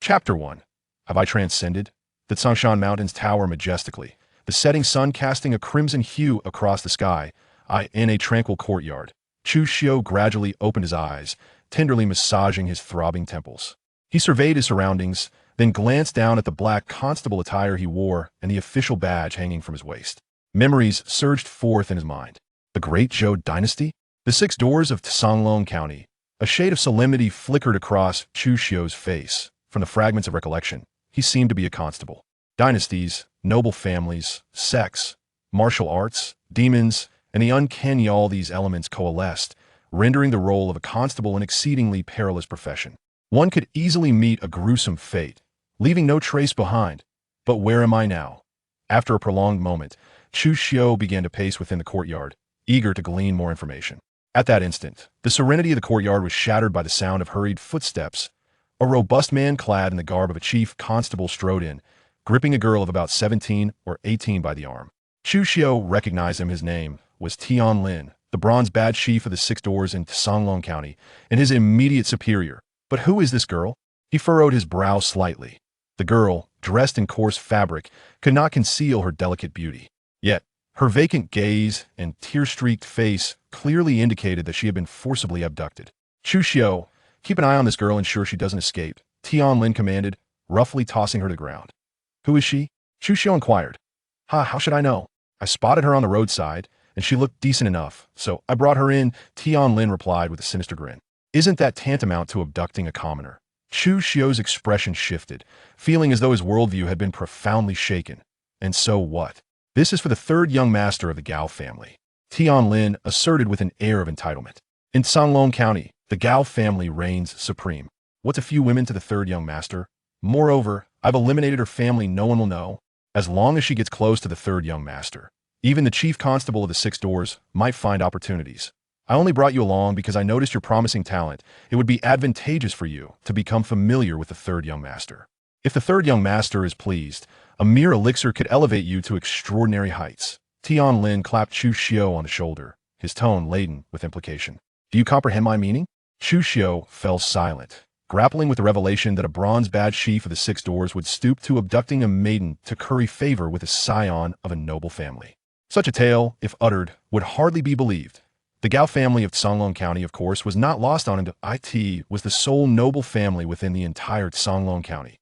Chapter 1. Have I transcended? The Tsangshan Mountains tower majestically, the setting sun casting a crimson hue across the sky. In a tranquil courtyard, Chu Xiu gradually opened his eyes, tenderly massaging his throbbing temples. He surveyed his surroundings, then glanced down at the black constable attire he wore and the official badge hanging from his waist. Memories surged forth in his mind. The Great Zhou Dynasty? The Six Doors of Songlong County. A shade of solemnity flickered across Chu Xiu's face. From the fragments of recollection, he seemed to be a constable. Dynasties, noble families, sects, martial arts, demons, and the uncanny, all these elements coalesced, rendering the role of a constable an exceedingly perilous profession. One could easily meet a gruesome fate, leaving no trace behind. But where am I now? After a prolonged moment, Chu Xiu began to pace within the courtyard, eager to glean more information. At that instant, the serenity of the courtyard was shattered by the sound of hurried footsteps. A robust man clad in the garb of a chief constable strode in, gripping a girl of about 17 or 18 by the arm. Chu Xiu recognized him. His name was Tian Lin, the bronze badge chief of the Six Doors in Songlong County, and his immediate superior. But who is this girl? He furrowed his brow slightly. The girl, dressed in coarse fabric, could not conceal her delicate beauty. Yet, her vacant gaze and tear-streaked face clearly indicated that she had been forcibly abducted. Chu Xiu, keep an eye on this girl and ensure she doesn't escape, Tian Lin commanded, roughly tossing her to the ground. Who is she? Chu Xiu inquired. How should I know? I spotted her on the roadside, and she looked decent enough, so I brought her in, Tian Lin replied with a sinister grin. Isn't that tantamount to abducting a commoner? Chu Xiu's expression shifted, feeling as though his worldview had been profoundly shaken. And so what? This is for the third young master of the Gao family, Tian Lin asserted with an air of entitlement. In Songlong County, the Gao family reigns supreme. What's a few women to the third young master? Moreover, I've eliminated her family. No one will know, as long as she gets close to the third young master. Even the chief constable of the Six Doors might find opportunities. I only brought you along because I noticed your promising talent. It would be advantageous for you to become familiar with the third young master. If the third young master is pleased, a mere elixir could elevate you to extraordinary heights. Tian Lin clapped Chu Xiu on the shoulder, his tone laden with implication. Do you comprehend my meaning? Chu Xiu fell silent, grappling with the revelation that a bronze badge chief of the Six Doors would stoop to abducting a maiden to curry favor with a scion of a noble family. Such a tale, if uttered, would hardly be believed. The Gao family of Songlong County, of course, was not lost on him. It was the sole noble family within the entire Songlong County.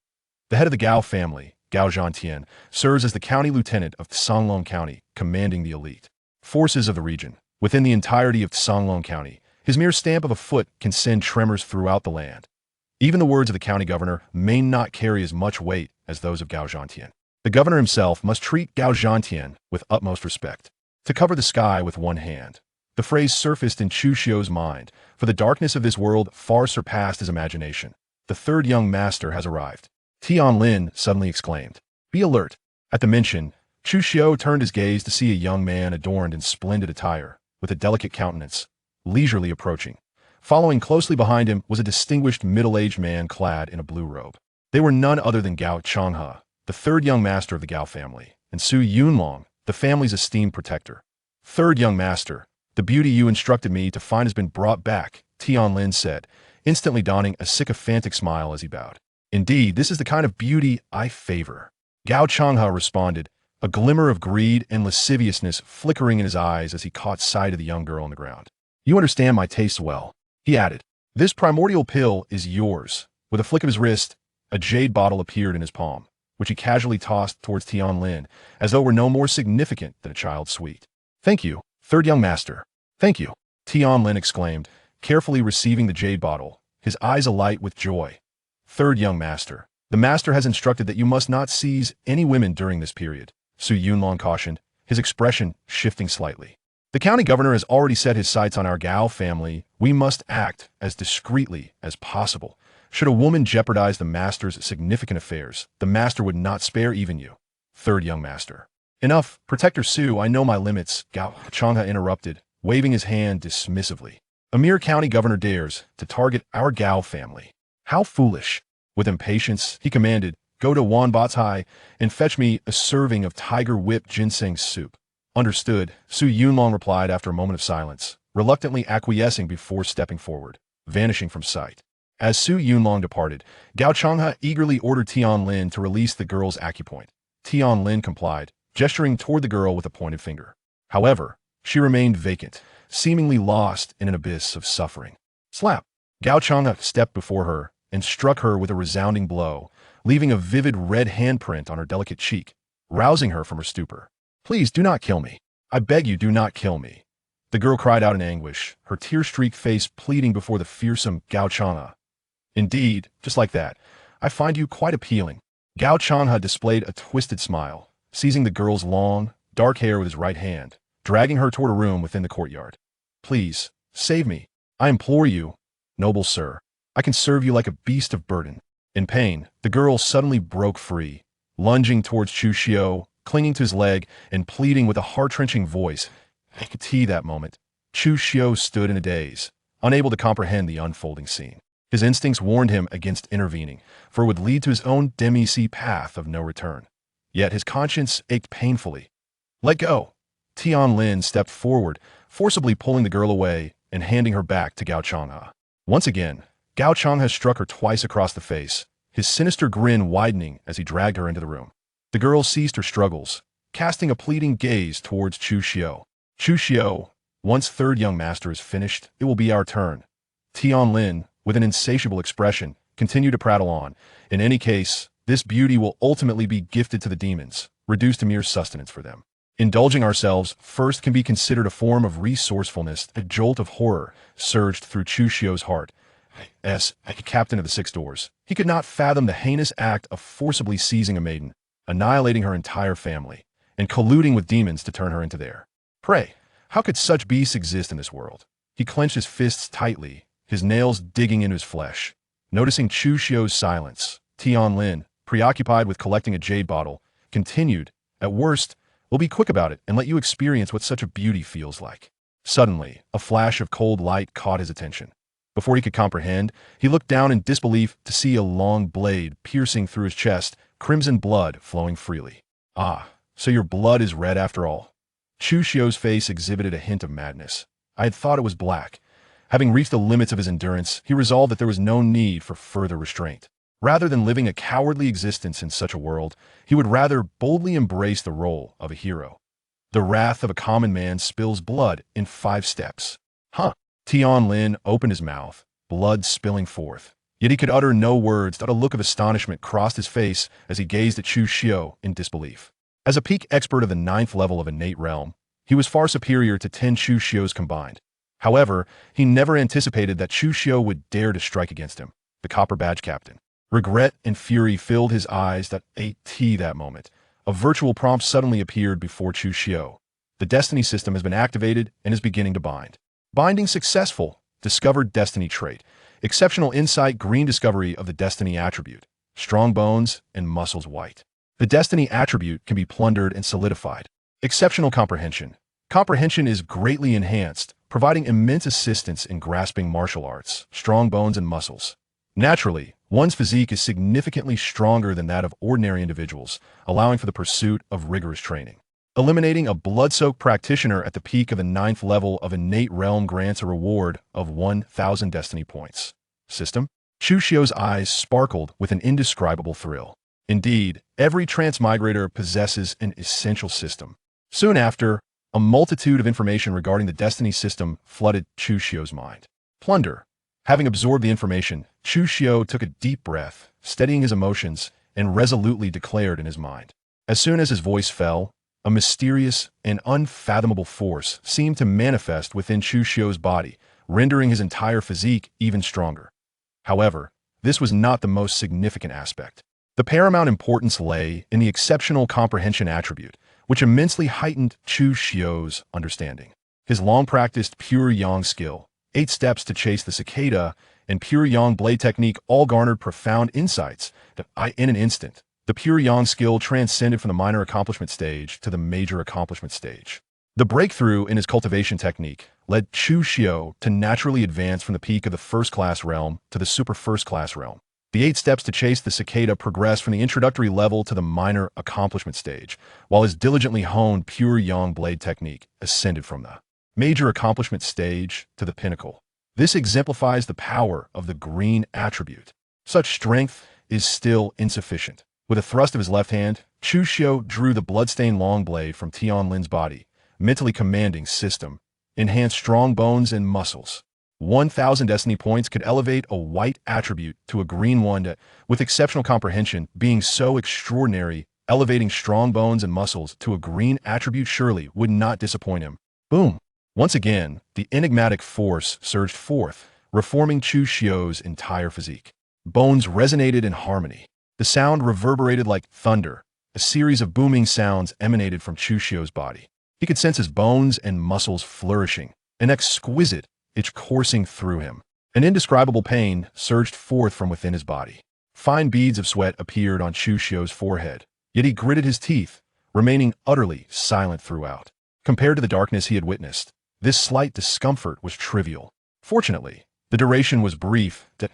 The head of the Gao family, Gao Zhantian, serves as the county lieutenant of Songlong County, commanding the elite forces of the region. Within the entirety of Songlong County, his mere stamp of a foot can send tremors throughout the land. Even the words of the county governor may not carry as much weight as those of Gao Zhantian. The governor himself must treat Gao Zhantian with utmost respect. To cover the sky with one hand. The phrase surfaced in Chu Xiu's mind, for the darkness of this world far surpassed his imagination. The third young master has arrived. Tian Lin suddenly exclaimed. Be alert. At the mention, Chu Xiu turned his gaze to see a young man adorned in splendid attire, with a delicate countenance, leisurely approaching. Following closely behind him was a distinguished middle-aged man clad in a blue robe. They were none other than Gao Changhe, the third young master of the Gao family, and Su Yunlong, the family's esteemed protector. Third young master, the beauty you instructed me to find has been brought back, Tian Lin said, instantly donning a sycophantic smile as he bowed. Indeed, this is the kind of beauty I favor. Gao Changhe responded, a glimmer of greed and lasciviousness flickering in his eyes as he caught sight of the young girl on the ground. You understand my taste well, he added. This primordial pill is yours. With a flick of his wrist, a jade bottle appeared in his palm, which he casually tossed towards Tian Lin, as though it were no more significant than a child's sweet. Thank you, third young master. Thank you, Tian Lin exclaimed, carefully receiving the jade bottle, his eyes alight with joy. Third young master. The master has instructed that you must not seize any women during this period, Su Yunlong cautioned, his expression shifting slightly. The county governor has already set his sights on our Gao family. We must act as discreetly as possible. Should a woman jeopardize the master's significant affairs, the master would not spare even you. Third young master. Enough, Protector Su, I know my limits, Gao Changhe interrupted, waving his hand dismissively. A mere county governor dares to target our Gao family. How foolish. With impatience, he commanded, go to Wanbatai and fetch me a serving of tiger whip ginseng soup. Understood, Su Yunlong replied after a moment of silence, reluctantly acquiescing before stepping forward, vanishing from sight. As Su Yunlong departed, Gao Changhe eagerly ordered Tian Lin to release the girl's acupoint. Tian Lin complied, gesturing toward the girl with a pointed finger. However, she remained vacant, seemingly lost in an abyss of suffering. Slap! Gao Changhe stepped before her and struck her with a resounding blow, leaving a vivid red handprint on her delicate cheek, rousing her from her stupor. Please do not kill me. I beg you, do not kill me. The girl cried out in anguish, her tear-streaked face pleading before the fearsome Gao Changhe. Indeed, just like that, I find you quite appealing. Gao Changhe displayed a twisted smile, seizing the girl's long, dark hair with his right hand, dragging her toward a room within the courtyard. Please, save me. I implore you. Noble sir, I can serve you like a beast of burden. In pain, the girl suddenly broke free, lunging towards Chu Xiu, clinging to his leg and pleading with a heart-wrenching voice. I could see that moment. Chu Xiu stood in a daze, unable to comprehend the unfolding scene. His instincts warned him against intervening, for it would lead to his own demi-sea path of no return. Yet his conscience ached painfully. Let go. Tian Lin stepped forward, forcibly pulling the girl away and handing her back to Gao Changhe. Once again, Gao Changhe struck her twice across the face, his sinister grin widening as he dragged her into the room. The girl ceased her struggles, casting a pleading gaze towards Chu Xiu. Chu Xiu, once third young master is finished, it will be our turn. Tian Lin, with an insatiable expression, continued to prattle on. In any case, this beauty will ultimately be gifted to the demons, reduced to mere sustenance for them. Indulging ourselves first can be considered a form of resourcefulness. A jolt of horror surged through Chu Xiu's heart. As a captain of the Six Doors, he could not fathom the heinous act of forcibly seizing a maiden, annihilating her entire family, and colluding with demons to turn her into their prey. How could such beasts exist in this world? He clenched his fists tightly, his nails digging into his flesh. Noticing Chu Xiu's silence, Tian Lin, preoccupied with collecting a jade bottle, continued, At worst, we'll be quick about it and let you experience what such a beauty feels like. Suddenly, a flash of cold light caught his attention. Before he could comprehend, he looked down in disbelief to see a long blade piercing through his chest, crimson blood flowing freely. Ah, so your blood is red after all. Chu Xiu's face exhibited a hint of madness. I had thought it was black. Having reached the limits of his endurance, he resolved that there was no need for further restraint. Rather than living a cowardly existence in such a world, he would rather boldly embrace the role of a hero. The wrath of a common man spills blood in 5 steps. Huh. Tian Lin opened his mouth, blood spilling forth. Yet he could utter no words. A look of astonishment crossed his face as he gazed at Chu Xiu in disbelief. As a peak expert of the 9th level of innate realm, he was far superior to 10 Chu Xius combined. However, he never anticipated that Chu Xiu would dare to strike against him, the copper badge captain. Regret and fury filled his eyes. That moment, a virtual prompt suddenly appeared before Chu Xiu. The destiny system has been activated and is beginning to bind. Binding successful. Discovered destiny trait. Exceptional insight. Green discovery of the destiny attribute. Strong bones and muscles white. The destiny attribute can be plundered and solidified. Exceptional comprehension. Comprehension is greatly enhanced, providing immense assistance in grasping martial arts, strong bones and muscles. Naturally, one's physique is significantly stronger than that of ordinary individuals, allowing for the pursuit of rigorous training. Eliminating a blood-soaked practitioner at the peak of the 9th level of innate realm grants a reward of 1,000 destiny points. System? Chu Xiu's eyes sparkled with an indescribable thrill. Indeed, every transmigrator possesses an essential system. Soon after, a multitude of information regarding the destiny system flooded Chu Xiu's mind. Plunder. Having absorbed the information, Chu Xiu took a deep breath, steadying his emotions, and resolutely declared in his mind. As soon as his voice fell, a mysterious and unfathomable force seemed to manifest within Chu Xiu's body, rendering his entire physique even stronger. However, this was not the most significant aspect. The paramount importance lay in the exceptional comprehension attribute, which immensely heightened Chu Xiu's understanding. His long-practiced pure yang skill, 8 steps to chase the cicada, and pure yang blade technique all garnered profound insights that in an instant, the pure yang skill transcended from the minor accomplishment stage to the major accomplishment stage. The breakthrough in his cultivation technique led Chu Xiu to naturally advance from the peak of the first-class realm to the super first-class realm. The 8 steps to chase the cicada progressed from the introductory level to the minor accomplishment stage, while his diligently honed pure yang blade technique ascended from the major accomplishment stage to the pinnacle. This exemplifies the power of the green attribute. Such strength is still insufficient. With a thrust of his left hand, Chu Xiu drew the bloodstained long blade from Tian Lin's body, mentally commanding system, enhance strong bones and muscles. 1,000 destiny points could elevate a white attribute to a green one that, with exceptional comprehension, being so extraordinary, elevating strong bones and muscles to a green attribute surely would not disappoint him. Boom! Once again, the enigmatic force surged forth, reforming Chu Xiu's entire physique. Bones resonated in harmony. The sound reverberated like thunder. A series of booming sounds emanated from Chu Xiu's body. He could sense his bones and muscles flourishing, an exquisite itch coursing through him. An indescribable pain surged forth from within his body. Fine beads of sweat appeared on Chu Xiu's forehead, yet he gritted his teeth, remaining utterly silent throughout. Compared to the darkness he had witnessed, this slight discomfort was trivial. Fortunately, the duration was brief, that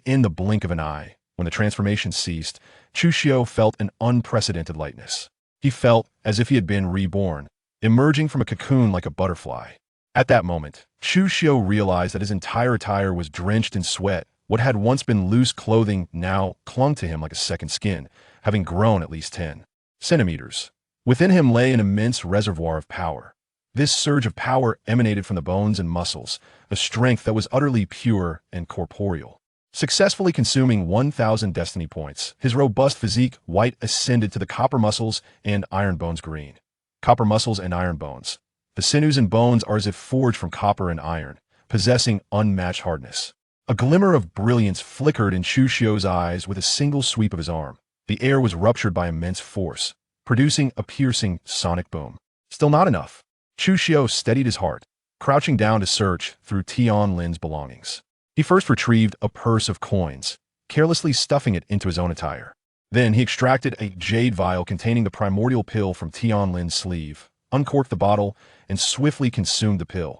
in the blink of an eye. When the transformation ceased, Chu Xiu felt an unprecedented lightness. He felt as if he had been reborn, emerging from a cocoon like a butterfly. At that moment, Chu Xiu realized that his entire attire was drenched in sweat. What had once been loose clothing now clung to him like a second skin, having grown at least 10 centimeters. Within him lay an immense reservoir of power. This surge of power emanated from the bones and muscles, a strength that was utterly pure and corporeal. Successfully consuming 1,000 destiny points, his robust physique white ascended to the copper muscles and iron bones green. Copper muscles and iron bones. The sinews and bones are as if forged from copper and iron, possessing unmatched hardness. A glimmer of brilliance flickered in Chu Xiu's eyes with a single sweep of his arm. The air was ruptured by immense force, producing a piercing sonic boom. Still not enough. Chu Xiu steadied his heart, crouching down to search through Tian Lin's belongings. He first retrieved a purse of coins, carelessly stuffing it into his own attire. Then he extracted a jade vial containing the primordial pill from Tian Lin's sleeve, uncorked the bottle, and swiftly consumed the pill.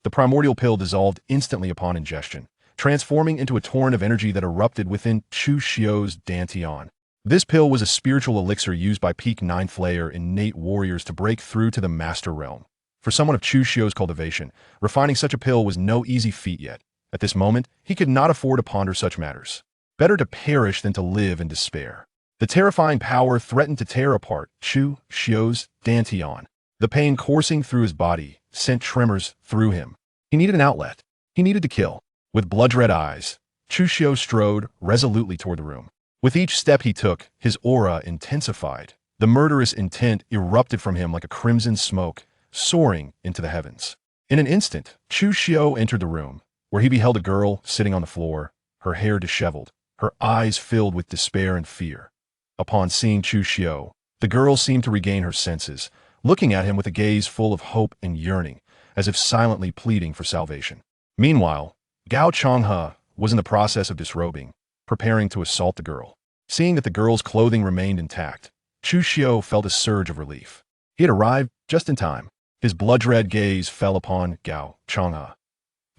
The primordial pill dissolved instantly upon ingestion, transforming into a torrent of energy that erupted within Chu Xiu's dantian. This pill was a spiritual elixir used by peak 9th layer innate warriors to break through to the master realm. For someone of Chu Xiu's cultivation, refining such a pill was no easy feat yet. At this moment, he could not afford to ponder such matters. Better to perish than to live in despair. The terrifying power threatened to tear apart Chu Xiu's dantian. The pain coursing through his body sent tremors through him. He needed an outlet. He needed to kill. With blood-red eyes, Chu Xiu strode resolutely toward the room. With each step he took, his aura intensified. The murderous intent erupted from him like a crimson smoke, soaring into the heavens. In an instant, Chu Xiu entered the room, where he beheld a girl sitting on the floor, her hair disheveled, her eyes filled with despair and fear. Upon seeing Chu Xiu, the girl seemed to regain her senses, looking at him with a gaze full of hope and yearning, as if silently pleading for salvation. Meanwhile, Gao Changhe was in the process of disrobing, preparing to assault the girl. Seeing that the girl's clothing remained intact, Chu Xiu felt a surge of relief. He had arrived just in time. His blood-red gaze fell upon Gao Changhe.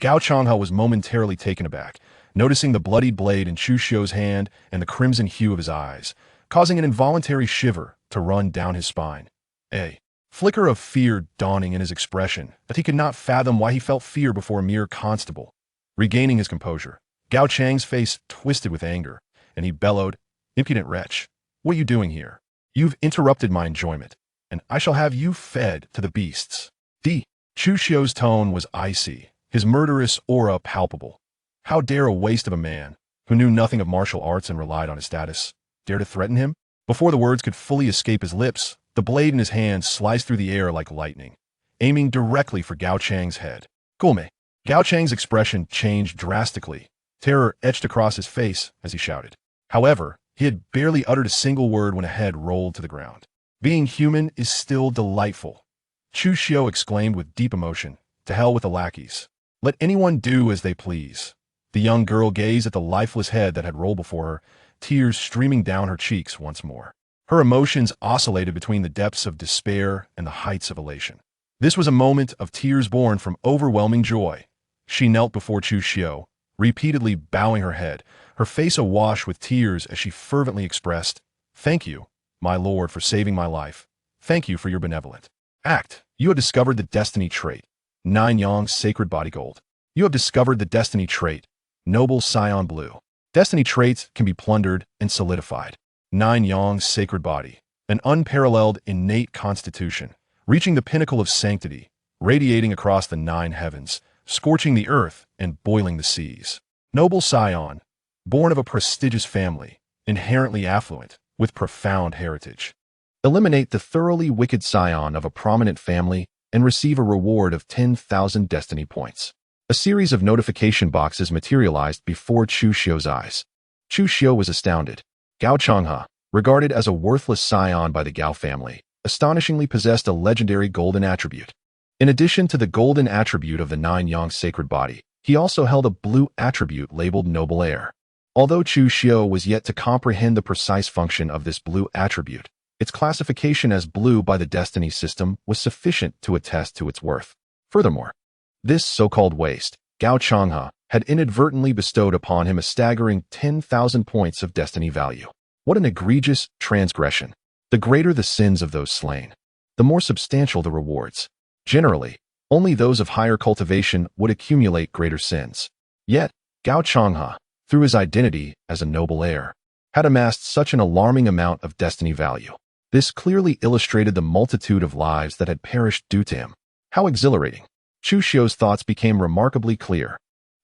Gao Changhe was momentarily taken aback, noticing the bloodied blade in Chu Xiu's hand and the crimson hue of his eyes, causing an involuntary shiver to run down his spine. A flicker of fear dawning in his expression, that he could not fathom why he felt fear before a mere constable. Regaining his composure, Gao Chang's face twisted with anger, and he bellowed, "Impudent wretch, what are you doing here? You've interrupted my enjoyment, and I shall have you fed to the beasts." Chu Xiu's tone was icy, his murderous aura palpable. How dare a waste of a man, who knew nothing of martial arts and relied on his status, dare to threaten him? Before the words could fully escape his lips, the blade in his hand sliced through the air like lightning, aiming directly for Gao Chang's head. "Gome!" Gao Chang's expression changed drastically. Terror etched across his face as he shouted. However, he had barely uttered a single word when a head rolled to the ground. "Being human is still delightful," Chu Xiu exclaimed with deep emotion. "To hell with the lackeys. Let anyone do as they please." The young girl gazed at the lifeless head that had rolled before her, tears streaming down her cheeks once more. Her emotions oscillated between the depths of despair and the heights of elation. This was a moment of tears born from overwhelming joy. She knelt before Chu Xiu, repeatedly bowing her head, her face awash with tears as she fervently expressed, "Thank you, my lord, for saving my life. Thank you for your benevolent act. You have discovered the destiny trait, 9 Yang's sacred body gold. You have discovered the destiny trait, Noble Scion Blue. Destiny traits can be plundered and solidified. 9 Yang's sacred body, an unparalleled innate constitution, reaching the pinnacle of sanctity, radiating across the 9 heavens, scorching the earth and boiling the seas. Noble Scion, born of a prestigious family, inherently affluent, with profound heritage. Eliminate the thoroughly wicked scion of a prominent family and receive a reward of 10,000 destiny points. A series of notification boxes materialized before Chu Xiu's eyes. Chu Xiu was astounded. Gao Changhe, regarded as a worthless scion by the Gao family, astonishingly possessed a legendary golden attribute. In addition to the golden attribute of the 9 Yang sacred body, he also held a blue attribute labeled Noble Air. Although Chu Xiu was yet to comprehend the precise function of this blue attribute, its classification as blue by the destiny system was sufficient to attest to its worth. Furthermore, this so-called waste, Gao Changhe, had inadvertently bestowed upon him a staggering 10,000 points of destiny value. What an egregious transgression! The greater the sins of those slain, the more substantial the rewards. Generally, only those of higher cultivation would accumulate greater sins. Yet, Gao Changhe, through his identity as a noble heir, had amassed such an alarming amount of destiny value. This clearly illustrated the multitude of lives that had perished due to him. How exhilarating! Chu Xiu's thoughts became remarkably clear.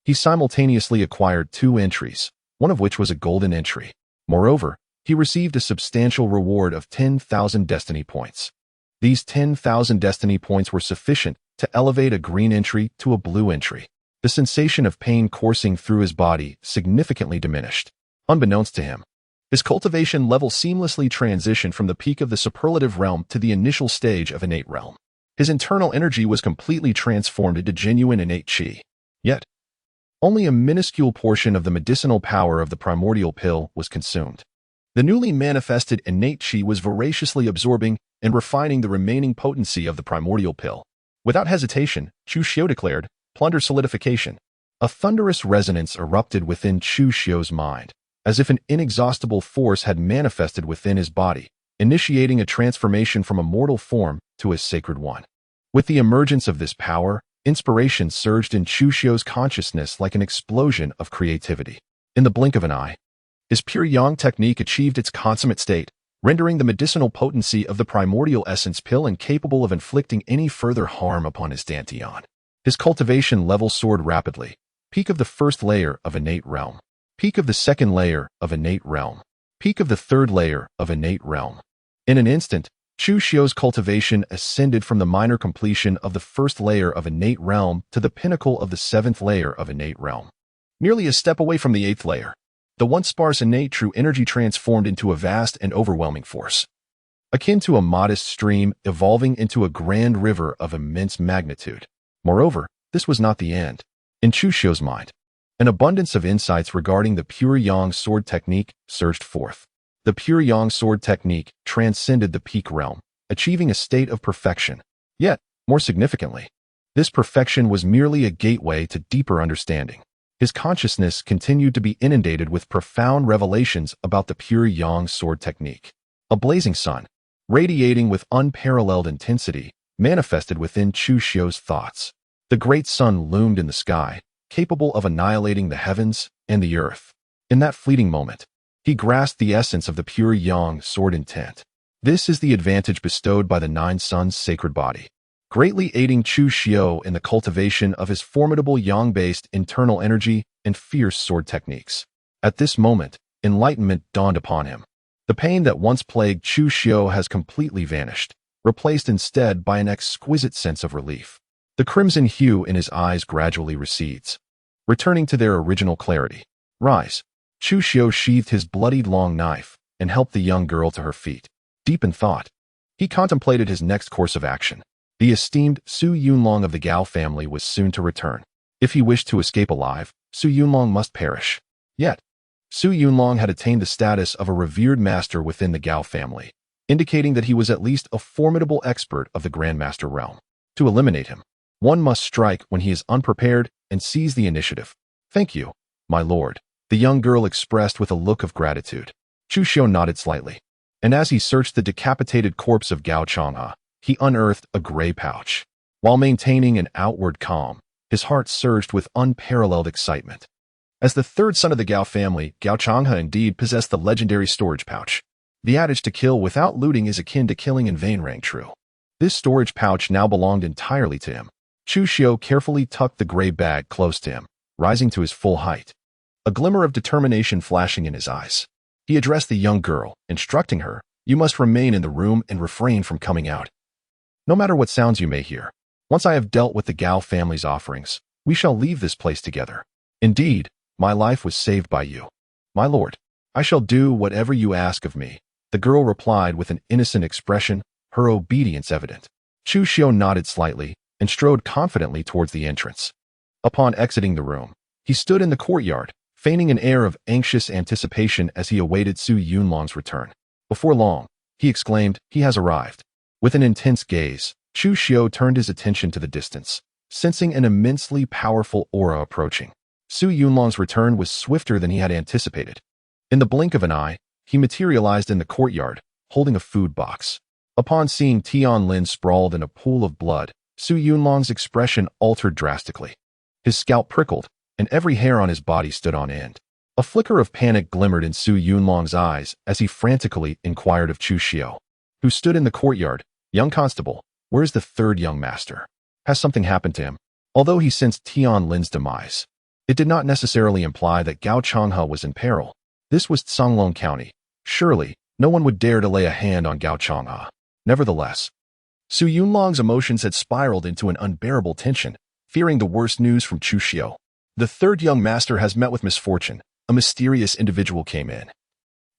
He simultaneously acquired 2 entries, one of which was a golden entry. Moreover, he received a substantial reward of 10,000 destiny points. These 10,000 destiny points were sufficient to elevate a green entry to a blue entry. The sensation of pain coursing through his body significantly diminished. Unbeknownst to him, his cultivation level seamlessly transitioned from the peak of the superlative realm to the initial stage of innate realm. His internal energy was completely transformed into genuine innate qi. Yet, only a minuscule portion of the medicinal power of the primordial pill was consumed. The newly manifested innate qi was voraciously absorbing and refining the remaining potency of the primordial pill. Without hesitation, Chu Xiu declared, "Plunder solidification." A thunderous resonance erupted within Chu Xiu's mind, as if an inexhaustible force had manifested within his body, initiating a transformation from a mortal form to a sacred one. With the emergence of this power, inspiration surged in Chu Xiu's consciousness like an explosion of creativity. In the blink of an eye, his pure yang technique achieved its consummate state, rendering the medicinal potency of the primordial essence pill incapable of inflicting any further harm upon his dantian. His cultivation level soared rapidly. Peak of the 1st layer of innate realm. Peak of the 2nd layer of innate realm. Peak of the 3rd layer of innate realm. In an instant, Chu Xiu's cultivation ascended from the minor completion of the 1st layer of innate realm to the pinnacle of the 7th layer of innate realm. Merely a step away from the 8th layer, the once sparse innate true energy transformed into a vast and overwhelming force. Akin to a modest stream evolving into a grand river of immense magnitude. Moreover, this was not the end. In Chu Xiu's mind, an abundance of insights regarding the pure yang sword technique surged forth. The pure yang sword technique transcended the peak realm, achieving a state of perfection. Yet, more significantly, this perfection was merely a gateway to deeper understanding. His consciousness continued to be inundated with profound revelations about the pure yang sword technique. A blazing sun, radiating with unparalleled intensity, manifested within Chu Xiu's thoughts. The great sun loomed in the sky, capable of annihilating the heavens and the earth. In that fleeting moment, he grasped the essence of the pure yang sword intent. This is the advantage bestowed by the 9 suns' sacred body, greatly aiding Chu Xiu in the cultivation of his formidable yang-based internal energy and fierce sword techniques. At this moment, enlightenment dawned upon him. The pain that once plagued Chu Xiu has completely vanished, replaced instead by an exquisite sense of relief. The crimson hue in his eyes gradually recedes, returning to their original clarity. "Rise." Chu Xiu sheathed his bloodied long knife and helped the young girl to her feet. Deep in thought, he contemplated his next course of action. The esteemed Su Yunlong of the Gao family was soon to return. If he wished to escape alive, Su Yunlong must perish. Yet, Su Yunlong had attained the status of a revered master within the Gao family, indicating that he was at least a formidable expert of the Grandmaster realm. To eliminate him, one must strike when he is unprepared and seize the initiative. "Thank you, my lord," the young girl expressed with a look of gratitude. Chu Xiu nodded slightly, and as he searched the decapitated corpse of Gao Changhe, he unearthed a gray pouch. While maintaining an outward calm, His heart surged with unparalleled excitement. As the third son of the Gao family, Gao Changhe indeed possessed the legendary storage pouch. The adage to kill without looting is akin to killing in vain rang true. This storage pouch now belonged entirely to him. Chu Xiu carefully tucked the gray bag close to him, rising to his full height, a glimmer of determination flashing in his eyes. He addressed the young girl, instructing her, "You must remain in the room and refrain from coming out. No matter what sounds you may hear, once I have dealt with the Gao family's offerings, we shall leave this place together. Indeed, my life was saved by you. My lord, I shall do whatever you ask of me." The girl replied with an innocent expression, her obedience evident. Chu Xiu nodded slightly and strode confidently towards the entrance. Upon exiting the room, he stood in the courtyard, feigning an air of anxious anticipation as he awaited Su Yunlong's return. Before long, he exclaimed, "He has arrived." With an intense gaze, Chu Xiu turned his attention to the distance, sensing an immensely powerful aura approaching. Su Yunlong's return was swifter than he had anticipated. In the blink of an eye, he materialized in the courtyard, holding a food box. Upon seeing Tian Lin sprawled in a pool of blood, Su Yunlong's expression altered drastically. His scalp prickled, and every hair on his body stood on end. A flicker of panic glimmered in Su Yunlong's eyes as he frantically inquired of Chu Xiu, who stood in the courtyard. "Young constable, where is the third young master? Has something happened to him?" Although he sensed Tian Lin's demise, it did not necessarily imply that Gao Changhe was in peril. This was Songlong County. Surely, no one would dare to lay a hand on Gao Changhe. Nevertheless, Su Yunlong's emotions had spiraled into an unbearable tension, fearing the worst news from Chu Xiu. "The third young master has met with misfortune. A mysterious individual came in,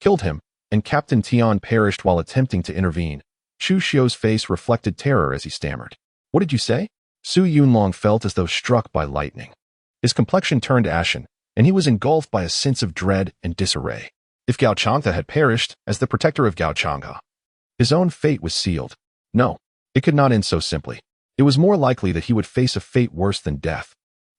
killed him, and Captain Tian perished while attempting to intervene." Chu Xiu's face reflected terror as he stammered. "What did you say?" Su Yunlong felt as though struck by lightning. His complexion turned ashen, and he was engulfed by a sense of dread and disarray. If Gao Changhe had perished as the protector of Gao Changhe, his own fate was sealed. No, it could not end so simply. It was more likely that he would face a fate worse than death,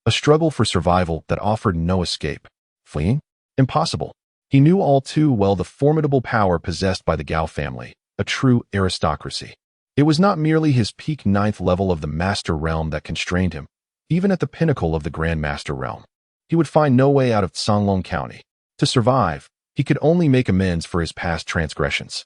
a struggle for survival that offered no escape. Fleeing? Impossible. He knew all too well the formidable power possessed by the Gao family, a true aristocracy. It was not merely his peak 9th level of the Master Realm that constrained him. Even at the pinnacle of the Grand Master Realm, he would find no way out of Songlong County. To survive, he could only make amends for his past transgressions.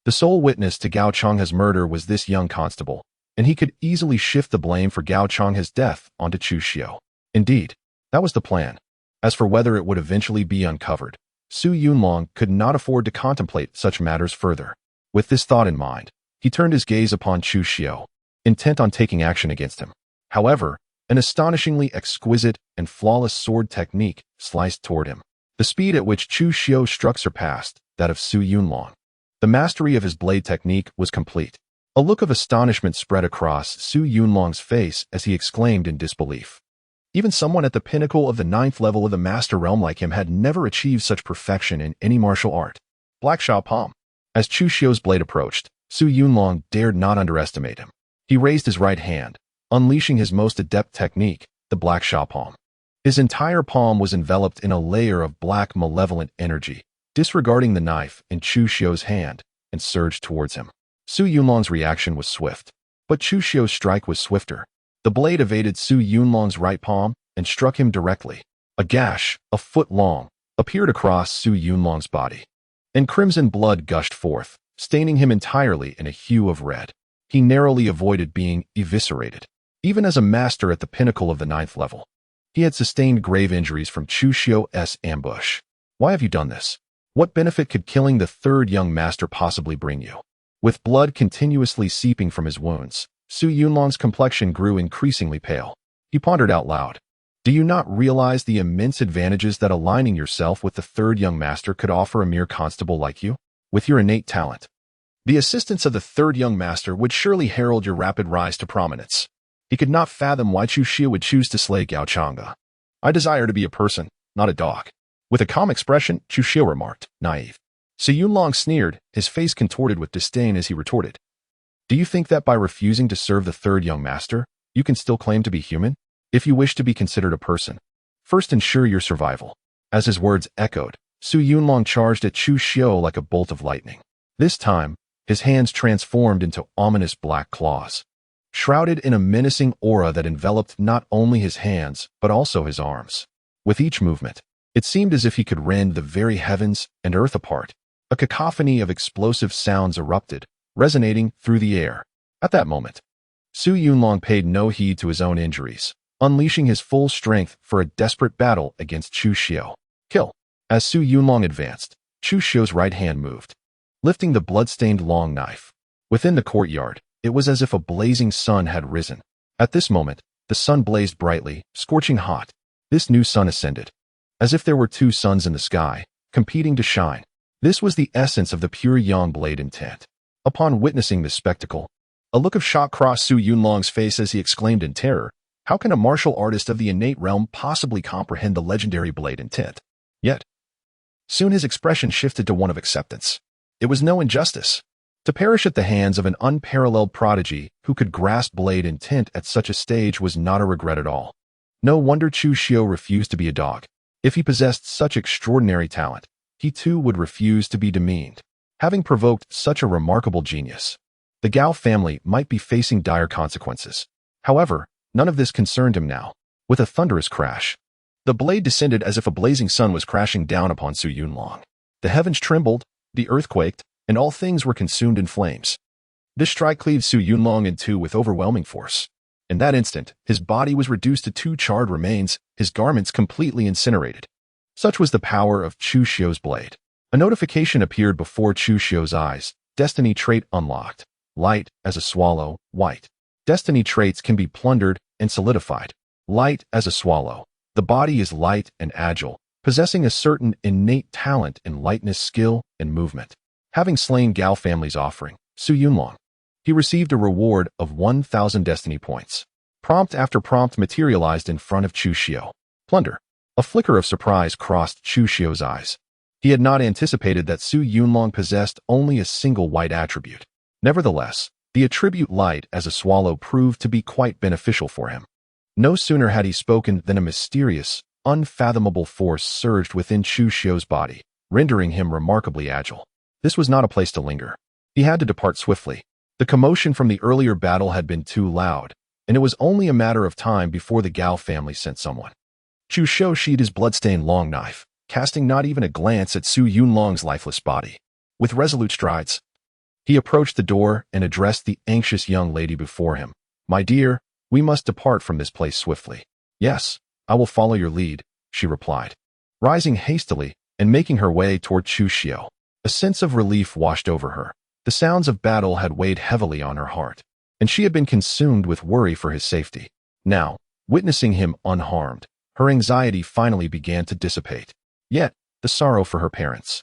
The sole witness to Gao Changhe's murder was this young constable, and he could easily shift the blame for Gao Changhe's death onto Chu Xiu. Indeed, that was the plan. As for whether it would eventually be uncovered, Su Yunlong could not afford to contemplate such matters further. With this thought in mind, he turned his gaze upon Chu Xiu, intent on taking action against him. However, an astonishingly exquisite and flawless sword technique sliced toward him. The speed at which Chu Xiu struck surpassed that of Su Yunlong. The mastery of his blade technique was complete. A look of astonishment spread across Su Yunlong's face as he exclaimed in disbelief. Even someone at the pinnacle of the 9th level of the Master Realm like him had never achieved such perfection in any martial art. Black Sha Palm. As Chu Xiu's blade approached, Su Yunlong dared not underestimate him. He raised his right hand, unleashing his most adept technique, the Black Sha Palm. His entire palm was enveloped in a layer of black malevolent energy, disregarding the knife in Chu Xiu's hand, and surged towards him. Su Yunlong's reaction was swift, but Chu Xiu's strike was swifter. The blade evaded Su Yunlong's right palm and struck him directly. A gash, a foot long, appeared across Su Yunlong's body, and crimson blood gushed forth, staining him entirely in a hue of red. He narrowly avoided being eviscerated. Even as a master at the pinnacle of the 9th level, he had sustained grave injuries from Chu Xiu's ambush. Why have you done this? What benefit could killing the third young master possibly bring you? With blood continuously seeping from his wounds, Su Yunlong's complexion grew increasingly pale. He pondered out loud. Do you not realize the immense advantages that aligning yourself with the third young master could offer a mere constable like you? With your innate talent, the assistance of the third young master would surely herald your rapid rise to prominence. He could not fathom why Chu Xiu would choose to slay Gao Changhe. I desire to be a person, not a dog. With a calm expression, Chu Xiu remarked, naive. Su Yunlong sneered, his face contorted with disdain as he retorted. Do you think that by refusing to serve the third young master, you can still claim to be human? If you wish to be considered a person, first ensure your survival. As his words echoed, Su Yunlong charged at Chu Xiu like a bolt of lightning. This time, his hands transformed into ominous black claws. shrouded in a menacing aura that enveloped not only his hands, but also his arms. With each movement, it seemed as if he could rend the very heavens and earth apart. A cacophony of explosive sounds erupted, resonating through the air. At that moment, Su Yunlong paid no heed to his own injuries, unleashing his full strength for a desperate battle against Chu Xiu. Kill. As Su Yunlong advanced, Chu Xiu's right hand moved, lifting the blood-stained long knife. Within the courtyard, it was as if a blazing sun had risen. At this moment, the sun blazed brightly, scorching hot. This new sun ascended, as if there were two suns in the sky, competing to shine. This was the essence of the pure yang blade intent. Upon witnessing this spectacle, a look of shock crossed Su Yunlong's face as he exclaimed in terror, "How can a martial artist of the innate realm possibly comprehend the legendary blade intent?" Yet, soon his expression shifted to one of acceptance. It was no injustice. To perish at the hands of an unparalleled prodigy who could grasp blade intent at such a stage was not a regret at all. No wonder Chu Xiu refused to be a dog. If he possessed such extraordinary talent, he too would refuse to be demeaned. Having provoked such a remarkable genius, the Gao family might be facing dire consequences. However, none of this concerned him now. With a thunderous crash, the blade descended as if a blazing sun was crashing down upon Su Yunlong. The heavens trembled, the earth quaked, and all things were consumed in flames. This strike cleaved Su Yunlong in two with overwhelming force. In that instant, his body was reduced to two charred remains, his garments completely incinerated. Such was the power of Chu Xiu's blade. A notification appeared before Chu Xiu's eyes. Destiny trait unlocked. Light as a swallow, white. Destiny traits can be plundered and solidified. Light as a swallow. The body is light and agile, possessing a certain innate talent in lightness, skill, and movement. Having slain Gao family's offering, Su Yunlong, he received a reward of 1,000 destiny points. Prompt after prompt materialized in front of Chu Xiu. Plunder. A flicker of surprise crossed Chu Xiu's eyes. He had not anticipated that Su Yunlong possessed only a single white attribute. Nevertheless, the attribute light as a swallow proved to be quite beneficial for him. No sooner had he spoken than a mysterious, unfathomable force surged within Chu Xiu's body, rendering him remarkably agile. This was not a place to linger. He had to depart swiftly. The commotion from the earlier battle had been too loud, and it was only a matter of time before the Gao family sent someone. Chu Xiu sheathed his blood-stained long knife, casting not even a glance at Su Yunlong's lifeless body. With resolute strides, he approached the door and addressed the anxious young lady before him. "My dear, we must depart from this place swiftly." "Yes, I will follow your lead," she replied, rising hastily and making her way toward Chu Xiu. A sense of relief washed over her. The sounds of battle had weighed heavily on her heart, and she had been consumed with worry for his safety. Now, witnessing him unharmed, her anxiety finally began to dissipate. Yet, the sorrow for her parents,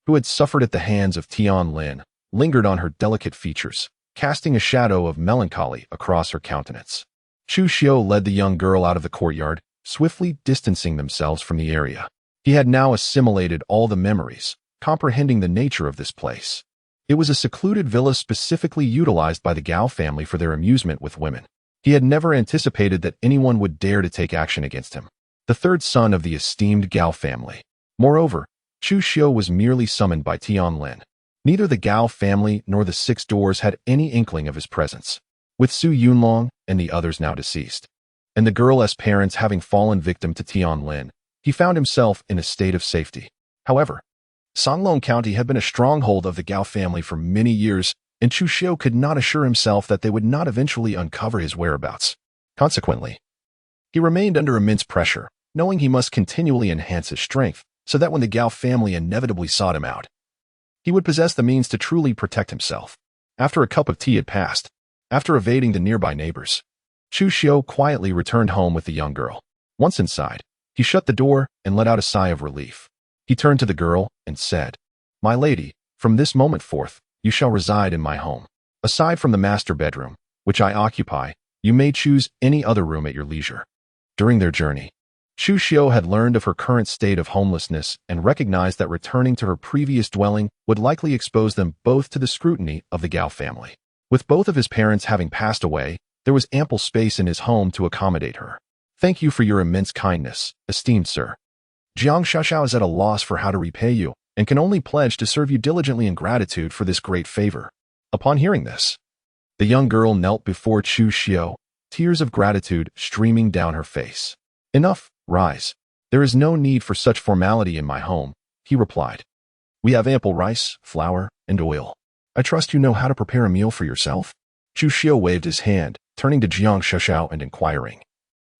who had suffered at the hands of Tianlin, lingered on her delicate features, casting a shadow of melancholy across her countenance. Chu Xiu led the young girl out of the courtyard, swiftly distancing themselves from the area. He had now assimilated all the memories, comprehending the nature of this place. It was a secluded villa specifically utilized by the Gao family for their amusement with women. He had never anticipated that anyone would dare to take action against him, the third son of the esteemed Gao family. Moreover, Chu Xiu was merely summoned by Tianlin. Neither the Gao family nor the Six Doors had any inkling of his presence. With Su Yunlong and the others now deceased, and the girl's parents having fallen victim to Tianlin, he found himself in a state of safety. However, Songlong County had been a stronghold of the Gao family for many years, and Chu Xiu could not assure himself that they would not eventually uncover his whereabouts. Consequently, he remained under immense pressure, knowing he must continually enhance his strength, so that when the Gao family inevitably sought him out, he would possess the means to truly protect himself. After a cup of tea had passed, after evading the nearby neighbors, Chu Xiu quietly returned home with the young girl. Once inside, he shut the door and let out a sigh of relief. He turned to the girl and said, "My lady, from this moment forth, you shall reside in my home. Aside from the master bedroom, which I occupy, you may choose any other room at your leisure." During their journey, Chu Xiu had learned of her current state of homelessness and recognized that returning to her previous dwelling would likely expose them both to the scrutiny of the Gao family. With both of his parents having passed away, there was ample space in his home to accommodate her. "Thank you for your immense kindness, esteemed sir. Jiang Xiaoxiao is at a loss for how to repay you, and can only pledge to serve you diligently in gratitude for this great favor." Upon hearing this, The young girl knelt before Chu Xiu, tears of gratitude streaming down her face. Enough, rise. There is no need for such formality in my home, he replied. We have ample rice, flour, and oil. I trust you know how to prepare a meal for yourself? Chu Xiu waved his hand, turning to Jiang Xiaoxiao and inquiring.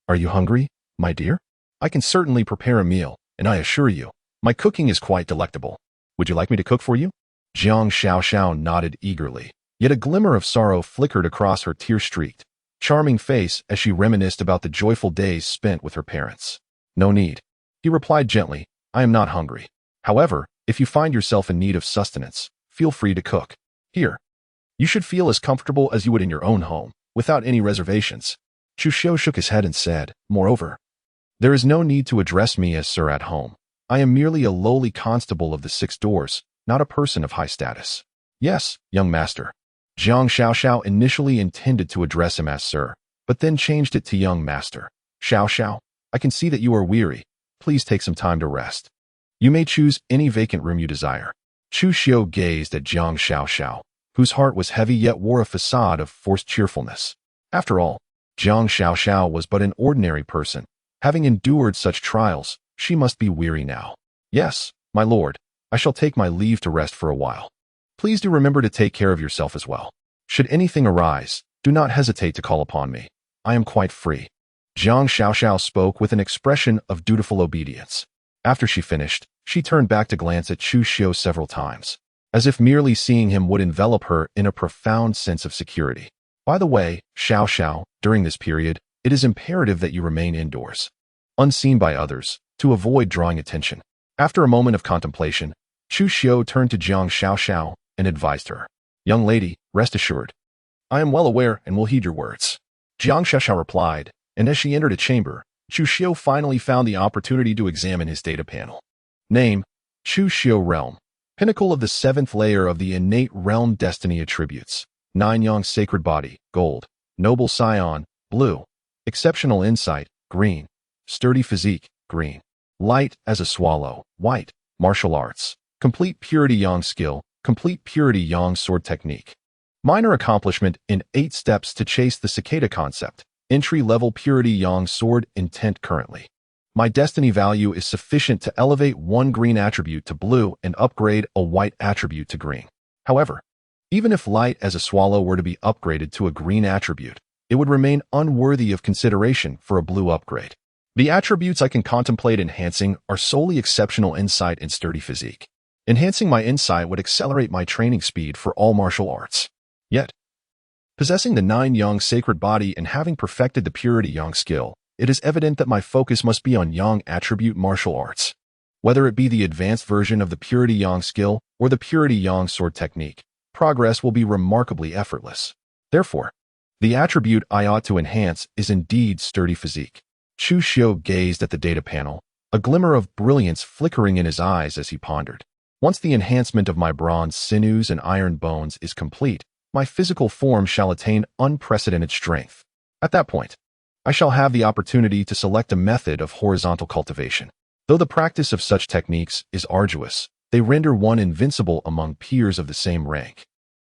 Are you hungry, my dear? I can certainly prepare a meal, and I assure you, my cooking is quite delectable. Would you like me to cook for you? Jiang Xiaoxiao nodded eagerly, yet a glimmer of sorrow flickered across her tear-streaked, charming face as she reminisced about the joyful days spent with her parents. No need, he replied gently. I am not hungry. However, if you find yourself in need of sustenance, feel free to cook. Here. You should feel as comfortable as you would in your own home, without any reservations. Chu Xiu shook his head and said, Moreover, there is no need to address me as sir at home. I am merely a lowly constable of the 6 doors, not a person of high status. Yes, young master. Jiang Xiaoxiao initially intended to address him as sir, but then changed it to young master. Xiaoxiao, I can see that you are weary. Please take some time to rest. You may choose any vacant room you desire. Chu Xiu gazed at Jiang Xiaoxiao, whose heart was heavy yet wore a facade of forced cheerfulness. After all, Jiang Xiaoxiao was but an ordinary person. Having endured such trials, she must be weary now. Yes, my lord, I shall take my leave to rest for a while. Please do remember to take care of yourself as well. Should anything arise, do not hesitate to call upon me. I am quite free. Jiang Xiaoxiao spoke with an expression of dutiful obedience. After she finished, she turned back to glance at Chu Xiu several times, as if merely seeing him would envelop her in a profound sense of security. By the way, Xiaoxiao, during this period, it is imperative that you remain indoors, unseen by others, to avoid drawing attention. After a moment of contemplation, Chu Xiu turned to Jiang Xiaoxiao and advised her. Young lady, rest assured. I am well aware and will heed your words. Jiang Xiaoxiao replied, and as she entered a chamber, Chu Xiu finally found the opportunity to examine his data panel. Name, Chu Xiu Realm. Pinnacle of the 7th layer of the innate realm destiny attributes. 9 Yang Sacred Body, Gold. Noble Scion, Blue. Exceptional Insight, Green. Sturdy Physique, Green. Light as a Swallow, White. Martial Arts. Complete Purity Yang Skill, Complete Purity Yang Sword Technique. Minor accomplishment in 8 steps to chase the cicada concept. Entry-level Purity Yang Sword intent currently. My destiny value is sufficient to elevate 1 green attribute to blue and upgrade a white attribute to green. However, even if light as a swallow were to be upgraded to a green attribute, it would remain unworthy of consideration for a blue upgrade. The attributes I can contemplate enhancing are solely exceptional insight and sturdy physique. Enhancing my insight would accelerate my training speed for all martial arts. Yet, possessing the 9 Yang Sacred Body and having perfected the Purity Yang skill, it is evident that my focus must be on Yang attribute martial arts. Whether it be the advanced version of the Purity Yang skill or the Purity Yang sword technique, progress will be remarkably effortless. Therefore, the attribute I ought to enhance is indeed sturdy physique. Chu Xiu gazed at the data panel, a glimmer of brilliance flickering in his eyes as he pondered. Once the enhancement of my bronze sinews and iron bones is complete, my physical form shall attain unprecedented strength. At that point, I shall have the opportunity to select a method of horizontal cultivation. Though the practice of such techniques is arduous, they render one invincible among peers of the same rank.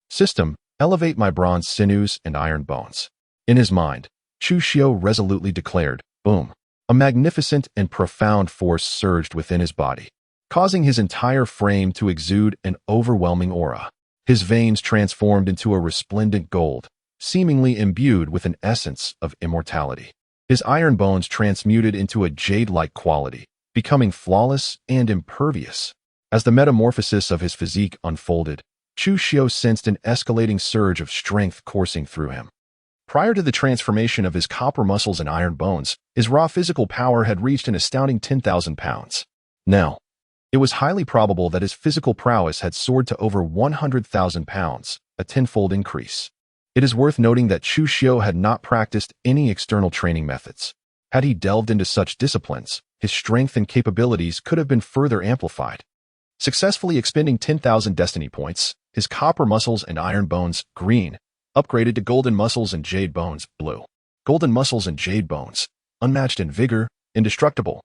System, elevate my bronze sinews and iron bones. In his mind, Chu Xiu resolutely declared, boom. A magnificent and profound force surged within his body, causing his entire frame to exude an overwhelming aura. His veins transformed into a resplendent gold, seemingly imbued with an essence of immortality. His iron bones transmuted into a jade-like quality, becoming flawless and impervious. As the metamorphosis of his physique unfolded, Chu Xiu sensed an escalating surge of strength coursing through him. Prior to the transformation of his copper muscles and iron bones, his raw physical power had reached an astounding 10,000 pounds. Now, it was highly probable that his physical prowess had soared to over 100,000 pounds, a tenfold increase. It is worth noting that Chu Xiu had not practiced any external training methods. Had he delved into such disciplines, his strength and capabilities could have been further amplified. Successfully expending 10,000 destiny points, his copper muscles and iron bones, green, upgraded to golden muscles and jade bones, blue. Golden muscles and jade bones, unmatched in vigor, indestructible.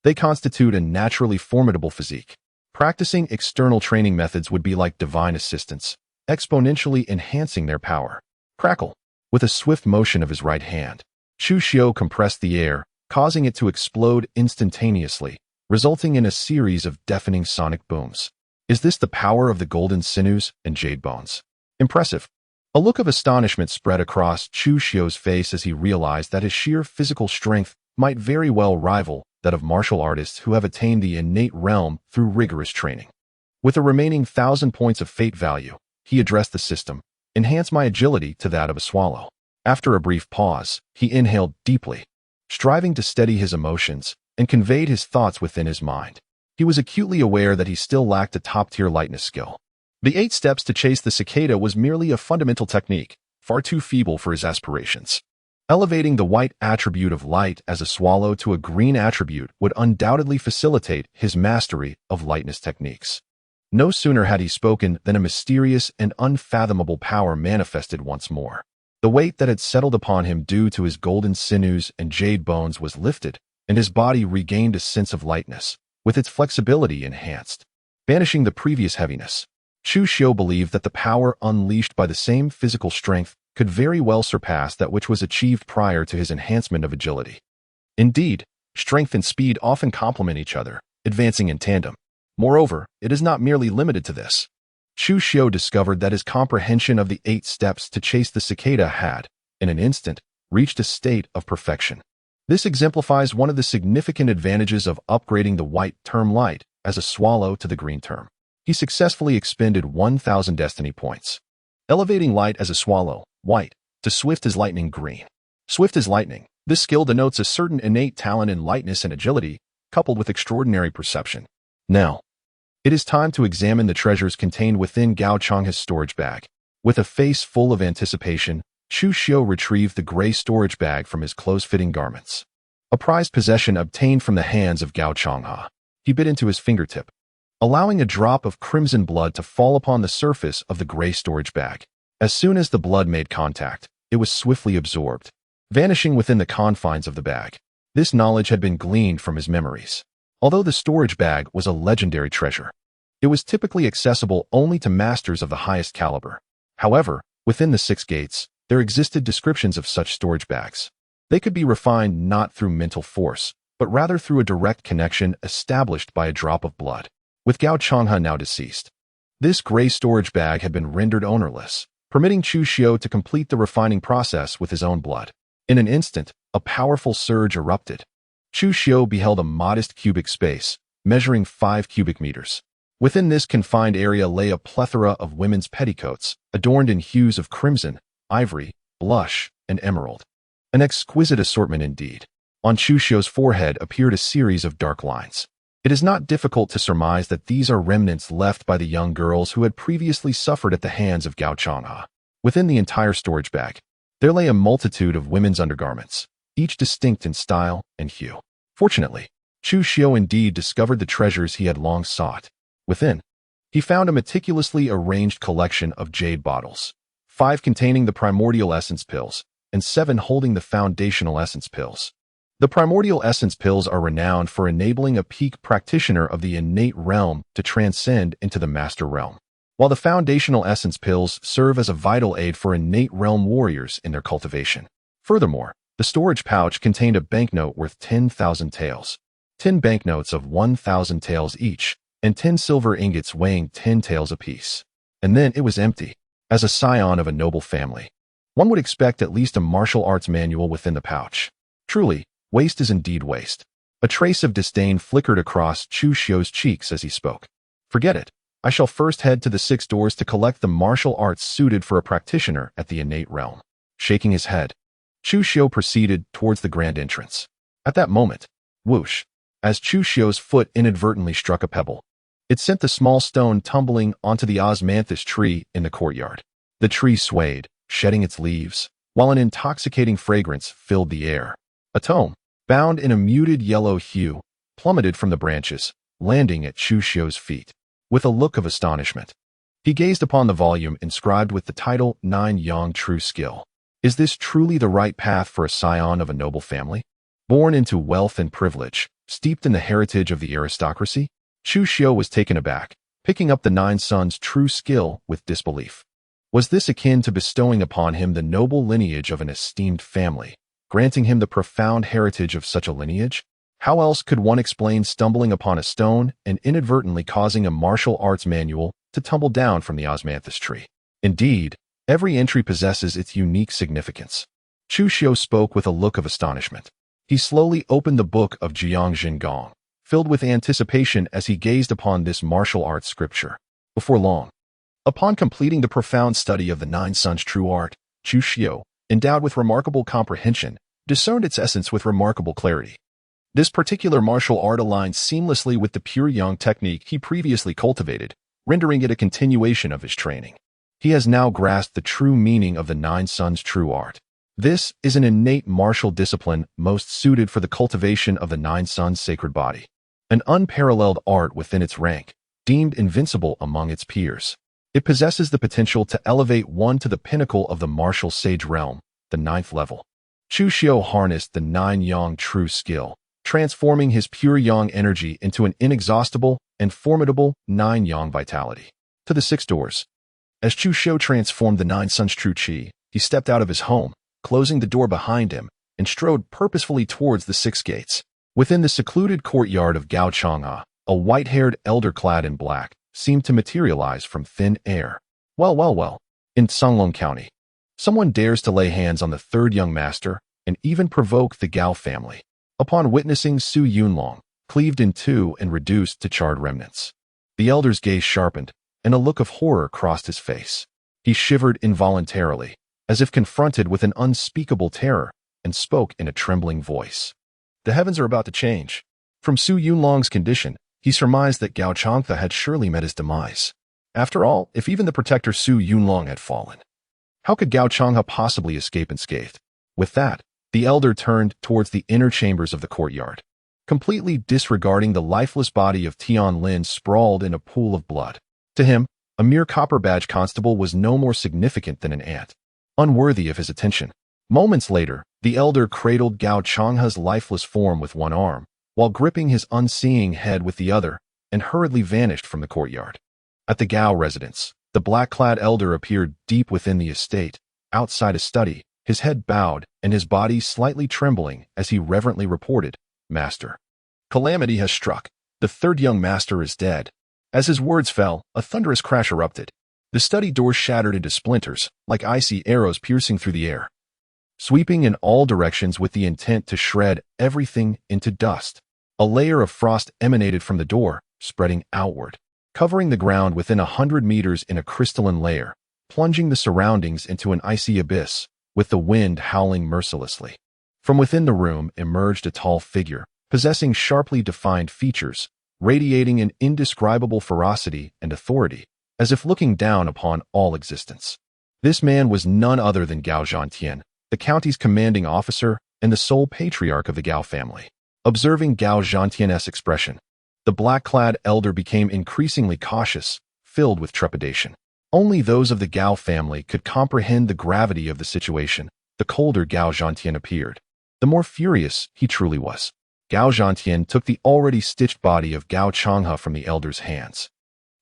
They constitute a naturally formidable physique. Practicing external training methods would be like divine assistance, exponentially enhancing their power. Crackle! With a swift motion of his right hand, Chu Xiu compressed the air, causing it to explode instantaneously, resulting in a series of deafening sonic booms. Is this the power of the golden sinews and jade bones? Impressive. A look of astonishment spread across Chu Xiu's face as he realized that his sheer physical strength might very well rival that of martial artists who have attained the innate realm through rigorous training. With the remaining 1,000 points of fate value, he addressed the system. Enhance my agility to that of a swallow. After a brief pause, he inhaled deeply, striving to steady his emotions and conveyed his thoughts within his mind. He was acutely aware that he still lacked a top-tier lightness skill. The 8 steps to chase the cicada was merely a fundamental technique, far too feeble for his aspirations. Elevating the white attribute of light as a swallow to a green attribute would undoubtedly facilitate his mastery of lightness techniques. No sooner had he spoken than a mysterious and unfathomable power manifested once more. The weight that had settled upon him due to his golden sinews and jade bones was lifted, and his body regained a sense of lightness, with its flexibility enhanced, banishing the previous heaviness. Chu Xiu believed that the power unleashed by the same physical strength could very well surpass that which was achieved prior to his enhancement of agility. Indeed, strength and speed often complement each other, advancing in tandem. Moreover, it is not merely limited to this. Chu Xiu discovered that his comprehension of the 8 steps to chase the cicada had, in an instant, reached a state of perfection. This exemplifies one of the significant advantages of upgrading the white term light as a swallow to the green term. He successfully expended 1,000 destiny points, elevating light as a swallow, white, to swift as lightning, green. Swift as lightning. This skill denotes a certain innate talent in lightness and agility, coupled with extraordinary perception. Now, it is time to examine the treasures contained within Gao Chang's storage bag. With a face full of anticipation, Chu Xiu retrieved the gray storage bag from his close-fitting garments. A prized possession obtained from the hands of Gao Changha. He bit into his fingertip, allowing a drop of crimson blood to fall upon the surface of the gray storage bag. As soon as the blood made contact, it was swiftly absorbed, vanishing within the confines of the bag. This knowledge had been gleaned from his memories. Although the storage bag was a legendary treasure, it was typically accessible only to masters of the highest caliber. However, within the 6 gates, there existed descriptions of such storage bags. They could be refined not through mental force, but rather through a direct connection established by a drop of blood. With Gao Changha now deceased, this gray storage bag had been rendered ownerless, permitting Chu Xiu to complete the refining process with his own blood. In an instant, a powerful surge erupted. Chu Xiu beheld a modest cubic space, measuring 5 cubic meters. Within this confined area lay a plethora of women's petticoats, adorned in hues of crimson, ivory, blush, and emerald. An exquisite assortment indeed. On Chu Xiu's forehead appeared a series of dark lines. It is not difficult to surmise that these are remnants left by the young girls who had previously suffered at the hands of Gao Changha. Within the entire storage bag, there lay a multitude of women's undergarments, each distinct in style and hue. Fortunately, Chu Xiu indeed discovered the treasures he had long sought. Within, he found a meticulously arranged collection of jade bottles, 5 containing the primordial essence pills, and 7 holding the foundational essence pills. The primordial essence pills are renowned for enabling a peak practitioner of the innate realm to transcend into the master realm, while the foundational essence pills serve as a vital aid for innate realm warriors in their cultivation. Furthermore, the storage pouch contained a banknote worth 10,000 taels, 10 banknotes of 1,000 taels each, and 10 silver ingots weighing 10 taels apiece. And then it was empty. As a scion of a noble family, one would expect at least a martial arts manual within the pouch. Truly, waste is indeed waste. A trace of disdain flickered across Chu Xiu's cheeks as he spoke. Forget it. I shall first head to the 6 doors to collect the martial arts suited for a practitioner at the innate realm. Shaking his head, Chu Xiu proceeded towards the grand entrance. At that moment, whoosh, as Chu Xiu's foot inadvertently struck a pebble, it sent the small stone tumbling onto the osmanthus tree in the courtyard. The tree swayed, shedding its leaves, while an intoxicating fragrance filled the air. A tome, bound in a muted yellow hue, plummeted from the branches, landing at Chu Xiu's feet. With a look of astonishment, he gazed upon the volume inscribed with the title 9 Yang True Skill. Is this truly the right path for a scion of a noble family? Born into wealth and privilege, steeped in the heritage of the aristocracy? Chu Xiu was taken aback, picking up the 9 Sons True Skill with disbelief. Was this akin to bestowing upon him the noble lineage of an esteemed family, granting him the profound heritage of such a lineage? How else could one explain stumbling upon a stone and inadvertently causing a martial arts manual to tumble down from the osmanthus tree? Indeed, every entry possesses its unique significance. Chu Xiu spoke with a look of astonishment. He slowly opened the book of Jiang Jingong, filled with anticipation as he gazed upon this martial arts scripture. Before long, upon completing the profound study of the Nine Suns' true art, Chu Xiu, endowed with remarkable comprehension, discerned its essence with remarkable clarity. This particular martial art aligns seamlessly with the pure yang technique he previously cultivated, rendering it a continuation of his training. He has now grasped the true meaning of the Nine Suns' true art. This is an innate martial discipline most suited for the cultivation of the Nine Suns' sacred body, an unparalleled art within its rank, deemed invincible among its peers. It possesses the potential to elevate one to the pinnacle of the martial sage realm, the 9th level. Chu Xiu harnessed the Nine Yang true skill, transforming his pure yang energy into an inexhaustible and formidable Nine Yang vitality. To the 6 doors. As Chu Xiu transformed the Nine Suns' true qi, he stepped out of his home, closing the door behind him, and strode purposefully towards the 6 gates. Within the secluded courtyard of Gao Chang'e, a white-haired elder clad in black seemed to materialize from thin air. Well. In Songlong County, someone dares to lay hands on the 3rd young master and even provoke the Gao family. Upon witnessing Su Yunlong, cleaved in two and reduced to charred remnants, the elder's gaze sharpened, and a look of horror crossed his face. He shivered involuntarily, as if confronted with an unspeakable terror, and spoke in a trembling voice. The heavens are about to change. From Su Yunlong's condition, he surmised that Gao Chang'e had surely met his demise. After all, if even the protector Su Yunlong had fallen, how could Gao Chang'e possibly escape unscathed? With that, the elder turned towards the inner chambers of the courtyard, completely disregarding the lifeless body of Tian Lin sprawled in a pool of blood. To him, a mere copper-badge constable was no more significant than an ant, unworthy of his attention. Moments later, the elder cradled Gao Chang'e's lifeless form with one arm, while gripping his unseeing head with the other, and hurriedly vanished from the courtyard. At the Gao residence, the black-clad elder appeared deep within the estate, outside a study, his head bowed and his body slightly trembling as he reverently reported, "Master, calamity has struck. The 3rd young master is dead." As his words fell, a thunderous crash erupted. The study doors shattered into splinters, like icy arrows piercing through the air, sweeping in all directions with the intent to shred everything into dust. A layer of frost emanated from the door, spreading outward, covering the ground within 100 meters in a crystalline layer, plunging the surroundings into an icy abyss, with the wind howling mercilessly. From within the room emerged a tall figure, possessing sharply defined features, radiating an indescribable ferocity and authority, as if looking down upon all existence. This man was none other than Gao Zhantian, the county's commanding officer and the sole patriarch of the Gao family. Observing Gao Zhantian's expression, the black-clad elder became increasingly cautious, filled with trepidation. Only those of the Gao family could comprehend the gravity of the situation. The colder Gao Zhantian appeared, the more furious he truly was. Gao Zhantian took the already stitched body of Gao Chang'e from the elder's hands,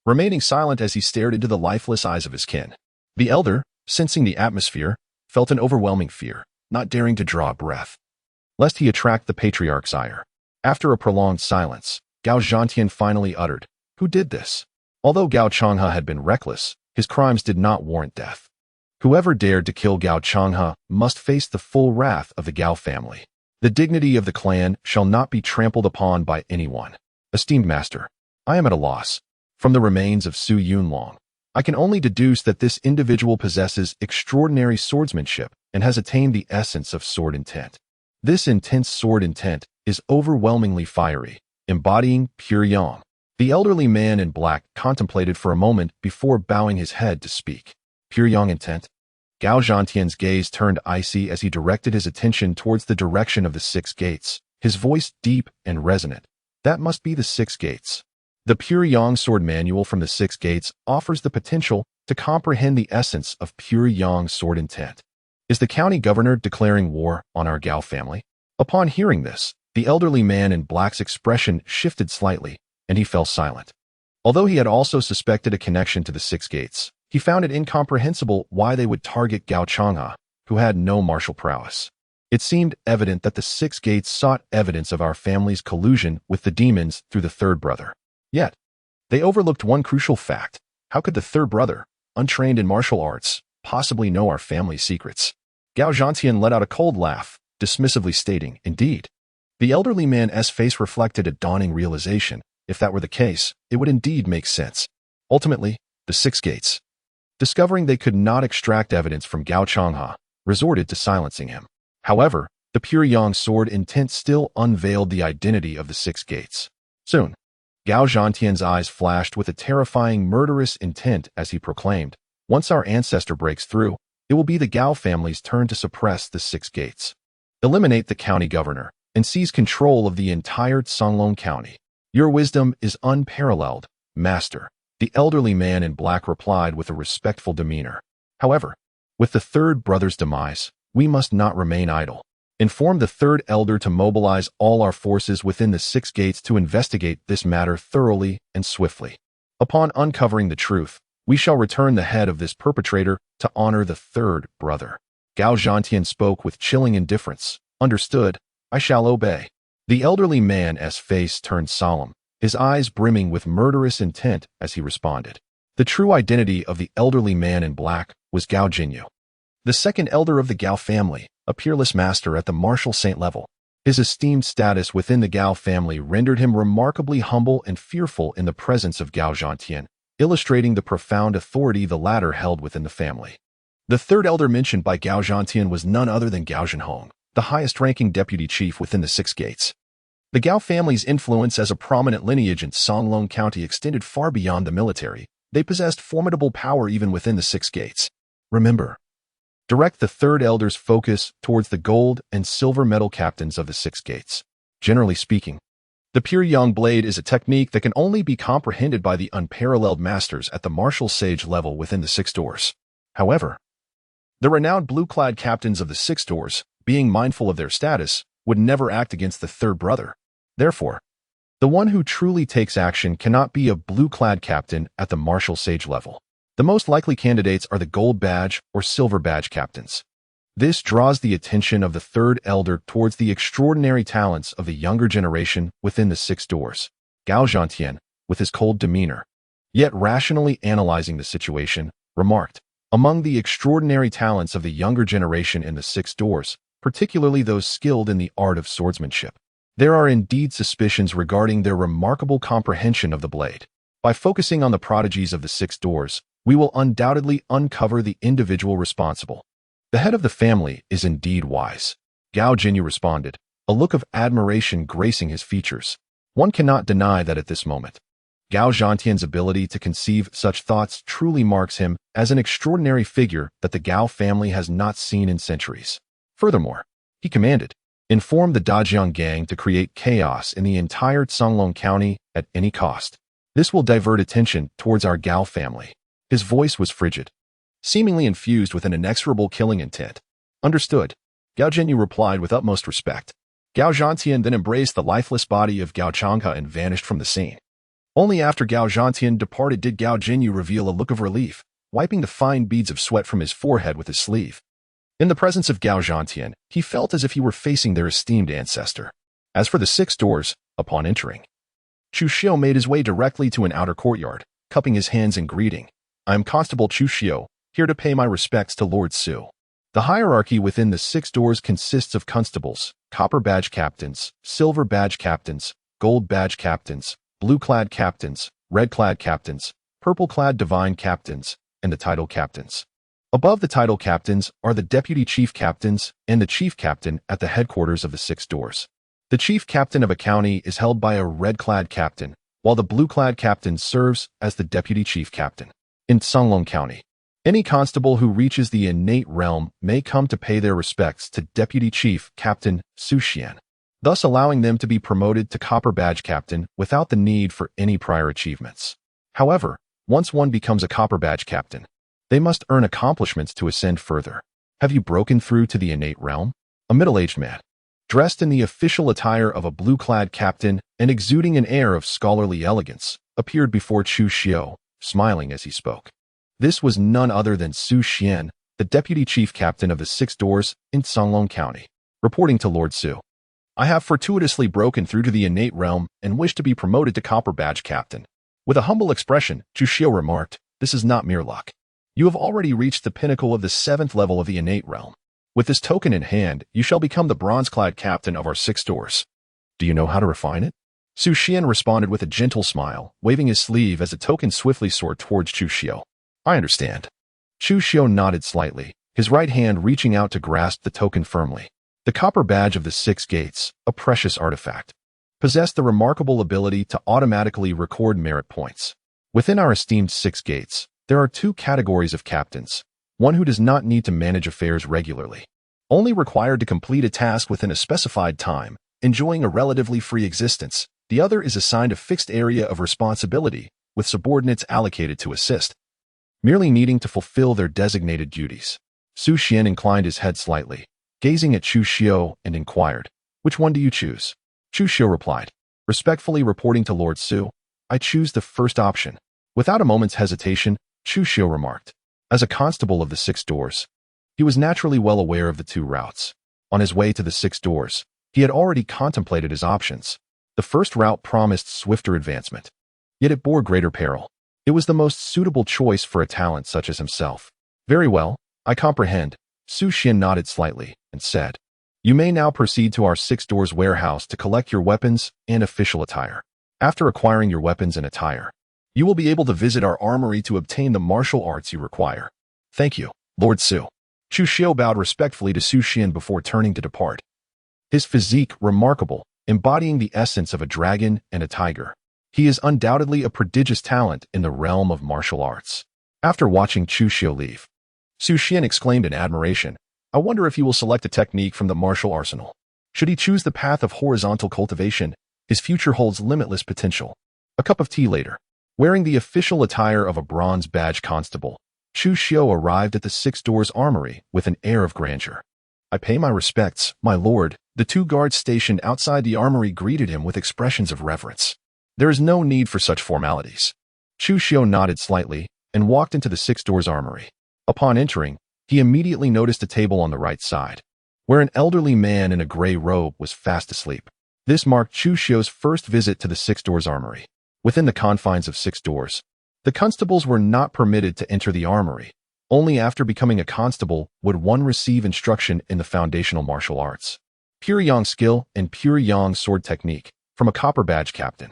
remaining silent as he stared into the lifeless eyes of his kin. The elder, sensing the atmosphere, felt an overwhelming fear, not daring to draw a breath, lest he attract the patriarch's ire. After a prolonged silence, Gao Zhantian finally uttered, "Who did this?" Although Gao Chang'e had been reckless, his crimes did not warrant death. Whoever dared to kill Gao Chang'e must face the full wrath of the Gao family. The dignity of the clan shall not be trampled upon by anyone. Esteemed master, I am at a loss. From the remains of Su Yunlong, I can only deduce that this individual possesses extraordinary swordsmanship and has attained the essence of sword intent. This intense sword intent is overwhelmingly fiery, embodying pure yang. The elderly man in black contemplated for a moment before bowing his head to speak. Pure yang intent? Gao Zhantian's gaze turned icy as he directed his attention towards the direction of the 6 gates, his voice deep and resonant. That must be the 6 gates. The pure yang sword manual from the 6 gates offers the potential to comprehend the essence of pure yang sword intent. Is the county governor declaring war on our Gao family? Upon hearing this, the elderly man in black's expression shifted slightly, and he fell silent. Although he had also suspected a connection to the 6 gates, He found it incomprehensible why they would target Gao Chang'e, who had no martial prowess. It seemed evident that the Six Gates sought evidence of our family's collusion with the demons through the third brother. Yet, they overlooked one crucial fact. How could the third brother, untrained in martial arts, possibly know our family's secrets? Gao Zhantian let out a cold laugh, dismissively stating, "Indeed." The elderly man's face reflected a dawning realization. If that were the case, it would indeed make sense. Ultimately, the Six Gates, discovering they could not extract evidence from Gao Chang'e, resorted to silencing him. However, the pure Yang sword intent still unveiled the identity of the Six Gates. Soon, Gao Zhantian's eyes flashed with a terrifying murderous intent as he proclaimed, "Once our ancestor breaks through, it will be the Gao family's turn to suppress the Six Gates. Eliminate the county governor and seize control of the entire Songlong County. Your wisdom is unparalleled, master," the elderly man in black replied with a respectful demeanor. "However, with the third brother's demise, we must not remain idle. Inform the third elder to mobilize all our forces within the Six Gates to investigate this matter thoroughly and swiftly. Upon uncovering the truth, we shall return the head of this perpetrator to honor the third brother." Gao Zhantian spoke with chilling indifference. "Understood. I shall obey." The elderly man's face turned solemn, his eyes brimming with murderous intent as he responded. The true identity of the elderly man in black was Gao Jinyu, the second elder of the Gao family, a peerless master at the martial saint level. His esteemed status within the Gao family rendered him remarkably humble and fearful in the presence of Gao Zhantian, illustrating the profound authority the latter held within the family. The third elder mentioned by Gao Zhantian was none other than Gao Zhenhong, the highest-ranking deputy chief within the Six Gates. The Gao family's influence as a prominent lineage in Songlong County extended far beyond the military. They possessed formidable power even within the Six Gates. Remember, direct the third elder's focus towards the gold and silver medal captains of the Six Gates. Generally speaking, the pure Yang blade is a technique that can only be comprehended by the unparalleled masters at the martial sage level within the Six Doors. However, the renowned blue-clad captains of the Six Doors, being mindful of their status, would never act against the third brother. Therefore, the one who truly takes action cannot be a blue-clad captain at the martial sage level. The most likely candidates are the gold badge or silver badge captains. This draws the attention of the third elder towards the extraordinary talents of the younger generation within the Six Doors. Gao Zhantian, with his cold demeanor, yet rationally analyzing the situation, remarked, "Among the extraordinary talents of the younger generation in the Six Doors, particularly those skilled in the art of swordsmanship, there are indeed suspicions regarding their remarkable comprehension of the blade. By focusing on the prodigies of the Six Doors, we will undoubtedly uncover the individual responsible. The head of the family is indeed wise." Gao Jinyu responded, a look of admiration gracing his features. One cannot deny that at this moment, Gao Zhantian's ability to conceive such thoughts truly marks him as an extraordinary figure that the Gao family has not seen in centuries. Furthermore, he commanded, "Inform the Dajiang gang to create chaos in the entire Songlong County at any cost. This will divert attention towards our Gao family." His voice was frigid, seemingly infused with an inexorable killing intent. "Understood," Gao Jinyu replied with utmost respect. Gao Zhantian then embraced the lifeless body of Gao Chang'e and vanished from the scene. Only after Gao Zhantian departed did Gao Jinyu reveal a look of relief, wiping the fine beads of sweat from his forehead with his sleeve. In the presence of Gao Zhantian, he felt as if he were facing their esteemed ancestor. As for the Six Doors, upon entering, Chu Xiu made his way directly to an outer courtyard, cupping his hands in greeting. "I am Constable Chu Xiu, here to pay my respects to Lord Su." The hierarchy within the Six Doors consists of constables, copper badge captains, silver badge captains, gold badge captains, blue-clad captains, red-clad captains, purple-clad divine captains, and the title captains. Above the title captains are the deputy chief captains and the chief captain at the headquarters of the Six Doors. The chief captain of a county is held by a red-clad captain, while the blue-clad captain serves as the deputy chief captain. In Songlong County, any constable who reaches the innate realm may come to pay their respects to Deputy Chief Captain Su Xian, thus allowing them to be promoted to Copper Badge Captain without the need for any prior achievements. However, once one becomes a Copper Badge Captain, they must earn accomplishments to ascend further. Have you broken through to the innate realm? A middle-aged man, dressed in the official attire of a blue-clad captain and exuding an air of scholarly elegance, appeared before Chu Xiu, smiling as he spoke. This was none other than Chu Xiu, the deputy chief captain of the Six Doors in Songlong County, reporting to Lord Su. I have fortuitously broken through to the innate realm and wish to be promoted to Copper Badge Captain. With a humble expression, Chu Xiu remarked, this is not mere luck. You have already reached the pinnacle of the 7th level of the innate realm. With this token in hand, you shall become the bronze-clad captain of our 6 doors. Do you know how to refine it? Chu Xiu responded with a gentle smile, waving his sleeve as the token swiftly soared towards Chu Xiu. I understand. Chu Xiu nodded slightly, his right hand reaching out to grasp the token firmly. The copper badge of the 6 gates, a precious artifact, possessed the remarkable ability to automatically record merit points. Within our esteemed 6 gates, there are 2 categories of captains, one who does not need to manage affairs regularly, only required to complete a task within a specified time, enjoying a relatively free existence. The other is assigned a fixed area of responsibility, with subordinates allocated to assist, merely needing to fulfill their designated duties. Chu Xiu inclined his head slightly, gazing at Chu Xiu, and inquired, which one do you choose? Chu Xiu replied, respectfully reporting to Lord Su, I choose the first option. Without a moment's hesitation, Chu Xiu remarked, as a constable of the 6 doors, he was naturally well aware of the 2 routes. On his way to the 6 doors, he had already contemplated his options. The first route promised swifter advancement, yet it bore greater peril. It was the most suitable choice for a talent such as himself. Very well, I comprehend. Chu Xiu nodded slightly and said, you may now proceed to our 6 doors warehouse to collect your weapons and official attire. After acquiring your weapons and attire, you will be able to visit our armory to obtain the martial arts you require. Thank you, Lord Su. Chu Xiu bowed respectfully to Chu Xiu before turning to depart. His physique remarkable, embodying the essence of a dragon and a tiger. He is undoubtedly a prodigious talent in the realm of martial arts. After watching Chu Xiu leave, Chu Xiu exclaimed in admiration, I wonder if he will select a technique from the martial arsenal. Should he choose the path of horizontal cultivation, his future holds limitless potential. A cup of tea later, wearing the official attire of a bronze badge constable, Chu Xiu arrived at the 6 doors armory with an air of grandeur. I pay my respects, my lord. The 2 guards stationed outside the armory greeted him with expressions of reverence. There is no need for such formalities. Chu Xiu nodded slightly and walked into the 6 doors armory. Upon entering, he immediately noticed a table on the right side, where an elderly man in a gray robe was fast asleep. This marked Chu Xiu's first visit to the 6 doors armory. Within the confines of 6 doors, the constables were not permitted to enter the armory. Only after becoming a constable would one receive instruction in the foundational martial arts, pure yang skill and pure yang sword technique, from a copper badge captain.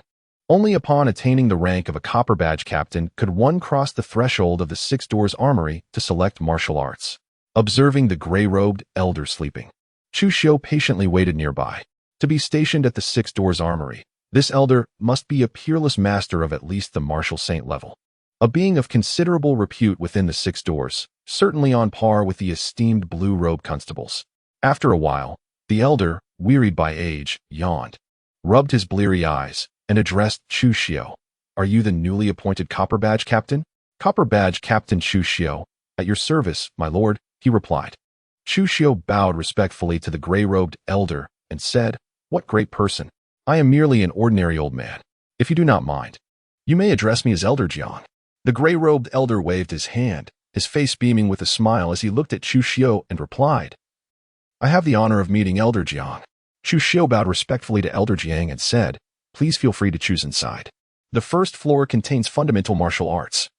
Only upon attaining the rank of a copper badge captain could one cross the threshold of the 6 doors armory to select martial arts. Observing the gray-robed elder sleeping, Chu Xiu patiently waited nearby. To be stationed at the 6 doors armory, this elder must be a peerless master of at least the martial saint level. A being of considerable repute within the 6 doors, certainly on par with the esteemed blue-robe constables. After a while, the elder, wearied by age, yawned, rubbed his bleary eyes, and addressed Chu Xiu. Are you the newly appointed Copper Badge Captain? Copper Badge Captain Chu Xiu. At your service, my lord, he replied. Chu Xiu bowed respectfully to the gray-robed elder and said, what great person. I am merely an ordinary old man. If you do not mind, you may address me as Elder Jiang. The gray-robed elder waved his hand, his face beaming with a smile as he looked at Chu Xiu and replied, I have the honor of meeting Elder Jiang. Chu Xiu bowed respectfully to Elder Jiang and said, please feel free to choose inside. The first floor contains fundamental martial arts,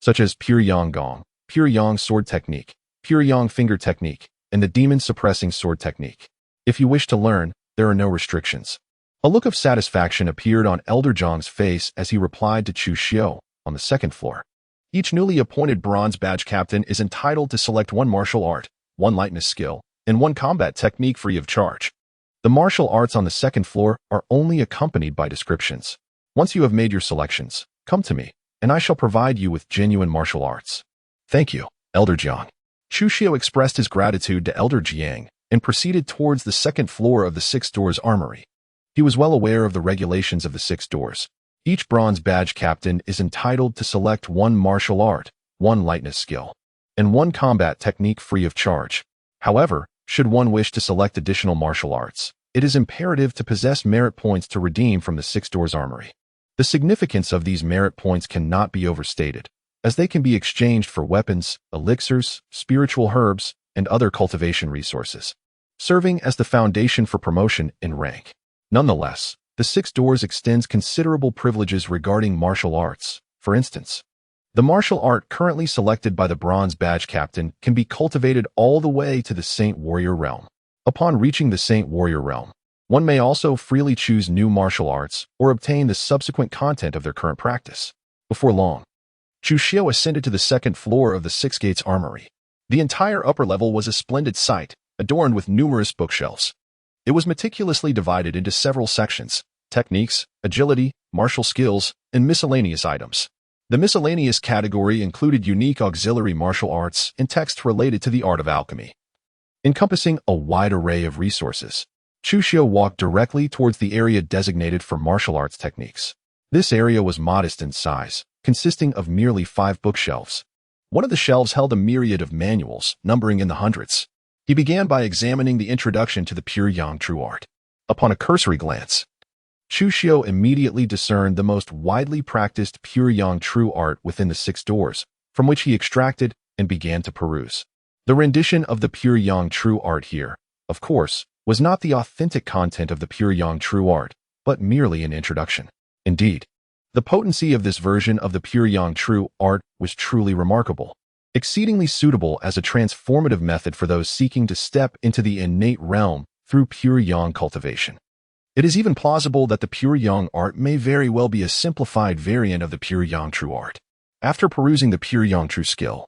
such as pure yang gong, pure yang sword technique, pure yang finger technique, and the demon-suppressing sword technique. If you wish to learn, there are no restrictions. A look of satisfaction appeared on Elder Jiang's face as he replied to Chu Xiu. On the 2nd floor, each newly appointed bronze badge captain is entitled to select 1 martial art, 1 lightness skill, and 1 combat technique free of charge. The martial arts on the 2nd floor are only accompanied by descriptions. Once you have made your selections, come to me, and I shall provide you with genuine martial arts. Thank you, Elder Jiang. Chu Xiu expressed his gratitude to Elder Jiang and proceeded towards the 2nd floor of the 6 doors armory. He was well aware of the regulations of the 6 doors. Each bronze badge captain is entitled to select 1 martial art, 1 lightness skill, and 1 combat technique free of charge. However, should one wish to select additional martial arts, it is imperative to possess merit points to redeem from the 6 doors armory. The significance of these merit points cannot be overstated. as they can be exchanged for weapons, elixirs, spiritual herbs, and other cultivation resources, serving as the foundation for promotion in rank. Nonetheless, the Six Doors extends considerable privileges regarding martial arts. For instance, the martial art currently selected by the Bronze Badge Captain can be cultivated all the way to the Saint Warrior realm. Upon reaching the Saint Warrior realm, one may also freely choose new martial arts or obtain the subsequent content of their current practice. Before long, Chu Xiu ascended to the second floor of the Six Gates Armory. The entire upper level was a splendid sight, adorned with numerous bookshelves. It was meticulously divided into several sections: techniques, agility, martial skills, and miscellaneous items. The miscellaneous category included unique auxiliary martial arts and texts related to the art of alchemy. Encompassing a wide array of resources, Chu Xiu walked directly towards the area designated for martial arts techniques. This area was modest in size, consisting of merely 5 bookshelves. One of the shelves held a myriad of manuals, numbering in the hundreds. He began by examining the introduction to the pure yang true art. Upon a cursory glance, Chu Xiu immediately discerned the most widely practiced pure yang true art within the Six Doors, from which he extracted and began to peruse. The rendition of the pure yang true art here, of course, was not the authentic content of the pure yang true art, but merely an introduction. Indeed, the potency of this version of the pure yang true art was truly remarkable, exceedingly suitable as a transformative method for those seeking to step into the innate realm through pure yang cultivation. It is even plausible that the pure yang art may very well be a simplified variant of the pure yang true art. After perusing the pure yang true skill,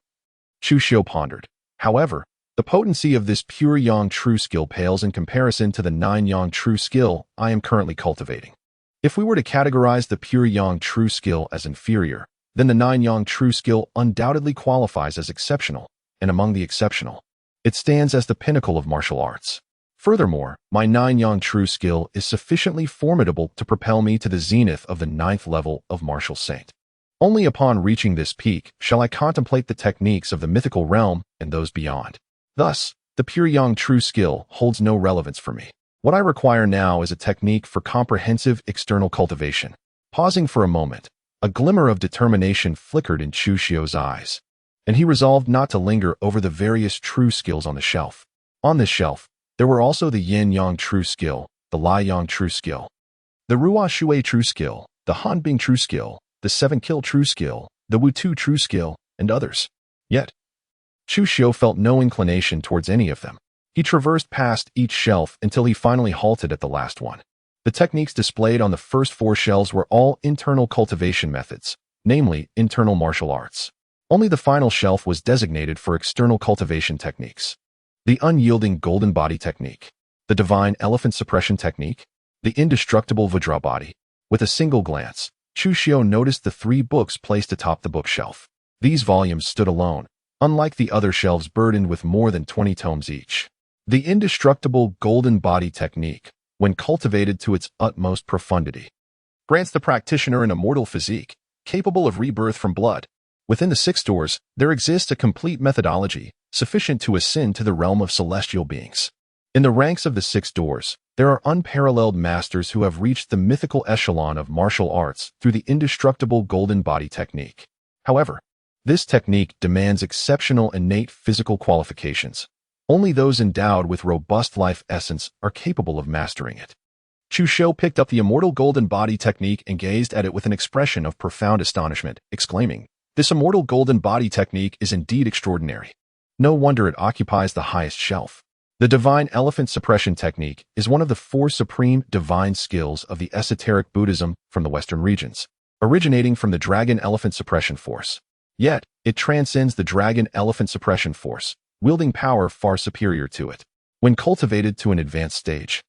Chu Xiu pondered. However, the potency of this pure yang true skill pales in comparison to the 9 yang true skill I am currently cultivating. If we were to categorize the pure yang true skill as inferior, then the 9 yang true skill undoubtedly qualifies as exceptional, and among the exceptional, it stands as the pinnacle of martial arts. Furthermore, my 9 yang true skill is sufficiently formidable to propel me to the zenith of the 9th level of martial saint. Only upon reaching this peak shall I contemplate the techniques of the mythical realm and those beyond. Thus, the pure yang true skill holds no relevance for me. What I require now is a technique for comprehensive external cultivation. Pausing for a moment, a glimmer of determination flickered in Chu Xiu's eyes, and he resolved not to linger over the various true skills on the shelf. On this shelf, there were also the Yin Yang true skill, the Lai Yang true skill, the Ruo Shui true skill, the Han Bing true skill, the 7 Kill true skill, the Wu Tu true skill, and others. Yet, Chu Xiu felt no inclination towards any of them. He traversed past each shelf until he finally halted at the last one. The techniques displayed on the first 4 shelves were all internal cultivation methods, namely internal martial arts. Only the final shelf was designated for external cultivation techniques. The unyielding golden body technique, the divine elephant suppression technique, the indestructible Vajra body. With a single glance, Chu Xiu noticed the 3 books placed atop the bookshelf. These volumes stood alone, unlike the other shelves burdened with more than 20 tomes each. The indestructible golden body technique, when cultivated to its utmost profundity, grants the practitioner an immortal physique, capable of rebirth from blood. Within the Six Doors, there exists a complete methodology, sufficient to ascend to the realm of celestial beings. In the ranks of the Six Doors, there are unparalleled masters who have reached the mythical echelon of martial arts through the indestructible golden body technique. However, this technique demands exceptional innate physical qualifications. Only those endowed with robust life essence are capable of mastering it. Chu Xiu picked up the immortal golden body technique and gazed at it with an expression of profound astonishment, exclaiming, "This immortal golden body technique is indeed extraordinary. No wonder it occupies the highest shelf." The divine elephant suppression technique is one of the 4 supreme divine skills of the esoteric Buddhism from the Western regions, originating from the dragon elephant suppression force. Yet, it transcends the dragon elephant suppression force, wielding power far superior to it. When cultivated to an advanced stage,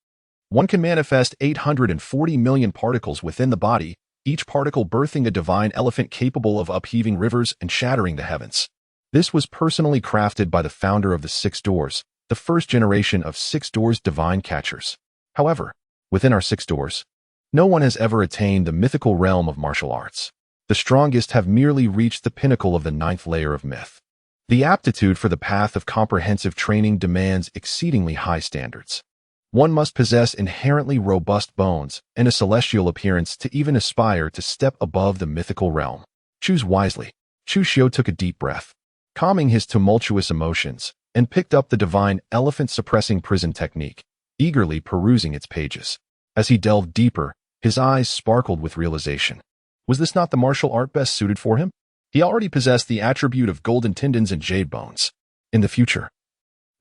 one can manifest 840 million particles within the body, each particle birthing a divine elephant capable of upheaving rivers and shattering the heavens. This was personally crafted by the founder of the Six Doors, the first generation of Six Doors divine catchers. However, within our Six Doors, no one has ever attained the mythical realm of martial arts. The strongest have merely reached the pinnacle of the 9th layer of myth. The aptitude for the path of comprehensive training demands exceedingly high standards. One must possess inherently robust bones and a celestial appearance to even aspire to step above the mythical realm. Choose wisely. Chu Xiu took a deep breath, calming his tumultuous emotions, and picked up the divine elephant-suppressing prison technique, eagerly perusing its pages. As he delved deeper, his eyes sparkled with realization. Was this not the martial art best suited for him? He already possessed the attribute of golden tendons and jade bones. In the future,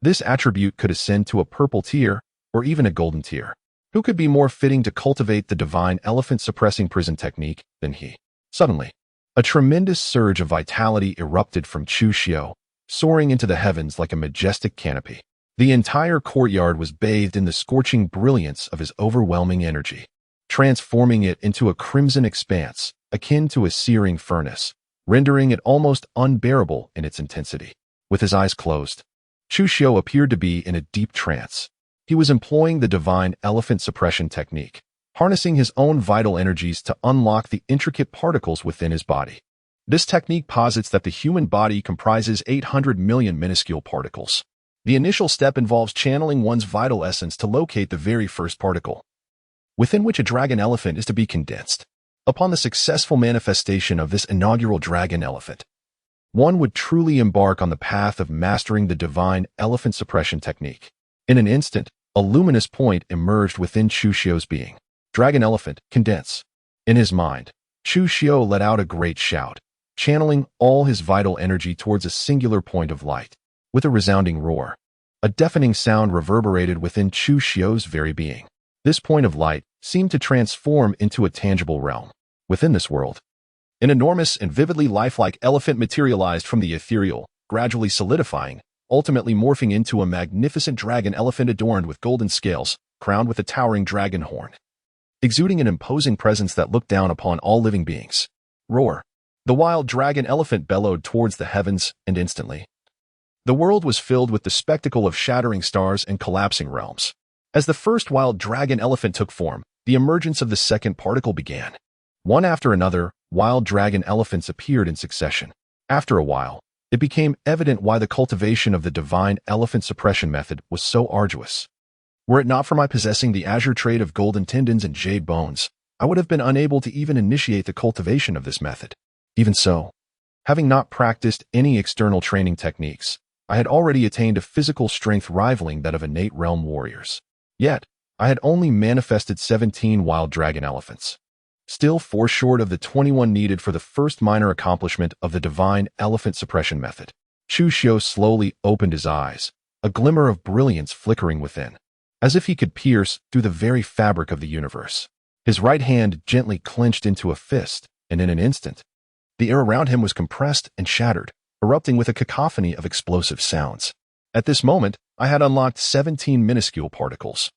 this attribute could ascend to a purple tier or even a golden tier. Who could be more fitting to cultivate the divine elephant-suppressing prison technique than he? Suddenly, a tremendous surge of vitality erupted from Chu Xiu, soaring into the heavens like a majestic canopy. The entire courtyard was bathed in the scorching brilliance of his overwhelming energy, transforming it into a crimson expanse, akin to a searing furnace, rendering it almost unbearable in its intensity. With his eyes closed, Chu Xiu appeared to be in a deep trance. He was employing the divine elephant suppression technique, harnessing his own vital energies to unlock the intricate particles within his body. This technique posits that the human body comprises 800 million minuscule particles. The initial step involves channeling one's vital essence to locate the very first particle, within which a dragon elephant is to be condensed. Upon the successful manifestation of this inaugural dragon elephant, one would truly embark on the path of mastering the divine elephant suppression technique. In an instant, a luminous point emerged within Chu Xiu's being. Dragon elephant, condense. In his mind, Chu Xiu let out a great shout, channeling all his vital energy towards a singular point of light. With a resounding roar, a deafening sound reverberated within Chu Xiu's very being. This point of light seemed to transform into a tangible realm. Within this world, an enormous and vividly lifelike elephant materialized from the ethereal, gradually solidifying, ultimately morphing into a magnificent dragon elephant adorned with golden scales, crowned with a towering dragon horn, exuding an imposing presence that looked down upon all living beings. Roar! The wild dragon elephant bellowed towards the heavens, and instantly, the world was filled with the spectacle of shattering stars and collapsing realms. As the first wild dragon elephant took form, the emergence of the second particle began. One after another, wild dragon elephants appeared in succession. After a while, it became evident why the cultivation of the divine elephant suppression method was so arduous. Were it not for my possessing the azure trait of golden tendons and jade bones, I would have been unable to even initiate the cultivation of this method. Even so, having not practiced any external training techniques, I had already attained a physical strength rivaling that of innate realm warriors. Yet, I had only manifested 17 wild dragon elephants, still 4 short of the 21 needed for the first minor accomplishment of the divine elephant suppression method. Chu Xiu slowly opened his eyes, a glimmer of brilliance flickering within, as if he could pierce through the very fabric of the universe. His right hand gently clenched into a fist, and in an instant, the air around him was compressed and shattered, erupting with a cacophony of explosive sounds. At this moment, I had unlocked 17 minuscule particles,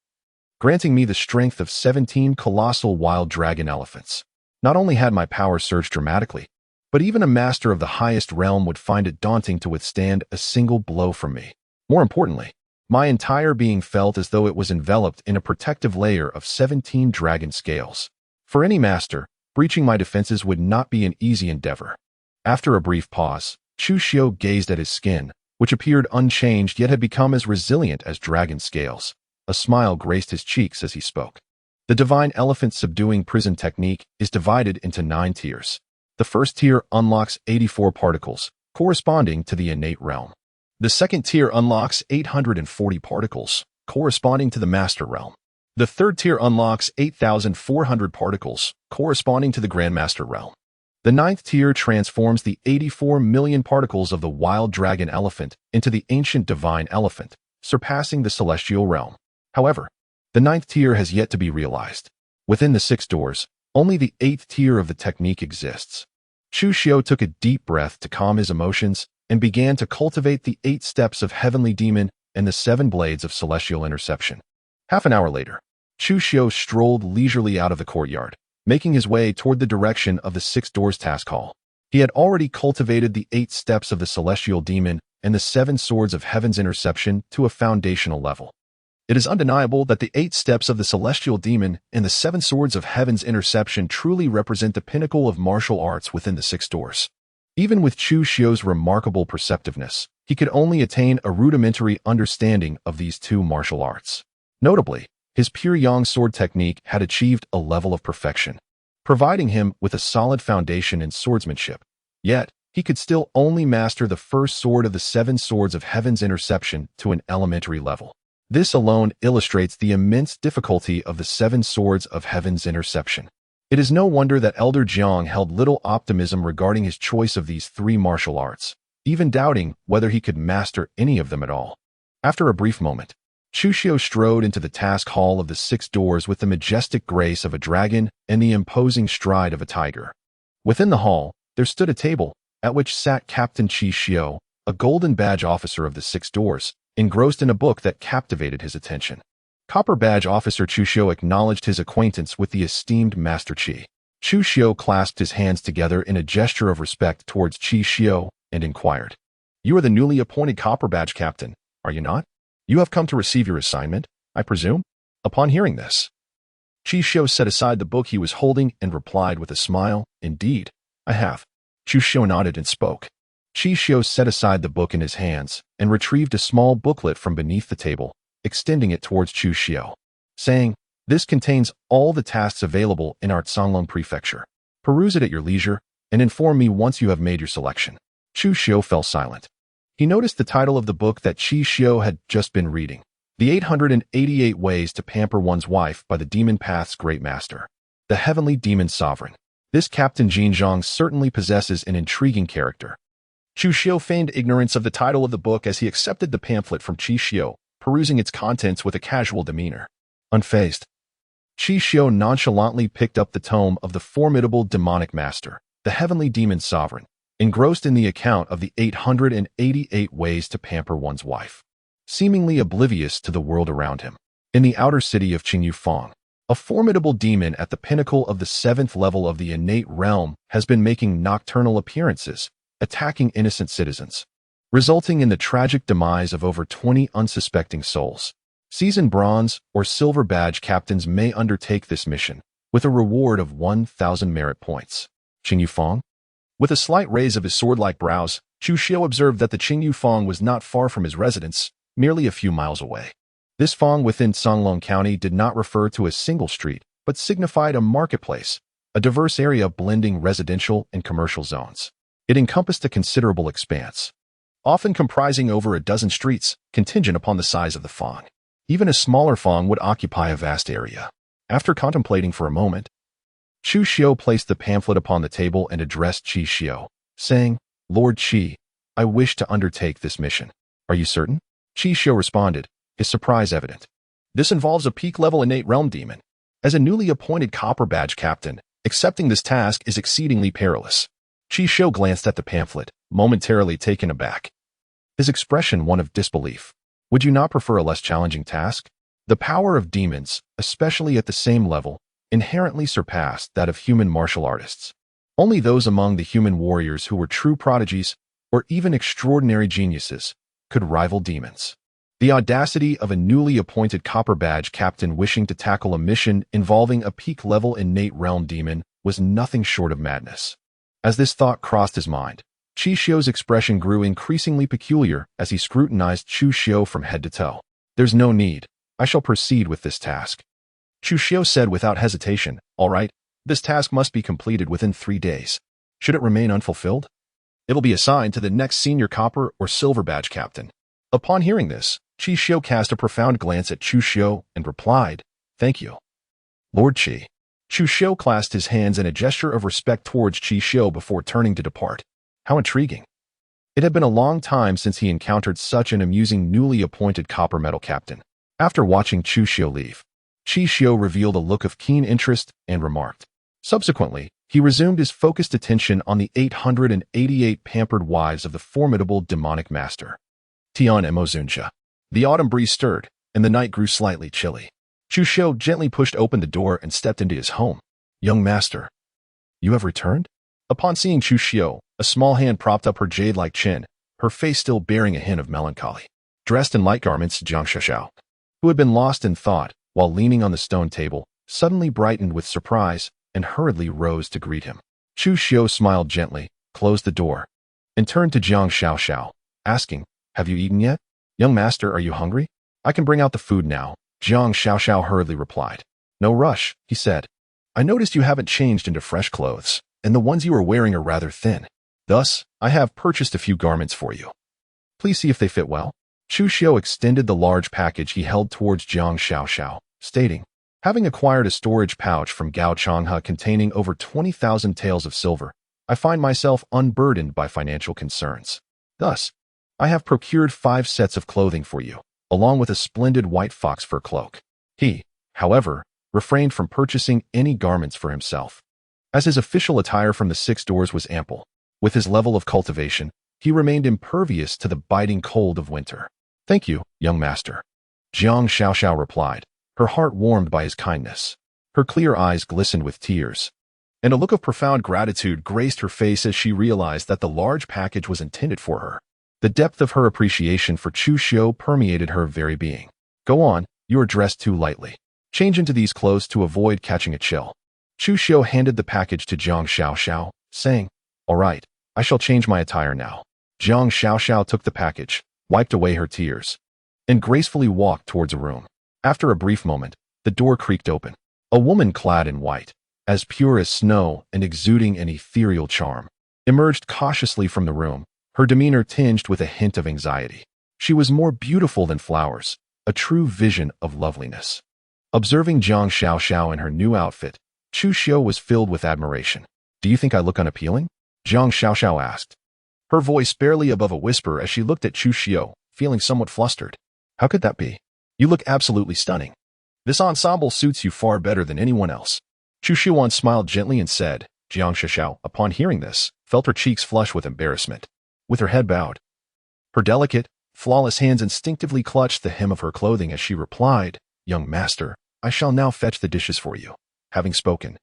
granting me the strength of 17 colossal wild dragon elephants. Not only had my power surged dramatically, but even a master of the highest realm would find it daunting to withstand a single blow from me. More importantly, my entire being felt as though it was enveloped in a protective layer of 17 dragon scales. For any master, breaching my defenses would not be an easy endeavor. After a brief pause, Chu Xiu gazed at his skin, which appeared unchanged yet had become as resilient as dragon scales. A smile graced his cheeks as he spoke. The divine elephant subduing prison technique is divided into 9 tiers. The first tier unlocks 84 particles, corresponding to the innate realm. The second tier unlocks 840 particles, corresponding to the master realm. The third tier unlocks 8,400 particles, corresponding to the grandmaster realm. The 9th tier transforms the 84 million particles of the wild dragon elephant into the ancient divine elephant, surpassing the celestial realm. However, the 9th tier has yet to be realized. Within the 6 doors, only the 8th tier of the technique exists. Chu Xiu took a deep breath to calm his emotions and began to cultivate the 8 steps of heavenly demon and the 7 blades of celestial interception. Half an hour later, Chu Xiu strolled leisurely out of the courtyard, making his way toward the direction of the 6 doors task hall. He had already cultivated the 8 steps of the celestial demon and the 7 swords of heaven's interception to a foundational level. It is undeniable that the 8 steps of the celestial demon and the 7 swords of heaven's interception truly represent the pinnacle of martial arts within the 6 doors. Even with Chu Xiu's remarkable perceptiveness, he could only attain a rudimentary understanding of these 2 martial arts. Notably, his pure yang sword technique had achieved a level of perfection, providing him with a solid foundation in swordsmanship. Yet, he could still only master the first sword of the 7 swords of heaven's interception to an elementary level. This alone illustrates the immense difficulty of the 7 swords of heaven's interception. It is no wonder that Elder Jiang held little optimism regarding his choice of these 3 martial arts, even doubting whether he could master any of them at all. After a brief moment, Chu Xiu strode into the task hall of the 6 doors with the majestic grace of a dragon and the imposing stride of a tiger. Within the hall, there stood a table, at which sat Captain Chu Xiu, a golden badge officer of the 6 doors, engrossed in a book that captivated his attention. Copper badge officer Chu Xiu acknowledged his acquaintance with the esteemed Master Qi. Chu Xiu clasped his hands together in a gesture of respect towards Chu Xiu and inquired, "You are the newly appointed Copper badge captain, are you not? You have come to receive your assignment, I presume?" Upon hearing this, Chu Xiu set aside the book he was holding and replied with a smile, "Indeed, I have." Chu Xiu nodded and spoke. Chu Xiu set aside the book in his hands and retrieved a small booklet from beneath the table, extending it towards Chu Xiu, saying, "This contains all the tasks available in our Songlong prefecture. Peruse it at your leisure and inform me once you have made your selection." Chu Xiu fell silent. He noticed the title of the book that Chu Xiu had just been reading, The 888 Ways to Pamper One's Wife by the Demon Path's Great Master, the Heavenly Demon Sovereign. This Captain Jinzhong certainly possesses an intriguing character. Chu Xiu feigned ignorance of the title of the book as he accepted the pamphlet from Chu Xiu, perusing its contents with a casual demeanor. Unfazed, Chu Xiu nonchalantly picked up the tome of the formidable demonic master, the Heavenly Demon Sovereign, engrossed in the account of the 888 ways to pamper one's wife, seemingly oblivious to the world around him. In the outer city of Qingyufang, a formidable demon at the pinnacle of the 7th level of the innate realm has been making nocturnal appearances, attacking innocent citizens, resulting in the tragic demise of over 20 unsuspecting souls. Seasoned bronze or silver badge captains may undertake this mission, with a reward of 1,000 merit points. Qingyufang? With a slight raise of his sword-like brows, Chu Xiu observed that the Qingyufang was not far from his residence, merely a few miles away. This fang within Songlong County did not refer to a single street, but signified a marketplace, a diverse area blending residential and commercial zones. It encompassed a considerable expanse, often comprising over a dozen streets, contingent upon the size of the fang. Even a smaller fang would occupy a vast area. After contemplating for a moment, Chu Xiu placed the pamphlet upon the table and addressed Chu Xiu, saying, "Lord Qi, I wish to undertake this mission. Are you certain?" Chu Xiu responded, his surprise evident. "This involves a peak-level innate realm demon. As a newly appointed Copper Badge captain, accepting this task is exceedingly perilous." Chu Xiu glanced at the pamphlet, momentarily taken aback, his expression one of disbelief. "Would you not prefer a less challenging task?" The power of demons, especially at the same level, inherently surpassed that of human martial artists. Only those among the human warriors who were true prodigies, or even extraordinary geniuses, could rival demons. The audacity of a newly appointed Copper Badge captain wishing to tackle a mission involving a peak-level innate realm demon was nothing short of madness. As this thought crossed his mind, Chu Xiu's expression grew increasingly peculiar as he scrutinized Chu Xiu from head to toe. "There's no need. I shall proceed with this task." Chu Xiu said without hesitation, "All right, this task must be completed within 3 days. Should it remain unfulfilled, it'll be assigned to the next senior Copper or Silver Badge captain." Upon hearing this, Chu Xiu cast a profound glance at Chu Xiu and replied, "Thank you, Lord Qi." Chu Xiu clasped his hands in a gesture of respect towards Chu Xiu before turning to depart. How intriguing. It had been a long time since he encountered such an amusing newly appointed copper metal captain. After watching Chu Xiu leave, Chu Xiu revealed a look of keen interest and remarked. Subsequently, he resumed his focused attention on the 888 pampered wives of the formidable demonic master. Tian Emozunja. The autumn breeze stirred, and the night grew slightly chilly. Chu Xiu gently pushed open the door and stepped into his home. "Young master, you have returned?" Upon seeing Chu Xiu, a small hand propped up her jade-like chin, her face still bearing a hint of melancholy. Dressed in light garments, Jiang Xiao, who had been lost in thought while leaning on the stone table, suddenly brightened with surprise and hurriedly rose to greet him. Chu Xiu smiled gently, closed the door, and turned to Jiang Xiao, asking, "Have you eaten yet? Young master, are you hungry? I can bring out the food now." Jiang Xiao hurriedly replied. "No rush," he said. "I noticed you haven't changed into fresh clothes, and the ones you are wearing are rather thin. Thus, I have purchased a few garments for you. Please see if they fit well. Chu Xiu extended the large package he held towards Jiang Xiao, stating, having acquired a storage pouch from Gao Changhe containing over 20,000 taels of silver, I find myself unburdened by financial concerns. Thus, I have procured 5 sets of clothing for you, along with a splendid white fox fur cloak. He, however, refrained from purchasing any garments for himself, as his official attire from the 6 doors was ample. With his level of cultivation, he remained impervious to the biting cold of winter. Thank you, young master. Jiang Xiao replied, her heart warmed by his kindness. Her clear eyes glistened with tears, and a look of profound gratitude graced her face as she realized that the large package was intended for her. The depth of her appreciation for Chu Xiu permeated her very being. Go on, you are dressed too lightly. Change into these clothes to avoid catching a chill. Chu Xiu handed the package to Jiang Xiao, saying, all right, I shall change my attire now. Jiang Xiao took the package, wiped away her tears, and gracefully walked towards a room. After a brief moment, the door creaked open. A woman clad in white, as pure as snow and exuding an ethereal charm, emerged cautiously from the room, her demeanor tinged with a hint of anxiety. She was more beautiful than flowers, a true vision of loveliness. Observing Jiang Xiao in her new outfit, Chu Xiu was filled with admiration. Do you think I look unappealing? Jiang Xiao asked, her voice barely above a whisper as she looked at Chu Xiu, feeling somewhat flustered. How could that be? You look absolutely stunning. This ensemble suits you far better than anyone else. Chu Xiu smiled gently and said. Jiang Xiao, upon hearing this, felt her cheeks flush with embarrassment. With her head bowed, her delicate, flawless hands instinctively clutched the hem of her clothing as she replied, young master, I shall now fetch the dishes for you. Having spoken,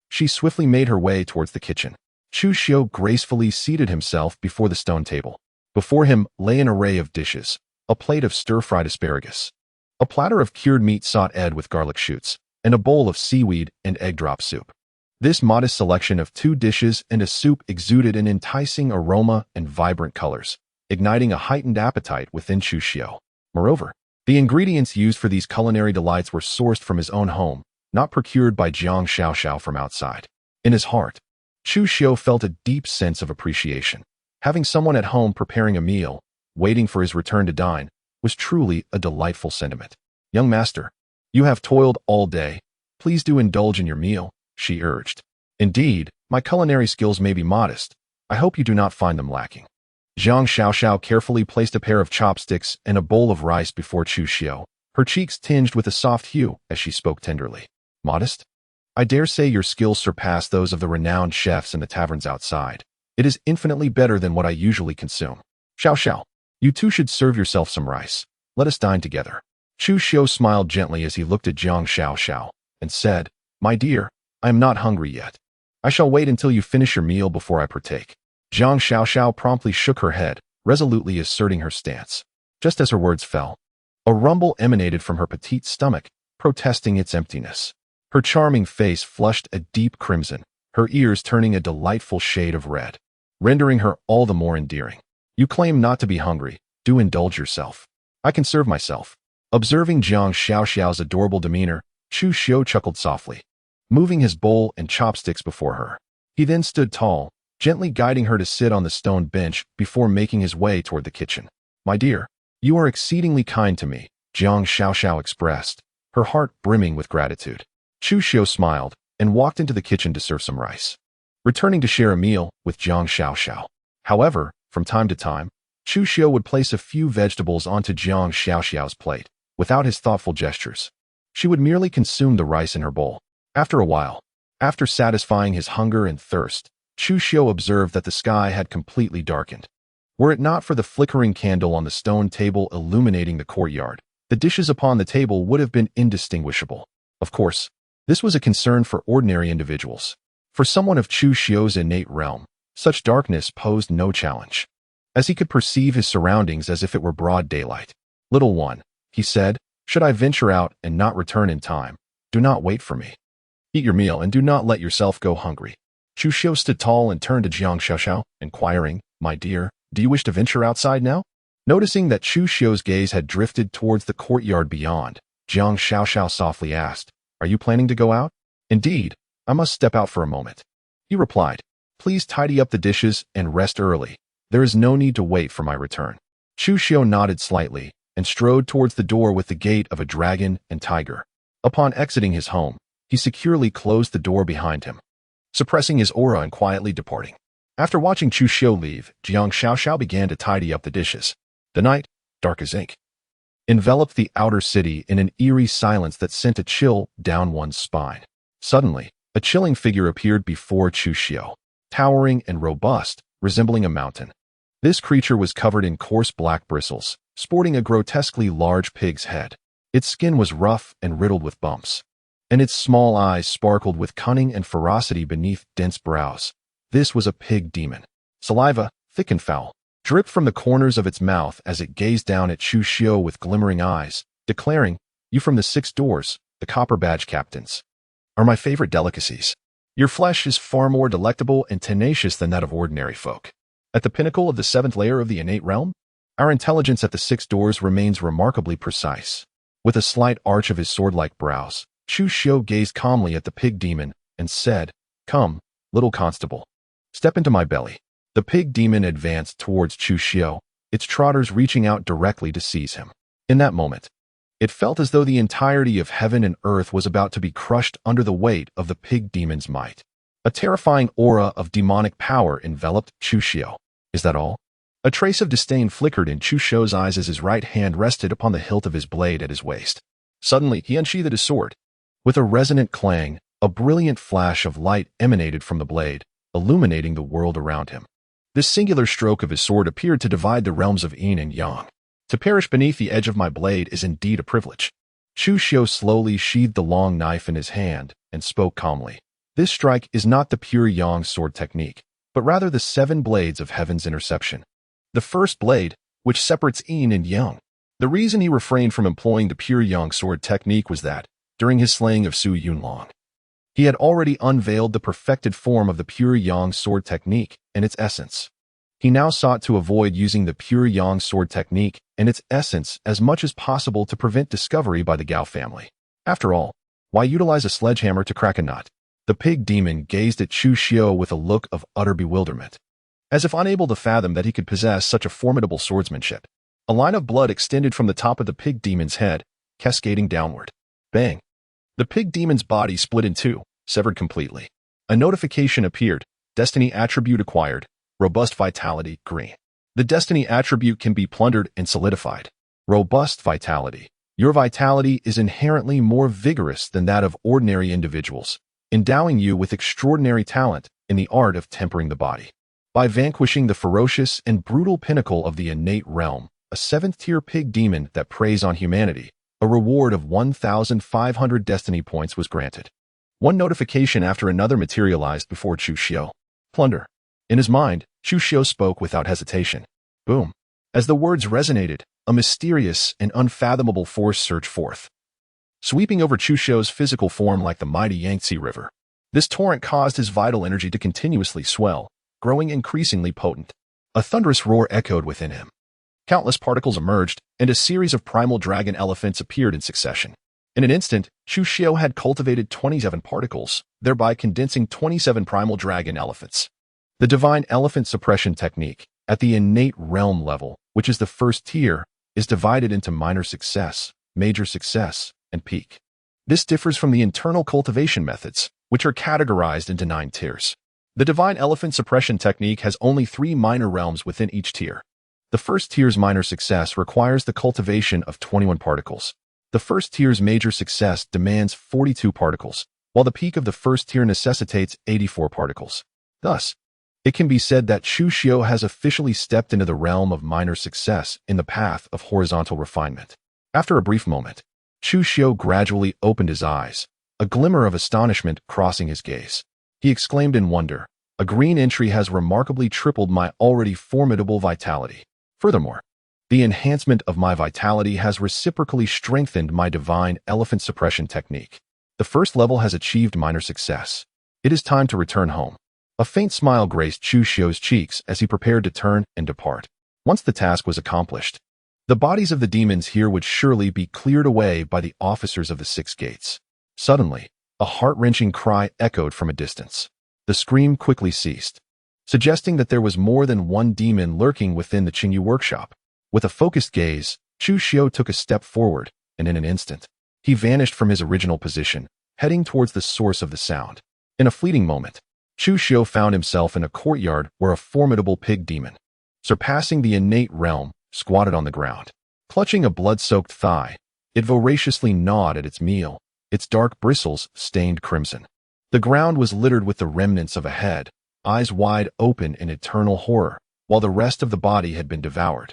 she swiftly made her way towards the kitchen. Chu Xiu gracefully seated himself before the stone table. Before him lay an array of dishes, a plate of stir-fried asparagus, a platter of cured meat sautéed with garlic shoots, and a bowl of seaweed and egg drop soup. This modest selection of 2 dishes and a soup exuded an enticing aroma and vibrant colors, igniting a heightened appetite within Chu Xiu. Moreover, the ingredients used for these culinary delights were sourced from his own home, not procured by Jiang Xiao from outside. In his heart, Chu Xiu felt a deep sense of appreciation. Having someone at home preparing a meal, waiting for his return to dine, was truly a delightful sentiment. Young master, you have toiled all day. Please do indulge in your meal, she urged. Indeed, my culinary skills may be modest. I hope you do not find them lacking. Jiang Xiao carefully placed a pair of chopsticks and a bowl of rice before Chu Xiu, her cheeks tinged with a soft hue as she spoke tenderly. Modest? I dare say your skills surpass those of the renowned chefs in the taverns outside. It is infinitely better than what I usually consume. Xiao, you two should serve yourself some rice. Let us dine together. Chu Xiu smiled gently as he looked at Jiang Xiao and said, my dear, I am not hungry yet. I shall wait until you finish your meal before I partake. Jiang Xiao promptly shook her head, resolutely asserting her stance. Just as her words fell, a rumble emanated from her petite stomach, protesting its emptiness. Her charming face flushed a deep crimson, her ears turning a delightful shade of red, rendering her all the more endearing. You claim not to be hungry. Do indulge yourself. I can serve myself. Observing Jiang Xiao's adorable demeanor, Chu Xiu chuckled softly, moving his bowl and chopsticks before her. He then stood tall, gently guiding her to sit on the stone bench before making his way toward the kitchen. My dear, you are exceedingly kind to me, Jiang Xiao expressed, her heart brimming with gratitude. Chu Xiu smiled and walked into the kitchen to serve some rice, returning to share a meal with Jiang Xiao. However, from time to time, Chu Xiu would place a few vegetables onto Jiang Xiao's plate, without his thoughtful gestures. She would merely consume the rice in her bowl. After a while, after satisfying his hunger and thirst, Chu Xiu observed that the sky had completely darkened. Were it not for the flickering candle on the stone table illuminating the courtyard, the dishes upon the table would have been indistinguishable. Of course, this was a concern for ordinary individuals. For someone of Chu Xiu's innate realm, such darkness posed no challenge, as he could perceive his surroundings as if it were broad daylight. Little one, he said, should I venture out and not return in time, do not wait for me. Eat your meal and do not let yourself go hungry. Chu Xiu stood tall and turned to Jiang Xiao, inquiring, my dear, do you wish to venture outside now? Noticing that Chu Xiu's gaze had drifted towards the courtyard beyond, Jiang Xiao softly asked, are you planning to go out? Indeed, I must step out for a moment. He replied, Please tidy up the dishes and rest early. There is no need to wait for my return." Chu Xiu nodded slightly and strode towards the door with the gait of a dragon and tiger. Upon exiting his home, he securely closed the door behind him, suppressing his aura and quietly departing. After watching Chu Xiu leave, Jiang Xiaoxiao began to tidy up the dishes. The night, dark as ink, enveloped the outer city in an eerie silence that sent a chill down one's spine. Suddenly, a chilling figure appeared before Chu Xiu, towering and robust, resembling a mountain. This creature was covered in coarse black bristles, sporting a grotesquely large pig's head. Its skin was rough and riddled with bumps, and its small eyes sparkled with cunning and ferocity beneath dense brows. This was a pig demon. Saliva, thick and foul, dripped from the corners of its mouth as it gazed down at Chu Xiu with glimmering eyes, declaring, "You from the 6 doors, the copper badge captains, are my favorite delicacies. Your flesh is far more delectable and tenacious than that of ordinary folk. At the pinnacle of the 7th layer of the innate realm, our intelligence at the 6 doors remains remarkably precise." With a slight arch of his sword-like brows, Chu Xiu gazed calmly at the pig demon and said, "Come, little constable. Step into my belly." The pig demon advanced towards Chu Xiu, its trotters reaching out directly to seize him. In that moment, it felt as though the entirety of heaven and earth was about to be crushed under the weight of the pig demon's might. A terrifying aura of demonic power enveloped Chu Xiu. "Is that all?" A trace of disdain flickered in Chu Xiu's eyes as his right hand rested upon the hilt of his blade at his waist. Suddenly, he unsheathed his sword. With a resonant clang, a brilliant flash of light emanated from the blade, illuminating the world around him. This singular stroke of his sword appeared to divide the realms of yin and yang. "To perish beneath the edge of my blade is indeed a privilege." Chu Xiu slowly sheathed the long knife in his hand and spoke calmly. "This strike is not the pure yang sword technique, but rather the 7 blades of heaven's interception. The first blade, which separates yin and yang." The reason he refrained from employing the pure yang sword technique was that, during his slaying of Su Yunlong, he had already unveiled the perfected form of the pure yang sword technique and its essence. He now sought to avoid using the pure yang sword technique and its essence as much as possible to prevent discovery by the Gao family. After all, why utilize a sledgehammer to crack a nut? The pig demon gazed at Chu Xiu with a look of utter bewilderment, as if unable to fathom that he could possess such a formidable swordsmanship. A line of blood extended from the top of the pig demon's head, cascading downward. Bang! The pig demon's body split in two, severed completely. A notification appeared. Destiny attribute acquired. Robust vitality, green. The destiny attribute can be plundered and solidified. Robust vitality. Your vitality is inherently more vigorous than that of ordinary individuals, endowing you with extraordinary talent in the art of tempering the body. By vanquishing the ferocious and brutal pinnacle of the innate realm, a 7th-tier pig demon that preys on humanity, a reward of 1,500 destiny points was granted. One notification after another materialized before Chu Xiu. Plunder. In his mind, Chu Xiu spoke without hesitation. Boom. As the words resonated, a mysterious and unfathomable force surged forth, sweeping over Chu Xiu's physical form like the mighty Yangtze River. This torrent caused his vital energy to continuously swell, growing increasingly potent. A thunderous roar echoed within him. Countless particles emerged, and a series of primal dragon elephants appeared in succession. In an instant, Chu Xiu had cultivated 27 particles, thereby condensing 27 primal dragon elephants. The divine elephant suppression technique, at the innate realm level, which is the first tier, is divided into minor success, major success, and peak. This differs from the internal cultivation methods, which are categorized into 9 tiers. The divine elephant suppression technique has only 3 minor realms within each tier. The first tier's minor success requires the cultivation of 21 particles. The first tier's major success demands 42 particles, while the peak of the first tier necessitates 84 particles. Thus, it can be said that Chu Xiu has officially stepped into the realm of minor success in the path of horizontal refinement. After a brief moment, Chu Xiu gradually opened his eyes, a glimmer of astonishment crossing his gaze. He exclaimed in wonder, "A green entry has remarkably tripled my already formidable vitality. Furthermore, the enhancement of my vitality has reciprocally strengthened my divine elephant suppression technique. The first level has achieved minor success. It is time to return home." A faint smile graced Chu Xiu's cheeks as he prepared to turn and depart. Once the task was accomplished, the bodies of the demons here would surely be cleared away by the officers of the 6 gates. Suddenly, a heart-wrenching cry echoed from a distance. The scream quickly ceased, suggesting that there was more than one demon lurking within the Qingyu workshop. With a focused gaze, Chu Xiu took a step forward, and in an instant, he vanished from his original position, heading towards the source of the sound. In a fleeting moment, Chu Xiu found himself in a courtyard where a formidable pig demon, surpassing the innate realm, squatted on the ground. Clutching a blood-soaked thigh, it voraciously gnawed at its meal, its dark bristles stained crimson. The ground was littered with the remnants of a head, eyes wide open in eternal horror, while the rest of the body had been devoured,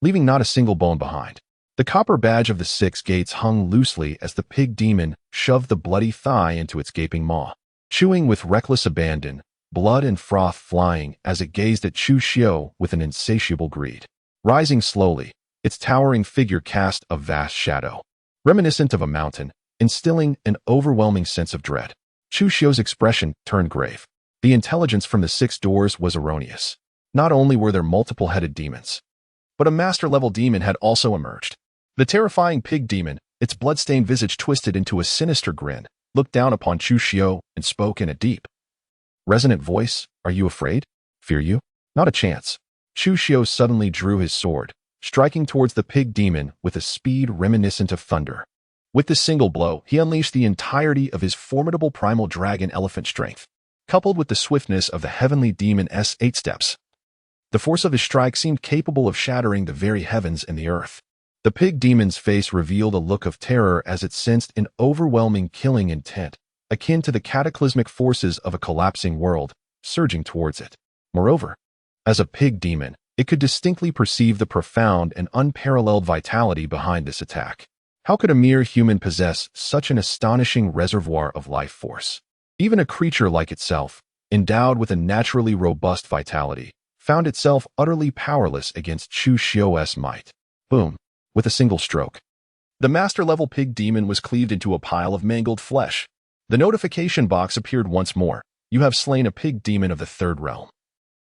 leaving not a single bone behind. The copper badge of the 6 gates hung loosely as the pig demon shoved the bloody thigh into its gaping maw, chewing with reckless abandon, blood and froth flying as it gazed at Chu Xiu with an insatiable greed. Rising slowly, its towering figure cast a vast shadow, reminiscent of a mountain, instilling an overwhelming sense of dread. Chu Xiu's expression turned grave. The intelligence from the 6 doors was erroneous. Not only were there multiple-headed demons, but a master-level demon had also emerged. The terrifying pig demon, its blood-stained visage twisted into a sinister grin, looked down upon Chu Xiu and spoke in a deep, resonant voice. "Are you afraid? Fear you? Not a chance." Chu Xiu suddenly drew his sword, striking towards the pig demon with a speed reminiscent of thunder. With this single blow, he unleashed the entirety of his formidable primal dragon elephant strength, coupled with the swiftness of the heavenly demon's 8 steps. The force of his strike seemed capable of shattering the very heavens and the earth. The pig demon's face revealed a look of terror as it sensed an overwhelming killing intent, akin to the cataclysmic forces of a collapsing world, surging towards it. Moreover, as a pig demon, it could distinctly perceive the profound and unparalleled vitality behind this attack. How could a mere human possess such an astonishing reservoir of life force? Even a creature like itself, endowed with a naturally robust vitality, found itself utterly powerless against Chu Xiu's might. Boom. With a single stroke, the master-level pig demon was cleaved into a pile of mangled flesh. The notification box appeared once more. "You have slain a pig demon of the 3rd realm,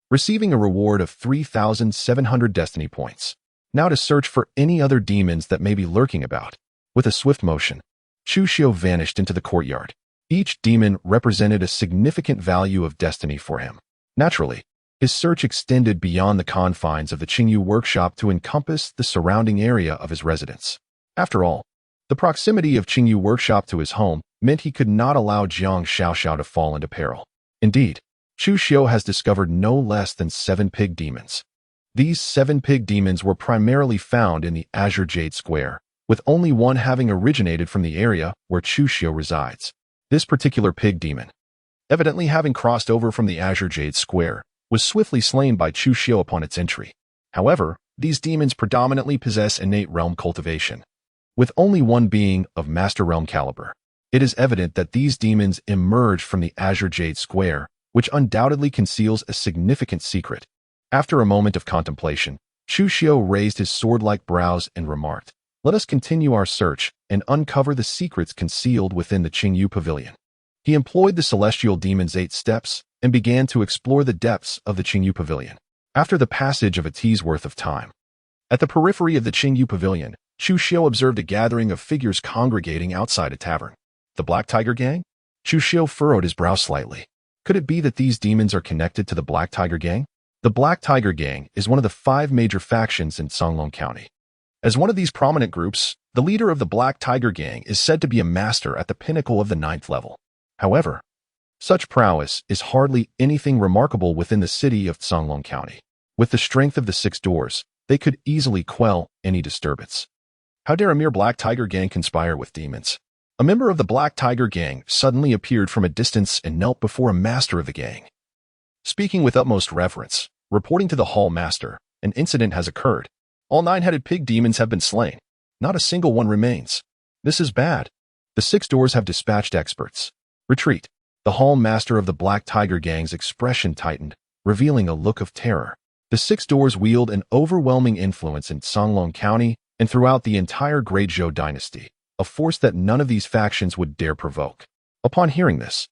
receiving a reward of 3,700 destiny points. Now to search for any other demons that may be lurking about." With a swift motion, Chu Xiu vanished into the courtyard. Each demon represented a significant value of destiny for him. Naturally, his search extended beyond the confines of the Qingyu workshop to encompass the surrounding area of his residence. After all, the proximity of Qingyu workshop to his home meant he could not allow Jiang Xiaoxiao to fall into peril. Indeed, Chu Xiu has discovered no less than 7 pig demons. These 7 pig demons were primarily found in the Azure Jade Square, with only one having originated from the area where Chu Xiu resides. This particular pig demon, evidently having crossed over from the Azure Jade Square, was swiftly slain by Chu Xiu upon its entry. However, these demons predominantly possess innate realm cultivation, with only one being of Master Realm caliber. It is evident that these demons emerged from the Azure Jade Square, which undoubtedly conceals a significant secret. After a moment of contemplation, Chu Xiu raised his sword-like brows and remarked, "Let us continue our search and uncover the secrets concealed within the Qingyu Pavilion." He employed the celestial demon's 8 steps and began to explore the depths of the Qingyu Pavilion. After the passage of a tea's worth of time, at the periphery of the Qingyu Pavilion, Chu Xiu observed a gathering of figures congregating outside a tavern. The Black Tiger Gang? Chu Xiu furrowed his brow slightly. Could it be that these demons are connected to the Black Tiger Gang? The Black Tiger Gang is one of the 5 major factions in Songlong County. As one of these prominent groups, the leader of the Black Tiger Gang is said to be a master at the pinnacle of the 9th level. However, such prowess is hardly anything remarkable within the city of Songlong County. With the strength of the 6 doors, they could easily quell any disturbance. How dare a mere Black Tiger Gang conspire with demons? A member of the Black Tiger Gang suddenly appeared from a distance and knelt before a master of the gang. Speaking with utmost reverence, reporting to the Hall Master, an incident has occurred. All 9-headed pig demons have been slain. Not a single one remains. This is bad. The 6 doors have dispatched experts. Retreat. The Hall Master of the Black Tiger Gang's expression tightened, revealing a look of terror. The 6 doors wield an overwhelming influence in Songlong County and throughout the entire Great Zhou dynasty, a force that none of these factions would dare provoke. Upon hearing this,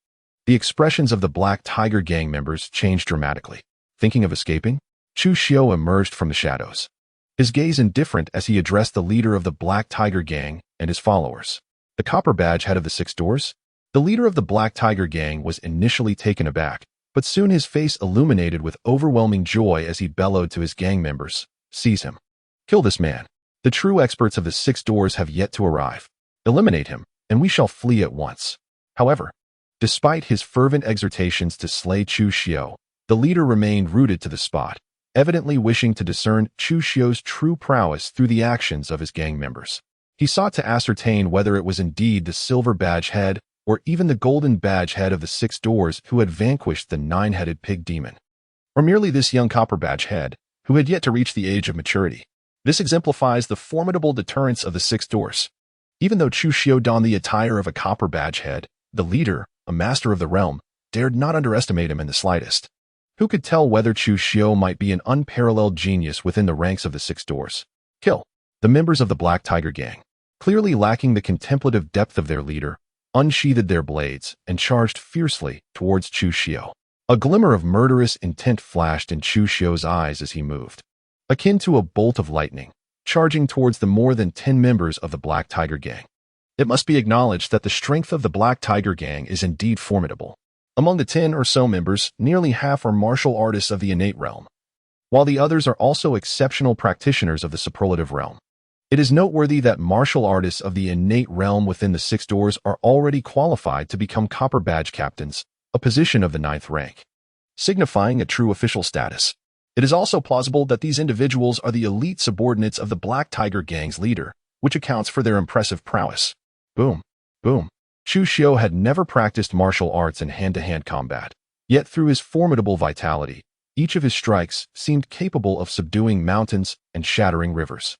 the expressions of the Black Tiger Gang members changed dramatically. Thinking of escaping, Chu Xiu emerged from the shadows, his gaze indifferent as he addressed the leader of the Black Tiger Gang and his followers. The copper badge head of the 6 doors? The leader of the Black Tiger Gang was initially taken aback, But soon his face illuminated with overwhelming joy as he bellowed to his gang members, "Seize him. Kill this man. The true experts of the 6 doors have yet to arrive. Eliminate him, and we shall flee at once." However, despite his fervent exhortations to slay Chu Xiu, the leader remained rooted to the spot, evidently wishing to discern Chu Xiu's true prowess through the actions of his gang members. He sought to ascertain whether it was indeed the silver badge head or even the golden badge head of the 6 doors who had vanquished the 9-headed pig demon, or merely this young copper badge head who had yet to reach the age of maturity. This exemplifies the formidable deterrence of the 6 doors. Even though Chu Xiu donned the attire of a copper badge head, the leader, a master of the realm, dared not underestimate him in the slightest. Who could tell whether Chu Xiu might be an unparalleled genius within the ranks of the 6 doors? Kill. The members of the Black Tiger Gang, clearly lacking the contemplative depth of their leader, unsheathed their blades and charged fiercely towards Chu Xiu. A glimmer of murderous intent flashed in Chu Xiu's eyes as he moved, akin to a bolt of lightning, charging towards the more than 10 members of the Black Tiger Gang. It must be acknowledged that the strength of the Black Tiger Gang is indeed formidable. Among the 10 or so members, nearly half are martial artists of the innate realm, while the others are also exceptional practitioners of the superlative realm. It is noteworthy that martial artists of the innate realm within the 6 doors are already qualified to become copper badge captains, a position of the 9th rank, signifying a true official status. It is also plausible that these individuals are the elite subordinates of the Black Tiger Gang's leader, which accounts for their impressive prowess. Boom. Boom. Chu Xiu had never practiced martial arts in hand-to-hand combat, yet through his formidable vitality, each of his strikes seemed capable of subduing mountains and shattering rivers.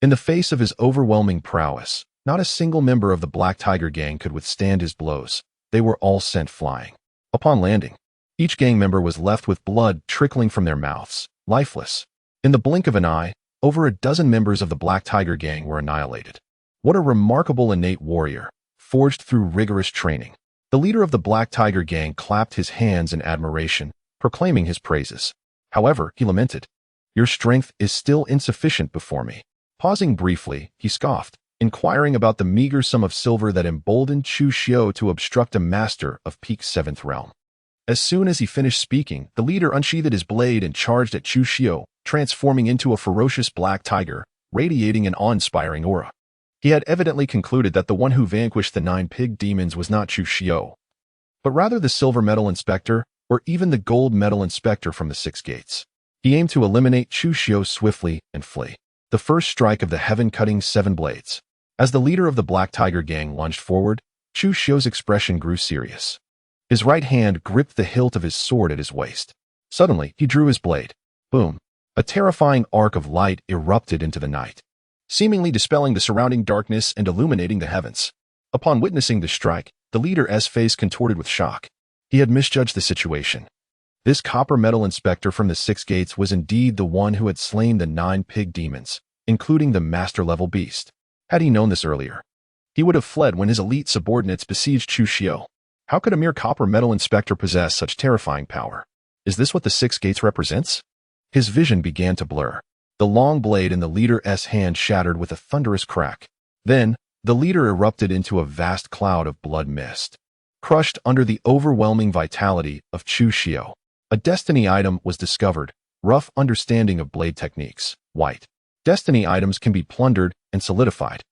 In the face of his overwhelming prowess, not a single member of the Black Tiger Gang could withstand his blows. They were all sent flying. Upon landing, each gang member was left with blood trickling from their mouths, lifeless. In the blink of an eye, over a dozen members of the Black Tiger Gang were annihilated. What a remarkable innate warrior, forged through rigorous training. The leader of the Black Tiger Gang clapped his hands in admiration, proclaiming his praises. However, he lamented, "Your strength is still insufficient before me." Pausing briefly, he scoffed, inquiring about the meager sum of silver that emboldened Chu Xiu to obstruct a master of peak 7th realm. As soon as he finished speaking, the leader unsheathed his blade and charged at Chu Xiu, transforming into a ferocious black tiger, radiating an awe-inspiring aura. He had evidently concluded that the one who vanquished the 9 pig demons was not Chu Xiu, but rather the silver medal inspector or even the gold medal inspector from the 6 gates. He aimed to eliminate Chu Xiu swiftly and flee. The first strike of the heaven-cutting 7 blades. As the leader of the Black Tiger Gang lunged forward, Chu Xiu's expression grew serious. His right hand gripped the hilt of his sword at his waist. Suddenly, he drew his blade. Boom! A terrifying arc of light erupted into the night, seemingly dispelling the surrounding darkness and illuminating the heavens. Upon witnessing the strike, the leader's face contorted with shock. He had misjudged the situation. This copper metal inspector from the 6 gates was indeed the one who had slain the 9 pig demons, including the master-level beast. Had he known this earlier, he would have fled when his elite subordinates besieged Chu Xiu. How could a mere copper metal inspector possess such terrifying power? Is this what the 6 gates represents? His vision began to blur. The long blade in the leader's hand shattered with a thunderous crack. Then, the leader erupted into a vast cloud of blood mist, crushed under the overwhelming vitality of Chu Xiu. A destiny item was discovered. Rough understanding of blade techniques. White. Destiny items can be plundered and solidified.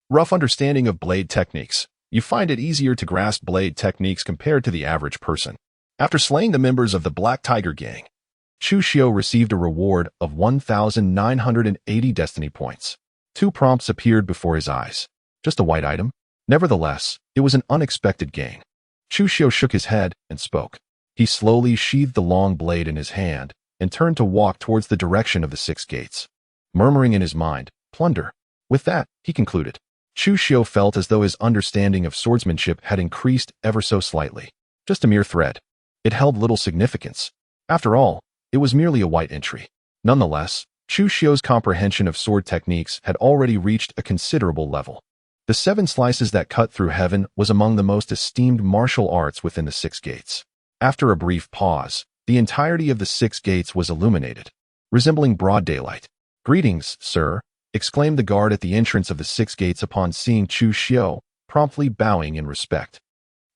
Rough understanding of blade techniques. You find it easier to grasp blade techniques compared to the average person. After slaying the members of the Black Tiger Gang, Chu Xiu received a reward of 1,980 destiny points. 2 prompts appeared before his eyes. Just a white item? Nevertheless, it was an unexpected gain. Chu Xiu shook his head and spoke. He slowly sheathed the long blade in his hand and turned to walk towards the direction of the 6 gates, murmuring in his mind, "Plunder." With that, he concluded. Chu Xiu felt as though his understanding of swordsmanship had increased ever so slightly. Just a mere thread. It held little significance. After all, it was merely a white entry. Nonetheless, Chu Xiu's comprehension of sword techniques had already reached a considerable level. The 7 slices that cut through heaven was among the most esteemed martial arts within the 6 gates. After a brief pause, the entirety of the 6 gates was illuminated, resembling broad daylight. "Greetings, sir," exclaimed the guard at the entrance of the 6 gates upon seeing Chu Xiu, promptly bowing in respect.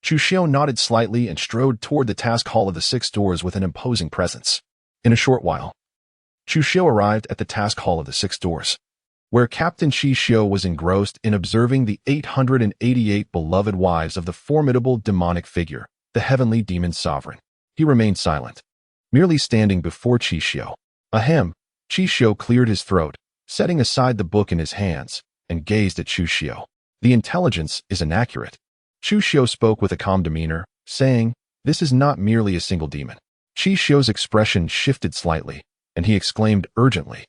Chu Xiu nodded slightly and strode toward the task hall of the 6 doors with an imposing presence. In a short while, Chu Xiu arrived at the task hall of the 6 doors, where Captain Chu Xiu was engrossed in observing the 888 beloved wives of the formidable demonic figure, the heavenly demon sovereign. He remained silent, merely standing before Chu Xiu. Ahem, Chu Xiu cleared his throat, setting aside the book in his hands, and gazed at Chu Xiu. The intelligence is inaccurate. Chu Xiu spoke with a calm demeanor, saying, "This is not merely a single demon." Chu Xiu's expression shifted slightly, and he exclaimed urgently,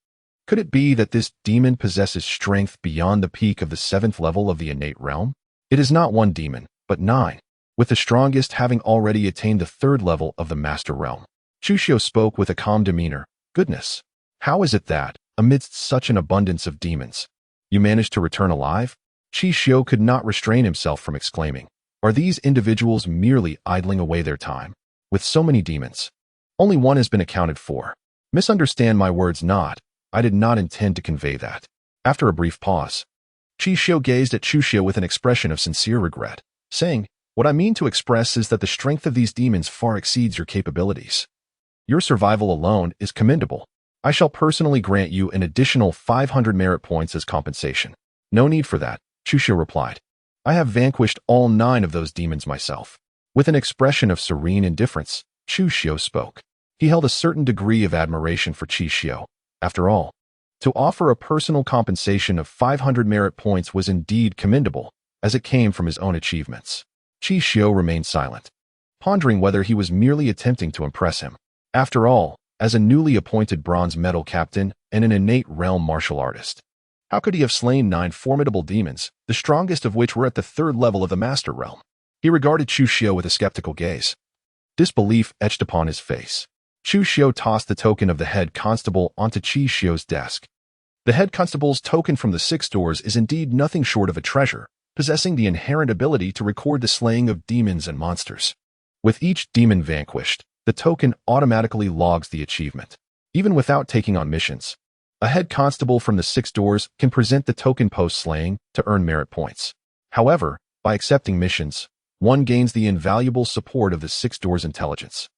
"Could it be that this demon possesses strength beyond the peak of the 7th level of the innate realm? It is not 1 demon, but 9, with the strongest having already attained the 3rd level of the master realm." Chu Xiu spoke with a calm demeanor. "Goodness, how is it that, amidst such an abundance of demons, you managed to return alive?" Chu Xiu could not restrain himself from exclaiming, "Are these individuals merely idling away their time? With so many demons, only 1 has been accounted for. Misunderstand my words not. I did not intend to convey that." After a brief pause, Chu Xiu gazed at Chu Xiu with an expression of sincere regret, saying, "What I mean to express is that the strength of these demons far exceeds your capabilities. Your survival alone is commendable. I shall personally grant you an additional 500 merit points as compensation." "No need for that," Chu Xiu replied. "I have vanquished all 9 of those demons myself." With an expression of serene indifference, Chu Xiu spoke. He held a certain degree of admiration for Chu Xiu. After all, to offer a personal compensation of 500 merit points was indeed commendable, as it came from his own achievements. Chu Xiu remained silent, pondering whether he was merely attempting to impress him. After all, as a newly appointed bronze medal captain and an innate realm martial artist, how could he have slain 9 formidable demons, the strongest of which were at the 3rd level of the master realm? He regarded Chu Xiu with a skeptical gaze, disbelief etched upon his face. Chu Xiu tossed the token of the head constable onto Chu Xiu's desk. The head constable's token from the 6 doors is indeed nothing short of a treasure, possessing the inherent ability to record the slaying of demons and monsters. With each demon vanquished, the token automatically logs the achievement. Even without taking on missions, a head constable from the 6 doors can present the token post-slaying to earn merit points. However, by accepting missions, one gains the invaluable support of the 6 doors intelligence,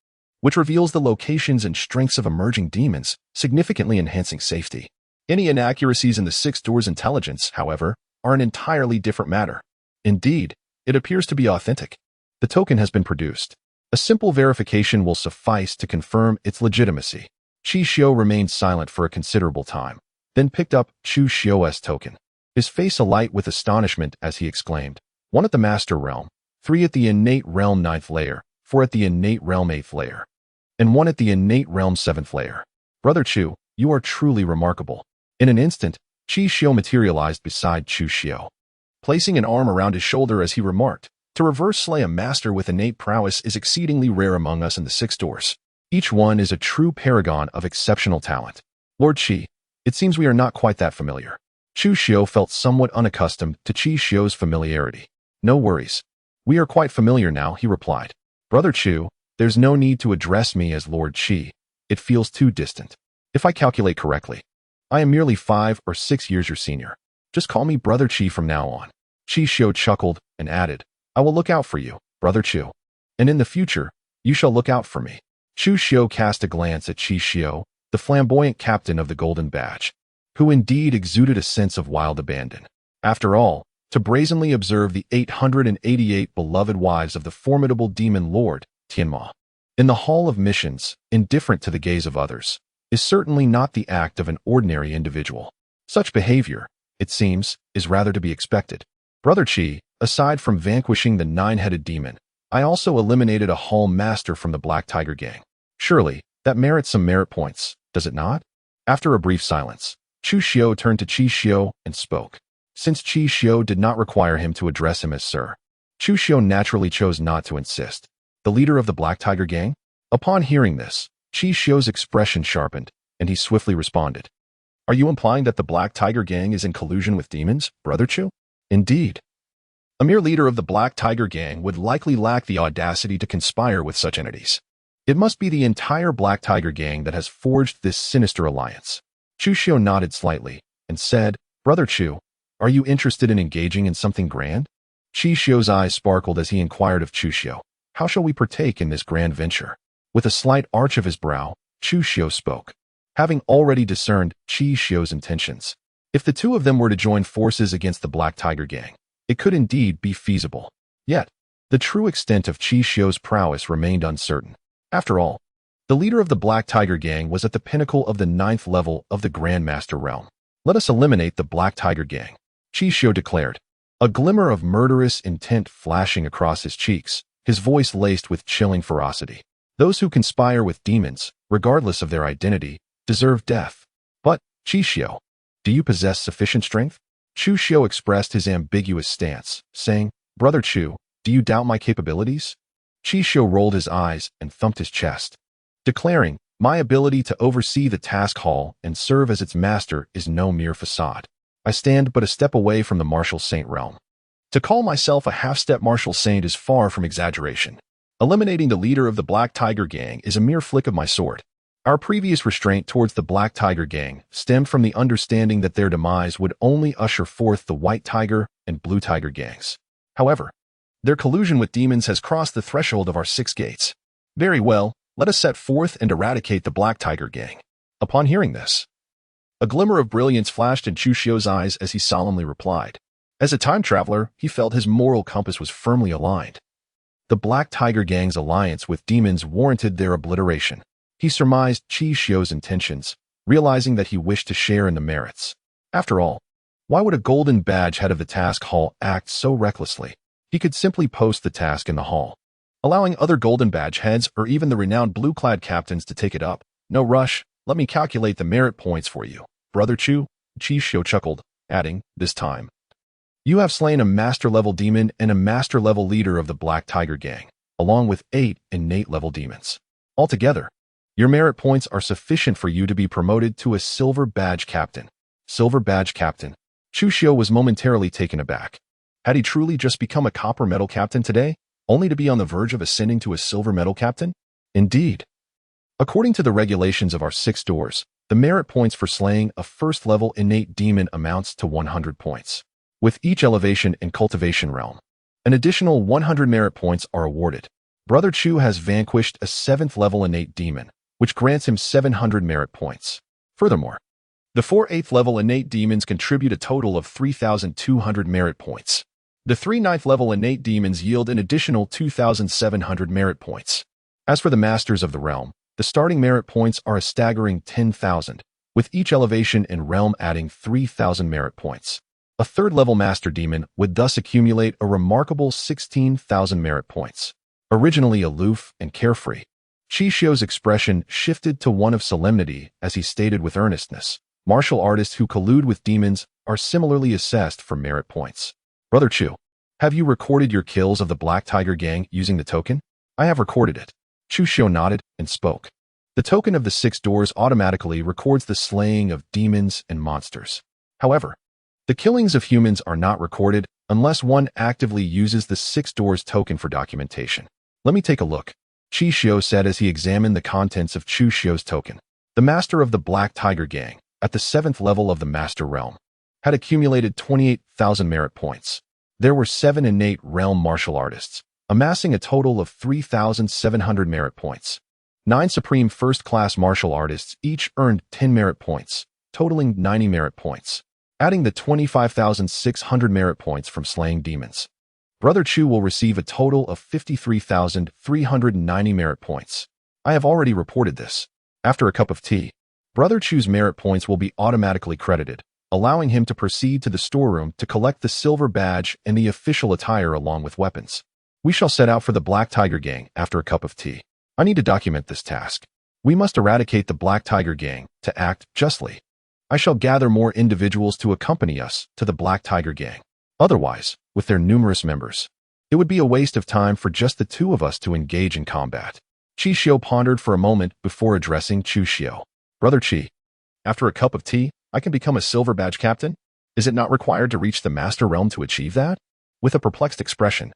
which reveals the locations and strengths of emerging demons, significantly enhancing safety. Any inaccuracies in the 6 doors intelligence, however, are an entirely different matter. Indeed, it appears to be authentic. The token has been produced. A simple verification will suffice to confirm its legitimacy. Chu Xiu remained silent for a considerable time, then picked up Chu Xiu's token, his face alight with astonishment as he exclaimed, "1 at the master realm, 3 at the innate realm 9th layer, 4 at the innate realm 8th layer, and 1 at the innate realm 7th layer. Brother Chu, you are truly remarkable." In an instant, Chu Xiu materialized beside Chu Xiu, placing an arm around his shoulder as he remarked, "To reverse slay a master with innate prowess is exceedingly rare among us in the 6 doors. Each one is a true paragon of exceptional talent. Lord Qi, it seems we are not quite that familiar." Chu Xiu felt somewhat unaccustomed to Chu Xiu's familiarity. "No worries. We are quite familiar now," he replied. "Brother Chu, there's no need to address me as Lord Qi. It feels too distant. If I calculate correctly, I am merely 5 or 6 years your senior. Just call me Brother Qi from now on." Chu Xiu chuckled and added, "I will look out for you, Brother Chu. And in the future, you shall look out for me." Chu Xiu cast a glance at Chu Xiu, the flamboyant captain of the Golden Badge, who indeed exuded a sense of wild abandon. After all, to brazenly observe the 888 beloved wives of the formidable demon lord, Tianma, in the hall of missions, indifferent to the gaze of others, is certainly not the act of an ordinary individual. Such behavior, it seems, is rather to be expected. Brother Qi, aside from vanquishing the 9-headed demon, I also eliminated a hall master from the Black Tiger gang. Surely, that merits some merit points, does it not? After a brief silence, Chu Xiu turned to Chu Xiu and spoke. Since Chu Xiu did not require him to address him as sir, Chu Xiu naturally chose not to insist. The leader of the Black Tiger gang? Upon hearing this, Chu Xiu's expression sharpened, and he swiftly responded. Are you implying that the Black Tiger gang is in collusion with demons, Brother Chu? Indeed. A mere leader of the Black Tiger gang would likely lack the audacity to conspire with such entities. It must be the entire Black Tiger gang that has forged this sinister alliance. Chu Xiu nodded slightly and said, Brother Chu, are you interested in engaging in something grand? Chu Xiu's eyes sparkled as he inquired of Chu Xiu, "How shall we partake in this grand venture?" With a slight arch of his brow, Chu Xiu spoke, having already discerned Chu Xiu's intentions. If the two of them were to join forces against the Black Tiger Gang, it could indeed be feasible. Yet, the true extent of Chu Xiu's prowess remained uncertain. After all, the leader of the Black Tiger Gang was at the pinnacle of the 9th level of the Grandmaster realm. "Let us eliminate the Black Tiger Gang," Chu Xiu declared, a glimmer of murderous intent flashing across his cheeks, his voice laced with chilling ferocity. "Those who conspire with demons, regardless of their identity, deserve death. But, Chu Xiu, do you possess sufficient strength?" Chu Xiu expressed his ambiguous stance, saying, "Brother Chu, do you doubt my capabilities?" Chu Xiu rolled his eyes and thumped his chest, declaring, "My ability to oversee the task hall and serve as its master is no mere facade. I stand but a step away from the martial saint realm. To call myself a half-step martial saint is far from exaggeration. Eliminating the leader of the Black Tiger Gang is a mere flick of my sword." Our previous restraint towards the Black Tiger Gang stemmed from the understanding that their demise would only usher forth the White Tiger and Blue Tiger gangs. However, their collusion with demons has crossed the threshold of our 6 gates. Very well, let us set forth and eradicate the Black Tiger Gang. Upon hearing this, a glimmer of brilliance flashed in Chu Xiu's eyes as he solemnly replied. As a time traveler, he felt his moral compass was firmly aligned. The Black Tiger Gang's alliance with demons warranted their obliteration. He surmised Chu Xiu's intentions, realizing that he wished to share in the merits. After all, why would a golden badge head of the task hall act so recklessly? He could simply post the task in the hall, allowing other golden badge heads or even the renowned blue-clad captains to take it up. "No rush, let me calculate the merit points for you, Brother Chu." Chu Xiu chuckled, adding, "This time, you have slain a master-level demon and a master-level leader of the Black Tiger Gang, along with 8 innate-level demons. Altogether, your merit points are sufficient for you to be promoted to a silver badge captain." Silver badge captain. Chu Xiu was momentarily taken aback. Had he truly just become a copper medal captain today, only to be on the verge of ascending to a silver medal captain? Indeed. According to the regulations of our 6 doors, the merit points for slaying a first-level innate demon amounts to 100 points. With each elevation in cultivation realm, an additional 100 merit points are awarded. Brother Chu has vanquished a 7th-level innate demon, which grants him 700 merit points. Furthermore, the 4 8th-level innate demons contribute a total of 3,200 merit points. The 3 9th-level innate demons yield an additional 2,700 merit points. As for the masters of the realm, the starting merit points are a staggering 10,000, with each elevation in realm adding 3,000 merit points. A 3rd-level master demon would thus accumulate a remarkable 16,000 merit points. Originally aloof and carefree, Chu Xiu's expression shifted to one of solemnity as he stated with earnestness, "Martial artists who collude with demons are similarly assessed for merit points. Brother Chu, have you recorded your kills of the Black Tiger Gang using the token?" "I have recorded it." Chu Xiu nodded and spoke. The token of the 6 doors automatically records the slaying of demons and monsters. However, the killings of humans are not recorded unless one actively uses the 6 doors token for documentation. "Let me take a look," Chu Xiu said as he examined the contents of Chu Xiu's token. The master of the Black Tiger Gang, at the 7th level of the Master Realm, had accumulated 28,000 merit points. There were 7 innate realm martial artists, amassing a total of 3,700 merit points. 9 supreme first-class martial artists each earned 10 merit points, totaling 90 merit points, adding the 25,600 merit points from slaying demons. Brother Chu will receive a total of 53,390 merit points. I have already reported this. After a cup of tea, Brother Chu's merit points will be automatically credited, allowing him to proceed to the storeroom to collect the silver badge and the official attire along with weapons. We shall set out for the Black Tiger Gang after a cup of tea. I need to document this task. We must eradicate the Black Tiger Gang to act justly. I shall gather more individuals to accompany us to the Black Tiger Gang. Otherwise, with their numerous members, it would be a waste of time for just the 2 of us to engage in combat. Chu Xiu pondered for a moment before addressing Chu Xiu. "Brother Chi, after a cup of tea, I can become a silver badge captain? Is it not required to reach the Master Realm to achieve that?" With a perplexed expression,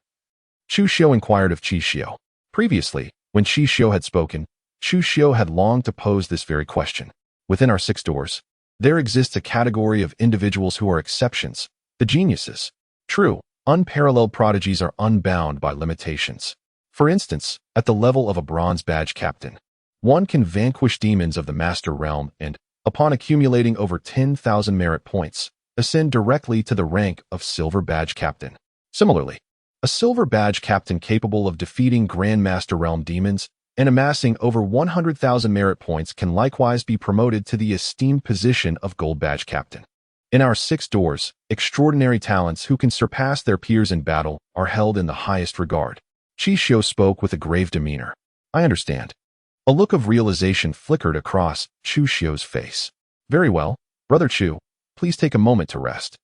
Chu Xiu inquired of Chu Xiu. Previously, when Chu Xiu had spoken, Chu Xiu had longed to pose this very question. Within our 6 doors, there exists a category of individuals who are exceptions, the geniuses. True, Unparalleled prodigies are unbound by limitations. For instance, at the level of a bronze badge captain, one can vanquish demons of the master realm and, upon accumulating over 10,000 merit points, ascend directly to the rank of silver badge captain. Similarly, a silver badge captain capable of defeating Grand Master Realm demons and amassing over 100,000 merit points can likewise be promoted to the esteemed position of gold badge captain. In our 6 doors, extraordinary talents who can surpass their peers in battle are held in the highest regard. Chu Xiu spoke with a grave demeanor. I understand. A look of realization flickered across Chu Xiu's face. Very well, Brother Chu, please take a moment to rest.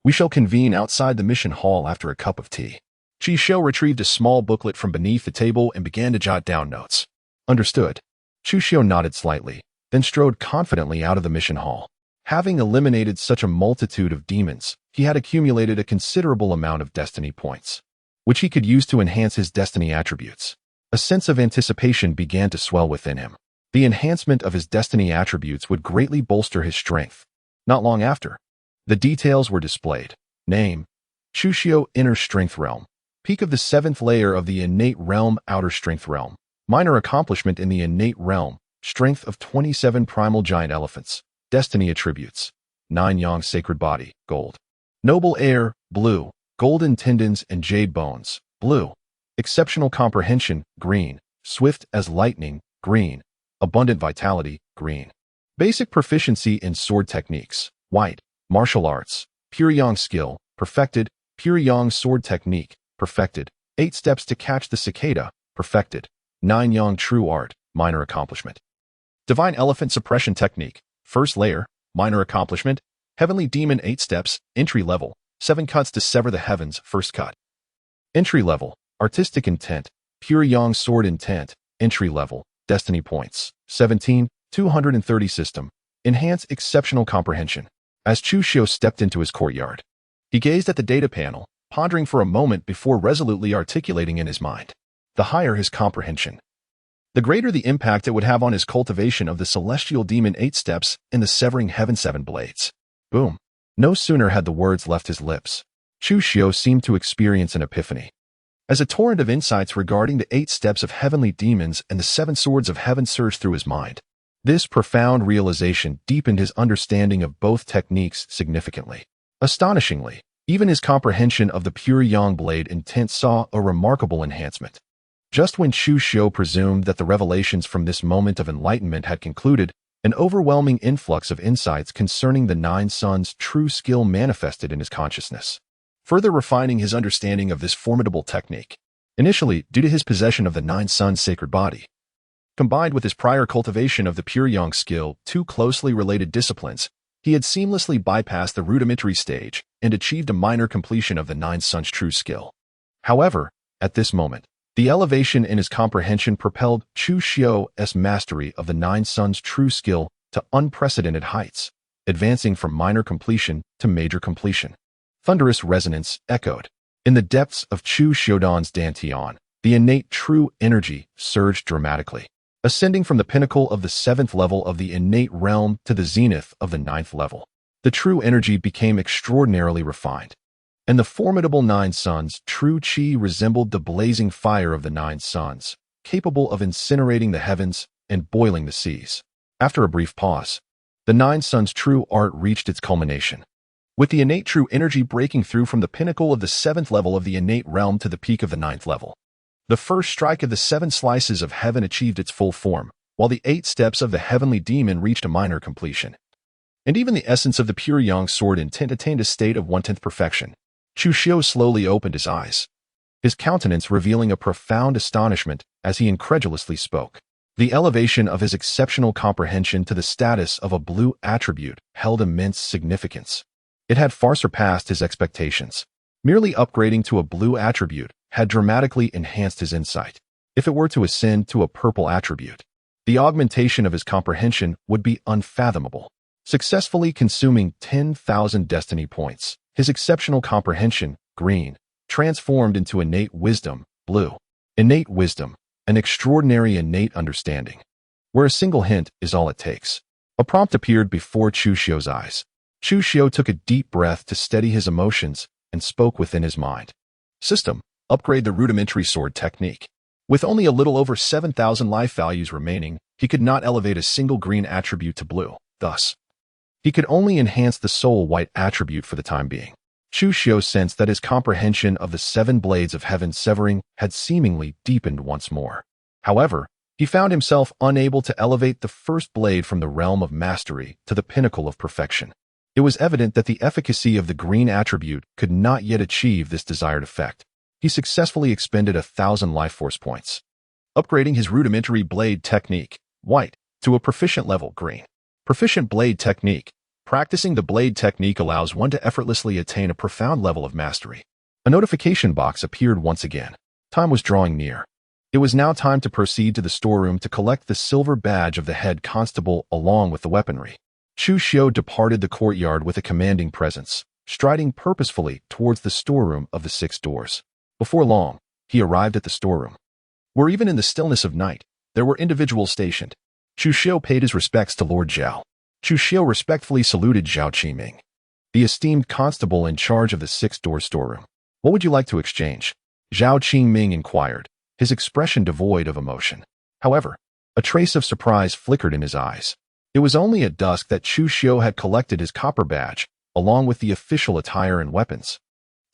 We shall convene outside the mission hall after a cup of tea. Chu Xiu retrieved a small booklet from beneath the table and began to jot down notes. Understood. Chu Xiu nodded slightly, then strode confidently out of the mission hall. Having eliminated such a multitude of demons, he had accumulated a considerable amount of destiny points, which he could use to enhance his destiny attributes. A sense of anticipation began to swell within him. The enhancement of his destiny attributes would greatly bolster his strength. Not long after, the details were displayed. Name: Chu Xiu, Inner Strength Realm. Peak of the 7th layer of the Innate Realm, Outer Strength Realm. Minor accomplishment in the Innate Realm, Strength of 27 Primal Giant Elephants. Destiny attributes: 9 Yang Sacred Body, Gold. Noble Air, Blue. Golden Tendons and Jade Bones, Blue. Exceptional Comprehension, Green. Swift as Lightning, Green. Abundant Vitality, Green. Basic Proficiency in Sword Techniques, White. Martial Arts, Pure Yang Skill, Perfected. Pure Yang Sword Technique, Perfected. 8 Steps to Catch the Cicada, Perfected. 9 Yang True Art, Minor Accomplishment. Divine Elephant Suppression Technique, First Layer, Minor Accomplishment. Heavenly Demon 8 Steps, Entry Level, 7 Cuts to Sever the Heavens, First Cut. Entry Level, Artistic Intent, Pure Yang Sword Intent, Entry Level, Destiny Points, 17, 230 System, Enhance Exceptional Comprehension. As Chu Xiu stepped into his courtyard, he gazed at the data panel, pondering for a moment before resolutely articulating in his mind. The higher his comprehension, the greater the impact it would have on his cultivation of the Celestial Demon 8 Steps and the Severing Heaven 7 Blades. Boom. No sooner had the words left his lips, Chu Xiu seemed to experience an epiphany. As a torrent of insights regarding the 8 Steps of Heavenly Demons and the 7 Swords of Heaven surged through his mind. This profound realization deepened his understanding of both techniques significantly. Astonishingly, even his comprehension of the Pure Yang Blade intent saw a remarkable enhancement. Just when Chu Xiu presumed that the revelations from this moment of enlightenment had concluded, an overwhelming influx of insights concerning the 9 Suns' true skill manifested in his consciousness, further refining his understanding of this formidable technique. Initially, due to his possession of the 9 Suns' sacred body, combined with his prior cultivation of the Pure Yang skill, 2 closely related disciplines, he had seamlessly bypassed the rudimentary stage and achieved a minor completion of the 9 Suns' true skill. However, at this moment, the elevation in his comprehension propelled Chu Xiu's mastery of the 9 Suns' true skill to unprecedented heights, advancing from minor completion to major completion. Thunderous resonance echoed. In the depths of Chu Xiudan's dantian, the innate true energy surged dramatically, ascending from the pinnacle of the 7th level of the innate realm to the zenith of the 9th level. The true energy became extraordinarily refined, and the formidable 9 Suns' true chi resembled the blazing fire of the 9 Suns, capable of incinerating the heavens and boiling the seas. After a brief pause, the 9 Suns' true art reached its culmination, with the innate true energy breaking through from the pinnacle of the 7th level of the innate realm to the peak of the 9th level. The first strike of the 7 slices of heaven achieved its full form, while the 8 steps of the heavenly demon reached a minor completion. And even the essence of the Pure Yang sword intent attained a state of 1/10 perfection. Chu Xiu slowly opened his eyes, his countenance revealing a profound astonishment as he incredulously spoke. The elevation of his exceptional comprehension to the status of a blue attribute held immense significance. It had far surpassed his expectations. Merely upgrading to a blue attribute had dramatically enhanced his insight. If it were to ascend to a purple attribute, the augmentation of his comprehension would be unfathomable. Successfully consuming 10,000 destiny points, his exceptional comprehension, green, transformed into innate wisdom, blue. Innate wisdom, an extraordinary innate understanding, where a single hint is all it takes. A prompt appeared before Chu Xiu's eyes. Chu Xiu took a deep breath to steady his emotions and spoke within his mind. System, upgrade the rudimentary sword technique. With only a little over 7,000 life values remaining, he could not elevate a single green attribute to blue. Thus, he could only enhance the soul white attribute for the time being. Chu Xiu sensed that his comprehension of the 7 blades of heaven severing had seemingly deepened once more. However, he found himself unable to elevate the first blade from the realm of mastery to the pinnacle of perfection. It was evident that the efficacy of the green attribute could not yet achieve this desired effect. He successfully expended 1,000 life force points, upgrading his rudimentary blade technique, white, to a proficient level, green. Proficient blade technique. Practicing the blade technique allows one to effortlessly attain a profound level of mastery. A notification box appeared once again. Time was drawing near. It was now time to proceed to the storeroom to collect the silver badge of the head constable along with the weaponry. Chu Xiu departed the courtyard with a commanding presence, striding purposefully towards the storeroom of the 6 doors. Before long, he arrived at the storeroom, where even in the stillness of night, there were individuals stationed. Chu Xiu paid his respects to Lord Zhao. Chu Xiu respectfully saluted Zhao Qiming, the esteemed constable in charge of the 6-door storeroom. What would you like to exchange? Zhao Qiming inquired, his expression devoid of emotion. However, a trace of surprise flickered in his eyes. It was only at dusk that Chu Xiu had collected his copper badge, along with the official attire and weapons.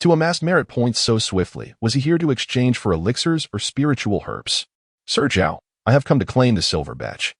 To amass merit points so swiftly, was he here to exchange for elixirs or spiritual herbs? Sir Zhao, I have come to claim the silver badge,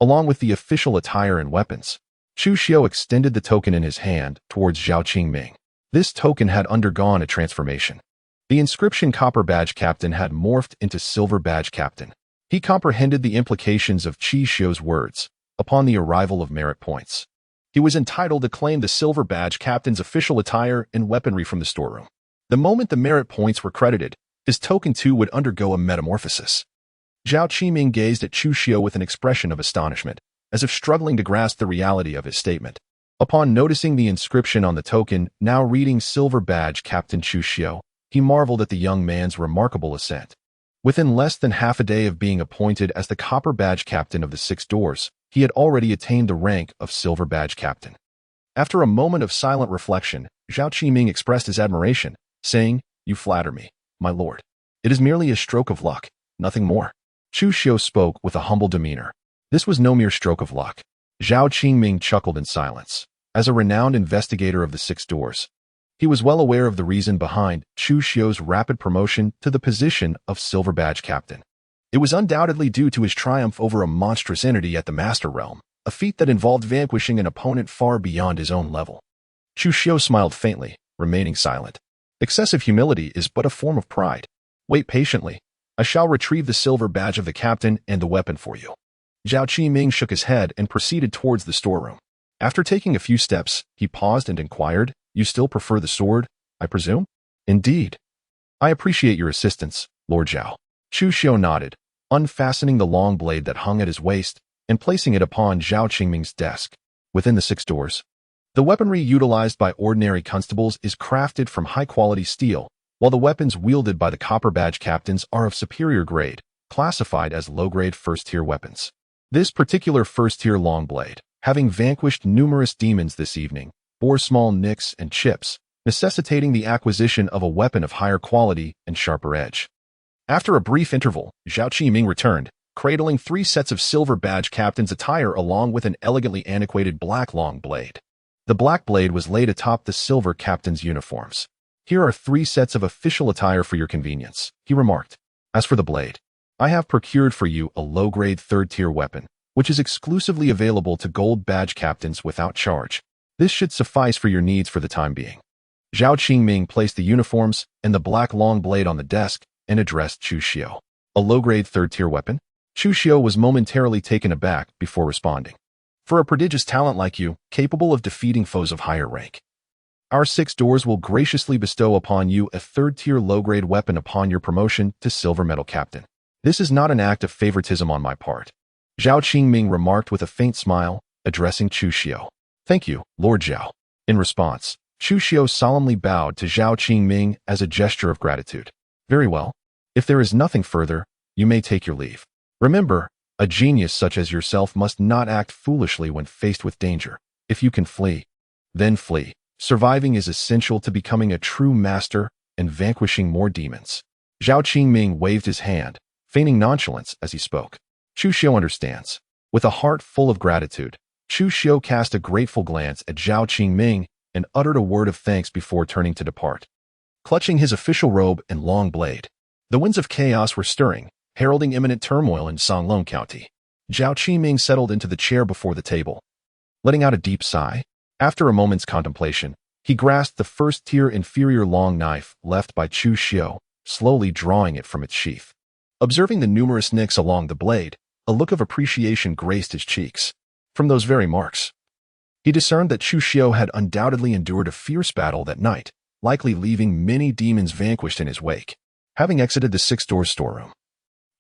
along with the official attire and weapons. Chu Xiu extended the token in his hand towards Zhao Qingming. This token had undergone a transformation. The inscription Copper Badge Captain had morphed into Silver Badge Captain. He comprehended the implications of Chu Xiu's words. Upon the arrival of merit points, he was entitled to claim the Silver Badge Captain's official attire and weaponry from the storeroom. The moment the merit points were credited, his token too would undergo a metamorphosis. Zhao Qiming gazed at Chu Xiu with an expression of astonishment, as if struggling to grasp the reality of his statement. Upon noticing the inscription on the token, now reading Silver Badge Captain Chu Xiu, he marveled at the young man's remarkable ascent. Within less than half a day of being appointed as the Copper Badge Captain of the 6 doors, he had already attained the rank of Silver Badge Captain. After a moment of silent reflection, Zhao Qiming expressed his admiration, saying, "You flatter me, my lord. It is merely a stroke of luck, nothing more." Chu Xiu spoke with a humble demeanor. This was no mere stroke of luck. Zhao Qingming chuckled in silence. As a renowned investigator of the 6 doors, he was well aware of the reason behind Chu Xiu's rapid promotion to the position of Silver Badge Captain. It was undoubtedly due to his triumph over a monstrous entity at the Master Realm, a feat that involved vanquishing an opponent far beyond his own level. Chu Xiu smiled faintly, remaining silent. Excessive humility is but a form of pride. Wait patiently. I shall retrieve the silver badge of the captain and the weapon for you. Zhao Qiming shook his head and proceeded towards the storeroom. After taking a few steps, he paused and inquired, "You still prefer the sword, I presume?" "Indeed. I appreciate your assistance, Lord Zhao." Chu Xiu nodded, unfastening the long blade that hung at his waist and placing it upon Zhao Qingming's desk. Within the 6 doors, the weaponry utilized by ordinary constables is crafted from high-quality steel, while the weapons wielded by the Copper Badge Captains are of superior grade, classified as low-grade first-tier weapons. This particular first-tier long blade, having vanquished numerous demons this evening, bore small nicks and chips, necessitating the acquisition of a weapon of higher quality and sharper edge. After a brief interval, Zhao Qiming returned, cradling 3 sets of Silver Badge Captain's attire along with an elegantly antiquated black long blade. The black blade was laid atop the Silver Captain's uniforms. "Here are 3 sets of official attire for your convenience," he remarked. "As for the blade, I have procured for you a low-grade 3rd-tier weapon, which is exclusively available to Gold Badge Captains without charge. This should suffice for your needs for the time being." Zhao Qingming placed the uniforms and the black long blade on the desk and addressed Chu Xiu. "A low-grade 3rd-tier weapon?" Chu Xiu was momentarily taken aback before responding. "For a prodigious talent like you, capable of defeating foes of higher rank, our 6 doors will graciously bestow upon you a 3rd-tier low-grade weapon upon your promotion to Silver Medal Captain. This is not an act of favoritism on my part," Zhao Qingming remarked with a faint smile, addressing Chu Xiu. "Thank you, Lord Zhao." In response, Chu Xiu solemnly bowed to Zhao Qingming as a gesture of gratitude. "Very well. If there is nothing further, you may take your leave. Remember, a genius such as yourself must not act foolishly when faced with danger. If you can flee, then flee." Surviving is essential to becoming a true master and vanquishing more demons. Zhao Qingming waved his hand, feigning nonchalance as he spoke. Chu Xiu understands. With a heart full of gratitude, Chu Xiu cast a grateful glance at Zhao Qingming and uttered a word of thanks before turning to depart. Clutching his official robe and long blade, the winds of chaos were stirring, heralding imminent turmoil in Songlong County. Zhao Qingming settled into the chair before the table. Letting out a deep sigh, after a moment's contemplation, he grasped the first-tier inferior long knife left by Chu Xiu, slowly drawing it from its sheath. Observing the numerous nicks along the blade, a look of appreciation graced his cheeks. From those very marks, he discerned that Chu Xiu had undoubtedly endured a fierce battle that night, likely leaving many demons vanquished in his wake. Having exited the six-door storeroom,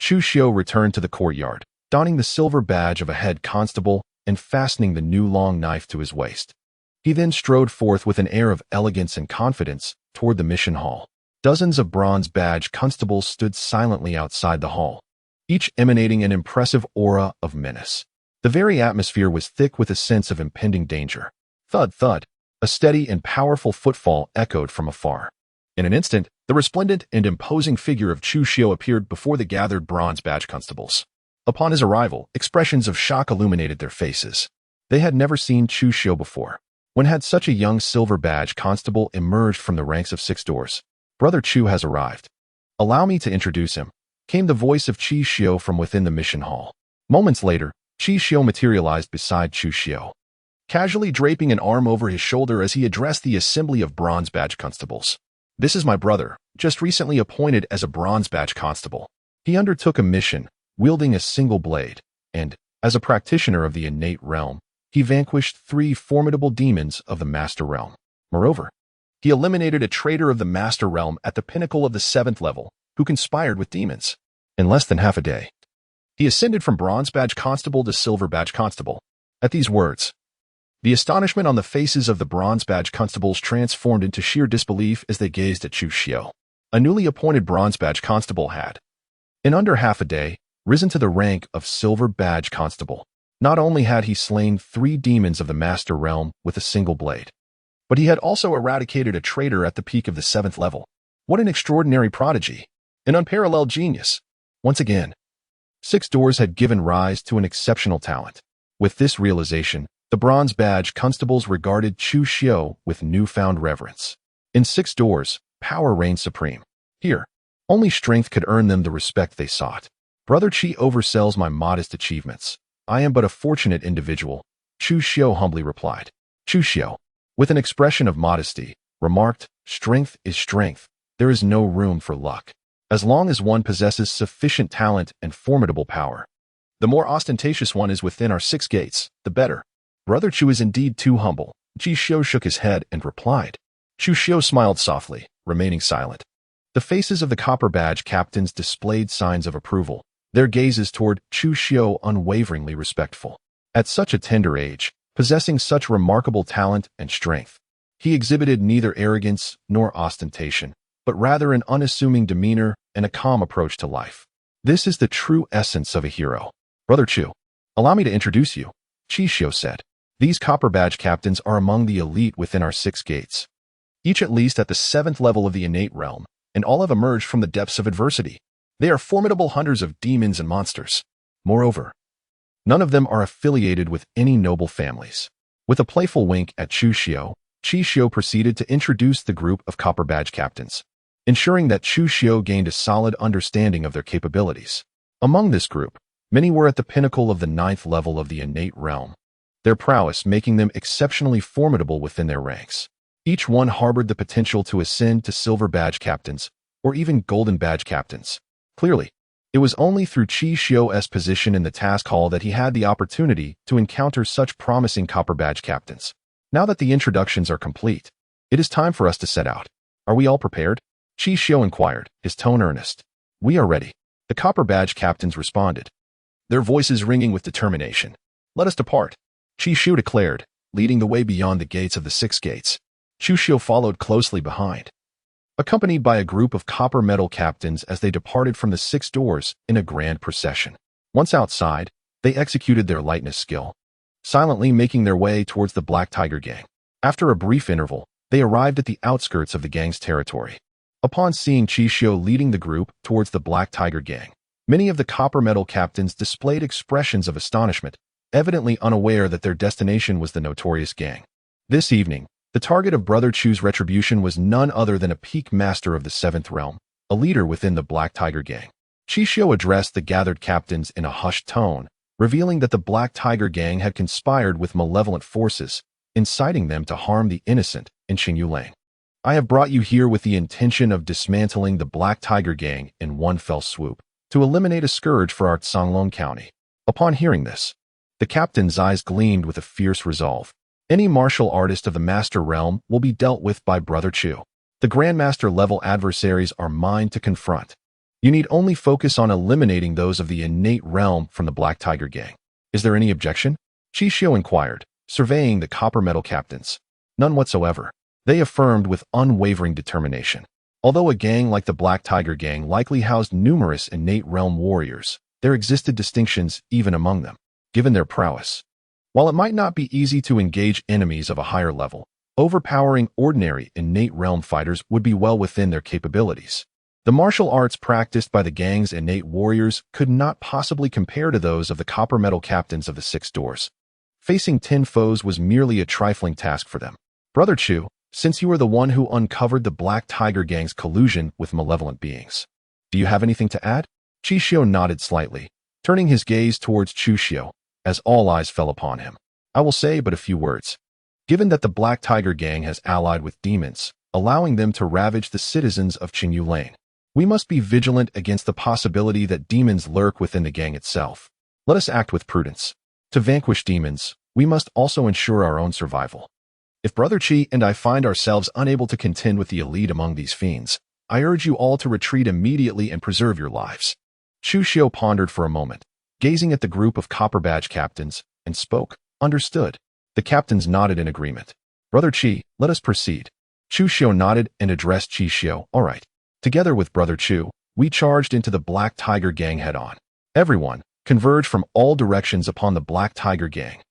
Chu Xiu returned to the courtyard, donning the silver badge of a head constable and fastening the new long knife to his waist. He then strode forth with an air of elegance and confidence toward the mission hall. Dozens of bronze badge constables stood silently outside the hall, each emanating an impressive aura of menace. The very atmosphere was thick with a sense of impending danger. Thud, thud, a steady and powerful footfall echoed from afar. In an instant, the resplendent and imposing figure of Chu Xiu appeared before the gathered bronze badge constables. Upon his arrival, expressions of shock illuminated their faces. They had never seen Chu Xiu before. When had such a young silver badge constable emerged from the ranks of six doors? Brother Chu has arrived. Allow me to introduce him, came the voice of Chu Xiu from within the mission hall. Moments later, Chu Xiu materialized beside Chu Xiu, casually draping an arm over his shoulder as he addressed the assembly of bronze badge constables. This is my brother, just recently appointed as a bronze badge constable. He undertook a mission, wielding a single blade, and, as a practitioner of the innate realm, he vanquished 3 formidable demons of the Master Realm. Moreover, he eliminated a traitor of the Master Realm at the pinnacle of the 7th level, who conspired with demons. In less than half a day, he ascended from Bronze Badge Constable to Silver Badge Constable. At these words, the astonishment on the faces of the Bronze Badge Constables transformed into sheer disbelief as they gazed at Chu Xiu. A newly appointed Bronze Badge Constable had, in under half a day, risen to the rank of Silver Badge Constable. Not only had he slain 3 demons of the Master Realm with a single blade, but he had also eradicated a traitor at the peak of the 7th level. What an extraordinary prodigy! An unparalleled genius! Once again, Six Doors had given rise to an exceptional talent. With this realization, the Bronze Badge Constables regarded Chu Xiu with newfound reverence. In Six Doors, power reigned supreme. Here, only strength could earn them the respect they sought. Brother Qi oversells my modest achievements. I am but a fortunate individual, Chu Xiu humbly replied. Chu Xiu, with an expression of modesty, remarked, strength is strength. There is no room for luck. As long as one possesses sufficient talent and formidable power, the more ostentatious one is within our 6 gates, the better. Brother Chu is indeed too humble. Chu Xiu shook his head and replied. Chu Xiu smiled softly, remaining silent. The faces of the Copper Badge captains displayed signs of approval, their gazes toward Chu Xiu unwaveringly respectful. At such a tender age, possessing such remarkable talent and strength, he exhibited neither arrogance nor ostentation, but rather an unassuming demeanor and a calm approach to life. This is the true essence of a hero. Brother Chu, allow me to introduce you, Chu Xiu said. These Copper Badge captains are among the elite within our 6 gates, each at least at the 7th level of the innate realm, and all have emerged from the depths of adversity. They are formidable hunters of demons and monsters. Moreover, none of them are affiliated with any noble families. With a playful wink at Chu Xiu proceeded to introduce the group of Copper Badge captains, ensuring that Chu Xiu gained a solid understanding of their capabilities. Among this group, many were at the pinnacle of the 9th level of the innate realm, their prowess making them exceptionally formidable within their ranks. Each one harbored the potential to ascend to Silver Badge captains, or even Golden Badge captains. Clearly, it was only through Chu Xiu's position in the task hall that he had the opportunity to encounter such promising Copper Badge captains. Now that the introductions are complete, it is time for us to set out. Are we all prepared? Chu Xiu inquired, his tone earnest. We are ready. The Copper Badge captains responded, their voices ringing with determination. Let us depart, Chu Xiu declared, leading the way beyond the gates of the 6 gates. Chu Xiu followed closely behind, accompanied by a group of copper metal captains as they departed from the 6 doors in a grand procession. Once outside, they executed their lightness skill, silently making their way towards the Black Tiger gang. After a brief interval, They arrived at the outskirts of the gang's territory. Upon seeing Chu Xiu leading the group towards the Black Tiger gang, many of the copper metal captains displayed expressions of astonishment, evidently unaware that their destination was the notorious gang. This evening, the target of Brother Chu's retribution was none other than a peak master of the Seventh Realm, a leader within the Black Tiger gang. Chu Xiu addressed the gathered captains in a hushed tone, revealing that the Black Tiger gang had conspired with malevolent forces, inciting them to harm the innocent in Qingyulang. I have brought you here with the intention of dismantling the Black Tiger gang in one fell swoop, to eliminate a scourge for our Songlong County. Upon hearing this, the captain's eyes gleamed with a fierce resolve. Any martial artist of the Master Realm will be dealt with by Brother Chu. The Grandmaster-level adversaries are mine to confront. You need only focus on eliminating those of the innate realm from the Black Tiger gang. Is there any objection? Chu Xiu inquired, surveying the copper metal captains. None whatsoever. They affirmed with unwavering determination. Although a gang like the Black Tiger gang likely housed numerous innate realm warriors, there existed distinctions even among them, given their prowess. While it might not be easy to engage enemies of a higher level, overpowering ordinary innate realm fighters would be well within their capabilities. The martial arts practiced by the gang's innate warriors could not possibly compare to those of the copper metal captains of the Six Doors. Facing 10 foes was merely a trifling task for them. Brother Chu, since you are the one who uncovered the Black Tiger gang's collusion with malevolent beings, do you have anything to add? Chu Xiu nodded slightly, turning his gaze towards Chu Xiu, as all eyes fell upon him. I will say but a few words. Given that the Black Tiger gang has allied with demons, allowing them to ravage the citizens of Qingyulang, we must be vigilant against the possibility that demons lurk within the gang itself. Let us act with prudence. To vanquish demons, we must also ensure our own survival. If Brother Chi and I find ourselves unable to contend with the elite among these fiends, I urge you all to retreat immediately and preserve your lives. Chu Xiu pondered for a moment, gazing at the group of copper badge captains, and spoke. Understood. The captains nodded in agreement. Brother Chi, let us proceed. Chu Xiu nodded and addressed Chu Xiu. All right. Together with Brother Chu, we charged into the Black Tiger gang head-on. Everyone, converge from all directions upon the Black Tiger gang.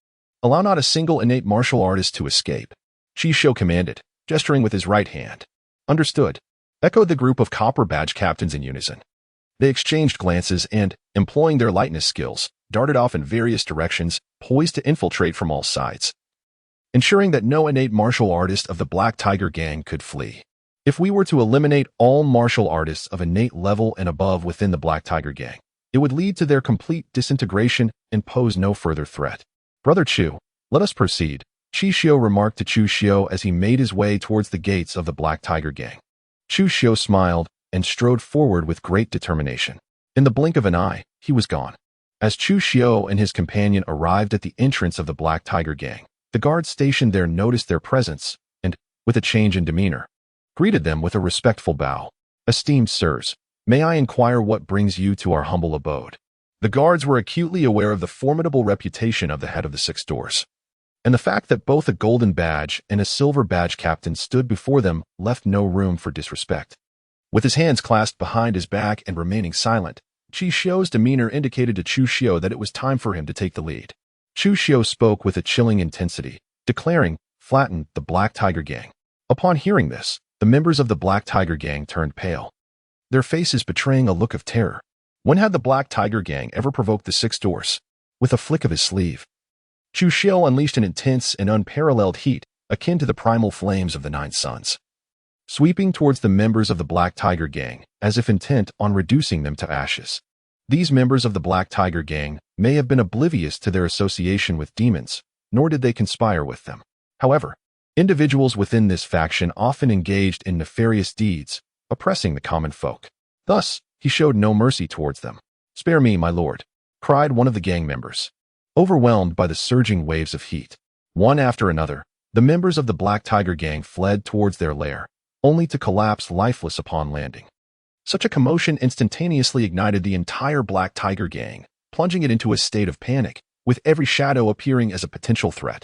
Allow not a single innate martial artist to escape. Chu Xiu commanded, gesturing with his right hand. Understood, echoed the group of copper badge captains in unison. They exchanged glances and, employing their lightness skills, darted off in various directions, poised to infiltrate from all sides, ensuring that no innate martial artist of the Black Tiger gang could flee. If we were to eliminate all martial artists of innate level and above within the Black Tiger gang, it would lead to their complete disintegration and pose no further threat. Brother Chu, let us proceed, Chu Xiu remarked to Chu Xiu as he made his way towards the gates of the Black Tiger gang. Chu Xiu smiled and strode forward with great determination. In the blink of an eye, he was gone. As Chu Xiu and his companion arrived at the entrance of the Black Tiger gang, the guards stationed there noticed their presence and, with a change in demeanor, greeted them with a respectful bow. Esteemed sirs, may I inquire what brings you to our humble abode? The guards were acutely aware of the formidable reputation of the head of the Six Doors, and the fact that both a golden badge and a silver badge captain stood before them left no room for disrespect. With his hands clasped behind his back and remaining silent, Chu Xiu's demeanor indicated to Chu Xiu that it was time for him to take the lead. Chu Xiu spoke with a chilling intensity, declaring, "Flatten the Black Tiger gang." Upon hearing this, the members of the Black Tiger gang turned pale, their faces betraying a look of terror. When had the Black Tiger gang ever provoked the Six Doors? With a flick of his sleeve, Chu Xiu unleashed an intense and unparalleled heat akin to the primal flames of the Nine Suns, sweeping towards the members of the Black Tiger gang as if intent on reducing them to ashes. These members of the Black Tiger gang may have been oblivious to their association with demons, nor did they conspire with them. However, individuals within this faction often engaged in nefarious deeds, oppressing the common folk. Thus, he showed no mercy towards them. "Spare me, my lord," cried one of the gang members. Overwhelmed by the surging waves of heat, one after another, the members of the Black Tiger gang fled towards their lair, only to collapse lifeless upon landing. Such a commotion instantaneously ignited the entire Black Tiger gang, plunging it into a state of panic, with every shadow appearing as a potential threat.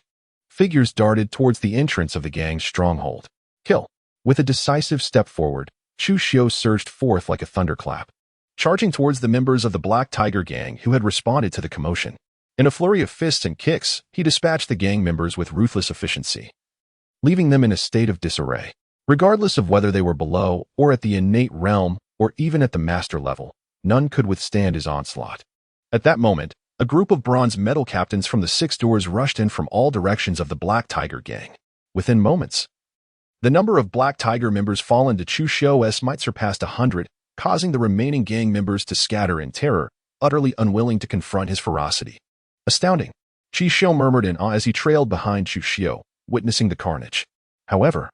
Figures darted towards the entrance of the gang's stronghold. Kill. With a decisive step forward, Chu Xiu surged forth like a thunderclap, charging towards the members of the Black Tiger gang who had responded to the commotion. In a flurry of fists and kicks, he dispatched the gang members with ruthless efficiency, leaving them in a state of disarray. Regardless of whether they were below or at the innate realm or even at the master level, none could withstand his onslaught. At that moment, a group of bronze metal captains from the 6 doors rushed in from all directions of the Black Tiger gang. Within moments, the number of Black Tiger members fallen to Chu Xiu's might surpassed 100, causing the remaining gang members to scatter in terror, utterly unwilling to confront his ferocity. Astounding, Chu Xiu murmured in awe as he trailed behind Chu Xiu, witnessing the carnage. However,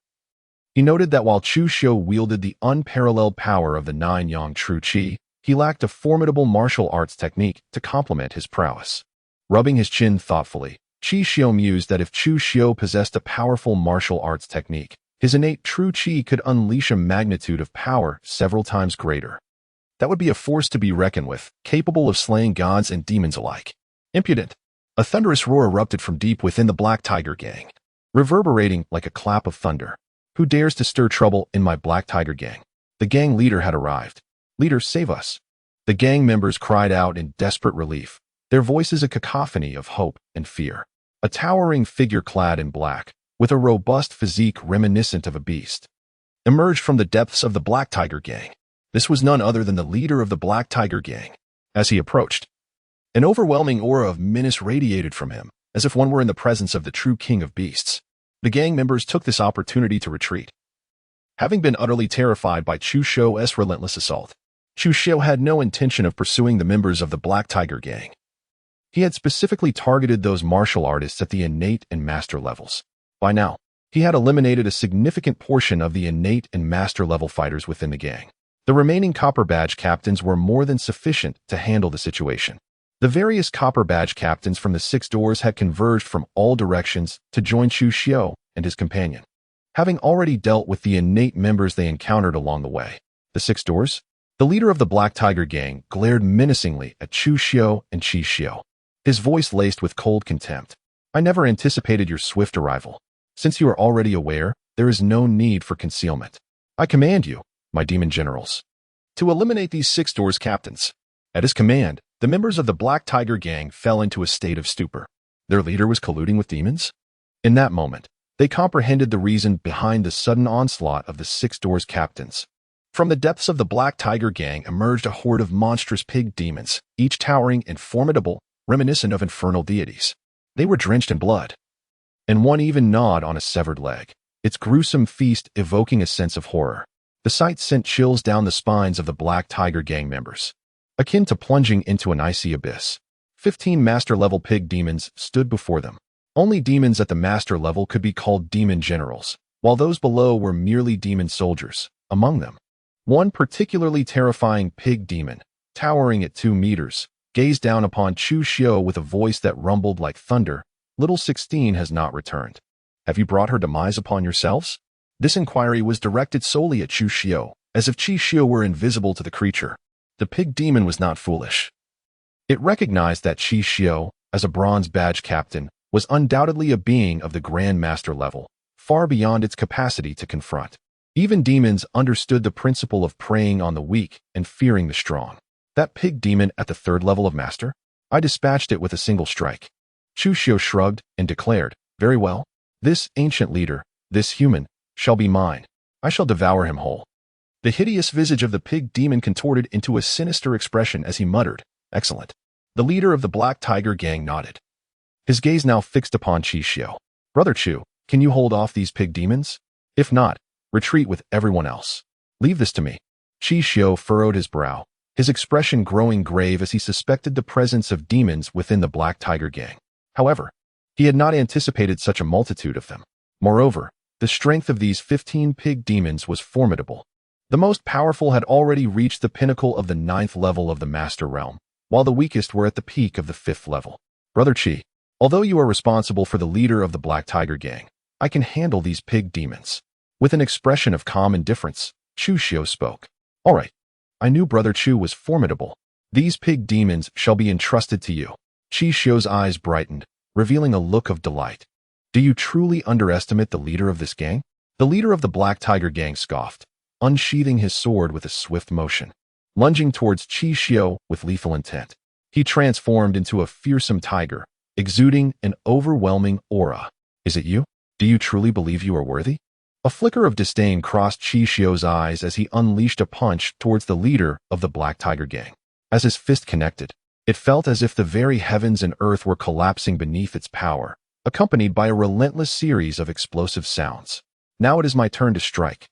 he noted that while Chu Xiu wielded the unparalleled power of the 9-yang true qi, he lacked a formidable martial arts technique to complement his prowess. Rubbing his chin thoughtfully, Chu Xiu mused that if Chu Xiu possessed a powerful martial arts technique, his innate true qi could unleash a magnitude of power several times greater. That would be a force to be reckoned with, capable of slaying gods and demons alike. Impudent! A thunderous roar erupted from deep within the Black Tiger gang, reverberating like a clap of thunder. Who dares to stir trouble in my Black Tiger gang? The gang leader had arrived. Leader, save us! The gang members cried out in desperate relief, their voices a cacophony of hope and fear. A towering figure clad in black, with a robust physique reminiscent of a beast, emerged from the depths of the Black Tiger gang. This was none other than the leader of the Black Tiger gang. As he approached, an overwhelming aura of menace radiated from him, as if one were in the presence of the true king of beasts. The gang members took this opportunity to retreat. Having been utterly terrified by Chu Xiu's relentless assault, Chu Xiu had no intention of pursuing the members of the Black Tiger gang. He had specifically targeted those martial artists at the innate and master levels. By now, he had eliminated a significant portion of the innate and master level fighters within the gang. The remaining Copper Badge captains were more than sufficient to handle the situation. The various Copper Badge captains from the 6 doors had converged from all directions to join Chu Xiu and his companion. Having already dealt with the innate members they encountered along the way, the 6 doors, the leader of the Black Tiger gang glared menacingly at Chu Xiu and Chu Xiu, his voice laced with cold contempt. I never anticipated your swift arrival. Since you are already aware, there is no need for concealment. I command you, my demon generals, to eliminate these 6 doors captains. At his command, the members of the Black Tiger gang fell into a state of stupor. Their leader was colluding with demons? In that moment, they comprehended the reason behind the sudden onslaught of the 6 doors captains. From the depths of the Black Tiger gang emerged a horde of monstrous pig demons, each towering and formidable, reminiscent of infernal deities. They were drenched in blood, and one even gnawed on a severed leg, its gruesome feast evoking a sense of horror. The sight sent chills down the spines of the Black Tiger gang members, akin to plunging into an icy abyss. 15 master-level pig demons stood before them. Only demons at the master level could be called demon generals, while those below were merely demon soldiers. Among them, one particularly terrifying pig demon, towering at 2 meters, gazed down upon Chu Xiu with a voice that rumbled like thunder. Little 16 has not returned. Have you brought her demise upon yourselves? This inquiry was directed solely at Chu Xiu, as if Chu Xiu were invisible to the creature. The pig demon was not foolish. It recognized that Chu Xiu, as a bronze badge captain, was undoubtedly a being of the Grand Master level, far beyond its capacity to confront. Even demons understood the principle of preying on the weak and fearing the strong. That pig demon at the 3rd level of Master? I dispatched it with a single strike. Chu Xiu shrugged and declared, very well. This ancient leader, this human, shall be mine. I shall devour him whole. The hideous visage of the pig demon contorted into a sinister expression as he muttered, excellent. The leader of the Black Tiger gang nodded, his gaze now fixed upon Chu Xiu. Brother Chu, can you hold off these pig demons? If not, retreat with everyone else. Leave this to me. Chu Xiu furrowed his brow, his expression growing grave as he suspected the presence of demons within the Black Tiger gang. However, he had not anticipated such a multitude of them. Moreover, the strength of these 15 pig demons was formidable. The most powerful had already reached the pinnacle of the 9th level of the Master Realm, while the weakest were at the peak of the 5th level. Brother Chi, although you are responsible for the leader of the Black Tiger gang, I can handle these pig demons. With an expression of calm indifference, Chu Xiu spoke. All right. I knew Brother Chu was formidable. These pig demons shall be entrusted to you. Chu Xiu's eyes brightened, revealing a look of delight. Do you truly underestimate the leader of this gang? The leader of the Black Tiger gang scoffed, unsheathing his sword with a swift motion. Lunging towards Chu Xiu with lethal intent, he transformed into a fearsome tiger, exuding an overwhelming aura. Is it you? Do you truly believe you are worthy? A flicker of disdain crossed Chu Xiu's eyes as he unleashed a punch towards the leader of the Black Tiger Gang. As his fist connected, it felt as if the very heavens and earth were collapsing beneath its power, accompanied by a relentless series of explosive sounds. Now it is my turn to strike.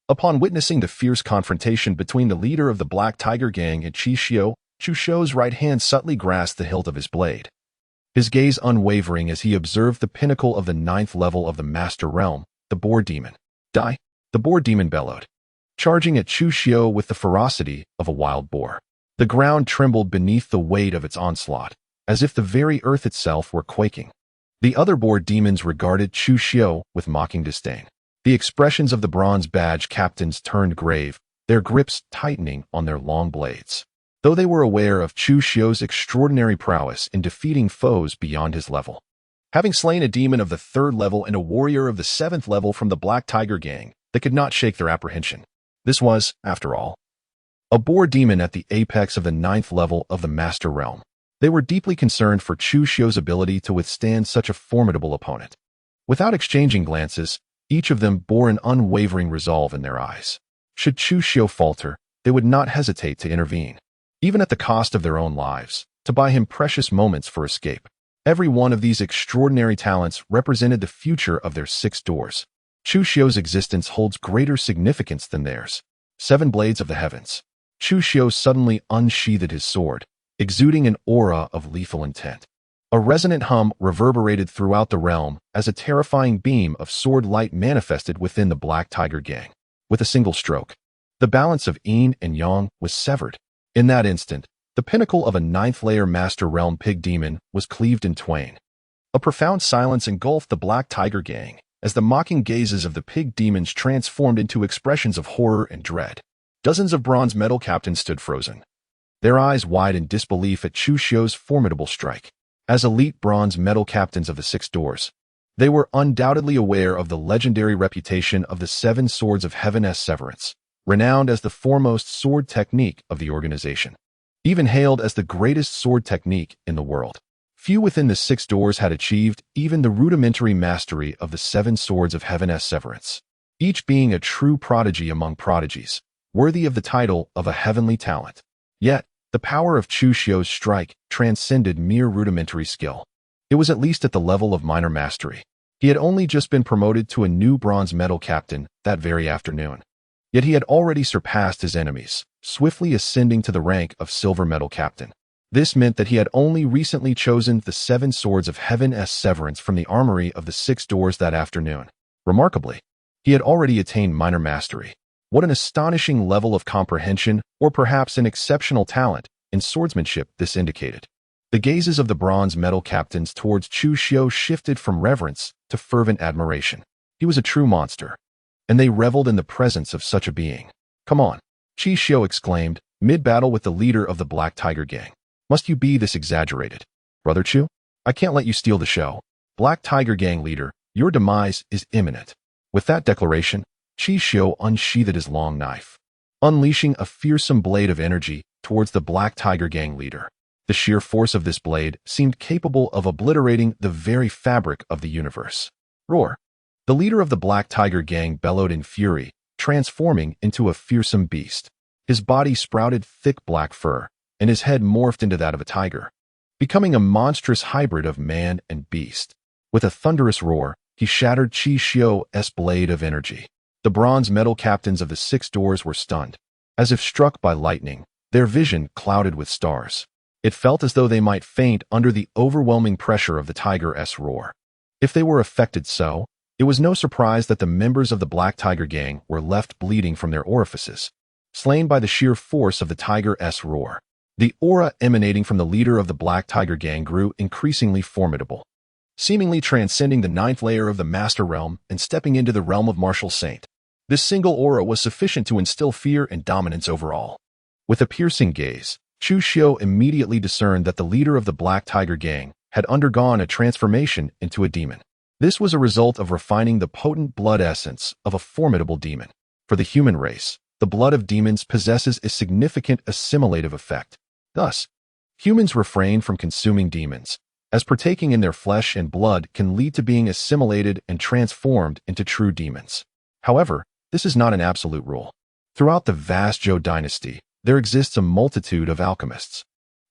Upon witnessing the fierce confrontation between the leader of the Black Tiger Gang and Chu Xiu, Chu Xiu's right hand subtly grasped the hilt of his blade. His gaze unwavering as he observed the pinnacle of the 9th level of the Master Realm, the Boar Demon. Die! The Boar Demon bellowed, charging at Chu Xiu with the ferocity of a wild boar. The ground trembled beneath the weight of its onslaught, as if the very earth itself were quaking. The other Boar Demons regarded Chu Xiu with mocking disdain. The expressions of the Bronze Badge captains turned grave, their grips tightening on their long blades. Though they were aware of Chu Xiu's extraordinary prowess in defeating foes beyond his level. Having slain a demon of the 3rd level and a warrior of the 7th level from the Black Tiger Gang, they could not shake their apprehension. This was, after all, a boar demon at the apex of the 9th level of the Master Realm. They were deeply concerned for Chu Xiu's ability to withstand such a formidable opponent. Without exchanging glances, each of them bore an unwavering resolve in their eyes. Should Chu Xiu falter, they would not hesitate to intervene, even at the cost of their own lives, to buy him precious moments for escape. Every one of these extraordinary talents represented the future of their 6 doors. Chu Xiu's existence holds greater significance than theirs. 7 blades of the heavens. Chu Xiu suddenly unsheathed his sword, exuding an aura of lethal intent. A resonant hum reverberated throughout the realm as a terrifying beam of sword light manifested within the Black Tiger Gang. With a single stroke, the balance of yin and yang was severed. In that instant, the pinnacle of a 9th-layer Master Realm Pig Demon was cleaved in twain. A profound silence engulfed the Black Tiger Gang as the mocking gazes of the Pig Demons transformed into expressions of horror and dread. Dozens of bronze metal captains stood frozen, their eyes wide in disbelief at Chu Xiu's formidable strike. As elite bronze metal captains of the 6 doors, they were undoubtedly aware of the legendary reputation of the 7 Swords of Heaven's Severance, renowned as the foremost sword technique of the organization. Even hailed as the greatest sword technique in the world. Few within the 6 doors had achieved even the rudimentary mastery of the 7 Swords of Heaven's Severance, each being a true prodigy among prodigies, worthy of the title of a heavenly talent. Yet, the power of Chu Xiu's strike transcended mere rudimentary skill. It was at least at the level of minor mastery. He had only just been promoted to a new bronze medal captain that very afternoon. Yet he had already surpassed his enemies, swiftly ascending to the rank of silver medal captain. This meant that he had only recently chosen the 7 Swords of Heaven's Severance from the armory of the 6 doors that afternoon. Remarkably, he had already attained minor mastery. What an astonishing level of comprehension, or perhaps an exceptional talent, in swordsmanship this indicated. The gazes of the bronze medal captains towards Chu Xiu shifted from reverence to fervent admiration. He was a true monster, and they reveled in the presence of such a being. "Come on," Chu Xiu exclaimed, mid-battle with the leader of the Black Tiger Gang. "Must you be this exaggerated? Brother Chu, I can't let you steal the show. Black Tiger Gang leader, your demise is imminent." With that declaration, Chu Xiu unsheathed his long knife, unleashing a fearsome blade of energy towards the Black Tiger Gang leader. The sheer force of this blade seemed capable of obliterating the very fabric of the universe. Roar! The leader of the Black Tiger Gang bellowed in fury, transforming into a fearsome beast. His body sprouted thick black fur, and his head morphed into that of a tiger, becoming a monstrous hybrid of man and beast. With a thunderous roar, he shattered Chu Xiu's blade of energy. The bronze medal captains of the 6 doors were stunned. As if struck by lightning, their vision clouded with stars. It felt as though they might faint under the overwhelming pressure of the tiger's roar. If they were affected so, it was no surprise that the members of the Black Tiger Gang were left bleeding from their orifices, slain by the sheer force of the tiger's roar. The aura emanating from the leader of the Black Tiger Gang grew increasingly formidable, seemingly transcending the 9th layer of the Master Realm and stepping into the realm of Martial Saint. This single aura was sufficient to instill fear and dominance over all. With a piercing gaze, Chu Xiu immediately discerned that the leader of the Black Tiger Gang had undergone a transformation into a demon. This was a result of refining the potent blood essence of a formidable demon. For the human race, the blood of demons possesses a significant assimilative effect. Thus, humans refrain from consuming demons, as partaking in their flesh and blood can lead to being assimilated and transformed into true demons. However, this is not an absolute rule. Throughout the vast Zhou dynasty, there exists a multitude of alchemists.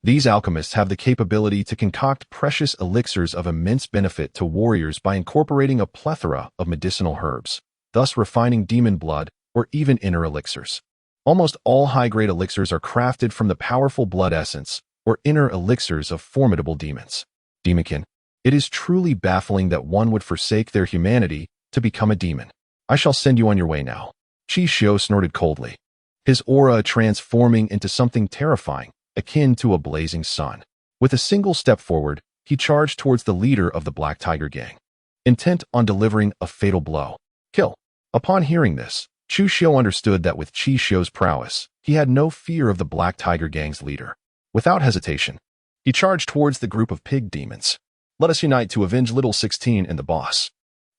These alchemists have the capability to concoct precious elixirs of immense benefit to warriors by incorporating a plethora of medicinal herbs, thus refining demon blood or even inner elixirs. Almost all high-grade elixirs are crafted from the powerful blood essence or inner elixirs of formidable demons. Demonkin, it is truly baffling that one would forsake their humanity to become a demon. I shall send you on your way now. Chu Xiu snorted coldly, his aura transforming into something terrifying, akin to a blazing sun. With a single step forward, he charged towards the leader of the Black Tiger gang, intent on delivering a fatal blow. Kill. Upon hearing this, Chu Xiu understood that with Chu Xiu's prowess, he had no fear of the Black Tiger gang's leader. Without hesitation, he charged towards the group of pig demons. Let us unite to avenge Little 16 and the boss,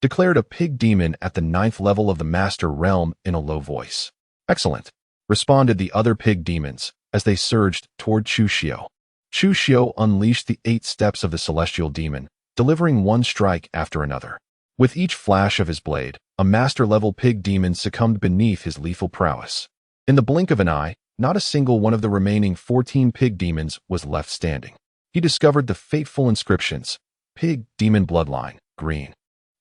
declared a pig demon at the 9th level of the Master Realm in a low voice. Excellent, responded the other pig demons as they surged toward Chu Xiu. Chu Xiu unleashed the 8 steps of the celestial demon, delivering one strike after another. With each flash of his blade, a master-level pig demon succumbed beneath his lethal prowess. In the blink of an eye, not a single one of the remaining 14 pig demons was left standing. He discovered the fateful inscriptions: Pig Demon Bloodline, green;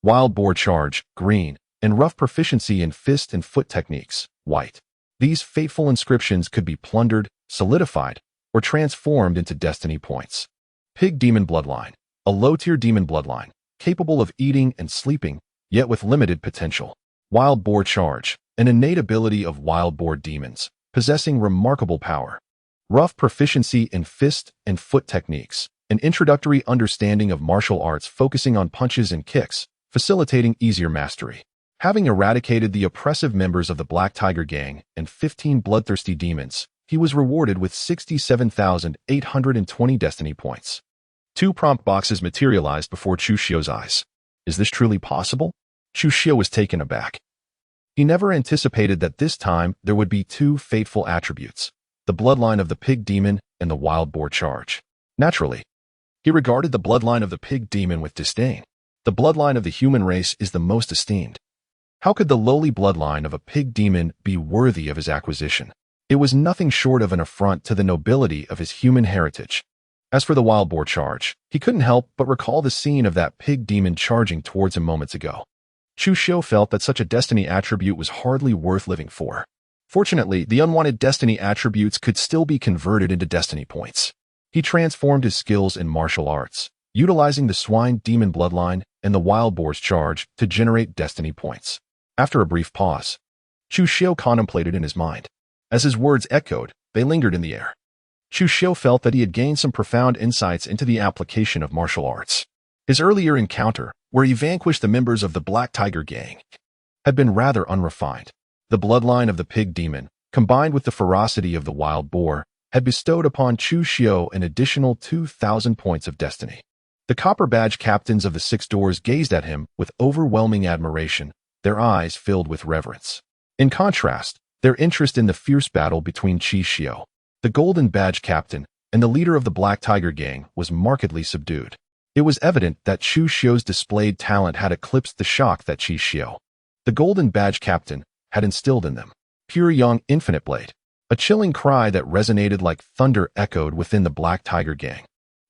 Wild Boar Charge, green; and rough proficiency in fist and foot techniques, white. These fateful inscriptions could be plundered, solidified, or transformed into destiny points. Pig Demon Bloodline, a low-tier demon bloodline, capable of eating and sleeping, yet with limited potential. Wild Boar Charge, an innate ability of wild boar demons, possessing remarkable power. Rough proficiency in fist and foot techniques, an introductory understanding of martial arts focusing on punches and kicks, facilitating easier mastery. Having eradicated the oppressive members of the Black Tiger gang and 15 bloodthirsty demons, he was rewarded with 67,820 destiny points. 2 prompt boxes materialized before Chu Xiu's eyes. Is this truly possible? Chu Xiu was taken aback. He never anticipated that this time there would be 2 fateful attributes: the bloodline of the pig demon and the wild boar charge. Naturally, he regarded the bloodline of the pig demon with disdain. The bloodline of the human race is the most esteemed. How could the lowly bloodline of a pig demon be worthy of his acquisition? It was nothing short of an affront to the nobility of his human heritage. As for the wild boar charge, he couldn't help but recall the scene of that pig demon charging towards him moments ago. Chu Xiu felt that such a destiny attribute was hardly worth living for. Fortunately, the unwanted destiny attributes could still be converted into destiny points. He transformed his skills in martial arts, utilizing the swine demon bloodline and the wild boar's charge to generate destiny points. After a brief pause, Chu Xiu contemplated in his mind. As his words echoed, they lingered in the air. Chu Xiu felt that he had gained some profound insights into the application of martial arts. His earlier encounter, where he vanquished the members of the Black Tiger gang, had been rather unrefined. The bloodline of the pig demon, combined with the ferocity of the wild boar, had bestowed upon Chu Xiu an additional 2,000 points of destiny. The copper badge captains of the 6 doors gazed at him with overwhelming admiration, their eyes filled with reverence. In contrast, their interest in the fierce battle between Chu Xiu, the golden badge captain, and the leader of the Black Tiger gang was markedly subdued. It was evident that Chu Xiu's displayed talent had eclipsed the shock that Chu Xiu, the golden badge captain, had instilled in them. Pure young infinite blade. A chilling cry that resonated like thunder echoed within the Black Tiger gang.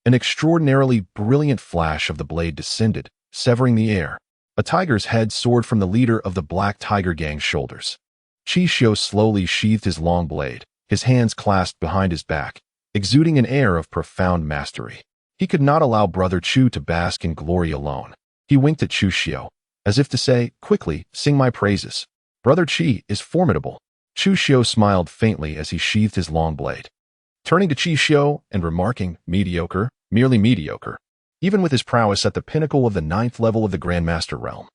An extraordinarily brilliant flash of the blade descended, severing the air. A tiger's head soared from the leader of the Black Tiger gang's shoulders. Chu Xiu slowly sheathed his long blade, his hands clasped behind his back, exuding an air of profound mastery. He could not allow Brother Chu to bask in glory alone. He winked at Chu Xiu, as if to say, "Quickly, sing my praises. Brother Chi is formidable." Chu Xiu smiled faintly as he sheathed his long blade. Turning to Chu Xiu and remarking, "Mediocre, merely mediocre," even with his prowess at the pinnacle of the 9th level of the Grandmaster realm.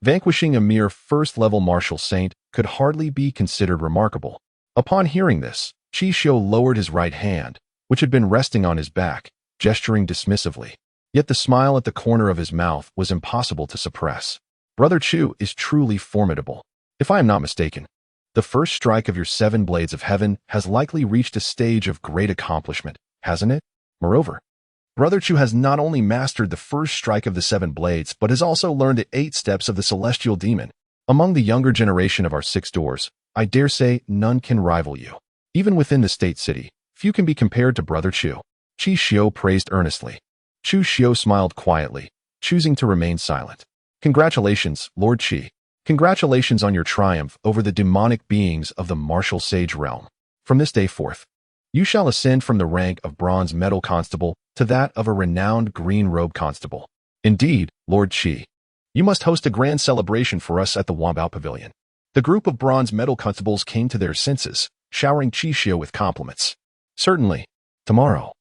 Vanquishing a mere 1st-level martial saint could hardly be considered remarkable. Upon hearing this, Chu Xiu lowered his right hand, which had been resting on his back, gesturing dismissively. Yet the smile at the corner of his mouth was impossible to suppress. "Brother Chu is truly formidable. If I am not mistaken, the first strike of your 7 blades of heaven has likely reached a stage of great accomplishment, hasn't it? Moreover, Brother Chu has not only mastered the first strike of the 7 blades, but has also learned the 8 steps of the celestial demon. Among the younger generation of our 6 doors, I dare say none can rival you. Even within the state city, few can be compared to Brother Chu. Chu Xiu praised earnestly. Chu Xiu smiled quietly, choosing to remain silent. Congratulations, Lord Qi. Congratulations on your triumph over the demonic beings of the martial sage realm. From this day forth, you shall ascend from the rank of bronze metal constable to that of a renowned green robe constable. Indeed, Lord Qi, you must host a grand celebration for us at the Wanbao Pavilion. The group of bronze metal constables came to their senses, showering Chu Xiu with compliments. Certainly. Tomorrow,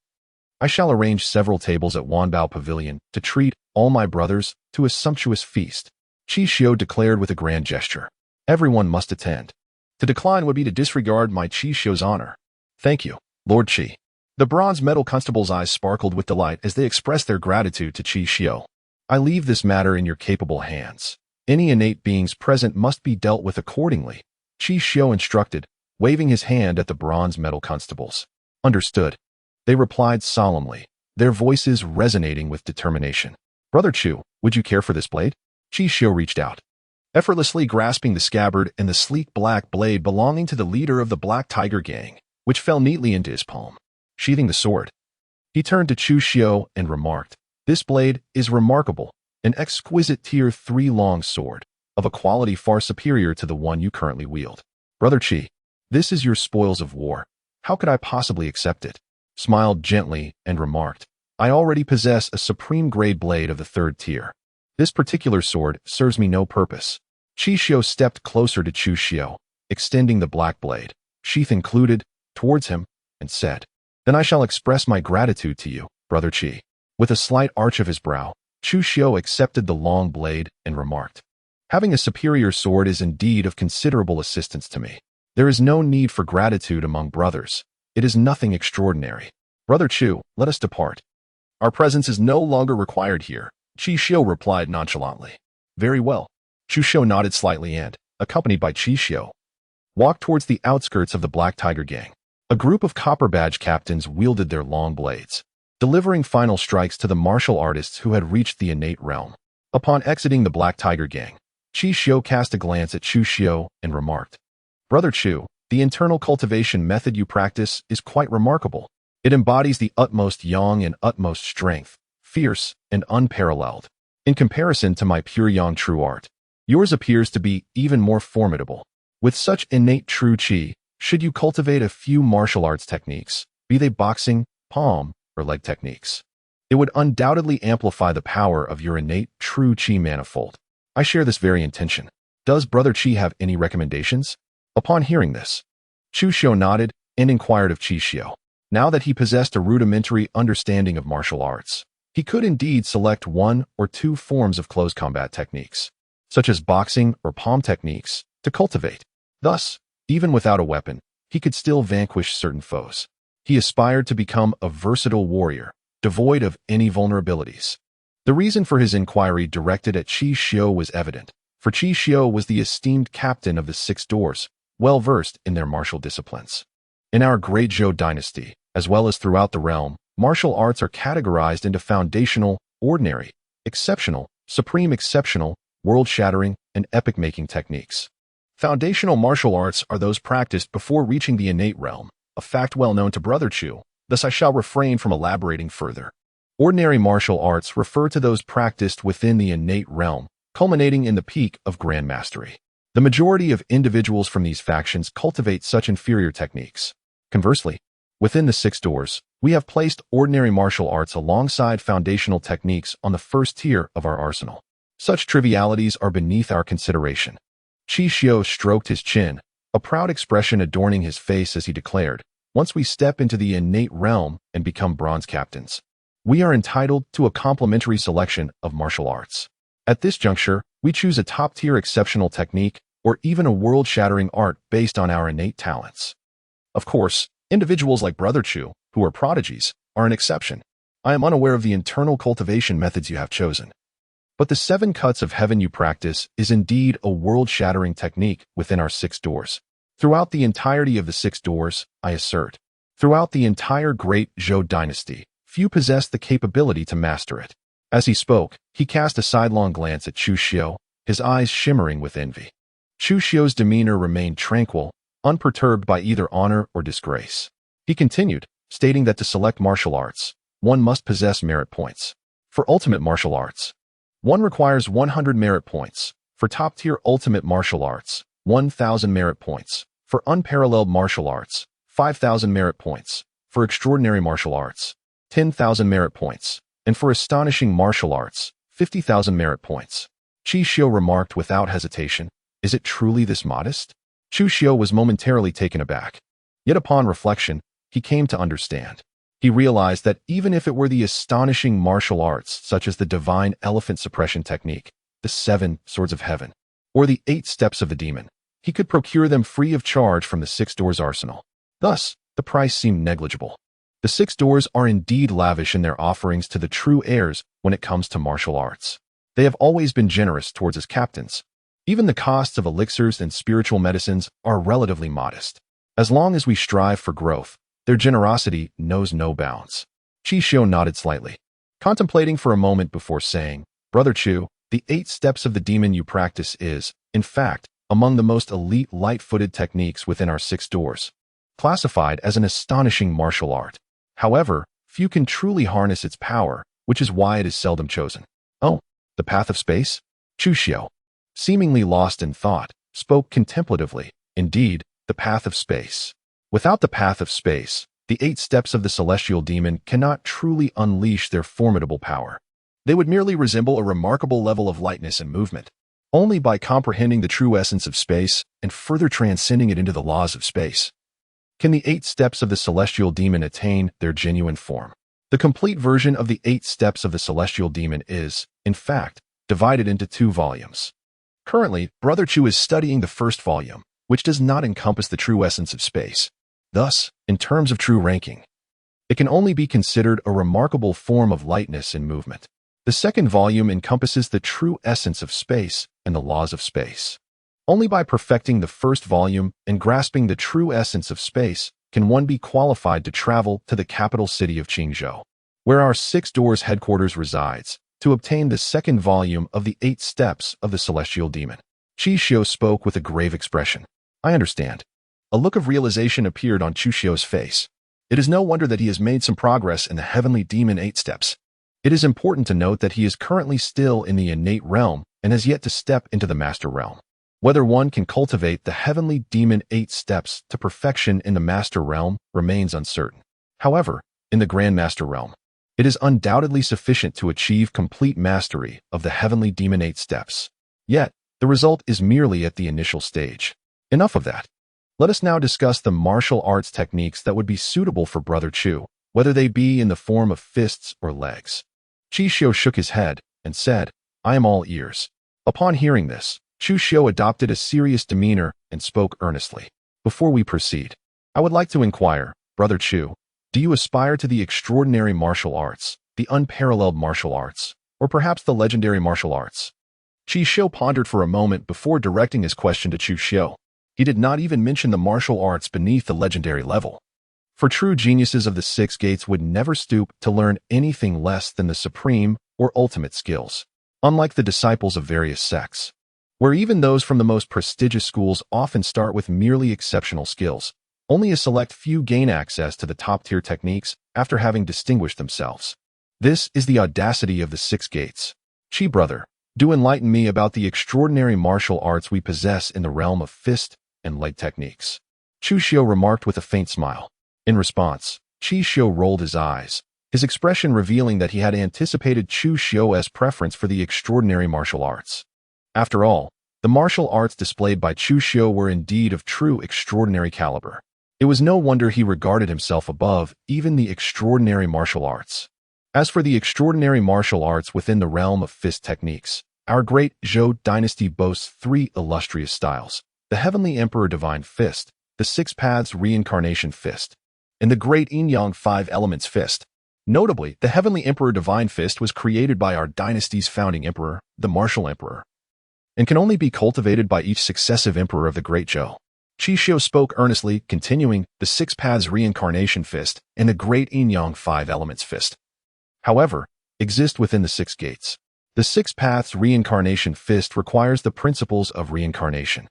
I shall arrange several tables at Wanbao Pavilion to treat all my brothers to a sumptuous feast, Chu Xiu declared with a grand gesture. Everyone must attend. To decline would be to disregard my Chu Xiu's honor. Thank you, Lord Qi. The bronze metal constable's eyes sparkled with delight as they expressed their gratitude to Chu Xiu. I leave this matter in your capable hands. Any innate beings present must be dealt with accordingly, Chu Xiu instructed, waving his hand at the bronze metal constables. Understood. They replied solemnly, their voices resonating with determination. Brother Chu, would you care for this blade? Chu Xiu reached out, effortlessly grasping the scabbard and the sleek black blade belonging to the leader of the Black Tiger Gang, which fell neatly into his palm. Sheathing the sword, he turned to Chu Xiu and remarked, this blade is remarkable, an exquisite tier 3 long sword, of a quality far superior to the one you currently wield. Brother Qi, this is your spoils of war. How could I possibly accept it? Smiled gently and remarked, I already possess a supreme grade blade of the 3rd tier. This particular sword serves me no purpose. Chu Xiu stepped closer to Chu Xiu, extending the black blade, sheath included, towards him, and said, Then I shall express my gratitude to you, Brother Qi. With a slight arch of his brow, Chu Xiu accepted the long blade and remarked, Having a superior sword is indeed of considerable assistance to me. There is no need for gratitude among brothers. It is nothing extraordinary. Brother Chu, let us depart. Our presence is no longer required here, Chu Xiu replied nonchalantly. Very well. Chu Xiu nodded slightly and, accompanied by Chu Xiu, walked towards the outskirts of the Black Tiger Gang. A group of copper badge captains wielded their long blades, delivering final strikes to the martial artists who had reached the innate realm. Upon exiting the Black Tiger Gang, Chu Xiu cast a glance at Chu Xiu and remarked, Brother Chu, the internal cultivation method you practice is quite remarkable. It embodies the utmost yang and utmost strength, fierce and unparalleled. In comparison to my pure yang true art, yours appears to be even more formidable. With such innate true qi, should you cultivate a few martial arts techniques, be they boxing, palm, or leg techniques, it would undoubtedly amplify the power of your innate true qi manifold. I share this very intention. Does Brother Qi have any recommendations? Upon hearing this, Chu Xiu nodded and inquired of Chu Xiu. Now that he possessed a rudimentary understanding of martial arts, he could indeed select 1 or 2 forms of close combat techniques, such as boxing or palm techniques, to cultivate. Thus, even without a weapon, he could still vanquish certain foes. He aspired to become a versatile warrior, devoid of any vulnerabilities. The reason for his inquiry directed at Chu Xiu was evident, for Chu Xiu was the esteemed captain of the 6 doors, well versed in their martial disciplines. In our great Zhou dynasty, as well as throughout the realm, martial arts are categorized into foundational, ordinary, exceptional, supreme exceptional, world-shattering, and epic-making techniques. Foundational martial arts are those practiced before reaching the innate realm, a fact well known to Brother Chu, thus I shall refrain from elaborating further. Ordinary martial arts refer to those practiced within the innate realm, culminating in the peak of grand mastery. The majority of individuals from these factions cultivate such inferior techniques. Conversely, within the 6 doors, we have placed ordinary martial arts alongside foundational techniques on the first tier of our arsenal. Such trivialities are beneath our consideration. Chu Xiu stroked his chin, a proud expression adorning his face as he declared, once we step into the innate realm and become bronze captains, we are entitled to a complimentary selection of martial arts. At this juncture, we choose a top-tier exceptional technique or even a world-shattering art based on our innate talents. Of course, individuals like Brother Chu, who are prodigies, are an exception. I am unaware of the internal cultivation methods you have chosen. But the 7 cuts of heaven you practice is indeed a world-shattering technique within our 6 doors. Throughout the entirety of the 6 doors, I assert, throughout the entire great Zhou dynasty, few possessed the capability to master it. As he spoke, he cast a sidelong glance at Chu Xiu, his eyes shimmering with envy. Chu Xiu's demeanor remained tranquil, unperturbed by either honor or disgrace. He continued, stating that to select martial arts, one must possess merit points. For ultimate martial arts, one requires 100 merit points. For top-tier ultimate martial arts, 1,000 merit points. For unparalleled martial arts, 5,000 merit points. For extraordinary martial arts, 10,000 merit points. And for astonishing martial arts, 50,000 merit points. Chu Xiu remarked without hesitation, "Is it truly this modest?" Chu Xiu was momentarily taken aback. Yet upon reflection, he came to understand. He realized that even if it were the astonishing martial arts such as the divine elephant suppression technique, the 7 swords of heaven, or the 8 steps of the demon, he could procure them free of charge from the 6 doors arsenal. Thus, the price seemed negligible. The 6 doors are indeed lavish in their offerings to the true heirs when it comes to martial arts. They have always been generous towards its captains. Even the costs of elixirs and spiritual medicines are relatively modest. As long as we strive for growth, their generosity knows no bounds. Chu Xiu nodded slightly, contemplating for a moment before saying, "Brother Chu, the 8 steps of the demon you practice is, in fact, among the most elite light-footed techniques within our 6 doors, classified as an astonishing martial art. However, few can truly harness its power, which is why it is seldom chosen." "Oh, the path of space?" Chu Xiu, seemingly lost in thought, spoke contemplatively. "Indeed, the path of space. Without the path of space, the 8 steps of the celestial demon cannot truly unleash their formidable power. They would merely resemble a remarkable level of lightness and movement. Only by comprehending the true essence of space and further transcending it into the laws of space can the 8 steps of the celestial demon attain their genuine form. The complete version of the 8 steps of the celestial demon is, in fact, divided into 2 volumes. Currently, Brother Chu is studying the first volume, which does not encompass the true essence of space. Thus, in terms of true ranking, it can only be considered a remarkable form of lightness and movement. The second volume encompasses the true essence of space and the laws of space. Only by perfecting the first volume and grasping the true essence of space can one be qualified to travel to the capital city of Qingzhou, where our 6 doors headquarters resides, to obtain the second volume of the 8 steps of the celestial demon. Chu Xiu spoke with a grave expression. "I understand." A look of realization appeared on Chu Xiu's face. It is no wonder that he has made some progress in the heavenly demon 8 steps. It is important to note that he is currently still in the innate realm and has yet to step into the master realm. Whether one can cultivate the heavenly demon 8 steps to perfection in the master realm remains uncertain. However, in the grand master realm, it is undoubtedly sufficient to achieve complete mastery of the heavenly demon 8 steps. Yet, the result is merely at the initial stage. Enough of that. Let us now discuss the martial arts techniques that would be suitable for Brother Chu, whether they be in the form of fists or legs. Chu Xiu shook his head and said, "I am all ears." Upon hearing this, Chu Xiu adopted a serious demeanor and spoke earnestly. "Before we proceed, I would like to inquire, Brother Chu, do you aspire to the extraordinary martial arts, the unparalleled martial arts, or perhaps the legendary martial arts?" Chu Xiu pondered for a moment before directing his question to Chu Xiu. He did not even mention the martial arts beneath the legendary level. For true geniuses of the 6 gates would never stoop to learn anything less than the supreme or ultimate skills, unlike the disciples of various sects, where even those from the most prestigious schools often start with merely exceptional skills. Only a select few gain access to the top-tier techniques after having distinguished themselves. This is the audacity of the 6 gates. Chi brother, do enlighten me about the extraordinary martial arts we possess in the realm of fist and leg techniques. Chu Xiu remarked with a faint smile. In response, Chu Xiu rolled his eyes, his expression revealing that he had anticipated Chu Xiu's preference for the extraordinary martial arts. After all, the martial arts displayed by Chu Xiu were indeed of true extraordinary caliber. It was no wonder he regarded himself above even the extraordinary martial arts. As for the extraordinary martial arts within the realm of fist techniques, our great Zhou dynasty boasts 3 illustrious styles: the Heavenly Emperor Divine Fist, the 6 Paths Reincarnation Fist, and the Great Yin-Yang 5 Elements Fist. Notably, the Heavenly Emperor Divine Fist was created by our dynasty's founding emperor, the Martial Emperor, and can only be cultivated by each successive emperor of the Great Zhou. Chu Xiu spoke earnestly, continuing, the 6 Paths Reincarnation Fist and the Great Yin-Yang 5 Elements Fist however, exist within the six gates. The Six Paths Reincarnation Fist requires the principles of reincarnation,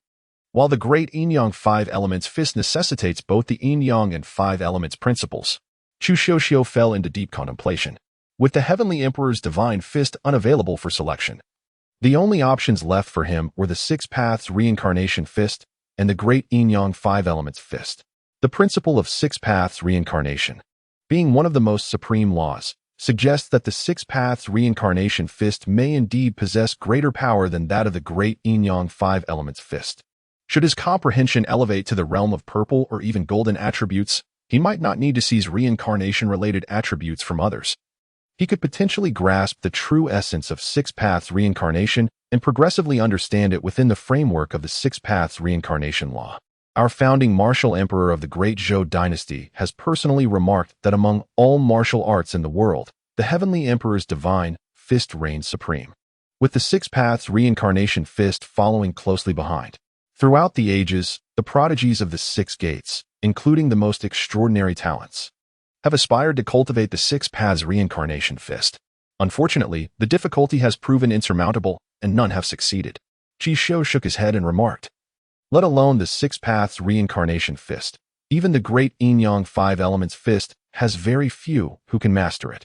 while the Great Yin-Yang Five Elements Fist necessitates both the Yin-Yang and Five Elements principles. Chu Xiu fell into deep contemplation, with the Heavenly Emperor's Divine Fist unavailable for selection. The only options left for him were the Six Paths Reincarnation Fist and the Great Yin-Yang Five Elements Fist. The principle of Six Paths Reincarnation, being one of the most supreme laws, suggests that the Six Paths Reincarnation Fist may indeed possess greater power than that of the Great Yin-Yang Five Elements Fist. Should his comprehension elevate to the realm of purple or even golden attributes, he might not need to seize reincarnation-related attributes from others. He could potentially grasp the true essence of Six Paths Reincarnation and progressively understand it within the framework of the Six Paths Reincarnation Law. Our founding martial emperor of the Great Zhou dynasty has personally remarked that among all martial arts in the world, the Heavenly Emperor's Divine Fist reigns supreme, with the Six Paths Reincarnation Fist following closely behind. Throughout the ages, the prodigies of the Six Gates, including the most extraordinary talents, have aspired to cultivate the Six Paths Reincarnation Fist. Unfortunately, the difficulty has proven insurmountable, and none have succeeded. Chu Xiu shook his head and remarked, let alone the Six Paths Reincarnation Fist, even the Great Yin-Yang Five Elements Fist has very few who can master it.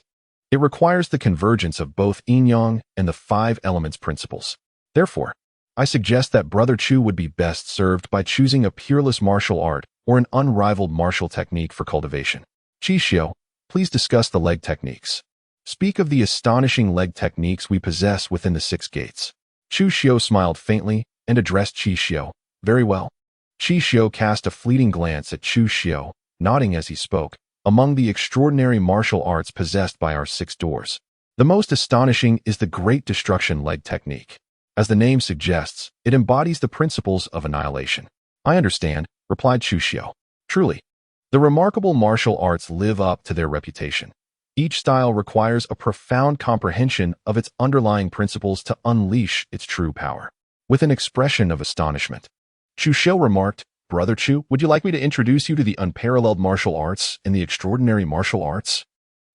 It requires the convergence of both Yin-Yang and the Five Elements principles. Therefore, I suggest that Brother Chu would be best served by choosing a peerless martial art or an unrivaled martial technique for cultivation. Chu Xiu, please discuss the leg techniques. Speak of the astonishing leg techniques we possess within the Six Gates. Chu Xiu smiled faintly and addressed Chu Xiu. Very well. Chu Xiu cast a fleeting glance at Chu Xiu, nodding as he spoke. Among the extraordinary martial arts possessed by our six doors, the most astonishing is the Great Destruction Leg Technique. As the name suggests, it embodies the principles of annihilation. I understand, replied Chu Xiu. Truly, the remarkable martial arts live up to their reputation. Each style requires a profound comprehension of its underlying principles to unleash its true power. With an expression of astonishment, Chu Xiu remarked, Brother Chu, would you like me to introduce you to the unparalleled martial arts and the extraordinary martial arts?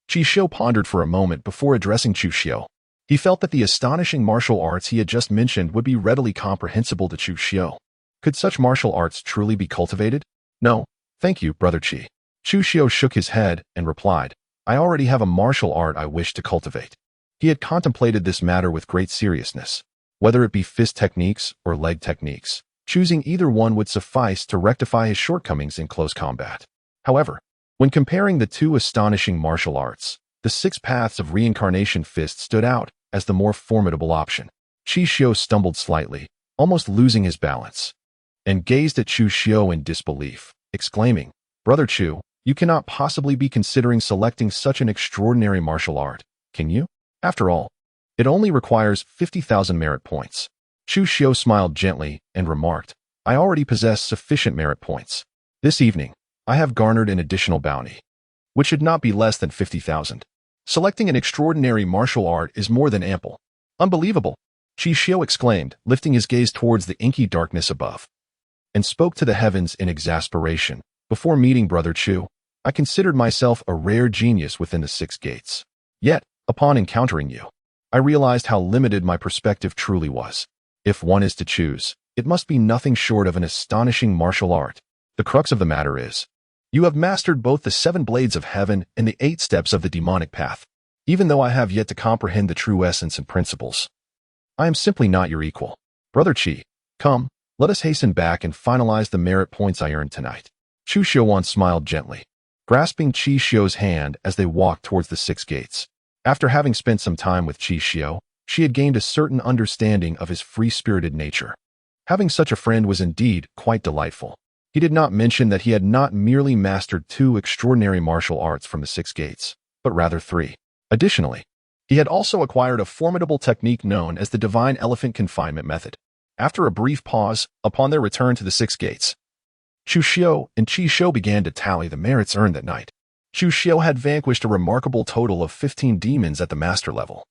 Chu Xiu pondered for a moment before addressing Chu Xiu. He felt that the astonishing martial arts he had just mentioned would be readily comprehensible to Chu Xiu. Could such martial arts truly be cultivated? No, thank you, Brother Chi. Chu Xiu shook his head and replied, I already have a martial art I wish to cultivate. He had contemplated this matter with great seriousness. Whether it be fist techniques or leg techniques, choosing either one would suffice to rectify his shortcomings in close combat. However, when comparing the two astonishing martial arts, the Six Paths of Reincarnation Fist stood out as the more formidable option. Chu Xiu stumbled slightly, almost losing his balance, and gazed at Chu Xiu in disbelief, exclaiming, Brother Chu, you cannot possibly be considering selecting such an extraordinary martial art, can you? After all, it only requires 50,000 merit points. Chu Xiu smiled gently and remarked, I already possess sufficient merit points. This evening, I have garnered an additional bounty, which should not be less than 50,000. Selecting an extraordinary martial art is more than ample. Unbelievable, Chu Xiu exclaimed, lifting his gaze towards the inky darkness above, and spoke to the heavens in exasperation. Before meeting Brother Chu, I considered myself a rare genius within the Six Gates. Yet, upon encountering you, I realized how limited my perspective truly was. If one is to choose, it must be nothing short of an astonishing martial art. The crux of the matter is, you have mastered both the 7 blades of heaven and the 8 steps of the demonic path. Even though I have yet to comprehend the true essence and principles, I am simply not your equal. Brother Chi, come, let us hasten back and finalize the merit points I earned tonight. Chu Xiuan smiled gently, grasping Chu Xiu's hand as they walked towards the Six Gates. After having spent some time with Chu Xiu, she had gained a certain understanding of his free-spirited nature. Having such a friend was indeed quite delightful. He did not mention that he had not merely mastered 2 extraordinary martial arts from the Six Gates, but rather 3. Additionally, he had also acquired a formidable technique known as the Divine Elephant Confinement Method. After a brief pause, upon their return to the Six Gates, Chu Xiu and Chu Xiu began to tally the merits earned that night. Chu Xiu had vanquished a remarkable total of 15 demons at the master level,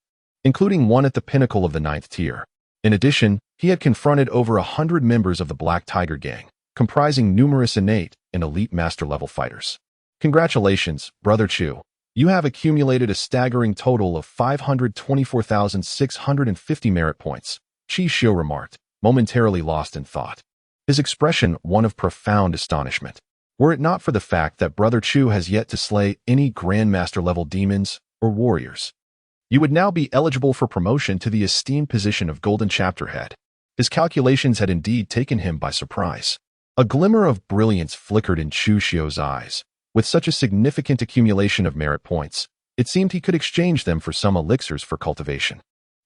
including one at the pinnacle of the 9th tier. In addition, he had confronted over 100 members of the Black Tiger Gang, comprising numerous innate and elite master-level fighters. Congratulations, Brother Chu. You have accumulated a staggering total of 524,650 merit points, Chu Xiu remarked, momentarily lost in thought. His expression one of profound astonishment. Were it not for the fact that Brother Chu has yet to slay any Grandmaster-level demons or warriors, you would now be eligible for promotion to the esteemed position of Golden Chapter Head. His calculations had indeed taken him by surprise. A glimmer of brilliance flickered in Chu Xiu's eyes. With such a significant accumulation of merit points, it seemed he could exchange them for some elixirs for cultivation.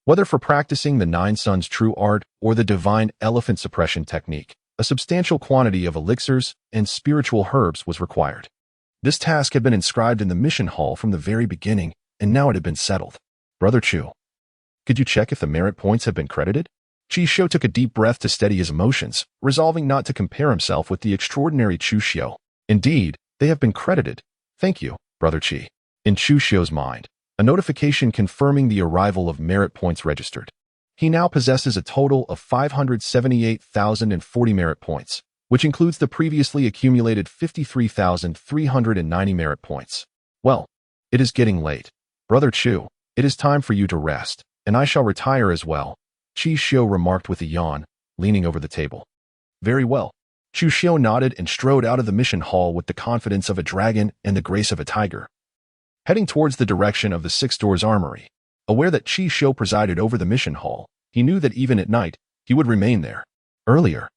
Whether for practicing the Nine Suns' true art or the divine elephant suppression technique, a substantial quantity of elixirs and spiritual herbs was required. This task had been inscribed in the mission hall from the very beginning, and now it had been settled. Brother Chu, could you check if the merit points have been credited? Chu Xiu took a deep breath to steady his emotions, resolving not to compare himself with the extraordinary Chu Xiu. Indeed, they have been credited. Thank you, Brother Chi. In Chu Xiu's mind, a notification confirming the arrival of merit points registered. He now possesses a total of 578,040 merit points, which includes the previously accumulated 53,390 merit points. Well, it is getting late. Brother Chu, it is time for you to rest, and I shall retire as well, Chu Xiu remarked with a yawn, leaning over the table. Very well. Chu Xiu nodded and strode out of the mission hall with the confidence of a dragon and the grace of a tiger. Heading towards the direction of the Six Doors Armory, aware that Chu Xiu presided over the mission hall, he knew that even at night, he would remain there. Earlier,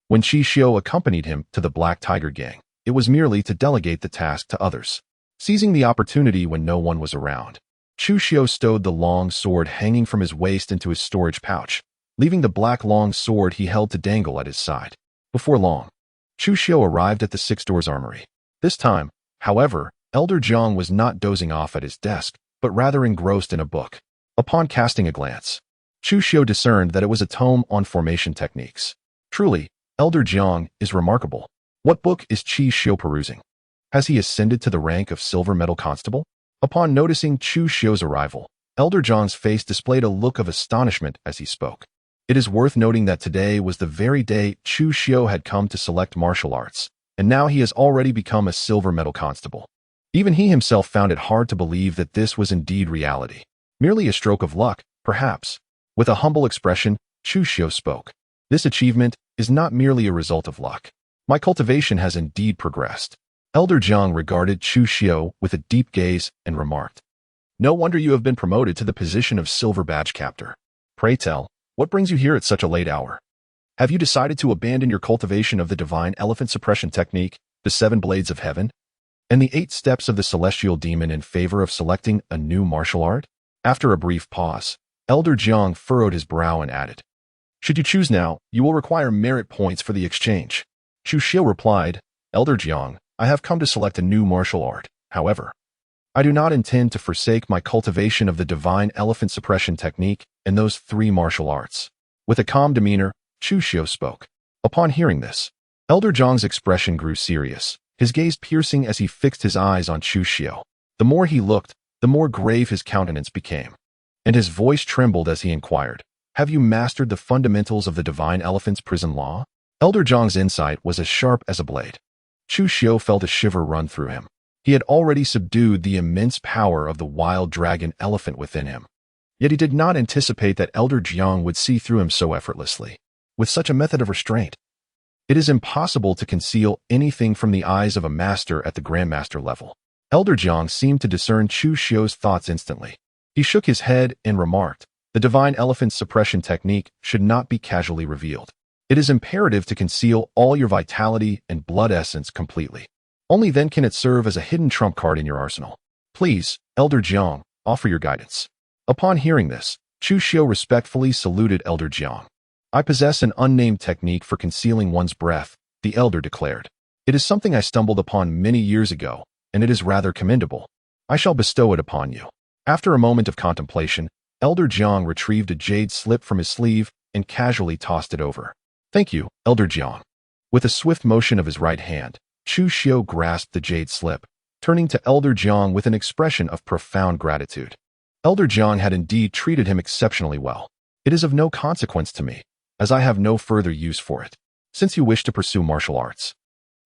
when Chu Xiu accompanied him to the Black Tiger Gang, it was merely to delegate the task to others. Seizing the opportunity when no one was around, Chu Xiu stowed the long sword hanging from his waist into his storage pouch, leaving the black long sword he held to dangle at his side. Before long, Chu Xiu arrived at the Six Doors Armory. This time, however, Elder Jiang was not dozing off at his desk, but rather engrossed in a book. Upon casting a glance, Chu Xiu discerned that it was a tome on formation techniques. Truly, Elder Jiang is remarkable. What book is Chu Xiu perusing? Has he ascended to the rank of silver medal constable? Upon noticing Chu Xiu's arrival, Elder Jiang's face displayed a look of astonishment as he spoke. It is worth noting that today was the very day Chu Xiu had come to select martial arts, and now he has already become a silver medal constable. Even he himself found it hard to believe that this was indeed reality. Merely a stroke of luck, perhaps. With a humble expression, Chu Xiu spoke. This achievement is not merely a result of luck. My cultivation has indeed progressed. Elder Jiang regarded Chu Xiu with a deep gaze and remarked, No wonder you have been promoted to the position of Silver Badge Captor. Pray tell, what brings you here at such a late hour? Have you decided to abandon your cultivation of the divine elephant suppression technique, the 7 blades of heaven, and the 8 steps of the celestial demon in favor of selecting a new martial art? After a brief pause, Elder Jiang furrowed his brow and added, Should you choose now, you will require merit points for the exchange. Chu Xiu replied, Elder Jiang, I have come to select a new martial art. However, I do not intend to forsake my cultivation of the divine elephant suppression technique and those 3 martial arts. With a calm demeanor, Chu Xiu spoke. Upon hearing this, Elder Jiang's expression grew serious, his gaze piercing as he fixed his eyes on Chu Xiu. The more he looked, the more grave his countenance became, and his voice trembled as he inquired, Have you mastered the fundamentals of the divine elephant's prison law? Elder Jiang's insight was as sharp as a blade. Chu Xiu felt a shiver run through him. He had already subdued the immense power of the wild dragon elephant within him. Yet he did not anticipate that Elder Jiang would see through him so effortlessly. With such a method of restraint, it is impossible to conceal anything from the eyes of a master at the Grandmaster level. Elder Jiang seemed to discern Chu Xiu's thoughts instantly. He shook his head and remarked, The divine elephant suppression technique should not be casually revealed. It is imperative to conceal all your vitality and blood essence completely. Only then can it serve as a hidden trump card in your arsenal. Please, Elder Jiang, offer your guidance. Upon hearing this, Chu Xiu respectfully saluted Elder Jiang. I possess an unnamed technique for concealing one's breath, the elder declared. It is something I stumbled upon many years ago, and it is rather commendable. I shall bestow it upon you. After a moment of contemplation, Elder Jiang retrieved a jade slip from his sleeve and casually tossed it over. Thank you, Elder Jiang. With a swift motion of his right hand, Chu Xiu grasped the jade slip, turning to Elder Jiang with an expression of profound gratitude. Elder Jiang had indeed treated him exceptionally well. It is of no consequence to me, as I have no further use for it. Since you wish to pursue martial arts,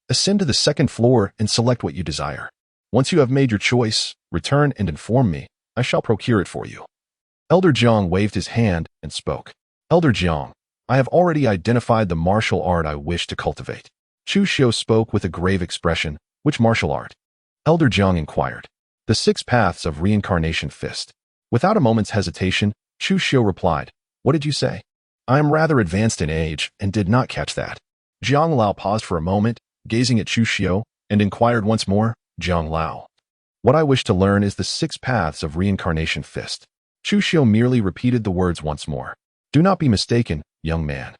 ascend to the 2nd floor and select what you desire. Once you have made your choice, return and inform me. I shall procure it for you. Elder Jiang waved his hand and spoke. Elder Jiang, I have already identified the martial art I wish to cultivate. Chu Xiu spoke with a grave expression. Which martial art? Elder Jiang inquired. The 6 paths of reincarnation fist. Without a moment's hesitation, Chu Xiu replied. What did you say? I am rather advanced in age and did not catch that. Jiang Lao paused for a moment, gazing at Chu Xiu, and inquired once more, Jiang Lao. What I wish to learn is the 6 paths of reincarnation fist. Chu Xiu merely repeated the words once more. Do not be mistaken, young man.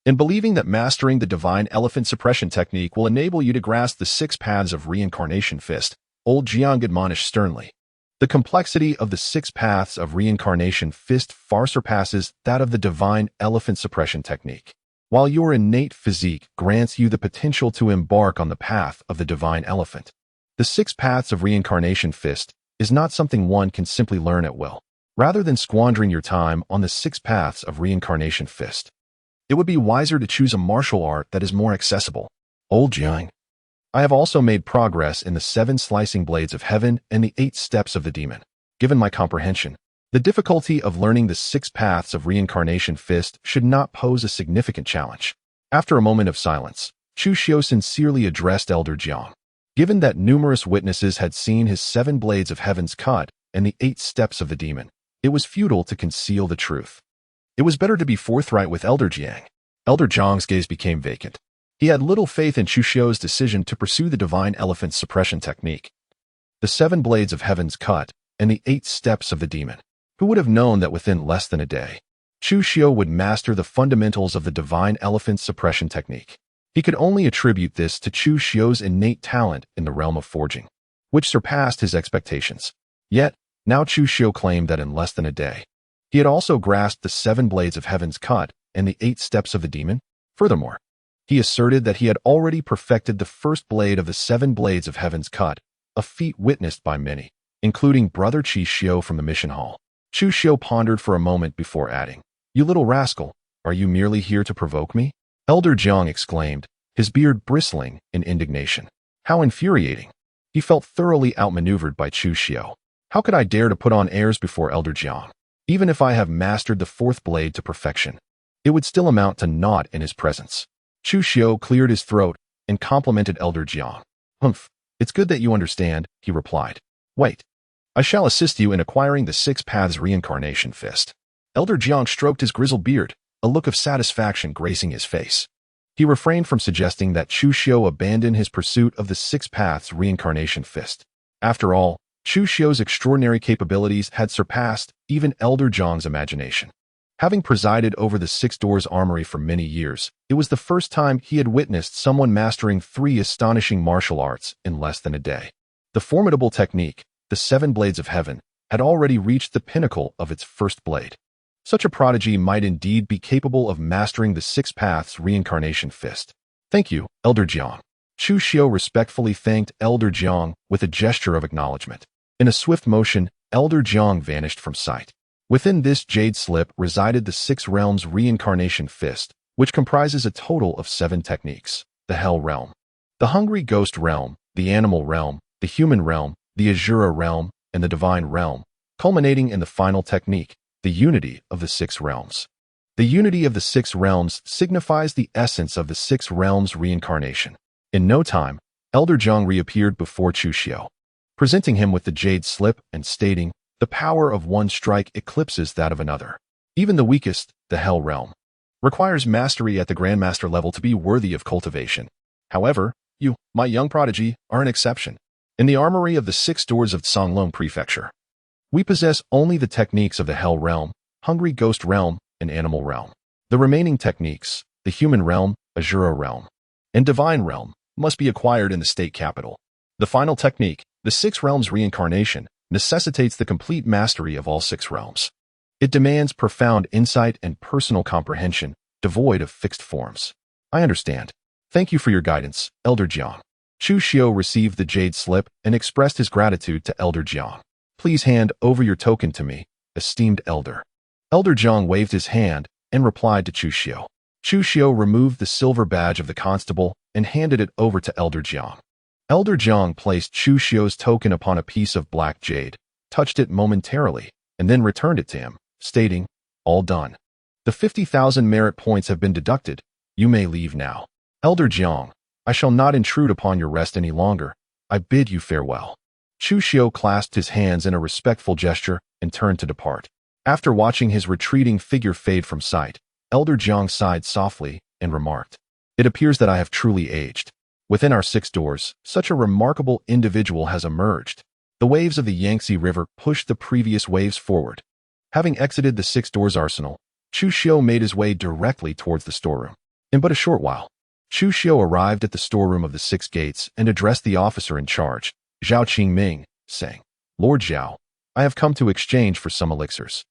In believing that mastering the divine elephant suppression technique will enable you to grasp the 6 paths of reincarnation fist, old Jiang admonished sternly. The complexity of the 6 paths of reincarnation fist far surpasses that of the divine elephant suppression technique. While your innate physique grants you the potential to embark on the path of the divine elephant, the 6 paths of reincarnation fist is not something one can simply learn at will. Rather than squandering your time on the 6 paths of reincarnation fist, it would be wiser to choose a martial art that is more accessible. Old Jiang. I have also made progress in the 7 slicing blades of heaven and the 8 steps of the demon. Given my comprehension, the difficulty of learning the 6 paths of reincarnation fist should not pose a significant challenge. After a moment of silence, Chu Xiu sincerely addressed Elder Jiang. Given that numerous witnesses had seen his 7 blades of heavens cut and the 8 steps of the demon, it was futile to conceal the truth. It was better to be forthright with Elder Jiang. Elder Jiang's gaze became vacant. He had little faith in Chu Xiu's decision to pursue the divine elephant suppression technique. The 7 blades of heavens cut and the 8 steps of the demon. Who would have known that within less than a day, Chu Xiu would master the fundamentals of the divine elephant suppression technique? He could only attribute this to Chu Xiu's innate talent in the realm of forging, which surpassed his expectations. Yet, now Chu Xiu claimed that in less than a day, he had also grasped the 7 blades of heaven's cut and the 8 steps of the demon. Furthermore, he asserted that he had already perfected the first blade of the 7 blades of heaven's cut, a feat witnessed by many, including Brother Chu Xiu from the mission hall. Chu Xiu pondered for a moment before adding, You little rascal, are you merely here to provoke me? Elder Jiang exclaimed, his beard bristling in indignation. How infuriating. He felt thoroughly outmaneuvered by Chu Xiu. How could I dare to put on airs before Elder Jiang? Even if I have mastered the 4th blade to perfection, it would still amount to naught in his presence. Chu Xiu cleared his throat and complimented Elder Jiang. Humph, it's good that you understand, he replied. Wait. I shall assist you in acquiring the 6 paths reincarnation fist. Elder Jiang stroked his grizzled beard, a look of satisfaction gracing his face. He refrained from suggesting that Chu Xiu abandon his pursuit of the 6 paths reincarnation fist. After all, Chu Xiu's extraordinary capabilities had surpassed even Elder Jiang's imagination. Having presided over the 6 Doors Armory for many years, it was the first time he had witnessed someone mastering 3 astonishing martial arts in less than a day. The formidable technique, the 7 blades of heaven, had already reached the pinnacle of its first blade. Such a prodigy might indeed be capable of mastering the 6 paths reincarnation fist. Thank you, Elder Jiang. Chu Xiu respectfully thanked Elder Jiang with a gesture of acknowledgement. In a swift motion, Elder Jiang vanished from sight. Within this jade slip resided the 6 realms reincarnation fist, which comprises a total of 7 techniques. The Hell Realm, the Hungry Ghost Realm, the Animal Realm, the Human Realm, the Azura Realm, and the Divine Realm, culminating in the final technique, the Unity of the 6 Realms. The unity of the 6 realms signifies the essence of the 6 realms reincarnation. In no time, Elder Jiang reappeared before Chu Xiu, presenting him with the jade slip and stating, The power of one strike eclipses that of another. Even the weakest, the Hell Realm, requires mastery at the Grandmaster level to be worthy of cultivation. However, you, my young prodigy, are an exception. In the armory of the 6 doors of Songlong Prefecture, we possess only the techniques of the Hell Realm, Hungry Ghost Realm, and Animal Realm. The remaining techniques, the Human Realm, Azura Realm, and Divine Realm, must be acquired in the state capital. The final technique, the 6 realms reincarnation, necessitates the complete mastery of all 6 realms. It demands profound insight and personal comprehension, devoid of fixed forms. I understand. Thank you for your guidance, Elder Jiang. Chu Xiu received the jade slip and expressed his gratitude to Elder Jiang. Please hand over your token to me, esteemed elder. Elder Jiang waved his hand and replied to Chu Xiu. Chu Xiu removed the silver badge of the constable and handed it over to Elder Jiang. Elder Jiang placed Chu Xiu's token upon a piece of black jade, touched it momentarily, and then returned it to him, stating, "All done. The 50,000 merit points have been deducted. You may leave now. Elder Jiang, I shall not intrude upon your rest any longer. I bid you farewell." Chu Xiu clasped his hands in a respectful gesture and turned to depart. After watching his retreating figure fade from sight, Elder Jiang sighed softly and remarked, "It appears that I have truly aged. Within our 6 doors, such a remarkable individual has emerged." The waves of the Yangtze River pushed the previous waves forward. Having exited the 6 doors arsenal, Chu Xiu made his way directly towards the storeroom. In but a short while, Chu Xiu arrived at the storeroom of the 6 gates and addressed the officer in charge, Zhao Qingming, saying, "Lord Zhao, I have come to exchange for some elixirs."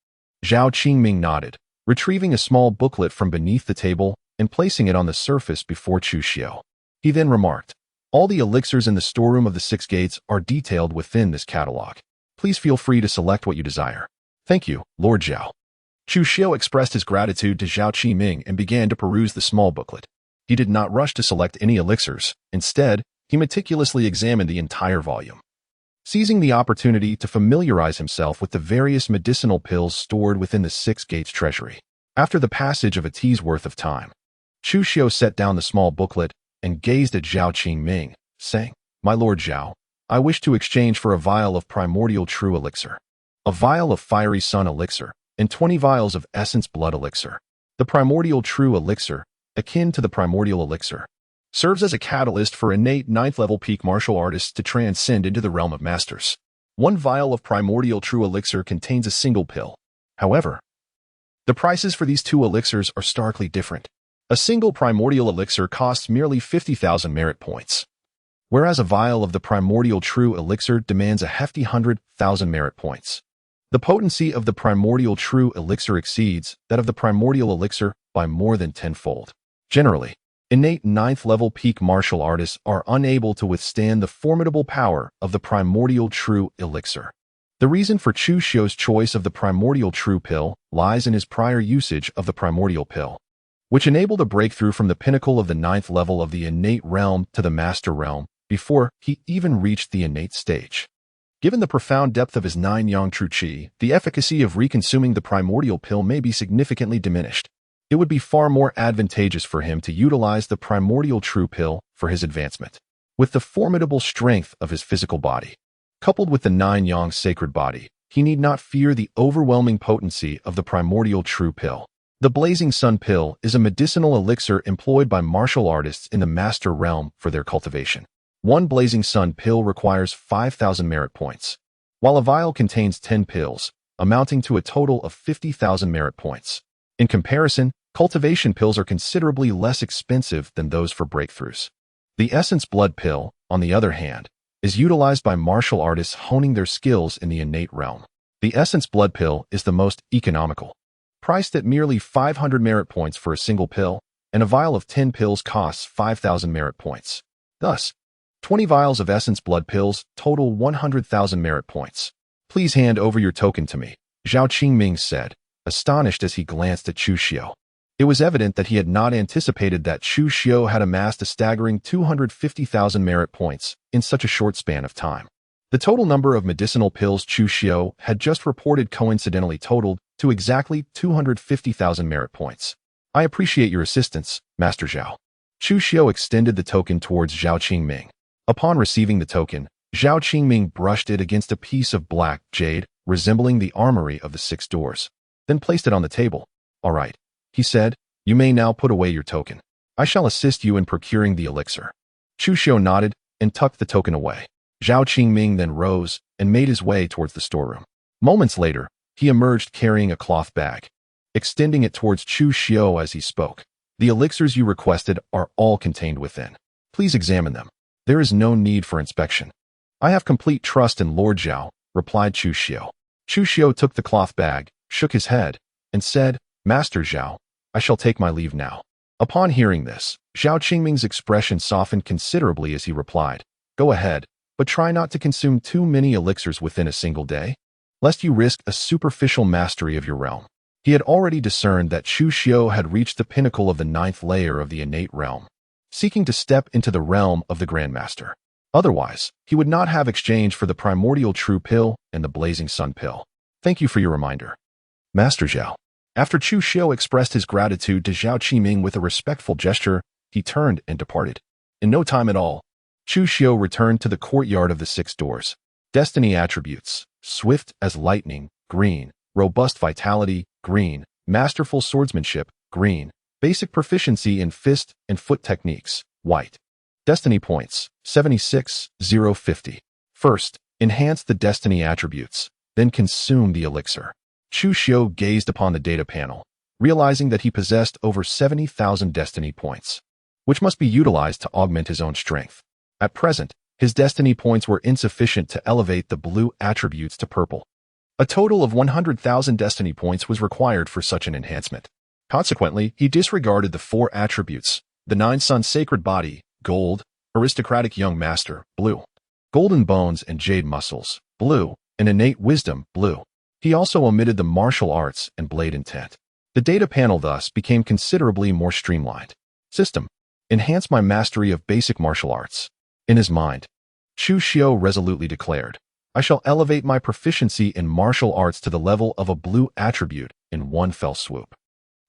Zhao Qingming nodded, retrieving a small booklet from beneath the table and placing it on the surface before Chu Xiu. He then remarked, "All the elixirs in the storeroom of the 6 gates are detailed within this catalog. Please feel free to select what you desire." "Thank you, Lord Zhao." Chu Xiu expressed his gratitude to Zhao Qiming and began to peruse the small booklet. He did not rush to select any elixirs. Instead, he meticulously examined the entire volume. Seizing the opportunity to familiarize himself with the various medicinal pills stored within the 6 gates treasury. After the passage of a tea's worth of time, Chu Xiu set down the small booklet and gazed at Zhao Qingming, saying, "My Lord Zhao, I wish to exchange for a vial of primordial true elixir, a vial of fiery sun elixir, and 20 vials of essence blood elixir. The primordial true elixir, akin to the primordial elixir, serves as a catalyst for innate 9th-level peak martial artists to transcend into the realm of masters. 1 vial of primordial true elixir contains a single pill. However, the prices for these 2 elixirs are starkly different. A single primordial elixir costs merely 50,000 merit points, whereas a vial of the primordial true elixir demands a hefty 100,000 merit points. The potency of the primordial true elixir exceeds that of the primordial elixir by more than 10-fold. Generally, innate 9th-level peak martial artists are unable to withstand the formidable power of the primordial true elixir. The reason for Chu Xiu's choice of the primordial true pill lies in his prior usage of the primordial pill, which enabled a breakthrough from the pinnacle of the 9th level of the innate realm to the master realm before he even reached the innate stage. Given the profound depth of his 9-yang true qi, the efficacy of reconsuming the primordial pill may be significantly diminished. It would be far more advantageous for him to utilize the primordial true pill for his advancement. With the formidable strength of his physical body, coupled with the 9-yang sacred body, he need not fear the overwhelming potency of the primordial true pill. The Blazing Sun Pill is a medicinal elixir employed by martial artists in the master realm for their cultivation. 1 Blazing Sun Pill requires 5,000 merit points, while a vial contains 10 pills, amounting to a total of 50,000 merit points. In comparison, cultivation pills are considerably less expensive than those for breakthroughs. The Essence Blood Pill, on the other hand, is utilized by martial artists honing their skills in the innate realm. The Essence Blood Pill is the most economical, priced at merely 500 merit points for a single pill, and a vial of 10 pills costs 5,000 merit points. Thus, 20 vials of Essence Blood Pills total 100,000 merit points. "Please hand over your token to me," Zhao Qingming said, astonished as he glanced at Chu Xiu. It was evident that he had not anticipated that Chu Xiu had amassed a staggering 250,000 merit points in such a short span of time. The total number of medicinal pills Chu Xiu had just reported coincidentally totaled to exactly 250,000 merit points. "I appreciate your assistance, Master Zhao." Chu Xiu extended the token towards Zhao Qingming. Upon receiving the token, Zhao Qingming brushed it against a piece of black jade resembling the armory of the 6 doors, then placed it on the table. "All right," he said, "you may now put away your token. I shall assist you in procuring the elixir." Chu Xiu nodded and tucked the token away. Zhao Qingming then rose and made his way towards the storeroom. Moments later, he emerged carrying a cloth bag, extending it towards Chu Xiu as he spoke. "The elixirs you requested are all contained within. Please examine them. There is no need for inspection." "I have complete trust in Lord Zhao," replied Chu Xiu. Chu Xiu took the cloth bag, shook his head, and said, "Master Zhao, I shall take my leave now." Upon hearing this, Zhao Qingming's expression softened considerably as he replied, "Go ahead, but try not to consume too many elixirs within a single day, lest you risk a superficial mastery of your realm." He had already discerned that Chu Xiu had reached the pinnacle of the 9th layer of the innate realm, seeking to step into the realm of the Grandmaster. Otherwise, he would not have exchanged for the primordial true pill and the blazing sun pill. Thank you for your reminder, Master Zhao. After Chu Xiu expressed his gratitude to Zhao Qiming with a respectful gesture, he turned and departed. In no time at all, Chu Xiu returned to the courtyard of the 6 doors. Destiny attributes: swift as lightning, green; robust vitality, green; masterful swordsmanship, green; basic proficiency in fist and foot techniques, white. Destiny points: 76,050. First, enhance the destiny attributes, then consume the elixir. Chu Xiu gazed upon the data panel, realizing that he possessed over 70,000 destiny points, which must be utilized to augment his own strength. At present, his destiny points were insufficient to elevate the blue attributes to purple. A total of 100,000 destiny points was required for such an enhancement. Consequently, he disregarded the 4 attributes: the 9 Sun Sacred Body, gold; aristocratic young master, blue; golden bones and jade muscles, blue; and innate wisdom, blue. He also omitted the martial arts and blade intent. The data panel thus became considerably more streamlined. System: enhance my mastery of basic martial arts. In his mind, Chu Xiu resolutely declared, I shall elevate my proficiency in martial arts to the level of a blue attribute in one fell swoop.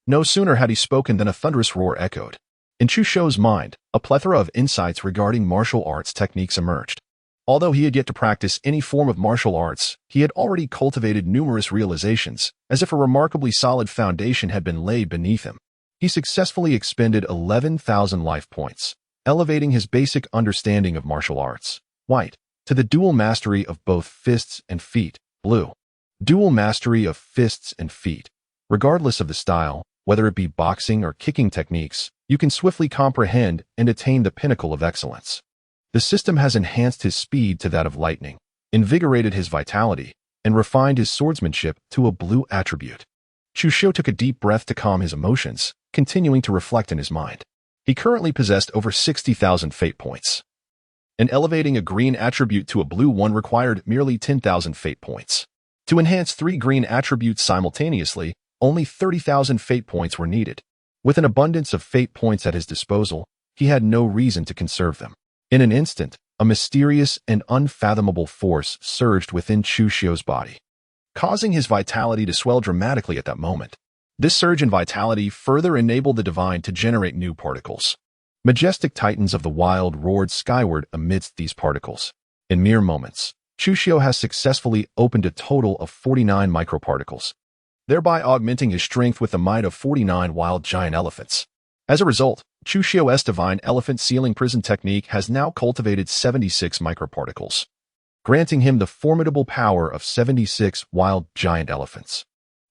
No sooner had he spoken than a thunderous roar echoed. In Chu Xiu's mind, a plethora of insights regarding martial arts techniques emerged. Although he had yet to practice any form of martial arts, he had already cultivated numerous realizations, as if a remarkably solid foundation had been laid beneath him. He successfully expended 11,000 life points, elevating his basic understanding of martial arts, white, to the dual mastery of both fists and feet, blue. Dual mastery of fists and feet. Regardless of the style, whether it be boxing or kicking techniques, you can swiftly comprehend and attain the pinnacle of excellence. The system has enhanced his speed to that of lightning, invigorated his vitality, and refined his swordsmanship to a blue attribute. Chu Xiu took a deep breath to calm his emotions, continuing to reflect in his mind. He currently possessed over 60,000 fate points, and elevating a green attribute to a blue one required merely 10,000 fate points. To enhance 3 green attributes simultaneously, only 30,000 fate points were needed. With an abundance of fate points at his disposal, he had no reason to conserve them. In an instant, a mysterious and unfathomable force surged within Chu Xiu's body, causing his vitality to swell dramatically at that moment. This surge in vitality further enabled the divine to generate new particles. Majestic titans of the wild roared skyward amidst these particles. In mere moments, Chu Xiu has successfully opened a total of 49 microparticles, thereby augmenting his strength with the might of 49 wild giant elephants. As a result, Chu Xiu's divine elephant sealing prison technique has now cultivated 76 microparticles, granting him the formidable power of 76 wild giant elephants.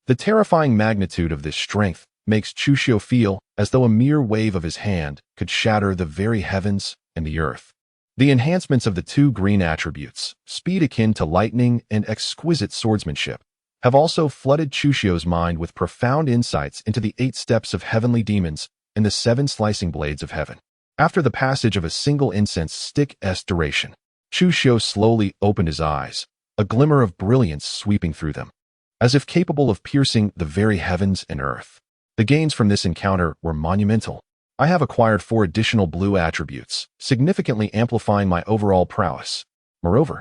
The terrifying magnitude of this strength makes Chu Xiu feel as though a mere wave of his hand could shatter the very heavens and the earth. The enhancements of the 2 green attributes, speed akin to lightning and exquisite swordsmanship, have also flooded Chu Xiu's mind with profound insights into the 8 steps of heavenly demons and the 7 slicing blades of heaven. After the passage of a single incense stick's duration, Chu Xiu slowly opened his eyes, a glimmer of brilliance sweeping through them, as if capable of piercing the very heavens and earth. The gains from this encounter were monumental. I have acquired 4 additional blue attributes, significantly amplifying my overall prowess. Moreover,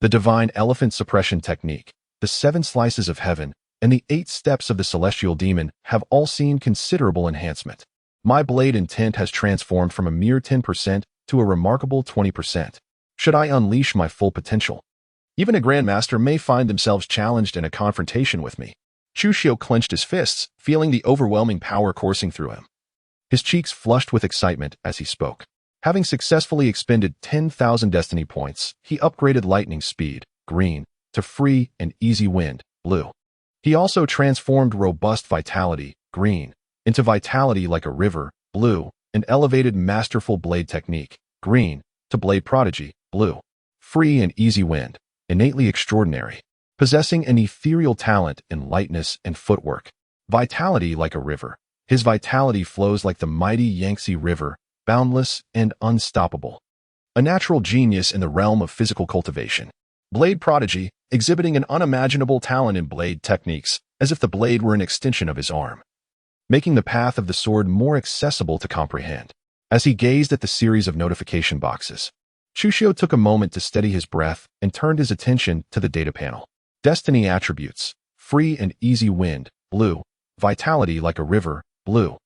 the divine elephant suppression technique, the 7 slices of heaven, and the 8 steps of the celestial demon have all seen considerable enhancement. My blade intent has transformed from a mere 10% to a remarkable 20%. Should I unleash my full potential, even a grandmaster may find themselves challenged in a confrontation with me. Chu Xiu clenched his fists, feeling the overwhelming power coursing through him. His cheeks flushed with excitement as he spoke. Having successfully expended 10,000 destiny points, he upgraded lightning speed, green, to free and easy wind, blue. He also transformed robust vitality, green, into vitality like a river, blue, and elevated masterful blade technique, green, to blade prodigy, blue. Free and easy wind, innately extraordinary, possessing an ethereal talent in lightness and footwork. Vitality like a river. His vitality flows like the mighty Yangtze River, boundless and unstoppable. A natural genius in the realm of physical cultivation. Blade prodigy, exhibiting an unimaginable talent in blade techniques, as if the blade were an extension of his arm, making the path of the sword more accessible to comprehend. As he gazed at the series of notification boxes, Chu Xiu took a moment to steady his breath and turned his attention to the data panel. Destiny attributes: free and easy wind, blue; vitality like a river, blue;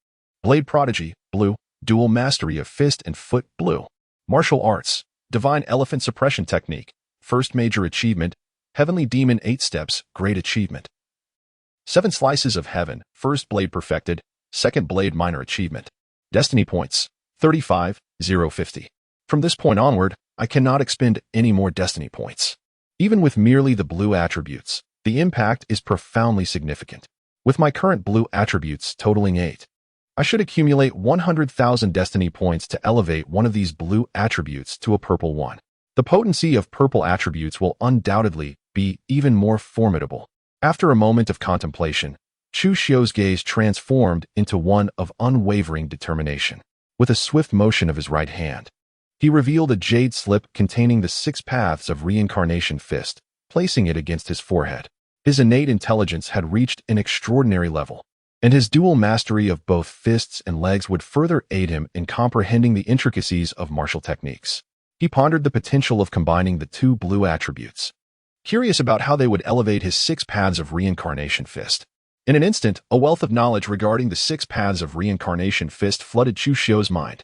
blade prodigy, blue; dual mastery of fist and foot, blue; martial arts, divine elephant suppression technique, first major achievement; heavenly demon 8 steps, great achievement; 7 slices of heaven, first blade perfected, second blade minor achievement; destiny points 35, 050. From this point onward, I cannot expend any more destiny points. Even with merely the blue attributes, the impact is profoundly significant. With my current blue attributes totaling 8, I should accumulate 100,000 destiny points to elevate one of these blue attributes to a purple one. The potency of purple attributes will undoubtedly be even more formidable. After a moment of contemplation, Chu Xiu's gaze transformed into one of unwavering determination. With a swift motion of his right hand, he revealed a jade slip containing the 6 paths of reincarnation fist, placing it against his forehead. His innate intelligence had reached an extraordinary level, and his dual mastery of both fists and legs would further aid him in comprehending the intricacies of martial techniques. He pondered the potential of combining the 2 blue attributes, curious about how they would elevate his 6 paths of reincarnation fist. In an instant, a wealth of knowledge regarding the 6 paths of reincarnation fist flooded Chu Xiu's mind.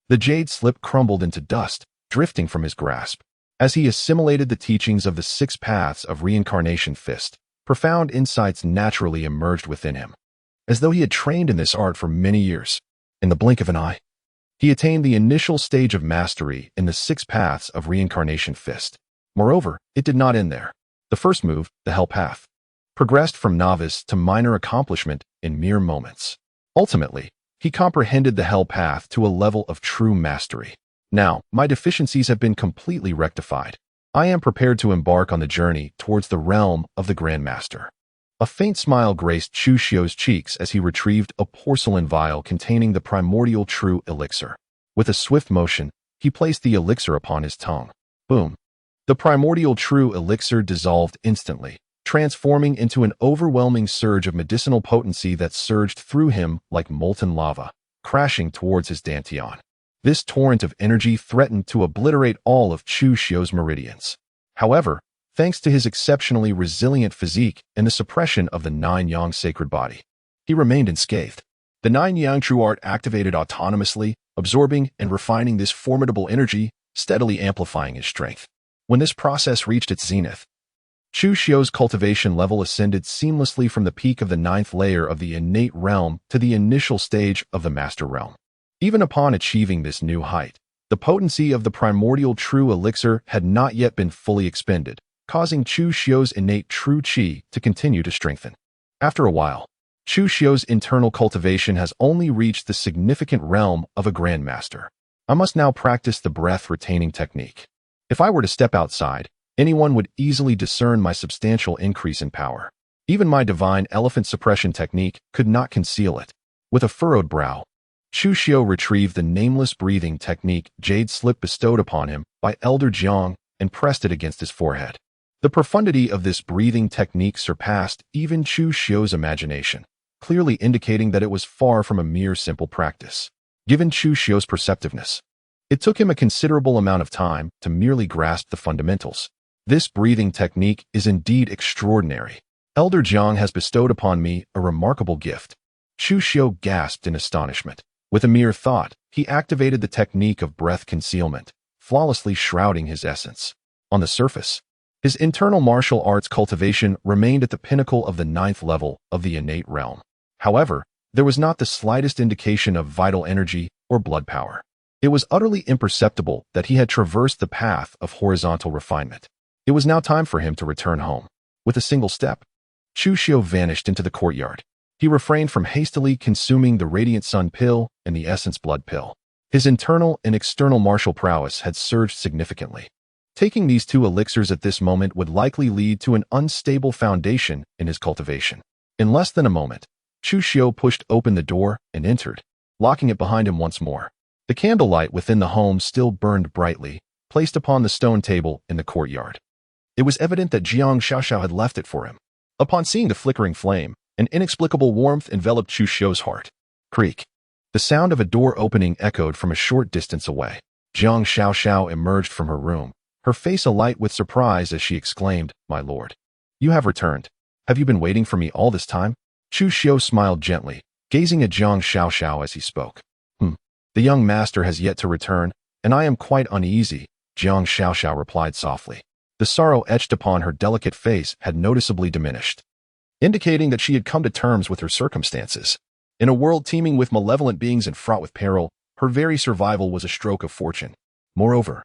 The jade slip crumbled into dust, drifting from his grasp. As he assimilated the teachings of the 6 paths of reincarnation fist, profound insights naturally emerged within him, as though he had trained in this art for many years. In the blink of an eye, he attained the initial stage of mastery in the 6 paths of reincarnation fist. Moreover, it did not end there. The first move, the Hell Path, progressed from novice to minor accomplishment in mere moments. Ultimately, he comprehended the Hell Path to a level of true mastery. Now, my deficiencies have been completely rectified. I am prepared to embark on the journey towards the realm of the Grand Master. A faint smile graced Chu Xiu's cheeks as he retrieved a porcelain vial containing the primordial true elixir. With a swift motion, he placed the elixir upon his tongue. Boom! The primordial true elixir dissolved instantly, transforming into an overwhelming surge of medicinal potency that surged through him like molten lava, crashing towards his dantian. This torrent of energy threatened to obliterate all of Chu Xiu's meridians. However, thanks to his exceptionally resilient physique and the suppression of the 9 yang sacred body, he remained unscathed. The 9 yang true art activated autonomously, absorbing and refining this formidable energy, steadily amplifying his strength. When this process reached its zenith, Chu Xiu's cultivation level ascended seamlessly from the peak of the 9th layer of the innate realm to the initial stage of the master realm. Even upon achieving this new height, the potency of the primordial true elixir had not yet been fully expended, causing Chu Xiu's innate true qi to continue to strengthen. After a while, Chu Xiu's internal cultivation has only reached the significant realm of a grandmaster. I must now practice the breath-retaining technique. If I were to step outside, anyone would easily discern my substantial increase in power. Even my divine elephant suppression technique could not conceal it. With a furrowed brow, Chu Xiu retrieved the nameless breathing technique jade slip bestowed upon him by Elder Jiang and pressed it against his forehead. The profundity of this breathing technique surpassed even Chu Xiu's imagination, clearly indicating that it was far from a mere simple practice. Given Chu Xiu's perceptiveness, it took him a considerable amount of time to merely grasp the fundamentals. This breathing technique is indeed extraordinary. Elder Jiang has bestowed upon me a remarkable gift. Chu Xiu gasped in astonishment. With a mere thought, he activated the technique of breath concealment, flawlessly shrouding his essence. On the surface, his internal martial arts cultivation remained at the pinnacle of the 9th level of the innate realm. However, there was not the slightest indication of vital energy or blood power. It was utterly imperceptible that he had traversed the path of horizontal refinement. It was now time for him to return home. With a single step, Chu Xiu vanished into the courtyard. He refrained from hastily consuming the Radiant Sun pill and the Essence Blood pill. His internal and external martial prowess had surged significantly. Taking these 2 elixirs at this moment would likely lead to an unstable foundation in his cultivation. In less than a moment, Chu Xiu pushed open the door and entered, locking it behind him once more. The candlelight within the home still burned brightly, placed upon the stone table in the courtyard. It was evident that Jiang Xiaoxiao had left it for him. Upon seeing the flickering flame, an inexplicable warmth enveloped Chu Xiu's heart. Creak. The sound of a door opening echoed from a short distance away. Jiang Xiao emerged from her room, her face alight with surprise as she exclaimed, "My lord, you have returned. Have you been waiting for me all this time?" Chu Xiu smiled gently, gazing at Jiang Xiao as he spoke. The young master has yet to return, and I am quite uneasy," Jiang Xiao replied softly. The sorrow etched upon her delicate face had noticeably diminished, indicating that she had come to terms with her circumstances. In a world teeming with malevolent beings and fraught with peril, her very survival was a stroke of fortune. Moreover,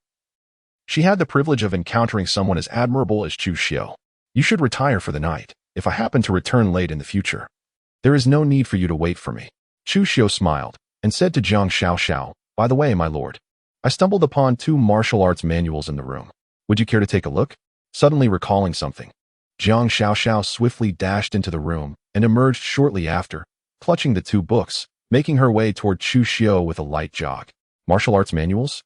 she had the privilege of encountering someone as admirable as Chu Xiu. "You should retire for the night. If I happen to return late in the future, there is no need for you to wait for me." Chu Xiu smiled and said to Jiang Xiao, "By the way, my lord, I stumbled upon 2 martial arts manuals in the room. Would you care to take a look?" Suddenly recalling something, Jiang Xiao swiftly dashed into the room and emerged shortly after, clutching the 2 books, making her way toward Chu Xiu with a light jog. Martial arts manuals?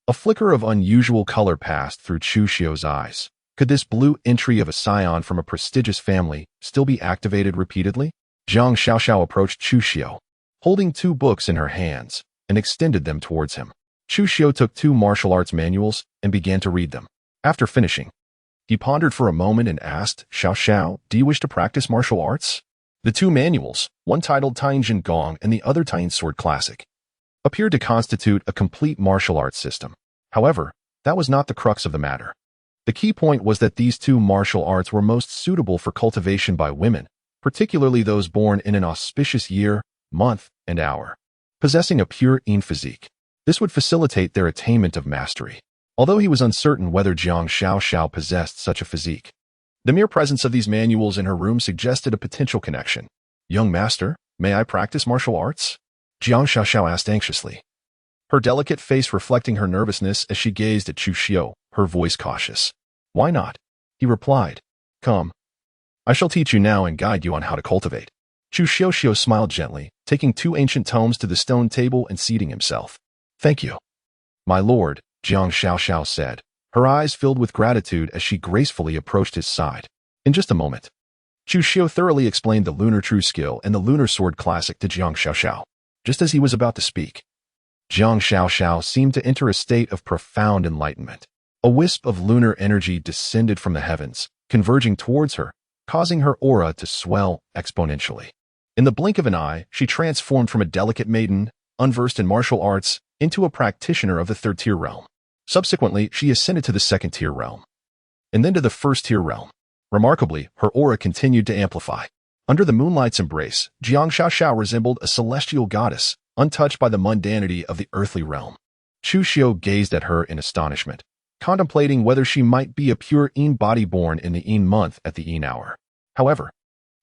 A flicker of unusual color passed through Chu Xiu's eyes. Could this blue entry of a scion from a prestigious family still be activated repeatedly? Jiang Xiao approached Chu Xiu, holding 2 books in her hands, and extended them towards him. Chu Xiu took 2 martial arts manuals and began to read them. After finishing, he pondered for a moment and asked, "Xiao, do you wish to practice martial arts?" The 2 manuals, one titled Taiyinjin Gong and the other Taiying Sword Classic, appeared to constitute a complete martial arts system. However, that was not the crux of the matter. The key point was that these 2 martial arts were most suitable for cultivation by women, particularly those born in an auspicious year, month, and hour, possessing a pure yin physique. This would facilitate their attainment of mastery. Although he was uncertain whether Jiang Xiao possessed such a physique, the mere presence of these manuals in her room suggested a potential connection. "Young master, may I practice martial arts?" Jiang Xiao asked anxiously, her delicate face reflecting her nervousness as she gazed at Chu Xiu, her voice cautious. "Why not?" he replied. "Come. I shall teach you now and guide you on how to cultivate." Chu Xiu smiled gently, taking 2 ancient tomes to the stone table and seating himself. "Thank you, my lord," Jiang Xiao said, her eyes filled with gratitude as she gracefully approached his side. In just a moment, Chu Xiu thoroughly explained the Lunar True Skill and the Lunar Sword Classic to Jiang Xiao. Just as he was about to speak, Jiang Xiao seemed to enter a state of profound enlightenment. A wisp of lunar energy descended from the heavens, converging towards her, causing her aura to swell exponentially. In the blink of an eye, she transformed from a delicate maiden, unversed in martial arts, into a practitioner of the 3rd-tier realm. Subsequently, she ascended to the 2nd-tier realm, and then to the 1st-tier realm. Remarkably, her aura continued to amplify. Under the moonlight's embrace, Jiang Xiao resembled a celestial goddess, untouched by the mundanity of the earthly realm. Chu Xiu gazed at her in astonishment, contemplating whether she might be a pure yin body born in the yin month at the yin hour. However,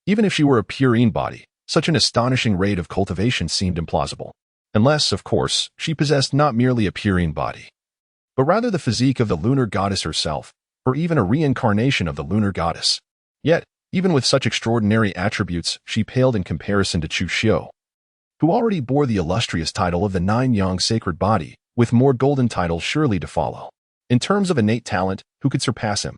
even if she were a pure yin body, such an astonishing rate of cultivation seemed implausible. Unless, of course, she possessed not merely a pure yin body, but rather the physique of the lunar goddess herself, or even a reincarnation of the lunar goddess. Yet, even with such extraordinary attributes, she paled in comparison to Chu Xiu, who already bore the illustrious title of the 9-yang sacred body, with more golden titles surely to follow. In terms of innate talent, who could surpass him?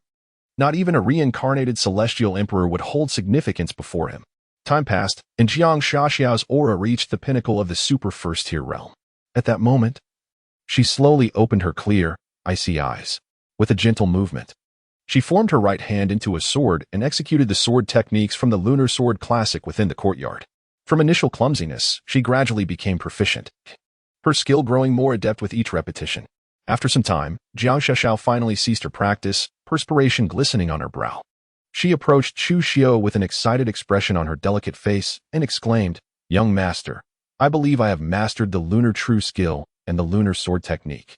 Not even a reincarnated celestial emperor would hold significance before him. Time passed, and Jiang Xiao's aura reached the pinnacle of the super 1st-tier realm. At that moment, she slowly opened her clear, icy eyes. With a gentle movement, she formed her right hand into a sword and executed the sword techniques from the Lunar Sword Classic within the courtyard. From initial clumsiness, she gradually became proficient, her skill growing more adept with each repetition. After some time, Jiang Xiao finally ceased her practice, perspiration glistening on her brow. She approached Chu Xiu with an excited expression on her delicate face and exclaimed, "Young master, I believe I have mastered the Lunar True Skill and the Lunar Sword Technique."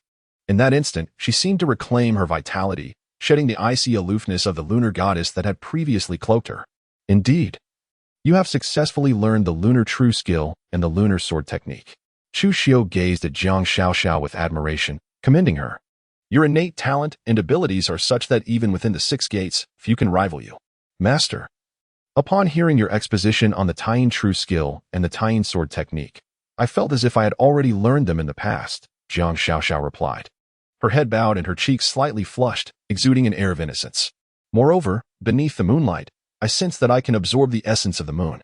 In that instant, she seemed to reclaim her vitality, shedding the icy aloofness of the lunar goddess that had previously cloaked her. "Indeed, you have successfully learned the Lunar True Skill and the Lunar Sword Technique." Chu Xiu gazed at Jiang Xiao with admiration, commending her. "Your innate talent and abilities are such that even within the 6 gates, few can rival you." "Master, upon hearing your exposition on the Taiying True Skill and the Taiying Sword Technique, I felt as if I had already learned them in the past," Jiang Xiao replied. Her head bowed and her cheeks slightly flushed, exuding an air of innocence. "Moreover, beneath the moonlight, I sense that I can absorb the essence of the moon.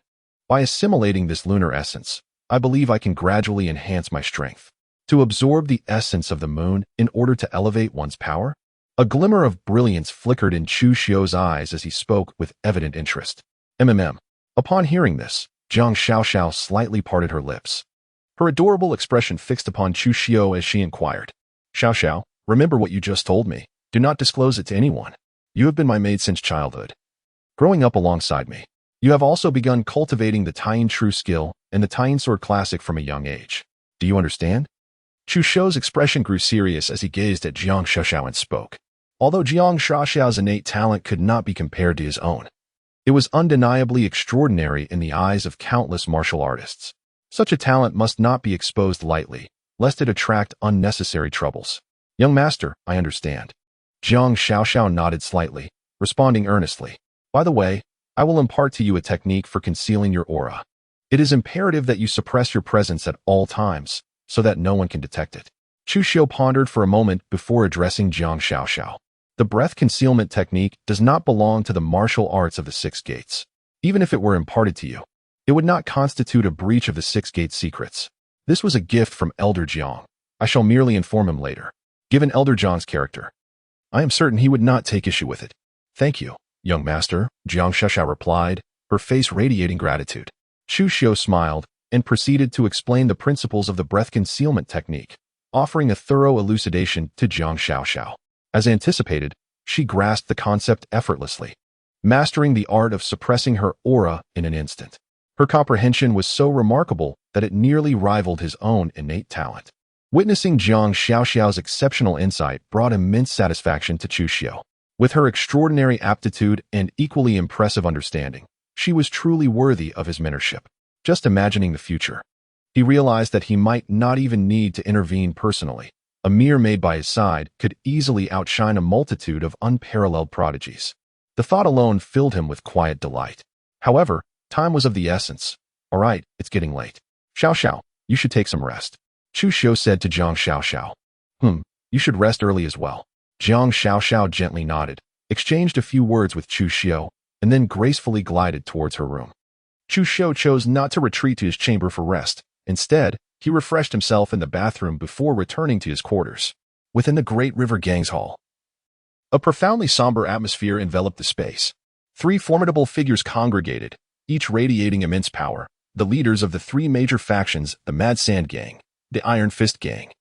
By assimilating this lunar essence, I believe I can gradually enhance my strength." To absorb the essence of the moon in order to elevate one's power? A glimmer of brilliance flickered in Chu Xiu's eyes as he spoke with evident interest. Upon hearing this, Jiang Xiaoxiao slightly parted her lips. Her adorable expression fixed upon Chu Xiu as she inquired. Xiaoxiao, remember what you just told me. Do not disclose it to anyone. You have been my maid since childhood. Growing up alongside me, you have also begun cultivating the Taiyin True skill and the Taiyin Sword Classic from a young age. Do you understand? Chu Xiu's expression grew serious as he gazed at Jiang Xiaoxiao and spoke. Although Jiang Xiaoxiao's innate talent could not be compared to his own, it was undeniably extraordinary in the eyes of countless martial artists. Such a talent must not be exposed lightly, lest it attract unnecessary troubles. Young master, I understand. Jiang Xiaoxiao nodded slightly, responding earnestly. By the way, I will impart to you a technique for concealing your aura. It is imperative that you suppress your presence at all times, so that no one can detect it. Chu Xiu pondered for a moment before addressing Jiang Xiaoxiao. The breath concealment technique does not belong to the martial arts of the Six Gates. Even if it were imparted to you, it would not constitute a breach of the Six Gate secrets. This was a gift from Elder Jiang. I shall merely inform him later. Given Elder Jiang's character, I am certain he would not take issue with it. Thank you, young master, Jiang Xiaoxiao replied, her face radiating gratitude. Chu Xiu smiled and proceeded to explain the principles of the breath concealment technique, offering a thorough elucidation to Jiang Xiaoxiao. As anticipated, she grasped the concept effortlessly, mastering the art of suppressing her aura in an instant. Her comprehension was so remarkable that it nearly rivaled his own innate talent. Witnessing Jiang Xiaoxiao's exceptional insight brought immense satisfaction to Chu Xiu. With her extraordinary aptitude and equally impressive understanding, she was truly worthy of his mentorship. Just imagining the future, he realized that he might not even need to intervene personally. A mere maid by his side could easily outshine a multitude of unparalleled prodigies. The thought alone filled him with quiet delight. However, time was of the essence. All right, it's getting late. Xiaoxiao, you should take some rest. Chu Xiu said to Jiang Xiaoxiao. You should rest early as well. Jiang Xiaoxiao gently nodded, exchanged a few words with Chu Xiu, and then gracefully glided towards her room. Chu Xiu chose not to retreat to his chamber for rest. Instead, he refreshed himself in the bathroom before returning to his quarters. Within the Great River Gang's hall, a profoundly somber atmosphere enveloped the space. Three formidable figures congregated, each radiating immense power, the leaders of the three major factions, the Mad Sand Gang, the Iron Fist Gang,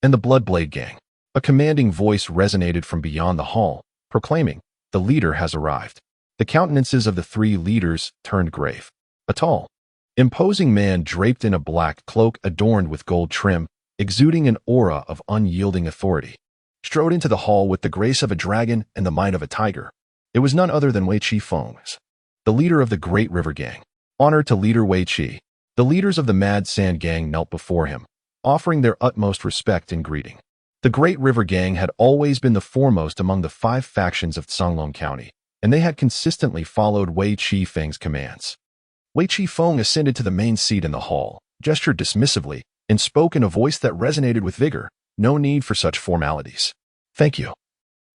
and the Bloodblade Gang. A commanding voice resonated from beyond the hall, proclaiming, "The leader has arrived." The countenances of the three leaders turned grave. A tall, imposing man draped in a black cloak adorned with gold trim, exuding an aura of unyielding authority, strode into the hall with the grace of a dragon and the might of a tiger. It was none other than Wei Qi Feng, the leader of the Great River Gang. Honor to leader Wei Qi. The leaders of the Mad Sand Gang knelt before him, offering their utmost respect and greeting. The Great River Gang had always been the foremost among the 5 factions of Songlong County, and they had consistently followed Wei Qi Feng's commands. Wei Qi Feng ascended to the main seat in the hall, gestured dismissively, and spoke in a voice that resonated with vigor. No need for such formalities. Thank you.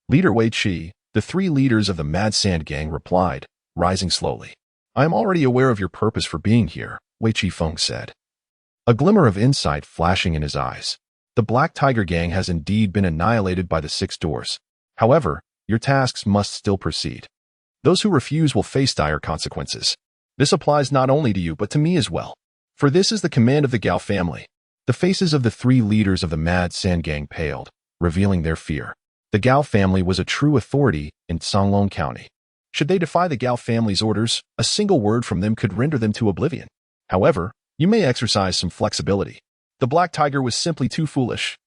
Leader Wei Qi, the 3 leaders of the Mad Sand Gang replied, rising slowly. I am already aware of your purpose for being here, Wei Qi Feng said, a glimmer of insight flashing in his eyes. The Black Tiger Gang has indeed been annihilated by the 6 doors. However, your tasks must still proceed. Those who refuse will face dire consequences. This applies not only to you but to me as well. For this is the command of the Gao family. The faces of the 3 leaders of the Mad Sand Gang paled, revealing their fear. The Gao family was a true authority in Songlong County. Should they defy the Gao family's orders, a single word from them could render them to oblivion. However, you may exercise some flexibility. The Black Tiger was simply too foolish.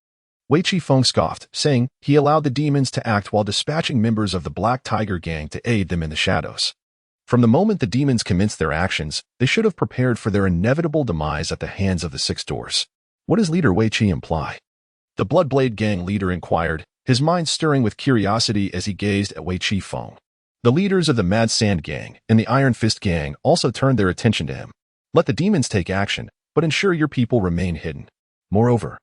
Wei Qi Feng scoffed, saying he allowed the demons to act while dispatching members of the Black Tiger Gang to aid them in the shadows. From the moment the demons commenced their actions, they should have prepared for their inevitable demise at the hands of the 6 doors. What does leader Wei Qi imply? The Bloodblade Gang leader inquired, his mind stirring with curiosity as he gazed at Wei Qi Feng. The leaders of the Mad Sand Gang and the Iron Fist Gang also turned their attention to him. Let the demons take action, but ensure your people remain hidden. Moreover,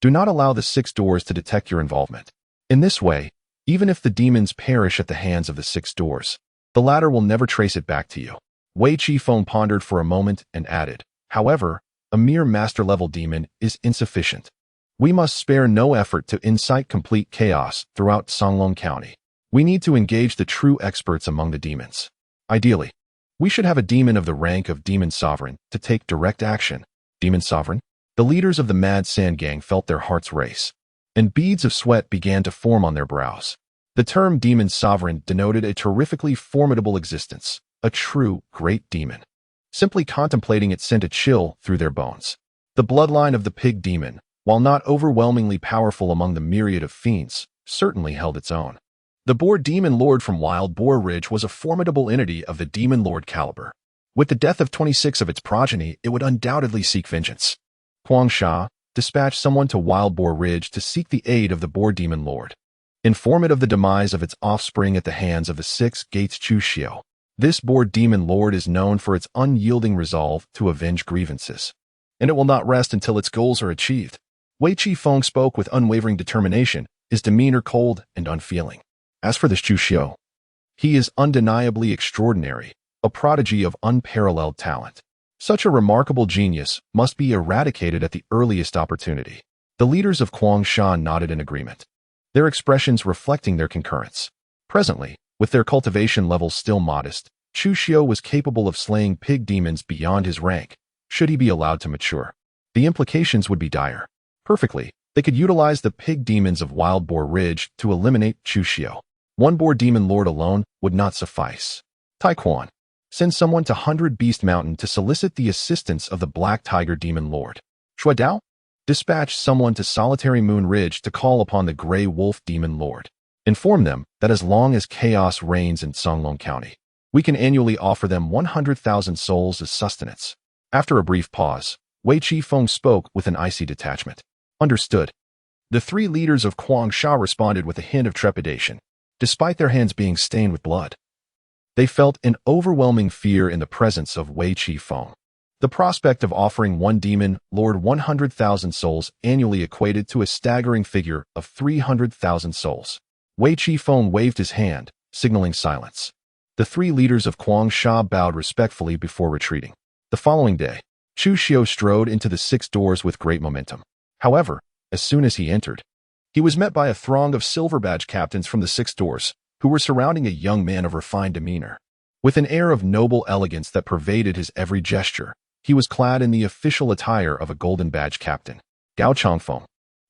do not allow the 6 doors to detect your involvement. In this way, even if the demons perish at the hands of the 6 doors, the latter will never trace it back to you. Wei Qi Feng pondered for a moment and added, however, a mere master-level demon is insufficient. We must spare no effort to incite complete chaos throughout Songlong County. We need to engage the true experts among the demons. Ideally, we should have a demon of the rank of Demon Sovereign to take direct action. Demon Sovereign? The leaders of the Mad Sand Gang felt their hearts race, and beads of sweat began to form on their brows. The term Demon Sovereign denoted a terrifically formidable existence, a true great demon. Simply contemplating it sent a chill through their bones. The bloodline of the pig demon, while not overwhelmingly powerful among the myriad of fiends, certainly held its own. The Boar Demon Lord from Wild Boar Ridge was a formidable entity of the Demon Lord caliber. With the death of 26 of its progeny, it would undoubtedly seek vengeance. Huang Sha dispatched someone to Wild Boar Ridge to seek the aid of the Boar Demon Lord. Inform it of the demise of its offspring at the hands of the Six Gates Chu Xiu. This Boar Demon Lord is known for its unyielding resolve to avenge grievances, and it will not rest until its goals are achieved. Wei Chi Feng spoke with unwavering determination, his demeanor cold and unfeeling. As for this Chu Xiu, he is undeniably extraordinary, a prodigy of unparalleled talent. Such a remarkable genius must be eradicated at the earliest opportunity. The leaders of Huangshan nodded in agreement, their expressions reflecting their concurrence. Presently, with their cultivation levels still modest, Chu Xiu was capable of slaying pig demons beyond his rank, should he be allowed to mature. The implications would be dire. Perfectly, they could utilize the pig demons of Wild Boar Ridge to eliminate Chu Xiu. One Boar Demon Lord alone would not suffice. Taekwon, send someone to 100 Beast Mountain to solicit the assistance of the Black Tiger Demon Lord. Shuadao, dispatch someone to Solitary Moon Ridge to call upon the Grey Wolf Demon Lord. Inform them that as long as chaos reigns in Songlong County, we can annually offer them 100,000 souls as sustenance. After a brief pause, Wei Chi Feng spoke with an icy detachment. Understood. The three leaders of Huangsha responded with a hint of trepidation, despite their hands being stained with blood. They felt an overwhelming fear in the presence of Wei Chi Feng. The prospect of offering one demon lord 100,000 souls annually equated to a staggering figure of 300,000 souls. Wei Chi Feng waved his hand, signaling silence. The three leaders of Huangsha bowed respectfully before retreating. The following day, Chu Xiu strode into the 6 doors with great momentum. However, as soon as he entered, he was met by a throng of silver badge captains from the 6 doors, who were surrounding a young man of refined demeanor. With an air of noble elegance that pervaded his every gesture, he was clad in the official attire of a golden badge captain. Gao Changfeng.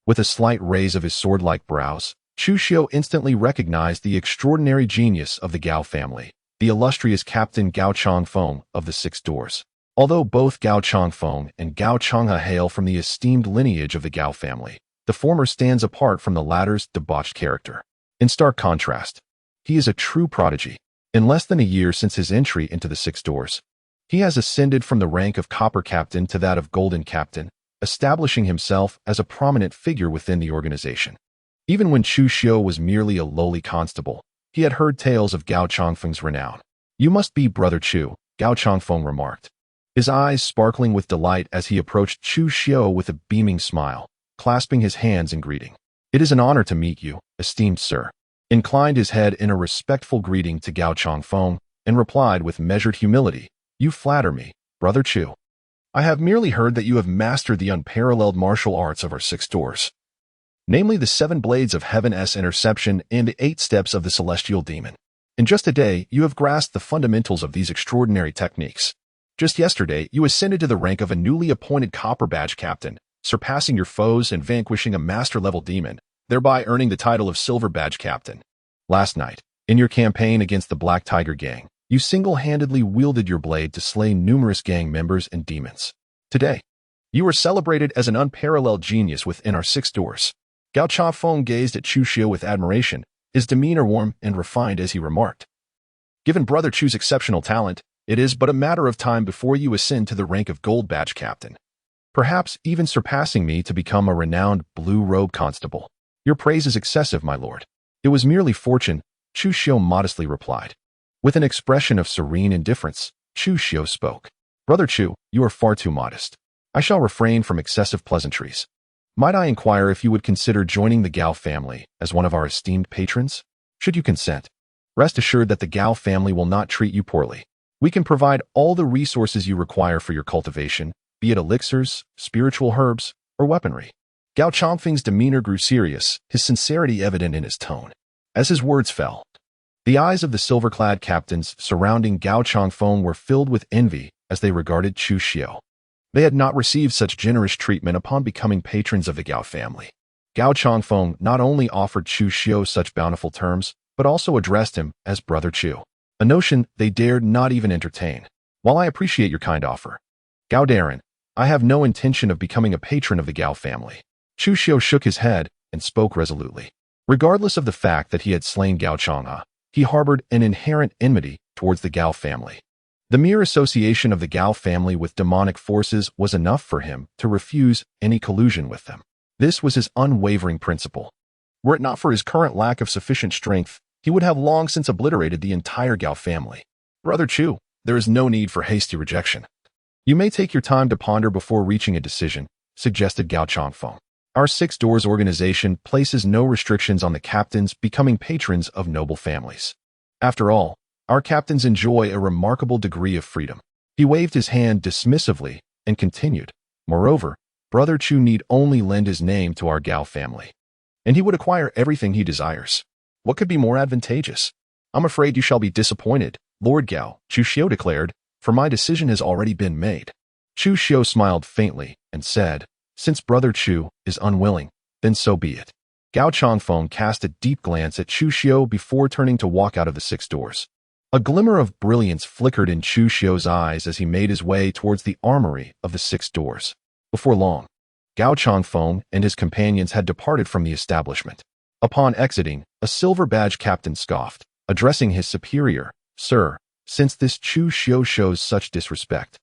With a slight raise of his sword-like brows, Chu Xiu instantly recognized the extraordinary genius of the Gao family, the illustrious Captain Gao Changfeng of the 6 doors. Although both Gao Changfeng and Gao Changhe hail from the esteemed lineage of the Gao family, the former stands apart from the latter's debauched character. In stark contrast, he is a true prodigy. In less than a year since his entry into the 6 doors, he has ascended from the rank of Copper Captain to that of Golden Captain, establishing himself as a prominent figure within the organization. Even when Chu Xiu was merely a lowly constable, he had heard tales of Gao Changfeng's renown. "You must be Brother Chu," Gao Changfeng remarked, his eyes sparkling with delight as he approached Chu Xiu with a beaming smile, clasping his hands in greeting. "It is an honor to meet you, esteemed sir," inclined his head in a respectful greeting to Gao Changfeng, and replied with measured humility, "You flatter me, Brother Chu. I have merely heard that you have mastered the unparalleled martial arts of our 6 doors, namely the 7 blades of Heaven's interception and the 8 steps of the celestial demon. In just a day, you have grasped the fundamentals of these extraordinary techniques. Just yesterday, you ascended to the rank of a newly appointed Copper Badge Captain, surpassing your foes and vanquishing a master-level demon, thereby earning the title of Silver Badge Captain. Last night, in your campaign against the Black Tiger Gang, you single-handedly wielded your blade to slay numerous gang members and demons. Today, you are celebrated as an unparalleled genius within our 6 doors." Gao Changfeng gazed at Chu Xiu with admiration, his demeanor warm and refined as he remarked, "Given Brother Chu's exceptional talent, it is but a matter of time before you ascend to the rank of Gold Badge Captain, perhaps even surpassing me to become a renowned blue-robe constable. Your praise is excessive, my lord." "It was merely fortune," Chu Xiu modestly replied. With an expression of serene indifference, Chu Xiu spoke. "Brother Chu, you are far too modest. I shall refrain from excessive pleasantries. Might I inquire if you would consider joining the Gao family as one of our esteemed patrons? Should you consent, rest assured that the Gao family will not treat you poorly. We can provide all the resources you require for your cultivation, be it elixirs, spiritual herbs, or weaponry." Gao Chongfeng's demeanor grew serious, his sincerity evident in his tone. As his words fell, the eyes of the silver-clad captains surrounding Gao Chongfeng were filled with envy as they regarded Chu Xiu. They had not received such generous treatment upon becoming patrons of the Gao family. Gao Chongfeng not only offered Chu Xiu such bountiful terms, but also addressed him as Brother Chu, a notion they dared not even entertain. While I appreciate your kind offer, Gao Darren, I have no intention of becoming a patron of the Gao family. Chu Xiu shook his head and spoke resolutely. Regardless of the fact that he had slain Gao Chang'e, he harbored an inherent enmity towards the Gao family. The mere association of the Gao family with demonic forces was enough for him to refuse any collusion with them. This was his unwavering principle. Were it not for his current lack of sufficient strength, he would have long since obliterated the entire Gao family. Brother Chu, there is no need for hasty rejection. You may take your time to ponder before reaching a decision, suggested Gao Chongfeng. Our Six Doors organization places no restrictions on the captains becoming patrons of noble families. After all, our captains enjoy a remarkable degree of freedom. He waved his hand dismissively and continued. Moreover, Brother Chu need only lend his name to our Gao family, and he would acquire everything he desires. What could be more advantageous? I'm afraid you shall be disappointed, Lord Gao, Chu Xiu declared, for my decision has already been made. Chu Xiu smiled faintly and said, since Brother Chu is unwilling, then so be it. Gao Chongfeng cast a deep glance at Chu Xiu before turning to walk out of the Six Doors. A glimmer of brilliance flickered in Chu Xiu's eyes as he made his way towards the armory of the Six Doors. Before long, Gao Chongfeng and his companions had departed from the establishment. Upon exiting, a silver badge captain scoffed, addressing his superior, Sir, since this Chu Xiu shows such disrespect,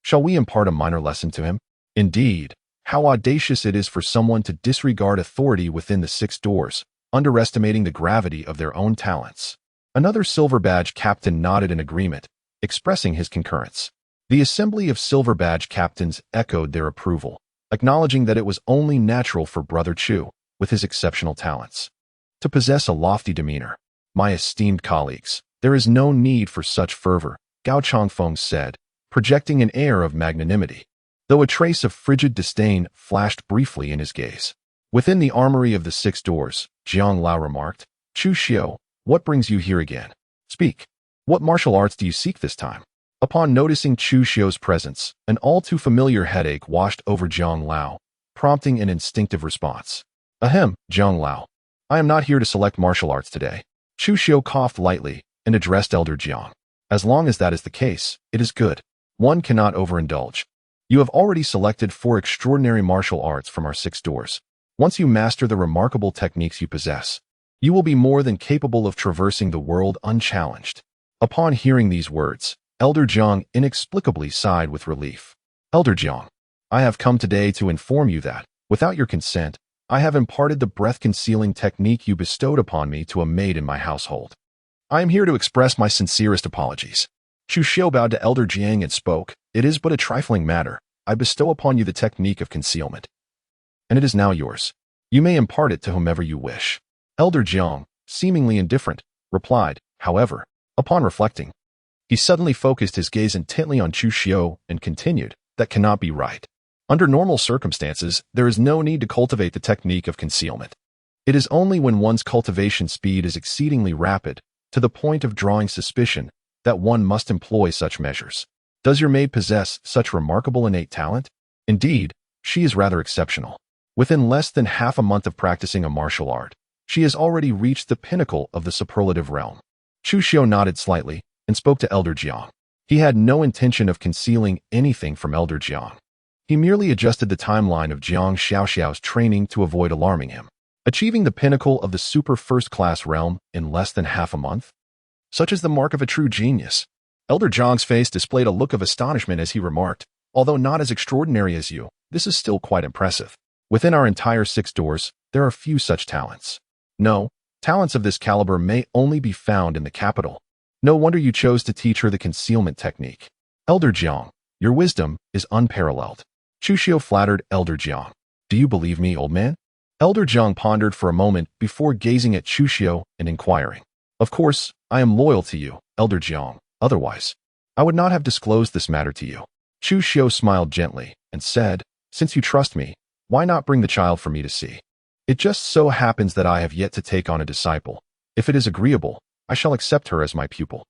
shall we impart a minor lesson to him? Indeed, how audacious it is for someone to disregard authority within the Six Doors, underestimating the gravity of their own talents. Another silver badge captain nodded in agreement, expressing his concurrence. The assembly of silver badge captains echoed their approval, acknowledging that it was only natural for Brother Chu, with his exceptional talents, to possess a lofty demeanor. My esteemed colleagues, there is no need for such fervor, Gao Chongfeng said, projecting an air of magnanimity, though a trace of frigid disdain flashed briefly in his gaze. Within the armory of the Six Doors, Jiang Lao remarked, Chu Xiu, what brings you here again? Speak. What martial arts do you seek this time? Upon noticing Chu Xiu's presence, an all too familiar headache washed over Jiang Lao, prompting an instinctive response. Ahem, Jiang Lao. I am not here to select martial arts today. Chu Xiu coughed lightly and addressed Elder Jiang. As long as that is the case, it is good. One cannot overindulge. You have already selected 4 extraordinary martial arts from our 6 doors. Once you master the remarkable techniques you possess, you will be more than capable of traversing the world unchallenged. Upon hearing these words, Elder Jiang inexplicably sighed with relief. Elder Jiang, I have come today to inform you that, without your consent, I have imparted the breath-concealing technique you bestowed upon me to a maid in my household. I am here to express my sincerest apologies. Chu Xiu bowed to Elder Jiang and spoke, It is but a trifling matter. I bestow upon you the technique of concealment, and it is now yours. You may impart it to whomever you wish. Elder Jiang, seemingly indifferent, replied, however, upon reflecting, he suddenly focused his gaze intently on Chu Xiu and continued, that cannot be right. Under normal circumstances, there is no need to cultivate the technique of concealment. It is only when one's cultivation speed is exceedingly rapid, to the point of drawing suspicion, that one must employ such measures. Does your maid possess such remarkable innate talent? Indeed, she is rather exceptional. Within less than half a month of practicing a martial art, she has already reached the pinnacle of the superlative realm. Chu Xiu nodded slightly and spoke to Elder Jiang. He had no intention of concealing anything from Elder Jiang. He merely adjusted the timeline of Jiang Xiaoxiao's training to avoid alarming him. Achieving the pinnacle of the super first-class realm in less than half a month? Such is the mark of a true genius. Elder Jiang's face displayed a look of astonishment as he remarked, although not as extraordinary as you, this is still quite impressive. Within our entire 6 doors, there are few such talents. No, talents of this caliber may only be found in the capital. No wonder you chose to teach her the concealment technique. Elder Jiang, your wisdom is unparalleled. Chu Xiu flattered Elder Jiang. Do you believe me, old man? Elder Jiang pondered for a moment before gazing at Chu Xiu and inquiring. Of course, I am loyal to you, Elder Jiang. Otherwise, I would not have disclosed this matter to you. Chu Xiu smiled gently and said, Since you trust me, Why not bring the child for me to see? It just so happens that I have yet to take on a disciple. If it is agreeable, I shall accept her as my pupil.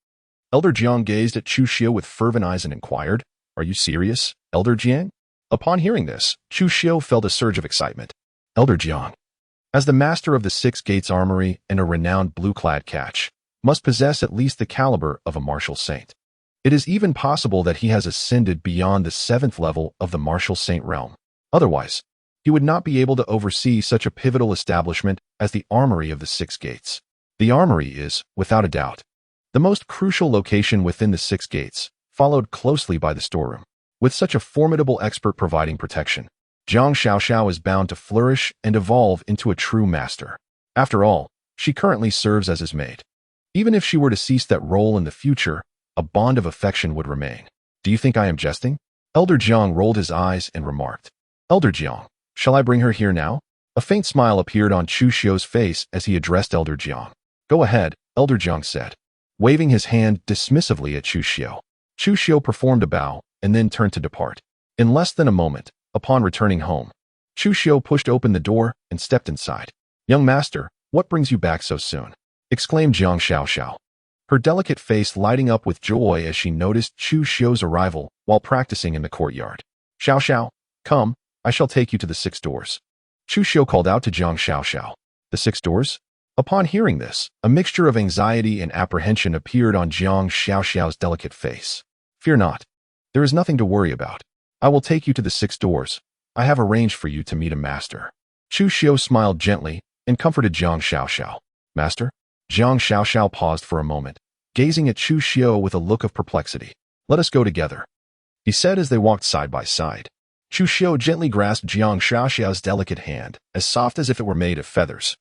Elder Jiang gazed at Chu Xiu with fervent eyes and inquired, Are you serious, Elder Jiang? Upon hearing this, Chu Xiu felt a surge of excitement. Elder Jiang, as the master of the Six Gates Armory and a renowned blue-clad catch, must possess at least the caliber of a martial saint. It is even possible that he has ascended beyond the 7th level of the martial saint realm. Otherwise, he would not be able to oversee such a pivotal establishment as the Armory of the Six Gates. The Armory is, without a doubt, the most crucial location within the Six Gates, followed closely by the storeroom. With such a formidable expert providing protection, Zhang Xiaoxiao is bound to flourish and evolve into a true master. After all, she currently serves as his maid. Even if she were to cease that role in the future, a bond of affection would remain. Do you think I am jesting? Elder Jiang rolled his eyes and remarked. Elder Jiang, shall I bring her here now? A faint smile appeared on Chu Xiu's face as he addressed Elder Jiang. Go ahead, Elder Jiang said, waving his hand dismissively at Chu Xiu. Chu Xiu performed a bow and then turned to depart. In less than a moment, upon returning home, Chu Xiu pushed open the door and stepped inside. Young master, what brings you back so soon? Exclaimed Zhang Xiaoxiao, her delicate face lighting up with joy as she noticed Chu Xiu's arrival while practicing in the courtyard. Xiaoxiao, come, I shall take you to the 6 doors. Chu Xiu called out to Zhang Xiaoxiao. The 6 doors? Upon hearing this, a mixture of anxiety and apprehension appeared on Zhang Xiaoxiao's delicate face. Fear not. There is nothing to worry about. I will take you to the 6 doors. I have arranged for you to meet a master. Chu Xiu smiled gently and comforted Zhang Xiaoxiao. Master? Zhang Xiaoxiao paused for a moment, gazing at Chu Xiu with a look of perplexity. Let us go together, he said as they walked side by side. Chu Xiu gently grasped Zhang Xiaoxiao's delicate hand, as soft as if it were made of feathers,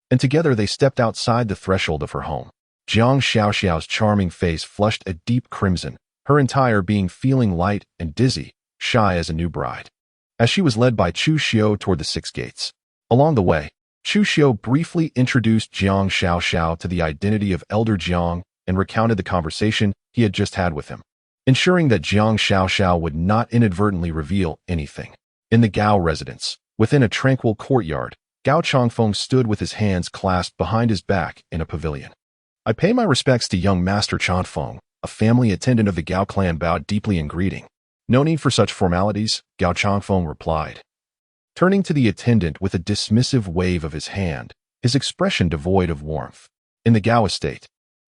and together they stepped outside the threshold of her home. Zhang Xiaoxiao's charming face flushed a deep crimson, her entire being feeling light and dizzy, shy as a new bride, as she was led by Chu Xiu toward the 6 gates. Along the way, Chu Xiu briefly introduced Zhang Xiaoxiao to the identity of Elder Jiang and recounted the conversation he had just had with him, ensuring that Zhang Xiaoxiao would not inadvertently reveal anything. In the Gao residence, within a tranquil courtyard, Gao Changfeng stood with his hands clasped behind his back in a pavilion. I pay my respects to young Master Changfeng, a family attendant of the Gao clan bowed deeply in greeting. No need for such formalities, Gao Changfeng replied, turning to the attendant with a dismissive wave of his hand, his expression devoid of warmth. In the Gao estate,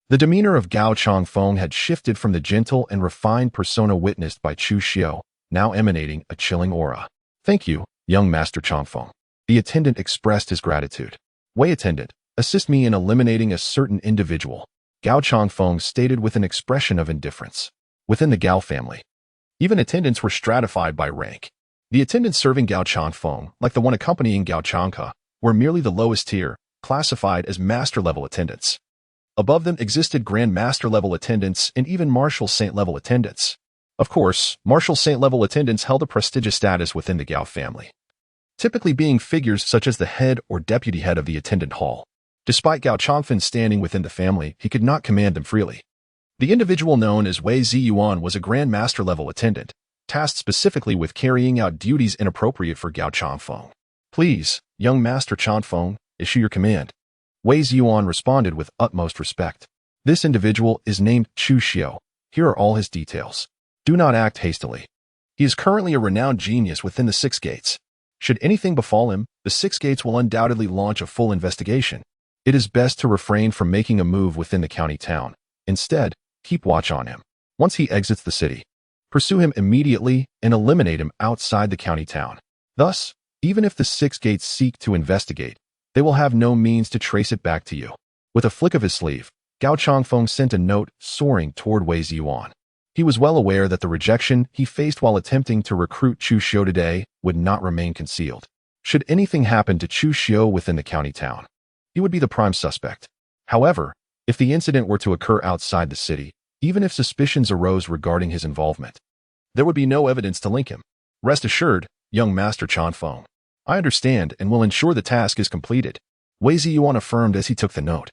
the demeanor of Gao Changfeng had shifted from the gentle and refined persona witnessed by Chu Xiu, now emanating a chilling aura. Thank you, young Master Changfeng. The attendant expressed his gratitude. Wei attendant, assist me in eliminating a certain individual, Gao Changfeng stated with an expression of indifference. Within the Gao family, even attendants were stratified by rank. The attendants serving Gao Changfeng, like the one accompanying Gao Changke, were merely the lowest tier, classified as master-level attendants. Above them existed Grand Master-level attendants and even Martial Saint-level attendants. Of course, Martial Saint-level attendants held a prestigious status within the Gao family, typically being figures such as the head or deputy head of the attendant hall. Despite Gao Changfen's standing within the family, he could not command them freely. The individual known as Wei Ziyuan was a Grand Master-level attendant, tasked specifically with carrying out duties inappropriate for Gao Changfeng. Please, young Master Changfeng, issue your command. Wei Ziyuan responded with utmost respect. This individual is named Chu Xiu. Here are all his details. Do not act hastily. He is currently a renowned genius within the 6 gates. Should anything befall him, the 6 gates will undoubtedly launch a full investigation. It is best to refrain from making a move within the county town. Instead, keep watch on him. Once he exits the city, pursue him immediately and eliminate him outside the county town. Thus, even if the 6 gates seek to investigate, they will have no means to trace it back to you. With a flick of his sleeve, Gao Changfeng sent a note soaring toward Wei Ziyuan. He was well aware that the rejection he faced while attempting to recruit Chu Xiu today would not remain concealed. Should anything happen to Chu Xiu within the county town, he would be the prime suspect. However, if the incident were to occur outside the city, even if suspicions arose regarding his involvement, there would be no evidence to link him. Rest assured, young Master Changfeng, I understand and will ensure the task is completed, Wei Ziyuan affirmed as he took the note,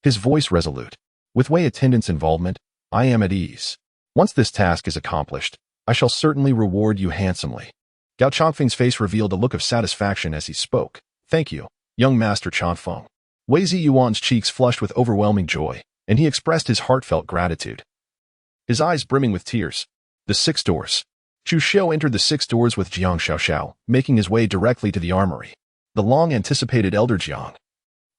his voice resolute. With Wei attendant's involvement, I am at ease. Once this task is accomplished, I shall certainly reward you handsomely. Gao Chongfeng's face revealed a look of satisfaction as he spoke. Thank you, young Master Chongfeng. Wei Ziyuan's cheeks flushed with overwhelming joy, and he expressed his heartfelt gratitude. His eyes brimming with tears. The 6 doors. Chu Xiu entered the 6 doors with Jiang Xiaoxiao, making his way directly to the armory. The long-anticipated elder Jiang,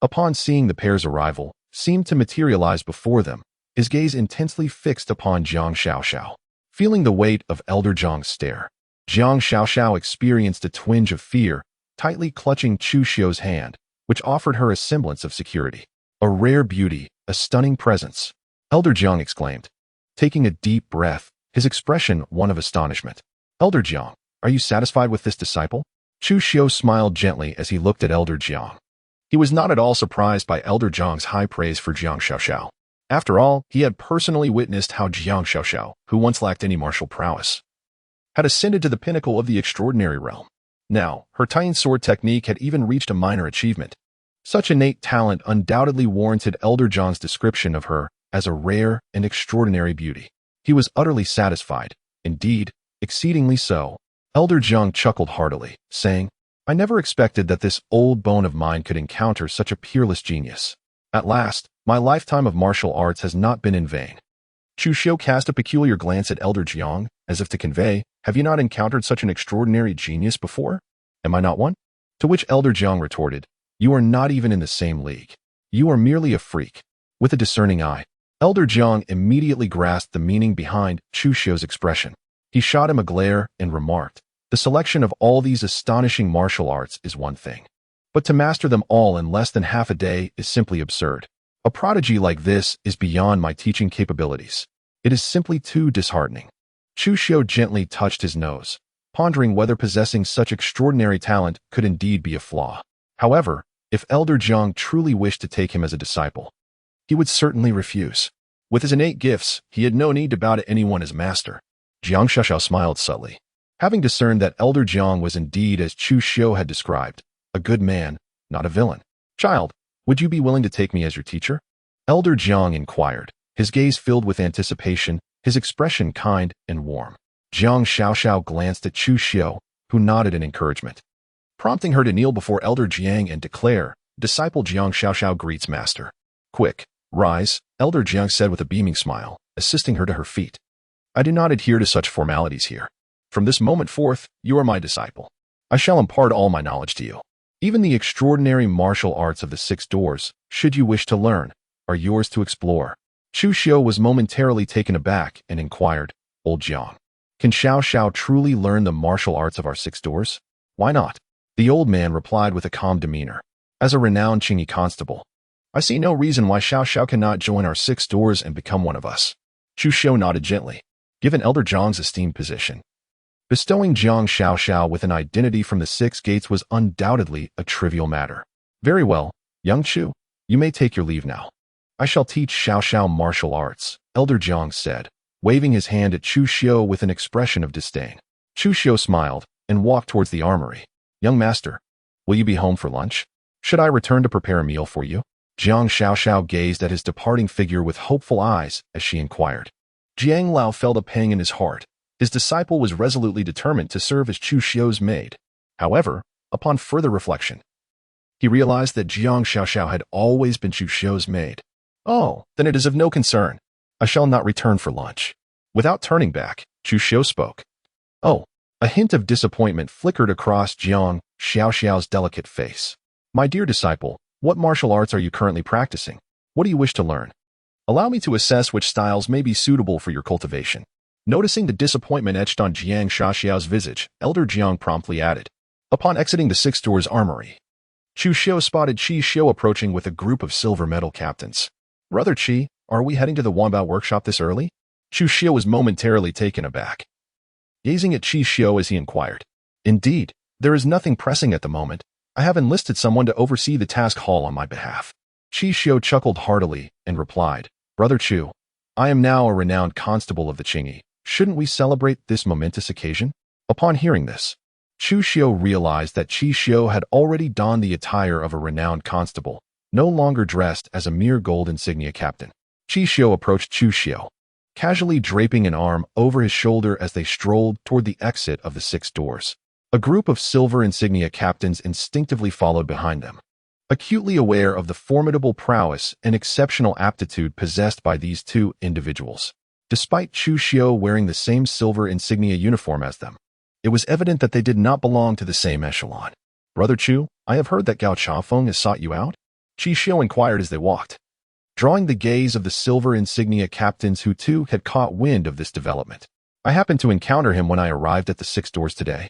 upon seeing the pair's arrival, seemed to materialize before them, his gaze intensely fixed upon Jiang Xiaoxiao. Feeling the weight of elder Jiang's stare, Jiang Xiaoxiao experienced a twinge of fear, tightly clutching Chu Xiu's hand, which offered her a semblance of security. A rare beauty, a stunning presence, Elder Jiang exclaimed. Taking a deep breath, his expression one of astonishment. Elder Jiang, are you satisfied with this disciple? Chu Xiu smiled gently as he looked at Elder Jiang. He was not at all surprised by Elder Jiang's high praise for Jiang Xiaoxiao. After all, he had personally witnessed how Jiang Xiaoxiao, who once lacked any martial prowess, had ascended to the pinnacle of the extraordinary realm. Now, her Tian sword technique had even reached a minor achievement. Such innate talent undoubtedly warranted Elder Jiang's description of her as a rare and extraordinary beauty. He was utterly satisfied, indeed, exceedingly so. Elder Jiang chuckled heartily, saying, I never expected that this old bone of mine could encounter such a peerless genius. At last, my lifetime of martial arts has not been in vain. Chu Xiu cast a peculiar glance at Elder Jiang, as if to convey, have you not encountered such an extraordinary genius before? Am I not one? To which Elder Jiang retorted, you are not even in the same league. You are merely a freak. With a discerning eye, Elder Jiang immediately grasped the meaning behind Chu Xiu's expression. He shot him a glare and remarked, the selection of all these astonishing martial arts is one thing, but to master them all in less than half a day is simply absurd. A prodigy like this is beyond my teaching capabilities. It is simply too disheartening. Chu Xiu gently touched his nose, pondering whether possessing such extraordinary talent could indeed be a flaw. However, if Elder Jiang truly wished to take him as a disciple, he would certainly refuse. With his innate gifts, he had no need to bow to anyone as master. Jiang Xiaoxiao smiled subtly. Having discerned that Elder Jiang was indeed as Chu Xiu had described, a good man, not a villain. Child, would you be willing to take me as your teacher? Elder Jiang inquired, his gaze filled with anticipation, his expression kind and warm. Jiang Xiaoxiao glanced at Chu Xiu, who nodded in encouragement, prompting her to kneel before Elder Jiang and declare, Disciple Jiang Xiaoxiao greets master. Quick, rise, Elder Jiang said with a beaming smile, assisting her to her feet. I do not adhere to such formalities here. From this moment forth, you are my disciple. I shall impart all my knowledge to you. Even the extraordinary martial arts of the 6 doors, should you wish to learn, are yours to explore. Chu Xiu was momentarily taken aback and inquired, Old Jiang, can Xiao truly learn the martial arts of our 6 doors? Why not? The old man replied with a calm demeanor. As a renowned Qingyi constable, I see no reason why Xiao cannot join our 6 doors and become one of us. Chu Xiu nodded gently. Given Elder Jiang's esteemed position, bestowing Jiang Xiaoxiao with an identity from the 6 gates was undoubtedly a trivial matter. Very well, young Chu, you may take your leave now. I shall teach Xiao martial arts, Elder Jiang said, waving his hand at Chu Xiu with an expression of disdain. Chu Xiu smiled and walked towards the armory. Young master, will you be home for lunch? Should I return to prepare a meal for you? Jiang Xiaoxiao gazed at his departing figure with hopeful eyes as she inquired. Jiang Lao felt a pang in his heart. His disciple was resolutely determined to serve as Chu Xiu's maid. However, upon further reflection, he realized that Jiang Xiaoxiao had always been Chu Xiu's maid. Oh, then it is of no concern. I shall not return for lunch. Without turning back, Chu Xiu spoke. Oh, a hint of disappointment flickered across Jiang Xiaoxiao's delicate face. My dear disciple, what martial arts are you currently practicing? What do you wish to learn? Allow me to assess which styles may be suitable for your cultivation. Noticing the disappointment etched on Jiang Xiaoxiao's visage, Elder Jiang promptly added. Upon exiting the 6 doors armory, Chu Xiu spotted Qi Xiu approaching with a group of silver medal captains. Brother Qi, are we heading to the Wanbao workshop this early? Chu Xiu was momentarily taken aback, gazing at Qi Xiu as he inquired. Indeed, there is nothing pressing at the moment. I have enlisted someone to oversee the task hall on my behalf. Qi Xiu chuckled heartily and replied, Brother Chu, I am now a renowned constable of the Qingyi. Shouldn't we celebrate this momentous occasion? Upon hearing this, Chu Xiu realized that Qi Xiu had already donned the attire of a renowned constable, no longer dressed as a mere gold insignia captain. Qi Xiu approached Chu Xiu, casually draping an arm over his shoulder as they strolled toward the exit of the 6 doors. A group of silver insignia captains instinctively followed behind them, acutely aware of the formidable prowess and exceptional aptitude possessed by these two individuals. Despite Chu Xiu wearing the same silver insignia uniform as them, it was evident that they did not belong to the same echelon. "Brother Chu, I have heard that Gao Chafeng has sought you out?" Chu Xiu inquired as they walked, drawing the gaze of the silver insignia captains who too had caught wind of this development. "I happened to encounter him when I arrived at the 6 doors today."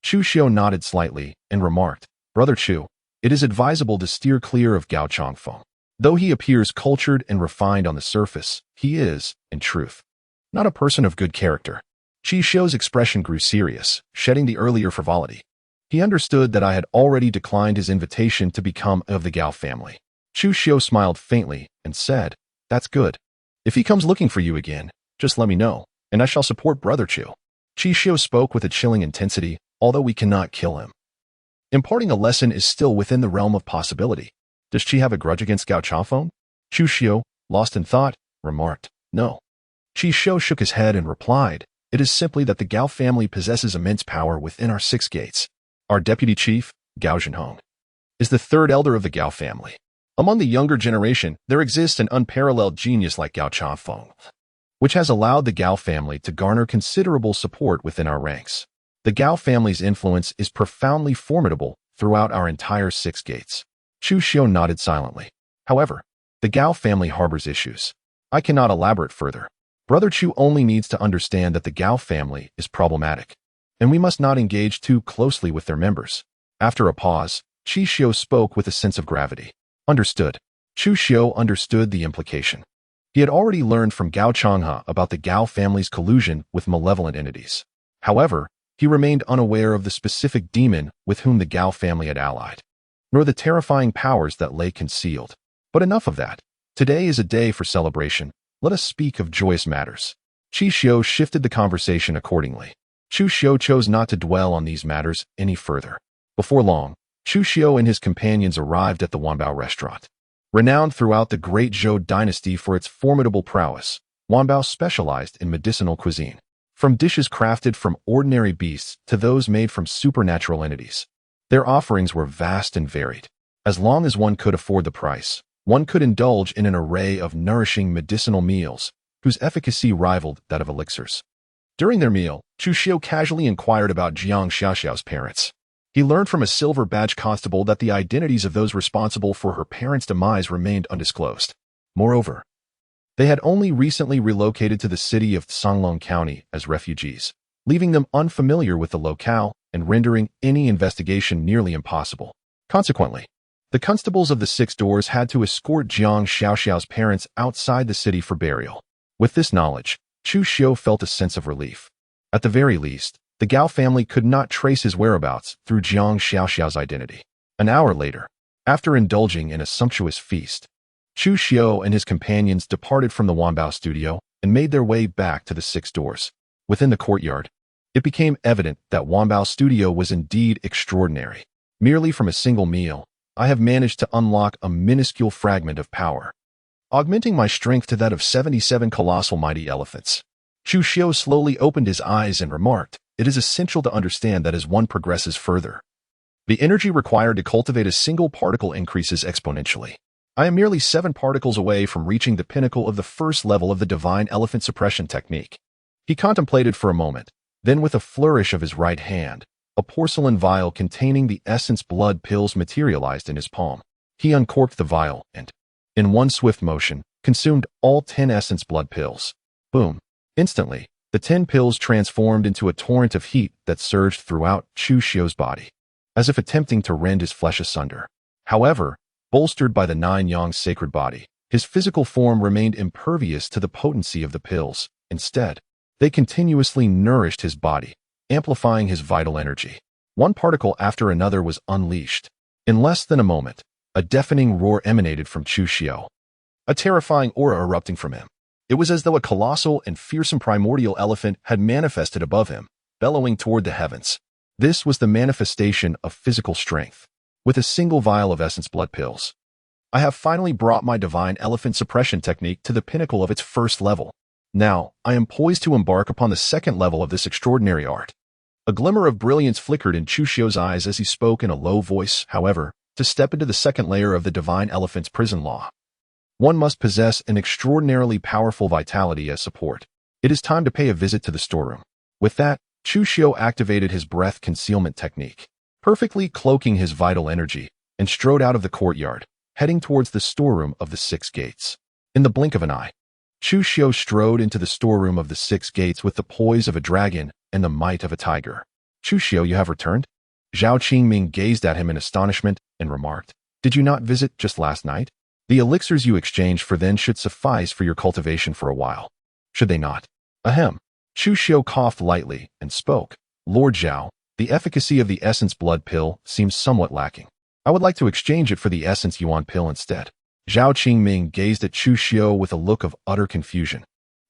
Chu Xiu nodded slightly and remarked, "Brother Chu, it is advisable to steer clear of Gao Changfeng. Though he appears cultured and refined on the surface, he is, in truth, not a person of good character." Chu Xiu's expression grew serious, shedding the earlier frivolity. He understood that I had already declined his invitation to become of the Gao family. Chu Xiu smiled faintly and said, "That's good. If he comes looking for you again, just let me know, and I shall support Brother Chu." Chu Xiu spoke with a chilling intensity, although we cannot kill him. Imparting a lesson is still within the realm of possibility. Does she have a grudge against Gao Chafeng? Chu Xiu, lost in thought, remarked, "No." Chu Xiu shook his head and replied, "It is simply that the Gao family possesses immense power within our 6 gates. Our deputy chief, Gao Zhenhong, is the 3rd elder of the Gao family. Among the younger generation, there exists an unparalleled genius like Gao Chafeng, which has allowed the Gao family to garner considerable support within our ranks. The Gao family's influence is profoundly formidable throughout our entire 6 gates." Chu Xiu nodded silently. "However, the Gao family harbors issues. I cannot elaborate further. Brother Chu only needs to understand that the Gao family is problematic, and we must not engage too closely with their members." After a pause, Chu Xiu spoke with a sense of gravity. "Understood." Chu Xiu understood the implication. He had already learned from Gao Changhe about the Gao family's collusion with malevolent entities. However, he remained unaware of the specific demon with whom the Gao family had allied, nor the terrifying powers that lay concealed. But enough of that. Today is a day for celebration. Let us speak of joyous matters. Chu Xiu shifted the conversation accordingly. Chu Xiu chose not to dwell on these matters any further. Before long, Chu Xiu and his companions arrived at the Wanbao restaurant. Renowned throughout the Great Zhou dynasty for its formidable prowess, Wanbao specialized in medicinal cuisine. From dishes crafted from ordinary beasts to those made from supernatural entities, their offerings were vast and varied. As long as one could afford the price, one could indulge in an array of nourishing medicinal meals whose efficacy rivaled that of elixirs. During their meal, Chu Xiu casually inquired about Jiang Xiaoxiao's parents. He learned from a silver badge constable that the identities of those responsible for her parents' demise remained undisclosed. Moreover, they had only recently relocated to the city of Songlong County as refugees, leaving them unfamiliar with the locale and rendering any investigation nearly impossible. Consequently, the constables of the 6 doors had to escort Jiang Xiaoxiao's parents outside the city for burial. With this knowledge, Chu Xiu felt a sense of relief. At the very least, the Gao family could not trace his whereabouts through Jiang Xiaoxiao's identity. An hour later, after indulging in a sumptuous feast, Chu Xiu and his companions departed from the Wanbao studio and made their way back to the 6 doors. Within the courtyard, it became evident that Wanbao studio was indeed extraordinary. Merely from a single meal, I have managed to unlock a minuscule fragment of power, augmenting my strength to that of 77 colossal mighty elephants. Chu Xiu slowly opened his eyes and remarked, "It is essential to understand that as one progresses further, the energy required to cultivate a single particle increases exponentially. I am merely 7 particles away from reaching the pinnacle of the first level of the divine elephant suppression technique." He contemplated for a moment, then with a flourish of his right hand, a porcelain vial containing the essence blood pills materialized in his palm. He uncorked the vial and, in one swift motion, consumed all 10 essence blood pills. Boom. Instantly, the 10 pills transformed into a torrent of heat that surged throughout Chu Xiu's body, as if attempting to rend his flesh asunder. However, bolstered by the 9 Yang's sacred body, his physical form remained impervious to the potency of the pills. Instead, they continuously nourished his body, amplifying his vital energy. One particle after another was unleashed. In less than a moment, a deafening roar emanated from Chu Xiu, a terrifying aura erupting from him. It was as though a colossal and fearsome primordial elephant had manifested above him, bellowing toward the heavens. This was the manifestation of physical strength. With a single vial of essence blood pills, I have finally brought my divine elephant suppression technique to the pinnacle of its first level. Now, I am poised to embark upon the second level of this extraordinary art. A glimmer of brilliance flickered in Chu Xiu's eyes as he spoke in a low voice. However, to step into the second layer of the divine elephant's prison law, one must possess an extraordinarily powerful vitality as support. It is time to pay a visit to the storeroom. With that, Chu Xiu activated his breath concealment technique, perfectly cloaking his vital energy, and strode out of the courtyard, heading towards the storeroom of the Six Gates. In the blink of an eye, Chu Xiu strode into the storeroom of the Six Gates with the poise of a dragon and the might of a tiger. Chu Xiu, you have returned? Zhao Qingming gazed at him in astonishment and remarked, Did you not visit just last night? The elixirs you exchanged for then should suffice for your cultivation for a while. Should they not? Ahem. Chu Xiu coughed lightly and spoke. Lord Zhao, the efficacy of the essence blood pill seems somewhat lacking. I would like to exchange it for the essence yuan pill instead. Zhao Qingming gazed at Chu Xiu with a look of utter confusion,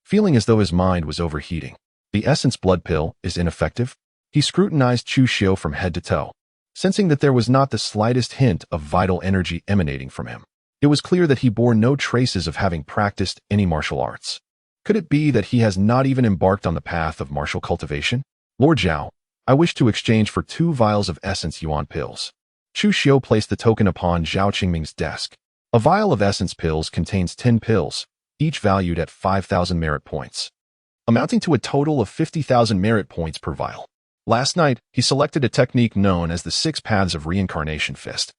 feeling as though his mind was overheating. The essence blood pill is ineffective? He scrutinized Chu Xiu from head to toe, sensing that there was not the slightest hint of vital energy emanating from him. It was clear that he bore no traces of having practiced any martial arts. Could it be that he has not even embarked on the path of martial cultivation? Lord Zhao, I wish to exchange for 2 vials of essence yuan pills. Chu Xiu placed the token upon Zhao Qingming's desk. A vial of essence pills contains 10 pills, each valued at 5,000 merit points, amounting to a total of 50,000 merit points per vial. Last night, he selected a technique known as the 6 Paths of Reincarnation Fist,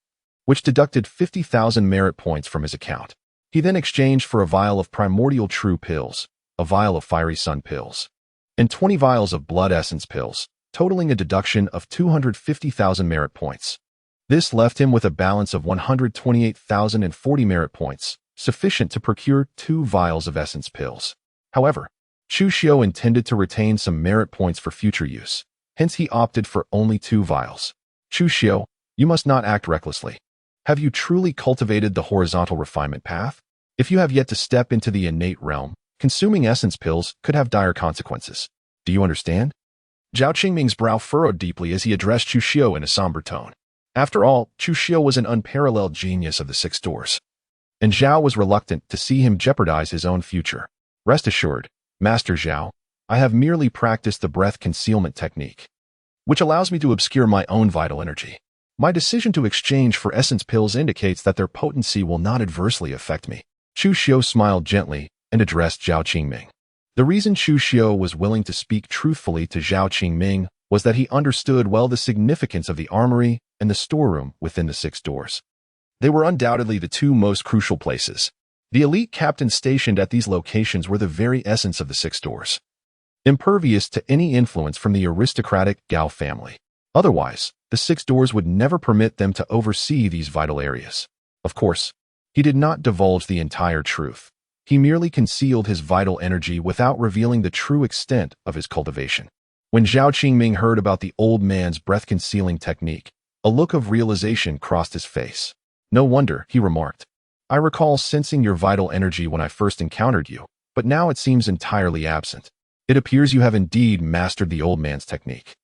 which deducted 50,000 merit points from his account. He then exchanged for a vial of Primordial True pills, a vial of Fiery Sun pills, and 20 vials of Blood Essence pills, totaling a deduction of 250,000 merit points. This left him with a balance of 128,040 merit points, sufficient to procure 2 vials of essence pills. However, Chu Xiu intended to retain some merit points for future use, hence he opted for only 2 vials. Chu Xiu, you must not act recklessly. Have you truly cultivated the horizontal refinement path? If you have yet to step into the innate realm, consuming essence pills could have dire consequences. Do you understand? Zhao Qingming's brow furrowed deeply as he addressed Chu Xiu in a somber tone. After all, Chu Xiu was an unparalleled genius of the 6 doors, and Zhao was reluctant to see him jeopardize his own future. Rest assured, Master Zhao, I have merely practiced the breath concealment technique, which allows me to obscure my own vital energy. My decision to exchange for essence pills indicates that their potency will not adversely affect me. Chu Xiu smiled gently and addressed Zhao Qingming. The reason Chu Xiu was willing to speak truthfully to Zhao Qingming was that he understood well the significance of the armory and the storeroom within the 6 doors. They were undoubtedly the 2 most crucial places. The elite captains stationed at these locations were the very essence of the 6 doors, impervious to any influence from the aristocratic Gao family. Otherwise, the 6 doors would never permit them to oversee these vital areas. Of course, he did not divulge the entire truth. He merely concealed his vital energy without revealing the true extent of his cultivation. When Zhao Qingming heard about the old man's breath-concealing technique, a look of realization crossed his face. No wonder, he remarked. I recall sensing your vital energy when I first encountered you, but now it seems entirely absent. It appears you have indeed mastered the old man's technique.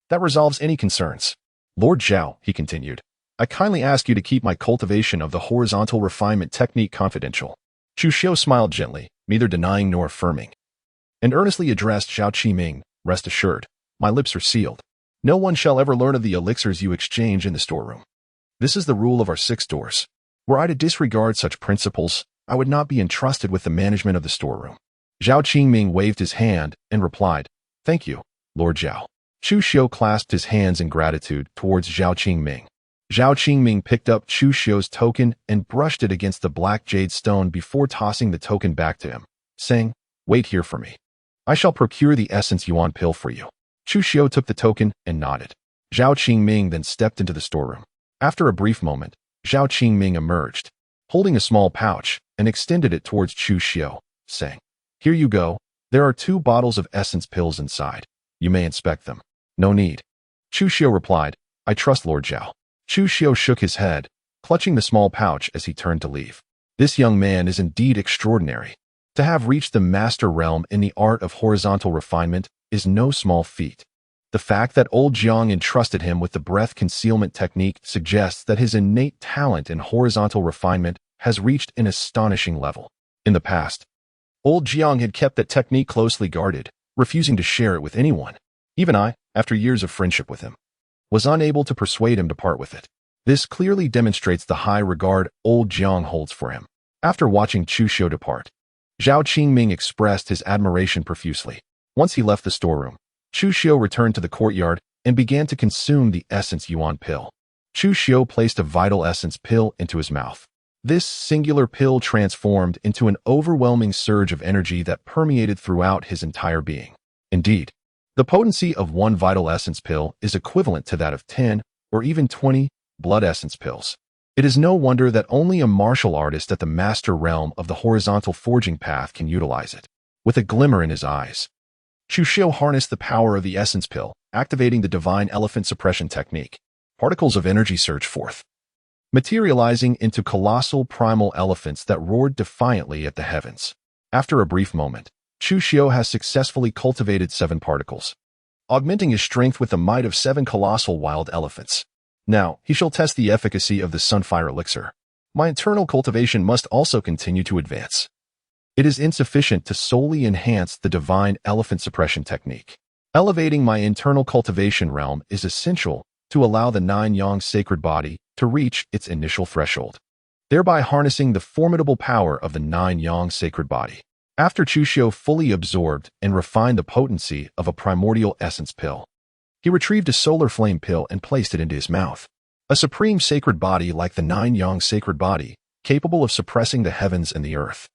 That resolves any concerns. Lord Zhao, he continued, I kindly ask you to keep my cultivation of the horizontal refinement technique confidential. Chu Xiu smiled gently, neither denying nor affirming, and earnestly addressed Zhao Qingming, rest assured, my lips are sealed. No one shall ever learn of the elixirs you exchange in the storeroom. This is the rule of our 6 doors. Were I to disregard such principles, I would not be entrusted with the management of the storeroom. Zhao Qingming waved his hand and replied, Thank you, Lord Zhao. Chu Xiu clasped his hands in gratitude towards Zhao Qingming. Zhao Qingming picked up Chu Xiu's token and brushed it against the black jade stone before tossing the token back to him, saying, Wait here for me. I shall procure the essence yuan pill for you. Chu Xiu took the token and nodded. Zhao Qingming then stepped into the storeroom. After a brief moment, Zhao Qingming emerged, holding a small pouch, and extended it towards Chu Xiu, saying, Here you go. There are 2 bottles of essence pills inside. You may inspect them. No need. Chu Xiu replied, I trust Lord Zhao. Chu Xiu shook his head, clutching the small pouch as he turned to leave. This young man is indeed extraordinary. To have reached the master realm in the art of horizontal refinement is no small feat. The fact that old Jiang entrusted him with the breath concealment technique suggests that his innate talent in horizontal refinement has reached an astonishing level. In the past, old Jiang had kept that technique closely guarded, refusing to share it with anyone. Even I, after years of friendship with him, was unable to persuade him to part with it. This clearly demonstrates the high regard old Jiang holds for him. After watching Chu Xiu depart, Zhao Qingming expressed his admiration profusely. Once he left the storeroom, Chu Xiu returned to the courtyard and began to consume the essence yuan pill. Chu Xiu placed a vital essence pill into his mouth. This singular pill transformed into an overwhelming surge of energy that permeated throughout his entire being. Indeed, the potency of one vital essence pill is equivalent to that of 10 or even 20 blood essence pills. It is no wonder that only a martial artist at the master realm of the horizontal forging path can utilize it. With a glimmer in his eyes, Chu Xiu harnessed the power of the essence pill, activating the divine elephant suppression technique. Particles of energy surged forth, materializing into colossal primal elephants that roared defiantly at the heavens. After a brief moment, Chu Xiu has successfully cultivated 7 particles, augmenting his strength with the might of 7 colossal wild elephants. Now, he shall test the efficacy of the Sunfire Elixir. My internal cultivation must also continue to advance. It is insufficient to solely enhance the divine elephant suppression technique. Elevating my internal cultivation realm is essential to allow the 9-yang sacred body to reach its initial threshold, thereby harnessing the formidable power of the 9-yang sacred body. After Chu Xiu fully absorbed and refined the potency of a primordial essence pill, he retrieved a solar flame pill and placed it into his mouth. A supreme sacred body like the 9-yang sacred body, capable of suppressing the heavens and the earth,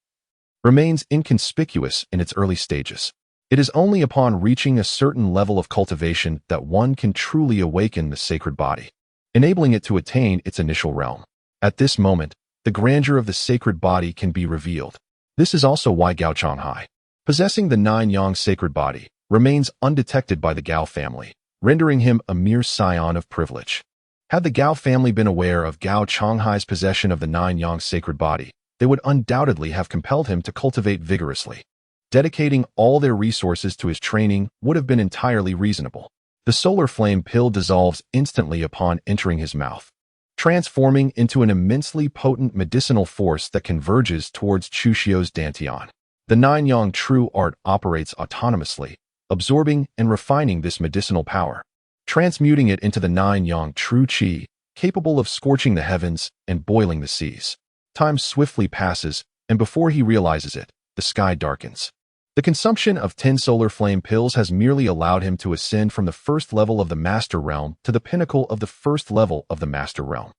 remains inconspicuous in its early stages. It is only upon reaching a certain level of cultivation that one can truly awaken the sacred body, enabling it to attain its initial realm. At this moment, the grandeur of the sacred body can be revealed. This is also why Gao Changhai, possessing the 9-yang sacred body, remains undetected by the Gao family, rendering him a mere scion of privilege. Had the Gao family been aware of Gao Changhai's possession of the 9-yang sacred body, they would undoubtedly have compelled him to cultivate vigorously. Dedicating all their resources to his training would have been entirely reasonable. The solar flame pill dissolves instantly upon entering his mouth, transforming into an immensely potent medicinal force that converges towards Chu Xiu's dantian. The 9-yang true art operates autonomously, absorbing and refining this medicinal power, transmuting it into the 9-yang true qi, capable of scorching the heavens and boiling the seas. Time swiftly passes, and before he realizes it, the sky darkens. The consumption of 10 solar flame pills has merely allowed him to ascend from the first level of the master realm to the pinnacle of the first level of the master realm.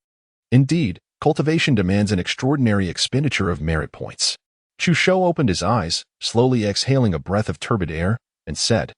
Indeed, cultivation demands an extraordinary expenditure of merit points. Chu Xiu opened his eyes, slowly exhaling a breath of turbid air, and said,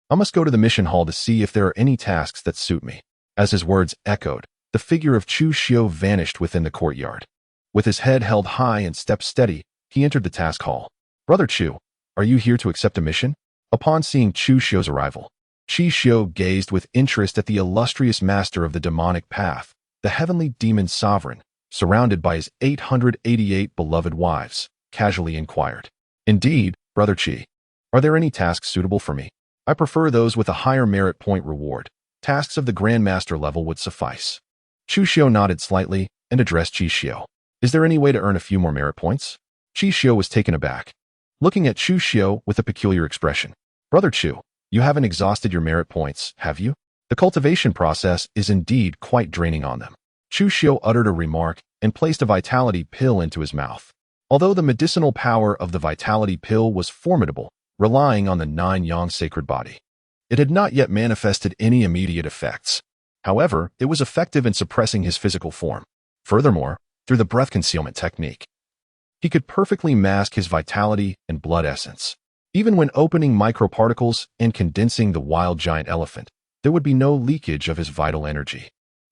"I must go to the mission hall to see if there are any tasks that suit me." As his words echoed, the figure of Chu Xiu vanished within the courtyard. With his head held high and steps steady, he entered the task hall. "Brother Chu, are you here to accept a mission?" Upon seeing Chu Xiu's arrival, Chu Xiu gazed with interest at the illustrious master of the demonic path, the heavenly demon sovereign, surrounded by his 888 beloved wives, casually inquired, "Indeed, Brother Chi, are there any tasks suitable for me? I prefer those with a higher merit point reward. Tasks of the Grandmaster level would suffice." Chu Xiu nodded slightly and addressed Chu Xiu. "Is there any way to earn a few more merit points?" Chu Xiu was taken aback, looking at Chu Xiu with a peculiar expression. "Brother Chu, you haven't exhausted your merit points, have you? The cultivation process is indeed quite draining on them." Chu Xiu uttered a remark and placed a vitality pill into his mouth. Although the medicinal power of the vitality pill was formidable, relying on the 9-yang sacred body, it had not yet manifested any immediate effects. However, it was effective in suppressing his physical form. Furthermore, through the breath concealment technique, he could perfectly mask his vitality and blood essence. Even when opening microparticles and condensing the wild giant elephant, there would be no leakage of his vital energy,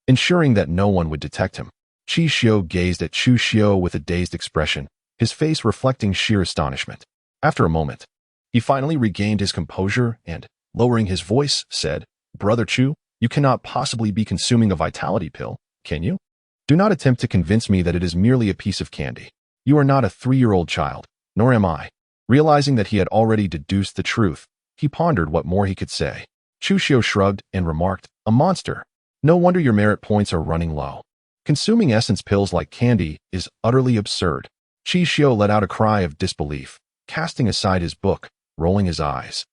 ensuring that no one would detect him. Chu Xiu gazed at Chu Xiu with a dazed expression, his face reflecting sheer astonishment. After a moment, he finally regained his composure and, lowering his voice, said, "Brother Chu, you cannot possibly be consuming a vitality pill, can you? Do not attempt to convince me that it is merely a piece of candy. You are not a 3-year-old child, nor am I." Realizing that he had already deduced the truth, he pondered what more he could say. Chu Xiu shrugged and remarked, "A monster. No wonder your merit points are running low. Consuming essence pills like candy is utterly absurd." Chu Xiu let out a cry of disbelief, casting aside his book, rolling his eyes.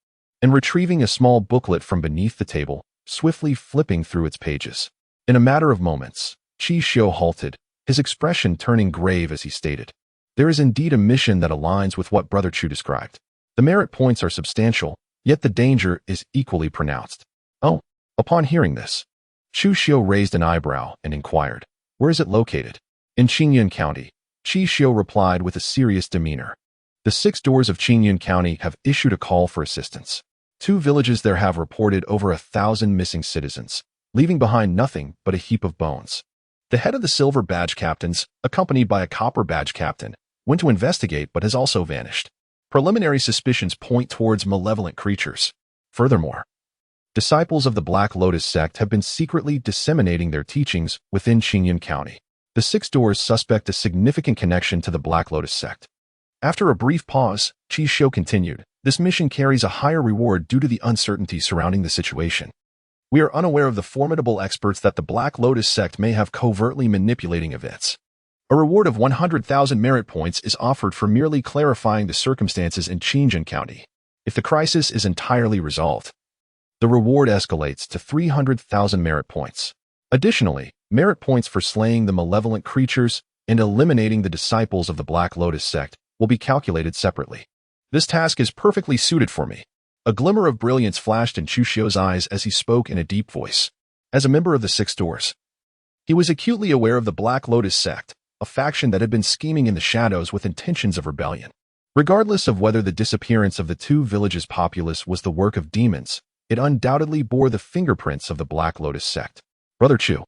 and retrieving a small booklet from beneath the table, swiftly flipping through its pages. In a matter of moments, Chu Xiu halted, his expression turning grave as he stated, "There is indeed a mission that aligns with what Brother Chu described. The merit points are substantial, yet the danger is equally pronounced." "Oh." Upon hearing this, Chu Xiu raised an eyebrow and inquired, "Where is it located?" "In Qingyun County," Chu Xiu replied with a serious demeanor. "The 6 doors of Qingyun County have issued a call for assistance. 2 villages there have reported over 1,000 missing citizens, leaving behind nothing but a heap of bones. The head of the silver badge captains, accompanied by a copper badge captain, went to investigate but has also vanished. Preliminary suspicions point towards malevolent creatures. Furthermore, disciples of the Black Lotus sect have been secretly disseminating their teachings within Qingyun County. The 6 doors suspect a significant connection to the Black Lotus sect." After a brief pause, Chu Xiu continued, "This mission carries a higher reward due to the uncertainty surrounding the situation. We are unaware of the formidable experts that the Black Lotus sect may have covertly manipulating events. A reward of 100,000 merit points is offered for merely clarifying the circumstances in Qingyun County. If the crisis is entirely resolved, the reward escalates to 300,000 merit points. Additionally, merit points for slaying the malevolent creatures and eliminating the disciples of the Black Lotus sect will be calculated separately. This task is perfectly suited for me." A glimmer of brilliance flashed in Chu Xiu's eyes as he spoke in a deep voice. As a member of the 6 doors, he was acutely aware of the Black Lotus sect, a faction that had been scheming in the shadows with intentions of rebellion. Regardless of whether the disappearance of the 2 villages' populace was the work of demons, it undoubtedly bore the fingerprints of the Black Lotus sect. "Brother Chu,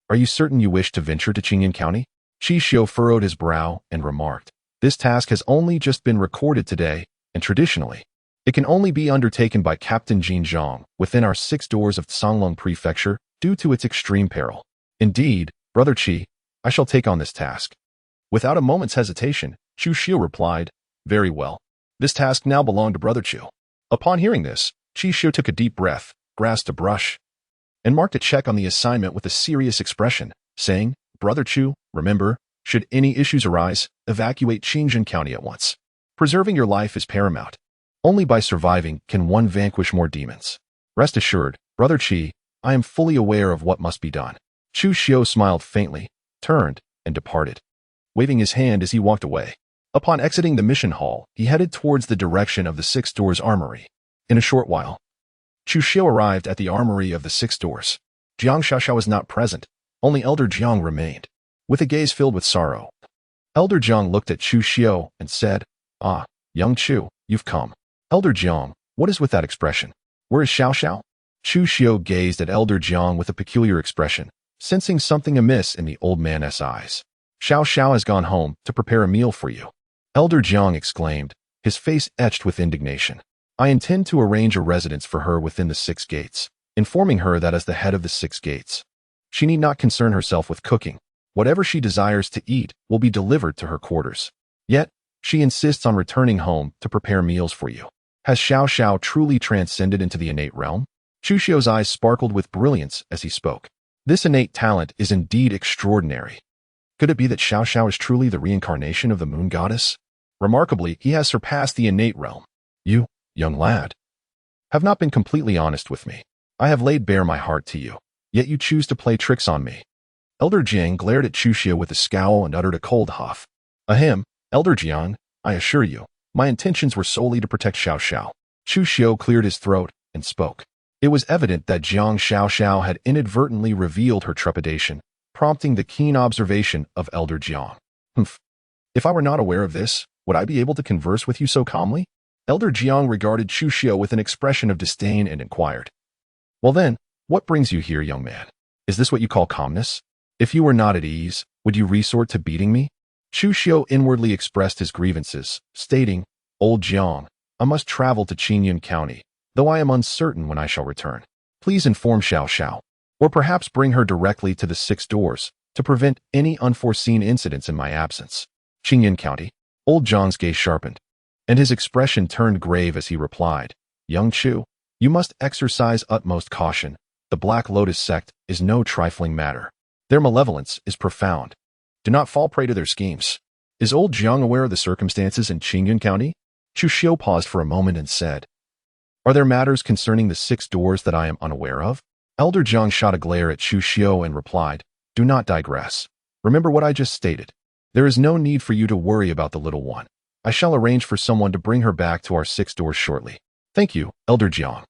are you certain you wish to venture to Qingyun County?" Chu Xiu furrowed his brow and remarked, "This task has only just been recorded today, and traditionally, it can only be undertaken by Captain Jin Zhang within our 6 doors of Songlong Prefecture due to its extreme peril. Indeed, Brother Qi, I shall take on this task." Without a moment's hesitation, Chu Xiu replied, "Very well. This task now belonged to Brother Chu." Upon hearing this, Chu Xiu took a deep breath, grasped a brush, and marked a check on the assignment with a serious expression, saying, "Brother Chu, remember, should any issues arise, evacuate Qingyun County at once. Preserving your life is paramount. Only by surviving can one vanquish more demons. Rest assured, Brother Qi, I am fully aware of what must be done." Chu Xiu smiled faintly, turned, and departed, waving his hand as he walked away. Upon exiting the mission hall, he headed towards the direction of the 6 doors armory. In a short while, Chu Xiu arrived at the armory of the 6 doors. Jiang Xiaoxiao was not present, only Elder Jiang remained. With a gaze filled with sorrow, Elder Jiang looked at Chu Xiu and said, "Ah, young Chu, you've come." "Elder Jiang, what is with that expression? Where is Xiaoxiao?" Chu Xiu gazed at Elder Jiang with a peculiar expression, sensing something amiss in the old man's eyes. "Xiaoxiao has gone home to prepare a meal for you," Elder Jiang exclaimed, his face etched with indignation. "I intend to arrange a residence for her within the 6 gates, informing her that as the head of the 6 gates, she need not concern herself with cooking. Whatever she desires to eat will be delivered to her quarters. Yet, she insists on returning home to prepare meals for you. Has Xiaoxiao truly transcended into the innate realm?" Chu Xiu's eyes sparkled with brilliance as he spoke. "This innate talent is indeed extraordinary. Could it be that Xiaoxiao is truly the reincarnation of the moon goddess? Remarkably, he has surpassed the innate realm. You, young lad, have not been completely honest with me. I have laid bare my heart to you, yet you choose to play tricks on me." Elder Jiang glared at Chu Xiu with a scowl and uttered a cold huff. "Ahem, Elder Jiang, I assure you, my intentions were solely to protect Xiaoxiao." Chu Xiu cleared his throat and spoke. It was evident that Jiang Xiaoxiao had inadvertently revealed her trepidation, prompting the keen observation of Elder Jiang. "Humph. If I were not aware of this, would I be able to converse with you so calmly?" Elder Jiang regarded Chu Xiu with an expression of disdain and inquired, "Well then, what brings you here, young man? Is this what you call calmness? If you were not at ease, would you resort to beating me?" Chu Xiu inwardly expressed his grievances, stating, "Old Jiang, I must travel to Qingyun County, though I am uncertain when I shall return. Please inform Xiaoxiao, or perhaps bring her directly to the 6 doors to prevent any unforeseen incidents in my absence." Qingyun County. Old Jiang's gaze sharpened, and his expression turned grave as he replied, "Young Chu, you must exercise utmost caution. The Black Lotus sect is no trifling matter. Their malevolence is profound. Do not fall prey to their schemes." "Is old Jiang aware of the circumstances in Qingyun County?" Chu Xiu paused for a moment and said, Are there matters concerning the 6 doors that I am unaware of? Elder Jiang shot a glare at Chu Xiu and replied, Do not digress. Remember what I just stated. There is no need for you to worry about the little one. I shall arrange for someone to bring her back to our 6 doors shortly. Thank you, Elder Jiang.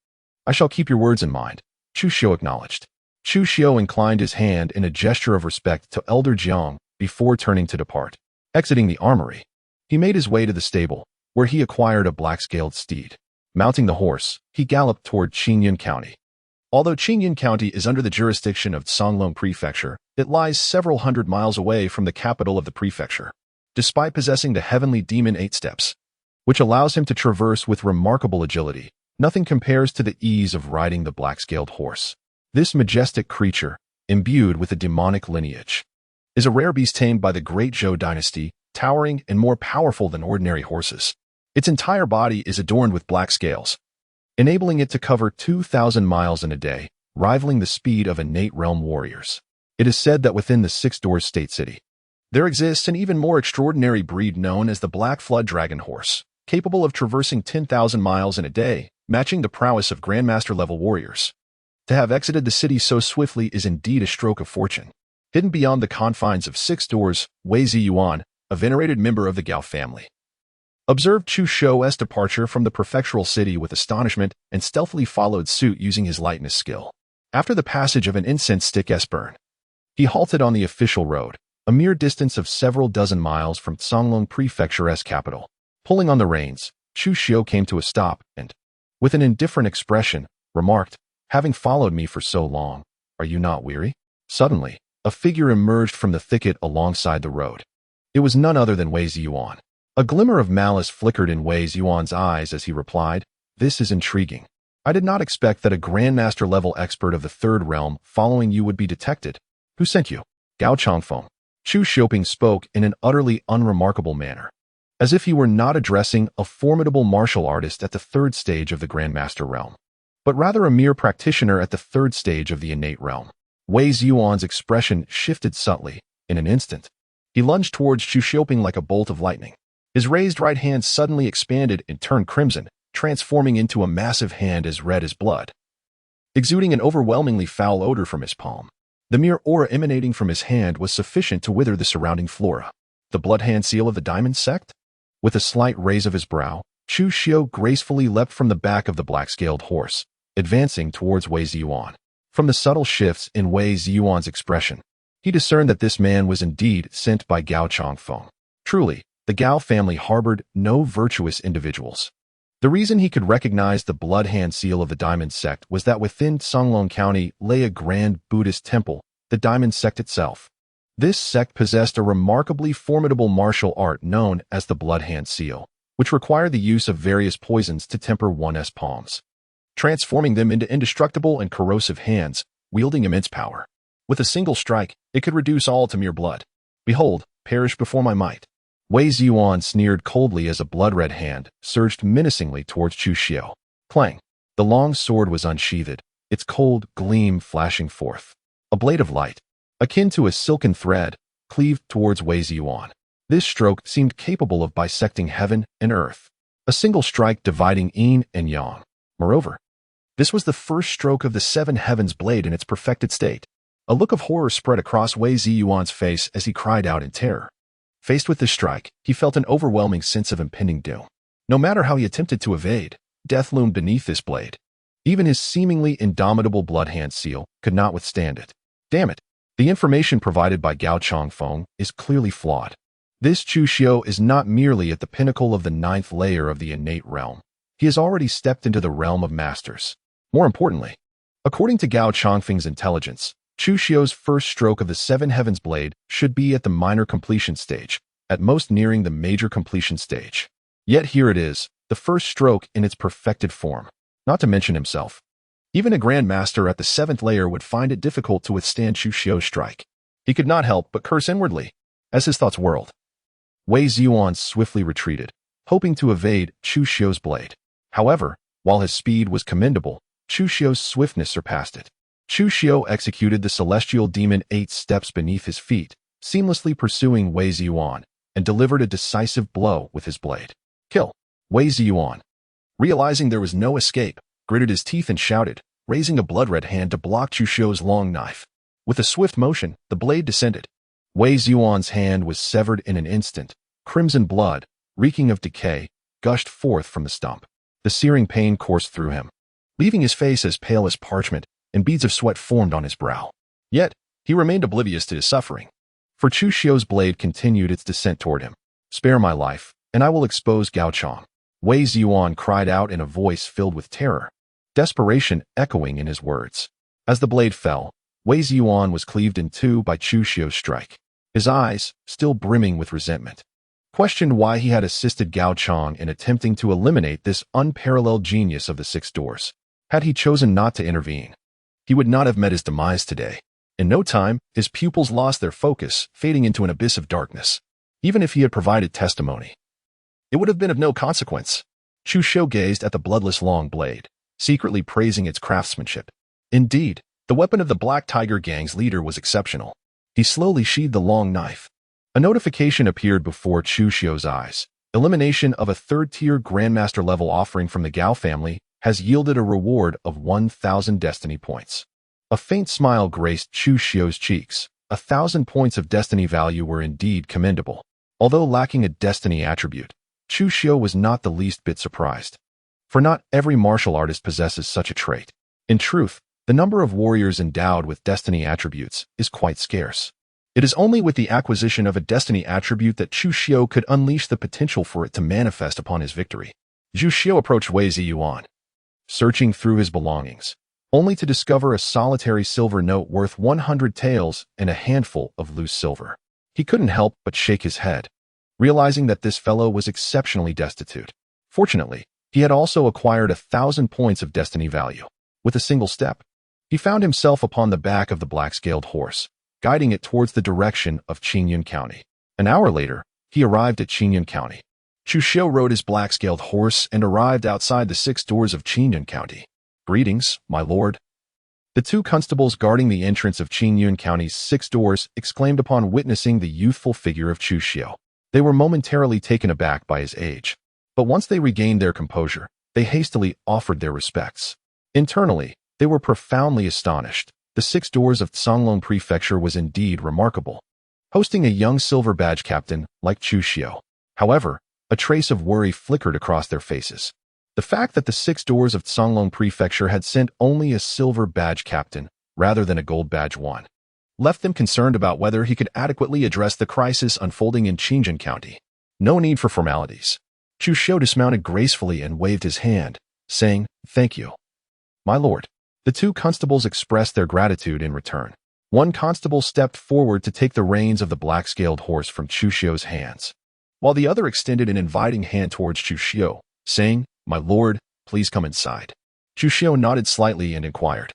I shall keep your words in mind, Chu Xiu acknowledged. Chu Xiu inclined his hand in a gesture of respect to Elder Jiang before turning to depart. Exiting the armory, he made his way to the stable, where he acquired a black-scaled steed. Mounting the horse, he galloped toward Qingyun County. Although Qingyun County is under the jurisdiction of Songlong Prefecture, it lies several hundred miles away from the capital of the prefecture. Despite possessing the heavenly demon 8 steps, which allows him to traverse with remarkable agility, nothing compares to the ease of riding the black-scaled horse. This majestic creature, imbued with a demonic lineage, is a rare beast tamed by the Great Zhou dynasty, towering and more powerful than ordinary horses. Its entire body is adorned with black scales, enabling it to cover 2,000 miles in a day, rivaling the speed of innate realm warriors. It is said that within the 6 Doors State City, there exists an even more extraordinary breed known as the Black Flood Dragon Horse, capable of traversing 10,000 miles in a day, matching the prowess of Grandmaster-level warriors. To have exited the city so swiftly is indeed a stroke of fortune. Hidden beyond the confines of 6 Doors, Wei Ziyuan, a venerated member of the Gao family, observed Chu Xiu's departure from the prefectural city with astonishment and stealthily followed suit using his lightness skill. After the passage of an incense stick burn, he halted on the official road, a mere distance of several dozen miles from Songlong Prefecture's capital. Pulling on the reins, Chu Xiu came to a stop and, with an indifferent expression, remarked, Having followed me for so long, are you not weary? Suddenly, a figure emerged from the thicket alongside the road. It was none other than Wei Ziyuan. A glimmer of malice flickered in Wei Ziyuan's eyes as he replied, This is intriguing. I did not expect that a Grandmaster-level expert of the 3rd realm following you would be detected. Who sent you? Gao Changfeng. Chu Xiuping spoke in an utterly unremarkable manner, as if he were not addressing a formidable martial artist at the 3rd stage of the Grandmaster realm, but rather a mere practitioner at the 3rd stage of the innate realm. Wei Ziyuan's expression shifted subtly. In an instant, he lunged towards Chu Xiuping like a bolt of lightning. His raised right hand suddenly expanded and turned crimson, transforming into a massive hand as red as blood, exuding an overwhelmingly foul odor from his palm. The mere aura emanating from his hand was sufficient to wither the surrounding flora. The blood hand seal of the diamond sect? With a slight raise of his brow, Chu Xiu gracefully leapt from the back of the black-scaled horse, advancing towards Wei Ziyuan. From the subtle shifts in Wei Ziyuan's expression, he discerned that this man was indeed sent by Gao Changfeng. Truly, the Gao family harbored no virtuous individuals. The reason he could recognize the blood hand seal of the Diamond Sect was that within Songlong County lay a grand Buddhist temple, the Diamond Sect itself. This sect possessed a remarkably formidable martial art known as the blood hand seal, which required the use of various poisons to temper one's palms, transforming them into indestructible and corrosive hands, wielding immense power. With a single strike, it could reduce all to mere blood. Behold, perish before my might. Wei Ziyuan sneered coldly as a blood-red hand surged menacingly towards Chu Xiu. Clang! The long sword was unsheathed, its cold gleam flashing forth. A blade of light, akin to a silken thread, cleaved towards Wei Ziyuan. This stroke seemed capable of bisecting heaven and earth, a single strike dividing yin and yang. Moreover, this was the first stroke of the 7 Heavens blade in its perfected state. A look of horror spread across Wei Ziyuan's face as he cried out in terror. Faced with this strike, he felt an overwhelming sense of impending doom. No matter how he attempted to evade, death loomed beneath this blade. Even his seemingly indomitable blood hand seal could not withstand it. Damn it! The information provided by Gao Changfeng is clearly flawed. This Chu Xiu is not merely at the pinnacle of the 9th layer of the innate realm. He has already stepped into the realm of masters. More importantly, according to Gao Changfeng's intelligence, Chu Xiu's first stroke of the 7 Heavens blade should be at the minor completion stage, at most nearing the major completion stage. Yet here it is, the first stroke in its perfected form, not to mention himself. Even a Grandmaster at the 7th layer would find it difficult to withstand Chu Xiu's strike. He could not help but curse inwardly, as his thoughts whirled. Wei Ziyuan swiftly retreated, hoping to evade Chu Xiu's blade. However, while his speed was commendable, Chu Xiu's swiftness surpassed it. Chu Xiu executed the celestial demon 8 steps beneath his feet, seamlessly pursuing Wei Ziyuan, and delivered a decisive blow with his blade. Kill! Wei Ziyuan. Realizing there was no escape, gritted his teeth and shouted, raising a blood-red hand to block Chu Xiu's long knife. With a swift motion, the blade descended. Wei Zhuan's hand was severed in an instant. Crimson blood, reeking of decay, gushed forth from the stump. The searing pain coursed through him, leaving his face as pale as parchment, and beads of sweat formed on his brow. Yet, he remained oblivious to his suffering. For Chu Xiu's blade continued its descent toward him. "Spare my life, and I will expose Gao Chong." Wei Zhuan cried out in a voice filled with terror, desperation echoing in his words. As the blade fell, Wei Zhuan was cleaved in two by Chu Xiu's strike. His eyes, still brimming with resentment, questioned why he had assisted Gao Chong in attempting to eliminate this unparalleled genius of the Six Doors. Had he chosen not to intervene, he would not have met his demise today. In no time, his pupils lost their focus, fading into an abyss of darkness. Even if he had provided testimony, it would have been of no consequence. Chu Xiu gazed at the bloodless long blade, secretly praising its craftsmanship. Indeed, the weapon of the Black Tiger Gang's leader was exceptional. He slowly sheathed the long knife. A notification appeared before Chu Xiu's eyes. Elimination of a third-tier Grandmaster level offering from the Gao family has yielded a reward of 1,000 destiny points. A faint smile graced Chu Xiu's cheeks. 1,000 points of destiny value were indeed commendable. Although lacking a destiny attribute, Chu Xiu was not the least bit surprised. For not every martial artist possesses such a trait. In truth, the number of warriors endowed with destiny attributes is quite scarce. It is only with the acquisition of a destiny attribute that Chu Xiu could unleash the potential for it to manifest upon his victory. Chu Xiu approached Wei Zhuan, searching through his belongings, only to discover a solitary silver note worth 100 taels and a handful of loose silver. He couldn't help but shake his head, realizing that this fellow was exceptionally destitute. Fortunately, he had also acquired 1,000 points of destiny value. With a single step, he found himself upon the back of the black-scaled horse, guiding it towards the direction of Qingyun County. An hour later, he arrived at Qingyun County. Chu Xiu rode his black-scaled horse and arrived outside the 6 doors of Qingyun County. "Greetings, my lord." The 2 constables guarding the entrance of Qingyun County's 6 doors exclaimed upon witnessing the youthful figure of Chu Xiu. They were momentarily taken aback by his age, but once they regained their composure, they hastily offered their respects. Internally, they were profoundly astonished. The 6 doors of Songlong Prefecture was indeed remarkable, hosting a young silver badge captain like Chu Xiu. However, a trace of worry flickered across their faces. The fact that the 6 doors of Songlong Prefecture had sent only a silver badge captain rather than a gold badge one left them concerned about whether he could adequately address the crisis unfolding in Qingyun County. No need for formalities. Chu Xiu dismounted gracefully and waved his hand, saying, "Thank you, my lord." The 2 constables expressed their gratitude in return. One constable stepped forward to take the reins of the black-scaled horse from Chu Xiu's hands, while the other extended an inviting hand towards Chu Xiu, saying, "My lord, please come inside." Chu Xiu nodded slightly and inquired,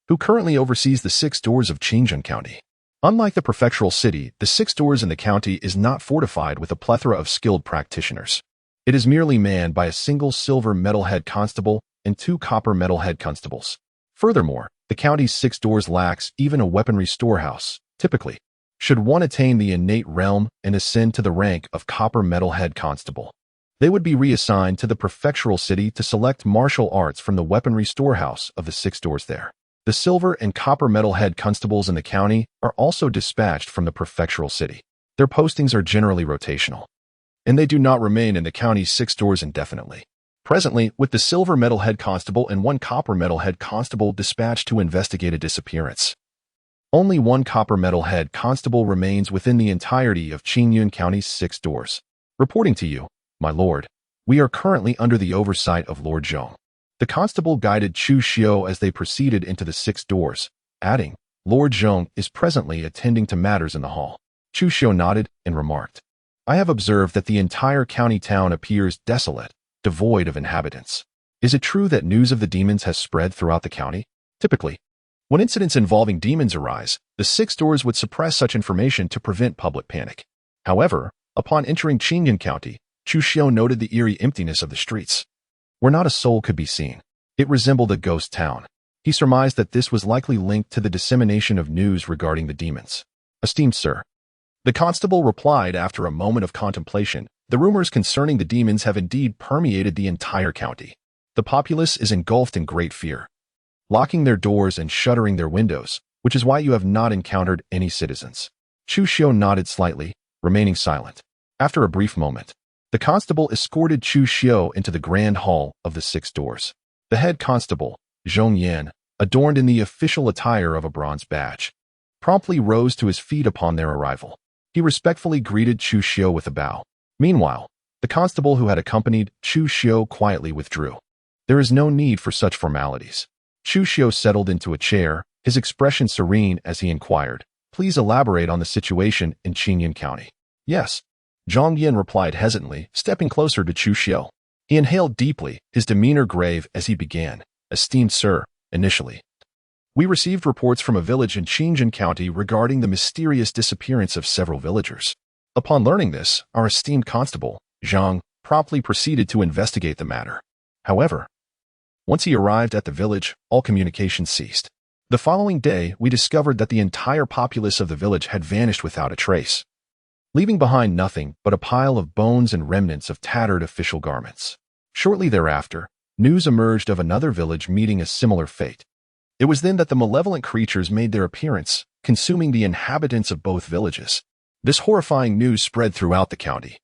"Who currently oversees the 6 doors of Qingyun County?" Unlike the prefectural city, the 6 doors in the county is not fortified with a plethora of skilled practitioners. It is merely manned by a single silver metal head constable and 2 copper metal head constables. Furthermore, the county's 6 doors lacks even a weaponry storehouse. Typically, should one attain the innate realm and ascend to the rank of copper metal head constable, they would be reassigned to the prefectural city to select martial arts from the weaponry storehouse of the 6 doors there. The silver and copper metal head constables in the county are also dispatched from the prefectural city. Their postings are generally rotational, and they do not remain in the county's 6 doors indefinitely. Presently, with the silver metal head constable and 1 copper metal head constable dispatched to investigate a disappearance, only 1 copper metal head constable remains within the entirety of Qingyun County's 6 doors. "Reporting to you, my lord, we are currently under the oversight of Lord Zhong." The constable guided Chu Xiu as they proceeded into the 6 doors, adding, "Lord Zhong is presently attending to matters in the hall." Chu Xiu nodded and remarked, "I have observed that the entire county town appears desolate, devoid of inhabitants. Is it true that news of the demons has spread throughout the county?" Typically, when incidents involving demons arise, the 6 doors would suppress such information to prevent public panic. However, upon entering Qingyun County, Chu Xiu noted the eerie emptiness of the streets, where not a soul could be seen. It resembled a ghost town. He surmised that this was likely linked to the dissemination of news regarding the demons. "Esteemed sir," the constable replied after a moment of contemplation, "the rumors concerning the demons have indeed permeated the entire county. The populace is engulfed in great fear, locking their doors and shuttering their windows, which is why you have not encountered any citizens. Chu Xiu nodded slightly, remaining silent. After a brief moment, the constable escorted Chu Xiu into the grand hall of the 6 doors. The head constable, Zhong Yan, adorned in the official attire of a bronze badge, promptly rose to his feet upon their arrival. He respectfully greeted Chu Xiu with a bow. Meanwhile, the constable who had accompanied Chu Xiu quietly withdrew. There is no need for such formalities. Chu Xiu settled into a chair, his expression serene as he inquired, "Please elaborate on the situation in Qingyun County." "Yes," Zhang Yin replied hesitantly, stepping closer to Chu Xiu. He inhaled deeply, his demeanor grave as he began. "Esteemed sir, initially, we received reports from a village in Qingyun County regarding the mysterious disappearance of several villagers. Upon learning this, our esteemed constable, Zhang, promptly proceeded to investigate the matter. However, once he arrived at the village, all communication ceased. The following day, we discovered that the entire populace of the village had vanished without a trace, leaving behind nothing but a pile of bones and remnants of tattered official garments. Shortly thereafter, news emerged of another village meeting a similar fate. It was then that the malevolent creatures made their appearance, consuming the inhabitants of both villages. This horrifying news spread throughout the county,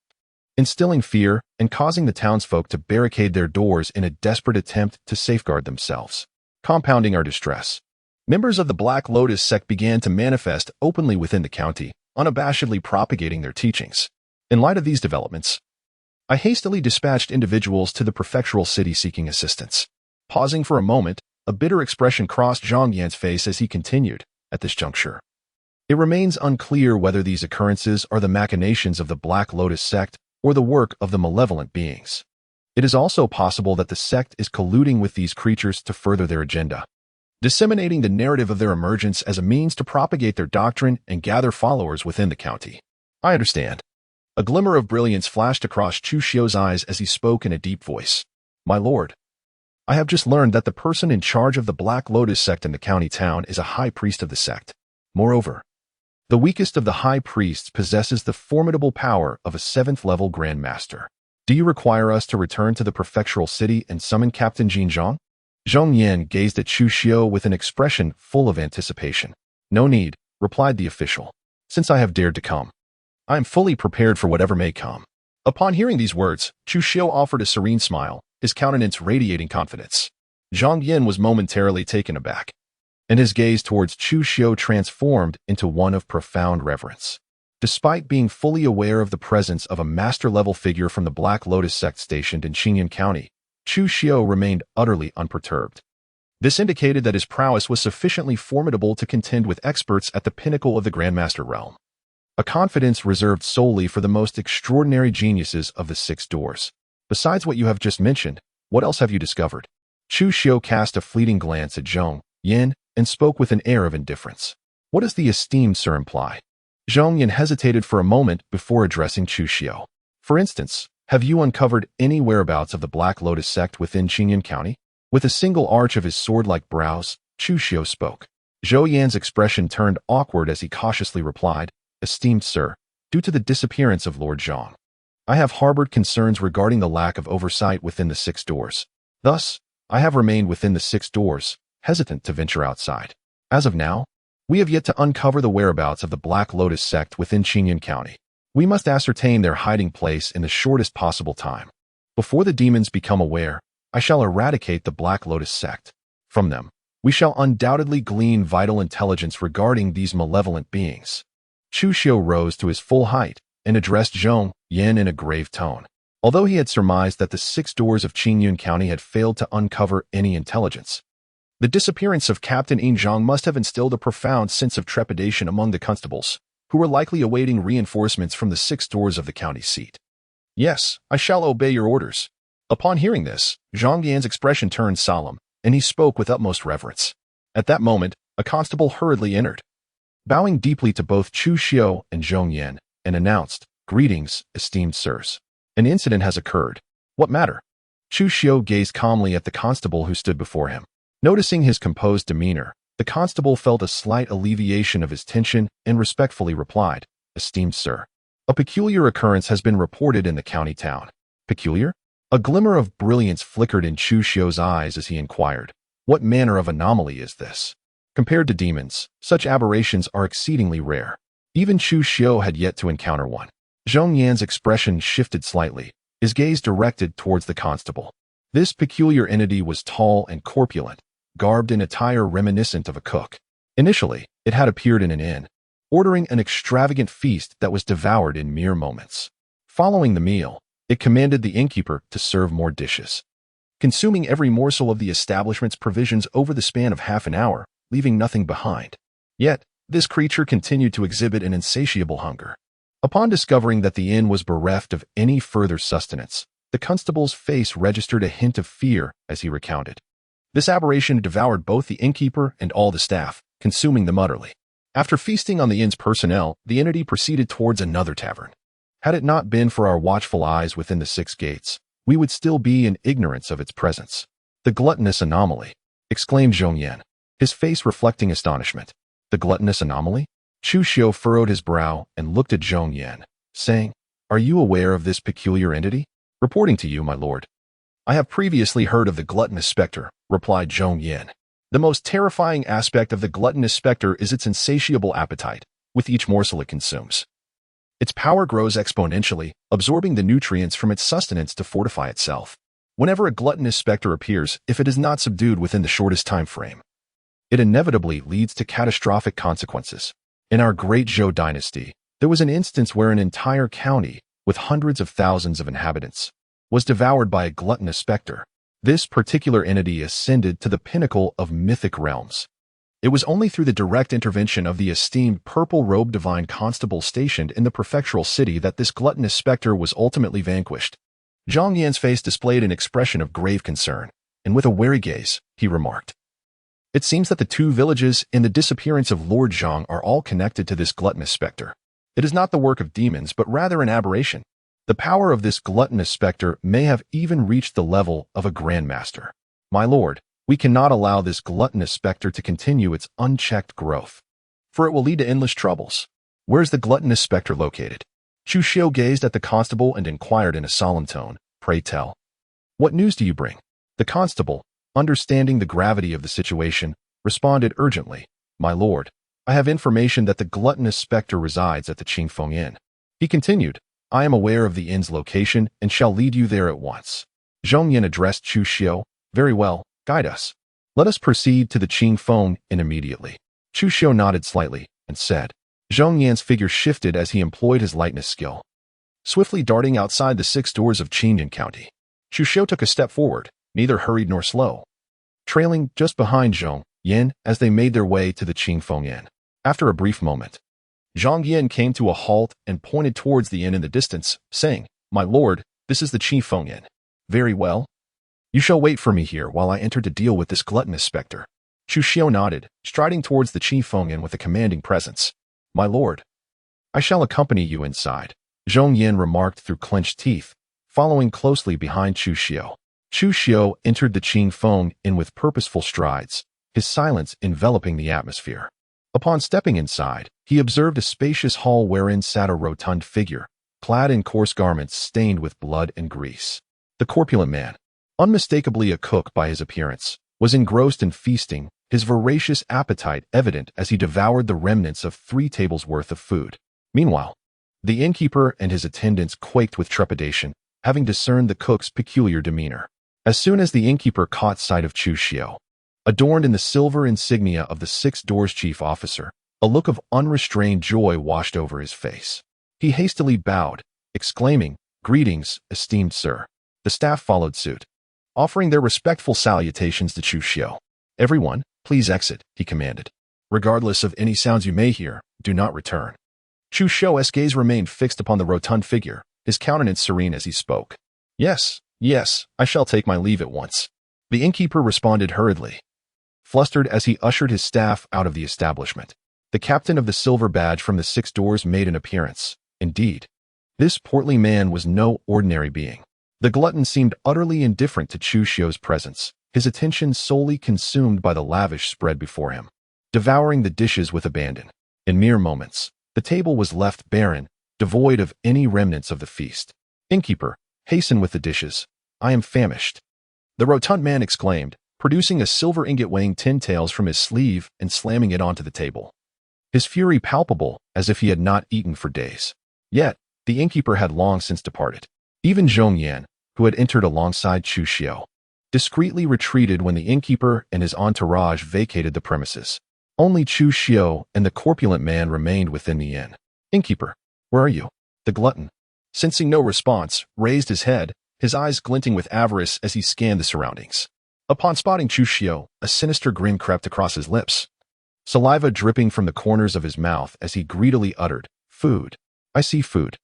instilling fear and causing the townsfolk to barricade their doors in a desperate attempt to safeguard themselves. Compounding our distress, members of the Black Lotus sect began to manifest openly within the county, unabashedly propagating their teachings. In light of these developments, I hastily dispatched individuals to the prefectural city seeking assistance. Pausing for a moment, a bitter expression crossed Zhang Yan's face as he continued, "At this juncture, it remains unclear whether these occurrences are the machinations of the Black Lotus sect or the work of the malevolent beings. It is also possible that the sect is colluding with these creatures to further their agenda, disseminating the narrative of their emergence as a means to propagate their doctrine and gather followers within the county." "I understand." A glimmer of brilliance flashed across Chu Xiu's eyes as he spoke in a deep voice. "My lord, I have just learned that the person in charge of the Black Lotus sect in the county town is a high priest of the sect. Moreover, the weakest of the high priests possesses the formidable power of a 7th-level Grand Master. Do you require us to return to the prefectural city and summon Captain Jin Zhang?" Zhong Yan gazed at Chu Xiu with an expression full of anticipation. "No need," replied the official. "Since I have dared to come, I am fully prepared for whatever may come." Upon hearing these words, Chu Xiu offered a serene smile, his countenance radiating confidence. Zhang Yin was momentarily taken aback, and his gaze towards Chu Xiu transformed into one of profound reverence. Despite being fully aware of the presence of a master-level figure from the Black Lotus sect stationed in Qingyun County, Chu Xiu remained utterly unperturbed. This indicated that his prowess was sufficiently formidable to contend with experts at the pinnacle of the Grandmaster realm, a confidence reserved solely for the most extraordinary geniuses of the 6 doors. "Besides what you have just mentioned, what else have you discovered?" Chu Xiu cast a fleeting glance at Zhong Yan and spoke with an air of indifference. "What does the esteemed sir imply?" Zhong Yan hesitated for a moment before addressing Chu Xiu. "For instance, have you uncovered any whereabouts of the Black Lotus sect within Qingyun County?" With a single arch of his sword-like brows, Chu Xiu spoke. Zhou Yan's expression turned awkward as he cautiously replied, "Esteemed sir, due to the disappearance of Lord Zhang, I have harbored concerns regarding the lack of oversight within the 6 doors. Thus, I have remained within the 6 doors, hesitant to venture outside. As of now, we have yet to uncover the whereabouts of the Black Lotus sect within Qingyun County. We must ascertain their hiding place in the shortest possible time. Before the demons become aware, I shall eradicate the Black Lotus sect. From them, we shall undoubtedly glean vital intelligence regarding these malevolent beings." Chu Xiu rose to his full height and addressed Zhong Yan in a grave tone. Although he had surmised that the 6 doors of Qingyun County had failed to uncover any intelligence, the disappearance of Captain Yin Zhang must have instilled a profound sense of trepidation among the constables, who were likely awaiting reinforcements from the 6 doors of the county seat. "Yes, I shall obey your orders." Upon hearing this, Zhang Yan's expression turned solemn, and he spoke with utmost reverence. At that moment, a constable hurriedly entered, bowing deeply to both Chu Xiu and Zhong Yan, and announced, "Greetings, esteemed sirs. An incident has occurred." "What matter?" Chu Xiu gazed calmly at the constable who stood before him. Noticing his composed demeanor, the constable felt a slight alleviation of his tension and respectfully replied, "Esteemed sir, a peculiar occurrence has been reported in the county town." "Peculiar?" A glimmer of brilliance flickered in Chu Xiu's eyes as he inquired, "What manner of anomaly is this?" Compared to demons, such aberrations are exceedingly rare. Even Chu Xiu had yet to encounter one. Zhong Yan's expression shifted slightly, his gaze directed towards the constable. This peculiar entity was tall and corpulent, garbed in attire reminiscent of a cook. Initially, it had appeared in an inn, ordering an extravagant feast that was devoured in mere moments. Following the meal, it commanded the innkeeper to serve more dishes, consuming every morsel of the establishment's provisions over the span of half an hour, leaving nothing behind. Yet, this creature continued to exhibit an insatiable hunger. Upon discovering that the inn was bereft of any further sustenance, the constable's face registered a hint of fear as he recounted. This aberration devoured both the innkeeper and all the staff, consuming them utterly. After feasting on the inn's personnel, the entity proceeded towards another tavern. Had it not been for our watchful eyes within the 6 gates, we would still be in ignorance of its presence. "The gluttonous anomaly," exclaimed Zhong Yan, his face reflecting astonishment. "The gluttonous anomaly?" Chu Xiu furrowed his brow and looked at Zhong Yan, saying, "Are you aware of this peculiar entity?" "Reporting to you, my lord." "I have previously heard of the gluttonous specter," replied Zhong Yan. "The most terrifying aspect of the gluttonous specter is its insatiable appetite, with each morsel it consumes. Its power grows exponentially, absorbing the nutrients from its sustenance to fortify itself. Whenever a gluttonous specter appears, if it is not subdued within the shortest time frame, it inevitably leads to catastrophic consequences. In our great Zhou dynasty, there was an instance where an entire county, with hundreds of thousands of inhabitants, was devoured by a gluttonous specter. This particular entity ascended to the pinnacle of mythic realms. It was only through the direct intervention of the esteemed purple-robed divine constable stationed in the prefectural city that this gluttonous specter was ultimately vanquished." Zhong Yan's face displayed an expression of grave concern, and with a wary gaze, he remarked, "It seems that the 2 villages and the disappearance of Lord Zhang are all connected to this gluttonous specter. It is not the work of demons, but rather an aberration. The power of this gluttonous specter may have even reached the level of a grandmaster. My lord, we cannot allow this gluttonous specter to continue its unchecked growth, for it will lead to endless troubles. Where is the gluttonous specter located?" Chu Xiu gazed at the constable and inquired in a solemn tone, "Pray tell. What news do you bring?" The constable, understanding the gravity of the situation, responded urgently, "My lord, I have information that the gluttonous specter resides at the Qingfeng Inn." He continued, "I am aware of the inn's location and shall lead you there at once." Zhong Yan addressed Chu Xiu, "Very well, guide us. Let us proceed to the Qingfeng Inn immediately." Chu Xiu nodded slightly and said. Zhong Yan's figure shifted as he employed his lightness skill, swiftly darting outside the 6 doors of Qingyan County. Chu Xiu took a step forward, neither hurried nor slow, trailing just behind Zhong Yan as they made their way to the Qingfeng Inn. After a brief moment, Zhong Yan came to a halt and pointed towards the inn in the distance, saying, "My lord, this is the Qingfeng Inn." "Very well. You shall wait for me here while I enter to deal with this gluttonous specter." Chu Xiu nodded, striding towards the Qingfeng Inn with a commanding presence. "My lord, I shall accompany you inside," Zhong Yan remarked through clenched teeth, following closely behind Chu Xiu. Chu Xiu entered the Qingfeng Inn with purposeful strides, his silence enveloping the atmosphere. Upon stepping inside, he observed a spacious hall wherein sat a rotund figure, clad in coarse garments stained with blood and grease. The corpulent man, unmistakably a cook by his appearance, was engrossed in feasting, his voracious appetite evident as he devoured the remnants of 3 tables' worth of food. Meanwhile, the innkeeper and his attendants quaked with trepidation, having discerned the cook's peculiar demeanor. As soon as the innkeeper caught sight of Chu Xiu, adorned in the silver insignia of the 6 doors chief officer, a look of unrestrained joy washed over his face. He hastily bowed, exclaiming, "Greetings, esteemed sir." The staff followed suit, offering their respectful salutations to Chu Xiu. "Everyone, please exit," he commanded. "Regardless of any sounds you may hear, do not return." Chu Xiu's gaze remained fixed upon the rotund figure, his countenance serene as he spoke. Yes, I shall take my leave at once." The innkeeper responded hurriedly, flustered as he ushered his staff out of the establishment. The captain of the silver badge from the 6 doors made an appearance. Indeed, this portly man was no ordinary being. The glutton seemed utterly indifferent to Chu Xiu's presence, his attention solely consumed by the lavish spread before him, devouring the dishes with abandon. In mere moments, the table was left barren, devoid of any remnants of the feast. "Innkeeper, hasten with the dishes," I am famished." The rotund man exclaimed, producing a silver ingot weighing 10 taels from his sleeve and slamming it onto the table. His fury palpable, as if he had not eaten for days. Yet, the innkeeper had long since departed. Even Zhong Yan, who had entered alongside Chu Xiu, discreetly retreated when the innkeeper and his entourage vacated the premises. Only Chu Xiu and the corpulent man remained within the inn. "Innkeeper, where are you?" The glutton, sensing no response, raised his head, his eyes glinting with avarice as he scanned the surroundings. Upon spotting Chu Xiu, a sinister grin crept across his lips, saliva dripping from the corners of his mouth as he greedily uttered, "Food. I see food."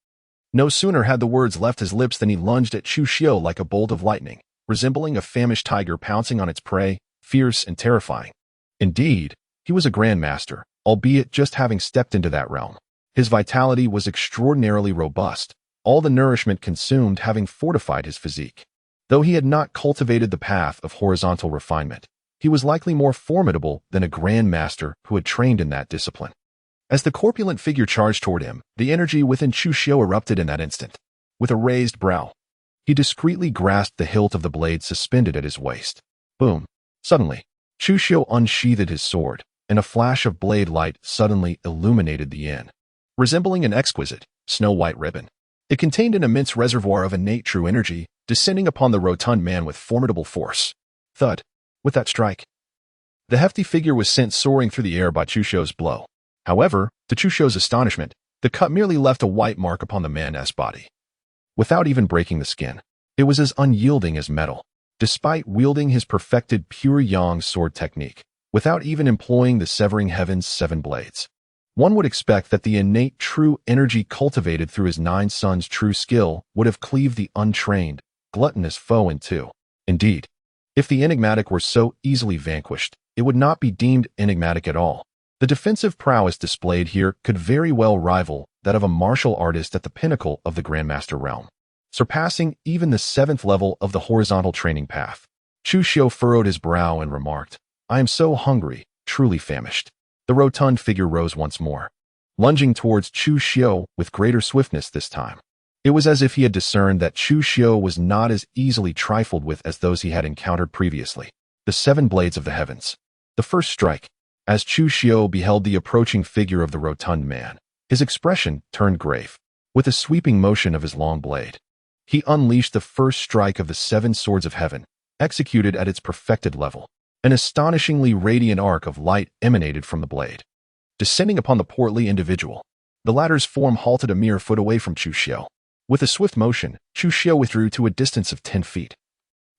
No sooner had the words left his lips than he lunged at Chu Xiu like a bolt of lightning, resembling a famished tiger pouncing on its prey, fierce and terrifying. Indeed, he was a grandmaster, albeit just having stepped into that realm. His vitality was extraordinarily robust, all the nourishment consumed having fortified his physique. Though he had not cultivated the path of horizontal refinement, he was likely more formidable than a grandmaster who had trained in that discipline. As the corpulent figure charged toward him, the energy within Chu Xiu erupted in that instant. With a raised brow, he discreetly grasped the hilt of the blade suspended at his waist. Boom! Suddenly, Chu Xiu unsheathed his sword, and a flash of blade light suddenly illuminated the inn. Resembling an exquisite, snow-white ribbon, it contained an immense reservoir of innate true energy, descending upon the rotund man with formidable force. Thud! With that strike, the hefty figure was sent soaring through the air by Chu Xiu's blow. However, to Chu Xiu's astonishment, the cut merely left a white mark upon the man's body. Without even breaking the skin, it was as unyielding as metal. Despite wielding his perfected pure yang sword technique, without even employing the severing heaven's 7 blades, one would expect that the innate true energy cultivated through his 9 sons' true skill would have cleaved the untrained, gluttonous foe in two. Indeed, if the enigmatic were so easily vanquished, it would not be deemed enigmatic at all. The defensive prowess displayed here could very well rival that of a martial artist at the pinnacle of the Grandmaster realm, surpassing even the 7th level of the horizontal training path. Chu Xiu furrowed his brow and remarked, "I am so hungry, truly famished." The rotund figure rose once more, lunging towards Chu Xiu with greater swiftness this time. It was as if he had discerned that Chu Xiu was not as easily trifled with as those he had encountered previously. The 7 blades of the heavens. The first strike. As Chu Xiu beheld the approaching figure of the rotund man, his expression turned grave. With a sweeping motion of his long blade, he unleashed the first strike of the 7 swords of heaven, executed at its perfected level. An astonishingly radiant arc of light emanated from the blade, descending upon the portly individual. The latter's form halted a mere foot away from Chu Xiu. With a swift motion, Chu Xiu withdrew to a distance of 10 feet,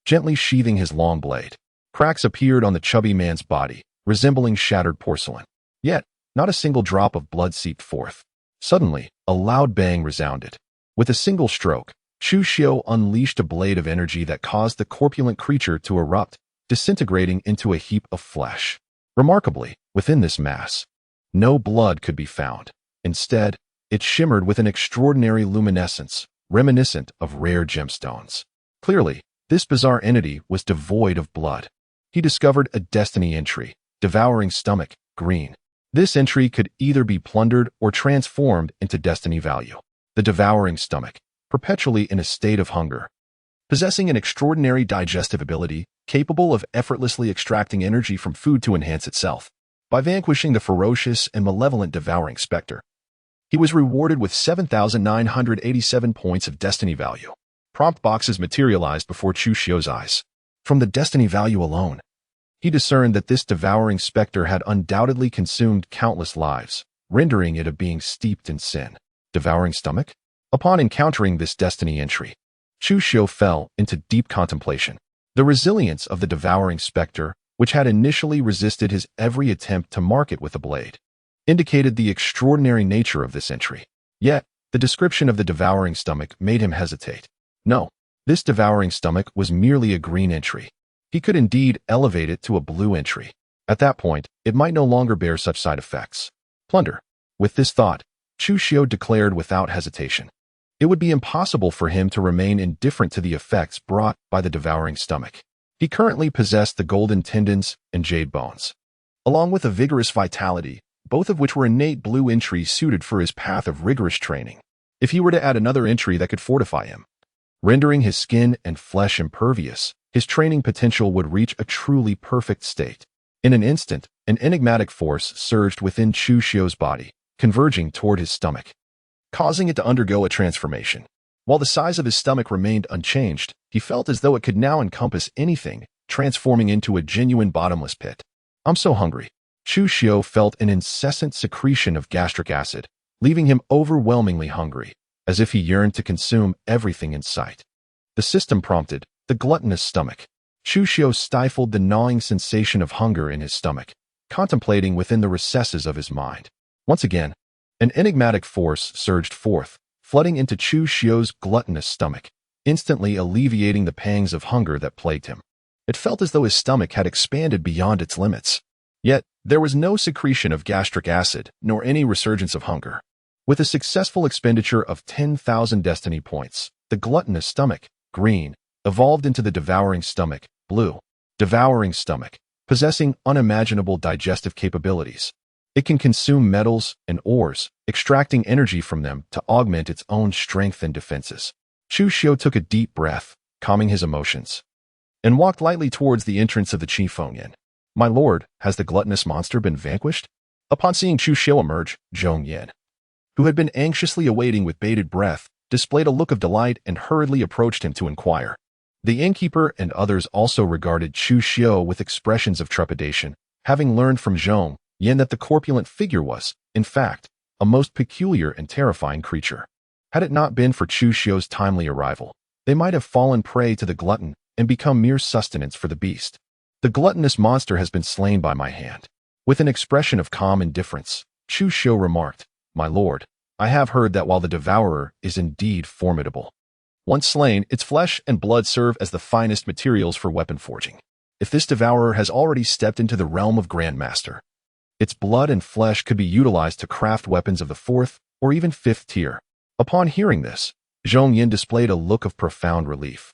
gently sheathing his long blade. Cracks appeared on the chubby man's body, resembling shattered porcelain. Yet, not a single drop of blood seeped forth. Suddenly, a loud bang resounded. With a single stroke, Chu Xiu unleashed a blade of energy that caused the corpulent creature to erupt, disintegrating into a heap of flesh. Remarkably, within this mass, no blood could be found. Instead, it shimmered with an extraordinary luminescence, reminiscent of rare gemstones. Clearly, this bizarre entity was devoid of blood. He discovered a destiny entry, devouring stomach, green. This entry could either be plundered or transformed into destiny value. The devouring stomach, perpetually in a state of hunger, possessing an extraordinary digestive ability, capable of effortlessly extracting energy from food to enhance itself. By vanquishing the ferocious and malevolent devouring specter, he was rewarded with 7,987 points of destiny value. Prompt boxes materialized before Chu Xiu's eyes. From the destiny value alone, he discerned that this devouring specter had undoubtedly consumed countless lives, rendering it a being steeped in sin. Devouring stomach? Upon encountering this destiny entry, Chu Xiu fell into deep contemplation. The resilience of the devouring specter, which had initially resisted his every attempt to mark it with a blade, indicated the extraordinary nature of this entry. Yet, the description of the devouring stomach made him hesitate. No, this devouring stomach was merely a green entry. He could indeed elevate it to a blue entry. At that point, it might no longer bear such side effects. Plunder. With this thought, Chu Xiu declared without hesitation, it would be impossible for him to remain indifferent to the effects brought by the devouring stomach. He currently possessed the golden tendons and jade bones, along with a vigorous vitality, both of which were innate blue entries suited for his path of rigorous training. If he were to add another entry that could fortify him, rendering his skin and flesh impervious. His training potential would reach a truly perfect state. In an instant, an enigmatic force surged within Chu Xiu's body, converging toward his stomach, causing it to undergo a transformation. While the size of his stomach remained unchanged, he felt as though it could now encompass anything, transforming into a genuine bottomless pit. "I'm so hungry." Chu Xiu felt an incessant secretion of gastric acid, leaving him overwhelmingly hungry, as if he yearned to consume everything in sight. The system prompted, the gluttonous stomach. Chu Xiu stifled the gnawing sensation of hunger in his stomach, contemplating within the recesses of his mind. Once again, an enigmatic force surged forth, flooding into Chu Xiu's gluttonous stomach, instantly alleviating the pangs of hunger that plagued him. It felt as though his stomach had expanded beyond its limits. Yet, there was no secretion of gastric acid, nor any resurgence of hunger. With a successful expenditure of 10,000 destiny points, the gluttonous stomach, green, evolved into the devouring stomach, blue. Devouring stomach, possessing unimaginable digestive capabilities. It can consume metals and ores, extracting energy from them to augment its own strength and defenses. Chu Xiu took a deep breath, calming his emotions, and walked lightly towards the entrance of the Qi Fengyan. "My lord, has the gluttonous monster been vanquished?" Upon seeing Chu Xiu emerge, Zhong Yan, who had been anxiously awaiting with bated breath, displayed a look of delight and hurriedly approached him to inquire. The innkeeper and others also regarded Chu Xiu with expressions of trepidation, having learned from Zhong Yan that the corpulent figure was, in fact, a most peculiar and terrifying creature. Had it not been for Chu Xiu's timely arrival, they might have fallen prey to the glutton and become mere sustenance for the beast. "The gluttonous monster has been slain by my hand." With an expression of calm indifference, Chu Xiu remarked, "My lord, I have heard that while the devourer is indeed formidable, once slain, its flesh and blood serve as the finest materials for weapon forging. If this devourer has already stepped into the realm of Grandmaster, its blood and flesh could be utilized to craft weapons of the 4th or even 5th tier." Upon hearing this, Zhong Yin displayed a look of profound relief,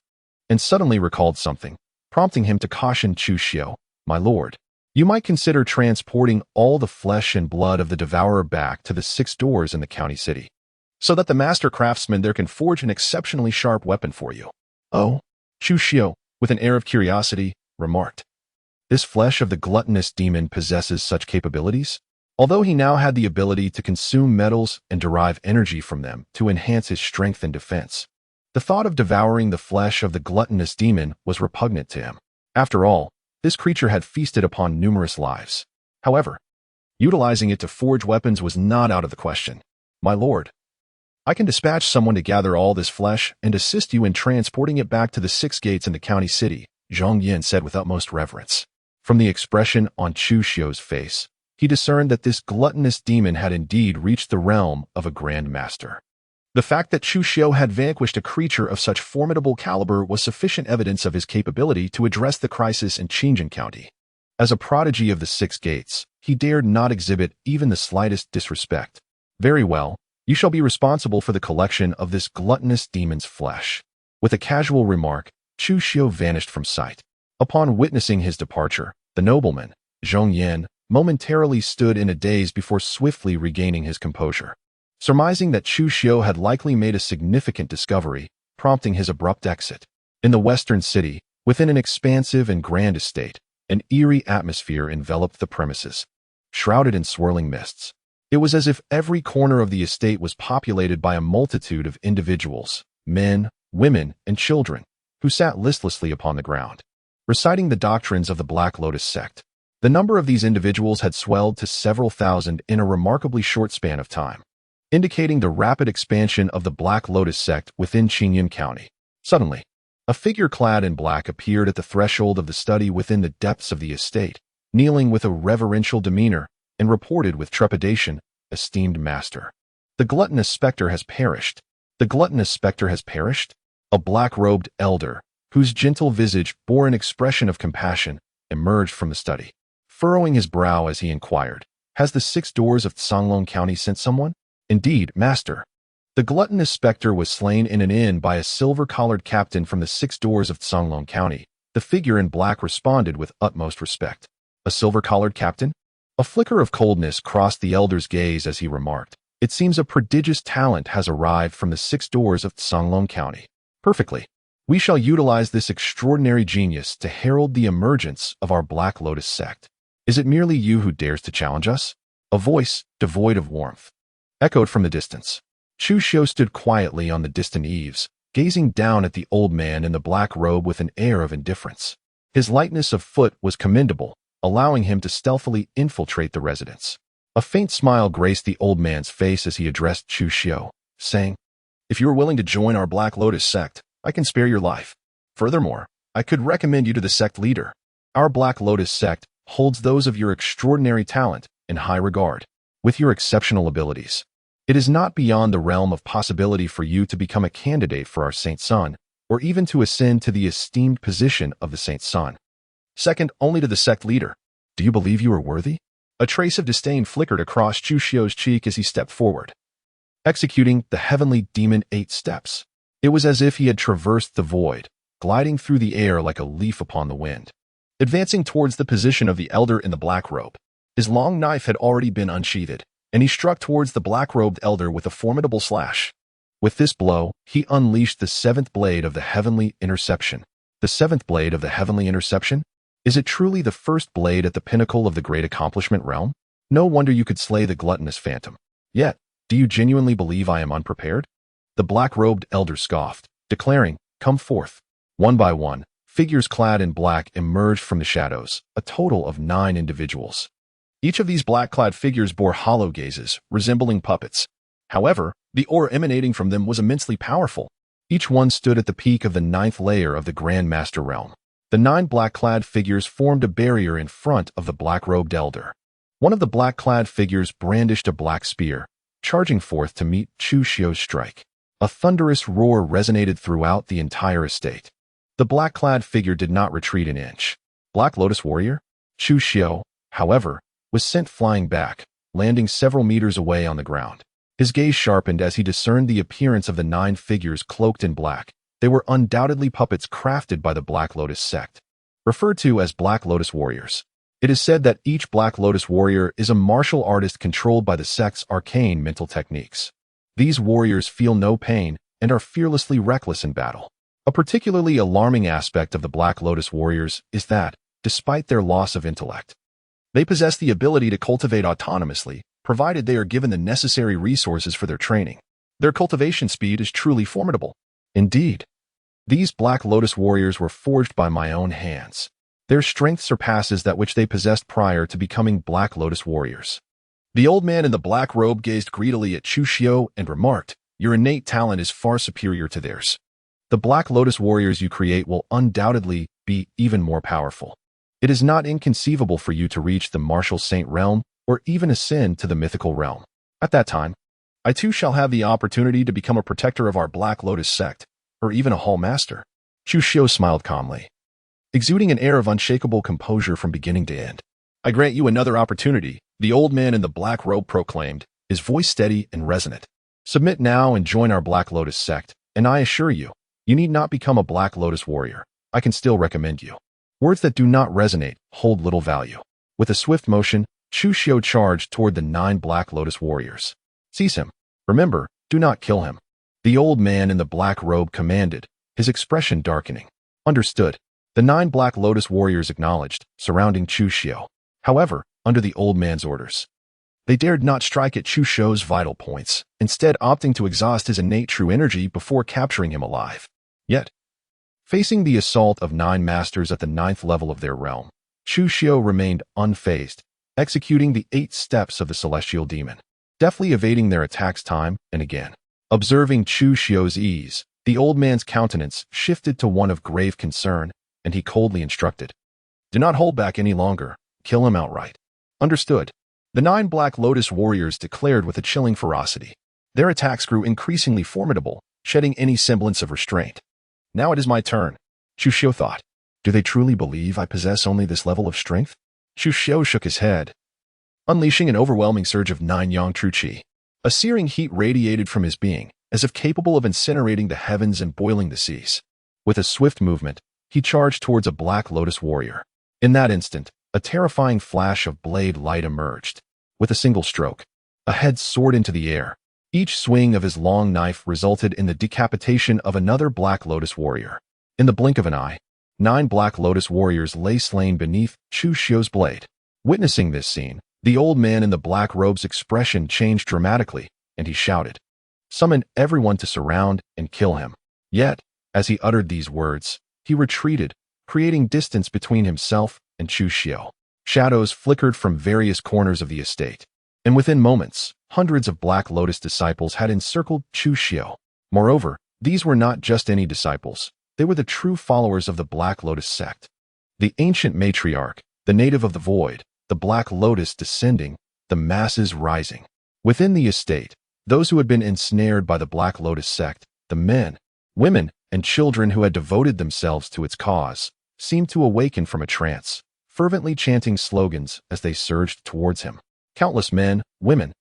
and suddenly recalled something, prompting him to caution Chu Xiu, "My lord, you might consider transporting all the flesh and blood of the devourer back to the 6 doors in the county city, so that the master craftsman there can forge an exceptionally sharp weapon for you." "Oh," Chu Xiu, with an air of curiosity, remarked. "This flesh of the gluttonous demon possesses such capabilities?" Although he now had the ability to consume metals and derive energy from them to enhance his strength and defense, the thought of devouring the flesh of the gluttonous demon was repugnant to him. After all, this creature had feasted upon numerous lives. However, utilizing it to forge weapons was not out of the question. "My lord, I can dispatch someone to gather all this flesh and assist you in transporting it back to the 6 gates in the county city," Zhong Yin said with utmost reverence. From the expression on Chu Xiu's face, he discerned that this gluttonous demon had indeed reached the realm of a Grand Master. The fact that Chu Xiu had vanquished a creature of such formidable caliber was sufficient evidence of his capability to address the crisis in Qingjin County. As a prodigy of the 6 gates, he dared not exhibit even the slightest disrespect. "Very well, you shall be responsible for the collection of this gluttonous demon's flesh." With a casual remark, Chu Xiu vanished from sight. Upon witnessing his departure, the nobleman, Zhong Yan, momentarily stood in a daze before swiftly regaining his composure, surmising that Chu Xiu had likely made a significant discovery, prompting his abrupt exit. In the western city, within an expansive and grand estate, an eerie atmosphere enveloped the premises, shrouded in swirling mists. It was as if every corner of the estate was populated by a multitude of individuals, men, women, and children, who sat listlessly upon the ground, reciting the doctrines of the Black Lotus sect. The number of these individuals had swelled to several thousand in a remarkably short span of time, indicating the rapid expansion of the Black Lotus sect within Qingyun County. Suddenly, a figure clad in black appeared at the threshold of the study within the depths of the estate, kneeling with a reverential demeanor, and reported with trepidation, "Esteemed master, the gluttonous spectre has perished." "The gluttonous spectre has perished?" A black-robed elder, whose gentle visage bore an expression of compassion, emerged from the study, furrowing his brow as he inquired, "Has the 6 doors of Songlong County sent someone?" "Indeed, master. The gluttonous spectre was slain in an inn by a silver-collared captain from the 6 doors of Songlong County," the figure in black responded with utmost respect. "A silver-collared captain?" A flicker of coldness crossed the elder's gaze as he remarked, "It seems a prodigious talent has arrived from the 6 doors of Songlong County." Perfectly. We shall utilize this extraordinary genius to herald the emergence of our Black Lotus sect. Is it merely you who dares to challenge us? A voice, devoid of warmth, echoed from the distance. Chu Xiu stood quietly on the distant eaves, gazing down at the old man in the black robe with an air of indifference. His lightness of foot was commendable, allowing him to stealthily infiltrate the residence. A faint smile graced the old man's face as he addressed Chu Xiu, saying, "If you are willing to join our Black Lotus sect, I can spare your life. Furthermore, I could recommend you to the sect leader. Our Black Lotus sect holds those of your extraordinary talent in high regard. With your exceptional abilities, it is not beyond the realm of possibility for you to become a candidate for our Saint Son, or even to ascend to the esteemed position of the Saint Son. Second only to the sect leader. Do you believe you are worthy?" A trace of disdain flickered across Chu Xiu's cheek as he stepped forward, executing the heavenly demon 8 steps. It was as if he had traversed the void, gliding through the air like a leaf upon the wind. Advancing towards the position of the elder in the black robe, his long knife had already been unsheathed, and he struck towards the black-robed elder with a formidable slash. With this blow, he unleashed the 7th blade of the heavenly interception. The 7th blade of the heavenly interception? Is it truly the first blade at the pinnacle of the great accomplishment realm? No wonder you could slay the gluttonous phantom. Yet, do you genuinely believe I am unprepared? The black-robed elder scoffed, declaring, "Come forth." One by one, figures clad in black emerged from the shadows, a total of 9 individuals. Each of these black-clad figures bore hollow gazes, resembling puppets. However, the aura emanating from them was immensely powerful. Each one stood at the peak of the 9th layer of the Grand Master realm. The 9 black-clad figures formed a barrier in front of the black-robed elder. One of the black-clad figures brandished a black spear, charging forth to meet Chu Xiu's strike. A thunderous roar resonated throughout the entire estate. The black-clad figure did not retreat an inch. Black Lotus warrior? Chu Xiu, however, was sent flying back, landing several meters away on the ground. His gaze sharpened as he discerned the appearance of the 9 figures cloaked in black. They were undoubtedly puppets crafted by the Black Lotus sect, referred to as Black Lotus warriors. It is said that each Black Lotus warrior is a martial artist controlled by the sect's arcane mental techniques. These warriors feel no pain and are fearlessly reckless in battle. A particularly alarming aspect of the Black Lotus warriors is that, despite their loss of intellect, they possess the ability to cultivate autonomously, provided they are given the necessary resources for their training. Their cultivation speed is truly formidable. Indeed, these Black Lotus warriors were forged by my own hands. Their strength surpasses that which they possessed prior to becoming Black Lotus warriors. The old man in the black robe gazed greedily at Chu Xiu and remarked, "Your innate talent is far superior to theirs. The Black Lotus warriors you create will undoubtedly be even more powerful. It is not inconceivable for you to reach the martial saint realm or even ascend to the mythical realm. At that time, I too shall have the opportunity to become a protector of our Black Lotus sect, or even a hall master." Chu Xiu smiled calmly, exuding an air of unshakable composure from beginning to end. "I grant you another opportunity," the old man in the black robe proclaimed, his voice steady and resonant. "Submit now and join our Black Lotus sect, and I assure you, you need not become a Black Lotus warrior. I can still recommend you." Words that do not resonate hold little value. With a swift motion, Chu Xiu charged toward the 9 Black Lotus warriors. "Seize him. Remember, do not kill him," the old man in the black robe commanded, his expression darkening. "Understood." The 9 Black Lotus warriors acknowledged, surrounding Chu Xiu. However, under the old man's orders, they dared not strike at Chu Xiu's vital points, instead opting to exhaust his innate true energy before capturing him alive. Yet, facing the assault of 9 masters at the 9th level of their realm, Chu Xiu remained unfazed, executing the 8 steps of the celestial demon, deftly evading their attacks time and again. Observing Chu Xiu's ease, the old man's countenance shifted to one of grave concern, and he coldly instructed, "Do not hold back any longer. Kill him outright." "Understood." The 9 Black Lotus warriors declared with a chilling ferocity. Their attacks grew increasingly formidable, shedding any semblance of restraint. "Now it is my turn," Chu Xiu thought. "Do they truly believe I possess only this level of strength?" Chu Xiu shook his head, unleashing an overwhelming surge of 9 yang true qi. A searing heat radiated from his being, as if capable of incinerating the heavens and boiling the seas. With a swift movement, he charged towards a Black Lotus warrior. In that instant, a terrifying flash of blade light emerged. With a single stroke, a head soared into the air, Each swing of his long knife resulted in the decapitation of another Black Lotus warrior. In the blink of an eye, 9 Black Lotus warriors lay slain beneath Chu Xiu's blade. Witnessing this scene, the old man in the black robe's expression changed dramatically, and he shouted, "Summon everyone to surround and kill him." Yet, as he uttered these words, he retreated, creating distance between himself and Chu Xiu. Shadows flickered from various corners of the estate, and within moments, hundreds of Black Lotus disciples had encircled Chu Xiu. Moreover, these were not just any disciples, they were the true followers of the Black Lotus sect. The ancient matriarch, the native of the void, the Black Lotus descending, the masses rising. Within the estate, those who had been ensnared by the Black Lotus sect, the men, women, and children who had devoted themselves to its cause, seemed to awaken from a trance, fervently chanting slogans as they surged towards him. Countless men, women,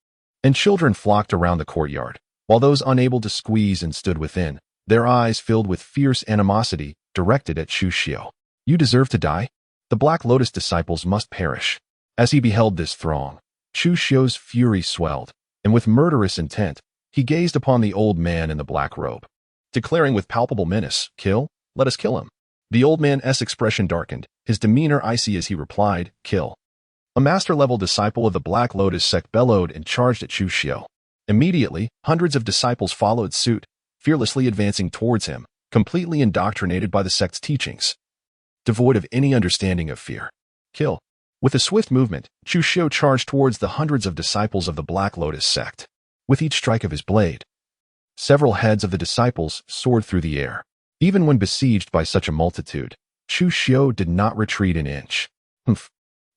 and children flocked around the courtyard, while those unable to squeeze and stood within, their eyes filled with fierce animosity directed at Chu Xiu. "You deserve to die? The Black Lotus disciples must perish." As he beheld this throng, Chu Xiu's fury swelled, and with murderous intent, he gazed upon the old man in the black robe, declaring with palpable menace, "Kill? Let us kill him." The old man's expression darkened, his demeanor icy as he replied, "Kill." A master-level disciple of the Black Lotus sect bellowed and charged at Chu Xiu. Immediately, hundreds of disciples followed suit, fearlessly advancing towards him, completely indoctrinated by the sect's teachings, devoid of any understanding of fear. "Kill." With a swift movement, Chu Xiu charged towards the hundreds of disciples of the Black Lotus sect. With each strike of his blade, several heads of the disciples soared through the air. Even when besieged by such a multitude, Chu Xiu did not retreat an inch. "Humph.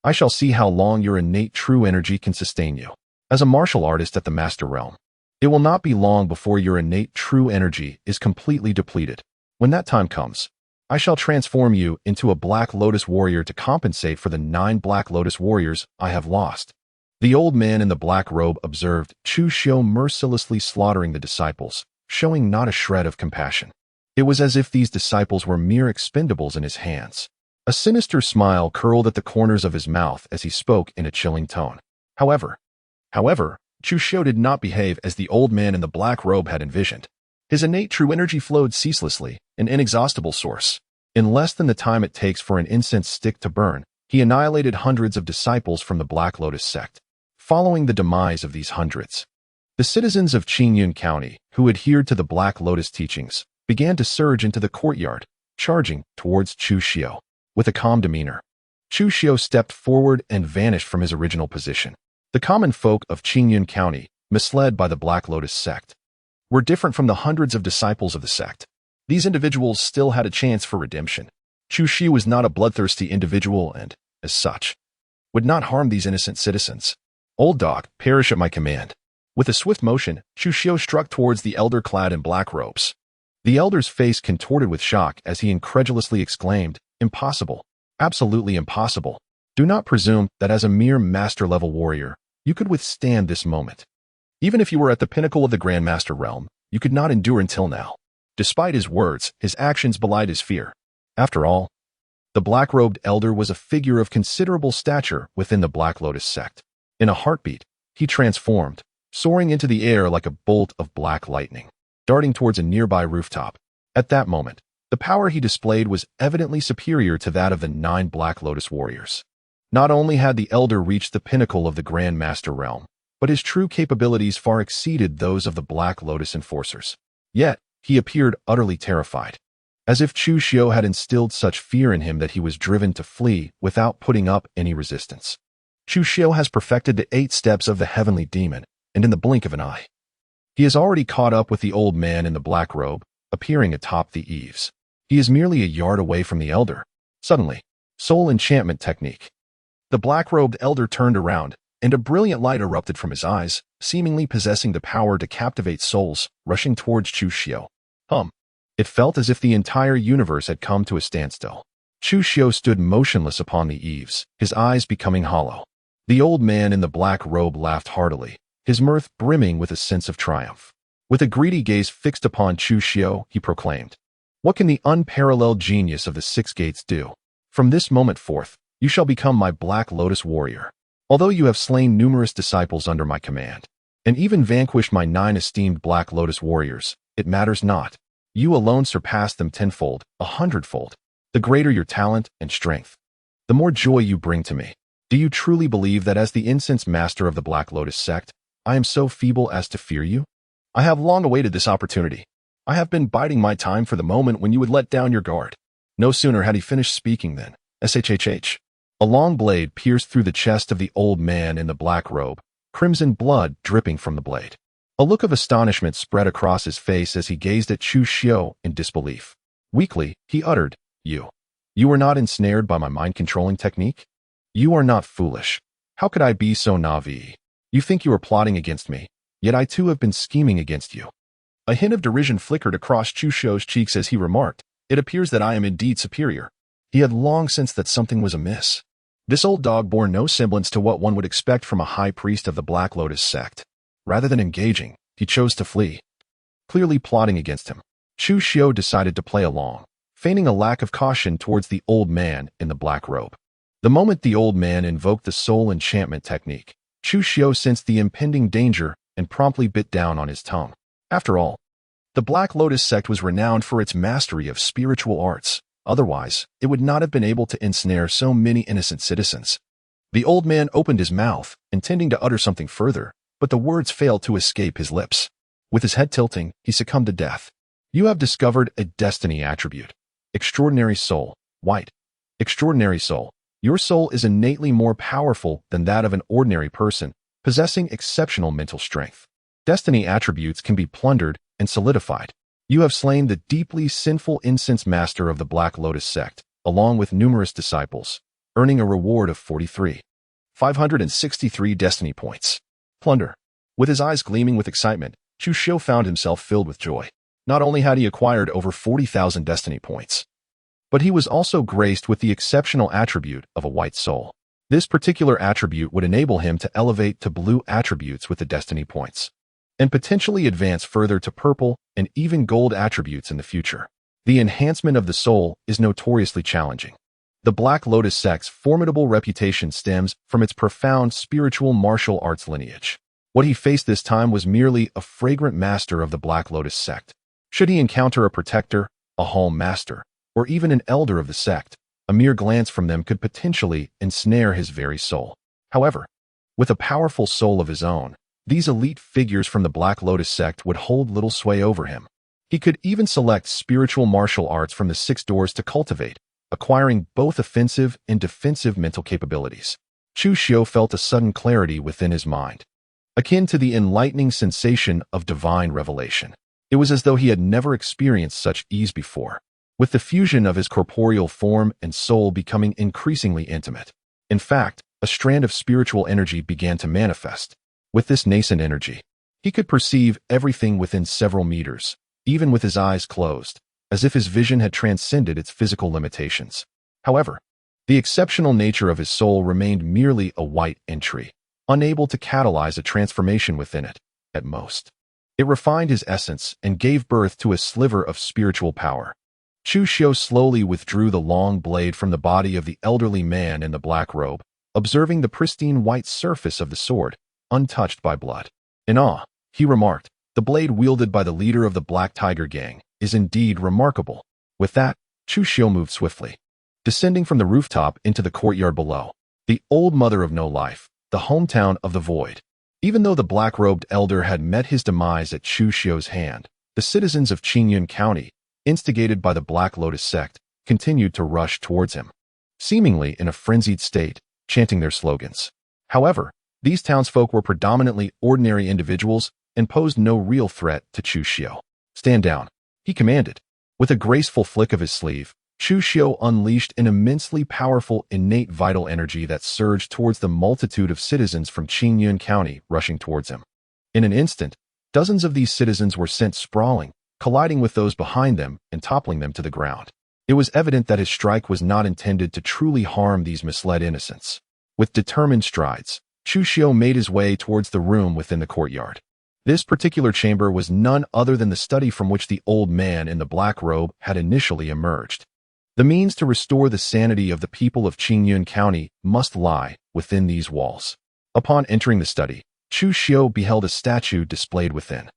I shall see how long your innate true energy can sustain you. As a martial artist at the Master Realm, it will not be long before your innate true energy is completely depleted. When that time comes, I shall transform you into a Black Lotus warrior to compensate for the 9 Black Lotus warriors I have lost." The old man in the black robe observed Chu Xiu mercilessly slaughtering the disciples, showing not a shred of compassion. It was as if these disciples were mere expendables in his hands. A sinister smile curled at the corners of his mouth as he spoke in a chilling tone. However, Chu Xiu did not behave as the old man in the black robe had envisioned. His innate true energy flowed ceaselessly, an inexhaustible source. In less than the time it takes for an incense stick to burn, he annihilated hundreds of disciples from the Black Lotus sect. Following the demise of these hundreds, the citizens of Qingyun County, who adhered to the Black Lotus teachings, began to surge into the courtyard, charging towards Chu Xiu. With a calm demeanor, Chu Xiu stepped forward and vanished from his original position. The common folk of Qingyun County, misled by the Black Lotus sect, were different from the hundreds of disciples of the sect. These individuals still had a chance for redemption. Chu Xiu was not a bloodthirsty individual and, as such, would not harm these innocent citizens. "Old dog, perish at my command." With a swift motion, Chu Xiu struck towards the elder clad in black robes. The elder's face contorted with shock as he incredulously exclaimed, "Impossible. Absolutely impossible. Do not presume that as a mere master-level warrior, you could withstand this moment. Even if you were at the pinnacle of the Grandmaster realm, you could not endure until now." Despite his words, his actions belied his fear. After all, the black-robed elder was a figure of considerable stature within the Black Lotus sect. In a heartbeat, he transformed, soaring into the air like a bolt of black lightning, darting towards a nearby rooftop. At that moment, the power he displayed was evidently superior to that of the 9 Black Lotus warriors. Not only had the elder reached the pinnacle of the Grand Master realm, but his true capabilities far exceeded those of the Black Lotus enforcers. Yet, he appeared utterly terrified, as if Chu Xiu had instilled such fear in him that he was driven to flee without putting up any resistance. Chu Xiu has perfected the 8 steps of the heavenly demon, and in the blink of an eye, he has already caught up with the old man in the black robe, appearing atop the eaves. He is merely a yard away from the elder. Suddenly, soul enchantment technique. The black-robed elder turned around, and a brilliant light erupted from his eyes, seemingly possessing the power to captivate souls, rushing towards Chu Xiu. It felt as if the entire universe had come to a standstill. Chu Xiu stood motionless upon the eaves, his eyes becoming hollow. The old man in the black robe laughed heartily, his mirth brimming with a sense of triumph. With a greedy gaze fixed upon Chu Xiu, he proclaimed, "What can the unparalleled genius of the 6 gates do? From this moment forth, you shall become my Black Lotus warrior. Although you have slain numerous disciples under my command, and even vanquished my 9 esteemed Black Lotus warriors. It matters not. You alone surpass them tenfold, 100-fold. The greater your talent and strength, the more joy you bring to me. Do you truly believe that as the incense master of the Black Lotus sect, I am so feeble as to fear you? I have long awaited this opportunity. I have been biding my time for the moment when you would let down your guard. No sooner had he finished speaking than, shhh. A long blade pierced through the chest of the old man in the black robe, crimson blood dripping from the blade. A look of astonishment spread across his face as he gazed at Chu Xiu in disbelief. Weakly, he uttered, You were not ensnared by my mind-controlling technique? You are not foolish. How could I be so naive? You think you are plotting against me, yet I too have been scheming against you. A hint of derision flickered across Chu Xiu's cheeks as he remarked, It appears that I am indeed superior. He had long sensed that something was amiss. This old dog bore no semblance to what one would expect from a high priest of the Black Lotus sect. Rather than engaging, he chose to flee. Clearly plotting against him, Chu Xiu decided to play along, feigning a lack of caution towards the old man in the black robe. The moment the old man invoked the soul enchantment technique, Chu Xiu sensed the impending danger and promptly bit down on his tongue. After all, the Black Lotus sect was renowned for its mastery of spiritual arts. Otherwise, it would not have been able to ensnare so many innocent citizens. The old man opened his mouth, intending to utter something further, but the words failed to escape his lips. With his head tilting, he succumbed to death. You have discovered a destiny attribute. Extraordinary soul. White. Extraordinary soul. Your soul is innately more powerful than that of an ordinary person, possessing exceptional mental strength. Destiny attributes can be plundered and solidified. You have slain the deeply sinful incense master of the Black Lotus sect, along with numerous disciples, earning a reward of 563 destiny points. Plunder. With his eyes gleaming with excitement, Chu Xiu found himself filled with joy. Not only had he acquired over 40,000 destiny points, but he was also graced with the exceptional attribute of a white soul. This particular attribute would enable him to elevate to blue attributes with the destiny points, and potentially advance further to purple and even gold attributes in the future. The enhancement of the soul is notoriously challenging. The Black Lotus sect's formidable reputation stems from its profound spiritual martial arts lineage. What he faced this time was merely a fragrant master of the Black Lotus sect. Should he encounter a protector, a home master, or even an elder of the sect, a mere glance from them could potentially ensnare his very soul. However, with a powerful soul of his own, these elite figures from the Black Lotus sect would hold little sway over him. He could even select spiritual martial arts from the 6 doors to cultivate, acquiring both offensive and defensive mental capabilities. Chu Xiu felt a sudden clarity within his mind, akin to the enlightening sensation of divine revelation. It was as though he had never experienced such ease before, with the fusion of his corporeal form and soul becoming increasingly intimate. In fact, a strand of spiritual energy began to manifest. With this nascent energy, he could perceive everything within several meters, even with his eyes closed, as if his vision had transcended its physical limitations. However, the exceptional nature of his soul remained merely a white entry, unable to catalyze a transformation within it, at most. It refined his essence and gave birth to a sliver of spiritual power. Chu Xiu slowly withdrew the long blade from the body of the elderly man in the black robe, observing the pristine white surface of the sword, untouched by blood. In awe, he remarked, the blade wielded by the leader of the Black Tiger Gang is indeed remarkable. With that, Chu Xiu moved swiftly, descending from the rooftop into the courtyard below. The old mother of no life, the hometown of the void. Even though the black-robed elder had met his demise at Chu Xiu's hand, the citizens of Qingyun County, instigated by the Black Lotus sect, continued to rush towards him, seemingly in a frenzied state, chanting their slogans. However, these townsfolk were predominantly ordinary individuals and posed no real threat to Chu Xiu. Stand down, he commanded. With a graceful flick of his sleeve, Chu Xiu unleashed an immensely powerful innate vital energy that surged towards the multitude of citizens from Qingyun County rushing towards him. In an instant, dozens of these citizens were sent sprawling, colliding with those behind them and toppling them to the ground. It was evident that his strike was not intended to truly harm these misled innocents. With determined strides, Chu Xiu made his way towards the room within the courtyard. This particular chamber was none other than the study from which the old man in the black robe had initially emerged. The means to restore the sanity of the people of Qingyun County must lie within these walls. Upon entering the study, Chu Xiu beheld a statue displayed within.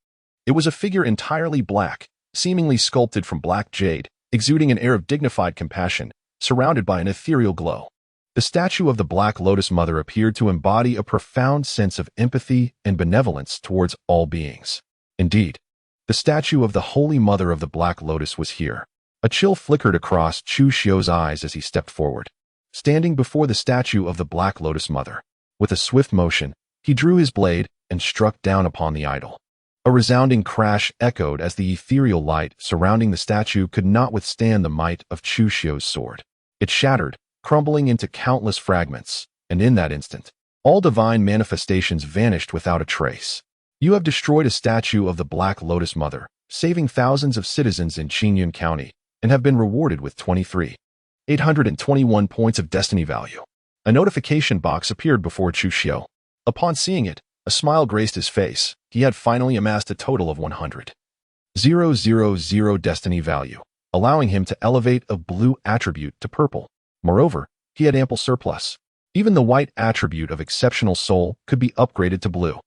It was a figure entirely black, seemingly sculpted from black jade, exuding an air of dignified compassion, surrounded by an ethereal glow. The statue of the Black Lotus Mother appeared to embody a profound sense of empathy and benevolence towards all beings. Indeed, the statue of the Holy Mother of the Black Lotus was here. A chill flickered across Chu Xiu's eyes as he stepped forward. Standing before the statue of the Black Lotus Mother, with a swift motion, he drew his blade and struck down upon the idol. A resounding crash echoed as the ethereal light surrounding the statue could not withstand the might of Chu Xiu's sword. It shattered, crumbling into countless fragments, and in that instant, all divine manifestations vanished without a trace. You have destroyed a statue of the Black Lotus Mother, saving thousands of citizens in Qingyun County, and have been rewarded with 23,821 points of destiny value. A notification box appeared before Chu Xiu. Upon seeing it, a smile graced his face. He had finally amassed a total of 100,000 destiny value, allowing him to elevate a blue attribute to purple. Moreover, he had ample surplus. Even the white attribute of exceptional soul could be upgraded to blue.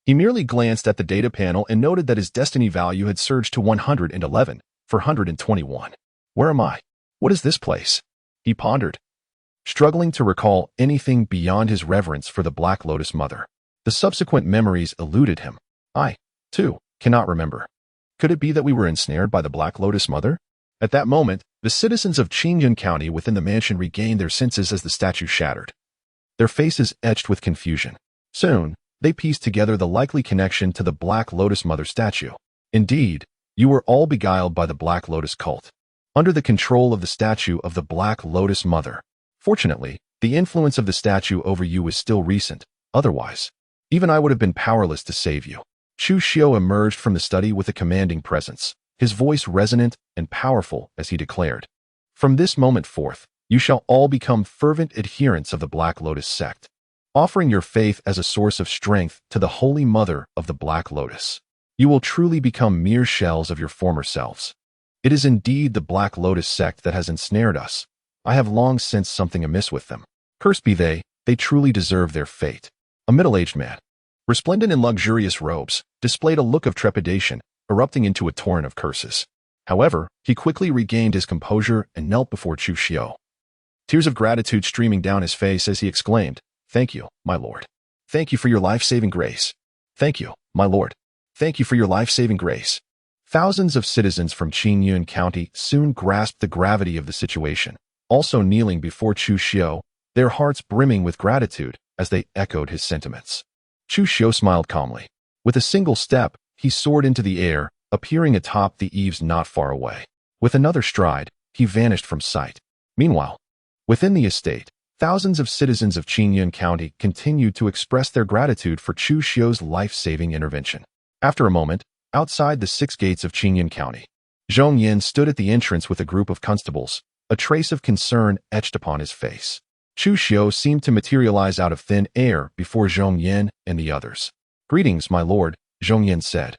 He merely glanced at the data panel and noted that his destiny value had surged to 111 for 121. Where am I? What is this place? He pondered, struggling to recall anything beyond his reverence for the Black Lotus Mother. The subsequent memories eluded him. I, too, cannot remember. Could it be that we were ensnared by the Black Lotus Mother? At that moment, the citizens of Qingyun County within the mansion regained their senses as the statue shattered, their faces etched with confusion. Soon, they pieced together the likely connection to the Black Lotus Mother statue. Indeed, you were all beguiled by the Black Lotus cult, under the control of the statue of the Black Lotus Mother. Fortunately, the influence of the statue over you was still recent. Otherwise, even I would have been powerless to save you. Chu Xiu emerged from the study with a commanding presence, his voice resonant and powerful as he declared, "From this moment forth, you shall all become fervent adherents of the Black Lotus sect, offering your faith as a source of strength to the Holy Mother of the Black Lotus. You will truly become mere shells of your former selves. It is indeed the Black Lotus sect that has ensnared us. I have long sensed something amiss with them. Cursed be they truly deserve their fate." A middle-aged man, resplendent in luxurious robes, displayed a look of trepidation, erupting into a torrent of curses. However, he quickly regained his composure and knelt before Chu Xiu, tears of gratitude streaming down his face as he exclaimed, "Thank you, my lord. Thank you for your life-saving grace. Thank you, my lord. Thank you for your life-saving grace." Thousands of citizens from Qingyun County soon grasped the gravity of the situation, also kneeling before Chu Xiu, their hearts brimming with gratitude as they echoed his sentiments. Chu Xiu smiled calmly. With a single step, he soared into the air, appearing atop the eaves not far away. With another stride, he vanished from sight. Meanwhile, within the estate, thousands of citizens of Qingyun County continued to express their gratitude for Chu Xiu's life-saving intervention. After a moment, outside the 6 gates of Qingyun County, Zhong Yin stood at the entrance with a group of constables, a trace of concern etched upon his face. Chu Xiu seemed to materialize out of thin air before Zhong Yin and the others. "Greetings, my lord," Zhong Yin said.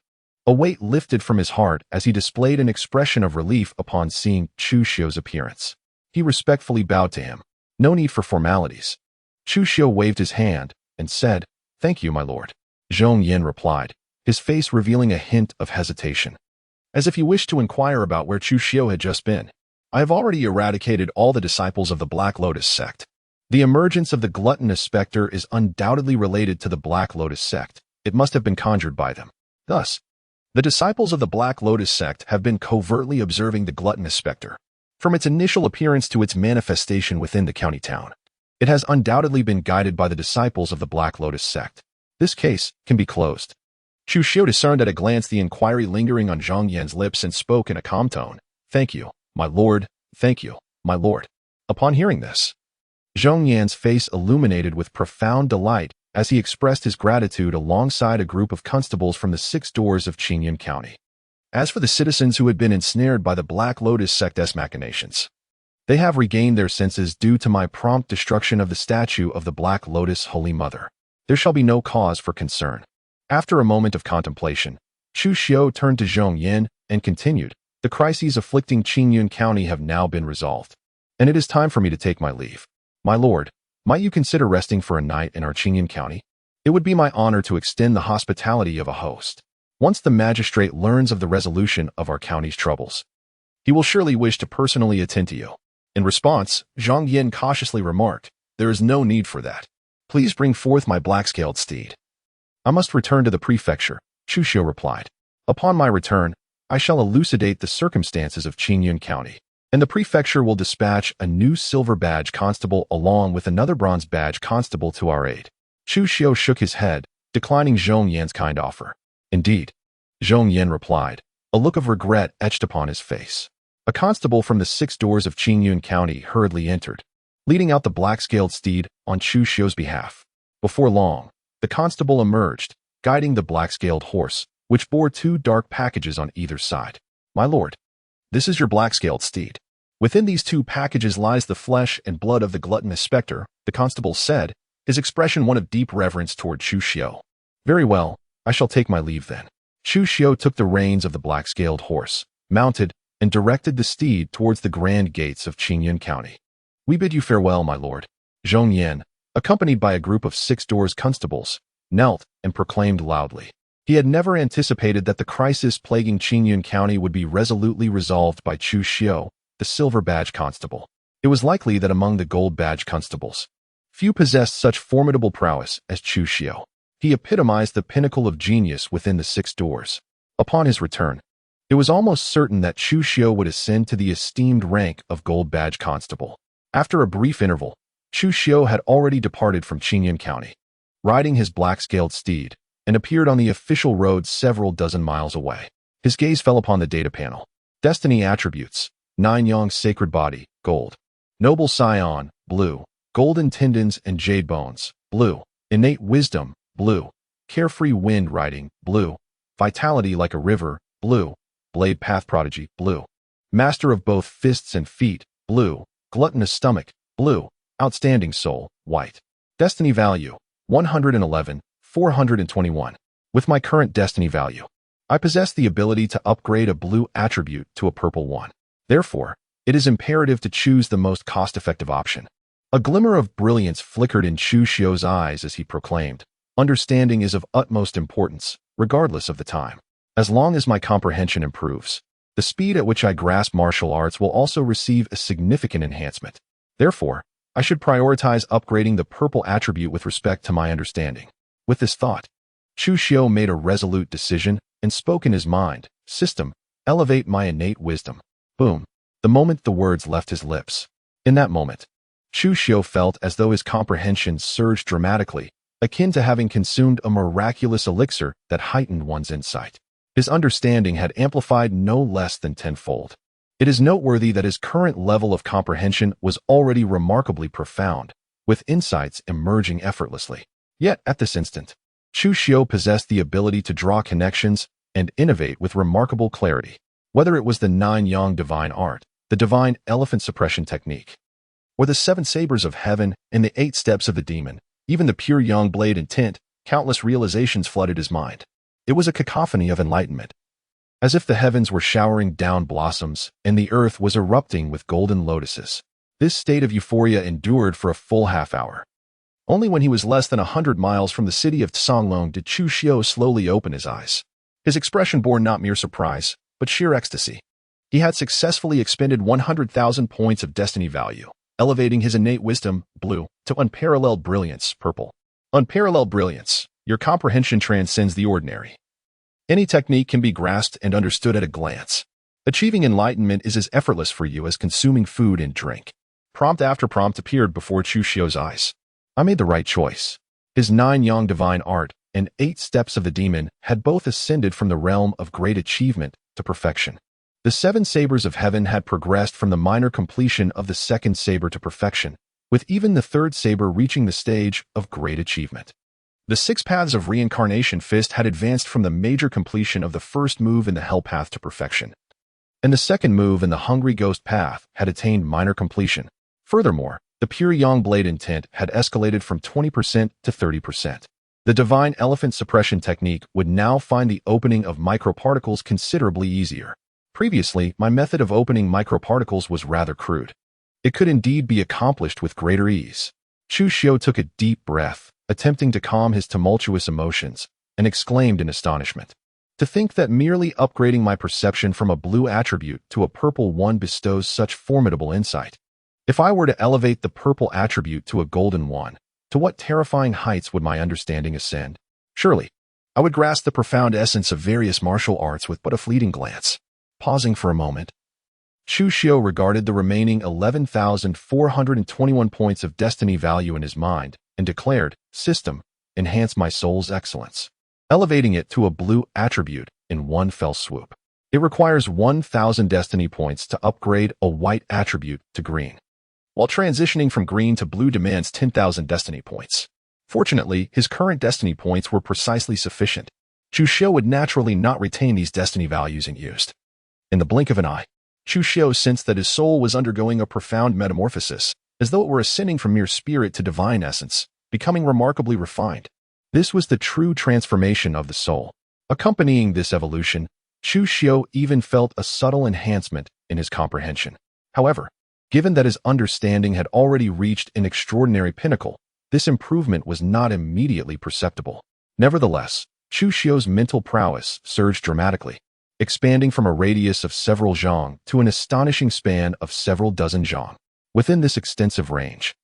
A weight lifted from his heart as he displayed an expression of relief upon seeing Chu Xiu's appearance. He respectfully bowed to him. No need for formalities. Chu Xiu waved his hand and said, "Thank you, my lord." Zhong Yin replied, his face revealing a hint of hesitation, as if he wished to inquire about where Chu Xiu had just been. "I have already eradicated all the disciples of the Black Lotus sect. The emergence of the gluttonous specter is undoubtedly related to the Black Lotus sect. It must have been conjured by them. Thus, the disciples of the Black Lotus sect have been covertly observing the gluttonous specter. From its initial appearance to its manifestation within the county town, it has undoubtedly been guided by the disciples of the Black Lotus sect. This case can be closed." Chu Xiu discerned at a glance the inquiry lingering on Zhong Yan's lips and spoke in a calm tone, "Thank you, my lord. Thank you, my lord." Upon hearing this, Zhong Yan's face illuminated with profound delight as he expressed his gratitude alongside a group of constables from the 6 doors of Qingyun County. As for the citizens who had been ensnared by the Black Lotus sect's machinations, they have regained their senses due to my prompt destruction of the statue of the Black Lotus Holy Mother. There shall be no cause for concern. After a moment of contemplation, Chu Xiu turned to Zhong Yin and continued, "The crises afflicting Qingyun County have now been resolved, and it is time for me to take my leave. My lord, might you consider resting for a night in our Qingyun County? It would be my honor to extend the hospitality of a host. Once the magistrate learns of the resolution of our county's troubles, he will surely wish to personally attend to you." In response, Zhang Yin cautiously remarked, "There is no need for that. Please bring forth my black-scaled steed." "I must return to the prefecture," Chu Xiu replied. "Upon my return, I shall elucidate the circumstances of Qingyun County, and the prefecture will dispatch a new silver badge constable along with another bronze badge constable to our aid." Chu Xiu shook his head, declining Zhong Yan's kind offer. "Indeed," Zhong Yan replied, a look of regret etched upon his face. A constable from the 6 doors of Qingyun County hurriedly entered, leading out the black-scaled steed on Chu Xiu's behalf. Before long, the constable emerged, guiding the black-scaled horse, which bore 2 dark packages on either side. "My lord, this is your black-scaled steed. Within these 2 packages lies the flesh and blood of the gluttonous spectre," the constable said, his expression one of deep reverence toward Chu Xiu. "Very well, I shall take my leave then." Chu Xiu took the reins of the black-scaled horse, mounted, and directed the steed towards the grand gates of Qingyun County. "We bid you farewell, my lord." Zhong Yan, accompanied by a group of 6 doors constables, knelt and proclaimed loudly. He had never anticipated that the crisis plaguing Qingyun County would be resolutely resolved by Chu Xiu, the silver badge constable. It was likely that among the gold badge constables, few possessed such formidable prowess as Chu Xiu. He epitomized the pinnacle of genius within the 6 doors. Upon his return, it was almost certain that Chu Xiu would ascend to the esteemed rank of gold badge constable. After a brief interval, Chu Xiu had already departed from Qingyun County, riding his black-scaled steed, and appeared on the official road several dozen miles away. His gaze fell upon the data panel. Destiny attributes: 9 Yang's sacred body, gold. Noble scion, blue. Golden tendons and jade bones, blue. Innate wisdom, blue. Carefree wind riding, blue. Vitality like a river, blue. Blade path prodigy, blue. Master of both fists and feet, blue. Gluttonous stomach, blue. Outstanding soul, white. Destiny value: 111,421. With my current destiny value, I possess the ability to upgrade a blue attribute to a purple one. Therefore, it is imperative to choose the most cost-effective option. A glimmer of brilliance flickered in Chu Xiu's eyes as he proclaimed, "Understanding is of utmost importance, regardless of the time. As long as my comprehension improves, the speed at which I grasp martial arts will also receive a significant enhancement. Therefore, I should prioritize upgrading the purple attribute with respect to my understanding." With this thought, Chu Xiu made a resolute decision and spoke in his mind, "System, elevate my innate wisdom." Boom. The moment the words left his lips. In that moment, Chu Xiu felt as though his comprehension surged dramatically, akin to having consumed a miraculous elixir that heightened one's insight. His understanding had amplified no less than tenfold. It is noteworthy that his current level of comprehension was already remarkably profound, with insights emerging effortlessly. Yet, at this instant, Chu Xiu possessed the ability to draw connections and innovate with remarkable clarity. Whether it was the 9 Yang divine art, the divine elephant suppression technique, or the 7 sabers of heaven and the 8 steps of the demon, even the pure Yang blade intent, countless realizations flooded his mind. It was a cacophony of enlightenment, as if the heavens were showering down blossoms and the earth was erupting with golden lotuses. This state of euphoria endured for a full half-hour. Only when he was less than 100 miles from the city of Songlong did Chu Xiu slowly open his eyes. His expression bore not mere surprise, but sheer ecstasy. He had successfully expended 100,000 points of destiny value, elevating his innate wisdom, blue, to unparalleled brilliance, purple. Unparalleled brilliance. Your comprehension transcends the ordinary. Any technique can be grasped and understood at a glance. Achieving enlightenment is as effortless for you as consuming food and drink. Prompt after prompt appeared before Chu Xiu's eyes. I made the right choice. His 9 Yang divine art and 8 steps of the demon had both ascended from the realm of great achievement to perfection. The 7 sabers of heaven had progressed from the minor completion of the 2nd saber to perfection, with even the 3rd saber reaching the stage of great achievement. The 6 paths of reincarnation fist had advanced from the major completion of the 1st move in the hell path to perfection, and the 2nd move in the hungry ghost path had attained minor completion. Furthermore, the pure Yang blade intent had escalated from 20% to 30%. The divine elephant suppression technique would now find the opening of microparticles considerably easier. Previously, my method of opening microparticles was rather crude. It could indeed be accomplished with greater ease. Chu Xiu took a deep breath, attempting to calm his tumultuous emotions, and exclaimed in astonishment. To think that merely upgrading my perception from a blue attribute to a purple one bestows such formidable insight. If I were to elevate the purple attribute to a golden one, to what terrifying heights would my understanding ascend? Surely, I would grasp the profound essence of various martial arts with but a fleeting glance. Pausing for a moment, Chu Xiu regarded the remaining 11,421 points of destiny value in his mind and declared, System, enhance my soul's excellence, elevating it to a blue attribute in one fell swoop. It requires 1,000 destiny points to upgrade a white attribute to green, while transitioning from green to blue demands 10,000 destiny points. Fortunately, his current destiny points were precisely sufficient. Chu Xiu would naturally not retain these destiny values in use. In the blink of an eye, Chu Xiu sensed that his soul was undergoing a profound metamorphosis, as though it were ascending from mere spirit to divine essence, becoming remarkably refined. This was the true transformation of the soul. Accompanying this evolution, Chu Xiu even felt a subtle enhancement in his comprehension. However, given that his understanding had already reached an extraordinary pinnacle, this improvement was not immediately perceptible. Nevertheless, Chu Xiu's mental prowess surged dramatically, expanding from a radius of several zhang to an astonishing span of several dozen zhang. Within this extensive range,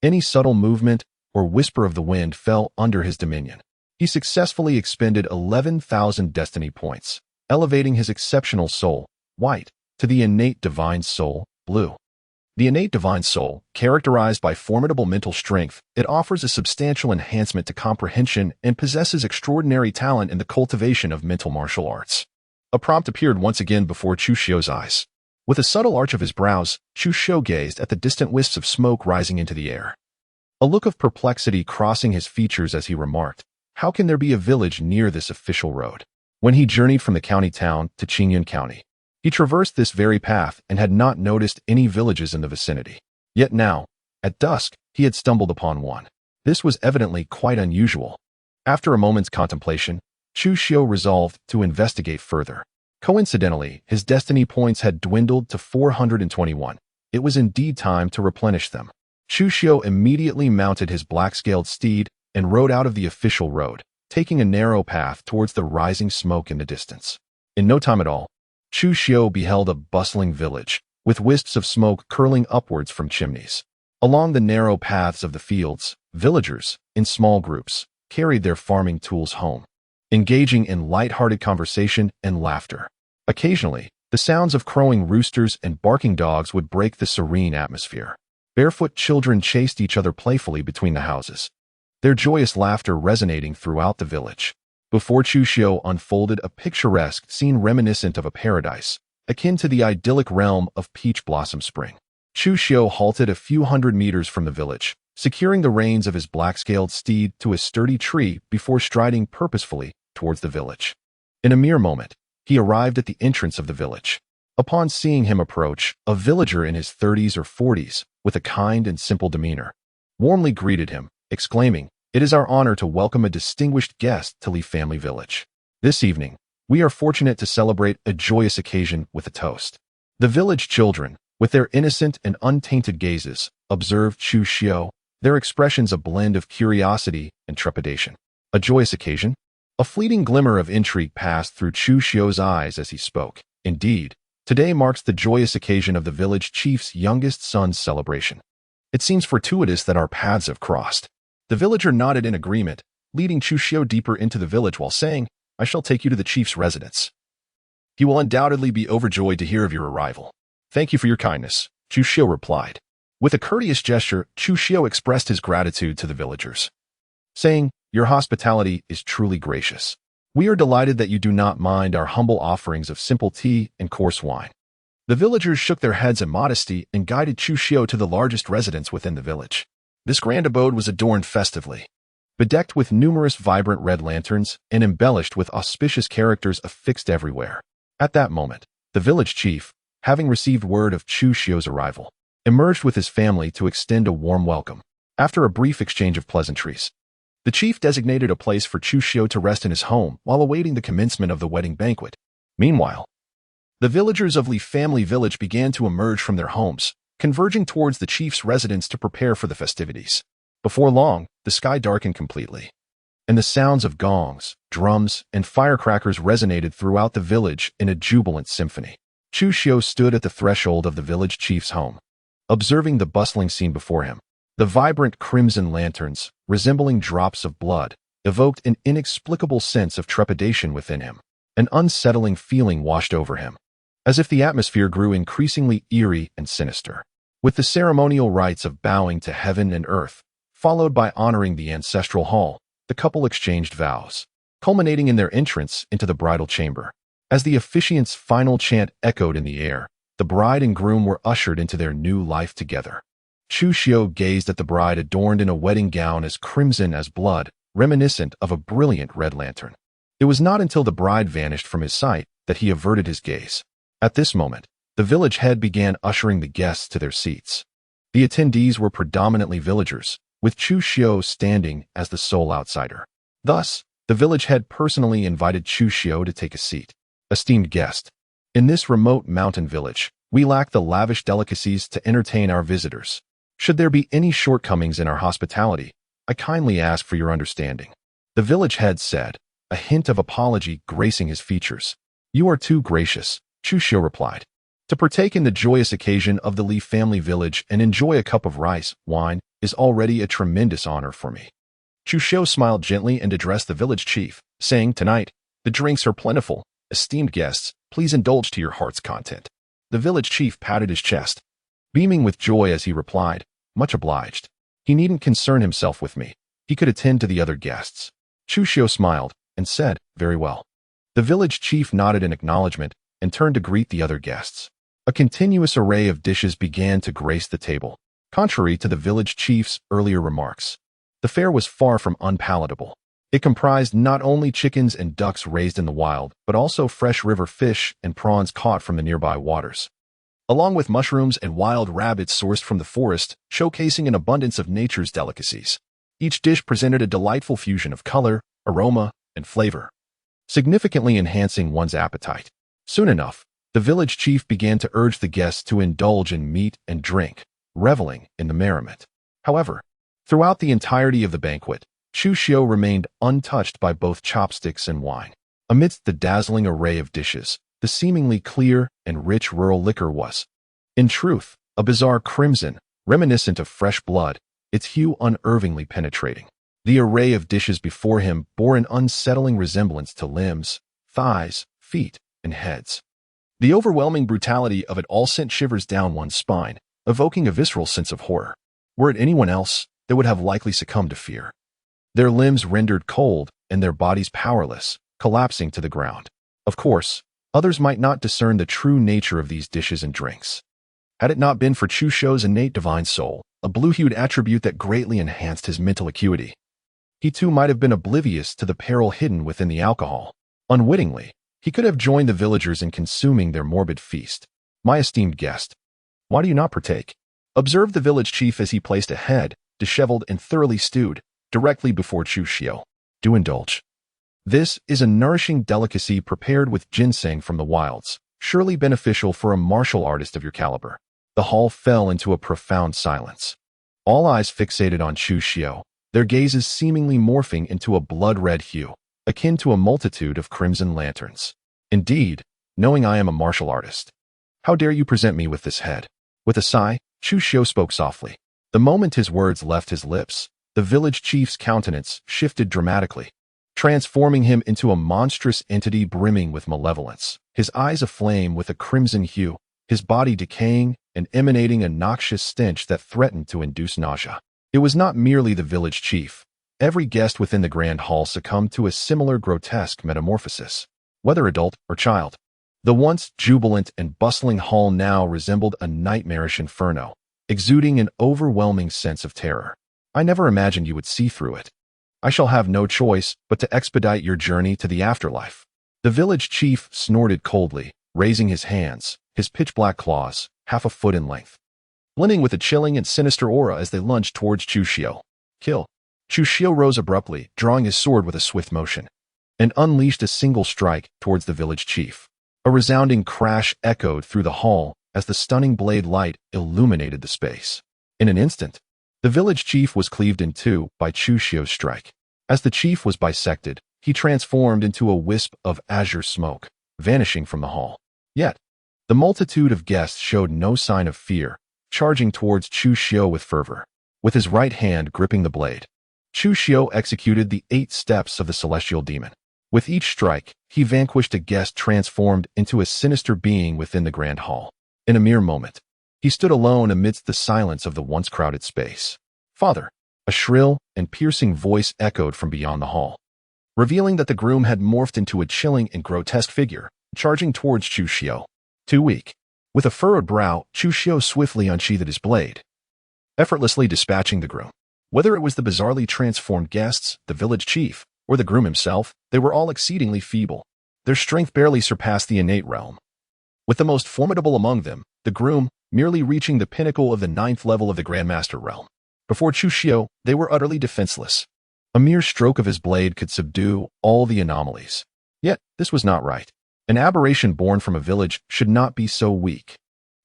any subtle movement or whisper of the wind fell under his dominion. He successfully expended 11,000 destiny points, elevating his exceptional soul, white, to the innate divine soul, blue. The innate divine soul, characterized by formidable mental strength, it offers a substantial enhancement to comprehension and possesses extraordinary talent in the cultivation of mental martial arts. A prompt appeared once again before Chu Xiu's eyes. With a subtle arch of his brows, Chu Xiu gazed at the distant wisps of smoke rising into the air. A look of perplexity crossing his features as he remarked, how can there be a village near this official road? When he journeyed from the county town to Qingyun County, he traversed this very path and had not noticed any villages in the vicinity. Yet now, at dusk, he had stumbled upon one. This was evidently quite unusual. After a moment's contemplation, Chu Xiu resolved to investigate further. Coincidentally, his destiny points had dwindled to 421. It was indeed time to replenish them. Chu Xiu immediately mounted his black-scaled steed and rode out of the official road, taking a narrow path towards the rising smoke in the distance. In no time at all, Chu Xiu beheld a bustling village, with wisps of smoke curling upwards from chimneys. Along the narrow paths of the fields, villagers, in small groups, carried their farming tools home, engaging in light-hearted conversation and laughter. Occasionally, the sounds of crowing roosters and barking dogs would break the serene atmosphere. Barefoot children chased each other playfully between the houses, their joyous laughter resonating throughout the village. Before Chu Xiu unfolded a picturesque scene reminiscent of a paradise, akin to the idyllic realm of peach blossom spring. Chu Xiu halted a few hundred meters from the village, securing the reins of his black-scaled steed to a sturdy tree before striding purposefully towards the village. In a mere moment, he arrived at the entrance of the village. Upon seeing him approach, a villager in his 30s or 40s, with a kind and simple demeanor, warmly greeted him, exclaiming, "It is our honor to welcome a distinguished guest to Li Family Village. This evening, we are fortunate to celebrate a joyous occasion with a toast." The village children, with their innocent and untainted gazes, observed Chu Xiu, their expressions a blend of curiosity and trepidation. A joyous occasion? A fleeting glimmer of intrigue passed through Chu Xiu's eyes as he spoke. Indeed, today marks the joyous occasion of the village chief's youngest son's celebration. It seems fortuitous that our paths have crossed. The villager nodded in agreement, leading Chu Xiu deeper into the village while saying, "I shall take you to the chief's residence. He will undoubtedly be overjoyed to hear of your arrival." "Thank you for your kindness," Chu Xiu replied. With a courteous gesture, Chu Xiu expressed his gratitude to the villagers, saying, "Your hospitality is truly gracious. We are delighted that you do not mind our humble offerings of simple tea and coarse wine." The villagers shook their heads in modesty and guided Chu Xiu to the largest residence within the village. This grand abode was adorned festively, bedecked with numerous vibrant red lanterns and embellished with auspicious characters affixed everywhere. At that moment, the village chief, having received word of Chu Xiu's arrival, emerged with his family to extend a warm welcome. After a brief exchange of pleasantries, the chief designated a place for Chu Xiu to rest in his home while awaiting the commencement of the wedding banquet. Meanwhile, the villagers of Li Family Village began to emerge from their homes, converging towards the chief's residence to prepare for the festivities. Before long, the sky darkened completely, and the sounds of gongs, drums, and firecrackers resonated throughout the village in a jubilant symphony. Chu Xiu stood at the threshold of the village chief's home, observing the bustling scene before him. The vibrant crimson lanterns, resembling drops of blood, evoked an inexplicable sense of trepidation within him. An unsettling feeling washed over him, as if the atmosphere grew increasingly eerie and sinister. With the ceremonial rites of bowing to heaven and earth, followed by honoring the ancestral hall, the couple exchanged vows, culminating in their entrance into the bridal chamber. As the officiant's final chant echoed in the air, the bride and groom were ushered into their new life together. Chu Xiu gazed at the bride adorned in a wedding gown as crimson as blood, reminiscent of a brilliant red lantern. It was not until the bride vanished from his sight that he averted his gaze. At this moment, the village head began ushering the guests to their seats. The attendees were predominantly villagers, with Chu Xiu standing as the sole outsider. Thus, the village head personally invited Chu Xiu to take a seat. Esteemed guest, in this remote mountain village, we lack the lavish delicacies to entertain our visitors. Should there be any shortcomings in our hospitality, I kindly ask for your understanding. The village head said, a hint of apology gracing his features. You are too gracious, Chu Xiu replied. To partake in the joyous occasion of the Li family village and enjoy a cup of rice, wine, is already a tremendous honor for me. Chu Xiu smiled gently and addressed the village chief, saying, tonight, the drinks are plentiful. Esteemed guests, please indulge to your heart's content. The village chief patted his chest, beaming with joy as he replied, much obliged. He needn't concern himself with me. He could attend to the other guests. Chu Xiu smiled and said, very well. The village chief nodded in acknowledgement and turned to greet the other guests. A continuous array of dishes began to grace the table. Contrary to the village chief's earlier remarks, the fare was far from unpalatable. It comprised not only chickens and ducks raised in the wild, but also fresh river fish and prawns caught from the nearby waters, along with mushrooms and wild rabbits sourced from the forest, showcasing an abundance of nature's delicacies. Each dish presented a delightful fusion of color, aroma, and flavor, significantly enhancing one's appetite. Soon enough, the village chief began to urge the guests to indulge in meat and drink, reveling in the merriment. However, throughout the entirety of the banquet, Chu Xiu remained untouched by both chopsticks and wine. Amidst the dazzling array of dishes, the seemingly clear and rich rural liquor was, in truth, a bizarre crimson, reminiscent of fresh blood, its hue unervingly penetrating. The array of dishes before him bore an unsettling resemblance to limbs, thighs, feet, and heads. The overwhelming brutality of it all sent shivers down one's spine, evoking a visceral sense of horror. Were it anyone else, they would have likely succumbed to fear. Their limbs rendered cold and their bodies powerless, collapsing to the ground. Of course, others might not discern the true nature of these dishes and drinks. Had it not been for Chu Xiu's innate divine soul, a blue-hued attribute that greatly enhanced his mental acuity, he too might have been oblivious to the peril hidden within the alcohol. Unwittingly, he could have joined the villagers in consuming their morbid feast. My esteemed guest, why do you not partake? Observed the village chief as he placed a head, disheveled and thoroughly stewed, directly before Chu Xiu. Do indulge. This is a nourishing delicacy prepared with ginseng from the wilds, surely beneficial for a martial artist of your caliber. The hall fell into a profound silence. All eyes fixated on Chu Xiu, their gazes seemingly morphing into a blood-red hue, akin to a multitude of crimson lanterns. Indeed, knowing I am a martial artist, how dare you present me with this head? With a sigh, Chu Xiu spoke softly. The moment his words left his lips, the village chief's countenance shifted dramatically, transforming him into a monstrous entity brimming with malevolence. His eyes aflame with a crimson hue, his body decaying and emanating a noxious stench that threatened to induce nausea. It was not merely the village chief. Every guest within the grand hall succumbed to a similar grotesque metamorphosis, whether adult or child. The once jubilant and bustling hall now resembled a nightmarish inferno, exuding an overwhelming sense of terror. I never imagined you would see through it. I shall have no choice but to expedite your journey to the afterlife. The village chief snorted coldly, raising his hands, his pitch-black claws, half a foot in length, blending with a chilling and sinister aura as they lunged towards Chu Xiu. Kill. Chu Xiu rose abruptly, drawing his sword with a swift motion, and unleashed a single strike towards the village chief. A resounding crash echoed through the hall as the stunning blade light illuminated the space. In an instant, The village chief was cleaved in two by Chu Xiu's strike. As the chief was bisected, he transformed into a wisp of azure smoke, vanishing from the hall. Yet, the multitude of guests showed no sign of fear, charging towards Chu Xiu with fervor. With his right hand gripping the blade, Chu Xiu executed the 8 steps of the celestial demon. With each strike, he vanquished a guest transformed into a sinister being within the grand hall. In a mere moment, he stood alone amidst the silence of the once crowded space. "Father!" A shrill and piercing voice echoed from beyond the hall, revealing that the groom had morphed into a chilling and grotesque figure, charging towards Chu Xiu. Too weak. With a furrowed brow, Chu Xiu swiftly unsheathed his blade, effortlessly dispatching the groom. Whether it was the bizarrely transformed guests, the village chief, or the groom himself, they were all exceedingly feeble. Their strength barely surpassed the innate realm. With the most formidable among them, the groom, merely reaching the pinnacle of the 9th level of the Grandmaster realm. Before Chu Xiu, they were utterly defenseless. A mere stroke of his blade could subdue all the anomalies. Yet, this was not right. An aberration born from a village should not be so weak.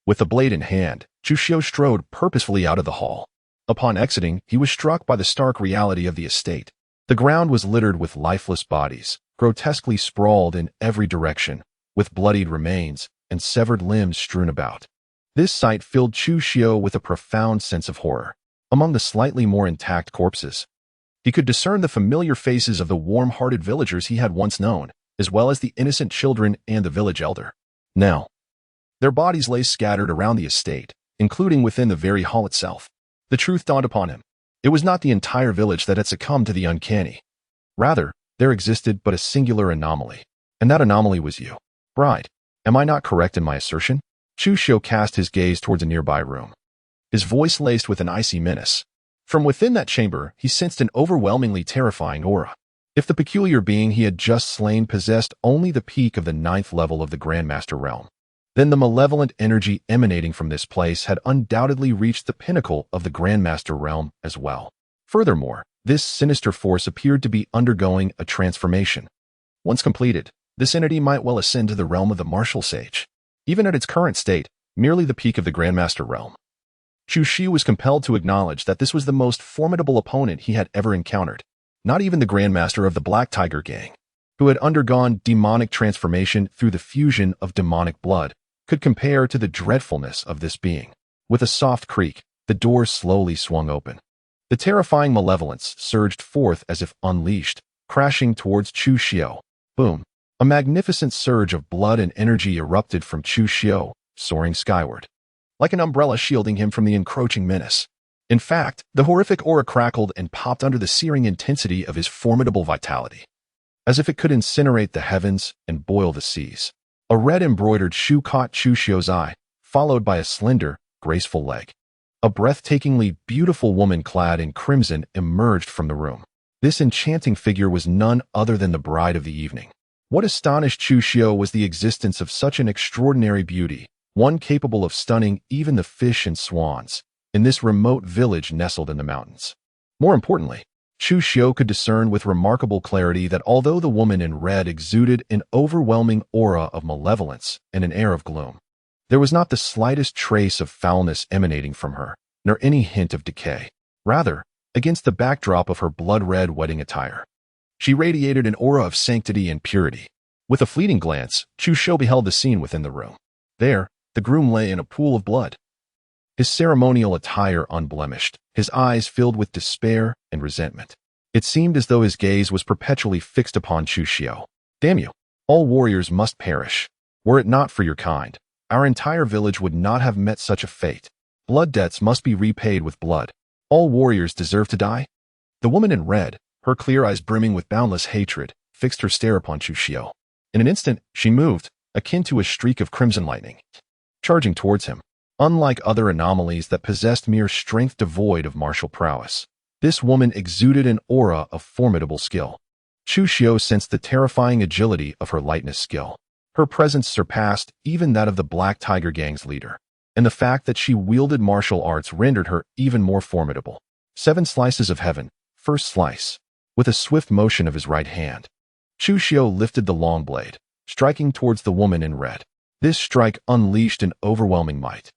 With the blade in hand, Chu Xiu strode purposefully out of the hall. Upon exiting, he was struck by the stark reality of the estate. The ground was littered with lifeless bodies, grotesquely sprawled in every direction, with bloodied remains and severed limbs strewn about. This sight filled Chu Xiu with a profound sense of horror. Among the slightly more intact corpses, he could discern the familiar faces of the warm-hearted villagers he had once known, as well as the innocent children and the village elder. Now, their bodies lay scattered around the estate, including within the very hall itself. The truth dawned upon him. It was not the entire village that had succumbed to the uncanny. Rather, there existed but a singular anomaly. And that anomaly was you. Bride, am I not correct in my assertion? Chu Xiu cast his gaze towards a nearby room, his voice laced with an icy menace. From within that chamber, he sensed an overwhelmingly terrifying aura. If the peculiar being he had just slain possessed only the peak of the 9th level of the Grandmaster realm, then the malevolent energy emanating from this place had undoubtedly reached the pinnacle of the Grandmaster realm as well. Furthermore, this sinister force appeared to be undergoing a transformation. Once completed, this entity might well ascend to the realm of the martial sage. Even at its current state, merely the peak of the Grandmaster realm. Chu Xiu was compelled to acknowledge that this was the most formidable opponent he had ever encountered. Not even the Grandmaster of the Black Tiger Gang, who had undergone demonic transformation through the fusion of demonic blood, could compare to the dreadfulness of this being. With a soft creak, the door slowly swung open. The terrifying malevolence surged forth as if unleashed, crashing towards Chu Xiu. Boom! A magnificent surge of blood and energy erupted from Chu Xiu, soaring skyward, like an umbrella shielding him from the encroaching menace. In fact, the horrific aura crackled and popped under the searing intensity of his formidable vitality, as if it could incinerate the heavens and boil the seas. A red embroidered shoe caught Chu Xiu's eye, followed by a slender, graceful leg. A breathtakingly beautiful woman clad in crimson emerged from the room. This enchanting figure was none other than the bride of the evening. What astonished Chu Xiu was the existence of such an extraordinary beauty, one capable of stunning even the fish and swans, in this remote village nestled in the mountains. More importantly, Chu Xiu could discern with remarkable clarity that although the woman in red exuded an overwhelming aura of malevolence and an air of gloom, there was not the slightest trace of foulness emanating from her, nor any hint of decay. Rather, against the backdrop of her blood-red wedding attire, she radiated an aura of sanctity and purity. With a fleeting glance, Chu Xiu beheld the scene within the room. There, the groom lay in a pool of blood, his ceremonial attire unblemished, his eyes filled with despair and resentment. It seemed as though his gaze was perpetually fixed upon Chu Xiu. Damn you! All warriors must perish. Were it not for your kind, our entire village would not have met such a fate. Blood debts must be repaid with blood. All warriors deserve to die. The woman in red, her clear eyes brimming with boundless hatred, fixed her stare upon Chu Xiu. In an instant, she moved, akin to a streak of crimson lightning, charging towards him. Unlike other anomalies that possessed mere strength devoid of martial prowess, this woman exuded an aura of formidable skill. Chu Xiu sensed the terrifying agility of her lightness skill. Her presence surpassed even that of the Black Tiger Gang's leader, and the fact that she wielded martial arts rendered her even more formidable. 7 slices of heaven, first slice. With a swift motion of his right hand, Chu Xiu lifted the long blade, striking towards the woman in red. This strike unleashed an overwhelming might,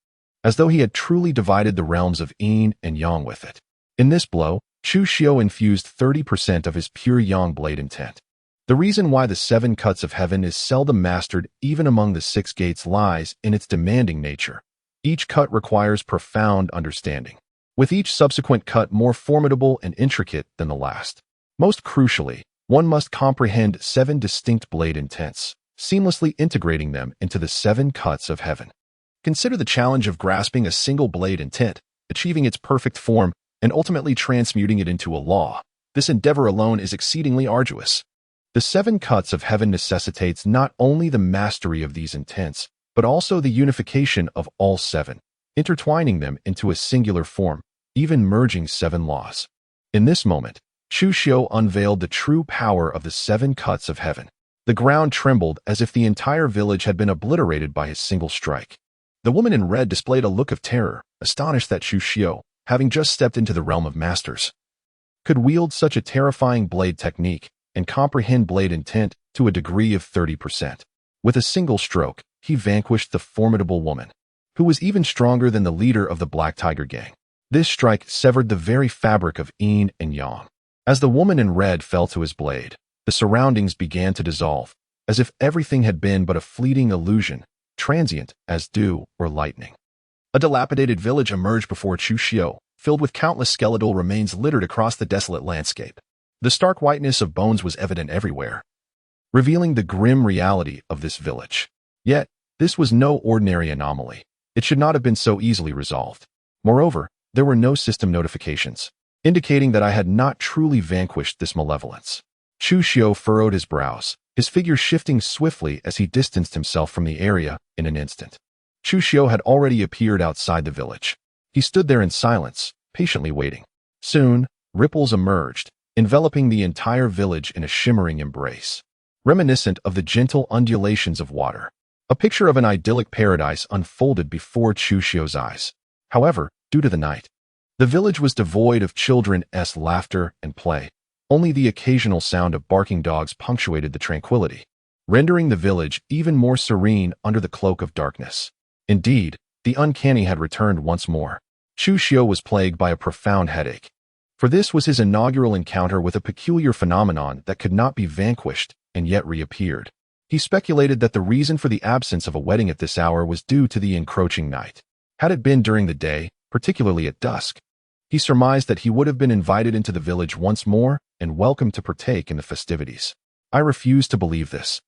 as though he had truly divided the realms of yin and yang with it. In this blow, Chu Xiu infused 30% of his pure yang blade intent. The reason why the 7 cuts of heaven is seldom mastered even among the 6 gates lies in its demanding nature. Each cut requires profound understanding, with each subsequent cut more formidable and intricate than the last. Most crucially, one must comprehend 7 distinct blade intents, seamlessly integrating them into the 7 cuts of heaven. Consider the challenge of grasping a single blade intent, achieving its perfect form, and ultimately transmuting it into a law. This endeavor alone is exceedingly arduous. The 7 cuts of heaven necessitates not only the mastery of these intents, but also the unification of all 7, intertwining them into a singular form, even merging 7 laws. In this moment, Chu Xiu unveiled the true power of the 7 cuts of heaven. The ground trembled as if the entire village had been obliterated by his single strike. The woman in red displayed a look of terror, astonished that Chu Xiu, having just stepped into the realm of masters, could wield such a terrifying blade technique and comprehend blade intent to a degree of 30%. With a single stroke, he vanquished the formidable woman, who was even stronger than the leader of the Black Tiger gang. This strike severed the very fabric of yin and yang. As the woman in red fell to his blade, the surroundings began to dissolve, as if everything had been but a fleeting illusion, transient as dew or lightning. A dilapidated village emerged before Chu Xiu, filled with countless skeletal remains littered across the desolate landscape. The stark whiteness of bones was evident everywhere, revealing the grim reality of this village. Yet, this was no ordinary anomaly. It should not have been so easily resolved. Moreover, there were no system notifications, indicating that I had not truly vanquished this malevolence. Chu Xiu furrowed his brows, his figure shifting swiftly as he distanced himself from the area in an instant. Chu Xiu had already appeared outside the village. He stood there in silence, patiently waiting. Soon, ripples emerged, enveloping the entire village in a shimmering embrace, reminiscent of the gentle undulations of water. A picture of an idyllic paradise unfolded before Chu Xiu's eyes. However, due to the night, the village was devoid of children's laughter and play. Only the occasional sound of barking dogs punctuated the tranquility, rendering the village even more serene under the cloak of darkness. Indeed, the uncanny had returned once more. Chu Xiu was plagued by a profound headache, for this was his inaugural encounter with a peculiar phenomenon that could not be vanquished and yet reappeared. He speculated that the reason for the absence of a wedding at this hour was due to the encroaching night. Had it been during the day, particularly at dusk, he surmised that he would have been invited into the village once more and welcome to partake in the festivities. I refuse to believe this.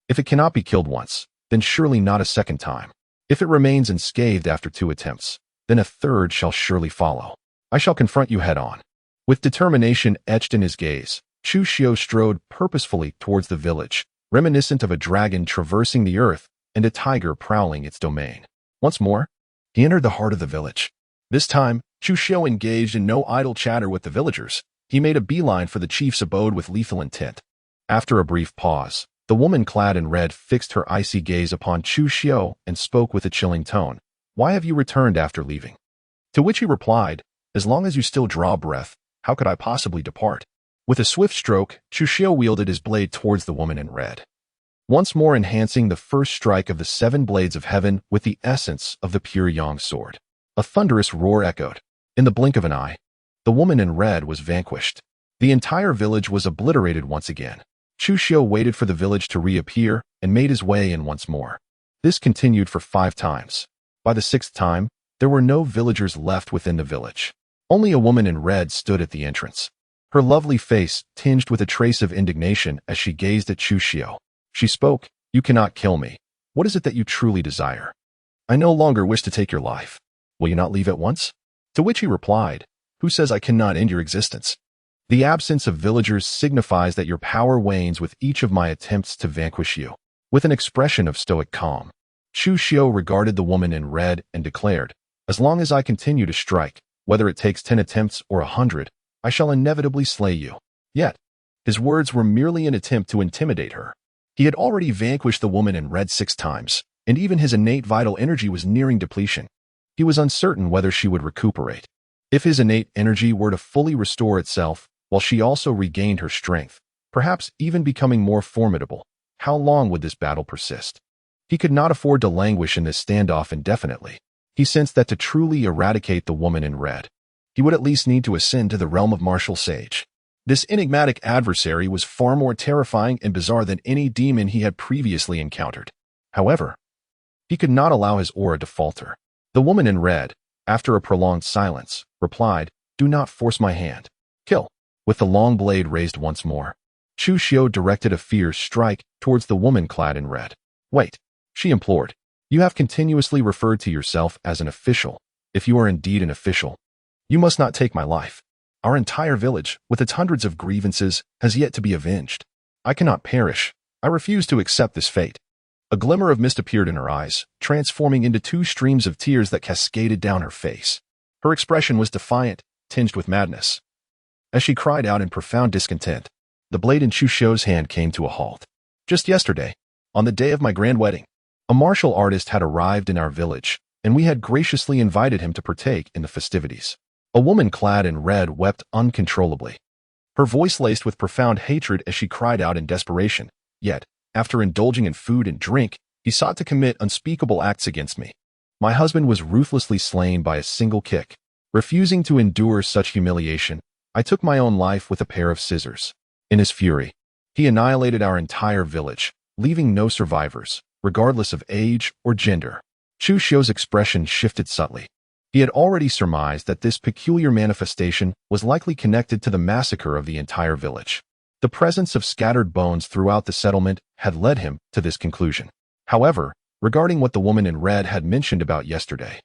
If it cannot be killed once, then surely not a second time. If it remains unscathed after 2 attempts, then a third shall surely follow. I shall confront you head-on. With determination etched in his gaze, Chu Xiu strode purposefully towards the village, reminiscent of a dragon traversing the earth and a tiger prowling its domain. Once more, he entered the heart of the village. This time, Chu Xiu engaged in no idle chatter with the villagers. He made a beeline for the chief's abode with lethal intent. After a brief pause, the woman clad in red fixed her icy gaze upon Chu Xiu and spoke with a chilling tone. "Why have you returned after leaving?" To which he replied, "As long as you still draw breath, how could I possibly depart?" With a swift stroke, Chu Xiu wielded his blade towards the woman in red, once more enhancing the first strike of the 7 blades of heaven with the essence of the pure yang sword. A thunderous roar echoed. In the blink of an eye, the woman in red was vanquished. The entire village was obliterated once again. Chu Xiu waited for the village to reappear and made his way in once more. This continued for 5 times. By the 6th time, there were no villagers left within the village. Only a woman in red stood at the entrance, her lovely face tinged with a trace of indignation as she gazed at Chu Xiu. She spoke, "You cannot kill me. What is it that you truly desire? I no longer wish to take your life. Will you not leave at once?" To which he replied, "Who says I cannot end your existence? The absence of villagers signifies that your power wanes with each of my attempts to vanquish you." With an expression of stoic calm, Chu Xiu regarded the woman in red and declared, "As long as I continue to strike, whether it takes 10 attempts or 100, I shall inevitably slay you." Yet, his words were merely an attempt to intimidate her. He had already vanquished the woman in red 6 times, and even his innate vital energy was nearing depletion. He was uncertain whether she would recuperate. If his innate energy were to fully restore itself, while she also regained her strength, perhaps even becoming more formidable, how long would this battle persist? He could not afford to languish in this standoff indefinitely. He sensed that to truly eradicate the woman in red, he would at least need to ascend to the realm of martial sage. This enigmatic adversary was far more terrifying and bizarre than any demon he had previously encountered. However, he could not allow his aura to falter. The woman in red, after a prolonged silence, replied, "Do not force my hand. Kill." With the long blade raised once more, Chu Xiu directed a fierce strike towards the woman clad in red. "Wait," she implored. "You have continuously referred to yourself as an official. If you are indeed an official, you must not take my life. Our entire village, with its hundreds of grievances, has yet to be avenged. I cannot perish. I refuse to accept this fate." A glimmer of mist appeared in her eyes, transforming into 2 streams of tears that cascaded down her face. Her expression was defiant, tinged with madness. As she cried out in profound discontent, the blade in Chu Xiu's hand came to a halt. "Just yesterday, on the day of my grand wedding, a martial artist had arrived in our village, and we had graciously invited him to partake in the festivities." A woman clad in red wept uncontrollably, her voice laced with profound hatred as she cried out in desperation. "Yet, after indulging in food and drink, he sought to commit unspeakable acts against me. My husband was ruthlessly slain by a single kick. Refusing to endure such humiliation, I took my own life with a pair of scissors. In his fury, he annihilated our entire village, leaving no survivors, regardless of age or gender." Chu Xiu's expression shifted subtly. He had already surmised that this peculiar manifestation was likely connected to the massacre of the entire village. The presence of scattered bones throughout the settlement had led him to this conclusion. However, regarding what the woman in red had mentioned about yesterday,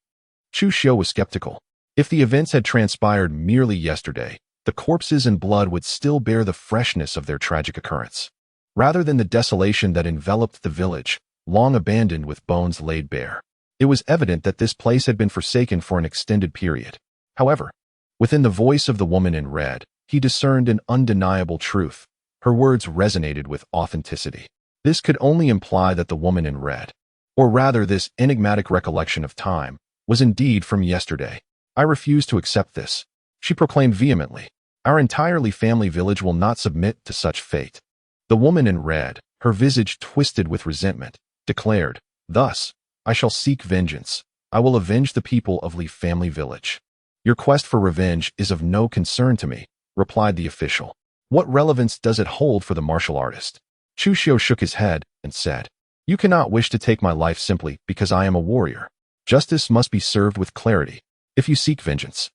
Chu Xiu was skeptical. If the events had transpired merely yesterday, the corpses and blood would still bear the freshness of their tragic occurrence, rather than the desolation that enveloped the village, long abandoned with bones laid bare. It was evident that this place had been forsaken for an extended period. However, within the voice of the woman in red, he discerned an undeniable truth. Her words resonated with authenticity. This could only imply that the woman in red, or rather this enigmatic recollection of time, was indeed from yesterday. "I refuse to accept this," she proclaimed vehemently. "Our entirely family village will not submit to such fate." The woman in red, her visage twisted with resentment, declared, "Thus, I shall seek vengeance. I will avenge the people of Li Family Village." "Your quest for revenge is of no concern to me," replied the official. "What relevance does it hold for the martial artist?" Chu Xiu shook his head and said, "You cannot wish to take my life simply because I am a warrior. Justice must be served with clarity. If you seek vengeance,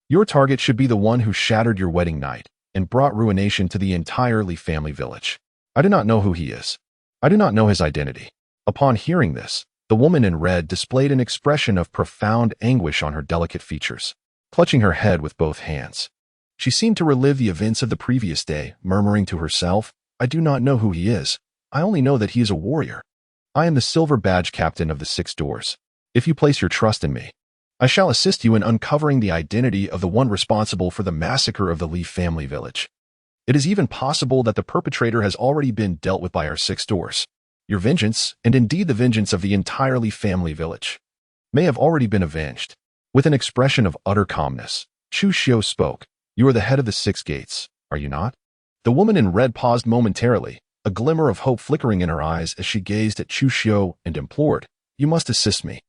your target should be the one who shattered your wedding night and brought ruination to the entire Li Family Village. I do not know who he is. I do not know his identity." Upon hearing this, the woman in red displayed an expression of profound anguish on her delicate features. Clutching her head with both hands, she seemed to relive the events of the previous day, murmuring to herself, "I do not know who he is. I only know that he is a warrior. I am the silver badge captain of the 6 doors. If you place your trust in me, I shall assist you in uncovering the identity of the one responsible for the massacre of the Li Family Village. It is even possible that the perpetrator has already been dealt with by our 6 doors. Your vengeance, and indeed the vengeance of the entire Li Family Village, may have already been avenged." With an expression of utter calmness, Chu Xiu spoke. "You are the head of the 6 gates, are you not?" The woman in red paused momentarily, a glimmer of hope flickering in her eyes as she gazed at Chu Xiu and implored, "You must assist me.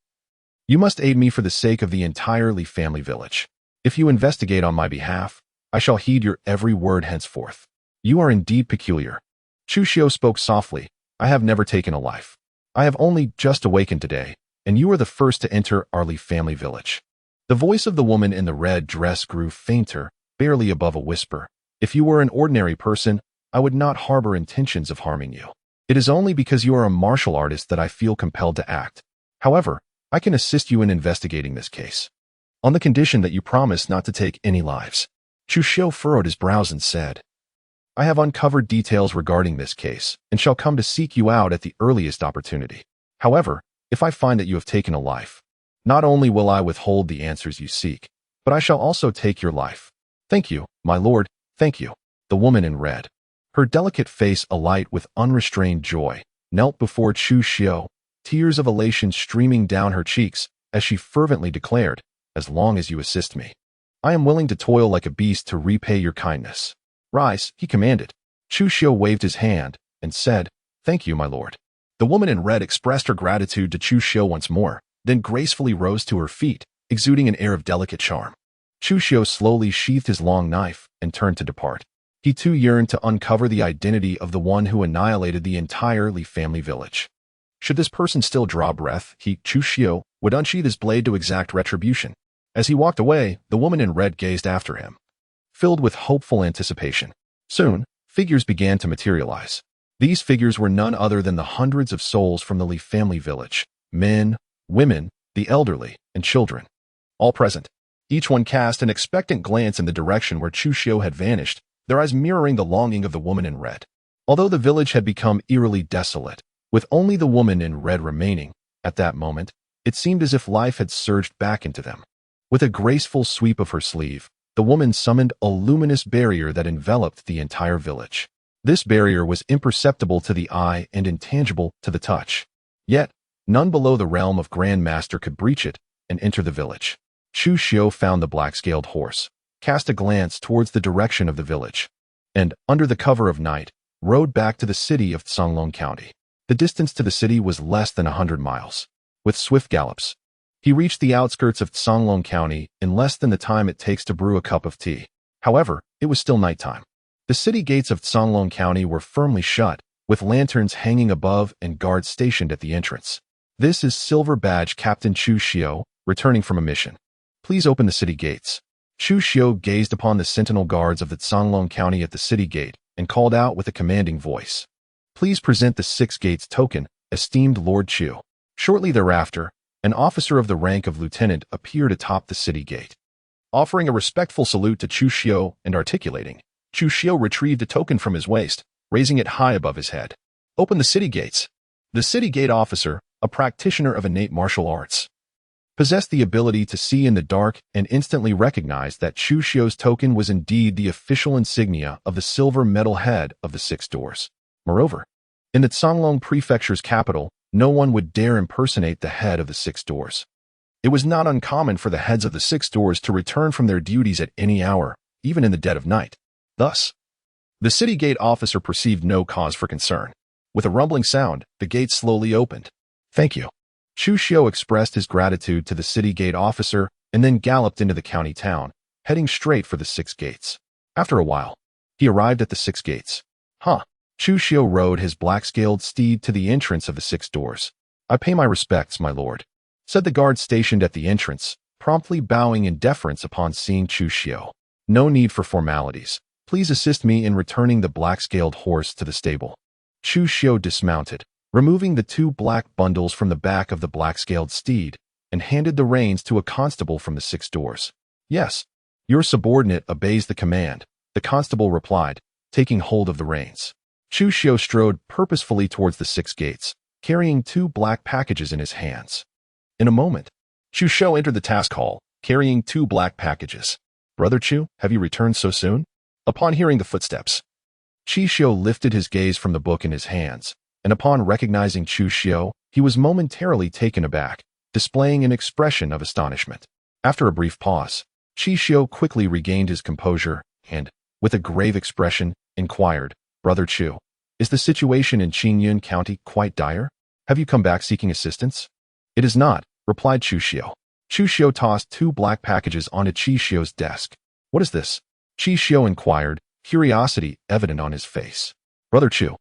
You must aid me for the sake of the entire Li Family Village. If you investigate on my behalf, I shall heed your every word henceforth. You are indeed peculiar." Chu Xiu spoke softly. "I have never taken a life. I have only just awakened today, and you are the first to enter our Li Family Village." The voice of the woman in the red dress grew fainter, barely above a whisper. "If you were an ordinary person, I would not harbor intentions of harming you. It is only because you are a martial artist that I feel compelled to act. However, I can assist you in investigating this case, on the condition that you promise not to take any lives." Chu Xiu furrowed his brows and said, "I have uncovered details regarding this case and shall come to seek you out at the earliest opportunity. However, if I find that you have taken a life, not only will I withhold the answers you seek, but I shall also take your life." "Thank you, my lord, thank you." The woman in red, her delicate face alight with unrestrained joy, knelt before Chu Xiu, tears of elation streaming down her cheeks as she fervently declared, "As long as you assist me, I am willing to toil like a beast to repay your kindness." "Rise," he commanded. Chu Xiu waved his hand and said, "Thank you, my lord." The woman in red expressed her gratitude to Chu Xiu once more, then gracefully rose to her feet, exuding an air of delicate charm. Chu Xiu slowly sheathed his long knife and turned to depart. He too yearned to uncover the identity of the one who annihilated the entire Li family village. Should this person still draw breath, Chu Xiu, would unsheath his blade to exact retribution. As he walked away, the woman in red gazed after him, filled with hopeful anticipation. Soon, figures began to materialize. These figures were none other than the hundreds of souls from the Li family village. Men, women, the elderly, and children. All present. Each one cast an expectant glance in the direction where Chu Xiu had vanished, their eyes mirroring the longing of the woman in red. Although the village had become eerily desolate, with only the woman in red remaining, at that moment, it seemed as if life had surged back into them. With a graceful sweep of her sleeve, the woman summoned a luminous barrier that enveloped the entire village. This barrier was imperceptible to the eye and intangible to the touch. Yet, none below the realm of Grand Master could breach it and enter the village. Chu Xiu found the black-scaled horse, cast a glance towards the direction of the village, and, under the cover of night, rode back to the city of Songlong County. The distance to the city was less than 100 miles. With swift gallops, he reached the outskirts of Songlong County in less than the time it takes to brew a cup of tea. However, it was still nighttime. The city gates of Songlong County were firmly shut, with lanterns hanging above and guards stationed at the entrance. This is Silver Badge Captain Chu Xiu, returning from a mission. Please open the city gates. Chu Xiu gazed upon the sentinel guards of the Songlong County at the city gate and called out with a commanding voice. Please present the 6 gates token, esteemed Lord Chu. Shortly thereafter, an officer of the rank of lieutenant appeared atop the city gate. Offering a respectful salute to Chu Xiu and articulating, Chu Xiu retrieved a token from his waist, raising it high above his head. Open the city gates. The city gate officer, a practitioner of innate martial arts, possessed the ability to see in the dark and instantly recognized that Chu Xiu's token was indeed the official insignia of the silver metal head of the 6 doors. Moreover, in the Songlong Prefecture's capital, no one would dare impersonate the head of the 6 doors. It was not uncommon for the heads of the 6 doors to return from their duties at any hour, even in the dead of night. Thus, the city gate officer perceived no cause for concern. With a rumbling sound, the gate slowly opened. Thank you. Chu Xiu expressed his gratitude to the city gate officer and then galloped into the county town, heading straight for the 6 gates. After a while, he arrived at the 6 gates. Chu Xiu rode his black-scaled steed to the entrance of the 6 doors. I pay my respects, my lord, said the guard stationed at the entrance, promptly bowing in deference upon seeing Chu Xiu. No need for formalities. Please assist me in returning the black-scaled horse to the stable. Chu Xiu dismounted, removing the 2 black bundles from the back of the black-scaled steed, and handed the reins to a constable from the 6 doors. Yes, your subordinate obeys the command, the constable replied, taking hold of the reins. Chu Xiu strode purposefully towards the 6 gates, carrying 2 black packages in his hands. In a moment, Chu Xiu entered the task hall, carrying 2 black packages. Brother Chu, have you returned so soon? Upon hearing the footsteps, Chu Xiu lifted his gaze from the book in his hands, and upon recognizing Chu Xiu, he was momentarily taken aback, displaying an expression of astonishment. After a brief pause, Chu Xiu quickly regained his composure and, with a grave expression, inquired, Brother Chu, is the situation in Qingyun County quite dire? Have you come back seeking assistance? It is not, replied Chu Xiu. Chu Xiu tossed 2 black packages onto Chu Xiu's desk. What is this? Chu Xiu inquired, curiosity evident on his face. Brother Chu,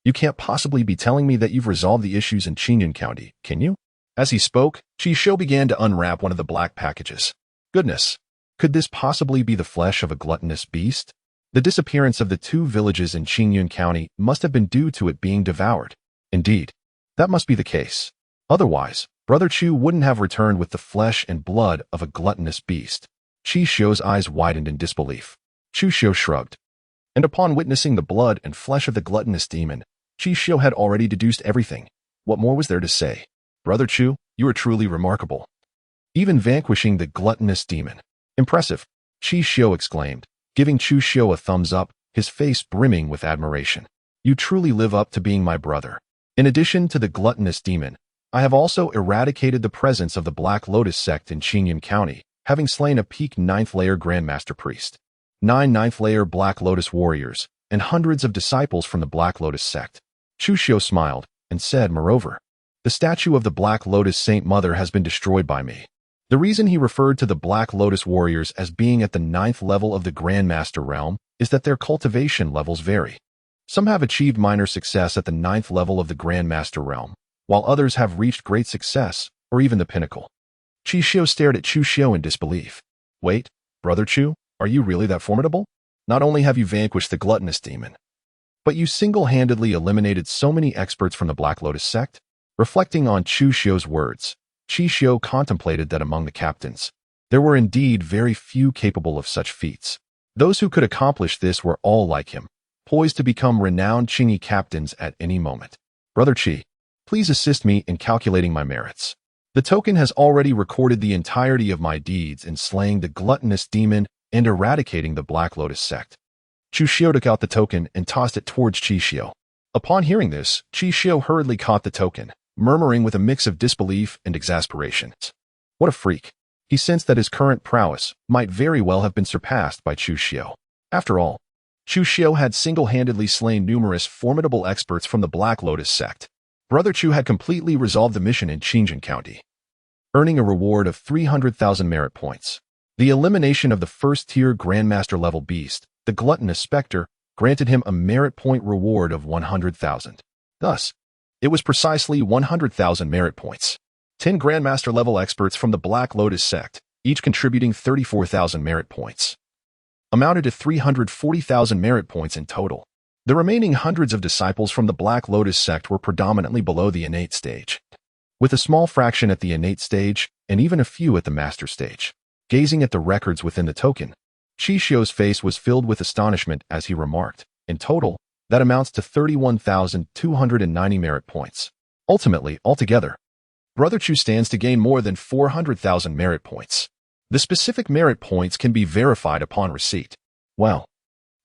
you can't possibly be telling me that you've resolved the issues in Qingyun County, can you? As he spoke, Chu Xiu began to unwrap one of the black packages. Goodness, could this possibly be the flesh of a gluttonous beast? The disappearance of the 2 villages in Qingyun County must have been due to it being devoured. Indeed, that must be the case. Otherwise, Brother Chu wouldn't have returned with the flesh and blood of a gluttonous beast. Chu Xiu's eyes widened in disbelief. Chu Xiu shrugged. And upon witnessing the blood and flesh of the gluttonous demon, Chu Xiu had already deduced everything. What more was there to say? Brother Chu, you are truly remarkable. Even vanquishing the gluttonous demon. Impressive, Chu Xiu exclaimed, giving Chu Xiu a thumbs up, his face brimming with admiration. You truly live up to being my brother. In addition to the gluttonous demon, I have also eradicated the presence of the Black Lotus sect in Qingyun County, having slain a peak 9th layer Grandmaster Priest, 9 9th layer Black Lotus warriors, and hundreds of disciples from the Black Lotus sect. Chu Xiu smiled and said, moreover, the statue of the Black Lotus Saint Mother has been destroyed by me. The reason he referred to the Black Lotus warriors as being at the 9th level of the Grandmaster realm is that their cultivation levels vary. Some have achieved minor success at the 9th level of the Grandmaster realm, while others have reached great success or even the pinnacle. Chu Xiu stared at Chu Xiu in disbelief. Wait, Brother Chu, are you really that formidable? Not only have you vanquished the gluttonous demon, but you single-handedly eliminated so many experts from the Black Lotus sect? Reflecting on Chu Xiu's words, Chu Xiu contemplated that among the captains, there were indeed very few capable of such feats. Those who could accomplish this were all like him, poised to become renowned Qingyi captains at any moment. Brother Qi, please assist me in calculating my merits. The token has already recorded the entirety of my deeds in slaying the gluttonous demon and eradicating the Black Lotus sect. Chu Xiu took out the token and tossed it towards Chu Xiu. Upon hearing this, Chu Xiu hurriedly caught the token, murmuring with a mix of disbelief and exasperation. What a freak! He sensed that his current prowess might very well have been surpassed by Chu Xiu. After all, Chu Xiu had single-handedly slain numerous formidable experts from the Black Lotus sect. Brother Chu had completely resolved the mission in Qingjin County, earning a reward of 300,000 merit points. The elimination of the first-tier Grandmaster-level beast, the gluttonous specter, granted him a merit point reward of 100,000. Thus, it was precisely 100,000 merit points. 10 Grandmaster-level experts from the Black Lotus sect, each contributing 34,000 merit points, amounted to 340,000 merit points in total. The remaining hundreds of disciples from the Black Lotus sect were predominantly below the innate stage, with a small fraction at the innate stage and even a few at the master stage. Gazing at the records within the token, Chu Xiu's face was filled with astonishment as he remarked, in total, that amounts to 31,290 merit points. Ultimately, altogether, Brother Chu stands to gain more than 400,000 merit points. The specific merit points can be verified upon receipt. Well,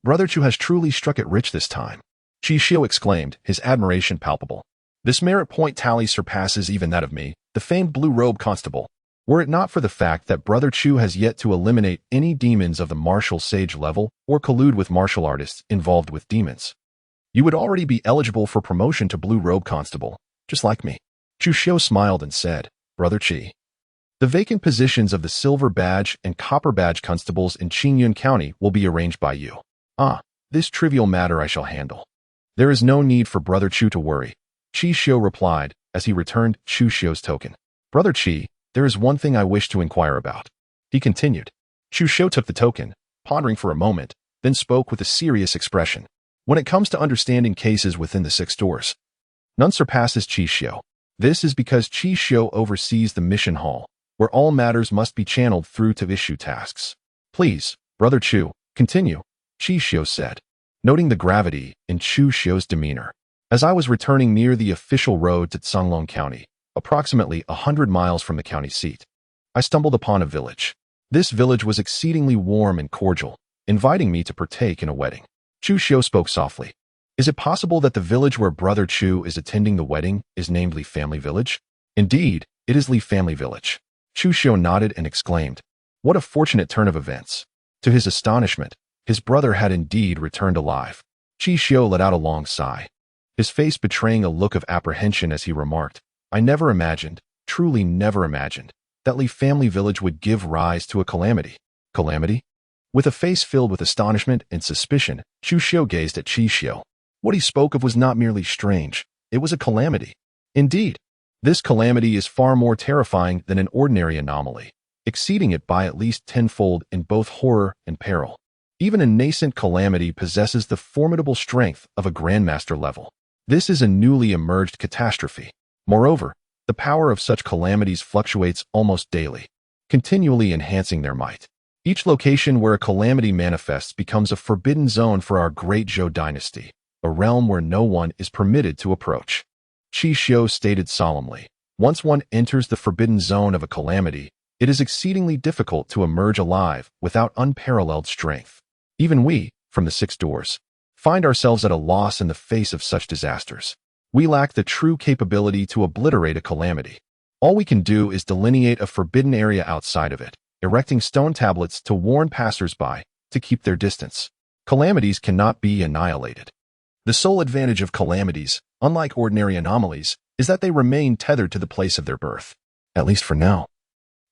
Brother Chu has truly struck it rich this time, Chu Xiu exclaimed, his admiration palpable. This merit point tally surpasses even that of me, the famed blue-robe constable. Were it not for the fact that Brother Chu has yet to eliminate any demons of the martial sage level or collude with martial artists involved with demons, you would already be eligible for promotion to blue-robe constable, just like me. Chu Xiu smiled and said, Brother Qi, the vacant positions of the silver badge and copper badge constables in Qingyun County will be arranged by you. This trivial matter I shall handle. There is no need for Brother Chu to worry, Chu Xiu replied as he returned Chu Xiu's token. Brother Qi, there is one thing I wish to inquire about, he continued. Chu Xiu took the token, pondering for a moment, then spoke with a serious expression. When it comes to understanding cases within the 6 doors, none surpasses Chu Xiu. This is because Chu Xiu oversees the mission hall, where all matters must be channeled through to issue tasks. Please, Brother Chu, continue, Chu Xiu said, noting the gravity in Chu Xiu's demeanor. As I was returning near the official road to Songlong County, approximately 100 miles from the county seat, I stumbled upon a village. This village was exceedingly warm and cordial, inviting me to partake in a wedding. Chu Xiu spoke softly. Is it possible that the village where Brother Chu is attending the wedding is named Li Family Village? Indeed, it is Li Family Village. Chu Xiu nodded and exclaimed, what a fortunate turn of events. To his astonishment, his brother had indeed returned alive. Chu Xiu let out a long sigh, his face betraying a look of apprehension as he remarked, I never imagined, truly never imagined, that Li Family Village would give rise to a calamity. Calamity? With a face filled with astonishment and suspicion, Chu Xiu gazed at Chu Xiu. What he spoke of was not merely strange, it was a calamity. Indeed, this calamity is far more terrifying than an ordinary anomaly, exceeding it by at least tenfold in both horror and peril. Even a nascent calamity possesses the formidable strength of a Grandmaster level. This is a newly emerged catastrophe. Moreover, the power of such calamities fluctuates almost daily, continually enhancing their might. Each location where a calamity manifests becomes a forbidden zone for our great Zhou dynasty, a realm where no one is permitted to approach. Chu Xiu stated solemnly, once one enters the forbidden zone of a calamity, it is exceedingly difficult to emerge alive without unparalleled strength. Even we, from the 6 doors, find ourselves at a loss in the face of such disasters. We lack the true capability to obliterate a calamity. All we can do is delineate a forbidden area outside of it, erecting stone tablets to warn passers-by to keep their distance. Calamities cannot be annihilated. The sole advantage of calamities, unlike ordinary anomalies, is that they remain tethered to the place of their birth, at least for now.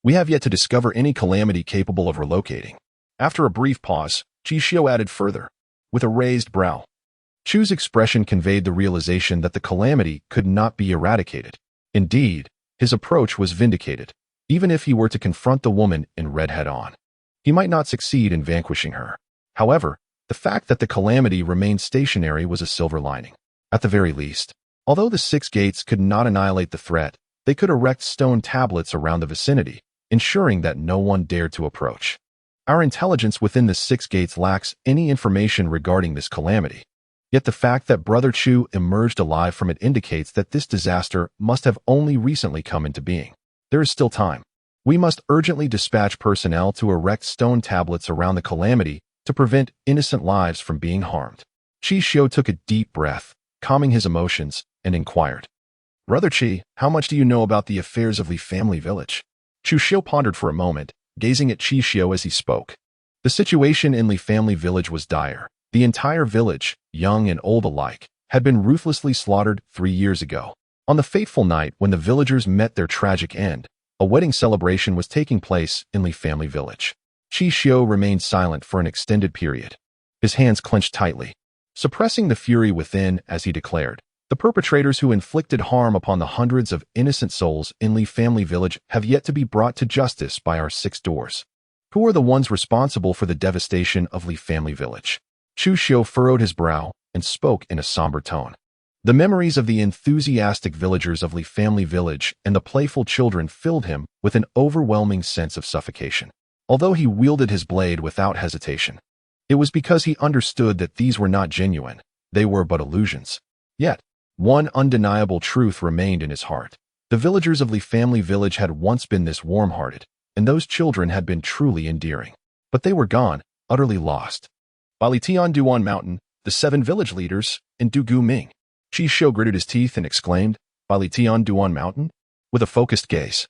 We have yet to discover any calamity capable of relocating. After a brief pause, Chu Xiu added further, with a raised brow. Chu's expression conveyed the realization that the calamity could not be eradicated. Indeed, his approach was vindicated. Even if he were to confront the woman in red head-on, he might not succeed in vanquishing her. However, the fact that the calamity remained stationary was a silver lining. At the very least, although the 6 gates could not annihilate the threat, they could erect stone tablets around the vicinity, ensuring that no one dared to approach. Our intelligence within the 6 gates lacks any information regarding this calamity. Yet the fact that Brother Chu emerged alive from it indicates that this disaster must have only recently come into being. There is still time. We must urgently dispatch personnel to erect stone tablets around the calamity to prevent innocent lives from being harmed. Chu Xiu took a deep breath, calming his emotions, and inquired, Brother Chi, how much do you know about the affairs of Li family village? Chu Xiu pondered for a moment, gazing at Chu Xiu as he spoke. The situation in Li family village was dire. The entire village, young and old alike, had been ruthlessly slaughtered 3 years ago. On the fateful night when the villagers met their tragic end, a wedding celebration was taking place in Li family village. Chu Xiu remained silent for an extended period. His hands clenched tightly, suppressing the fury within as he declared, the perpetrators who inflicted harm upon the hundreds of innocent souls in Li family village have yet to be brought to justice by our 6 doors. Who are the ones responsible for the devastation of Li family village? Chu Xiu furrowed his brow and spoke in a somber tone. The memories of the enthusiastic villagers of Li family village and the playful children filled him with an overwhelming sense of suffocation. Although he wielded his blade without hesitation, it was because he understood that these were not genuine, they were but illusions. Yet, one undeniable truth remained in his heart. The villagers of Li family village had once been this warm-hearted, and those children had been truly endearing. But they were gone, utterly lost. Balitian Duan Mountain, the 7 village leaders, and Du Gu Ming. Chu Xiu gritted his teeth and exclaimed, Balitian Duan Mountain? With a focused gaze.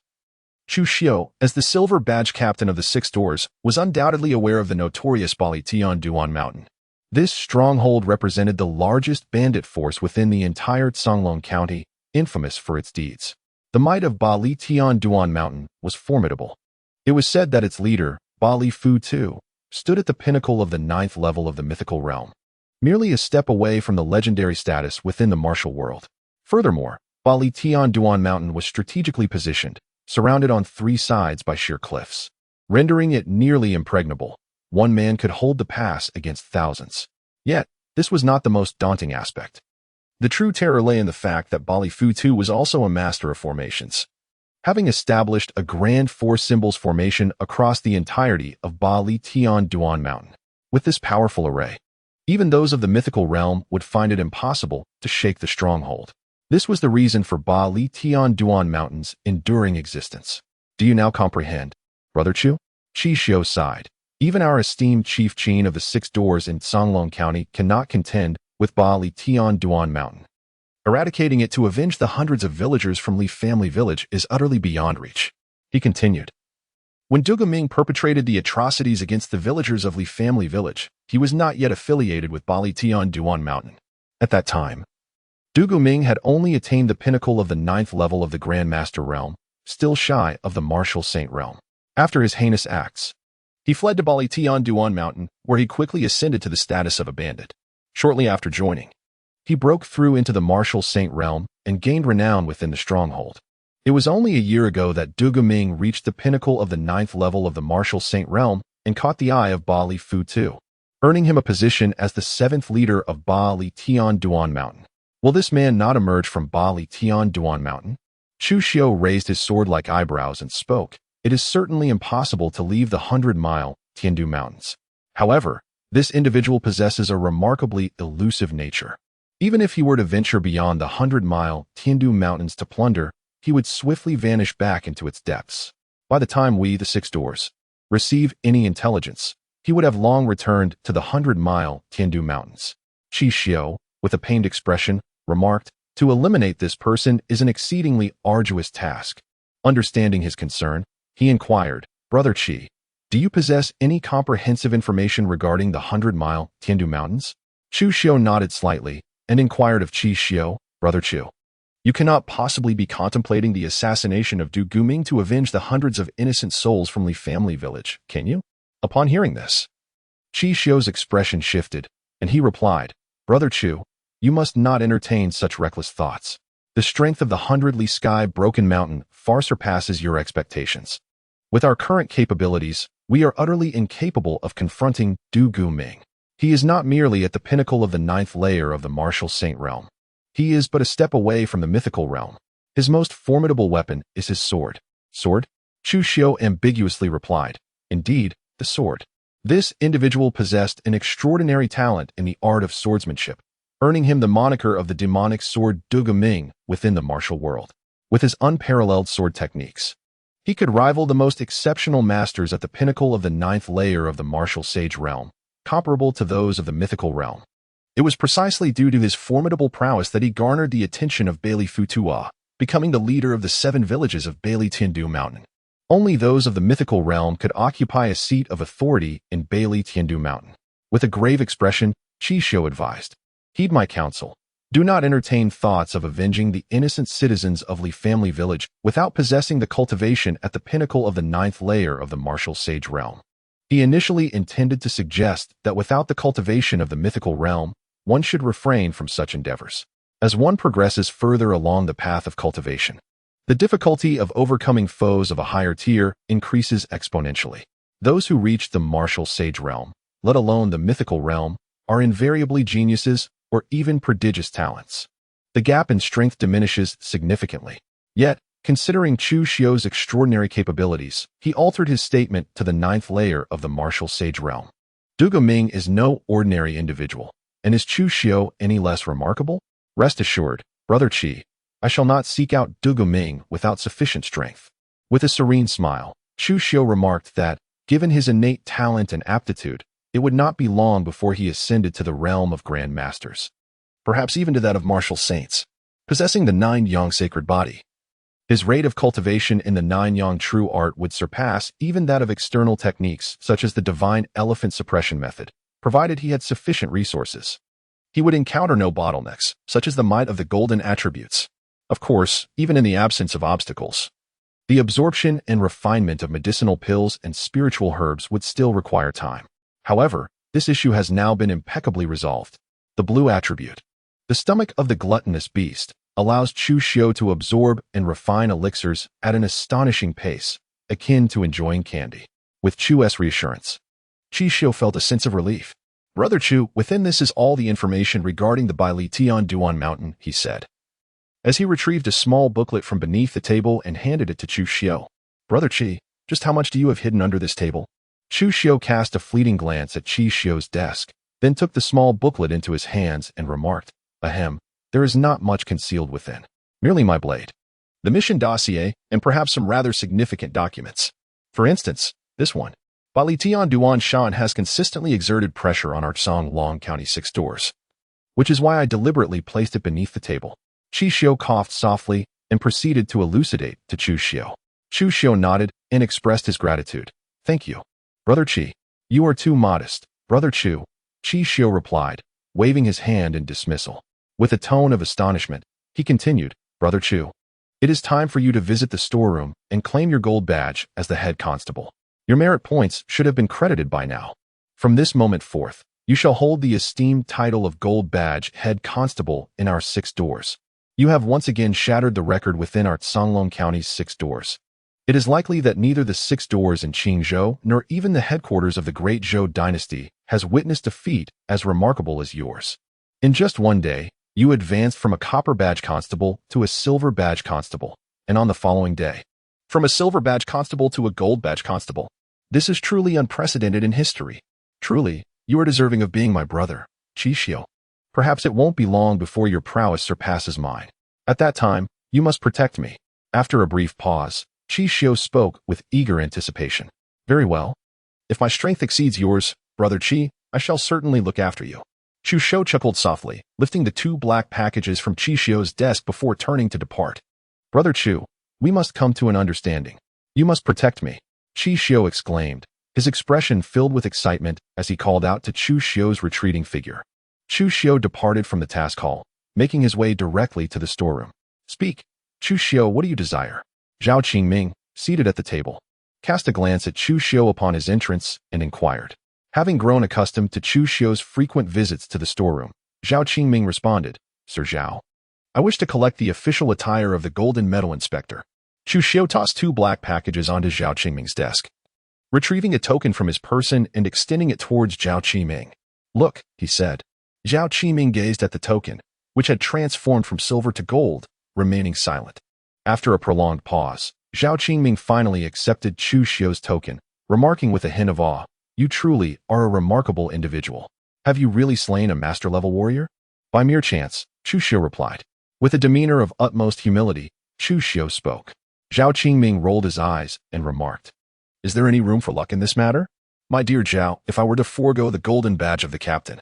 Chu Xiu, as the silver badge captain of the 6 doors, was undoubtedly aware of the notorious Balitian Duan Mountain. This stronghold represented the largest bandit force within the entire Songlong County, infamous for its deeds. The might of Balitian Duan Mountain was formidable. It was said that its leader, Bali Fu Tu, stood at the pinnacle of the 9th level of the mythical realm, merely a step away from the legendary status within the martial world. Furthermore, Balitian Duan Mountain was strategically positioned, surrounded on 3 sides by sheer cliffs, rendering it nearly impregnable. One man could hold the pass against thousands. Yet, this was not the most daunting aspect. The true terror lay in the fact that Bali Fu Tu was also a master of formations, having established a grand 4 symbols formation across the entirety of Balitian Duan Mountain. With this powerful array, even those of the mythical realm would find it impossible to shake the stronghold. This was the reason for Balitian Duan Mountain's enduring existence. Do you now comprehend, Brother Chu? Chu Xiu sighed. Even our esteemed Chief Qin of the 6 doors in Songlong County cannot contend with Balitian Duan Mountain. Eradicating it to avenge the hundreds of villagers from Li family village is utterly beyond reach. He continued. When Du Ming perpetrated the atrocities against the villagers of Li family village, he was not yet affiliated with Balitian Duan Mountain. At that time, Du Ming had only attained the pinnacle of the 9th level of the Grand Master realm, still shy of the martial saint realm. After his heinous acts, he fled to Balitian Duan Mountain, where he quickly ascended to the status of a bandit. Shortly after joining, he broke through into the martial saint realm and gained renown within the stronghold. It was only a year ago that Du Ming reached the pinnacle of the 9th level of the martial saint realm and caught the eye of Bali Fu Tu, earning him a position as the 7th leader of Balitian Duan Mountain. Will this man not emerge from Balitian Duan Mountain? Chu Xiu raised his sword-like eyebrows and spoke. It is certainly impossible to leave the 100-mile Tiandu Mountains. However, this individual possesses a remarkably elusive nature. Even if he were to venture beyond the 100-mile Tiandu Mountains to plunder, he would swiftly vanish back into its depths. By the time we, the 6 doors, receive any intelligence, he would have long returned to the 100-mile Tiandu Mountains. Chu Xiu, with a pained expression, remarked, to eliminate this person is an exceedingly arduous task. Understanding his concern, he inquired, Brother Chi, do you possess any comprehensive information regarding the 100-mile Tiandu Mountains? Chu Xiu nodded slightly and inquired of Chu Xiu, Brother Chu, You cannot possibly be contemplating the assassination of Du Guming to avenge the hundreds of innocent souls from Li family village, can you? Upon hearing this, Chu Xiu's expression shifted, and he replied, Brother Chu, you must not entertain such reckless thoughts. The strength of the 100 Li Sky Broken Mountain far surpasses your expectations. With our current capabilities, we are utterly incapable of confronting Du Guming. He is not merely at the pinnacle of the 9th layer of the martial saint realm. He is but a step away from the mythical realm. His most formidable weapon is his sword. Sword? Chu Xiu ambiguously replied, Indeed, the sword. This individual possessed an extraordinary talent in the art of swordsmanship, earning him the moniker of the demonic sword Du Guming within the martial world. With his unparalleled sword techniques, he could rival the most exceptional masters at the pinnacle of the 9th layer of the martial sage realm, comparable to those of the mythical realm. It was precisely due to his formidable prowess that he garnered the attention of Bailey Futua, becoming the leader of the 7 villages of Bailey Tiandu Mountain. Only those of the mythical realm could occupy a seat of authority in Bailey Tiandu Mountain. With a grave expression, Chu Xiu advised, Heed my counsel. Do not entertain thoughts of avenging the innocent citizens of Li family village without possessing the cultivation at the pinnacle of the 9th layer of the martial sage realm. He initially intended to suggest that without the cultivation of the mythical realm, one should refrain from such endeavors. As one progresses further along the path of cultivation, the difficulty of overcoming foes of a higher tier increases exponentially. Those who reach the martial sage realm, let alone the mythical realm, are invariably geniuses or even prodigious talents. The gap in strength diminishes significantly. Yet, considering Chu Xiu's extraordinary capabilities, he altered his statement to the 9th layer of the martial sage realm. Du Guming is no ordinary individual, and is Chu Xiu any less remarkable? Rest assured, Brother Qi, I shall not seek out Du Guming without sufficient strength. With a serene smile, Chu Xiu remarked that, given his innate talent and aptitude, it would not be long before he ascended to the realm of Grand Masters, perhaps even to that of martial saints, possessing the 9 Yang sacred body. His rate of cultivation in the 9 Yang true art would surpass even that of external techniques such as the divine elephant suppression method, provided he had sufficient resources. He would encounter no bottlenecks, such as the might of the golden attributes. Of course, even in the absence of obstacles, the absorption and refinement of medicinal pills and spiritual herbs would still require time. However, this issue has now been impeccably resolved. The blue attribute. The stomach of the gluttonous beast allows Chu Xiu to absorb and refine elixirs at an astonishing pace, akin to enjoying candy. With Chu's reassurance, Chu Xiu felt a sense of relief. Brother Chu, within this is all the information regarding the Bailey Tianduan Mountain, he said, as he retrieved a small booklet from beneath the table and handed it to Chu Xiu. Brother Qi, just how much do you have hidden under this table? Chu Xiu cast a fleeting glance at Chu Xiu's desk, then took the small booklet into his hands and remarked, Ahem, there is not much concealed within. Merely my blade, the mission dossier, and perhaps some rather significant documents. For instance, this one. Bailey Tianduan Shan has consistently exerted pressure on our Long County 6 doors, which is why I deliberately placed it beneath the table. Chu Xiu coughed softly and proceeded to elucidate to Chu Xiu. Chu Xiu nodded and expressed his gratitude. Thank you. Brother Qi, you are too modest. Brother Chu, Chu Xiu replied, waving his hand in dismissal. With a tone of astonishment, he continued, Brother Chu, it is time for you to visit the storeroom and claim your gold badge as the head constable. Your merit points should have been credited by now. From this moment forth, you shall hold the esteemed title of Gold Badge Head Constable in our 6 doors. You have once again shattered the record within our Songlong County's 6 doors. It is likely that neither the 6 doors in Qingzhou nor even the headquarters of the Great Zhou dynasty has witnessed a feat as remarkable as yours. In just one day, you advanced from a copper badge constable to a silver badge constable, and on the following day, from a silver badge constable to a gold badge constable. This is truly unprecedented in history. Truly, you are deserving of being my brother, Chu Xiu. Perhaps it won't be long before your prowess surpasses mine. At that time, you must protect me. After a brief pause, Chu Xiu spoke with eager anticipation. Very well. If my strength exceeds yours, Brother Qi, I shall certainly look after you. Chu Xiu chuckled softly, lifting the 2 black packages from Chu Xiu's desk before turning to depart. Brother Chu, we must come to an understanding. You must protect me. Chu Xiu exclaimed, his expression filled with excitement as he called out to Chu Xiu's retreating figure. Chu Xiu departed from the task hall, making his way directly to the storeroom. Speak. Chu Xiu, what do you desire? Zhao Qingming, seated at the table, cast a glance at Chu Xiu upon his entrance and inquired. Having grown accustomed to Chu Xiu's frequent visits to the storeroom, Zhao Qingming responded, Sir Zhao, I wish to collect the official attire of the Golden Medal Inspector. Chu Xiu tossed 2 black packages onto Zhao Qingming's desk, retrieving a token from his person and extending it towards Zhao Qingming. Look, he said. Zhao Qingming gazed at the token, which had transformed from silver to gold, remaining silent. After a prolonged pause, Zhao Qingming finally accepted Chu Xiu's token, remarking with a hint of awe, You truly are a remarkable individual. Have you really slain a master-level warrior? By mere chance, Chu Xiu replied. With a demeanor of utmost humility, Chu Xiu spoke. Zhao Qingming rolled his eyes and remarked, Is there any room for luck in this matter? My dear Zhao, if I were to forego the golden badge of the captain,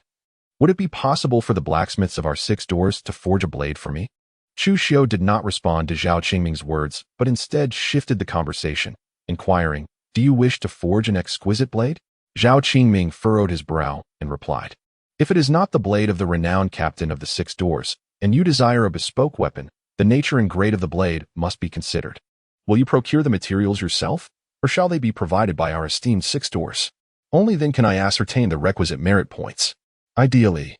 would it be possible for the blacksmiths of our 6 doors to forge a blade for me? Chu Xiu did not respond to Zhao Qingming's words, but instead shifted the conversation, inquiring, Do you wish to forge an exquisite blade? Zhao Qingming furrowed his brow and replied, If it is not the blade of the renowned captain of the 6 doors, and you desire a bespoke weapon, the nature and grade of the blade must be considered. Will you procure the materials yourself, or shall they be provided by our esteemed 6 doors? Only then can I ascertain the requisite merit points. Ideally,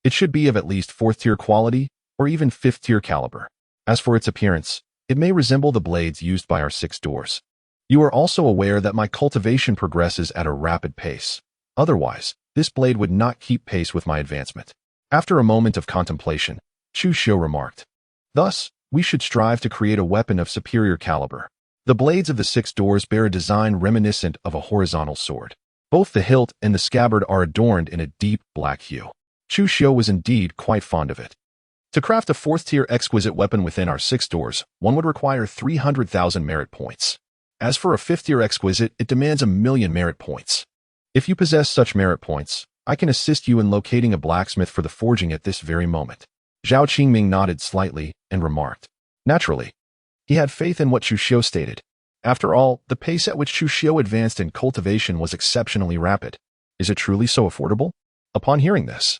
it should be of at least 4th-tier quality, or even 5th-tier caliber. As for its appearance, it may resemble the blades used by our 6 doors. You are also aware that my cultivation progresses at a rapid pace. Otherwise, this blade would not keep pace with my advancement. After a moment of contemplation, Chu Xiu remarked, Thus, we should strive to create a weapon of superior caliber. The blades of the 6 doors bear a design reminiscent of a horizontal sword. Both the hilt and the scabbard are adorned in a deep black hue. Chu Xiu was indeed quite fond of it. To craft a 4th-tier exquisite weapon within our 6 doors, one would require 300,000 merit points. As for a 5th-tier exquisite, it demands 1,000,000 merit points. If you possess such merit points, I can assist you in locating a blacksmith for the forging at this very moment. Zhao Qingming nodded slightly and remarked, Naturally. He had faith in what Chu Xiu stated. After all, the pace at which Chu Xiu advanced in cultivation was exceptionally rapid. Is it truly so affordable? Upon hearing this,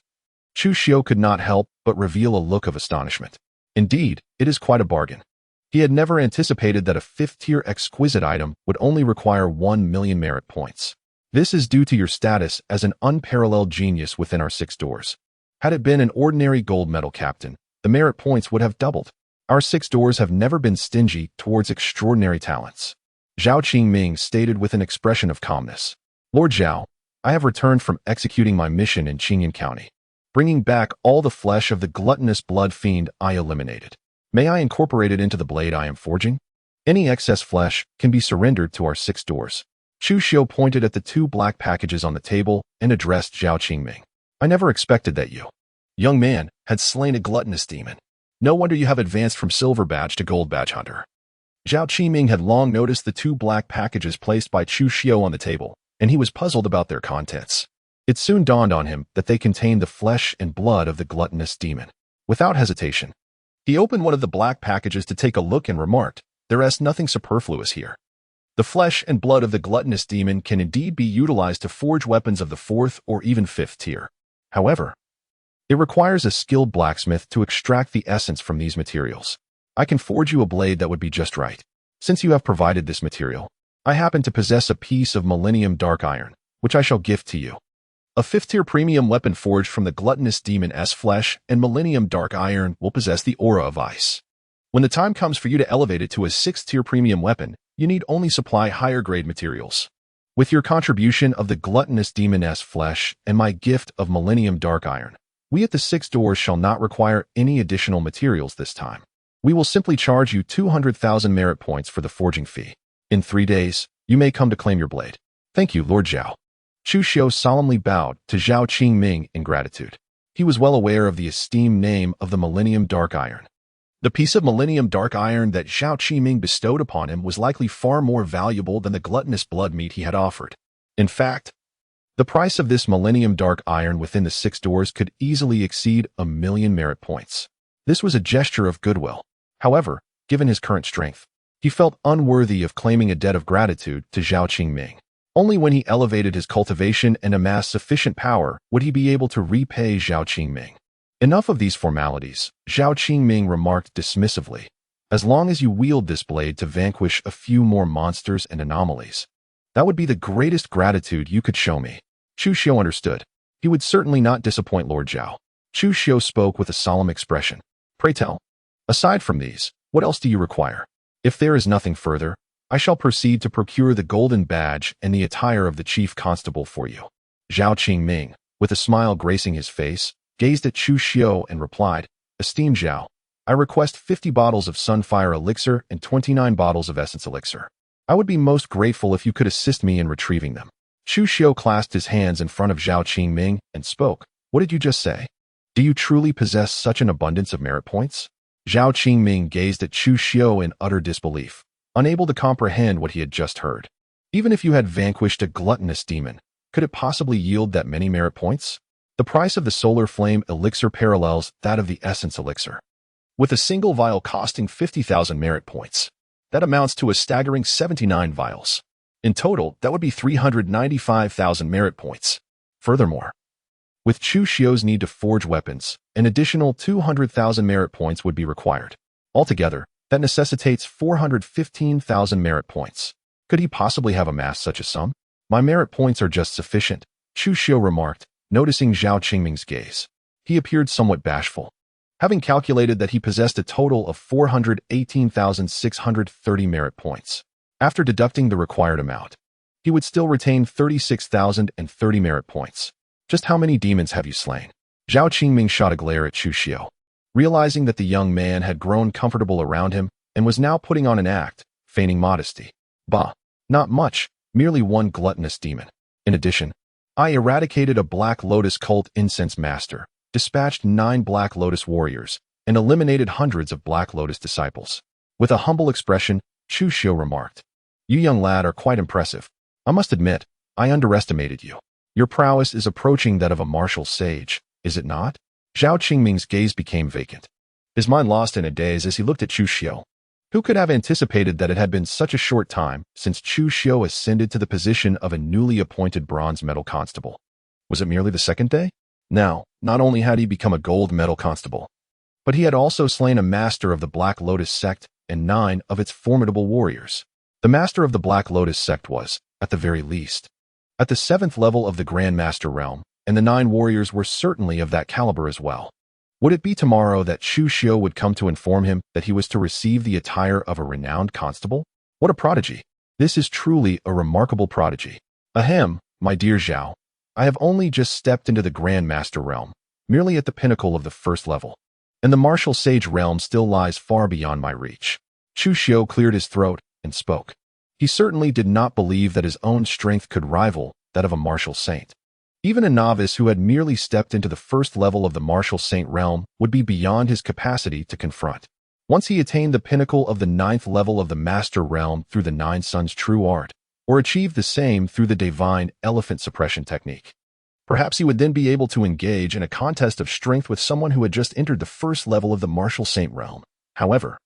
Chu Xiu could not help but reveal a look of astonishment. Indeed, it is quite a bargain. He had never anticipated that a 5th-tier exquisite item would only require 1,000,000 merit points. This is due to your status as an unparalleled genius within our 6 doors. Had it been an ordinary gold medal captain, the merit points would have doubled. Our 6 doors have never been stingy towards extraordinary talents. Zhao Qingming stated with an expression of calmness. Lord Zhao, I have returned from executing my mission in Qingyan County, bringing back all the flesh of the gluttonous blood fiend I eliminated. May I incorporate it into the blade I am forging? Any excess flesh can be surrendered to our 6 doors. Chu Xiu pointed at the 2 black packages on the table and addressed Zhao Qingming. I never expected that you, young man, had slain a gluttonous demon. No wonder you have advanced from silver badge to gold badge hunter. Zhao Qingming had long noticed the 2 black packages placed by Chu Xiu on the table, and he was puzzled about their contents. It soon dawned on him that they contained the flesh and blood of the gluttonous demon. Without hesitation, he opened one of the black packages to take a look and remarked, There is nothing superfluous here. The flesh and blood of the gluttonous demon can indeed be utilized to forge weapons of the 4th or even 5th tier. However, it requires a skilled blacksmith to extract the essence from these materials. I can forge you a blade that would be just right. Since you have provided this material, I happen to possess a piece of Millennium Dark Iron, which I shall gift to you. A 5th-tier premium weapon forged from the gluttonous demon's flesh and Millennium Dark Iron will possess the aura of ice. When the time comes for you to elevate it to a 6th-tier premium weapon, you need only supply higher-grade materials. With your contribution of the gluttonous demon's flesh and my gift of Millennium Dark Iron, we at the 6 doors shall not require any additional materials this time. We will simply charge you 200,000 merit points for the forging fee. In 3 days, you may come to claim your blade. Thank you, Lord Zhao. Chu Xiu solemnly bowed to Zhao Qingming in gratitude. He was well aware of the esteemed name of the Millennium Dark Iron. The piece of Millennium Dark Iron that Zhao Qingming bestowed upon him was likely far more valuable than the gluttonous blood meat he had offered. In fact, the price of this Millennium Dark Iron within the 6 doors could easily exceed 1,000,000 merit points. This was a gesture of goodwill. However, given his current strength, he felt unworthy of claiming a debt of gratitude to Zhao Qingming. Only when he elevated his cultivation and amassed sufficient power would he be able to repay Zhao Qingming. Enough of these formalities, Zhao Qingming remarked dismissively. As long as you wield this blade to vanquish a few more monsters and anomalies, that would be the greatest gratitude you could show me. Chu Xiu understood. He would certainly not disappoint Lord Zhao. Chu Xiu spoke with a solemn expression. Pray tell, aside from these, what else do you require? If there is nothing further, I shall proceed to procure the golden badge and the attire of the chief constable for you. Zhao Qingming, with a smile gracing his face, gazed at Chu Xiu and replied, Esteemed Zhao, I request 50 bottles of Sunfire Elixir and 29 bottles of Essence Elixir. I would be most grateful if you could assist me in retrieving them. Chu Xiu clasped his hands in front of Zhao Qingming and spoke. What did you just say? Do you truly possess such an abundance of merit points? Zhao Qingming gazed at Chu Xiu in utter disbelief, unable to comprehend what he had just heard. Even if you had vanquished a gluttonous demon, could it possibly yield that many merit points? The price of the Solar Flame Elixir parallels that of the Essence Elixir, with a single vial costing 50,000 merit points. That amounts to a staggering 79 vials. In total, that would be 395,000 merit points. Furthermore, with Chu Xiu's need to forge weapons, an additional 200,000 merit points would be required. Altogether, that necessitates 415,000 merit points. Could he possibly have amassed such a sum? My merit points are just sufficient, Chu Xiu remarked, noticing Zhao Qingming's gaze. He appeared somewhat bashful. Having calculated that he possessed a total of 418,630 merit points, after deducting the required amount, he would still retain 36,030 merit points. Just how many demons have you slain? Zhao Qingming shot a glare at Chu Xiu, realizing that the young man had grown comfortable around him and was now putting on an act, feigning modesty. Bah, not much, merely one gluttonous demon. In addition, I eradicated a Black Lotus cult incense master, dispatched 9 Black Lotus warriors, and eliminated hundreds of Black Lotus disciples. With a humble expression, Chu Xiu remarked, You young lad are quite impressive. I must admit, I underestimated you. Your prowess is approaching that of a martial sage, is it not? Zhao Qingming's gaze became vacant, his mind lost in a daze as he looked at Chu Xiu. Who could have anticipated that it had been such a short time since Chu Xiu ascended to the position of a newly appointed bronze medal constable? Was it merely the second day? Now, not only had he become a gold medal constable, but he had also slain a master of the Black Lotus sect and 9 of its formidable warriors. The master of the Black Lotus sect was, at the very least, at the 7th level of the Grand Master realm, and the 9 warriors were certainly of that caliber as well. Would it be tomorrow that Chu Xiu would come to inform him that he was to receive the attire of a renowned constable? What a prodigy! This is truly a remarkable prodigy. Ahem, my dear Zhao, I have only just stepped into the Grand Master realm, merely at the pinnacle of the 1st level, and the martial sage realm still lies far beyond my reach. Chu Xiu cleared his throat and spoke. He certainly did not believe that his own strength could rival that of a martial saint. Even a novice who had merely stepped into the 1st level of the martial saint realm would be beyond his capacity to confront. Once he attained the pinnacle of the 9th level of the master realm through the 9 Suns' true art, or achieved the same through the divine elephant suppression technique, perhaps he would then be able to engage in a contest of strength with someone who had just entered the 1st level of the martial saint realm. However,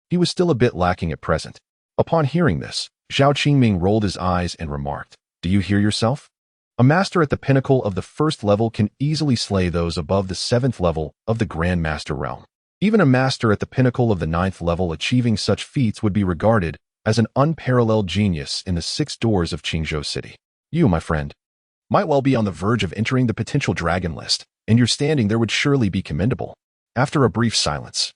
he was still a bit lacking at present. Upon hearing this, Zhao Qingming rolled his eyes and remarked, Do you hear yourself? A master at the pinnacle of the 1st level can easily slay those above the 7th level of the Grand Master realm. Even a master at the pinnacle of the 9th level achieving such feats would be regarded as an unparalleled genius in the 6 doors of Qingzhou City. You, my friend, might well be on the verge of entering the potential dragon list, and your standing there would surely be commendable. After a brief silence,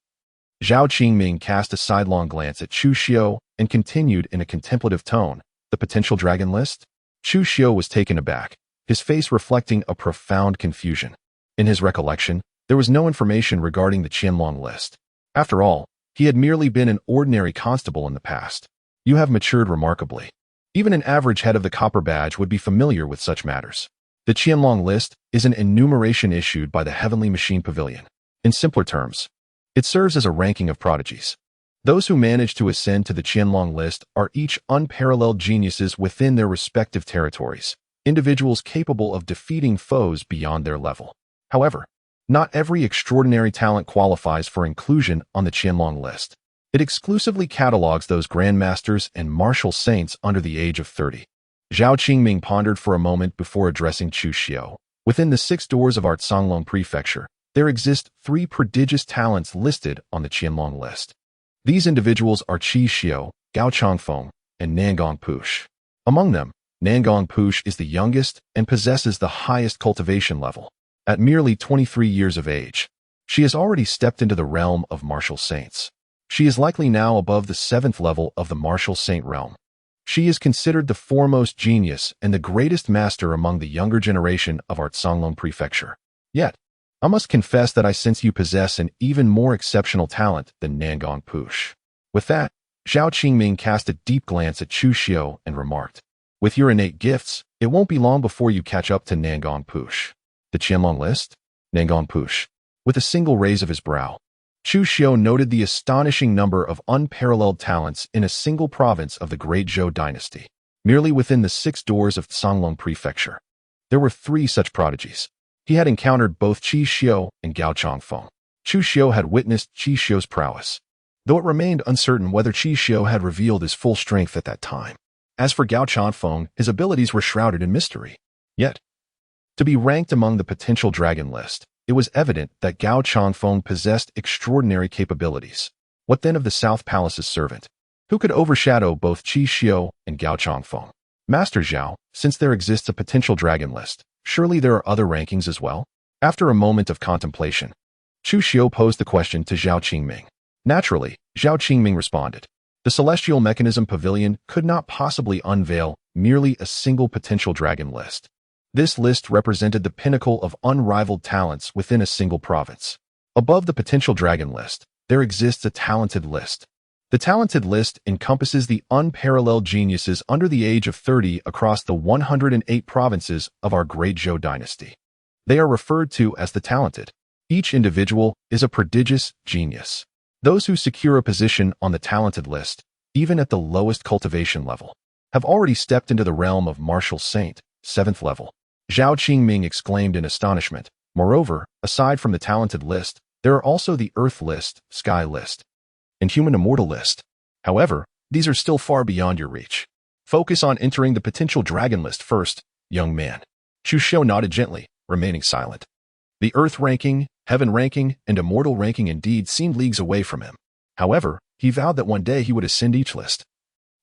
Zhao Qingming cast a sidelong glance at Chu Xiu and continued in a contemplative tone, The potential dragon list? Chu Xiu was taken aback, his face reflecting a profound confusion. In his recollection, there was no information regarding the Qianlong list. After all, he had merely been an ordinary constable in the past. You have matured remarkably. Even an average head of the Copper Badge would be familiar with such matters. The Qianlong list is an enumeration issued by the Heavenly Machine Pavilion. In simpler terms, it serves as a ranking of prodigies. Those who manage to ascend to the Qianlong list are each unparalleled geniuses within their respective territories, individuals capable of defeating foes beyond their level. However, not every extraordinary talent qualifies for inclusion on the Qianlong list. It exclusively catalogs those grandmasters and martial saints under the age of 30. Zhao Qingming pondered for a moment before addressing Chu Xiu. Within the 6 doors of Artsanglong Prefecture, There exist 3 prodigious talents listed on the Qianlong list. These individuals are Chu Xiu, Gao Changfeng, and Nangong Push. Among them, Nangong Push is the youngest and possesses the highest cultivation level. At merely 23 years of age, she has already stepped into the realm of martial saints. She is likely now above the 7th level of the martial saint realm. She is considered the foremost genius and the greatest master among the younger generation of our Songlong prefecture. Yet, I must confess that I sense you possess an even more exceptional talent than Nangong Push. With that, Zhao Qingming cast a deep glance at Chu Xiu and remarked, "With your innate gifts, it won't be long before you catch up to Nangong Push." The Qianlong list? Nangong Push. With a single raise of his brow, Chu Xiu noted the astonishing number of unparalleled talents in a single province of the Great Zhou dynasty, merely within the 6 doors of Songlong prefecture. There were 3 such prodigies. He had encountered both Chu Xiu and Gao Changfeng. Chu Xiu had witnessed Chu Xiu's prowess, though it remained uncertain whether Chu Xiu had revealed his full strength at that time. As for Gao Changfeng, his abilities were shrouded in mystery. Yet, to be ranked among the potential dragon list, it was evident that Gao Changfeng possessed extraordinary capabilities. What then of the South Palace's servant, who could overshadow both Chu Xiu and Gao Changfeng? Master Zhao, since there exists a potential dragon list, surely there are other rankings as well? After a moment of contemplation, Chu Xiu posed the question to Zhao Qingming. Naturally, Zhao Qingming responded. The Celestial Mechanism Pavilion could not possibly unveil merely a single potential dragon list. This list represented the pinnacle of unrivaled talents within a single province. Above the potential dragon list, there exists a talented list. The talented list encompasses the unparalleled geniuses under the age of 30 across the 108 provinces of our Great Zhou dynasty. They are referred to as the talented. Each individual is a prodigious genius. Those who secure a position on the talented list, even at the lowest cultivation level, have already stepped into the realm of martial saint, 7th level. Zhao Qingming exclaimed in astonishment. Moreover, aside from the talented list, there are also the Earth list, Sky list, and Human Immortal list. However, these are still far beyond your reach. Focus on entering the potential dragon list first, young man. Chu Xiu nodded gently, remaining silent. The Earth ranking, Heaven ranking, and Immortal ranking indeed seemed leagues away from him. However, he vowed that one day he would ascend each list.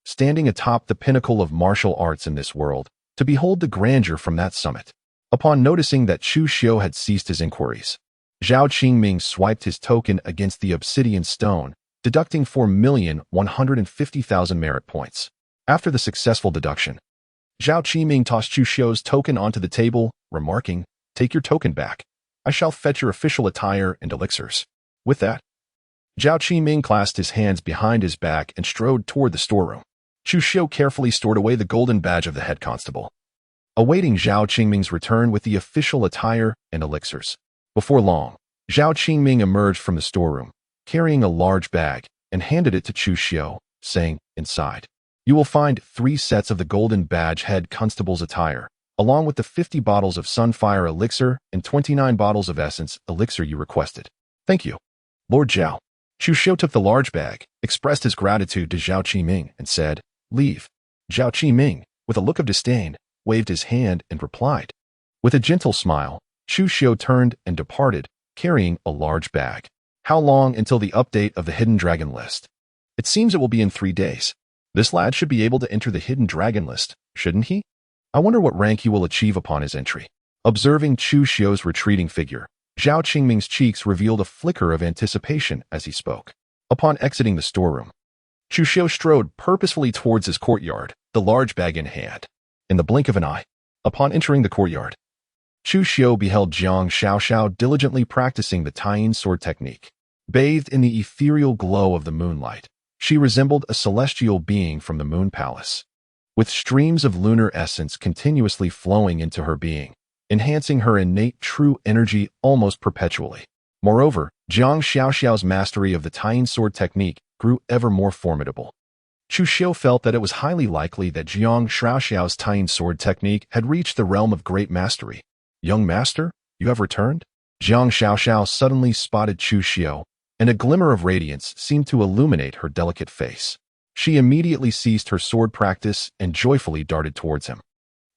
Standing atop the pinnacle of martial arts in this world, to behold the grandeur from that summit. Upon noticing that Chu Xiu had ceased his inquiries, Zhao Qingming swiped his token against the obsidian stone, deducting 4,150,000 merit points. After the successful deduction, Zhao Qingming tossed Chu Xiu's token onto the table, remarking, "Take your token back. I shall fetch your official attire and elixirs." With that, Zhao Qingming clasped his hands behind his back and strode toward the storeroom. Chu Xiu carefully stored away the golden badge of the head constable, awaiting Zhao Qingming's return with the official attire and elixirs. Before long, Zhao Qingming emerged from the storeroom, carrying a large bag, and handed it to Chu Xiu, saying, "Inside, you will find 3 sets of the golden badge head constable's attire, along with the 50 bottles of Sunfire elixir and 29 bottles of Essence elixir you requested." "Thank you, Lord Zhao." Chu Xiu took the large bag, expressed his gratitude to Zhao Qingming, and said, "Leave." Zhao Qingming, with a look of disdain, waved his hand and replied. With a gentle smile, Chu Xiu turned and departed, carrying a large bag. How long until the update of the Hidden Dragon list? It seems it will be in 3 days. This lad should be able to enter the Hidden Dragon list, shouldn't he? I wonder what rank he will achieve upon his entry. Observing Chu Xiu's retreating figure, Zhao Qingming's cheeks revealed a flicker of anticipation as he spoke. Upon exiting the storeroom, Chu Xiu strode purposefully towards his courtyard, the large bag in hand. In the blink of an eye, upon entering the courtyard, Chu Xiu beheld Jiang Xiaoxiao diligently practicing the tying sword technique. Bathed in the ethereal glow of the moonlight, she resembled a celestial being from the Moon Palace, with streams of lunar essence continuously flowing into her being, enhancing her innate true energy almost perpetually. Moreover, Jiang Xiaoxiao's mastery of the tying sword technique grew ever more formidable. Chu Xiu felt that it was highly likely that Jiang Xiaoxiao's tying sword technique had reached the realm of great mastery. "Young master, you have returned?" Jiang Xiaoxiao suddenly spotted Chu Xiu, and a glimmer of radiance seemed to illuminate her delicate face. She immediately ceased her sword practice and joyfully darted towards him.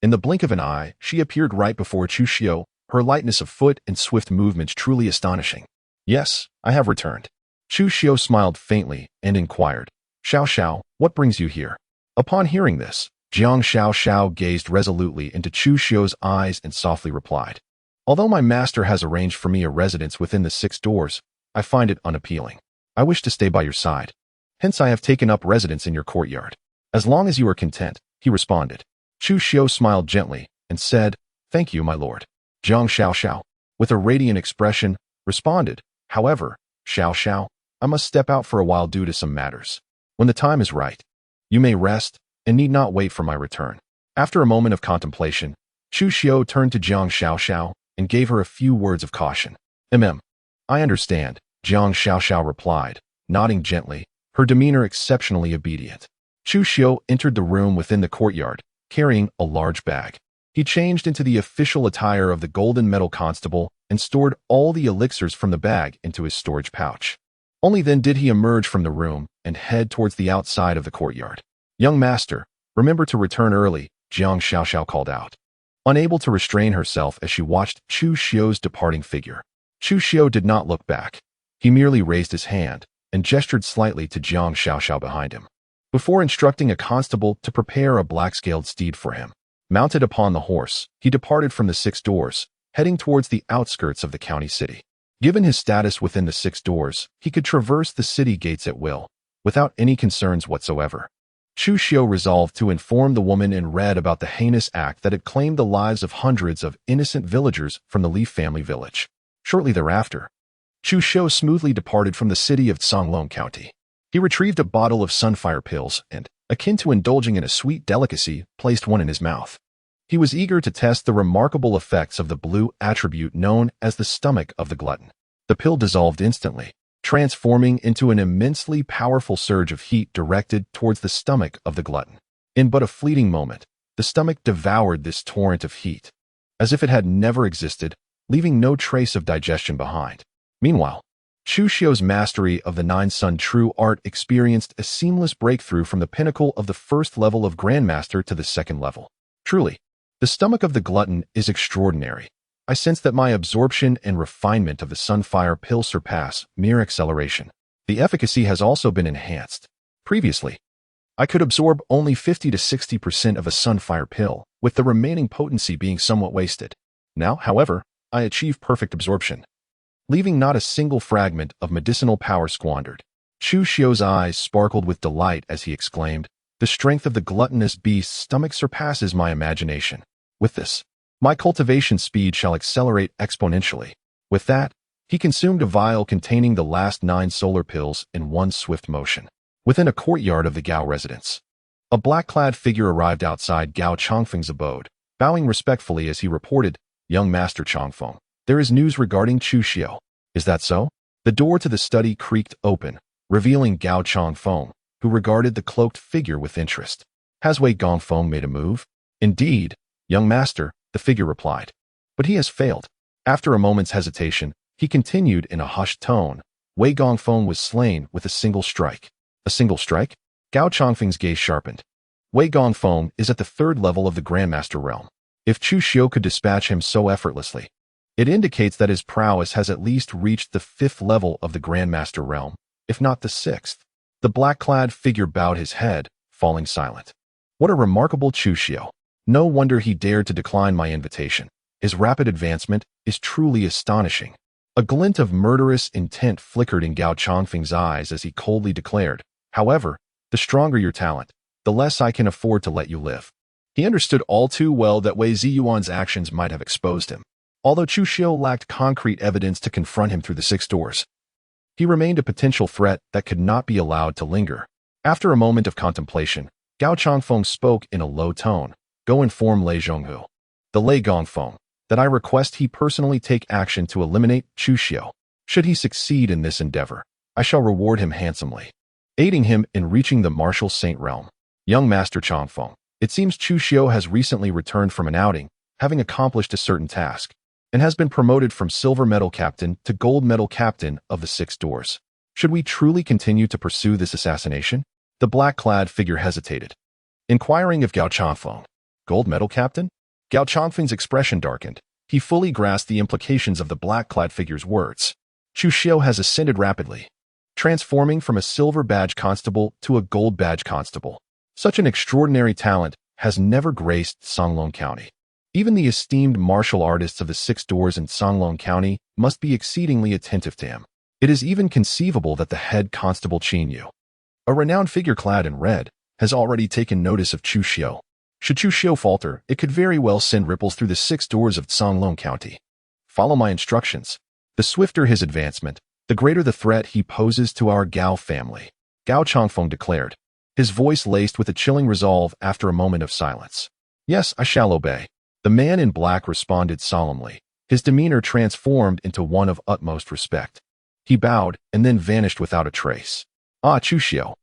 In the blink of an eye, she appeared right before Chu Xiu, her lightness of foot and swift movements truly astonishing. Yes, I have returned. Chu Xiu smiled faintly and inquired, Xiao Xiao, what brings you here? Upon hearing this, Jiang Xiao Xiao gazed resolutely into Chu Xiu's eyes and softly replied, although my master has arranged for me a residence within the 6 doors, I find it unappealing. I wish to stay by your side. Hence I have taken up residence in your courtyard. As long as you are content, he responded. Chu Xiu smiled gently and said, thank you, my lord. Jiang Xiao Xiao, with a radiant expression, responded, however, Xiao Xiao, I must step out for a while due to some matters. When the time is right, you may rest and need not wait for my return. After a moment of contemplation, Chu Xiu turned to Jiang Xiao Xiao and gave her a few words of caution. I understand, Jiang Xiao Xiao replied, nodding gently, her demeanor exceptionally obedient. Chu Xiu entered the room within the courtyard, carrying a large bag. He changed into the official attire of the golden metal constable and stored all the elixirs from the bag into his storage pouch. Only then did he emerge from the room and head towards the outside of the courtyard. Young master, remember to return early, Jiang Xiao Xiao called out, unable to restrain herself as she watched Chu Xiu's departing figure. Chu Xiu did not look back. He merely raised his hand and gestured slightly to Jiang Xiao Xiao behind him, before instructing a constable to prepare a black-scaled steed for him. Mounted upon the horse, he departed from the 6 doors, heading towards the outskirts of the county city. Given his status within the 6 doors, he could traverse the city gates at will, without any concerns whatsoever. Chu Xiu resolved to inform the woman in red about the heinous act that had claimed the lives of hundreds of innocent villagers from the Li family village. Shortly thereafter, Chu Xiu smoothly departed from the city of Songlong County. He retrieved a bottle of sunfire pills and, akin to indulging in a sweet delicacy, placed one in his mouth. He was eager to test the remarkable effects of the blue attribute known as the stomach of the glutton. The pill dissolved instantly, transforming into an immensely powerful surge of heat directed towards the stomach of the glutton. In but a fleeting moment, the stomach devoured this torrent of heat, as if it had never existed, leaving no trace of digestion behind. Meanwhile, Chu Xiu's mastery of the 9-sun true art experienced a seamless breakthrough from the pinnacle of the 1st level of Grandmaster to the 2nd level. Truly, the stomach of the glutton is extraordinary. I sense that my absorption and refinement of the sunfire pill surpass mere acceleration. The efficacy has also been enhanced. Previously, I could absorb only 50 to 60% of a sunfire pill, with the remaining potency being somewhat wasted. Now, however, I achieve perfect absorption, leaving not a single fragment of medicinal power squandered. Chu Xiu's eyes sparkled with delight as he exclaimed, the strength of the gluttonous beast's stomach surpasses my imagination. With this, my cultivation speed shall accelerate exponentially. With that, he consumed a vial containing the last 9 solar pills in one swift motion. Within a courtyard of the Gao residence, a black-clad figure arrived outside Gao Chongfeng's abode, bowing respectfully as he reported, young Master Chongfeng, there is news regarding Chu Xiu. Is that so? The door to the study creaked open, revealing Gao Chongfeng, who regarded the cloaked figure with interest. Has Wei Gongfeng made a move? Indeed, young master, the figure replied. But he has failed. After a moment's hesitation, he continued in a hushed tone. Wei Gongfeng was slain with a single strike. A single strike? Gao Chongfeng's gaze sharpened. Wei Gongfeng is at the 3rd level of the Grandmaster realm. If Chu Xiu could dispatch him so effortlessly, it indicates that his prowess has at least reached the 5th level of the Grandmaster realm, if not the 6th. The black-clad figure bowed his head, falling silent. What a remarkable Chu Xiu. No wonder he dared to decline my invitation. His rapid advancement is truly astonishing. A glint of murderous intent flickered in Gao Chongfeng's eyes as he coldly declared, however, the stronger your talent, the less I can afford to let you live. He understood all too well that Wei Ziyuan's actions might have exposed him. Although Chu Xiu lacked concrete evidence to confront him through the 6 doors, he remained a potential threat that could not be allowed to linger. After a moment of contemplation, Gao Chongfeng spoke in a low tone. Go inform Lei Zhonghu, the Lei Gongfeng, that I request he personally take action to eliminate Chu Xiu. Should he succeed in this endeavor, I shall reward him handsomely, aiding him in reaching the Martial Saint realm. Young Master Chongfeng, it seems Chu Xiu has recently returned from an outing, having accomplished a certain task, and has been promoted from Silver Medal Captain to Gold Medal Captain of the 6 doors. Should we truly continue to pursue this assassination? The black-clad figure hesitated, inquiring of Gao Chongfeng. Gold Medal Captain? Gao Chongfeng's expression darkened. He fully grasped the implications of the black-clad figure's words. Chu Xiu has ascended rapidly, transforming from a silver badge constable to a gold badge constable. Such an extraordinary talent has never graced Songlong County. Even the esteemed martial artists of the Six Doors in Songlong County must be exceedingly attentive to him. It is even conceivable that the head constable Chu Xiu, a renowned figure clad in red, has already taken notice of Chu Xiu. Should Chu Xiu falter, it could very well send ripples through the Six Doors of Songlong County. Follow my instructions. The swifter his advancement, the greater the threat he poses to our Gao family, Gao Changfeng declared, his voice laced with a chilling resolve after a moment of silence. Yes, I shall obey. The man in black responded solemnly, his demeanor transformed into one of utmost respect. He bowed and then vanished without a trace. Ah, Chu Xiu,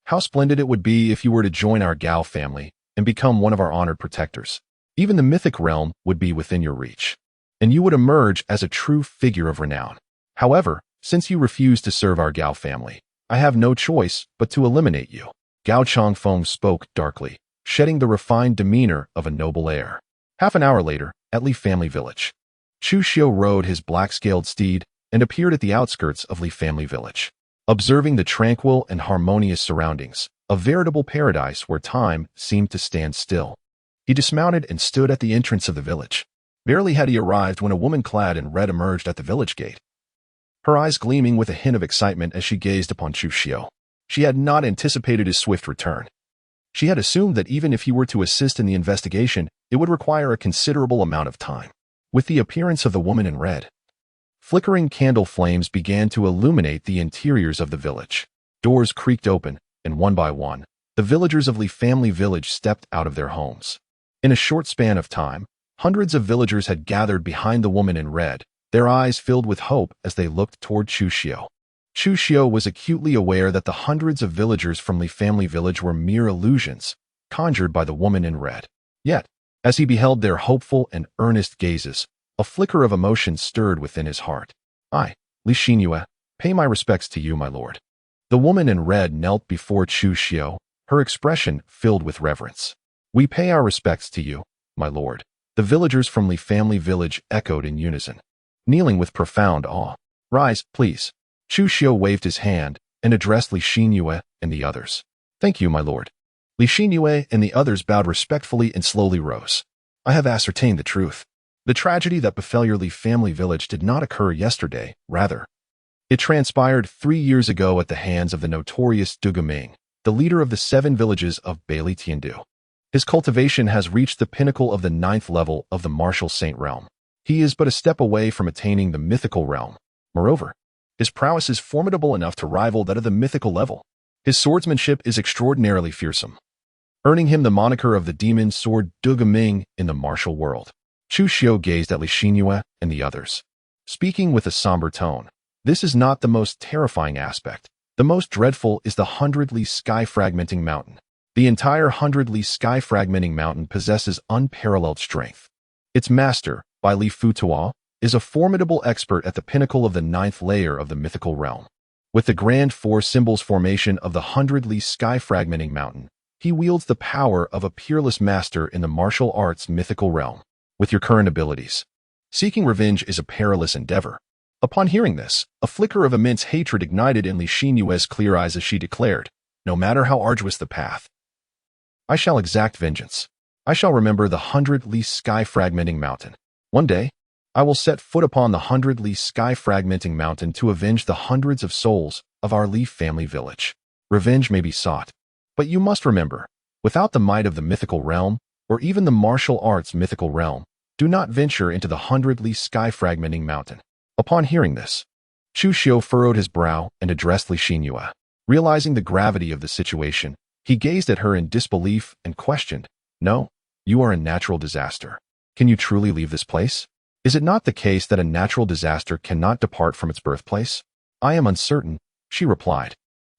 how splendid it would be if you were to join our Gao family and become one of our honored protectors. Even the mythic realm would be within your reach, and you would emerge as a true figure of renown. However, since you refuse to serve our Gao family, I have no choice but to eliminate you. Gao Changfeng spoke darkly, shedding the refined demeanor of a noble heir. Half an hour later, at Li Family Village, Chu Xiu rode his black-scaled steed and appeared at the outskirts of Li Family Village. Observing the tranquil and harmonious surroundings, a veritable paradise where time seemed to stand still, he dismounted and stood at the entrance of the village. Barely had he arrived when a woman clad in red emerged at the village gate, her eyes gleaming with a hint of excitement as she gazed upon Chu Xiu. She had not anticipated his swift return. She had assumed that even if he were to assist in the investigation, it would require a considerable amount of time. With the appearance of the woman in red, flickering candle flames began to illuminate the interiors of the village. Doors creaked open, and one by one, the villagers of Li Family Village stepped out of their homes. In a short span of time, hundreds of villagers had gathered behind the woman in red, their eyes filled with hope as they looked toward Chu Xiu. Chu Xiu was acutely aware that the hundreds of villagers from Li Family Village were mere illusions, conjured by the woman in red. Yet, as he beheld their hopeful and earnest gazes, a flicker of emotion stirred within his heart. I, Li Xinyue, pay my respects to you, my lord. The woman in red knelt before Chu Xiu, her expression filled with reverence. We pay our respects to you, my lord. The villagers from Li Family Village echoed in unison, kneeling with profound awe. Rise, please. Chu Xiu waved his hand and addressed Li Xinyue and the others. Thank you, my lord. Li Xinyue and the others bowed respectfully and slowly rose. I have ascertained the truth. The tragedy that befell your Li Family Village did not occur yesterday, rather. It transpired 3 years ago at the hands of the notorious Du Ming, the leader of the 7 villages of Bailey Tiandu. His cultivation has reached the pinnacle of the 9th level of the martial saint realm. He is but a step away from attaining the mythical realm. Moreover, his prowess is formidable enough to rival that of the mythical level. His swordsmanship is extraordinarily fearsome, earning him the moniker of the demon sword Du Ming in the martial world. Chu Xiu gazed at Li Xinyue and the others, speaking with a somber tone. This is not the most terrifying aspect. The most dreadful is the 100-li sky-fragmenting mountain. The entire 100-li sky-fragmenting mountain possesses unparalleled strength. Its master, Bai Li Futuo, is a formidable expert at the pinnacle of the 9th layer of the mythical realm. With the grand 4 symbols formation of the 100-li sky-fragmenting mountain, he wields the power of a peerless master in the martial arts mythical realm. With your current abilities, seeking revenge is a perilous endeavor. Upon hearing this, a flicker of immense hatred ignited in Li Xinyue's clear eyes as she declared, no matter how arduous the path, I shall exact vengeance. I shall remember the 100-li sky-fragmenting mountain. One day, I will set foot upon the 100-li sky-fragmenting mountain to avenge the hundreds of souls of our Li Family Village. Revenge may be sought, but you must remember, without the might of the mythical realm, or even the martial arts mythical realm, do not venture into the 100-li sky-fragmenting mountain. Upon hearing this, Chu Xiu furrowed his brow and addressed Li Xinyue. Realizing the gravity of the situation, he gazed at her in disbelief and questioned, No, you are a natural disaster. Can you truly leave this place? Is it not the case that a natural disaster cannot depart from its birthplace? I am uncertain, she replied.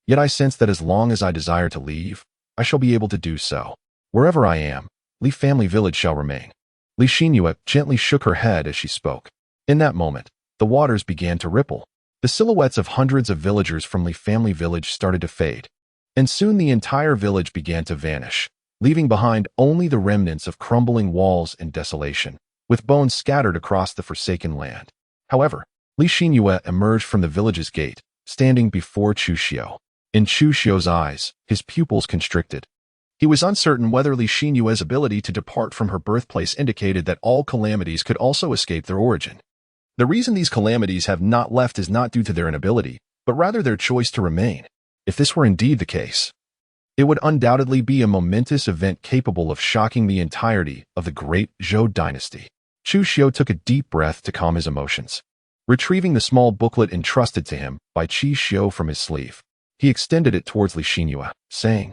Yet I sense that as long as I desire to leave, I shall be able to do so. Wherever I am, Li Family Village shall remain. Li Xinyue gently shook her head as she spoke. In that moment, the waters began to ripple. The silhouettes of hundreds of villagers from Li Family Village started to fade, and soon the entire village began to vanish, leaving behind only the remnants of crumbling walls and desolation. with bones scattered across the forsaken land. However, Li Xinyue emerged from the village's gate, standing before Chu Xiu. In Chu Xiu's eyes, his pupils constricted. He was uncertain whether Li Xinyue's ability to depart from her birthplace indicated that all calamities could also escape their origin. The reason these calamities have not left is not due to their inability, but rather their choice to remain. If this were indeed the case, it would undoubtedly be a momentous event capable of shocking the entirety of the great Zhou dynasty. Chu Xiu took a deep breath to calm his emotions. Retrieving the small booklet entrusted to him by Chu Xiu from his sleeve, he extended it towards Li Xinyue, saying,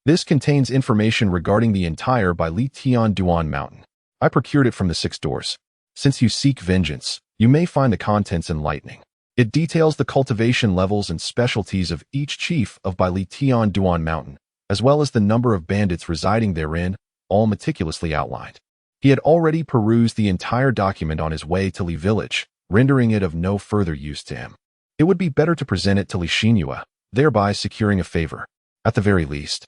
"This contains information regarding the entire by Li Tianduan mountain. I procured it from the 6 doors. Since you seek vengeance, you may find the contents enlightening. It details the cultivation levels and specialties of each chief of Bai Li Tianduan mountain, as well as the number of bandits residing therein, all meticulously outlined." He had already perused the entire document on his way to Li village, rendering it of no further use to him. It would be better to present it to Li Xinyue, thereby securing a favor. At the very least,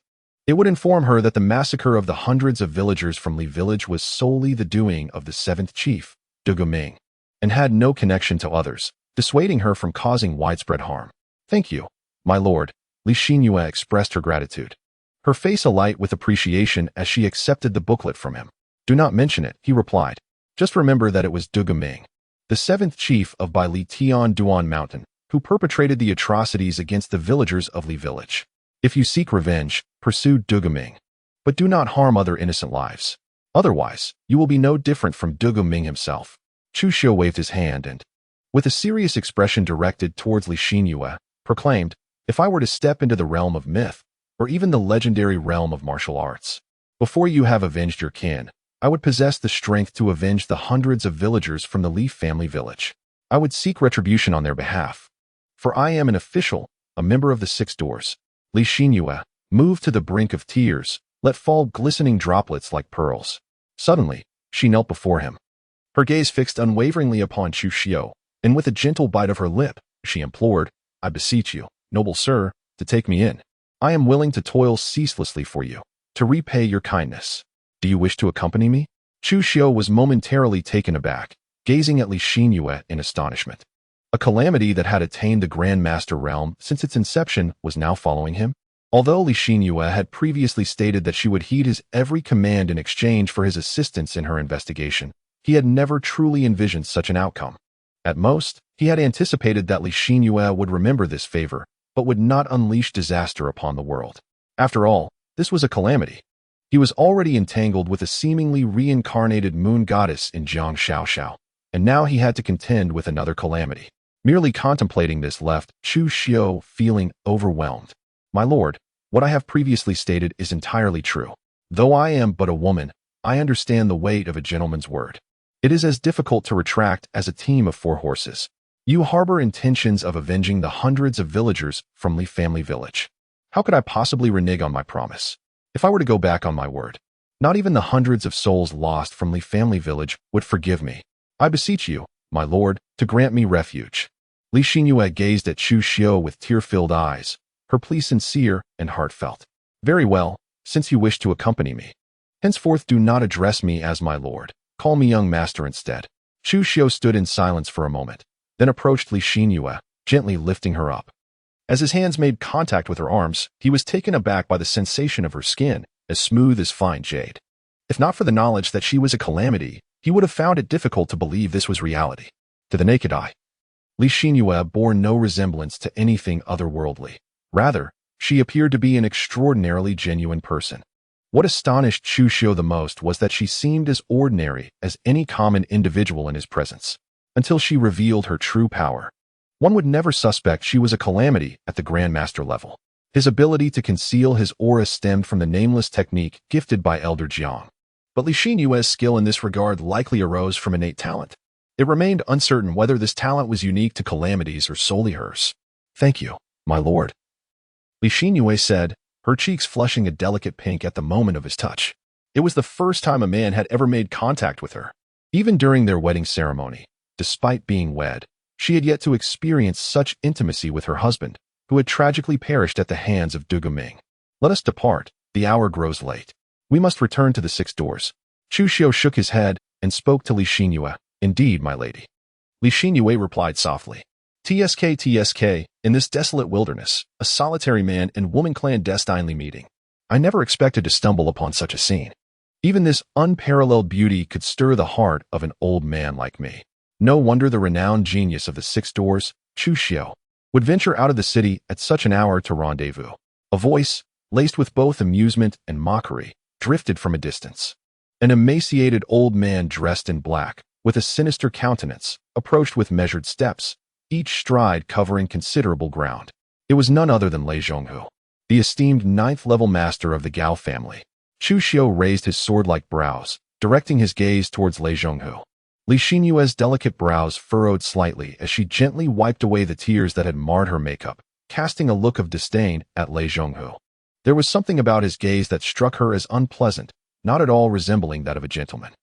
it would inform her that the massacre of the hundreds of villagers from Li village was solely the doing of the 7th chief, Ming, and had no connection to others, dissuading her from causing widespread harm. "Thank you, my lord," Li Xinyue expressed her gratitude, her face alight with appreciation as she accepted the booklet from him. "Do not mention it," he replied. "Just remember that it was Ming, the 7th chief of Bai Li Tianduan mountain, who perpetrated the atrocities against the villagers of Li village. If you seek revenge, pursue Ming, but do not harm other innocent lives. Otherwise, you will be no different from Ming himself." Chu Xiu waved his hand and, with a serious expression directed towards Li Xinyue, proclaimed, "If I were to step into the realm of myth, or even the legendary realm of martial arts, before you have avenged your kin, I would possess the strength to avenge the hundreds of villagers from the Li family village. I would seek retribution on their behalf. For I am an official, a member of the 6 doors." Li Xinyue, moved to the brink of tears, let fall glistening droplets like pearls. Suddenly, she knelt before him, her gaze fixed unwaveringly upon Chu Xiu, and with a gentle bite of her lip, she implored, "I beseech you, noble sir, to take me in. I am willing to toil ceaselessly for you, to repay your kindness. Do you wish to accompany me?" Chu Xiu was momentarily taken aback, gazing at Li Xinyue in astonishment. A calamity that had attained the Grand Master realm since its inception was now following him. Although Li Xinyue had previously stated that she would heed his every command in exchange for his assistance in her investigation, he had never truly envisioned such an outcome. At most, he had anticipated that Li Xinyue would remember this favor, but would not unleash disaster upon the world. After all, this was a calamity. He was already entangled with a seemingly reincarnated moon goddess in Jiang Xiaoxiao, and now he had to contend with another calamity. Merely contemplating this left Chu Xiu feeling overwhelmed. "My lord, what I have previously stated is entirely true. Though I am but a woman, I understand the weight of a gentleman's word. It is as difficult to retract as a team of 4 horses. You harbor intentions of avenging the hundreds of villagers from Li family village. How could I possibly renege on my promise? If I were to go back on my word, not even the hundreds of souls lost from Li family village would forgive me. I beseech you, my lord, to grant me refuge." Li Xinyue gazed at Chu Xiu with tear-filled eyes, her plea sincere and heartfelt. "Very well, since you wish to accompany me. Henceforth do not address me as my lord. Call me young master instead." Chu Xiu stood in silence for a moment, then approached Li Xinyue, gently lifting her up. As his hands made contact with her arms, he was taken aback by the sensation of her skin, as smooth as fine jade. If not for the knowledge that she was a calamity, he would have found it difficult to believe this was reality. To the naked eye, Li Xinyue bore no resemblance to anything otherworldly. Rather, she appeared to be an extraordinarily genuine person. What astonished Chu Xiu the most was that she seemed as ordinary as any common individual in his presence, until she revealed her true power. One would never suspect she was a calamity at the Grand Master level. His ability to conceal his aura stemmed from the nameless technique gifted by Elder Jiang. But Li Xinyue's skill in this regard likely arose from innate talent. It remained uncertain whether this talent was unique to calamities or solely hers. "Thank you, my lord," Li Xinyue said, her cheeks flushing a delicate pink at the moment of his touch. It was the first time a man had ever made contact with her. Even during their wedding ceremony, despite being wed, she had yet to experience such intimacy with her husband, who had tragically perished at the hands of Ming. "Let us depart, the hour grows late. We must return to the 6 doors." Chu Xiu shook his head and spoke to Li Xinyue. Indeed, my lady. Li Xinyue replied softly. TSK, in this desolate wilderness, a solitary man and woman clandestinely meeting. I never expected to stumble upon such a scene. Even this unparalleled beauty could stir the heart of an old man like me. No wonder the renowned genius of the Six Doors, Chu Xiu, would venture out of the city at such an hour to rendezvous. A voice, laced with both amusement and mockery, drifted from a distance. An emaciated old man dressed in black, with a sinister countenance, approached with measured steps, each stride covering considerable ground. It was none other than Lei Zhonghu, the esteemed ninth-level master of the Gao family. Chu Xiu raised his sword-like brows, directing his gaze towards Lei Zhonghu. Li Xinyue's delicate brows furrowed slightly as she gently wiped away the tears that had marred her makeup, casting a look of disdain at Lei Zhonghu. There was something about his gaze that struck her as unpleasant, not at all resembling that of a gentleman.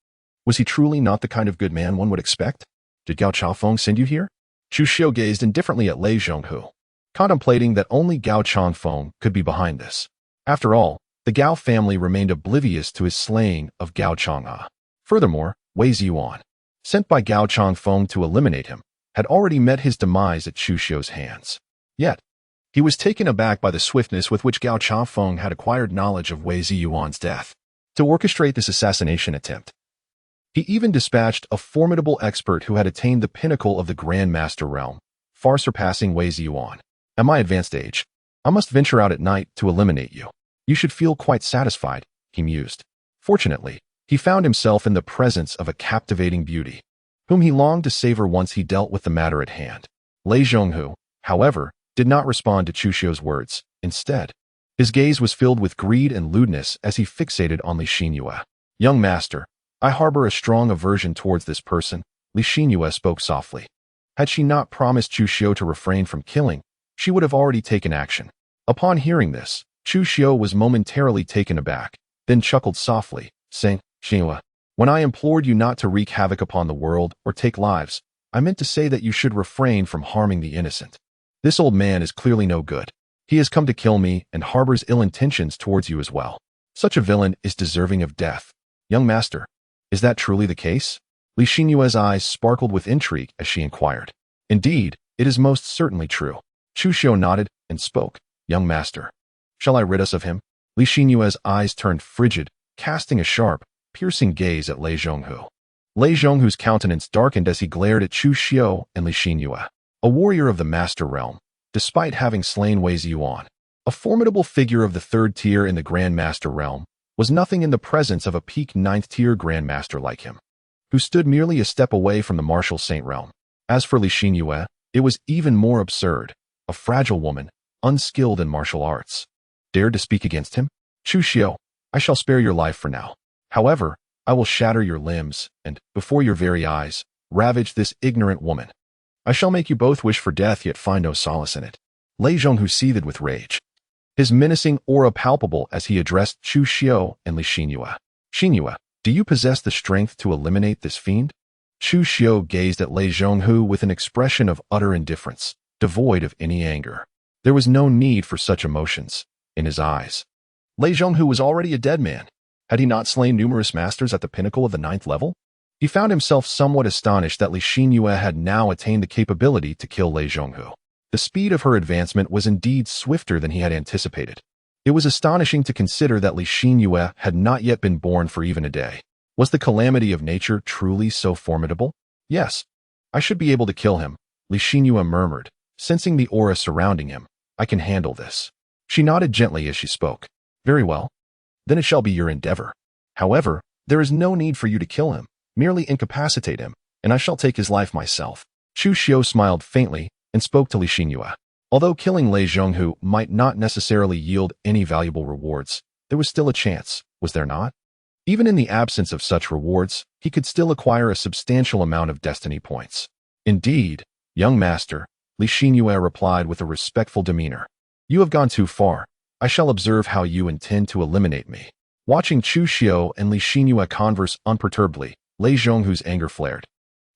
Was he truly not the kind of good man one would expect? Did Gao Changfeng send you here? Chu Xiu gazed indifferently at Lei Zhonghu, contemplating that only Gao Changfeng could be behind this. After all, the Gao family remained oblivious to his slaying of Gao Chang'e. Furthermore, Wei Ziyuan, sent by Gao Changfeng to eliminate him, had already met his demise at Chu Xiu's hands. Yet, he was taken aback by the swiftness with which Gao Changfeng had acquired knowledge of Wei Ziyuan's death. To orchestrate this assassination attempt, he even dispatched a formidable expert who had attained the pinnacle of the Grand Master realm, far surpassing Wei Ziyuan. At my advanced age, I must venture out at night to eliminate you. You should feel quite satisfied, he mused. Fortunately, he found himself in the presence of a captivating beauty, whom he longed to savor once he dealt with the matter at hand. Lei Zhonghu, however, did not respond to Chu Xiu's words. Instead, his gaze was filled with greed and lewdness as he fixated on Li Xinyue. Young master, I harbor a strong aversion towards this person, Li Xinyue spoke softly. Had she not promised Chu Xiu to refrain from killing, she would have already taken action. Upon hearing this, Chu Xiu was momentarily taken aback, then chuckled softly, saying, Xinyue, when I implored you not to wreak havoc upon the world or take lives, I meant to say that you should refrain from harming the innocent. This old man is clearly no good. He has come to kill me and harbors ill intentions towards you as well. Such a villain is deserving of death. Young master, is that truly the case? Li Xinyue's eyes sparkled with intrigue as she inquired. Indeed, it is most certainly true. Chu Xiu nodded and spoke. Young master, shall I rid us of him? Li Xinyue's eyes turned frigid, casting a sharp, piercing gaze at Lei Zhonghu. Lei Zhonghu's countenance darkened as he glared at Chu Xiu and Li Xinyue, a warrior of the master realm, despite having slain Wei Ziyuan. A formidable figure of the third tier in the Grand Master realm was nothing in the presence of a peak ninth-tier Grand Master like him, who stood merely a step away from the martial saint realm. As for Li Xinyue, it was even more absurd. A fragile woman, unskilled in martial arts, dared to speak against him? Chu Xiu, I shall spare your life for now. However, I will shatter your limbs and, before your very eyes, ravage this ignorant woman. I shall make you both wish for death yet find no solace in it. Lei Zhonghu seethed with rage, his menacing aura palpable as he addressed Chu Xiu and Li Xinyue. Xinyue, do you possess the strength to eliminate this fiend? Chu Xiu gazed at Lei Zhonghu with an expression of utter indifference, devoid of any anger. There was no need for such emotions in his eyes. Lei Zhonghu was already a dead man. Had he not slain numerous masters at the pinnacle of the 9th level? He found himself somewhat astonished that Li Xinyue had now attained the capability to kill Lei Zhonghu. The speed of her advancement was indeed swifter than he had anticipated. It was astonishing to consider that Li Xinyue had not yet been born for even a day. Was the calamity of nature truly so formidable? Yes, I should be able to kill him, Li Xinyue murmured, sensing the aura surrounding him. I can handle this. She nodded gently as she spoke. Very well. Then it shall be your endeavor. However, there is no need for you to kill him. Merely incapacitate him, and I shall take his life myself. Chu Xiu smiled faintly and spoke to Li Xinyue. Although killing Lei Zhonghu might not necessarily yield any valuable rewards, there was still a chance, was there not? Even in the absence of such rewards, he could still acquire a substantial amount of destiny points. Indeed, young master, Li Xinyue replied with a respectful demeanor. You have gone too far. I shall observe how you intend to eliminate me. Watching Chu Xiu and Li Xinyue converse unperturbedly, Lei Zhonghu's anger flared.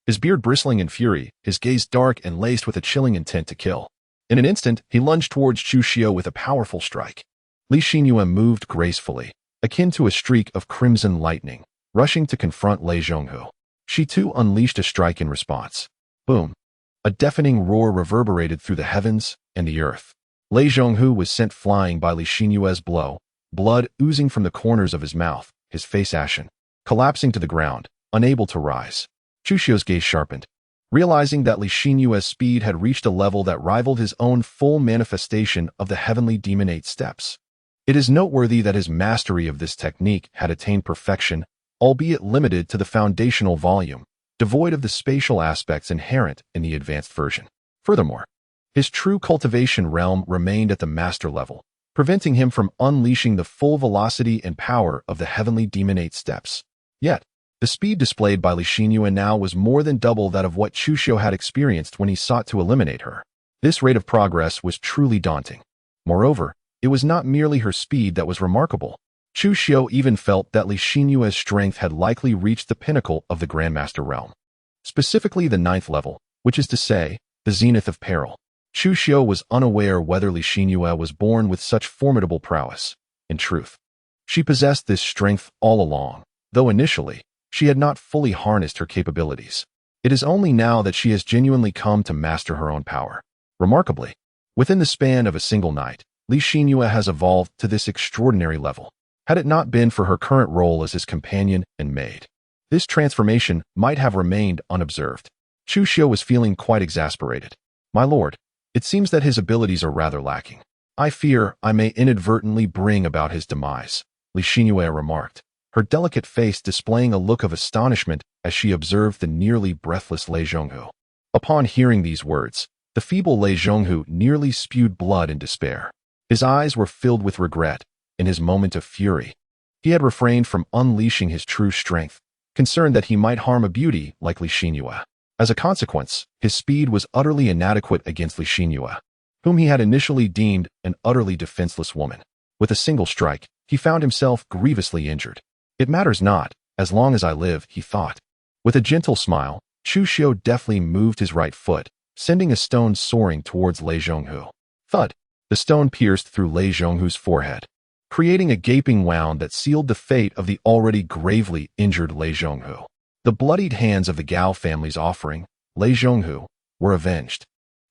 His beard bristling in fury, his gaze dark and laced with a chilling intent to kill. In an instant, he lunged towards Chu Xiu with a powerful strike. Li Xinyue moved gracefully, akin to a streak of crimson lightning, rushing to confront Lei Zhonghu. She too unleashed a strike in response. Boom! A deafening roar reverberated through the heavens and the earth. Lei Zhonghu was sent flying by Li Xinyue's blow, blood oozing from the corners of his mouth, his face ashen, collapsing to the ground, unable to rise. Chu Xiu's gaze sharpened, realizing that Li Xinyue's speed had reached a level that rivaled his own full manifestation of the heavenly demon 8 steps. It is noteworthy that his mastery of this technique had attained perfection, albeit limited to the foundational volume, devoid of the spatial aspects inherent in the advanced version. Furthermore, his true cultivation realm remained at the master level, preventing him from unleashing the full velocity and power of the heavenly demon 8 steps. Yet, the speed displayed by Li Xinyue now was more than double that of what Chu Xiu had experienced when he sought to eliminate her. This rate of progress was truly daunting. Moreover, it was not merely her speed that was remarkable. Chu Xiu even felt that Li Xinyue's strength had likely reached the pinnacle of the Grandmaster realm. Specifically the 9th level, which is to say, the zenith of peril. Chu Xiu was unaware whether Li Xinyue was born with such formidable prowess. In truth, she possessed this strength all along, though initially, she had not fully harnessed her capabilities. It is only now that she has genuinely come to master her own power. Remarkably, within the span of a single night, Li Xinyue has evolved to this extraordinary level. Had it not been for her current role as his companion and maid, this transformation might have remained unobserved. Chu Xiu was feeling quite exasperated. My lord, it seems that his abilities are rather lacking. I fear I may inadvertently bring about his demise, Li Xinyue remarked, her delicate face displaying a look of astonishment as she observed the nearly breathless Lei Zhonghu. Upon hearing these words, the feeble Lei Zhonghu nearly spewed blood in despair. His eyes were filled with regret. In his moment of fury, he had refrained from unleashing his true strength, concerned that he might harm a beauty like Li Xinyue. As a consequence, his speed was utterly inadequate against Li Xinyue, whom he had initially deemed an utterly defenseless woman. With a single strike, he found himself grievously injured. It matters not, as long as I live, he thought. With a gentle smile, Chu Xiu deftly moved his right foot, sending a stone soaring towards Lei Zhonghu. Thud! The stone pierced through Lei Zhonghu's forehead, creating a gaping wound that sealed the fate of the already gravely injured Lei Zhonghu. The bloodied hands of the Gao family's offering, Lei Zhonghu, were avenged,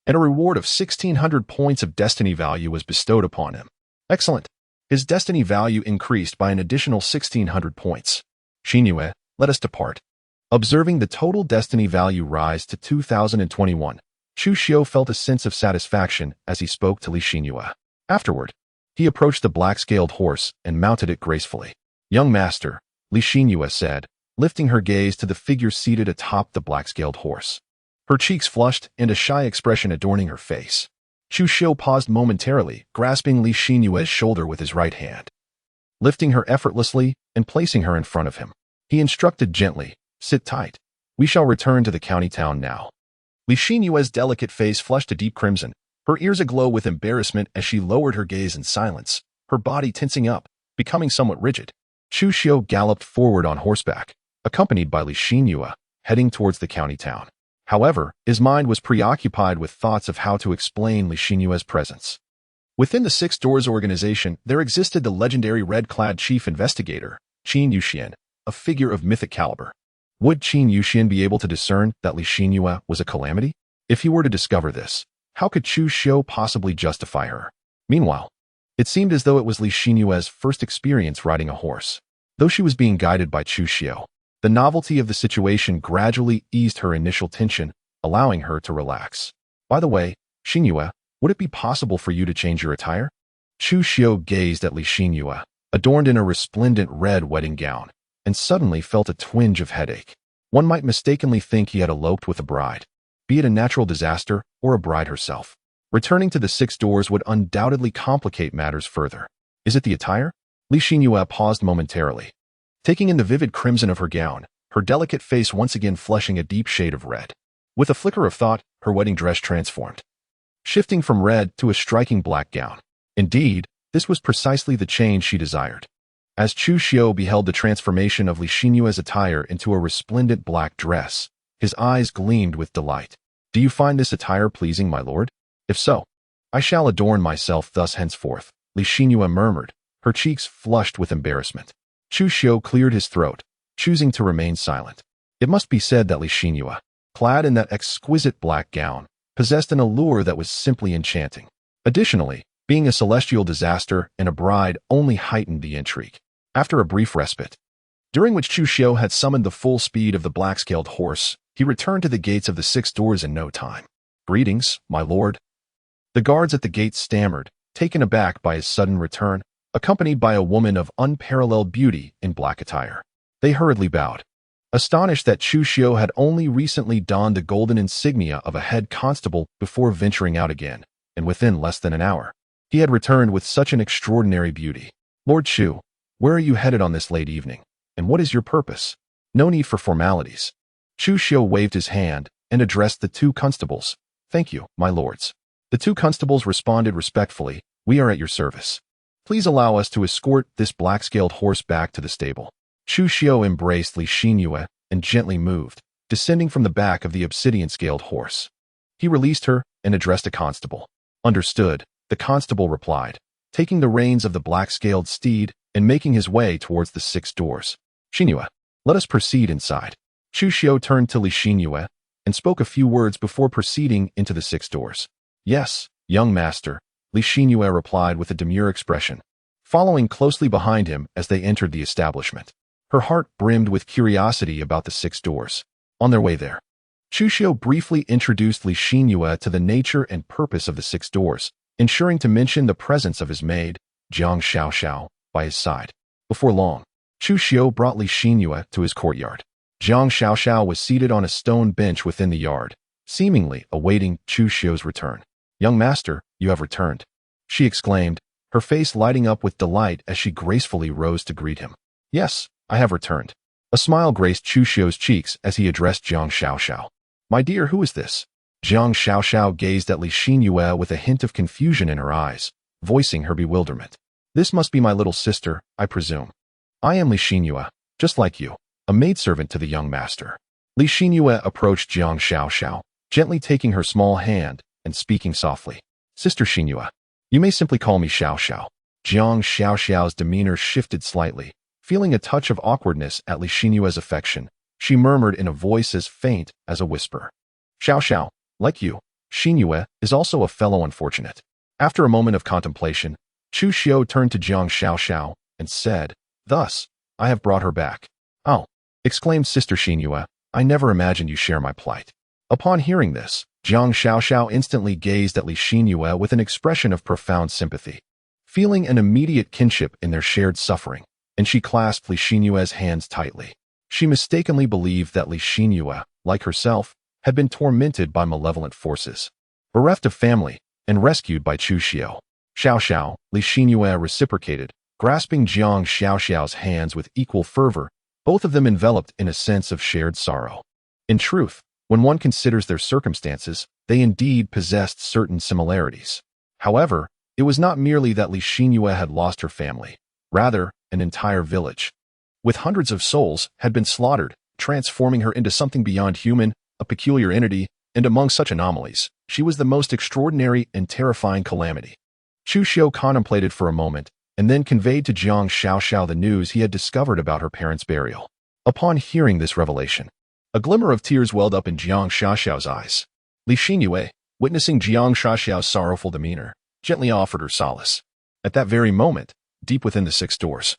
and a reward of 1,600 points of destiny value was bestowed upon him. Excellent! His destiny value increased by an additional 1,600 points. Xinyue, let us depart. Observing the total destiny value rise to 2,021, Chu Xiu felt a sense of satisfaction as he spoke to Li Xinyue. Afterward, he approached the black-scaled horse and mounted it gracefully. Young master, Li Xinyue said, lifting her gaze to the figure seated atop the black-scaled horse. Her cheeks flushed and a shy expression adorning her face. Chu Xiu paused momentarily, grasping Li Xinyue's shoulder with his right hand. Lifting her effortlessly and placing her in front of him, he instructed gently, sit tight. We shall return to the county town now. Li Xinyue's delicate face flushed a deep crimson, her ears aglow with embarrassment as she lowered her gaze in silence, her body tensing up, becoming somewhat rigid. Chu Xiu galloped forward on horseback, accompanied by Li Xinyue, heading towards the county town. However, his mind was preoccupied with thoughts of how to explain Li Xinyue's presence. Within the Six Doors organization, there existed the legendary red-clad chief investigator, Qin Yuxian, a figure of mythic caliber. Would Qin Yuxian be able to discern that Li Xinyue was a calamity? If he were to discover this, how could Chu Xiu possibly justify her? Meanwhile, it seemed as though it was Li Xinyue's first experience riding a horse. Though she was being guided by Chu Xiu, the novelty of the situation gradually eased her initial tension, allowing her to relax. By the way, Xinyue, would it be possible for you to change your attire? Chu Xiu gazed at Li Xinyue, adorned in a resplendent red wedding gown, and suddenly felt a twinge of headache. One might mistakenly think he had eloped with a bride, be it a natural disaster or a bride herself. Returning to the Six Doors would undoubtedly complicate matters further. Is it the attire? Li Xinyue paused momentarily, taking in the vivid crimson of her gown, her delicate face once again flushing a deep shade of red. With a flicker of thought, her wedding dress transformed, shifting from red to a striking black gown. Indeed, this was precisely the change she desired. As Chu Xiu beheld the transformation of Li Xinyue's attire into a resplendent black dress, his eyes gleamed with delight. Do you find this attire pleasing, my lord? If so, I shall adorn myself thus henceforth, Li Xinyue murmured, her cheeks flushed with embarrassment. Chu Xiu cleared his throat, choosing to remain silent. It must be said that Li Xinyue, clad in that exquisite black gown, possessed an allure that was simply enchanting. Additionally, being a celestial disaster and a bride only heightened the intrigue. After a brief respite, during which Chu Xiu had summoned the full speed of the black-scaled horse, he returned to the gates of the 6 doors in no time. "Greetings, my lord." The guards at the gate stammered, taken aback by his sudden return, accompanied by a woman of unparalleled beauty in black attire. They hurriedly bowed, astonished that Chu Xiu had only recently donned the golden insignia of a head constable before venturing out again, and within less than an hour, he had returned with such an extraordinary beauty. "Lord Chu, where are you headed on this late evening, and what is your purpose?" No need for formalities. Chu Xiu waved his hand and addressed the 2 constables. "Thank you, my lords." The 2 constables responded respectfully, "We are at your service. Please allow us to escort this black-scaled horse back to the stable." Chu Xiu embraced Li Xinyue and gently moved, descending from the back of the obsidian-scaled horse. He released her and addressed a constable. "Understood," the constable replied, taking the reins of the black-scaled steed and making his way towards the 6 doors. "Xinyue, let us proceed inside." Chu Xiu turned to Li Xinyue and spoke a few words before proceeding into the 6 doors. "Yes, young master," Li Xinyue replied with a demure expression, following closely behind him as they entered the establishment. Her heart brimmed with curiosity about the 6 doors. On their way there, Chu Xiu briefly introduced Li Xinyue to the nature and purpose of the 6 doors, ensuring to mention the presence of his maid, Jiang Xiao, by his side. Before long, Chu Xiu brought Li Xinyue to his courtyard. Jiang Xiao was seated on a stone bench within the yard, seemingly awaiting Chu Xiu's return. "Young master, you have returned," she exclaimed, her face lighting up with delight as she gracefully rose to greet him. "Yes, I have returned." A smile graced Chu Xiu's cheeks as he addressed Jiang Xiao. "My dear, who is this?" Jiang Xiao gazed at Li Xinyue with a hint of confusion in her eyes, voicing her bewilderment. "This must be my little sister, I presume." "I am Li Xinyue, just like you, a maidservant to the young master." Li Xinyue approached Jiang Xiao, gently taking her small hand and speaking softly. "Sister Xinyue, you may simply call me Xiao." Jiang Xiao's demeanor shifted slightly. Feeling a touch of awkwardness at Li Xinyue's affection, she murmured in a voice as faint as a whisper. "Xiao, like you, Xinyue is also a fellow unfortunate." After a moment of contemplation, Chu Xiu turned to Jiang Xiao and said, "Thus, I have brought her back." "Oh," exclaimed Sister Xinyue, "I never imagined you share my plight." Upon hearing this, Jiang Xiao instantly gazed at Li Xinyue with an expression of profound sympathy, feeling an immediate kinship in their shared suffering, and she clasped Li Xinyue's hands tightly. She mistakenly believed that Li Xinyue, like herself, had been tormented by malevolent forces. Bereft of family and rescued by Chu Xiu, Li Xinyue reciprocated, grasping Jiang Xiao's hands with equal fervor, both of them enveloped in a sense of shared sorrow. In truth, when one considers their circumstances, they indeed possessed certain similarities. However, it was not merely that Li Xinyue had lost her family. Rather, an entire village, with hundreds of souls, had been slaughtered, transforming her into something beyond human, a peculiar entity, and among such anomalies, she was the most extraordinary and terrifying calamity. Chu Xiu contemplated for a moment, and then conveyed to Jiang Xiao the news he had discovered about her parents' burial. Upon hearing this revelation, a glimmer of tears welled up in Jiang Xiao's eyes. Li Xinyue, witnessing Jiang Xiao's sorrowful demeanor, gently offered her solace. At that very moment, deep within the 6 doors,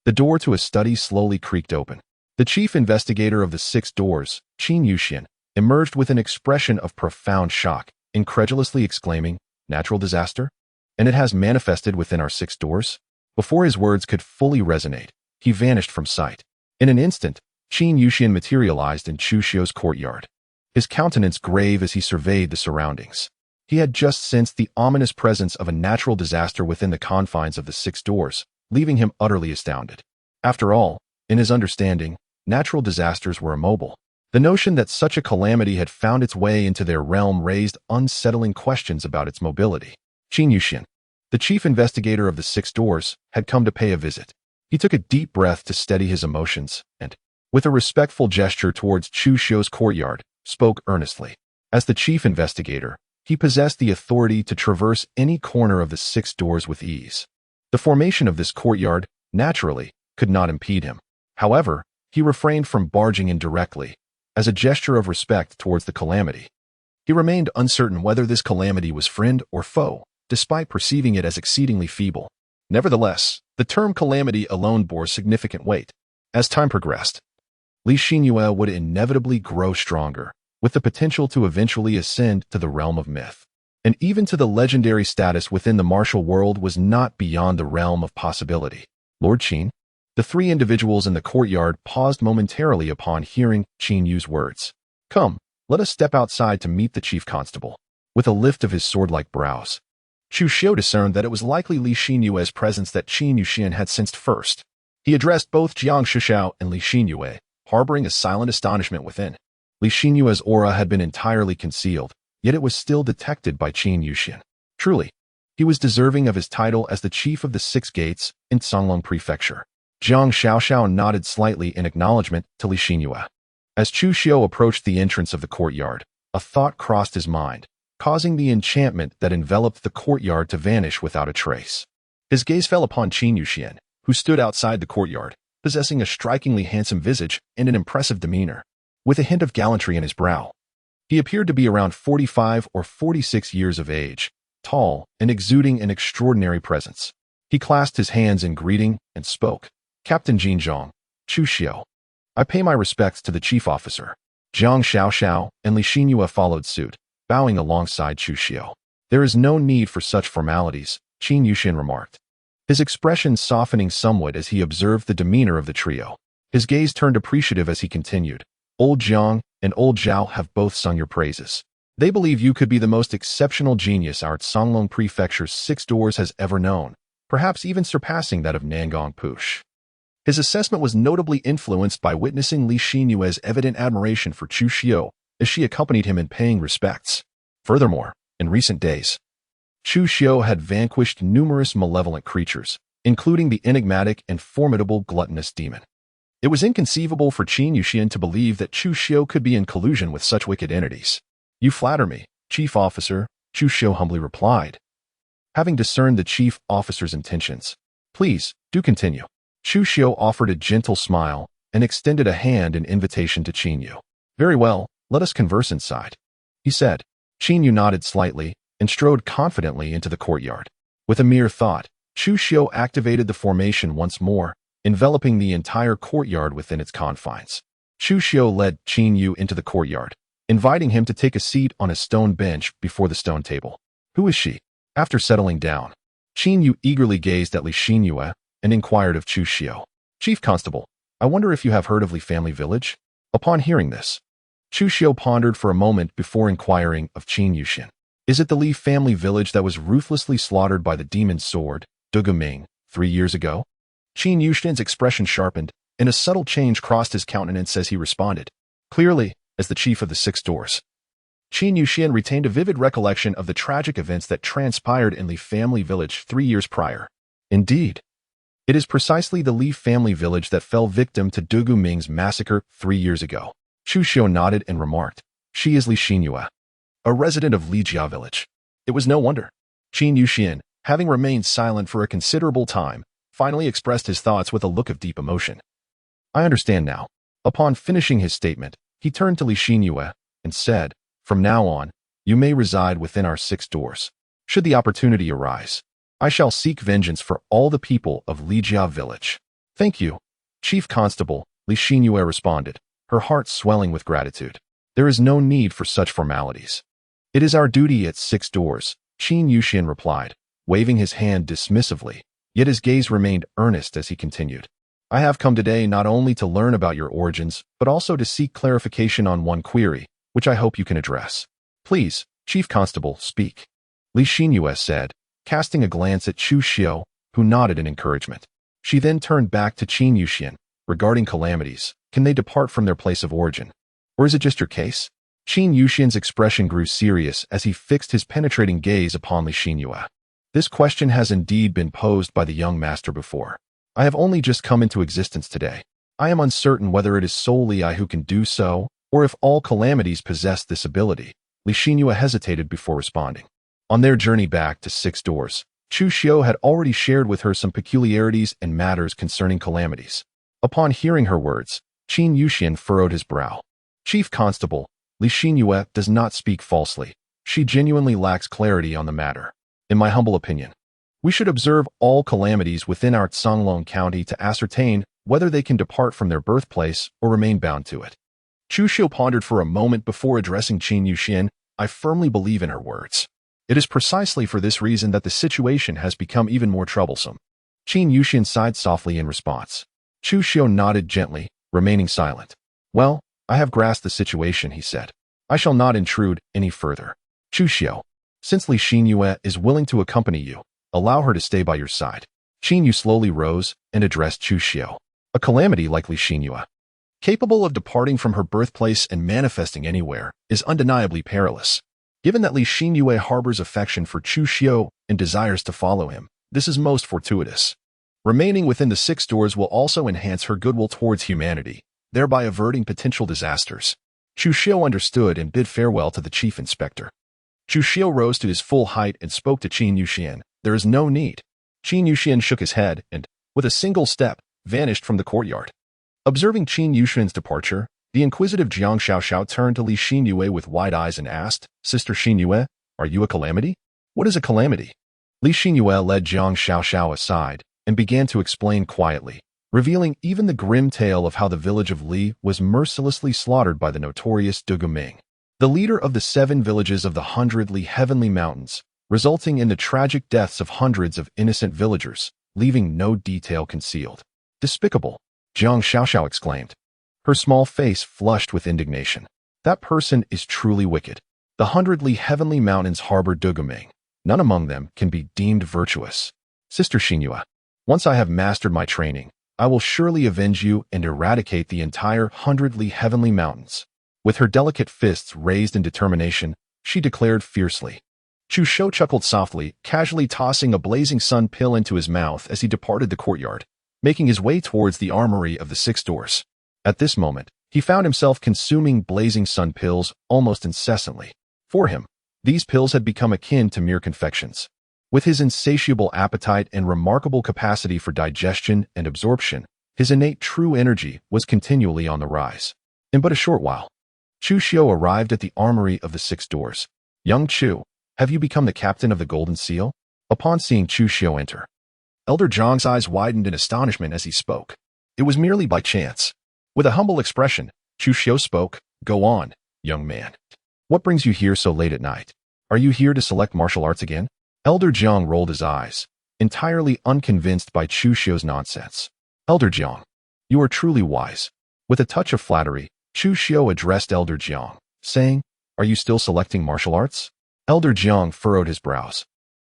the door to a study slowly creaked open. The chief investigator of the 6 doors, Qin Yuxian, emerged with an expression of profound shock, incredulously exclaiming, "Natural disaster? And it has manifested within our 6 doors?" Before his words could fully resonate, he vanished from sight. In an instant, Qin Yuxian materialized in Chu Xiu's courtyard, his countenance grave as he surveyed the surroundings. He had just sensed the ominous presence of a natural disaster within the confines of the 6 doors, leaving him utterly astounded. After all, in his understanding, natural disasters were immobile. The notion that such a calamity had found its way into their realm raised unsettling questions about its mobility. Qin Yuxian, the chief investigator of the 6 doors, had come to pay a visit. He took a deep breath to steady his emotions and, with a respectful gesture towards Chu Xiu's courtyard, spoke earnestly. As the chief investigator, he possessed the authority to traverse any corner of the 6 doors with ease. The formation of this courtyard, naturally, could not impede him. However, he refrained from barging in directly, as a gesture of respect towards the calamity. He remained uncertain whether this calamity was friend or foe, despite perceiving it as exceedingly feeble. Nevertheless, the term calamity alone bore significant weight. As time progressed, Li Xinyue would inevitably grow stronger, with the potential to eventually ascend to the realm of myth. And even to the legendary status within the martial world was not beyond the realm of possibility. Lord Qin? The three individuals in the courtyard paused momentarily upon hearing Qin Yu's words. Come, let us step outside to meet the chief constable. With a lift of his sword-like brows, Chu Xiu discerned that it was likely Li Xinyue's presence that Qin Yuxian had sensed first. He addressed both Jiang Shuxiao and Li Xinyue, harboring a silent astonishment within. Li Xinyue's aura had been entirely concealed, yet it was still detected by Qin Yuxian. Truly, he was deserving of his title as the chief of the Six Gates in Songlong Prefecture. Jiang Xiaoxiao nodded slightly in acknowledgement to Li Xinyue. As Chu Xiu approached the entrance of the courtyard, a thought crossed his mind, causing the enchantment that enveloped the courtyard to vanish without a trace. His gaze fell upon Qin Yuxian, who stood outside the courtyard, possessing a strikingly handsome visage and an impressive demeanor, with a hint of gallantry in his brow. He appeared to be around 45 or 46 years of age, tall and exuding an extraordinary presence. He clasped his hands in greeting and spoke. Captain Jinzhong, Chu Xiu. I pay my respects to the chief officer. Jiang Xiaoxiao and Li Xinyue followed suit, bowing alongside Chu Xiu. There is no need for such formalities, Qin Yuxian remarked, his expression softening somewhat as he observed the demeanor of the trio. His gaze turned appreciative as he continued. Old Jiang and Old Zhao have both sung your praises. They believe you could be the most exceptional genius our Songlong Prefecture's 6 doors has ever known, perhaps even surpassing that of Nangong Push. His assessment was notably influenced by witnessing Li Xinyue's evident admiration for Chu Xiu as she accompanied him in paying respects. Furthermore, in recent days, Chu Xiu had vanquished numerous malevolent creatures, including the enigmatic and formidable gluttonous demon. It was inconceivable for Qin Yuxian to believe that Chu Xiu could be in collusion with such wicked entities. You flatter me, Chief Officer, Chu Xiu humbly replied. Having discerned the Chief Officer's intentions, please, do continue. Chu Xiu offered a gentle smile and extended a hand in invitation to Qin Yu. Very well, let us converse inside, he said. Qin Yu nodded slightly and strode confidently into the courtyard. With a mere thought, Chu Xiu activated the formation once more, enveloping the entire courtyard within its confines. Chu Xiu led Qin Yu into the courtyard, inviting him to take a seat on a stone bench before the stone table. Who is she? After settling down, Qin Yu eagerly gazed at Li Xinyue and inquired of Chu Xiu. Chief Constable, I wonder if you have heard of Li Family Village? Upon hearing this, Chu Xiu pondered for a moment before inquiring of Qin Yuxian. Is it the Li family village that was ruthlessly slaughtered by the demon sword, Duguming, 3 years ago? Qin Yuxian's expression sharpened, and a subtle change crossed his countenance as he responded. Clearly, as the chief of the 6 doors, Qin Yuxian retained a vivid recollection of the tragic events that transpired in Li family village 3 years prior. Indeed, it is precisely the Li family village that fell victim to Duguming's massacre 3 years ago. Chu Xiu nodded and remarked, she is Li Xinyue, a resident of Lijia village. It was no wonder. Qin Yuxian, having remained silent for a considerable time, finally expressed his thoughts with a look of deep emotion. I understand now. Upon finishing his statement, he turned to Li Xinyue and said, from now on, you may reside within our 6 doors. Should the opportunity arise, I shall seek vengeance for all the people of Lijia village. Thank you, Chief Constable, Li Xinyue responded, her heart swelling with gratitude. There is no need for such formalities. It is our duty at 6 doors, Qin Yuxian replied, waving his hand dismissively, yet his gaze remained earnest as he continued. I have come today not only to learn about your origins, but also to seek clarification on one query, which I hope you can address. Please, Chief Constable, speak. Li Xinyue said, casting a glance at Chu Xiu, who nodded in encouragement. She then turned back to Qin Yuxian. Regarding calamities, can they depart from their place of origin? Or is it just your case? Qin Yuxian's expression grew serious as he fixed his penetrating gaze upon Li Xinyue. This question has indeed been posed by the young master before. I have only just come into existence today. I am uncertain whether it is solely I who can do so, or if all calamities possess this ability. Li Xinyue hesitated before responding. On their journey back to 6 doors, Chu Xiu had already shared with her some peculiarities and matters concerning calamities. Upon hearing her words, Qin Yuxian furrowed his brow. Chief Constable, Li Xinyue does not speak falsely. She genuinely lacks clarity on the matter. In my humble opinion, we should observe all calamities within our Songlong County to ascertain whether they can depart from their birthplace or remain bound to it. Chu Xiu pondered for a moment before addressing Qin Yuxian. I firmly believe in her words. It is precisely for this reason that the situation has become even more troublesome. Qin Yuxian sighed softly in response. Chu Xiu nodded gently, remaining silent. Well, I have grasped the situation, he said. I shall not intrude any further. Chu Xiu, since Li Xinyue is willing to accompany you, allow her to stay by your side. Qin Yu slowly rose and addressed Chu Xiu. A calamity like Li Xinyue, capable of departing from her birthplace and manifesting anywhere, is undeniably perilous. Given that Li Xinyue harbors affection for Chu Xiu and desires to follow him, this is most fortuitous. Remaining within the 6 doors will also enhance her goodwill towards humanity, thereby averting potential disasters. Chu Xiu understood and bid farewell to the chief inspector. Chu Xiu rose to his full height and spoke to Qin Yuxian. There is no need. Qin Yuxian shook his head and, with a single step, vanished from the courtyard. Observing Qin Yuxian's departure, the inquisitive Jiang Xiaoxiao turned to Li Xinyue with wide eyes and asked, Sister Xinyue, are you a calamity? What is a calamity? Li Xinyue led Jiang Xiaoxiao aside and began to explain quietly, revealing even the grim tale of how the village of Li was mercilessly slaughtered by the notorious Du Guming, the leader of the 7 villages of the 100 Li Heavenly Mountains, resulting in the tragic deaths of hundreds of innocent villagers, leaving no detail concealed. Despicable, Jiang Xiaoxiao exclaimed. Her small face flushed with indignation. That person is truly wicked. The 100 Li Heavenly Mountains harbor Du Guming. None among them can be deemed virtuous. Sister Xinyue, once I have mastered my training, I will surely avenge you and eradicate the entire 100 Li Heavenly Mountains. With her delicate fists raised in determination, she declared fiercely. Chu Xiu chuckled softly, casually tossing a blazing sun pill into his mouth as he departed the courtyard, making his way towards the armory of the 6 doors. At this moment, he found himself consuming blazing sun pills almost incessantly. For him, these pills had become akin to mere confections. With his insatiable appetite and remarkable capacity for digestion and absorption, his innate true energy was continually on the rise. In but a short while, Chu Xiu arrived at the armory of the 6 doors. Young Chu, have you become the captain of the Golden Seal? Upon seeing Chu Xiu enter, Elder Zhang's eyes widened in astonishment as he spoke. It was merely by chance. With a humble expression, Chu Xiu spoke, Go on, young man. What brings you here so late at night? Are you here to select martial arts again? Elder Jiang rolled his eyes, entirely unconvinced by Chu Xiu's nonsense. Elder Jiang, you are truly wise. With a touch of flattery, Chu Xiu addressed Elder Jiang, saying, Are you still selecting martial arts? Elder Jiang furrowed his brows,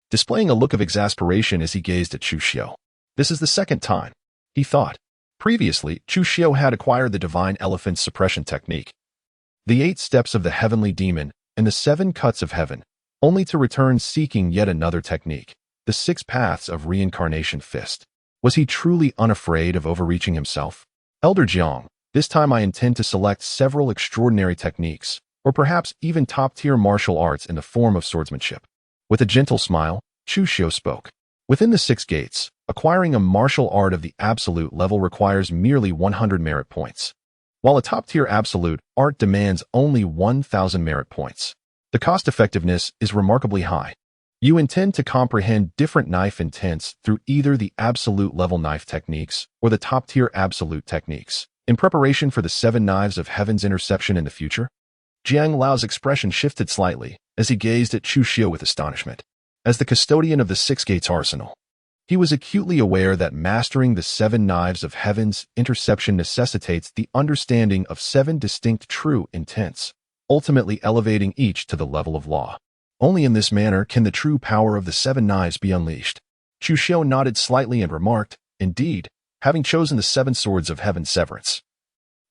displaying a look of exasperation as he gazed at Chu Xiu. This is the second time, he thought. Previously, Chu Xiu had acquired the Divine Elephant Suppression Technique, the 8 steps of the Heavenly Demon, and the 7 cuts of heaven, only to return seeking yet another technique, the 6 paths of reincarnation fist. Was he truly unafraid of overreaching himself? Elder Jiang, this time I intend to select several extraordinary techniques, or perhaps even top-tier martial arts in the form of swordsmanship. With a gentle smile, Chu Xiu spoke. Within the 6 gates, acquiring a martial art of the absolute level requires merely 100 merit points, while a top-tier absolute art demands only 1,000 merit points. The cost-effectiveness is remarkably high. You intend to comprehend different knife intents through either the absolute level knife techniques or the top-tier absolute techniques, in preparation for the 7 knives of heaven's interception in the future? Jiang Lao's expression shifted slightly as he gazed at Chu Xiu with astonishment. As the custodian of the 6 gates arsenal, he was acutely aware that mastering the 7 knives of heaven's interception necessitates the understanding of 7 distinct true intents, ultimately elevating each to the level of law. Only in this manner can the true power of the 7 knives be unleashed. Chu Xiu nodded slightly and remarked, Indeed, having chosen the 7 swords of heaven's severance,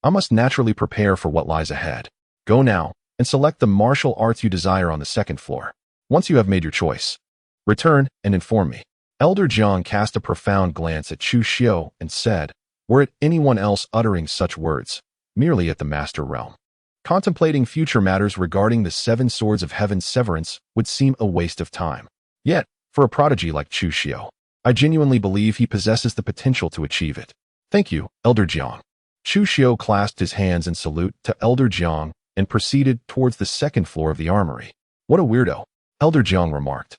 I must naturally prepare for what lies ahead. Go now, and select the martial arts you desire on the 2nd floor. Once you have made your choice, return and inform me. Elder Jiang cast a profound glance at Chu Xiu and said, Were it anyone else uttering such words, merely at the master realm, contemplating future matters regarding the 7 swords of heaven's severance would seem a waste of time. Yet, for a prodigy like Chu Xiu, I genuinely believe he possesses the potential to achieve it. Thank you, Elder Jiang. Chu Xiu clasped his hands in salute to Elder Jiang and proceeded towards the second floor of the armory. What a weirdo, Elder Jiang remarked,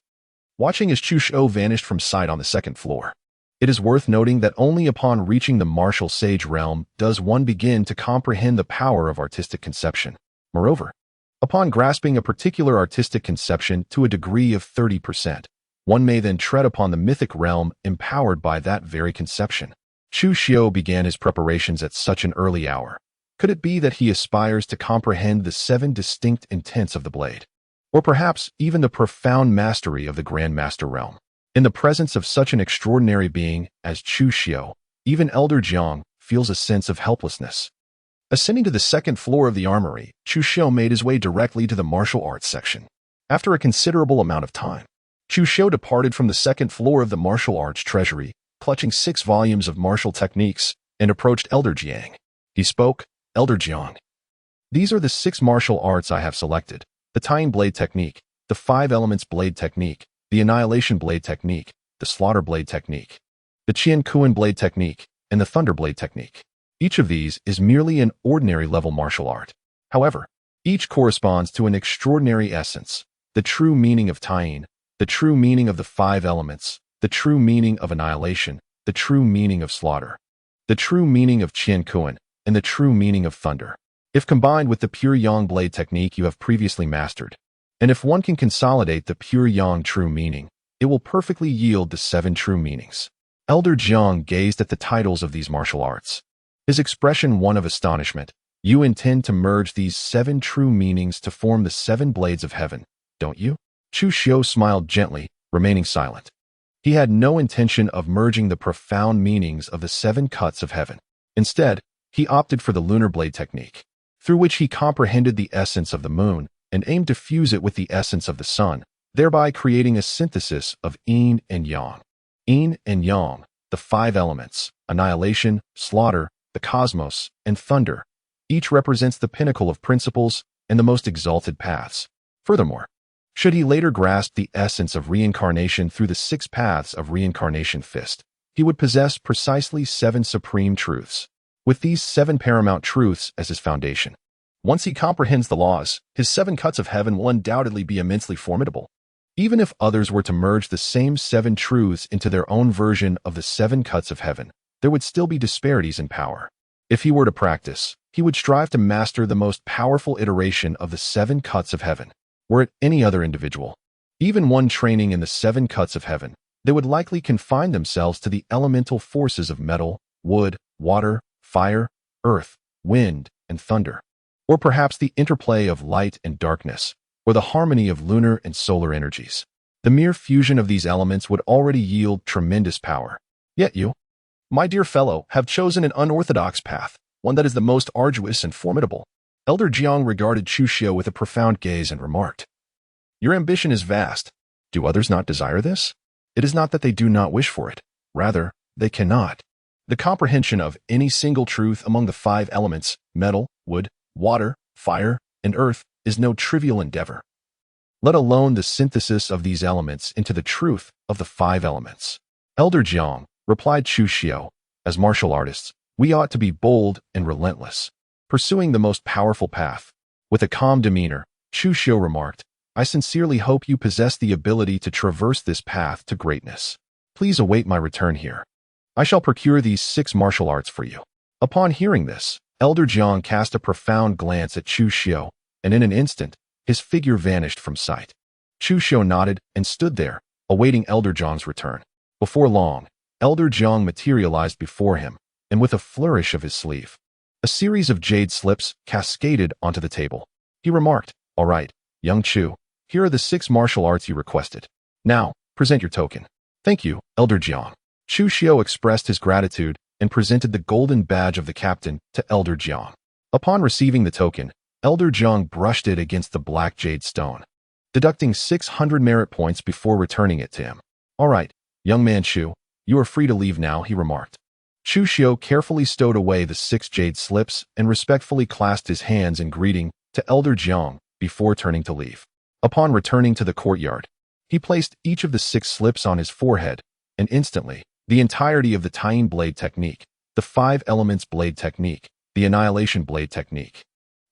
watching as Chu Xiu vanished from sight on the second floor. It is worth noting that only upon reaching the martial sage realm does one begin to comprehend the power of artistic conception. Moreover, upon grasping a particular artistic conception to a degree of 30%, one may then tread upon the mythic realm empowered by that very conception. Chu Xiu began his preparations at such an early hour. Could it be that he aspires to comprehend the 7 distinct intents of the blade? Or perhaps even the profound mastery of the Grand Master realm? In the presence of such an extraordinary being as Chu Xiu, even Elder Jiang feels a sense of helplessness. Ascending to the second floor of the armory, Chu Xiu made his way directly to the martial arts section. After a considerable amount of time, Chu Xiu departed from the second floor of the martial arts treasury, clutching 6 volumes of martial techniques, and approached Elder Jiang. He spoke, Elder Jiang. These are the 6 martial arts I have selected: the Tying Blade Technique, the 5 Elements Blade Technique, the Annihilation Blade Technique, the Slaughter Blade Technique, the Qian Kuan Blade Technique, and the Thunder Blade Technique. Each of these is merely an ordinary level martial art. However, each corresponds to an extraordinary essence, the true meaning of tying, the true meaning of the 5 elements, the true meaning of annihilation, the true meaning of slaughter, the true meaning of Qian Kuan, and the true meaning of thunder. If combined with the pure Yang blade technique you have previously mastered, and if one can consolidate the pure Yang true meaning, it will perfectly yield the 7 true meanings. Elder Jiang gazed at the titles of these martial arts, his expression one of astonishment. You intend to merge these 7 true meanings to form the 7 blades of heaven, don't you? Chu Xiu smiled gently, remaining silent. He had no intention of merging the profound meanings of the 7 cuts of heaven. Instead, he opted for the lunar blade technique, through which he comprehended the essence of the moon and aimed to fuse it with the essence of the sun, thereby creating a synthesis of yin and yang. Yin and yang, the 5 elements, annihilation, slaughter, the cosmos, and thunder. Each represents the pinnacle of principles and the most exalted paths. Furthermore, should he later grasp the essence of reincarnation through the 6 paths of reincarnation fist, he would possess precisely 7 supreme truths, with these 7 paramount truths as his foundation. Once he comprehends the laws, his 7 cuts of heaven will undoubtedly be immensely formidable. Even if others were to merge the same 7 truths into their own version of the 7 cuts of heaven, there would still be disparities in power. If he were to practice, he would strive to master the most powerful iteration of the 7 cuts of heaven. Were it any other individual, even one training in the 7 cuts of heaven, they would likely confine themselves to the elemental forces of metal, wood, water, fire, earth, wind, and thunder, or perhaps the interplay of light and darkness, or the harmony of lunar and solar energies. The mere fusion of these elements would already yield tremendous power. Yet you, my dear fellow, have chosen an unorthodox path, one that is the most arduous and formidable. Elder Jiang regarded Chu Xiu with a profound gaze and remarked, Your ambition is vast. Do others not desire this? It is not that they do not wish for it. Rather, they cannot. The comprehension of any single truth among the 5 elements, metal, wood, water, fire, and earth, is no trivial endeavor, let alone the synthesis of these elements into the truth of the 5 elements. Elder Jiang, replied Chu Xiu, as martial artists, we ought to be bold and relentless, pursuing the most powerful path. With a calm demeanor, Chu Xiu remarked, I sincerely hope you possess the ability to traverse this path to greatness. Please await my return here. I shall procure these 6 martial arts for you. Upon hearing this, Elder Jiang cast a profound glance at Chu Xiu, and in an instant, his figure vanished from sight. Chu Xiu nodded and stood there, awaiting Elder Jiang's return. Before long, Elder Jiang materialized before him, and with a flourish of his sleeve, a series of jade slips cascaded onto the table. He remarked, All right, young Chu, here are the 6 martial arts you requested. Now, present your token. Thank you, Elder Jiang. Chu Xiu expressed his gratitude and presented the golden badge of the captain to Elder Jiang. Upon receiving the token, Elder Jiang brushed it against the black jade stone, deducting 600 merit points before returning it to him. All right, young man Chu, you are free to leave now, he remarked. Chu Xiu carefully stowed away the 6 jade slips and respectfully clasped his hands in greeting to Elder Jiang before turning to leave. Upon returning to the courtyard, he placed each of the 6 slips on his forehead, and instantly, the entirety of the tying blade technique, the 5 elements blade technique, the Annihilation Blade Technique.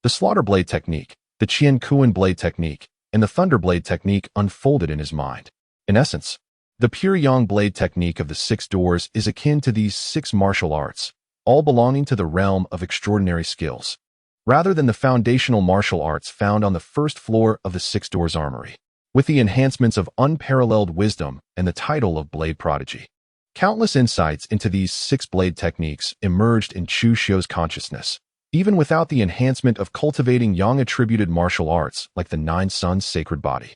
The Slaughter Blade Technique, the Qian Kuan Blade Technique, and the Thunder Blade Technique unfolded in his mind. In essence, the pure Yang Blade Technique of the Six Doors is akin to these six martial arts, all belonging to the realm of extraordinary skills, rather than the foundational martial arts found on the first floor of the Six Doors Armory, with the enhancements of unparalleled wisdom and the title of Blade Prodigy. Countless insights into these six blade techniques emerged in Chu Xiu's consciousness, even without the enhancement of cultivating Yang-attributed martial arts like the Nine Suns' sacred body.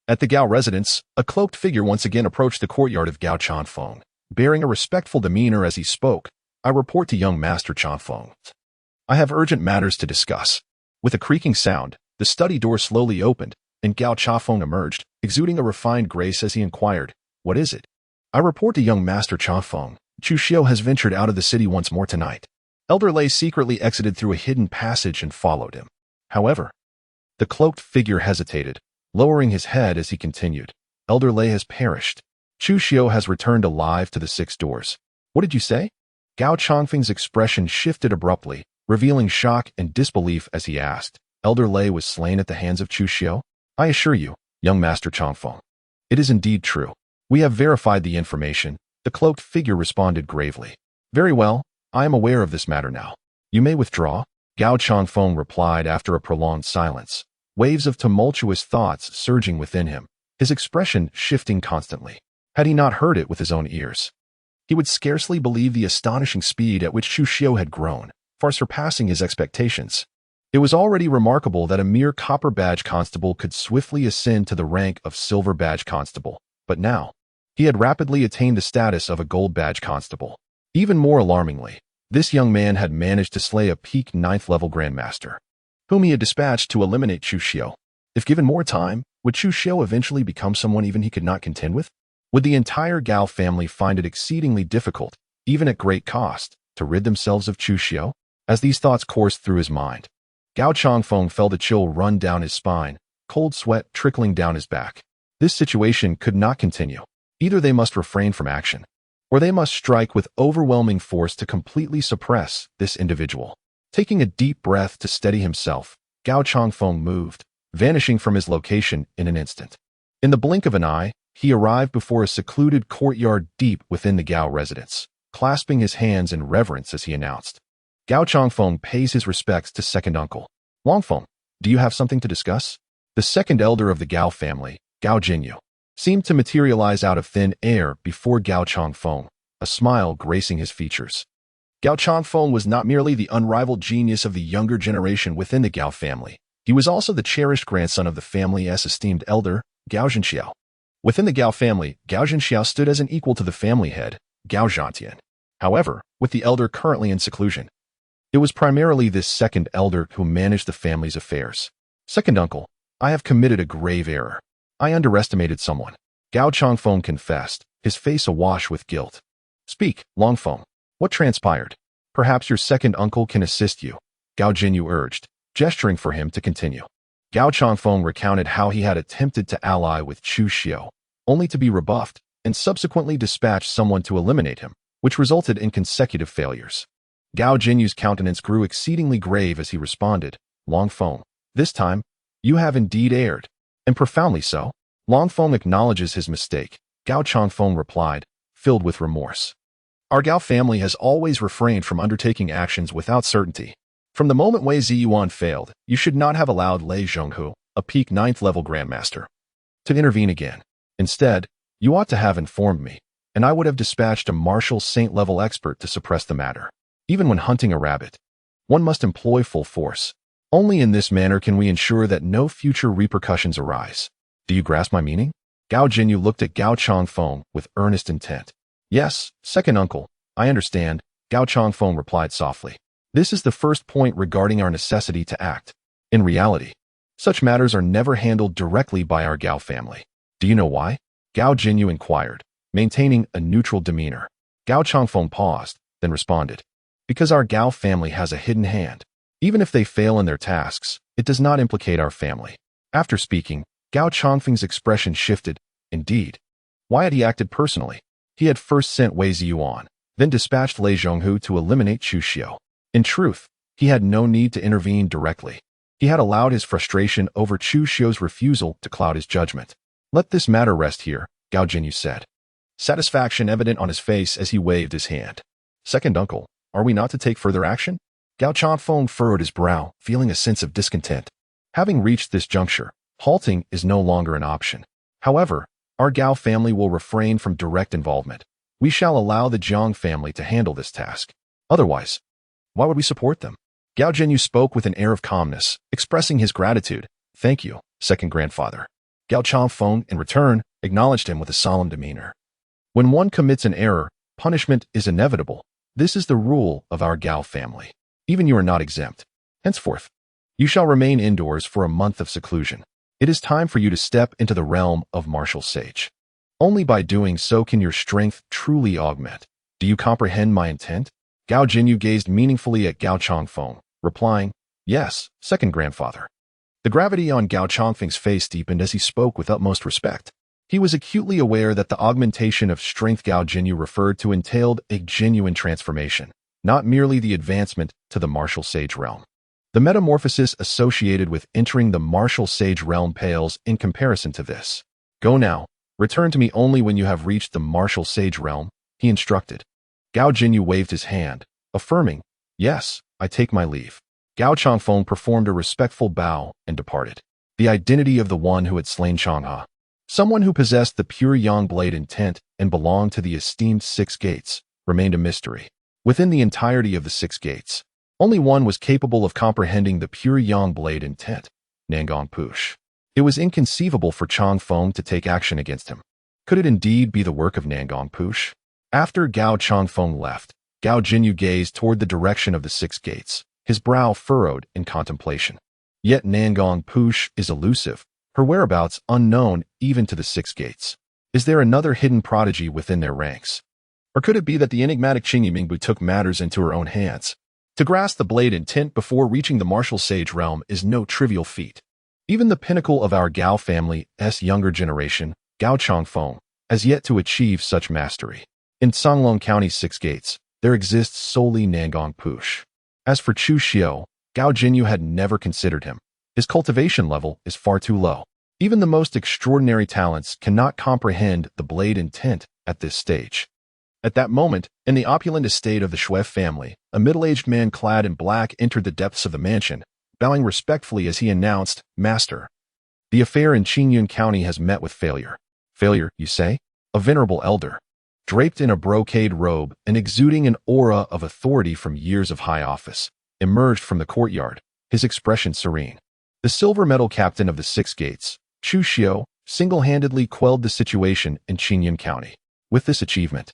At the Gao residence, a cloaked figure once again approached the courtyard of Gao Chanfeng, bearing a respectful demeanor as he spoke. "I report to young Master Chanfeng. I have urgent matters to discuss." With a creaking sound, the study door slowly opened, and Gao Chanfeng emerged, exuding a refined grace as he inquired, "What is it?" "I report to young Master Chanfeng. Chu Xiu has ventured out of the city once more tonight." Elder Lei secretly exited through a hidden passage and followed him. However, the cloaked figure hesitated, lowering his head as he continued. "Elder Lei has perished. Chu Xiu has returned alive to the Six Doors." "What did you say?" Gao Changfeng's expression shifted abruptly, revealing shock and disbelief as he asked, "Elder Lei was slain at the hands of Chu Xiu?" "I assure you, young Master Changfeng, it is indeed true. We have verified the information," the cloaked figure responded gravely. "Very well, I am aware of this matter now. You may withdraw," Gao Changfeng replied after a prolonged silence, waves of tumultuous thoughts surging within him, his expression shifting constantly. Had he not heard it with his own ears, he would scarcely believe the astonishing speed at which Chu Xiu had grown, far surpassing his expectations. It was already remarkable that a mere copper badge constable could swiftly ascend to the rank of silver badge constable, but now, he had rapidly attained the status of a gold badge constable. Even more alarmingly, this young man had managed to slay a peak 9th-level grandmaster, whom he had dispatched to eliminate Chu Xiu. If given more time, would Chu Xiu eventually become someone even he could not contend with? Would the entire Gao family find it exceedingly difficult, even at great cost, to rid themselves of Chu Xiu? As these thoughts coursed through his mind, Gao Changfeng felt a chill run down his spine, cold sweat trickling down his back. This situation could not continue. Either they must refrain from action, or they must strike with overwhelming force to completely suppress this individual. Taking a deep breath to steady himself, Gao Changfeng moved, vanishing from his location in an instant. In the blink of an eye, he arrived before a secluded courtyard deep within the Gao residence, clasping his hands in reverence as he announced, "Gao Changfeng pays his respects to second uncle. Longfeng, do you have something to discuss?" The second elder of the Gao family, Gao Jinyu, seemed to materialize out of thin air before Gao Changfeng, a smile gracing his features. Gao Changfeng was not merely the unrivaled genius of the younger generation within the Gao family. He was also the cherished grandson of the family's esteemed elder, Gao Zhenxiao. Within the Gao family, Gao Zhenxiao stood as an equal to the family head, Gao Zhantian. However, with the elder currently in seclusion, it was primarily this second elder who managed the family's affairs. "Second uncle, I have committed a grave error. I underestimated someone," Gao Changfeng confessed, his face awash with guilt. "Speak, Longfeng. What transpired? Perhaps your second uncle can assist you," Gao Jinyu urged, gesturing for him to continue. Gao Changfeng recounted how he had attempted to ally with Chu Xiu, only to be rebuffed, and subsequently dispatched someone to eliminate him, which resulted in consecutive failures. Gao Jinyu's countenance grew exceedingly grave as he responded, "Longfeng, this time, you have indeed erred, and profoundly so." Longfeng acknowledges his mistake, Gao Changfeng replied, filled with remorse. "Our Gao family has always refrained from undertaking actions without certainty. From the moment Wei Ziyuan failed, you should not have allowed Lei Zhonghu, a peak 9th-level grandmaster, to intervene again. Instead, you ought to have informed me, and I would have dispatched a martial saint-level expert to suppress the matter. Even when hunting a rabbit, one must employ full force. Only in this manner can we ensure that no future repercussions arise. Do you grasp my meaning?" Gao Jinyu looked at Gao Changfeng with earnest intent. "Yes, second uncle, I understand," Gao Changfeng replied softly. "This is the first point regarding our necessity to act. In reality, such matters are never handled directly by our Gao family. Do you know why?" Gao Jinyu inquired, maintaining a neutral demeanor. Gao Changfeng paused, then responded, "Because our Gao family has a hidden hand. Even if they fail in their tasks, it does not implicate our family." After speaking, Gao Changfeng's expression shifted. Indeed. Why had he acted personally? He had first sent Wei Ziyuan, then dispatched Lei Zhonghu to eliminate Chu Xiu. In truth, He had no need to intervene directly. He had allowed his frustration over Chu Xiu's refusal to cloud his judgment. "Let this matter rest here," Gao Jinyu said, satisfaction evident on his face as he waved his hand. "Second uncle, are we not to take further action?" Gao Changfeng furrowed his brow, feeling a sense of discontent. Having reached this juncture, halting is no longer an option. However, our Gao family will refrain from direct involvement. We shall allow the Jiang family to handle this task. Otherwise, why would we support them? Gao Jinyu spoke with an air of calmness, expressing his gratitude. "Thank you, second grandfather." Gao Changfeng, in return, acknowledged him with a solemn demeanor. When one commits an error, punishment is inevitable. This is the rule of our Gao family. Even you are not exempt. Henceforth, you shall remain indoors for a month of seclusion. It is time for you to step into the realm of martial sage. Only by doing so can your strength truly augment. Do you comprehend my intent? Gao Jinyu gazed meaningfully at Gao Changfeng, replying, "Yes, second grandfather." The gravity on Gao Changfeng's face deepened as he spoke with utmost respect. He was acutely aware that the augmentation of strength Gao Jinyu referred to entailed a genuine transformation, not merely the advancement to the martial sage realm. The metamorphosis associated with entering the martial sage realm pales in comparison to this. "Go now. Return to me only when you have reached the martial sage realm," he instructed. Gao Jinyu waved his hand, affirming, "Yes, I take my leave." Gao Changfeng performed a respectful bow and departed. The identity of the one who had slain Changha, someone who possessed the pure yang blade intent and belonged to the esteemed Six Gates, remained a mystery. Within the entirety of the Six Gates, only one was capable of comprehending the pure yang blade intent, Nangong Push. It was inconceivable for Changfeng to take action against him. Could it indeed be the work of Nangong Push? After Gao Changfeng left, Gao Jinyu gazed toward the direction of the Six Gates, his brow furrowed in contemplation. Yet Nangong Push is elusive, her whereabouts unknown even to the Six Gates. Is there another hidden prodigy within their ranks? Or could it be that the enigmatic Qingyi Mingbu took matters into her own hands? To grasp the blade intent before reaching the martial sage realm is no trivial feat. Even the pinnacle of our Gao family's younger generation, Gao Changfeng, has yet to achieve such mastery. In Songlong County's Six Gates, there exists solely Nangong Push. As for Chu Xiu, Gao Jinyu had never considered him. His cultivation level is far too low. Even the most extraordinary talents cannot comprehend the blade intent at this stage. At that moment, in the opulent estate of the Shui family, a middle-aged man clad in black entered the depths of the mansion, bowing respectfully as he announced, "Master, the affair in Qingyun County has met with failure." "Failure, you say?" A venerable elder, draped in a brocade robe and exuding an aura of authority from years of high office, emerged from the courtyard, his expression serene. The silver medal captain of the Six Gates, Chu Xiu, single-handedly quelled the situation in Qingyun County. With this achievement,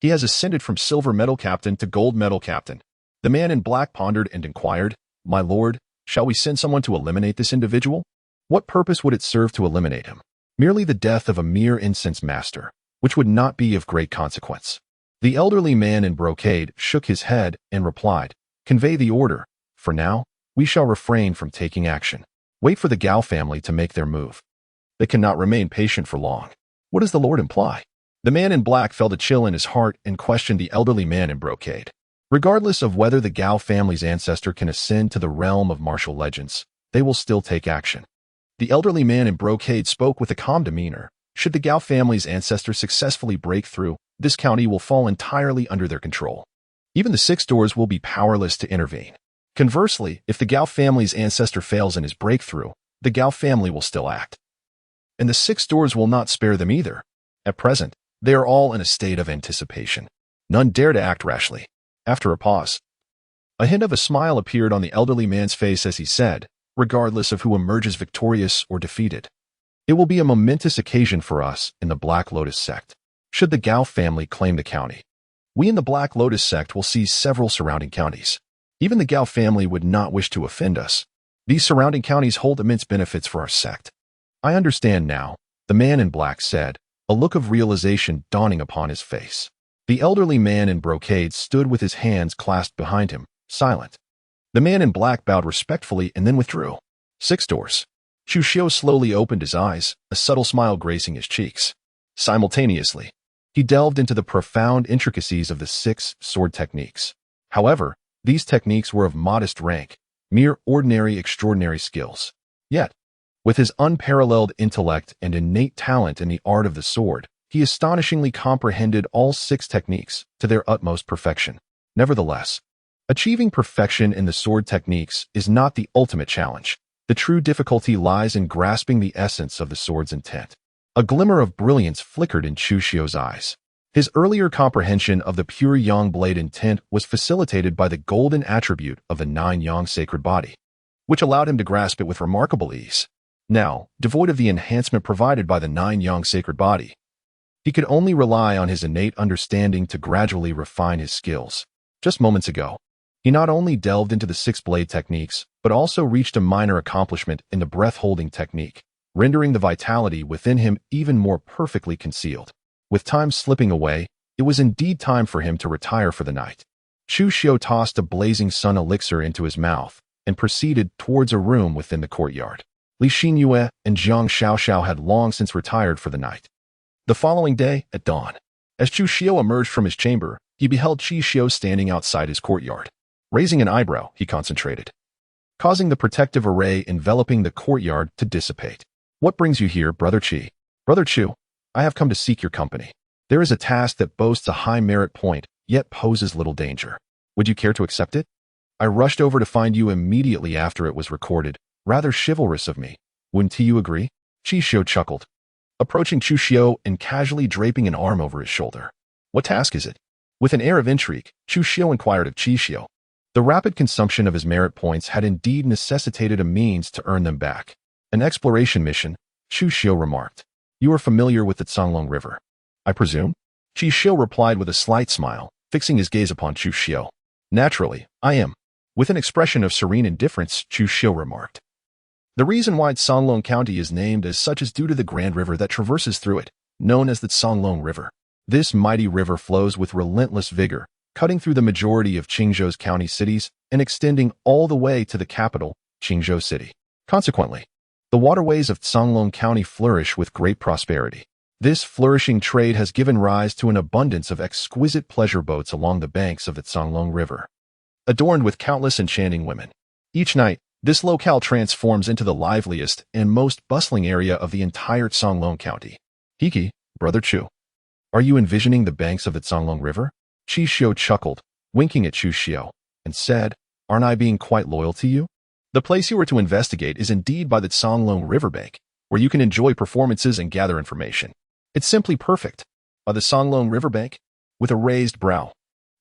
he has ascended from silver medal captain to gold medal captain. The man in black pondered and inquired, "My lord, shall we send someone to eliminate this individual?" What purpose would it serve to eliminate him? Merely the death of a mere incense master, which would not be of great consequence. The elderly man in brocade shook his head and replied, "Convey the order. For now, we shall refrain from taking action. Wait for the Gao family to make their move. They cannot remain patient for long." What does the lord imply? The man in black felt a chill in his heart and questioned the elderly man in brocade. Regardless of whether the Gao family's ancestor can ascend to the realm of martial legends, they will still take action. The elderly man in brocade spoke with a calm demeanor. Should the Gao family's ancestor successfully break through, this county will fall entirely under their control. Even the Six Doors will be powerless to intervene. Conversely, if the Gao family's ancestor fails in his breakthrough, the Gao family will still act. And the Six Doors will not spare them either. At present, they are all in a state of anticipation. None dare to act rashly. After a pause, a hint of a smile appeared on the elderly man's face as he said, "Regardless of who emerges victorious or defeated, it will be a momentous occasion for us in the Black Lotus sect. Should the Gao family claim the county, we in the Black Lotus sect will seize several surrounding counties. Even the Gao family would not wish to offend us. These surrounding counties hold immense benefits for our sect." "I understand now," the man in black said, a look of realization dawning upon his face. The elderly man in brocade stood with his hands clasped behind him, silent. The man in black bowed respectfully and then withdrew. Six Doors. Chu Xiu slowly opened his eyes, a subtle smile gracing his cheeks. Simultaneously, he delved into the profound intricacies of the six sword techniques. However, These techniques were of modest rank, mere ordinary extraordinary skills. Yet, with his unparalleled intellect and innate talent in the art of the sword, he astonishingly comprehended all 6 techniques to their utmost perfection. Nevertheless, achieving perfection in the sword techniques is not the ultimate challenge. The true difficulty lies in grasping the essence of the sword's intent. A glimmer of brilliance flickered in Chu Xiu's eyes. His earlier comprehension of the pure yang blade intent was facilitated by the golden attribute of the 9 yang sacred body, which allowed him to grasp it with remarkable ease. Now, devoid of the enhancement provided by the 9 yang sacred body, he could only rely on his innate understanding to gradually refine his skills. Just moments ago, he not only delved into the 6 blade techniques, but also reached a minor accomplishment in the breath-holding technique, rendering the vitality within him even more perfectly concealed. With time slipping away, it was indeed time for him to retire for the night. Chu Xiu tossed a blazing sun elixir into his mouth and proceeded towards a room within the courtyard. Li Xinyue and Jiang Xiaoxiao had long since retired for the night. The following day, at dawn, as Chu Xiu emerged from his chamber, he beheld Chu Xiu standing outside his courtyard. Raising an eyebrow, he concentrated, causing the protective array enveloping the courtyard to dissipate. "What brings you here, Brother Qi?" "Brother Chu, I have come to seek your company. There is a task that boasts a high merit point, yet poses little danger. Would you care to accept it? I rushed over to find you immediately after it was recorded. Rather chivalrous of me. Wouldn't you agree?" Chu Xiu chuckled, approaching Chu Xiu and casually draping an arm over his shoulder. "What task is it?" With an air of intrigue, Chu Xiu inquired of Chu Xiu. The rapid consumption of his merit points had indeed necessitated a means to earn them back. "An exploration mission," Chu Xiu remarked. "You are familiar with the Songlong River, I presume?" Chu Xiu replied with a slight smile, fixing his gaze upon Chu Xiu. "Naturally, I am." With an expression of serene indifference, Chu Xiu remarked. "The reason why Songlong County is named as such is due to the grand river that traverses through it, known as the Songlong River. This mighty river flows with relentless vigor, cutting through the majority of Qingzhou's county cities and extending all the way to the capital, Qingzhou City. Consequently, the waterways of Songlong County flourish with great prosperity. This flourishing trade has given rise to an abundance of exquisite pleasure boats along the banks of the Songlong River, adorned with countless enchanting women. Each night, this locale transforms into the liveliest and most bustling area of the entire Songlong County. Hiki, Brother Chu, are you envisioning the banks of the Songlong River?" Chu Xiu chuckled, winking at Chu Xiu, and said, "Aren't I being quite loyal to you? The place you are to investigate is indeed by the Songlong Riverbank, where you can enjoy performances and gather information. It's simply perfect." "By the Songlong Riverbank?" With a raised brow,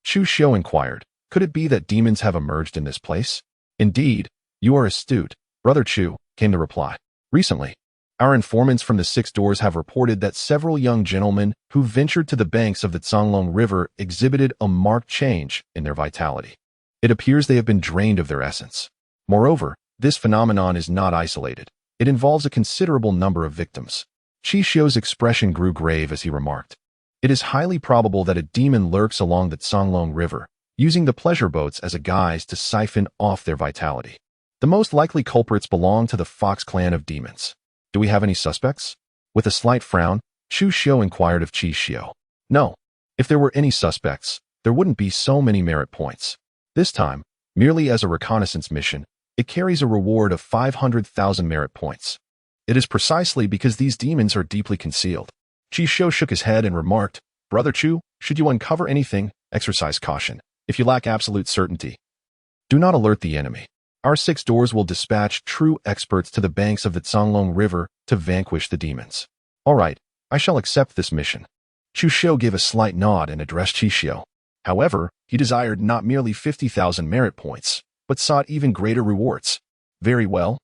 Chu Xiu inquired, "Could it be that demons have emerged in this place?" "Indeed, you are astute, Brother Chu," came the reply. "Recently, our informants from the 6 doors have reported that several young gentlemen who ventured to the banks of the Songlong River exhibited a marked change in their vitality. It appears they have been drained of their essence. Moreover, this phenomenon is not isolated. It involves a considerable number of victims." Chu Xiu's expression grew grave as he remarked, "It is highly probable that a demon lurks along the Songlong River, using the pleasure boats as a guise to siphon off their vitality. The most likely culprits belong to the Fox clan of demons. Do we have any suspects?" With a slight frown, Chu Xiu inquired of Chu Xiu. "No. If there were any suspects, there wouldn't be so many merit points. This time, merely as a reconnaissance mission, it carries a reward of 500,000 merit points. It is precisely because these demons are deeply concealed." Chu Xiu shook his head and remarked, "Brother Chu, should you uncover anything, exercise caution. If you lack absolute certainty, do not alert the enemy. Our 6 doors will dispatch true experts to the banks of the Songlong River to vanquish the demons." "All right, I shall accept this mission." Chu Xiu gave a slight nod and addressed Chu Xiu. However, he desired not merely 50,000 merit points, but sought even greater rewards. "Very well.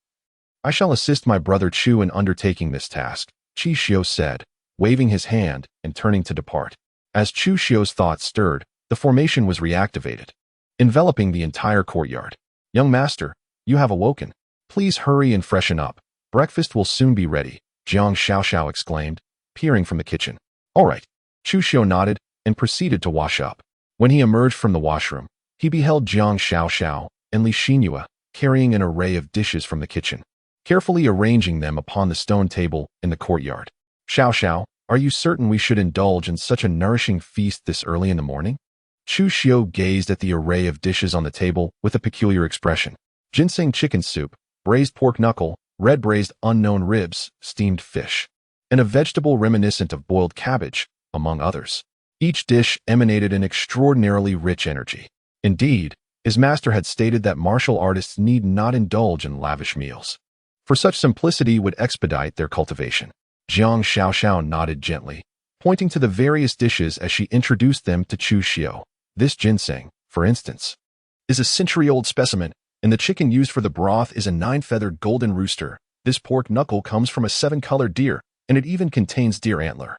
I shall assist my brother Chu in undertaking this task," Chu Xiu said, waving his hand and turning to depart. As Chu Xiu's thoughts stirred, the formation was reactivated, enveloping the entire courtyard. "Young master, you have awoken. Please hurry and freshen up. Breakfast will soon be ready," Jiang Xiaoxiao exclaimed, peering from the kitchen. "All right." Chu Xiu nodded and proceeded to wash up. When he emerged from the washroom, he beheld Jiang Xiaoxiao and Li Xinyue carrying an array of dishes from the kitchen, carefully arranging them upon the stone table in the courtyard. "Xiaoxiao, are you certain we should indulge in such a nourishing feast this early in the morning?" Chu Xiu gazed at the array of dishes on the table with a peculiar expression. Ginseng chicken soup, braised pork knuckle, red braised unknown ribs, steamed fish, and a vegetable reminiscent of boiled cabbage, among others. Each dish emanated an extraordinarily rich energy. Indeed, his master had stated that martial artists need not indulge in lavish meals, for such simplicity would expedite their cultivation. Jiang Xiaoxiao nodded gently, pointing to the various dishes as she introduced them to Chu Xiu. This ginseng, for instance, is a century-old specimen, and the chicken used for the broth is a 9-feathered golden rooster. This pork knuckle comes from a 7-colored deer, and it even contains deer antler.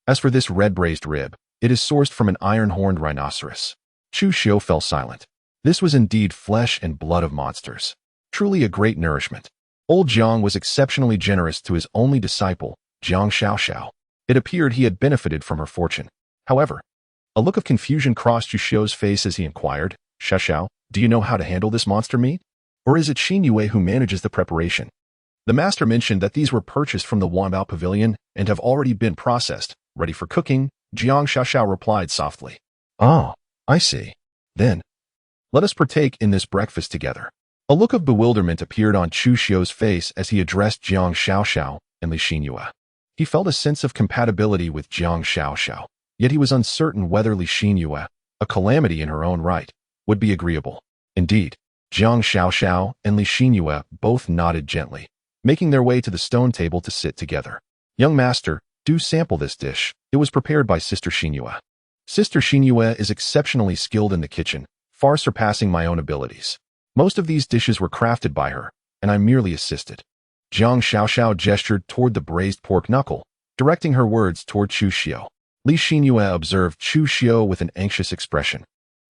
As for this red braised rib, it is sourced from an iron-horned rhinoceros. Chu Xiu fell silent. This was indeed flesh and blood of monsters. Truly a great nourishment. Old Jiang was exceptionally generous to his only disciple, Jiang Xiaoxiao. It appeared he had benefited from her fortune. However, a look of confusion crossed Chu Xiu's face as he inquired, Xiaoxiao, do you know how to handle this monster meat? Or is it Xin Yue who manages the preparation? The master mentioned that these were purchased from the Wanbao Pavilion and have already been processed, ready for cooking. Jiang Xiaoxiao replied softly. Oh, I see. Then, let us partake in this breakfast together. A look of bewilderment appeared on Chu Xiu's face as he addressed Jiang Xiaoxiao and Li Xinyue. He felt a sense of compatibility with Jiang Xiaoxiao, yet he was uncertain whether Li Xinyue, a calamity in her own right, would be agreeable. Indeed, Jiang Xiaoxiao and Li Xinyue both nodded gently, making their way to the stone table to sit together. Young master, do sample this dish. It was prepared by Sister Xinyue. Sister Xinyue is exceptionally skilled in the kitchen, far surpassing my own abilities. Most of these dishes were crafted by her, and I merely assisted. Jiang Xiaoxiao gestured toward the braised pork knuckle, directing her words toward Chu Xiu. Li Xinyue observed Chu Xiu with an anxious expression,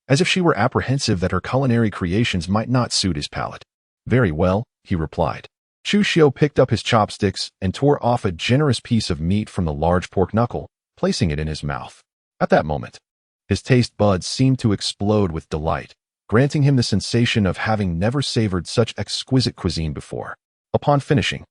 as if she were apprehensive that her culinary creations might not suit his palate. Very well, he replied. Chu Xiu picked up his chopsticks and tore off a generous piece of meat from the large pork knuckle, placing it in his mouth. At that moment, his taste buds seemed to explode with delight, granting him the sensation of having never savored such exquisite cuisine before. Upon finishing,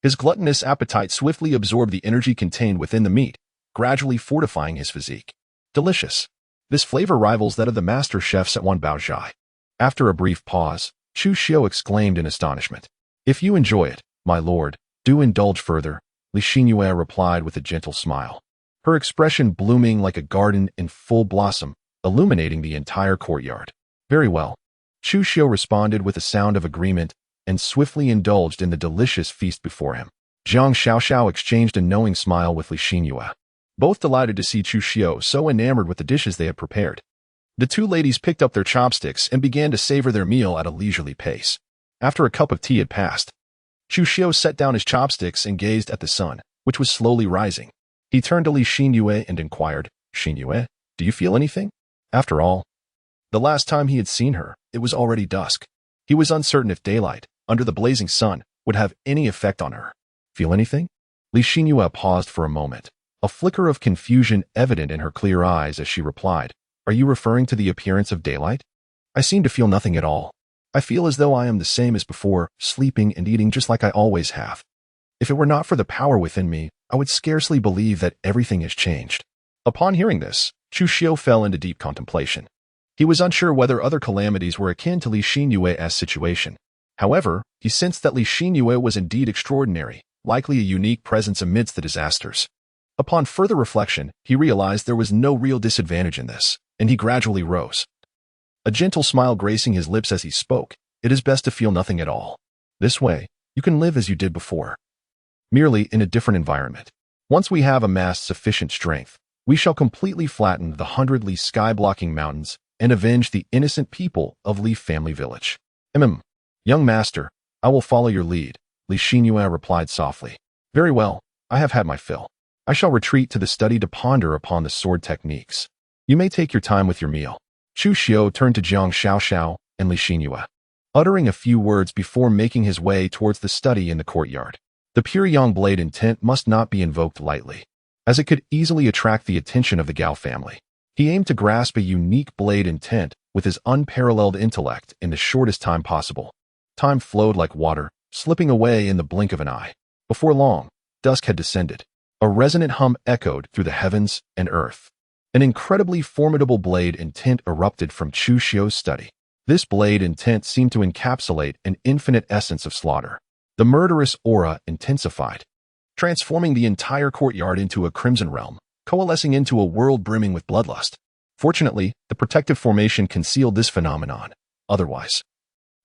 his gluttonous appetite swiftly absorbed the energy contained within the meat, gradually fortifying his physique. Delicious. This flavor rivals that of the master chefs at Wanbaozhai. After a brief pause, Chu Xiu exclaimed in astonishment. If you enjoy it, my lord, do indulge further, Li Xinyue replied with a gentle smile, her expression blooming like a garden in full blossom, illuminating the entire courtyard. Very well. Chu Xiu responded with a sound of agreement and swiftly indulged in the delicious feast before him. Jiang Xiaoxiao exchanged a knowing smile with Li Xinyue, both delighted to see Chu Xiu so enamored with the dishes they had prepared. The two ladies picked up their chopsticks and began to savor their meal at a leisurely pace. After a cup of tea had passed, Chu Xiu set down his chopsticks and gazed at the sun, which was slowly rising. He turned to Li Xinyue and inquired, Xinyue, do you feel anything? After all, the last time he had seen her, it was already dusk. He was uncertain if daylight, under the blazing sun, would have any effect on her. Feel anything? Li Xinyue paused for a moment, a flicker of confusion evident in her clear eyes as she replied, Are you referring to the appearance of daylight? I seem to feel nothing at all. I feel as though I am the same as before, sleeping and eating just like I always have. If it were not for the power within me, I would scarcely believe that everything has changed. Upon hearing this, Chu Xiu fell into deep contemplation. He was unsure whether other calamities were akin to Li Xinyue's situation. However, he sensed that Li Xinyue was indeed extraordinary, likely a unique presence amidst the disasters. Upon further reflection, he realized there was no real disadvantage in this, and he gradually rose. A gentle smile gracing his lips as he spoke, It is best to feel nothing at all. This way, you can live as you did before, merely in a different environment. Once we have amassed sufficient strength, we shall completely flatten the 100-li sky-blocking mountains and avenge the innocent people of Li Family Village. Young master, I will follow your lead, Li Xinyue replied softly. Very well, I have had my fill. I shall retreat to the study to ponder upon the sword techniques. You may take your time with your meal. Chu Xiu turned to Jiang Xiaoxiao and Li Xinyue, uttering a few words before making his way towards the study in the courtyard. The pure yang blade intent must not be invoked lightly, as it could easily attract the attention of the Gao family. He aimed to grasp a unique blade intent with his unparalleled intellect in the shortest time possible. Time flowed like water, slipping away in the blink of an eye. Before long, dusk had descended. A resonant hum echoed through the heavens and earth. An incredibly formidable blade intent erupted from Chu Xiu's study. This blade intent seemed to encapsulate an infinite essence of slaughter. The murderous aura intensified, transforming the entire courtyard into a crimson realm, coalescing into a world brimming with bloodlust. Fortunately, the protective formation concealed this phenomenon. Otherwise,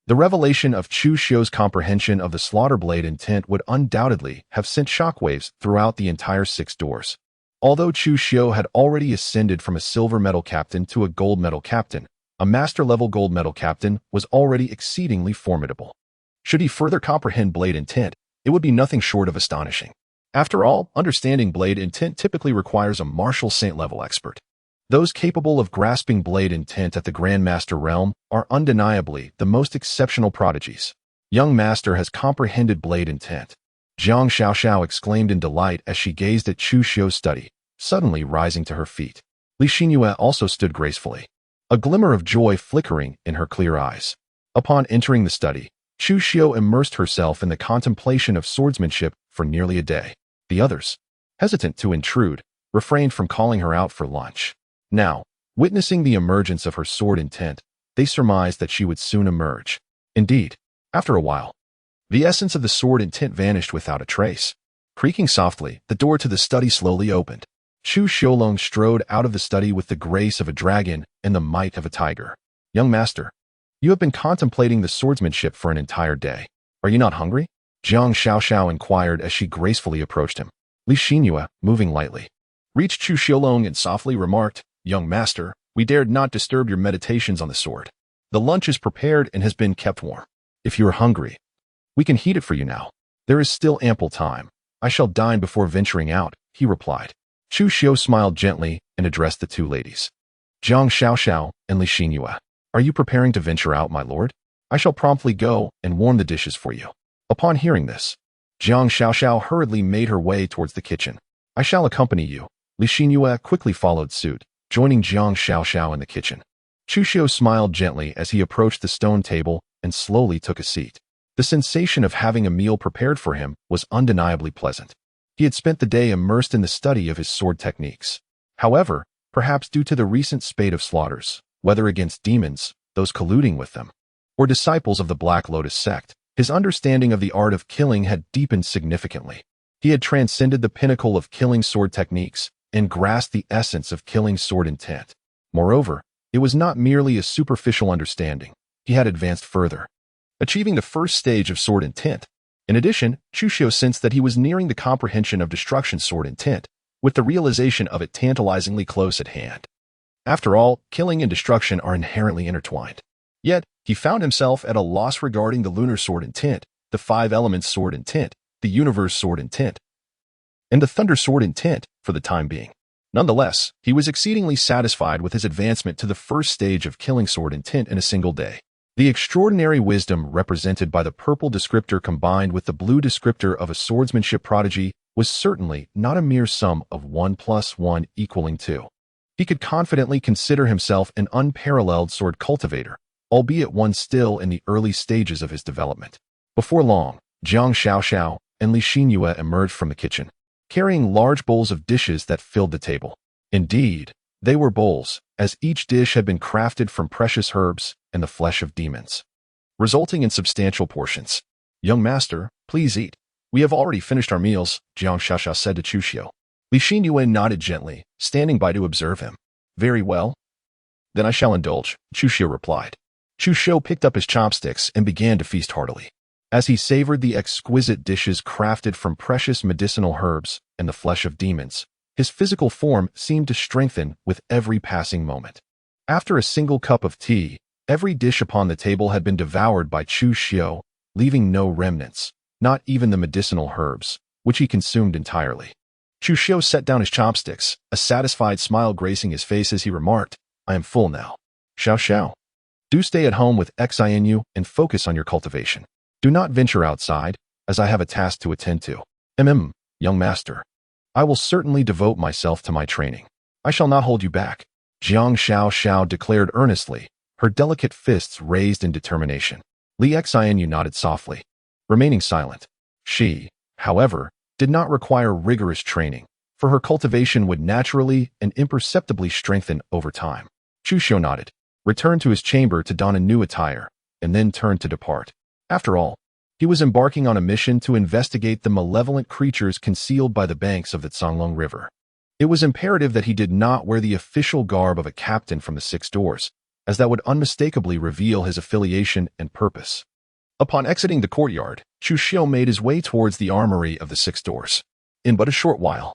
the revelation of Chu Xiu's comprehension of the slaughter blade intent would undoubtedly have sent shockwaves throughout the entire 6 doors. Although Chu Xiu had already ascended from a silver medal captain to a gold medal captain, a master-level gold medal captain was already exceedingly formidable. Should he further comprehend blade intent, it would be nothing short of astonishing. After all, understanding blade intent typically requires a martial saint-level expert. Those capable of grasping blade intent at the Grandmaster realm are undeniably the most exceptional prodigies. Young Master has comprehended blade intent. Jiang Xiaoxiao exclaimed in delight as she gazed at Chu Xiu's study, suddenly rising to her feet. Li Xinyue also stood gracefully, a glimmer of joy flickering in her clear eyes. Upon entering the study, Chu Xiu immersed herself in the contemplation of swordsmanship for nearly a day. The others, hesitant to intrude, refrained from calling her out for lunch. Now, witnessing the emergence of her sword intent, they surmised that she would soon emerge. Indeed, after a while, the essence of the sword intent vanished without a trace. Creaking softly, the door to the study slowly opened. Chu Xiulong strode out of the study with the grace of a dragon and the might of a tiger. Young Master, you have been contemplating the swordsmanship for an entire day. Are you not hungry? Jiang Xiaoxiao inquired as she gracefully approached him. Li Xinyue, moving lightly, reached Chu Xiulong and softly remarked, Young Master, we dared not disturb your meditations on the sword. The lunch is prepared and has been kept warm. If you are hungry, we can heat it for you now. There is still ample time. I shall dine before venturing out, he replied. Chu Xiu smiled gently and addressed the 2 ladies. Jiang Xiaoxiao and Li Xinyue, are you preparing to venture out, my lord? I shall promptly go and warm the dishes for you. Upon hearing this, Jiang Xiaoxiao hurriedly made her way towards the kitchen. I shall accompany you. Li Xinyue quickly followed suit, joining Jiang Xiaoxiao in the kitchen. Chu Xiu smiled gently as he approached the stone table and slowly took a seat. The sensation of having a meal prepared for him was undeniably pleasant. He had spent the day immersed in the study of his sword techniques. However, perhaps due to the recent spate of slaughters, whether against demons, those colluding with them, or disciples of the Black Lotus sect, his understanding of the art of killing had deepened significantly. He had transcended the pinnacle of killing sword techniques and grasped the essence of killing sword intent. Moreover, it was not merely a superficial understanding. He had advanced further, achieving the first stage of sword intent. In addition, Chu Xiu sensed that he was nearing the comprehension of destruction sword intent, with the realization of it tantalizingly close at hand. After all, killing and destruction are inherently intertwined. Yet, he found himself at a loss regarding the lunar sword intent, the 5 elements sword intent, the universe sword intent, and the thunder sword intent for the time being. Nonetheless, he was exceedingly satisfied with his advancement to the first stage of killing sword intent in a single day. The extraordinary wisdom represented by the purple descriptor combined with the blue descriptor of a swordsmanship prodigy was certainly not a mere sum of 1 + 1 = 2. He could confidently consider himself an unparalleled sword cultivator, albeit one still in the early stages of his development. Before long, Jiang Xiaoxiao and Li Xinyue emerged from the kitchen, carrying large bowls of dishes that filled the table. Indeed, they were bowls, as each dish had been crafted from precious herbs and the flesh of demons, resulting in substantial portions. Young Master, please eat. We have already finished our meals, Jiang Xiaoxiao said to Chu Xiu. Li Xinyue nodded gently, standing by to observe him. Very well. Then I shall indulge, Chu Xiu replied. Chu Xiu picked up his chopsticks and began to feast heartily. As he savored the exquisite dishes crafted from precious medicinal herbs and the flesh of demons, his physical form seemed to strengthen with every passing moment. After a single cup of tea, every dish upon the table had been devoured by Chu Xiu, leaving no remnants, not even the medicinal herbs, which he consumed entirely. Chu Xiu set down his chopsticks, a satisfied smile gracing his face as he remarked, I am full now. Xiao, do stay at home with Xinu and focus on your cultivation. Do not venture outside, as I have a task to attend to. Young Master. I will certainly devote myself to my training. I shall not hold you back. Jiang Xiaoxiao declared earnestly, her delicate fists raised in determination. Li Xinu nodded softly, remaining silent. She, however, did not require rigorous training, for her cultivation would naturally and imperceptibly strengthen over time. Chu Xiu nodded, returned to his chamber to don a new attire, and then turned to depart. After all, he was embarking on a mission to investigate the malevolent creatures concealed by the banks of the Canglong River. It was imperative that he did not wear the official garb of a captain from the Six Doors, as that would unmistakably reveal his affiliation and purpose. Upon exiting the courtyard, Chu Xiu made his way towards the armory of the Six Doors. In but a short while,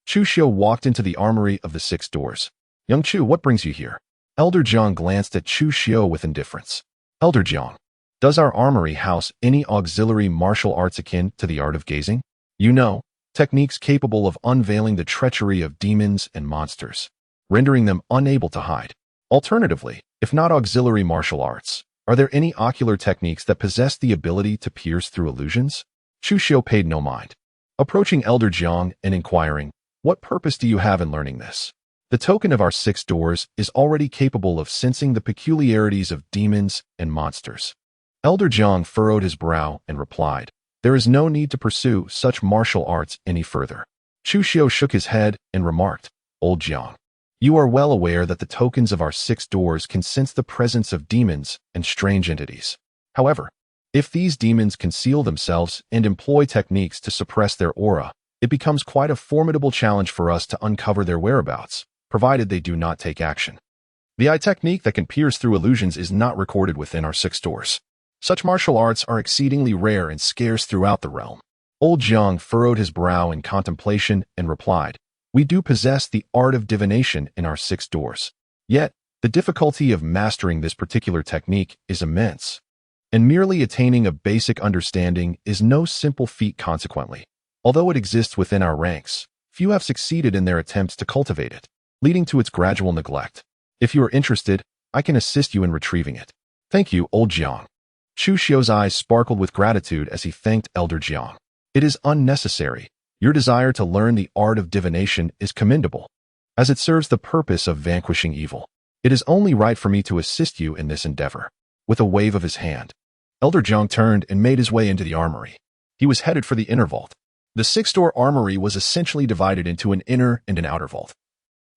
Chu Xiu walked into the armory of the Six Doors. "Young Chu, what brings you here?" Elder Jiang glanced at Chu Xiu with indifference. "Elder Jiang, does our armory house any auxiliary martial arts akin to the art of gazing? You know, techniques capable of unveiling the treachery of demons and monsters, rendering them unable to hide. Alternatively, if not auxiliary martial arts, are there any ocular techniques that possess the ability to pierce through illusions?" Chu Xiu paid no mind, approaching Elder Jiang and inquiring, "What purpose do you have in learning this?" "The token of our Six Doors is already capable of sensing the peculiarities of demons and monsters." Elder Jiang furrowed his brow and replied, "There is no need to pursue such martial arts any further." Chu Xiu shook his head and remarked, "Old Jiang, you are well aware that the tokens of our Six Doors can sense the presence of demons and strange entities. However, if these demons conceal themselves and employ techniques to suppress their aura, it becomes quite a formidable challenge for us to uncover their whereabouts, provided they do not take action. The eye technique that can pierce through illusions is not recorded within our Six Doors. Such martial arts are exceedingly rare and scarce throughout the realm." Old Jiang furrowed his brow in contemplation and replied, "We do possess the art of divination in our Six Doors. Yet, the difficulty of mastering this particular technique is immense, and merely attaining a basic understanding is no simple feat consequently. Although it exists within our ranks, few have succeeded in their attempts to cultivate it, leading to its gradual neglect. If you are interested, I can assist you in retrieving it." "Thank you, Old Jiang." Chu Xiu's eyes sparkled with gratitude as he thanked Elder Jiang. "It is unnecessary. Your desire to learn the art of divination is commendable, as it serves the purpose of vanquishing evil. It is only right for me to assist you in this endeavor." With a wave of his hand, Elder Jiang turned and made his way into the armory. He was headed for the inner vault. The six-door armory was essentially divided into an inner and an outer vault,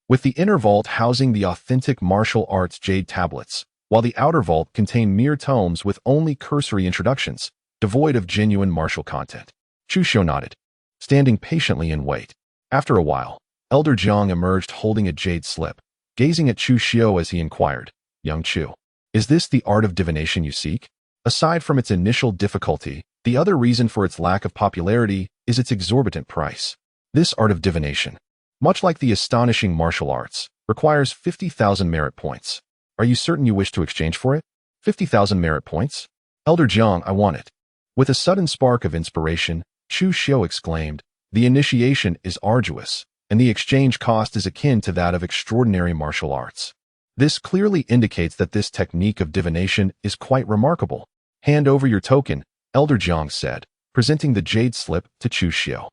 with the inner vault housing the authentic martial arts jade tablets, while the outer vault contained mere tomes with only cursory introductions, devoid of genuine martial content. Chu Xiu nodded, standing patiently in wait. After a while, Elder Jiang emerged holding a jade slip, gazing at Chu Xiu as he inquired, "Young Chu, is this the art of divination you seek?" Aside from its initial difficulty, the other reason for its lack of popularity is its exorbitant price. This art of divination, much like the astonishing martial arts, requires 50,000 merit points. Are you certain you wish to exchange for it? 50,000 merit points? Elder Jiang, I want it. With a sudden spark of inspiration, Chu Xiu exclaimed, "The initiation is arduous, and the exchange cost is akin to that of extraordinary martial arts. This clearly indicates that this technique of divination is quite remarkable. Hand over your token," Elder Jiang said, presenting the jade slip to Chu Xiu.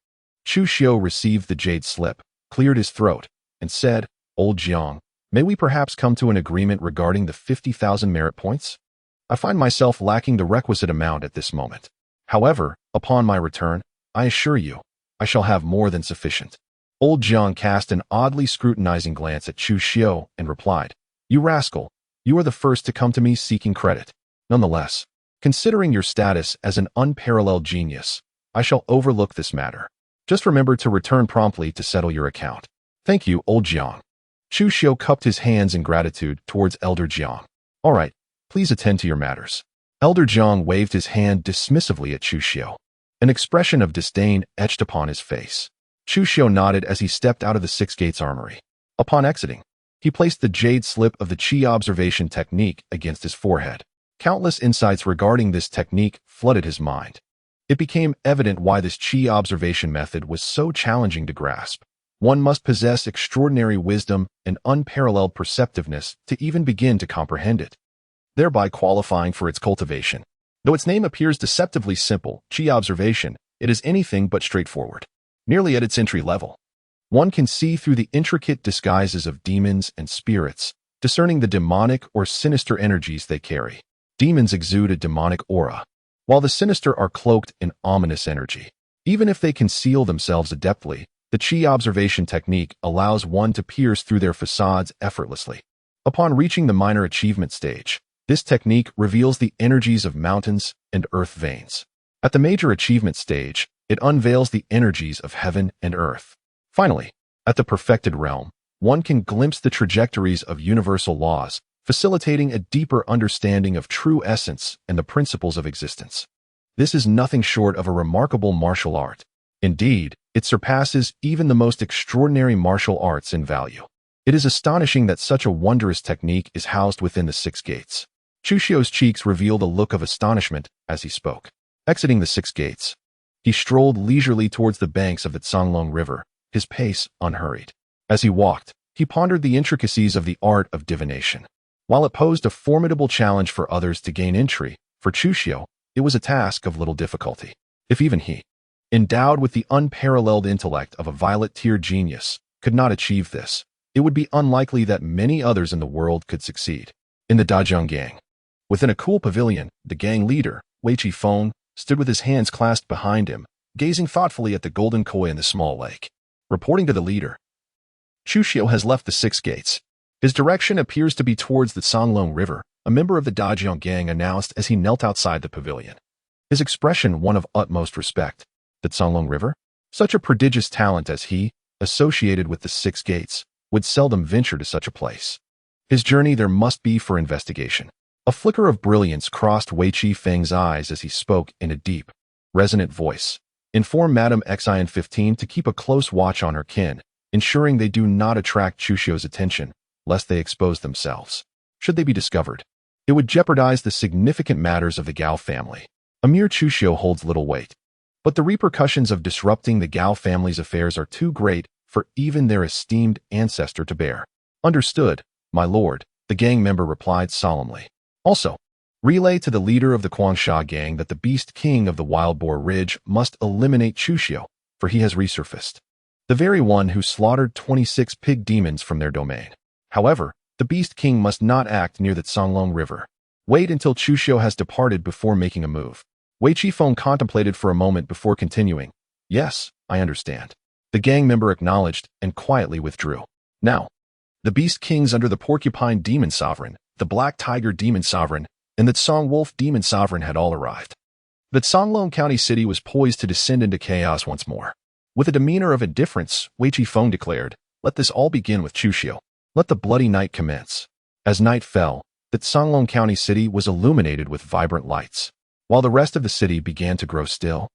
Chu Xiu received the jade slip, cleared his throat, and said, "Old Jiang, may we perhaps come to an agreement regarding the 50,000 merit points? I find myself lacking the requisite amount at this moment. However, upon my return, I assure you, I shall have more than sufficient." Old Jiang cast an oddly scrutinizing glance at Chu Xiu and replied, "You rascal, you are the first to come to me seeking credit. Nonetheless, considering your status as an unparalleled genius, I shall overlook this matter. Just remember to return promptly to settle your account." "Thank you, Old Jiang." Chu Xiu cupped his hands in gratitude towards Elder Jiang. "All right, please attend to your matters." Elder Jiang waved his hand dismissively at Chu Xiu. An expression of disdain etched upon his face. Chu Xiu nodded as he stepped out of the Six Gates armory. Upon exiting, he placed the jade slip of the Qi observation technique against his forehead. Countless insights regarding this technique flooded his mind. It became evident why this Qi observation method was so challenging to grasp. One must possess extraordinary wisdom and unparalleled perceptiveness to even begin to comprehend it, thereby qualifying for its cultivation. Though its name appears deceptively simple, Qi observation, it is anything but straightforward. Nearly at its entry level, one can see through the intricate disguises of demons and spirits, discerning the demonic or sinister energies they carry. Demons exude a demonic aura, while the sinister are cloaked in ominous energy. Even if they conceal themselves adeptly, The Qi observation technique allows one to pierce through their facades effortlessly. Upon reaching the minor achievement stage, this technique reveals the energies of mountains and earth veins. At the major achievement stage, it unveils the energies of heaven and earth. Finally, at the perfected realm, one can glimpse the trajectories of universal laws, facilitating a deeper understanding of true essence and the principles of existence. This is nothing short of a remarkable martial art. Indeed, it surpasses even the most extraordinary martial arts in value. It is astonishing that such a wondrous technique is housed within the six gates. Chu Xiu's cheeks revealed a look of astonishment as he spoke. Exiting the six gates, he strolled leisurely towards the banks of the Songlong River, his pace unhurried. As he walked, he pondered the intricacies of the art of divination. While it posed a formidable challenge for others to gain entry, for Chu Xiu, it was a task of little difficulty. If even he, endowed with the unparalleled intellect of a violet-tier genius, could not achieve this, it would be unlikely that many others in the world could succeed. In the Dajong gang, within a cool pavilion, the gang leader, Wei Qifeng, stood with his hands clasped behind him, gazing thoughtfully at the golden koi in the small lake. Reporting to the leader, Chu Xiu has left the six gates. His direction appears to be towards the Songlong River, a member of the Dajong gang announced as he knelt outside the pavilion. His expression one of utmost respect. The Songlong River? Such a prodigious talent as he, associated with the six gates, would seldom venture to such a place. His journey there must be for investigation. A flicker of brilliance crossed Wei Qifeng's eyes as he spoke in a deep, resonant voice. Inform Madame Xin-15 to keep a close watch on her kin, ensuring they do not attract Chu Xiu's attention, lest they expose themselves. Should they be discovered, it would jeopardize the significant matters of the Gao family. A mere Chu Xiu holds little weight, but the repercussions of disrupting the Gao family's affairs are too great for even their esteemed ancestor to bear. Understood, my lord, the gang member replied solemnly. Also, relay to the leader of the Guangsha gang that the Beast King of the Wild Boar Ridge must eliminate Chu Xiu, for he has resurfaced. The very one who slaughtered 26 pig demons from their domain. However, the Beast King must not act near the Songlong River. Wait until Chu Xiu has departed before making a move. Wei Qifeng contemplated for a moment before continuing. Yes, I understand. The gang member acknowledged and quietly withdrew. Now, the Beast Kings under the Porcupine Demon Sovereign, the Black Tiger Demon Sovereign, and the Song Wolf Demon Sovereign had all arrived. The Songlong County City was poised to descend into chaos once more. With a demeanor of indifference, Wei Qifeng declared, "Let this all begin with Chu Xiu. Let the bloody night commence." As night fell, the Songlong County City was illuminated with vibrant lights. While the rest of the city began to grow still,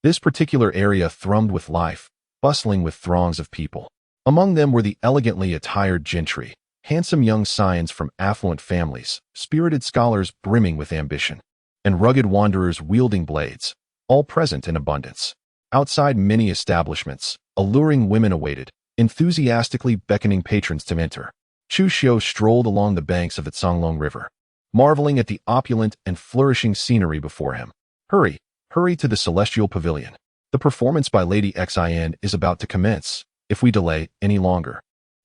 this particular area thrummed with life, bustling with throngs of people. Among them were the elegantly attired gentry, handsome young scions from affluent families, spirited scholars brimming with ambition, and rugged wanderers wielding blades, all present in abundance. Outside many establishments, alluring women awaited, enthusiastically beckoning patrons to enter. Chu Xiu strolled along the banks of the Songlong River, marveling at the opulent and flourishing scenery before him. Hurry, hurry to the Celestial Pavilion. The performance by Lady Xin is about to commence. If we delay any longer,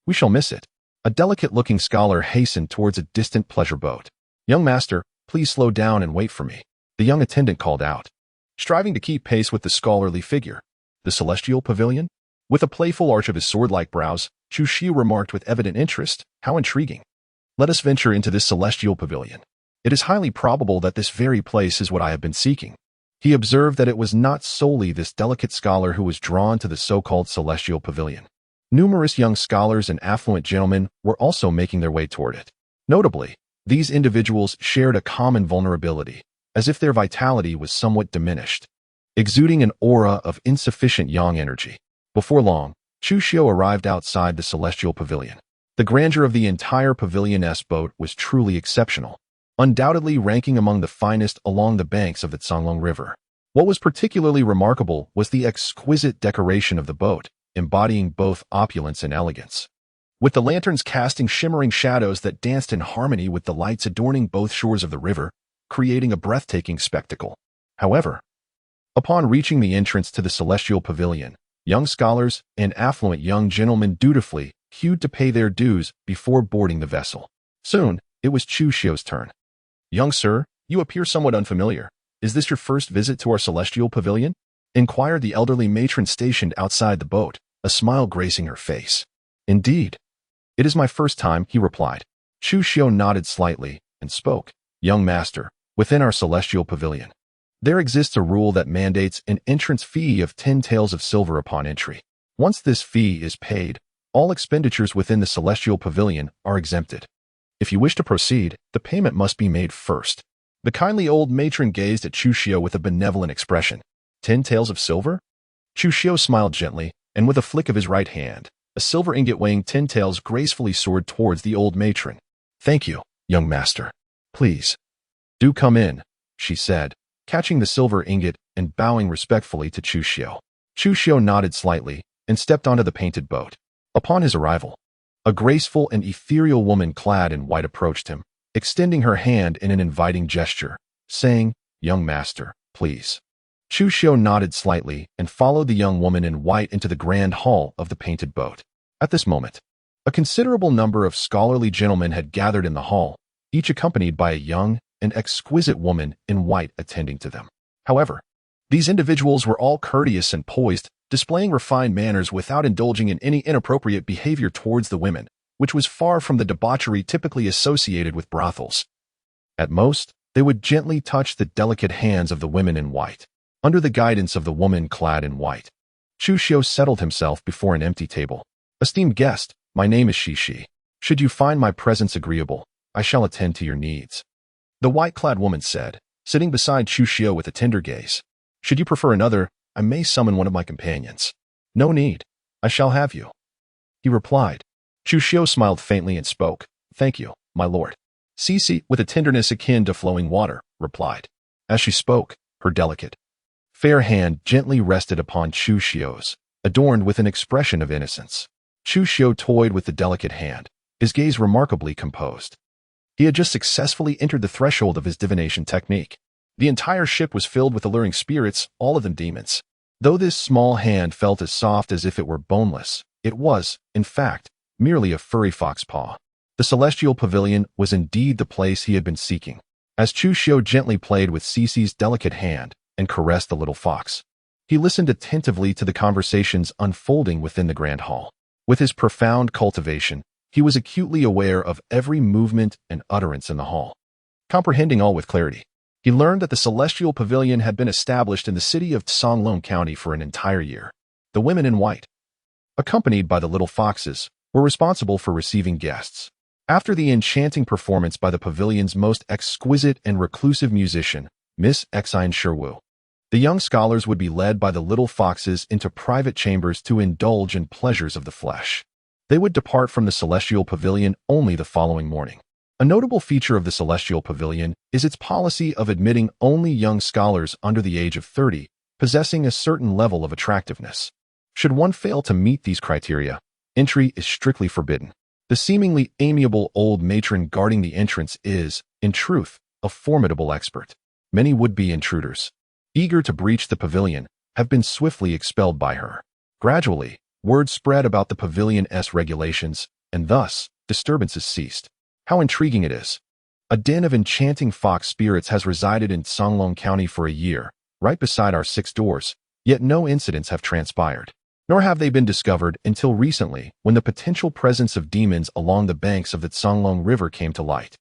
we shall miss it. A delicate-looking scholar hastened towards a distant pleasure boat. Young master, please slow down and wait for me, the young attendant called out, striving to keep pace with the scholarly figure. The Celestial Pavilion? With a playful arch of his sword-like brows, Chu Xiu remarked with evident interest, "How intriguing. Let us venture into this Celestial Pavilion. It is highly probable that this very place is what I have been seeking." He observed that it was not solely this delicate scholar who was drawn to the so-called Celestial Pavilion. Numerous young scholars and affluent gentlemen were also making their way toward it. Notably, these individuals shared a common vulnerability, as if their vitality was somewhat diminished, exuding an aura of insufficient yang energy. Before long, Chu Xiu arrived outside the Celestial Pavilion. The grandeur of the entire Pavilion-esque boat was truly exceptional, undoubtedly ranking among the finest along the banks of the Songlong River. What was particularly remarkable was the exquisite decoration of the boat, embodying both opulence and elegance. With the lanterns casting shimmering shadows that danced in harmony with the lights adorning both shores of the river, creating a breathtaking spectacle. However, upon reaching the entrance to the Celestial Pavilion, young scholars and affluent young gentlemen dutifully queued to pay their dues before boarding the vessel. Soon, it was Chu Xiu's turn. "Young sir, you appear somewhat unfamiliar. Is this your first visit to our Celestial Pavilion?" inquired the elderly matron stationed outside the boat, a smile gracing her face. Indeed. It is my first time, he replied. Chu Xiu nodded slightly and spoke. Young master, within our celestial pavilion, there exists a rule that mandates an entrance fee of 10 taels of silver upon entry. Once this fee is paid, all expenditures within the celestial pavilion are exempted. If you wish to proceed, the payment must be made first. The kindly old matron gazed at Chu Xiu with a benevolent expression. 10 taels of silver? Chu Xiu smiled gently, and with a flick of his right hand, a silver ingot weighing 10 taels gracefully soared towards the old matron. Thank you, young master. Please. Do come in, she said, catching the silver ingot and bowing respectfully to Chu Xiu. Chu Xiu nodded slightly and stepped onto the painted boat. Upon his arrival, a graceful and ethereal woman clad in white approached him, extending her hand in an inviting gesture, saying, Young master, please. Chu Xiu nodded slightly and followed the young woman in white into the grand hall of the painted boat. At this moment, a considerable number of scholarly gentlemen had gathered in the hall, each accompanied by a young and exquisite woman in white attending to them. However, these individuals were all courteous and poised, displaying refined manners without indulging in any inappropriate behavior towards the women, which was far from the debauchery typically associated with brothels. At most, they would gently touch the delicate hands of the women in white. Under the guidance of the woman clad in white, Chu Xiu settled himself before an empty table. Esteemed guest, my name is Shi. Should you find my presence agreeable, I shall attend to your needs. The white-clad woman said, sitting beside Chu Xiu with a tender gaze. Should you prefer another, I may summon one of my companions. No need. I shall have you. He replied. Chu Xiu smiled faintly and spoke. Thank you, my lord. Cici, with a tenderness akin to flowing water, replied. As she spoke, her delicate, fair hand gently rested upon Chu Xiu's, adorned with an expression of innocence. Chu Xiu toyed with the delicate hand, his gaze remarkably composed. He had just successfully entered the threshold of his divination technique. The entire ship was filled with alluring spirits, all of them demons. Though this small hand felt as soft as if it were boneless, it was, in fact, merely a furry fox paw. The celestial pavilion was indeed the place he had been seeking. As Chu Xiu gently played with Cici's delicate hand and caressed the little fox, he listened attentively to the conversations unfolding within the grand hall. With his profound cultivation, he was acutely aware of every movement and utterance in the hall. Comprehending all with clarity, he learned that the celestial pavilion had been established in the city of Songlong County for an entire year. The women in white, accompanied by the little foxes, were responsible for receiving guests. After the enchanting performance by the pavilion's most exquisite and reclusive musician, Miss Xian Shiwu, the young scholars would be led by the little foxes into private chambers to indulge in pleasures of the flesh. They would depart from the celestial pavilion only the following morning. A notable feature of the celestial pavilion is its policy of admitting only young scholars under the age of 30, possessing a certain level of attractiveness. Should one fail to meet these criteria, entry is strictly forbidden. The seemingly amiable old matron guarding the entrance is, in truth, a formidable expert. Many would-be intruders, eager to breach the pavilion, have been swiftly expelled by her. Gradually, word spread about the pavilion's regulations, and thus, disturbances ceased. How intriguing it is. A den of enchanting fox spirits has resided in Songlong County for a year, right beside our 6 doors, yet no incidents have transpired. Nor have they been discovered until recently, when the potential presence of demons along the banks of the Songlong River came to light.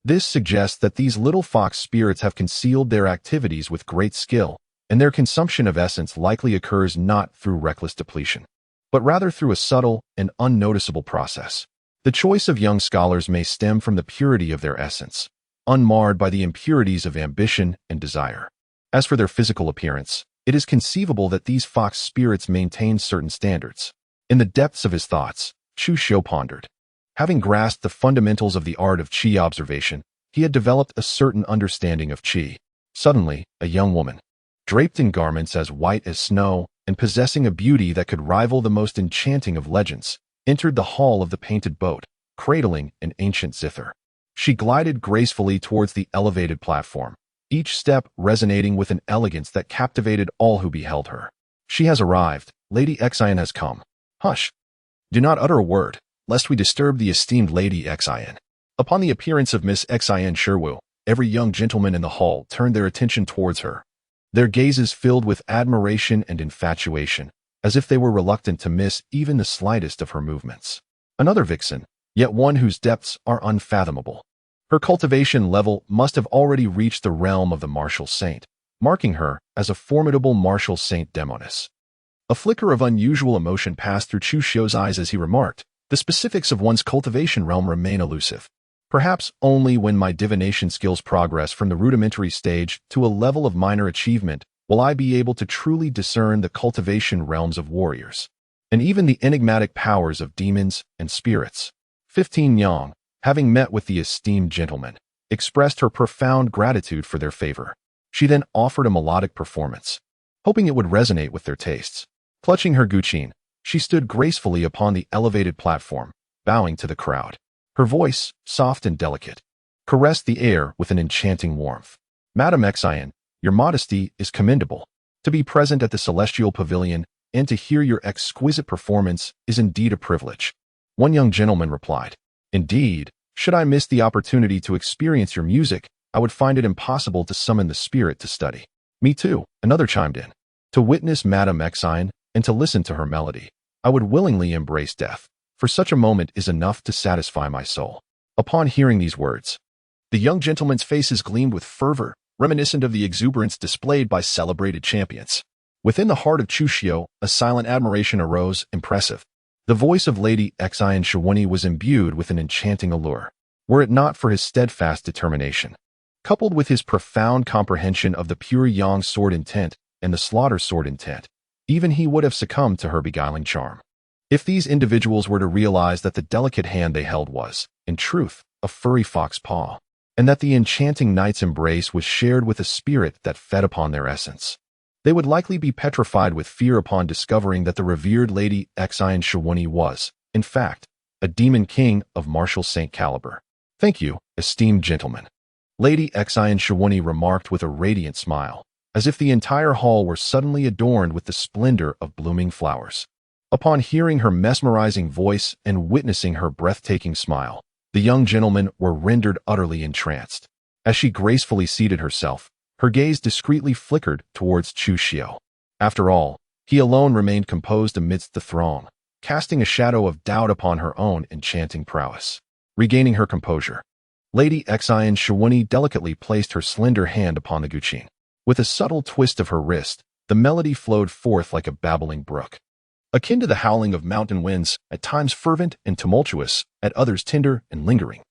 This suggests that these little fox spirits have concealed their activities with great skill, and their consumption of essence likely occurs not through reckless depletion, but rather through a subtle and unnoticeable process. The choice of young scholars may stem from the purity of their essence, unmarred by the impurities of ambition and desire. As for their physical appearance, it is conceivable that these fox spirits maintain certain standards. In the depths of his thoughts, Chu Xiu pondered. Having grasped the fundamentals of the art of qi observation, he had developed a certain understanding of qi. Suddenly, a young woman, draped in garments as white as snow and possessing a beauty that could rival the most enchanting of legends, entered the hall of the painted boat, cradling an ancient zither. She glided gracefully towards the elevated platform, each step resonating with an elegance that captivated all who beheld her. She has arrived. Lady Xian has come. Hush! Do not utter a word, lest we disturb the esteemed Lady Xian. Upon the appearance of Miss Xian Shiwu, every young gentleman in the hall turned their attention towards her, their gazes filled with admiration and infatuation, as if they were reluctant to miss even the slightest of her movements. Another vixen, yet one whose depths are unfathomable. Her cultivation level must have already reached the realm of the martial saint, marking her as a formidable martial saint demoness. A flicker of unusual emotion passed through Chu Xiu's eyes as he remarked, "The specifics of one's cultivation realm remain elusive. Perhaps only when my divination skills progress from the rudimentary stage to a level of minor achievement will I be able to truly discern the cultivation realms of warriors, and even the enigmatic powers of demons and spirits." 15 Yang, having met with the esteemed gentleman, expressed her profound gratitude for their favor. She then offered a melodic performance, hoping it would resonate with their tastes. Clutching her guqin, she stood gracefully upon the elevated platform, bowing to the crowd. Her voice, soft and delicate, caressed the air with an enchanting warmth. "Madame Xian, your modesty is commendable. To be present at the Celestial Pavilion and to hear your exquisite performance is indeed a privilege." One young gentleman replied, "Indeed, should I miss the opportunity to experience your music, I would find it impossible to summon the spirit to study." "Me too," another chimed in. "To witness Madame Xian and to listen to her melody, I would willingly embrace death, for such a moment is enough to satisfy my soul." Upon hearing these words, the young gentlemen's faces gleamed with fervor, reminiscent of the exuberance displayed by celebrated champions. Within the heart of Chu Xiu, a silent admiration arose, impressive. The voice of Lady Xian Shiwani was imbued with an enchanting allure, were it not for his steadfast determination. Coupled with his profound comprehension of the pure yang sword intent and the slaughter sword intent, even he would have succumbed to her beguiling charm. If these individuals were to realize that the delicate hand they held was, in truth, a furry fox paw, and that the enchanting knight's embrace was shared with a spirit that fed upon their essence, they would likely be petrified with fear upon discovering that the revered Lady Xian Shiwani was, in fact, a demon king of martial saint caliber. "Thank you, esteemed gentlemen," Lady Xian Shiwani remarked with a radiant smile, as if the entire hall were suddenly adorned with the splendor of blooming flowers. Upon hearing her mesmerizing voice and witnessing her breathtaking smile, the young gentlemen were rendered utterly entranced. As she gracefully seated herself, her gaze discreetly flickered towards Chu Xiu. After all, he alone remained composed amidst the throng, casting a shadow of doubt upon her own enchanting prowess. Regaining her composure, Lady Xian Shiwani delicately placed her slender hand upon the guqin. With a subtle twist of her wrist, the melody flowed forth like a babbling brook. Akin to the howling of mountain winds, at times fervent and tumultuous, at others tender and lingering.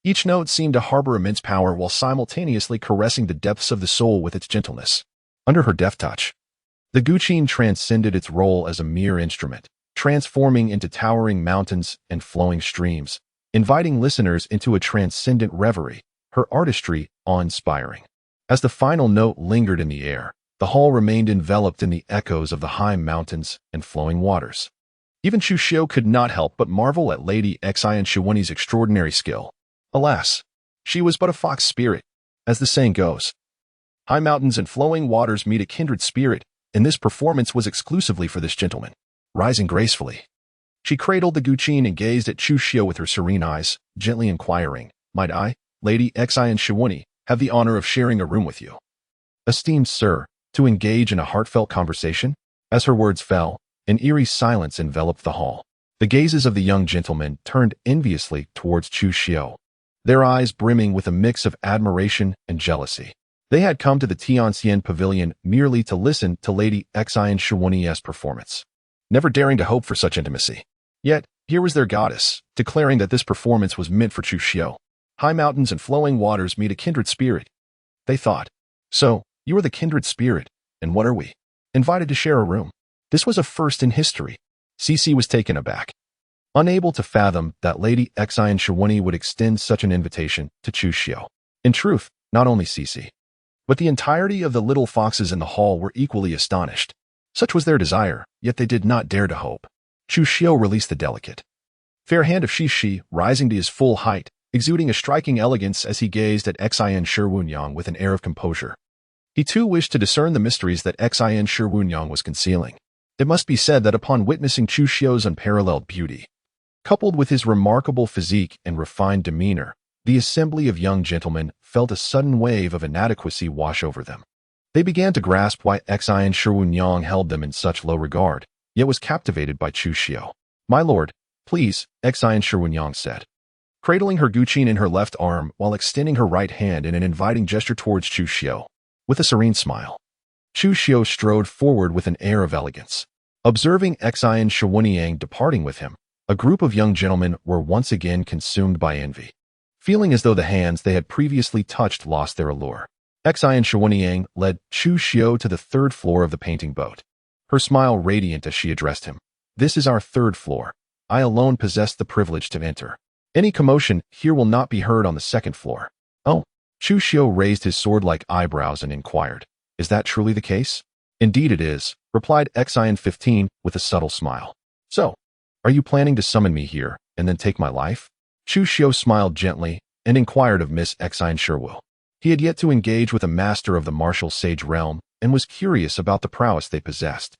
Each note seemed to harbor immense power while simultaneously caressing the depths of the soul with its gentleness. Under her deft touch, the guqin transcended its role as a mere instrument, transforming into towering mountains and flowing streams, inviting listeners into a transcendent reverie, her artistry awe-inspiring. As the final note lingered in the air, the hall remained enveloped in the echoes of the high mountains and flowing waters. Even Chu Xiu could not help but marvel at Lady Xian Shiwani's extraordinary skill. Alas, she was but a fox spirit. As the saying goes, high mountains and flowing waters meet a kindred spirit, and this performance was exclusively for this gentleman. Rising gracefully, she cradled the guqin and gazed at Chu Xiu with her serene eyes, gently inquiring, "Might I, Lady Xian Shiwani, have the honor of sharing a room with you?" "Esteemed sir, to engage in a heartfelt conversation?" As her words fell, an eerie silence enveloped the hall. The gazes of the young gentlemen turned enviously towards Chu Xiu, their eyes brimming with a mix of admiration and jealousy. They had come to the Tianxian Pavilion merely to listen to Lady Xian Shiwani's performance, never daring to hope for such intimacy. Yet, here was their goddess, declaring that this performance was meant for Chu Xiu. High mountains and flowing waters meet a kindred spirit, they thought. So, you are the kindred spirit, and what are we? Invited to share a room. This was a first in history. Cici was taken aback, unable to fathom that Lady Xian Shiwani would extend such an invitation to Chu Xiu. In truth, not only Cici, but the entirety of the little foxes in the hall were equally astonished. Such was their desire, yet they did not dare to hope. Chu Xiu released the delicate, fair hand of Shi, rising to his full height, exuding a striking elegance as he gazed at Xian Shiwunyang with an air of composure. He too wished to discern the mysteries that Xian Shiwunyang was concealing. It must be said that upon witnessing Chu Xiu's unparalleled beauty, coupled with his remarkable physique and refined demeanor, the assembly of young gentlemen felt a sudden wave of inadequacy wash over them. They began to grasp why Xian Shiwunyang held them in such low regard, yet was captivated by Chu Xiu. "My lord, please," Xian Shiwenyang said, cradling her guqin in her left arm while extending her right hand in an inviting gesture towards Chu Xiu. With a serene smile, Chu Xiu strode forward with an air of elegance. Observing Xian Shiwenyang departing with him, a group of young gentlemen were once again consumed by envy, feeling as though the hands they had previously touched lost their allure. Xian Shiwenyang led Chu Xiu to the third floor of the painting boat, her smile radiant as she addressed him. "This is our third floor. I alone possess the privilege to enter. Any commotion here will not be heard on the second floor." "Oh." Chu Xiu raised his sword-like eyebrows and inquired, "Is that truly the case?" "Indeed it is," replied Xian 15 with a subtle smile. "So, are you planning to summon me here and then take my life?" Chu Xiu smiled gently and inquired of Miss Xian Shiwu. He had yet to engage with a master of the martial sage realm and was curious about the prowess they possessed.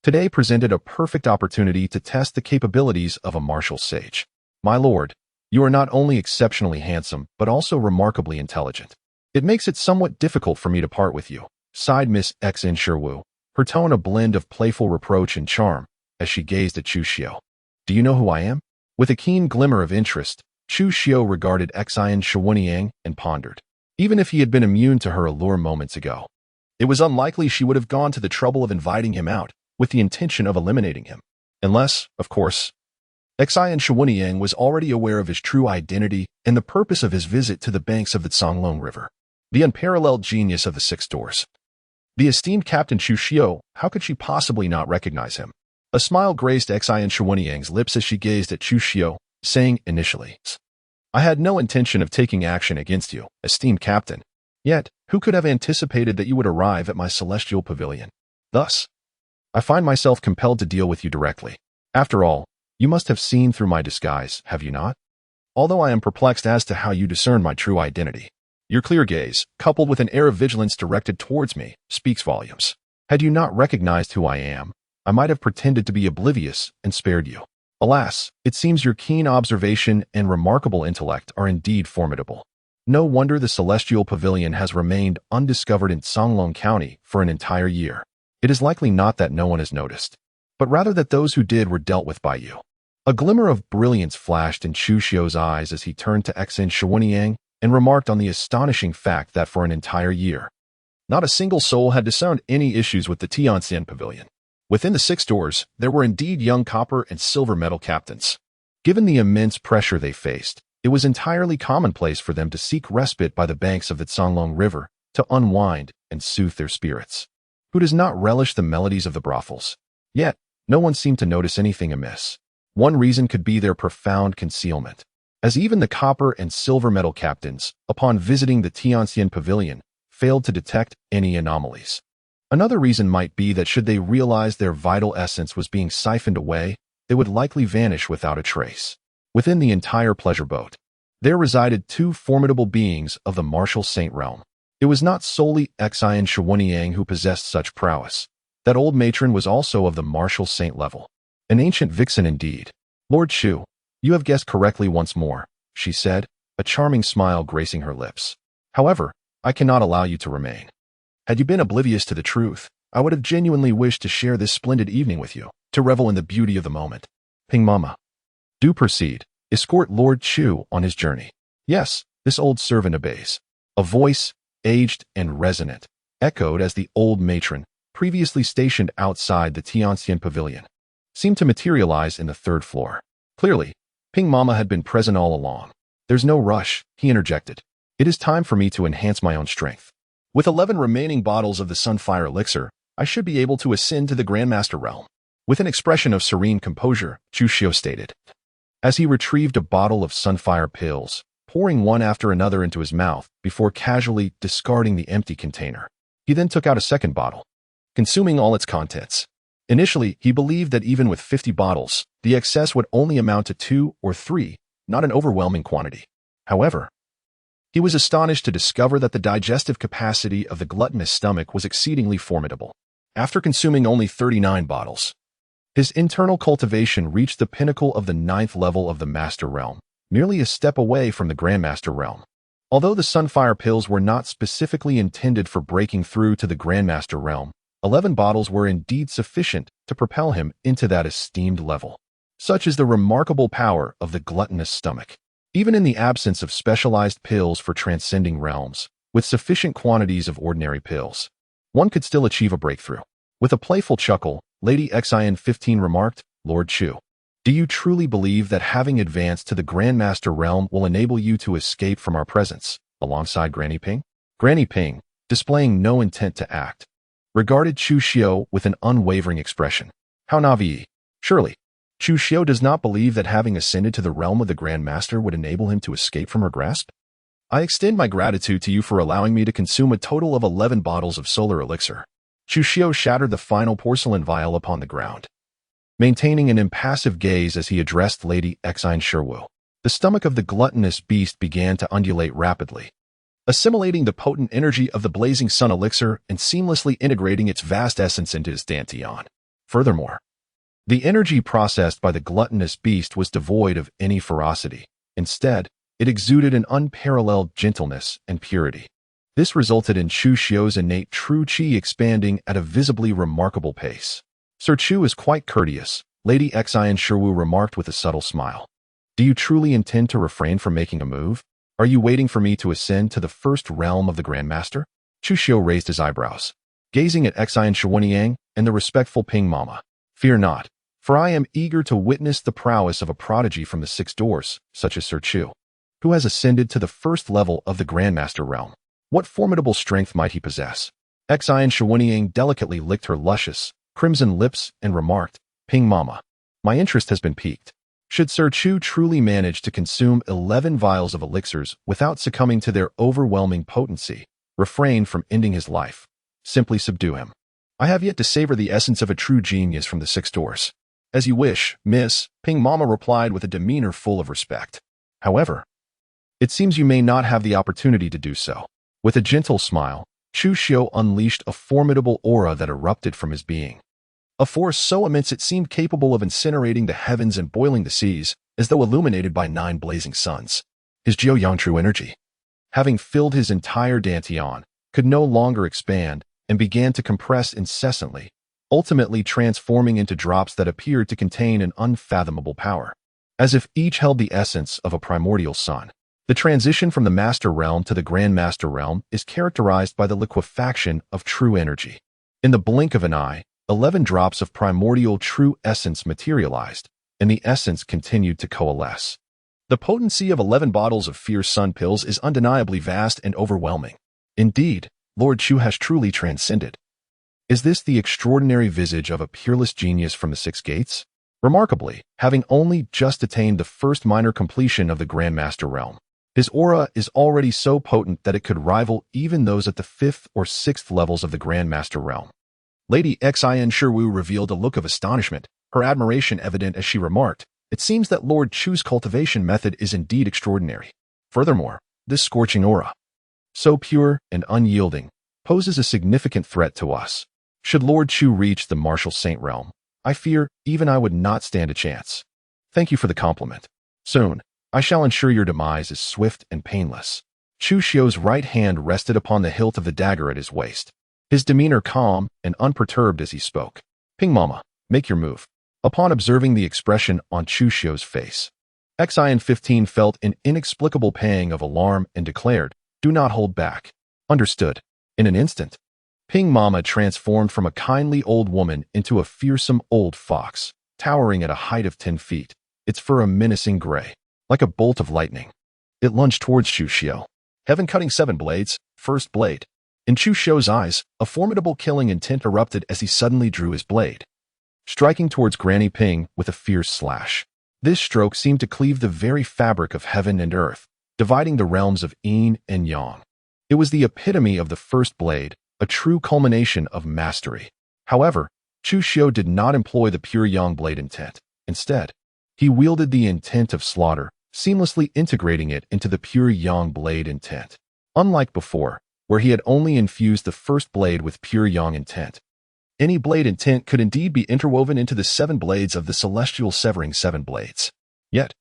Today presented a perfect opportunity to test the capabilities of a martial sage. "My lord, you are not only exceptionally handsome, but also remarkably intelligent. It makes it somewhat difficult for me to part with you," sighed Miss Xian Shiwu, her tone a blend of playful reproach and charm as she gazed at Chu Xiu. "Do you know who I am?" With a keen glimmer of interest, Chu Xiu regarded Xian Shiwenyang and pondered. Even if he had been immune to her allure moments ago, it was unlikely she would have gone to the trouble of inviting him out with the intention of eliminating him. Unless, of course, Xian Shiwenyang was already aware of his true identity and the purpose of his visit to the banks of the Songlong River. The unparalleled genius of the Six Doors. The esteemed Captain Chu Xiu, how could she possibly not recognize him? A smile graced Xian Shiwenyang's lips as she gazed at Chu Xiu, saying initially, "I had no intention of taking action against you, esteemed Captain. Yet, who could have anticipated that you would arrive at my celestial pavilion? Thus, I find myself compelled to deal with you directly. After all, you must have seen through my disguise, have you not? Although I am perplexed as to how you discern my true identity. Your clear gaze, coupled with an air of vigilance directed towards me, speaks volumes. Had you not recognized who I am, I might have pretended to be oblivious and spared you. Alas, it seems your keen observation and remarkable intellect are indeed formidable. No wonder the Celestial Pavilion has remained undiscovered in Songlong County for an entire year. It is likely not that no one has noticed, but rather that those who did were dealt with by you." A glimmer of brilliance flashed in Chu Xiu's eyes as he turned to Xian Shiwenyang and remarked on the astonishing fact that for an entire year, not a single soul had discerned any issues with the Tianxian Pavilion. Within the Six Doors, there were indeed young copper and silver metal captains. Given the immense pressure they faced, it was entirely commonplace for them to seek respite by the banks of the Songlong River to unwind and soothe their spirits. Who does not relish the melodies of the brothels? Yet, no one seemed to notice anything amiss. One reason could be their profound concealment, as even the copper and silver metal captains, upon visiting the Tianxian Pavilion, failed to detect any anomalies. Another reason might be that should they realize their vital essence was being siphoned away, they would likely vanish without a trace. Within the entire pleasure boat, there resided two formidable beings of the martial saint realm. It was not solely Xian Shiwenyang who possessed such prowess. That old matron was also of the martial saint level. An ancient vixen indeed. "Lord Chu, you have guessed correctly once more," she said, a charming smile gracing her lips. "However, I cannot allow you to remain. Had you been oblivious to the truth, I would have genuinely wished to share this splendid evening with you, to revel in the beauty of the moment. Ping Mama, do proceed. Escort Lord Chu on his journey." "Yes," this old servant obeys. A voice, aged and resonant, echoed as the old matron, previously stationed outside the Tianxian Pavilion, seemed to materialize in the third floor. Clearly, Ping Mama had been present all along. "There's no rush," he interjected. "It is time for me to enhance my own strength. With 11 remaining bottles of the Sunfire Elixir, I should be able to ascend to the Grandmaster realm." With an expression of serene composure, Chu Xiu stated, as he retrieved a bottle of Sunfire pills, pouring one after another into his mouth before casually discarding the empty container. He then took out a second bottle, consuming all its contents. Initially, he believed that even with 50 bottles, the excess would only amount to 2 or 3, not an overwhelming quantity. However, he was astonished to discover that the digestive capacity of the gluttonous stomach was exceedingly formidable. After consuming only 39 bottles, his internal cultivation reached the pinnacle of the 9th level of the Master Realm, merely a step away from the Grandmaster Realm. Although the Sunfire pills were not specifically intended for breaking through to the Grandmaster Realm, 11 bottles were indeed sufficient to propel him into that esteemed level. Such is the remarkable power of the gluttonous stomach. Even in the absence of specialized pills for transcending realms, with sufficient quantities of ordinary pills, one could still achieve a breakthrough. With a playful chuckle, Lady Xin-15 remarked, "Lord Chu, do you truly believe that having advanced to the Grandmaster realm will enable you to escape from our presence, alongside Granny Ping?" Granny Ping, displaying no intent to act, regarded Chu Xiu with an unwavering expression. How naive. Surely, Chu Xiu does not believe that having ascended to the realm of the Grandmaster would enable him to escape from her grasp? I extend my gratitude to you for allowing me to consume a total of 11 bottles of solar elixir. Chu Xiu shattered the final porcelain vial upon the ground, maintaining an impassive gaze as he addressed Lady Xin-15. The stomach of the gluttonous beast began to undulate rapidly, assimilating the potent energy of the blazing sun elixir and seamlessly integrating its vast essence into his dantian. Furthermore, the energy processed by the gluttonous beast was devoid of any ferocity. Instead, it exuded an unparalleled gentleness and purity. This resulted in Chu Xiu's innate true qi expanding at a visibly remarkable pace. "Sir Chu is quite courteous," Lady Xin-15 remarked with a subtle smile. "Do you truly intend to refrain from making a move? Are you waiting for me to ascend to the first realm of the Grandmaster?" Chu Xiu raised his eyebrows, gazing at Xin-15 and the respectful Ping Mama. "Fear not, for I am eager to witness the prowess of a prodigy from the six doors, such as Sir Chu, who has ascended to the first level of the Grandmaster realm. What formidable strength might he possess?" Xin-15 delicately licked her luscious, crimson lips and remarked, "Ping Mama, my interest has been piqued. Should Sir Chu truly manage to consume 11 vials of elixirs without succumbing to their overwhelming potency, refrain from ending his life. Simply subdue him. I have yet to savor the essence of a true genius from the six doors." "As you wish, miss," Ping Mama replied with a demeanor full of respect. "However, it seems you may not have the opportunity to do so." With a gentle smile, Chu Xiu unleashed a formidable aura that erupted from his being. A force so immense it seemed capable of incinerating the heavens and boiling the seas, as though illuminated by 9 blazing suns. His Jiu-Yang true energy, having filled his entire dantian, could no longer expand and began to compress incessantly, ultimately transforming into drops that appeared to contain an unfathomable power, as if each held the essence of a primordial sun. The transition from the Master Realm to the Grandmaster Realm is characterized by the liquefaction of true energy. In the blink of an eye, 11 drops of primordial true essence materialized, and the essence continued to coalesce. The potency of 11 bottles of fierce sun pills is undeniably vast and overwhelming. Indeed, Lord Chu has truly transcended. Is this the extraordinary visage of a peerless genius from the Six Gates? Remarkably, having only just attained the first minor completion of the Grandmaster Realm, his aura is already so potent that it could rival even those at the 5th or 6th levels of the Grandmaster Realm. Lady Xin-15 revealed a look of astonishment, her admiration evident as she remarked, "It seems that Lord Chu's cultivation method is indeed extraordinary. Furthermore, this scorching aura, so pure and unyielding, poses a significant threat to us. Should Lord Chu reach the martial saint realm, I fear even I would not stand a chance. Thank you for the compliment. Soon, I shall ensure your demise is swift and painless." Chu Xiu's right hand rested upon the hilt of the dagger at his waist, his demeanor calm and unperturbed as he spoke. "Ping Mama, make your move." Upon observing the expression on Chu Xiu's face, Xin-15 felt an inexplicable pang of alarm and declared, "Do not hold back." "Understood." In an instant, Ping Mama transformed from a kindly old woman into a fearsome old fox, towering at a height of 10 feet, its fur a menacing gray, like a bolt of lightning. It lunged towards Chu Xiu. Heaven-cutting 7 blades, first blade. In Chu Xiu's eyes, a formidable killing intent erupted as he suddenly drew his blade, striking towards Granny Ping with a fierce slash. This stroke seemed to cleave the very fabric of heaven and earth, dividing the realms of yin and yang. It was the epitome of the first blade, a true culmination of mastery. However, Chu Xiu did not employ the pure yang blade intent. Instead, he wielded the intent of slaughter, seamlessly integrating it into the pure yang blade intent. Unlike before, where he had only infused the first blade with pure yang intent, any blade intent could indeed be interwoven into the 7 blades of the celestial severing 7 blades. Yet,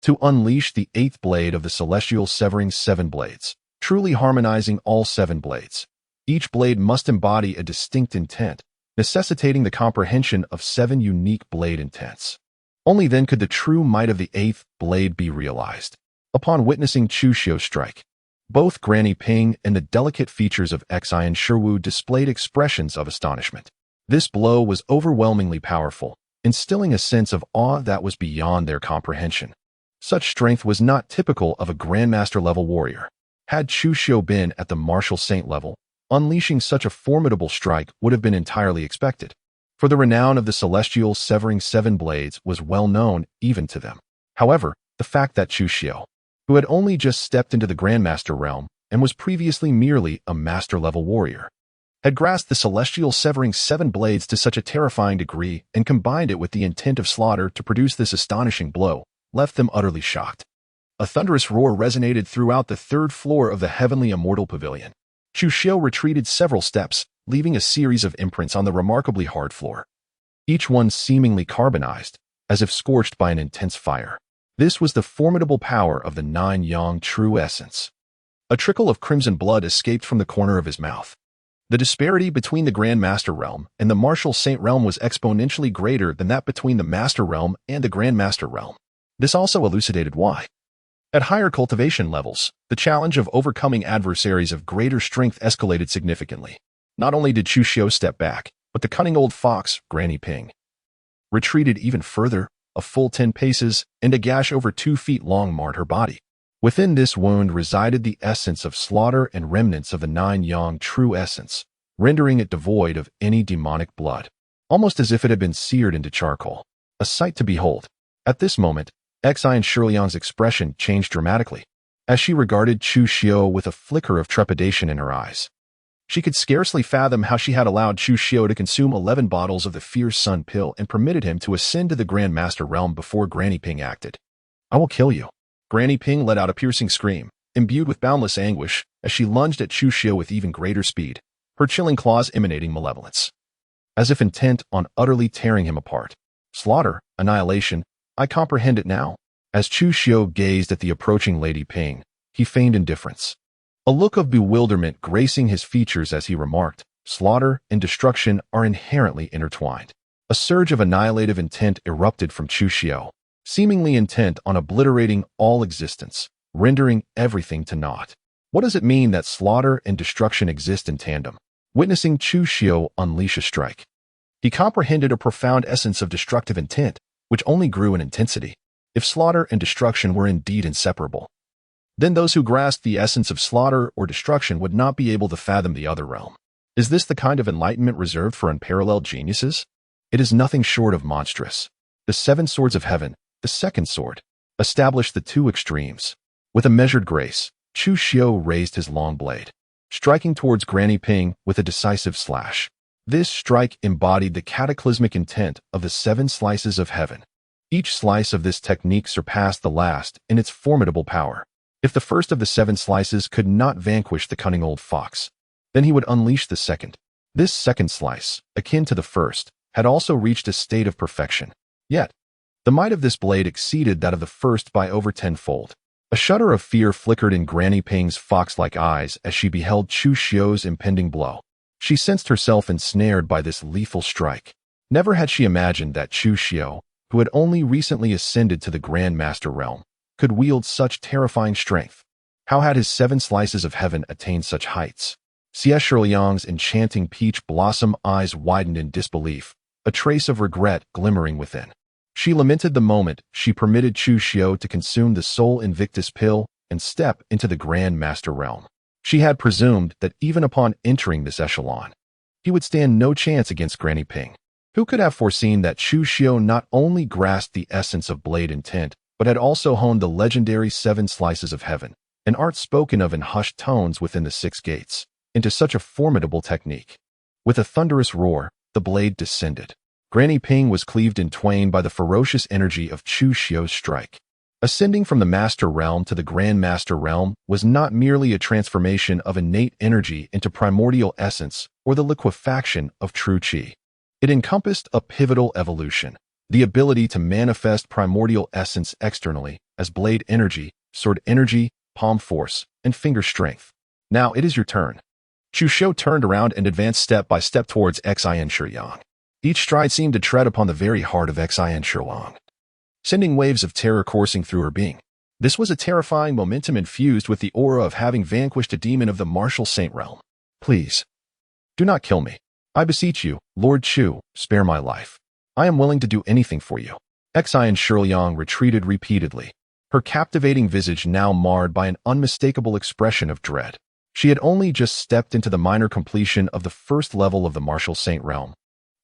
to unleash the 8th blade of the celestial severing 7 blades, truly harmonizing all 7 blades, Each blade must embody a distinct intent, necessitating the comprehension of 7 unique blade intents. Only then could the true might of the 8th blade be realized. Upon witnessing Chu Xiu's strike, both Granny Ping and the delicate features of Xian Shiwu displayed expressions of astonishment. This blow was overwhelmingly powerful, instilling a sense of awe that was beyond their comprehension. Such strength was not typical of a Grandmaster-level warrior. Had Chu Xiu been at the Martial Saint level, unleashing such a formidable strike would have been entirely expected, for the renown of the Celestial severing 7 blades was well known even to them. However, the fact that Chu Xiu, who had only just stepped into the Grandmaster realm and was previously merely a Master-level warrior, had grasped the Celestial severing 7 blades to such a terrifying degree and combined it with the intent of slaughter to produce this astonishing blow, left them utterly shocked. A thunderous roar resonated throughout the 3rd floor of the Heavenly Immortal Pavilion. Chu Xiu retreated several steps, leaving a series of imprints on the remarkably hard floor, each one seemingly carbonized, as if scorched by an intense fire. This was the formidable power of the 9 Yang true essence. A trickle of crimson blood escaped from the corner of his mouth. The disparity between the Grandmaster realm and the Martial Saint realm was exponentially greater than that between the Master realm and the Grandmaster realm. This also elucidated why. At higher cultivation levels, the challenge of overcoming adversaries of greater strength escalated significantly. Not only did Chu Xiu step back, but the cunning old fox, Granny Ping, retreated even further, a full 10 paces, and a gash over 2 feet long marred her body. Within this wound resided the essence of slaughter and remnants of the 9 Yang true essence, rendering it devoid of any demonic blood, almost as if it had been seared into charcoal. A sight to behold. At this moment, Xian Shiliang's expression changed dramatically, as she regarded Chu Xiu with a flicker of trepidation in her eyes. She could scarcely fathom how she had allowed Chu Xiu to consume 11 bottles of the Fierce Sun pill and permitted him to ascend to the Grandmaster realm before Granny Ping acted. "I will kill you." Granny Ping let out a piercing scream, imbued with boundless anguish, as she lunged at Chu Xiu with even greater speed, her chilling claws emanating malevolence, as if intent on utterly tearing him apart. Slaughter, annihilation, I comprehend it now. As Chu Xiu gazed at the approaching Lady Ping, he feigned indifference, a look of bewilderment gracing his features as he remarked, "Slaughter and destruction are inherently intertwined." A surge of annihilative intent erupted from Chu Xiu, seemingly intent on obliterating all existence, rendering everything to naught. What does it mean that slaughter and destruction exist in tandem? Witnessing Chu Xiu unleash a strike, he comprehended a profound essence of destructive intent, which only grew in intensity. If slaughter and destruction were indeed inseparable, then those who grasped the essence of slaughter or destruction would not be able to fathom the other realm. Is this the kind of enlightenment reserved for unparalleled geniuses? It is nothing short of monstrous. The 7 swords of heaven, the second sword, established the 2 extremes. With a measured grace, Chu Xiu raised his long blade, striking towards Granny Ping with a decisive slash. This strike embodied the cataclysmic intent of the 7 slices of heaven. Each slice of this technique surpassed the last in its formidable power. If the first of the 7 slices could not vanquish the cunning old fox, then he would unleash the second. This second slice, akin to the first, had also reached a state of perfection. Yet, the might of this blade exceeded that of the first by over 10-fold. A shudder of fear flickered in Granny Ping's fox-like eyes as she beheld Chu Xiu's impending blow. She sensed herself ensnared by this lethal strike. Never had she imagined that Chu Xiu, who had only recently ascended to the Grandmaster realm, could wield such terrifying strength. How had his 7 slices of heaven attained such heights? Xie Shiliang's enchanting peach blossom eyes widened in disbelief, a trace of regret glimmering within. She lamented the moment she permitted Chu Xiu to consume the Soul Invictus pill and step into the Grandmaster realm. She had presumed that even upon entering this echelon, he would stand no chance against Granny Ping. Who could have foreseen that Chu Xiu not only grasped the essence of blade intent, but had also honed the legendary 7 slices of heaven, an art spoken of in hushed tones within the 6 gates, into such a formidable technique? With a thunderous roar, the blade descended. Granny Ping was cleaved in twain by the ferocious energy of Chu Xiu's strike. Ascending from the Master Realm to the Grandmaster Realm was not merely a transformation of innate energy into primordial essence or the liquefaction of true qi. It encompassed a pivotal evolution, the ability to manifest primordial essence externally as blade energy, sword energy, palm force, and finger strength. Now it is your turn. Chu Xiu turned around and advanced step by step towards Xin Shiyang. Each stride seemed to tread upon the very heart of Xin Shiyang, sending waves of terror coursing through her being. This was a terrifying momentum infused with the aura of having vanquished a demon of the martial saint realm. Please, do not kill me. I beseech you, Lord Chu, spare my life. I am willing to do anything for you. Xin Shiyang retreated repeatedly, her captivating visage now marred by an unmistakable expression of dread. She had only just stepped into the minor completion of the first level of the martial saint realm,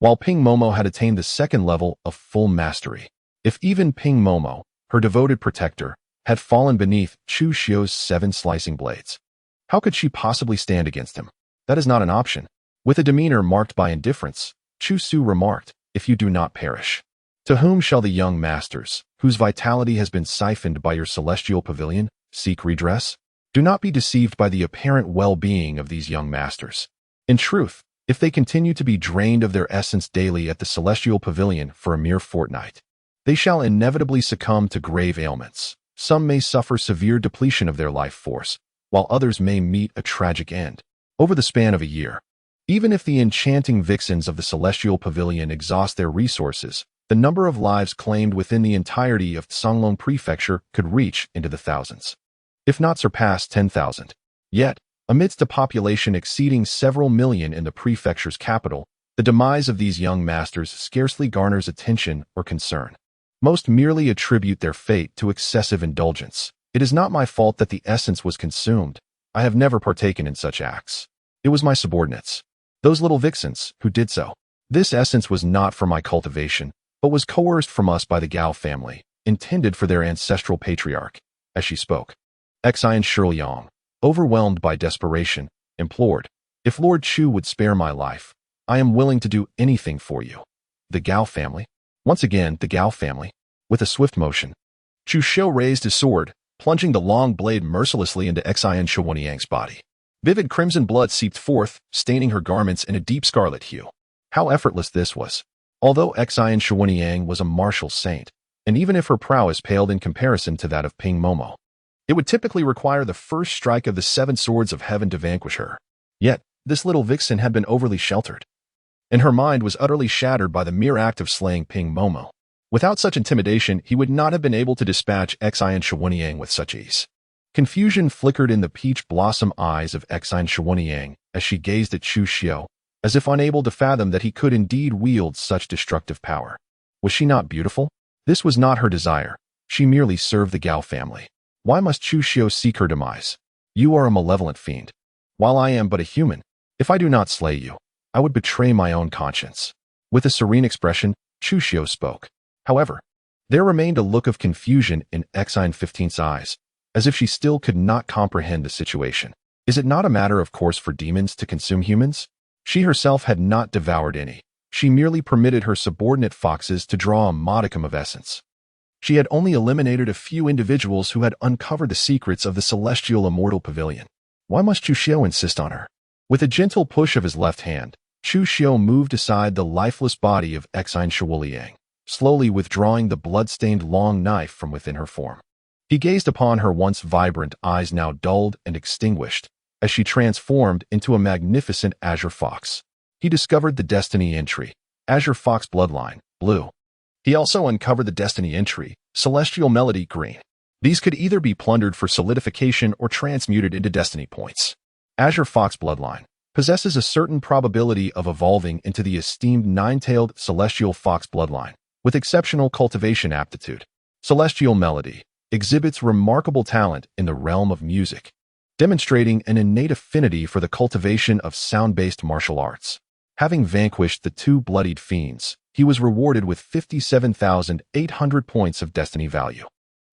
while Ping Momo had attained the second level of full mastery. If even Ping Momo, her devoted protector, had fallen beneath Chu Xiu's 7 slicing blades, how could she possibly stand against him? That is not an option. With a demeanor marked by indifference, Chu Xiu remarked, "If you do not perish, to whom shall the young masters, whose vitality has been siphoned by your celestial pavilion, seek redress? Do not be deceived by the apparent well-being of these young masters. In truth, if they continue to be drained of their essence daily at the celestial pavilion for a mere fortnight, they shall inevitably succumb to grave ailments. Some may suffer severe depletion of their life force, while others may meet a tragic end. Over the span of a year, even if the enchanting vixens of the celestial pavilion exhaust their resources, the number of lives claimed within the entirety of Songlong Prefecture could reach into the thousands, if not surpass 10,000. Yet, amidst a population exceeding several million in the prefecture's capital, the demise of these young masters scarcely garners attention or concern. Most merely attribute their fate to excessive indulgence. It is not my fault that the essence was consumed. I have never partaken in such acts. It was my subordinates, those little vixens, who did so. This essence was not for my cultivation, but was coerced from us by the Gao family, intended for their ancestral patriarch." As she spoke, Xin Shiyang, overwhelmed by desperation, implored, "If Lord Chu would spare my life, I am willing to do anything for you." The Gao family? Once again, the Gao family? With a swift motion, Chu Xiu raised his sword, plunging the long blade mercilessly into Xin Shiyang's body. Vivid crimson blood seeped forth, staining her garments in a deep scarlet hue. How effortless this was. Although Xin Shiyang was a martial saint, and even if her prowess paled in comparison to that of Ping Momo, it would typically require the first strike of the 7 swords of heaven to vanquish her. Yet, this little vixen had been overly sheltered, and her mind was utterly shattered by the mere act of slaying Ping Momo. Without such intimidation, he would not have been able to dispatch Xin Shiyang with such ease. Confusion flickered in the peach blossom eyes of Xin Shiyang as she gazed at Chu Xiu, as if unable to fathom that he could indeed wield such destructive power. Was she not beautiful? This was not her desire. She merely served the Gao family. Why must Chu Xiu seek her demise? You are a malevolent fiend, while I am but a human. If I do not slay you, I would betray my own conscience. With a serene expression, Chu Xiu spoke. However, there remained a look of confusion in Xin 15's eyes, as if she still could not comprehend the situation. Is it not a matter of course for demons to consume humans? She herself had not devoured any. She merely permitted her subordinate foxes to draw a modicum of essence. She had only eliminated a few individuals who had uncovered the secrets of the celestial immortal pavilion. Why must Chu Xiu insist on her? With a gentle push of his left hand, Chu Xiu moved aside the lifeless body of Xin Shiyang, slowly withdrawing the blood-stained long knife from within her form. He gazed upon her once vibrant eyes now dulled and extinguished, as she transformed into a magnificent azure fox. He discovered the destiny entry, Azure Fox Bloodline, blue. He also uncovered the destiny entry, Celestial Melody, green. These could either be plundered for solidification or transmuted into destiny points. Azure Fox Bloodline possesses a certain probability of evolving into the esteemed 9-tailed Celestial Fox Bloodline, with exceptional cultivation aptitude. Celestial Melody exhibits remarkable talent in the realm of music, demonstrating an innate affinity for the cultivation of sound-based martial arts. Having vanquished the 2 bloodied fiends, he was rewarded with 57,800 points of destiny value.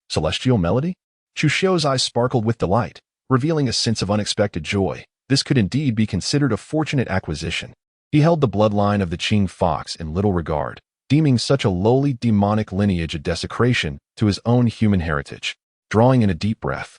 Celestial Melody? Chu Xiu's eyes sparkled with delight, revealing a sense of unexpected joy. This could indeed be considered a fortunate acquisition. He held the bloodline of the Qing Fox in little regard, deeming such a lowly demonic lineage a desecration to his own human heritage. Drawing in a deep breath,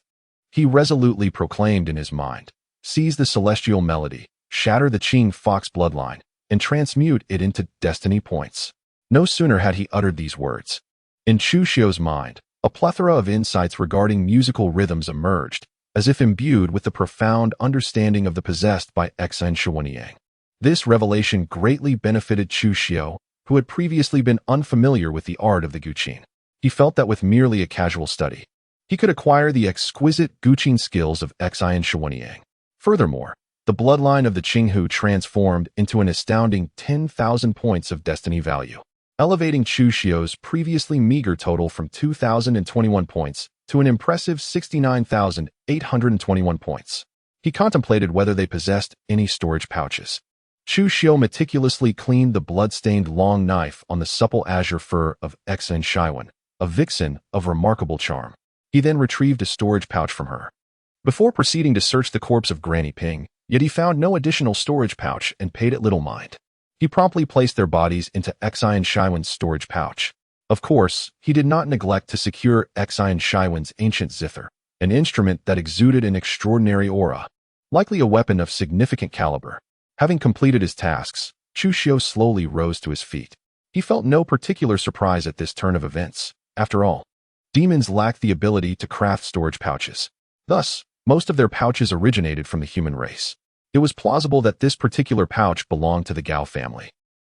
he resolutely proclaimed in his mind, "Seize the Celestial Melody, shatter the Qing Fox bloodline, and transmute it into destiny points." No sooner had he uttered these words. In Chu Xiu's mind, a plethora of insights regarding musical rhythms emerged, as if imbued with the profound understanding of the possessed by Xan Shuanyang. This revelation greatly benefited Chu Xiu, who had previously been unfamiliar with the art of the Guqin. He felt that with merely a casual study, he could acquire the exquisite Guqin skills of Xan Shuanyang. Furthermore, the bloodline of the Qinghu transformed into an astounding 10,000 points of destiny value, elevating Chu Xiu's previously meager total from 2,021 points to an impressive 69,821 points. He contemplated whether they possessed any storage pouches. Chu Xiu meticulously cleaned the blood-stained long knife on the supple azure fur of Xan Shiwen, a vixen of remarkable charm. He then retrieved a storage pouch from her. Before proceeding to search the corpse of Granny Ping, yet he found no additional storage pouch and paid it little mind. He promptly placed their bodies into Xan Shiwen's storage pouch. Of course, he did not neglect to secure Xan Shiwen's ancient zither, an instrument that exuded an extraordinary aura, likely a weapon of significant caliber. Having completed his tasks, Chu Xiu slowly rose to his feet. He felt no particular surprise at this turn of events. After all, demons lack the ability to craft storage pouches. Thus, most of their pouches originated from the human race. It was plausible that this particular pouch belonged to the Gao family,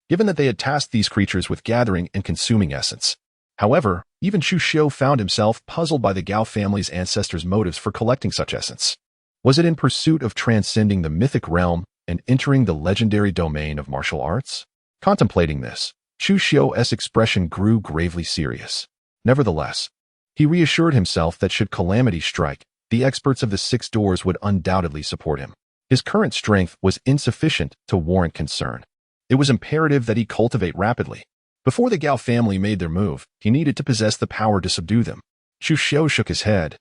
given that they had tasked these creatures with gathering and consuming essence. However, even Chu Xiu found himself puzzled by the Gao family's ancestors' motives for collecting such essence. Was it in pursuit of transcending the mythic realm and entering the legendary domain of martial arts? Contemplating this, Chu Xiu's expression grew gravely serious. Nevertheless, he reassured himself that should calamity strike, the experts of the Six Doors would undoubtedly support him. His current strength was insufficient to warrant concern. It was imperative that he cultivate rapidly. Before the Gao family made their move, he needed to possess the power to subdue them. Chu Xiu shook his head,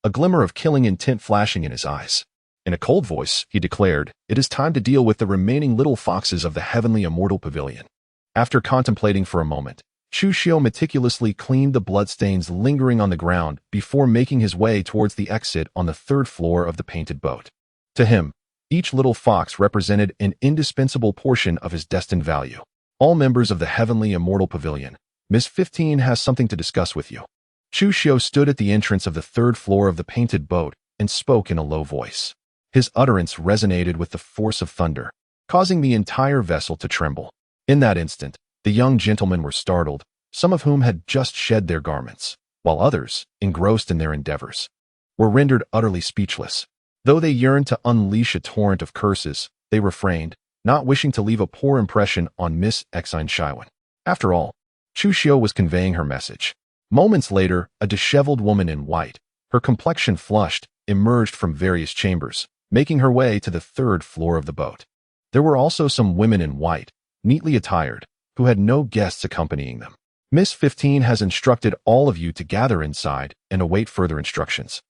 a glimmer of killing intent flashing in his eyes. In a cold voice, he declared, "It is time to deal with the remaining little foxes of the heavenly immortal pavilion." After contemplating for a moment, Chu Xiu meticulously cleaned the bloodstains lingering on the ground before making his way towards the exit on the third floor of the painted boat. To him, each little fox represented an indispensable portion of his destined value. "All members of the heavenly immortal pavilion, Miss 15 has something to discuss with you." Chu Xiu stood at the entrance of the third floor of the painted boat and spoke in a low voice. His utterance resonated with the force of thunder, causing the entire vessel to tremble. In that instant, the young gentlemen were startled, some of whom had just shed their garments, while others, engrossed in their endeavors, were rendered utterly speechless. Though they yearned to unleash a torrent of curses, they refrained, not wishing to leave a poor impression on Miss Xan Shiwen. After all, Chu Xiu was conveying her message. Moments later, a disheveled woman in white, her complexion flushed, emerged from various chambers, making her way to the third floor of the boat. There were also some women in white, neatly attired, who had no guests accompanying them. "Miss 15 has instructed all of you to gather inside and await further instructions,"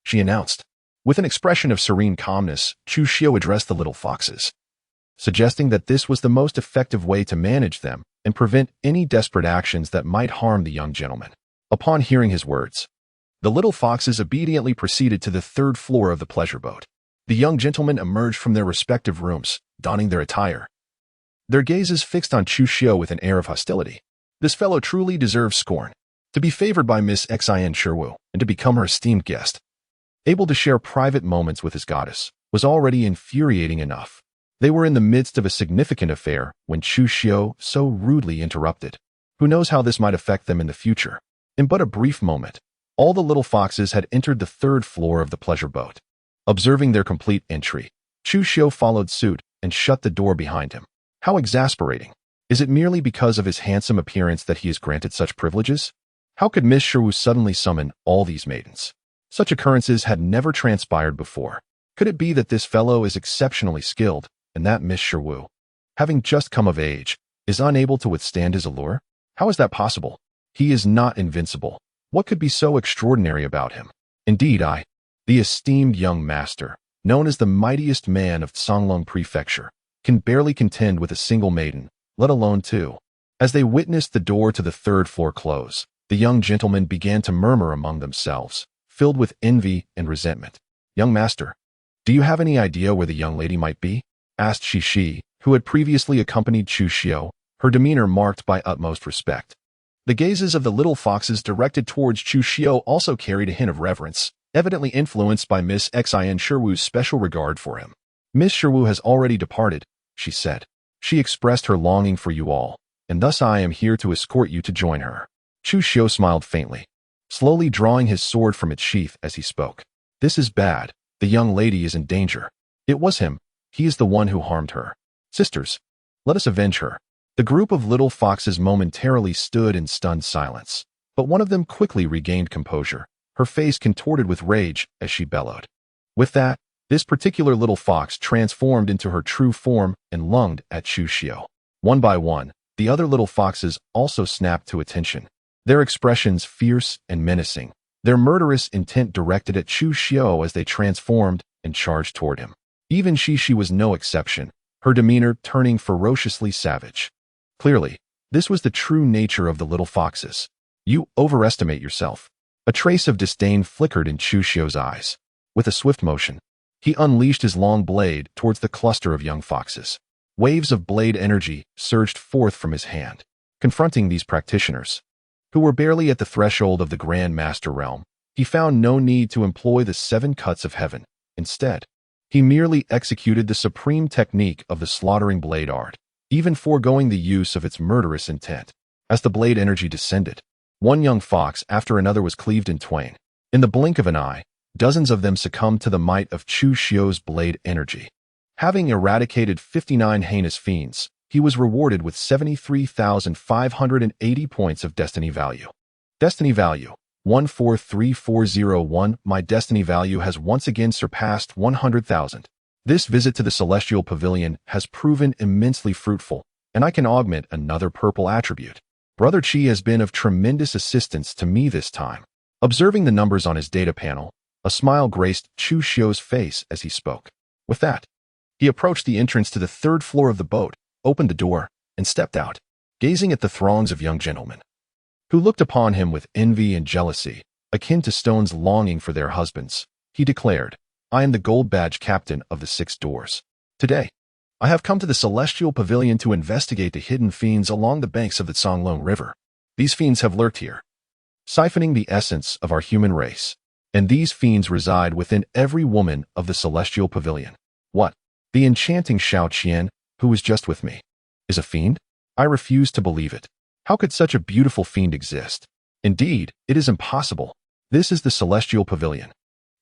she announced. With an expression of serene calmness, Chu Xiu addressed the little foxes, suggesting that this was the most effective way to manage them and prevent any desperate actions that might harm the young gentleman. Upon hearing his words, the little foxes obediently proceeded to the third floor of the pleasure boat. The young gentlemen emerged from their respective rooms, donning their attire, their gazes fixed on Chu Xiu with an air of hostility. This fellow truly deserves scorn. To be favored by Miss Xian Sherwu and to become her esteemed guest, able to share private moments with his goddess, was already infuriating enough. They were in the midst of a significant affair when Chu Xiu so rudely interrupted. Who knows how this might affect them in the future? In but a brief moment, all the little foxes had entered the third floor of the pleasure boat. Observing their complete entry, Chu Xiu followed suit and shut the door behind him. How exasperating. Is it merely because of his handsome appearance that he is granted such privileges? How could Miss Sherwu suddenly summon all these maidens? Such occurrences had never transpired before. Could it be that this fellow is exceptionally skilled, and that Miss Sherwu, having just come of age, is unable to withstand his allure? How is that possible? He is not invincible. What could be so extraordinary about him? Indeed, the esteemed young master, known as the mightiest man of Songlong Prefecture, can barely contend with a single maiden, let alone two. As they witnessed the door to the third floor close, the young gentlemen began to murmur among themselves, filled with envy and resentment. "Young master, do you have any idea where the young lady might be?" asked Shi, who had previously accompanied Chu Xiu, her demeanor marked by utmost respect. The gazes of the little foxes directed towards Chu Xiu also carried a hint of reverence, evidently influenced by Miss Xin Shiwu's special regard for him. Miss Shiwu has already departed, she said. She expressed her longing for you all, and thus I am here to escort you to join her. Chu Xiu smiled faintly, slowly drawing his sword from its sheath as he spoke. This is bad. The young lady is in danger. It was him. He is the one who harmed her. Sisters, let us avenge her. The group of little foxes momentarily stood in stunned silence, but one of them quickly regained composure, her face contorted with rage as she bellowed. With that, this particular little fox transformed into her true form and lunged at Chu Xiu. One by one, the other little foxes also snapped to attention, their expressions fierce and menacing, their murderous intent directed at Chu Xiu as they transformed and charged toward him. Even Shi was no exception, her demeanor turning ferociously savage. Clearly, this was the true nature of the little foxes. You overestimate yourself. A trace of disdain flickered in Chu Xiu's eyes. With a swift motion, he unleashed his long blade towards the cluster of young foxes. Waves of blade energy surged forth from his hand, confronting these practitioners, who were barely at the threshold of the Grand Master realm. He found no need to employ the 7 cuts of heaven. Instead, he merely executed the supreme technique of the slaughtering blade art, even foregoing the use of its murderous intent. As the blade energy descended, one young fox after another was cleaved in twain. In the blink of an eye, dozens of them succumbed to the might of Chu Xiu's blade energy. Having eradicated 59 heinous fiends, he was rewarded with 73,580 points of destiny value. Destiny value 143401. My destiny value has once again surpassed 100,000. This visit to the Celestial Pavilion has proven immensely fruitful, and I can augment another purple attribute. Brother Qi has been of tremendous assistance to me this time. Observing the numbers on his data panel, a smile graced Chu Xiu's face as he spoke. With that, he approached the entrance to the 3rd floor of the boat, opened the door, and stepped out, gazing at the throngs of young gentlemen, who looked upon him with envy and jealousy, akin to stones longing for their husbands. He declared, I am the gold badge captain of the 6 doors. Today, I have come to the Celestial Pavilion to investigate the hidden fiends along the banks of the Songlong River. These fiends have lurked here, siphoning the essence of our human race, and these fiends reside within every woman of the Celestial Pavilion. What? The enchanting Xiao Qian, who was just with me, is a fiend? I refuse to believe it. How could such a beautiful fiend exist? Indeed, it is impossible. This is the Celestial Pavilion.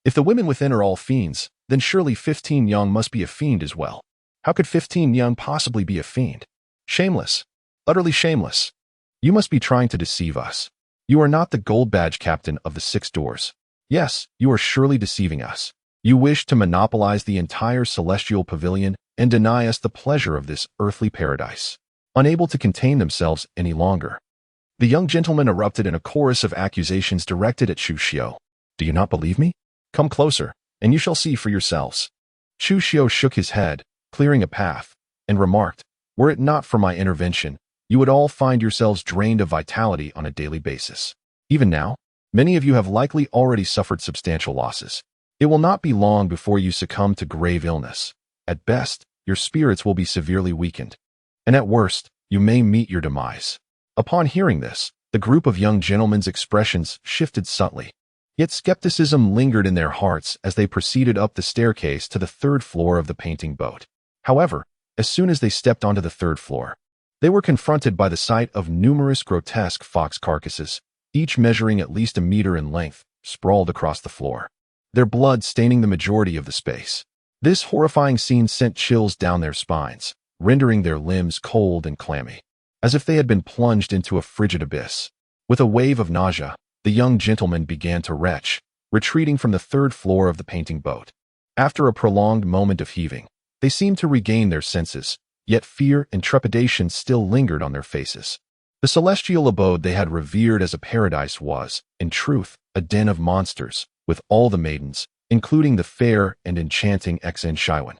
If the women within are all fiends, then surely 15 young must be a fiend as well. How could 15 young possibly be a fiend? Shameless. Utterly shameless. You must be trying to deceive us. You are not the gold badge captain of the 6 doors. Yes, you are surely deceiving us. You wish to monopolize the entire Celestial Pavilion and deny us the pleasure of this earthly paradise. Unable to contain themselves any longer, the young gentleman erupted in a chorus of accusations directed at Chu Xiu. Do you not believe me? Come closer, and you shall see for yourselves. Chu Xiu shook his head, clearing a path, and remarked, were it not for my intervention, you would all find yourselves drained of vitality on a daily basis. Even now, many of you have likely already suffered substantial losses. It will not be long before you succumb to grave illness. At best, your spirits will be severely weakened, and at worst, you may meet your demise. Upon hearing this, the group of young gentlemen's expressions shifted subtly, yet skepticism lingered in their hearts as they proceeded up the staircase to the 3rd floor of the painting boat. However, as soon as they stepped onto the 3rd floor, they were confronted by the sight of numerous grotesque fox carcasses, each measuring at least a meter in length, sprawled across the floor, their blood staining the majority of the space. This horrifying scene sent chills down their spines, rendering their limbs cold and clammy, as if they had been plunged into a frigid abyss. With a wave of nausea, the young gentleman began to retch, retreating from the 3rd floor of the painting boat. After a prolonged moment of heaving, they seemed to regain their senses, yet fear and trepidation still lingered on their faces. The celestial abode they had revered as a paradise was, in truth, a den of monsters, with all the maidens, including the fair and enchanting Xin Shiwen,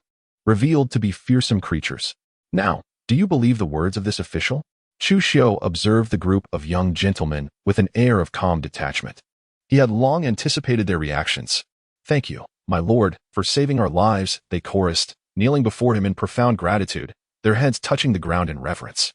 revealed to be fearsome creatures. Now, do you believe the words of this official? Chu Xiu observed the group of young gentlemen with an air of calm detachment. He had long anticipated their reactions. Thank you, my lord, for saving our lives, they chorused, kneeling before him in profound gratitude, their heads touching the ground in reverence.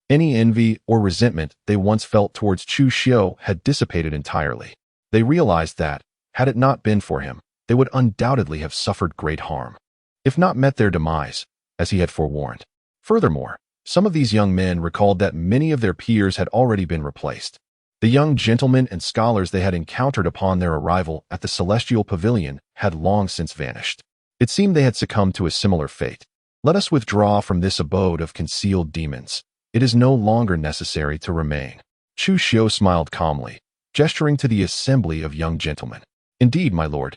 Any envy or resentment they once felt towards Chu Xiu had dissipated entirely. They realized that, Had it not been for him, they would undoubtedly have suffered great harm, if not met their demise, as he had forewarned. Furthermore, some of these young men recalled that many of their peers had already been replaced. The young gentlemen and scholars they had encountered upon their arrival at the celestial pavilion had long since vanished. It seemed they had succumbed to a similar fate. Let us withdraw from this abode of concealed demons. It is no longer necessary to remain. Chu Xiu smiled calmly, gesturing to the assembly of young gentlemen. Indeed, my lord.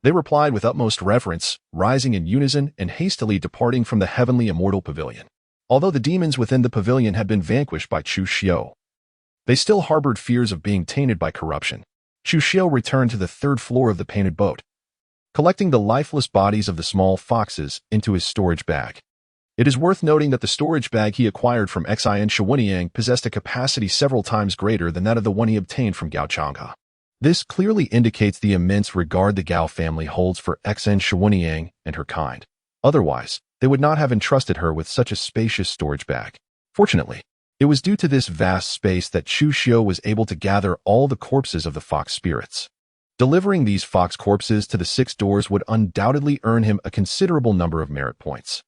They replied with utmost reverence, rising in unison and hastily departing from the heavenly immortal pavilion. Although the demons within the pavilion had been vanquished by Chu Xiu, they still harbored fears of being tainted by corruption. Chu Xiu returned to the third floor of the painted boat, collecting the lifeless bodies of the small foxes into his storage bag. It is worth noting that the storage bag he acquired from Xin Shuanyang possessed a capacity several times greater than that of the one he obtained from Gao Chang'e. This clearly indicates the immense regard the Gao family holds for Xin Shuanyang and her kind. Otherwise, they would not have entrusted her with such a spacious storage bag. Fortunately, it was due to this vast space that Chu Xiu was able to gather all the corpses of the fox spirits. Delivering these fox corpses to the 6 doors would undoubtedly earn him a considerable number of merit points,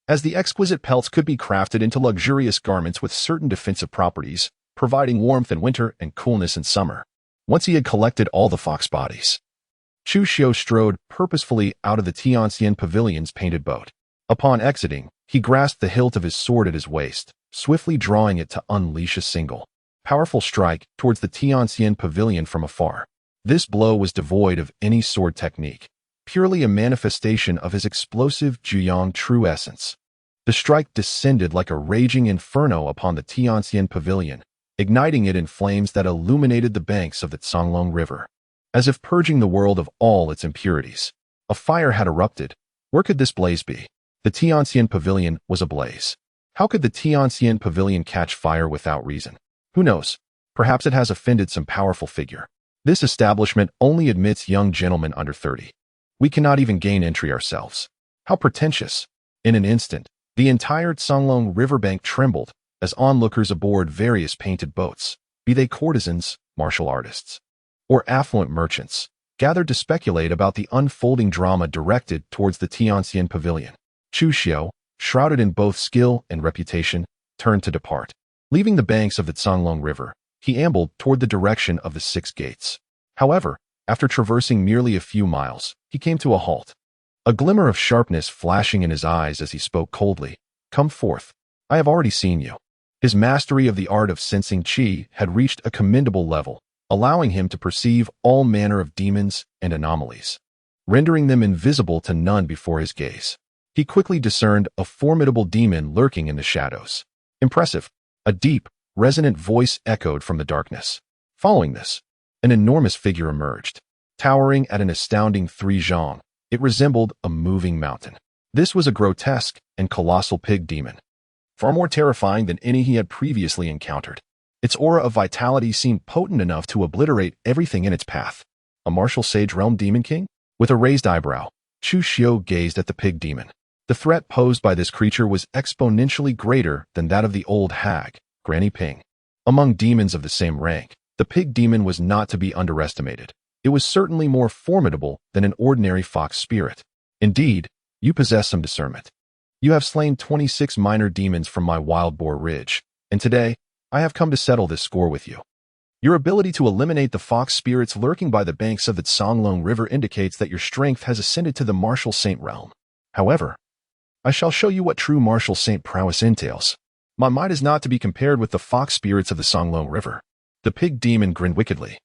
as the exquisite pelts could be crafted into luxurious garments with certain defensive properties, providing warmth in winter and coolness in summer. Once he had collected all the fox bodies, Chu Xiu strode purposefully out of the Tianxian Pavilion's painted boat. Upon exiting, he grasped the hilt of his sword at his waist, swiftly drawing it to unleash a single, powerful strike towards the Tianxian Pavilion from afar. This blow was devoid of any sword technique, purely a manifestation of his explosive Juyang true essence. The strike descended like a raging inferno upon the Tianxian Pavilion, igniting it in flames that illuminated the banks of the Songlong River. As if purging the world of all its impurities, a fire had erupted. Where could this blaze be? The Tianxian Pavilion was ablaze. How could the Tianxian Pavilion catch fire without reason? Who knows? Perhaps it has offended some powerful figure. This establishment only admits young gentlemen under 30. We cannot even gain entry ourselves. How pretentious! In an instant, the entire Songlong riverbank trembled as onlookers aboard various painted boats, be they courtesans, martial artists, or affluent merchants, gathered to speculate about the unfolding drama directed towards the Tianxian Pavilion. Chu Xiu, shrouded in both skill and reputation, turned to depart. Leaving the banks of the Songlong River, he ambled toward the direction of the 6 gates. However, after traversing merely a few miles, he came to a halt, a glimmer of sharpness flashing in his eyes as he spoke coldly. Come forth. I have already seen you. His mastery of the art of sensing qi had reached a commendable level, allowing him to perceive all manner of demons and anomalies, rendering them invisible to none before his gaze. He quickly discerned a formidable demon lurking in the shadows. Impressive. A deep, resonant voice echoed from the darkness. Following this, an enormous figure emerged. Towering at an astounding 3 zhang, it resembled a moving mountain. This was a grotesque and colossal pig demon, far more terrifying than any he had previously encountered. Its aura of vitality seemed potent enough to obliterate everything in its path. A martial sage realm demon king? With a raised eyebrow, Chu Xiu gazed at the pig demon. The threat posed by this creature was exponentially greater than that of the old hag, Granny Ping. Among demons of the same rank, the pig demon was not to be underestimated. It was certainly more formidable than an ordinary fox spirit. Indeed, you possess some discernment. You have slain 26 minor demons from my wild boar ridge, and today, I have come to settle this score with you. Your ability to eliminate the fox spirits lurking by the banks of the Songlong River indicates that your strength has ascended to the martial saint realm. However, I shall show you what true martial saint prowess entails. My might is not to be compared with the fox spirits of the Songlong River. The pig demon grinned wickedly,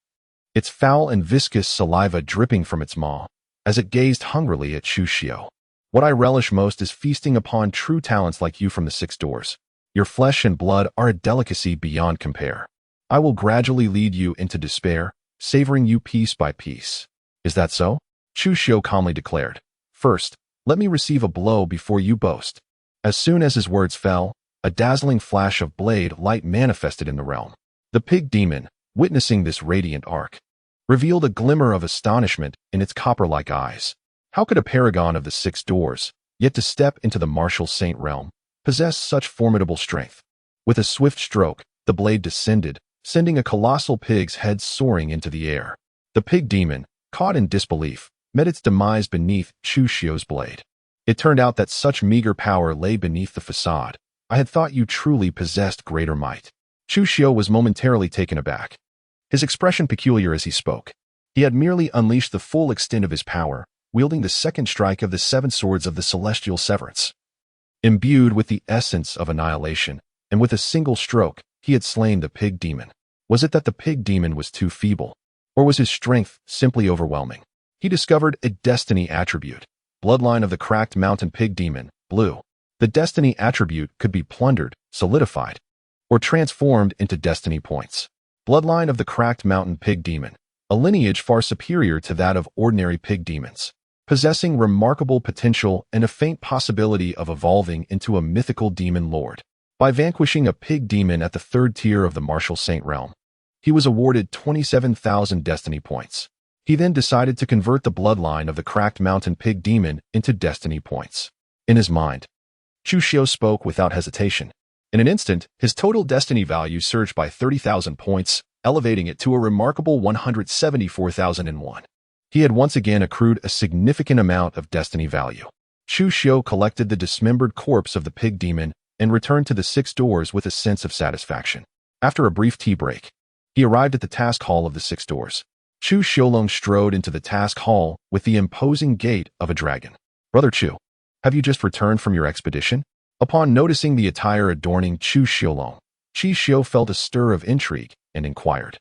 its foul and viscous saliva dripping from its maw, as it gazed hungrily at Chu Xiu. What I relish most is feasting upon true talents like you from the 6 doors. Your flesh and blood are a delicacy beyond compare. I will gradually lead you into despair, savoring you piece by piece. Is that so? Chu Xiu calmly declared. First, let me receive a blow before you boast. As soon as his words fell, a dazzling flash of blade light manifested in the realm. The pig demon, witnessing this radiant arc, revealed a glimmer of astonishment in its copper-like eyes. How could a paragon of the 6 doors, yet to step into the martial saint realm, possess such formidable strength? With a swift stroke, the blade descended, sending a colossal pig's head soaring into the air. The pig demon, caught in disbelief, met its demise beneath Chu Xiu's blade. It turned out that such meager power lay beneath the facade. I had thought you truly possessed greater might. Chu Xiu was momentarily taken aback, his expression peculiar as he spoke. He had merely unleashed the full extent of his power, wielding the second strike of the seven swords of the celestial severance. Imbued with the essence of annihilation, and with a single stroke, he had slain the pig demon. Was it that the pig demon was too feeble? Or was his strength simply overwhelming? He discovered a destiny attribute. Bloodline of the cracked mountain pig demon, blue. The destiny attribute could be plundered, solidified, or transformed into destiny points. Bloodline of the cracked mountain pig demon, a lineage far superior to that of ordinary pig demons, possessing remarkable potential and a faint possibility of evolving into a mythical demon lord. By vanquishing a pig demon at the third tier of the martial saint realm, he was awarded 27,000 destiny points. He then decided to convert the bloodline of the cracked mountain pig demon into destiny points. In his mind, Chu Xiu spoke without hesitation. In an instant, his total destiny value surged by 30,000 points, elevating it to a remarkable 174,001. He had once again accrued a significant amount of destiny value. Chu Xiu collected the dismembered corpse of the pig demon and returned to the 6 doors with a sense of satisfaction. After a brief tea break, he arrived at the task hall of the 6 doors. Chu Xiulong strode into the task hall with the imposing gait of a dragon. Brother Chu, have you just returned from your expedition? Upon noticing the attire adorning Chu Xiulong, Chi Xiu felt a stir of intrigue and inquired,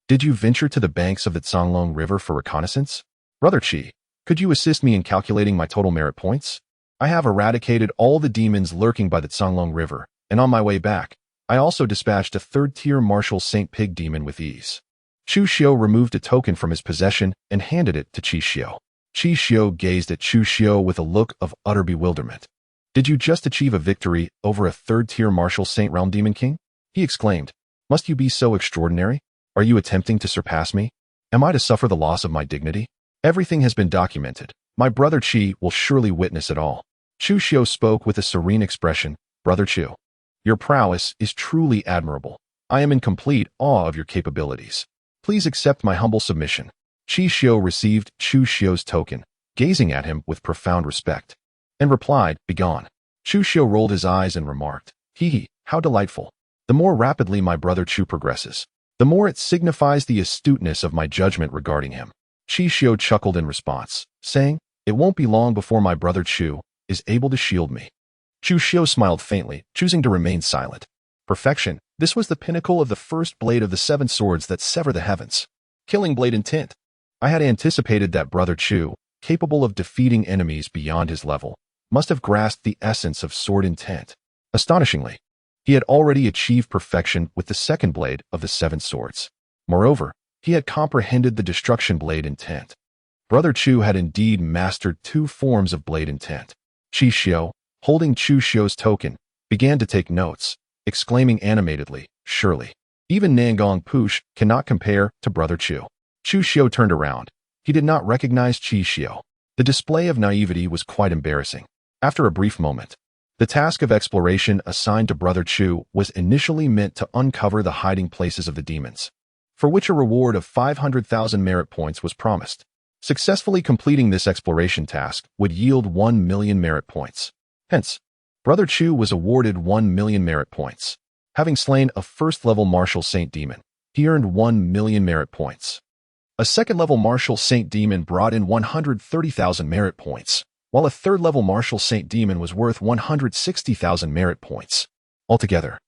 "Did you venture to the banks of the Canglong River for reconnaissance? Brother Chi, could you assist me in calculating my total merit points? I have eradicated all the demons lurking by the Canglong River, and on my way back, I also dispatched a third-tier martial saint pig demon with ease." Chu Xiu removed a token from his possession and handed it to Chi Xiu. Chi Xiu gazed at Chu Xiu with a look of utter bewilderment. "Did you just achieve a victory over a third-tier martial saint realm demon king?" he exclaimed. "Must you be so extraordinary? Are you attempting to surpass me? Am I to suffer the loss of my dignity? Everything has been documented. My brother Chi will surely witness it all." Chu Xiu spoke with a serene expression. "Brother Chu, your prowess is truly admirable. I am in complete awe of your capabilities. Please accept my humble submission." Chi Xiu received Chu Xiu's token, gazing at him with profound respect, and replied, "Begone." Chu Xiu rolled his eyes and remarked, "Hee, how delightful. The more rapidly my brother Chu progresses, the more it signifies the astuteness of my judgment regarding him." Chi Xiu chuckled in response, saying, "It won't be long before my brother Chu is able to shield me." Chu Xiu smiled faintly, choosing to remain silent. Perfection. This was the pinnacle of the first blade of the 7 swords that sever the heavens. Killing blade intent. I had anticipated that brother Chu, capable of defeating enemies beyond his level, must have grasped the essence of sword intent. Astonishingly, he had already achieved perfection with the second blade of the 7 swords. Moreover, he had comprehended the destruction blade intent. Brother Chu had indeed mastered 2 forms of blade intent. Chi Xiu, holding Chu Xiu's token, began to take notes, exclaiming animatedly, "Surely, even Nangong Push cannot compare to brother Chu." Chu Xiu turned around. He did not recognize Chi Xiu. The display of naivety was quite embarrassing. After a brief moment, the task of exploration assigned to brother Chu was initially meant to uncover the hiding places of the demons, for which a reward of 500,000 merit points was promised. Successfully completing this exploration task would yield 1 million merit points. Hence, brother Chu was awarded 1 million merit points. Having slain a first-level martial saint demon, he earned 1 million merit points. A second-level martial saint demon brought in 130,000 merit points, while a third-level martial saint demon was worth 160,000 merit points. Altogether,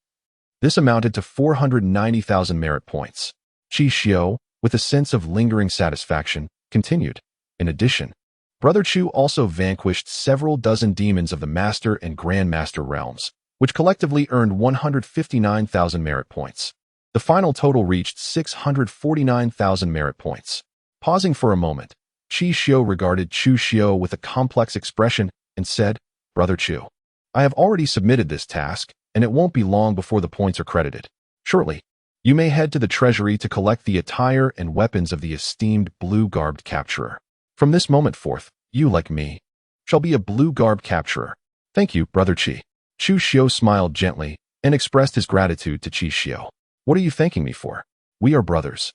this amounted to 490,000 merit points. Chi Xiu, with a sense of lingering satisfaction, continued. In addition, brother Chu also vanquished several dozen demons of the Master and Grandmaster realms, which collectively earned 159,000 merit points. The final total reached 649,000 merit points. Pausing for a moment, Chi Xiu regarded Chu Xiu with a complex expression and said, "Brother Chu, I have already submitted this task, and it won't be long before the points are credited. Shortly, you may head to the treasury to collect the attire and weapons of the esteemed blue-garbed capturer. From this moment forth, you, like me, shall be a blue-garbed capturer." "Thank you, brother Chi." Chu Xiu smiled gently and expressed his gratitude to Chi Xiu. "What are you thanking me for? We are brothers.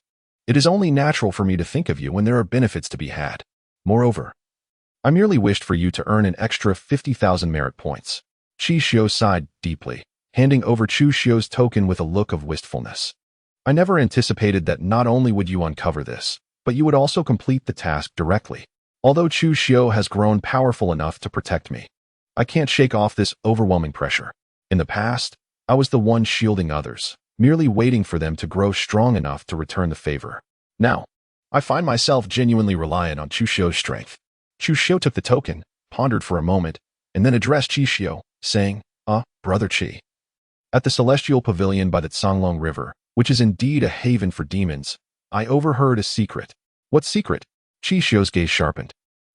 It is only natural for me to think of you when there are benefits to be had. Moreover, I merely wished for you to earn an extra 50,000 merit points. Chu Xiu sighed deeply, handing over Chu Xiu's token with a look of wistfulness. I never anticipated that not only would you uncover this, but you would also complete the task directly. Although Chu Xiu has grown powerful enough to protect me, I can't shake off this overwhelming pressure. In the past, I was the one shielding others, merely waiting for them to grow strong enough to return the favor. Now, I find myself genuinely reliant on Chu Xiu's strength. Chu Xiu took the token, pondered for a moment, and then addressed Chu Xiu, saying, Brother Qi. At the celestial pavilion by the Songlong River, which is indeed a haven for demons, I overheard a secret. What secret? Chu Xiu's gaze sharpened,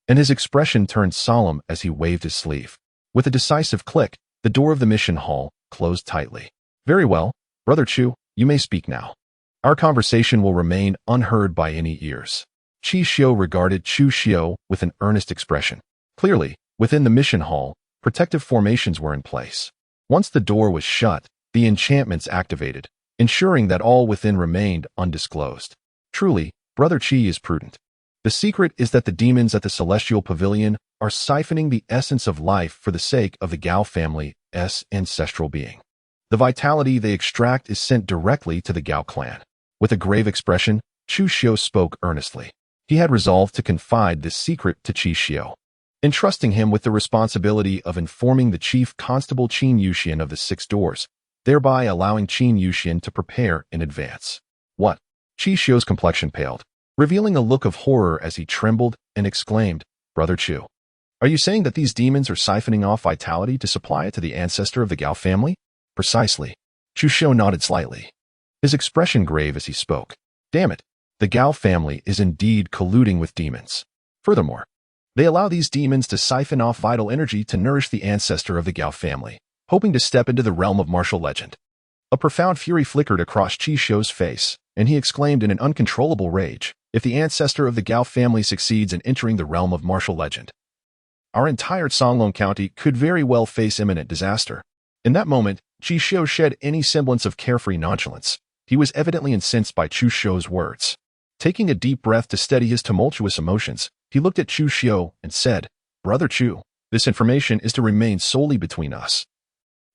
and his expression turned solemn as he waved his sleeve. With a decisive click, the door of the mission hall closed tightly. Very well, Brother Chu, you may speak now. Our conversation will remain unheard by any ears. Chu Xiu regarded Chu Xiu with an earnest expression. Clearly, within the mission hall, protective formations were in place. Once the door was shut, the enchantments activated, ensuring that all within remained undisclosed. Truly, Brother Qi is prudent. The secret is that the demons at the Celestial Pavilion are siphoning the essence of life for the sake of the Gao family's ancestral being. The vitality they extract is sent directly to the Gao clan. With a grave expression, Chu Xiu spoke earnestly. He had resolved to confide this secret to Chu Xiu, entrusting him with the responsibility of informing the chief constable Qin Yuxian of the 6 doors, thereby allowing Qin Yuxian to prepare in advance. What? Chu Xiu's complexion paled, revealing a look of horror as he trembled and exclaimed, Brother Chu, are you saying that these demons are siphoning off vitality to supply it to the ancestor of the Gao family? Precisely. Chu Xiu nodded slightly, his expression grave as he spoke. Damn it, the Gao family is indeed colluding with demons. Furthermore, they allow these demons to siphon off vital energy to nourish the ancestor of the Gao family, hoping to step into the realm of martial legend. A profound fury flickered across Chu Xiu's face, and he exclaimed in an uncontrollable rage, if the ancestor of the Gao family succeeds in entering the realm of martial legend, our entire Songlong County could very well face imminent disaster. In that moment, Chu Xiu shed any semblance of carefree nonchalance. He was evidently incensed by Chu Xiu's words. Taking a deep breath to steady his tumultuous emotions, he looked at Chu Xiu and said, Brother Chu, this information is to remain solely between us.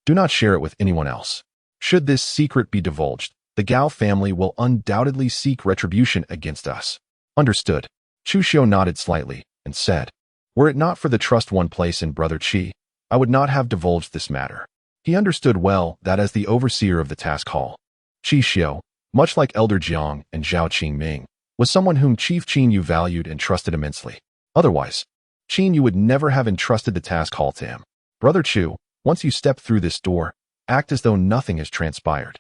Do not share it with anyone else. Should this secret be divulged, the Gao family will undoubtedly seek retribution against us. Understood. Chu Xiu nodded slightly and said, were it not for the trust one place in Brother Qi, I would not have divulged this matter. He understood well that as the overseer of the task hall, Chu Xiu, much like Elder Jiang and Zhao Qingming, was someone whom Chief Qin Yu valued and trusted immensely. Otherwise, Qin Yu would never have entrusted the task hall to him. Brother Chu, once you step through this door, act as though nothing has transpired.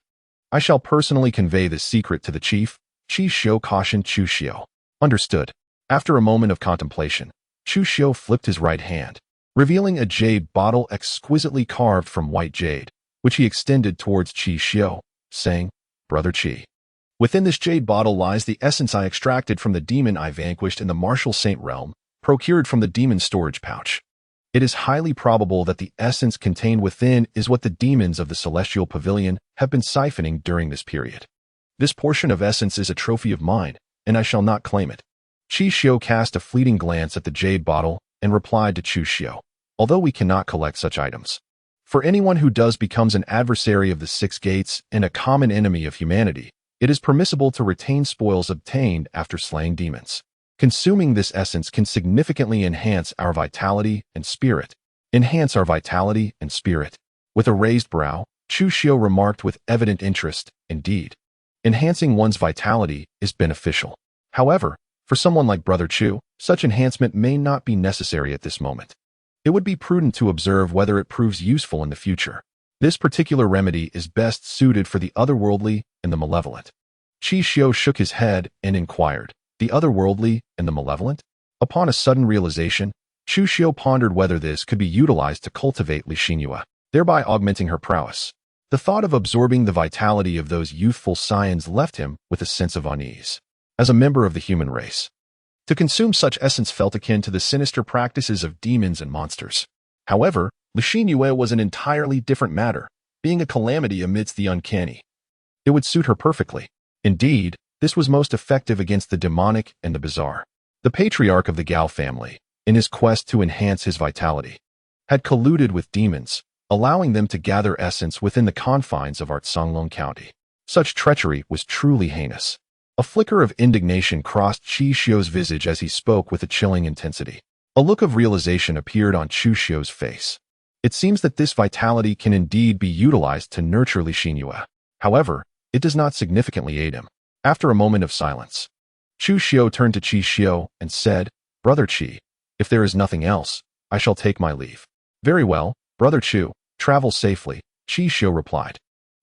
I shall personally convey this secret to the chief, Chu Xiu cautioned Chu Xiu. Understood. After a moment of contemplation, Chu Xiu flipped his right hand, revealing a jade bottle exquisitely carved from white jade, which he extended towards Chu Xiu, saying, Brother Qi, within this jade bottle lies the essence I extracted from the demon I vanquished in the martial saint realm, procured from the demon storage pouch. It is highly probable that the essence contained within is what the demons of the Celestial Pavilion have been siphoning during this period. This portion of essence is a trophy of mine, and I shall not claim it. Chu Xiu cast a fleeting glance at the jade bottle and replied to Chu Xiu, although we cannot collect such items. For anyone who does becomes an adversary of the 6 gates and a common enemy of humanity, it is permissible to retain spoils obtained after slaying demons. Consuming this essence can significantly enhance our vitality and spirit. Enhance our vitality and spirit. With a raised brow, Chu Xiu remarked with evident interest, indeed. Enhancing one's vitality is beneficial. However, for someone like Brother Chu, such enhancement may not be necessary at this moment. It would be prudent to observe whether it proves useful in the future. This particular remedy is best suited for the otherworldly and the malevolent. Chu Xiu shook his head and inquired, the otherworldly and the malevolent? Upon a sudden realization, Chu Xiu pondered whether this could be utilized to cultivate Li Xinyue, thereby augmenting her prowess. The thought of absorbing the vitality of those youthful scions left him with a sense of unease. As a member of the human race, to consume such essence felt akin to the sinister practices of demons and monsters. However, Li Xinyue was an entirely different matter, being a calamity amidst the uncanny. It would suit her perfectly. Indeed, This was most effective against the demonic and the bizarre. The patriarch of the Gao family, in his quest to enhance his vitality, had colluded with demons, allowing them to gather essence within the confines of Artsunglong County. Such treachery was truly heinous. A flicker of indignation crossed Chu Xiu's visage as he spoke with a chilling intensity. A look of realization appeared on Chu Xiu's face. It seems that this vitality can indeed be utilized to nurture Li Xinyue. However, it does not significantly aid him. After a moment of silence, Chu Xiu turned to Chu Xiu and said, "Brother Qi, if there is nothing else, I shall take my leave." "Very well, Brother Chu, travel safely," Chu Xiu replied,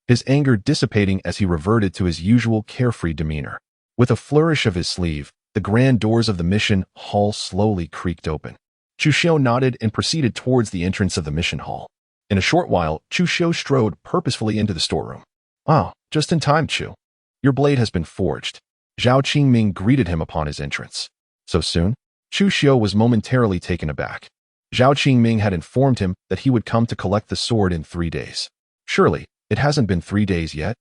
his anger dissipating as he reverted to his usual carefree demeanor. With a flourish of his sleeve, the grand doors of the mission hall slowly creaked open. Chu Xiu nodded and proceeded towards the entrance of the mission hall. In a short while, Chu Xiu strode purposefully into the storeroom. "Ah, just in time, Chu. Your blade has been forged." Zhao Qingming greeted him upon his entrance. So soon? Chu Xiu was momentarily taken aback. Zhao Qingming had informed him that he would come to collect the sword in 3 days. Surely, it hasn't been 3 days yet?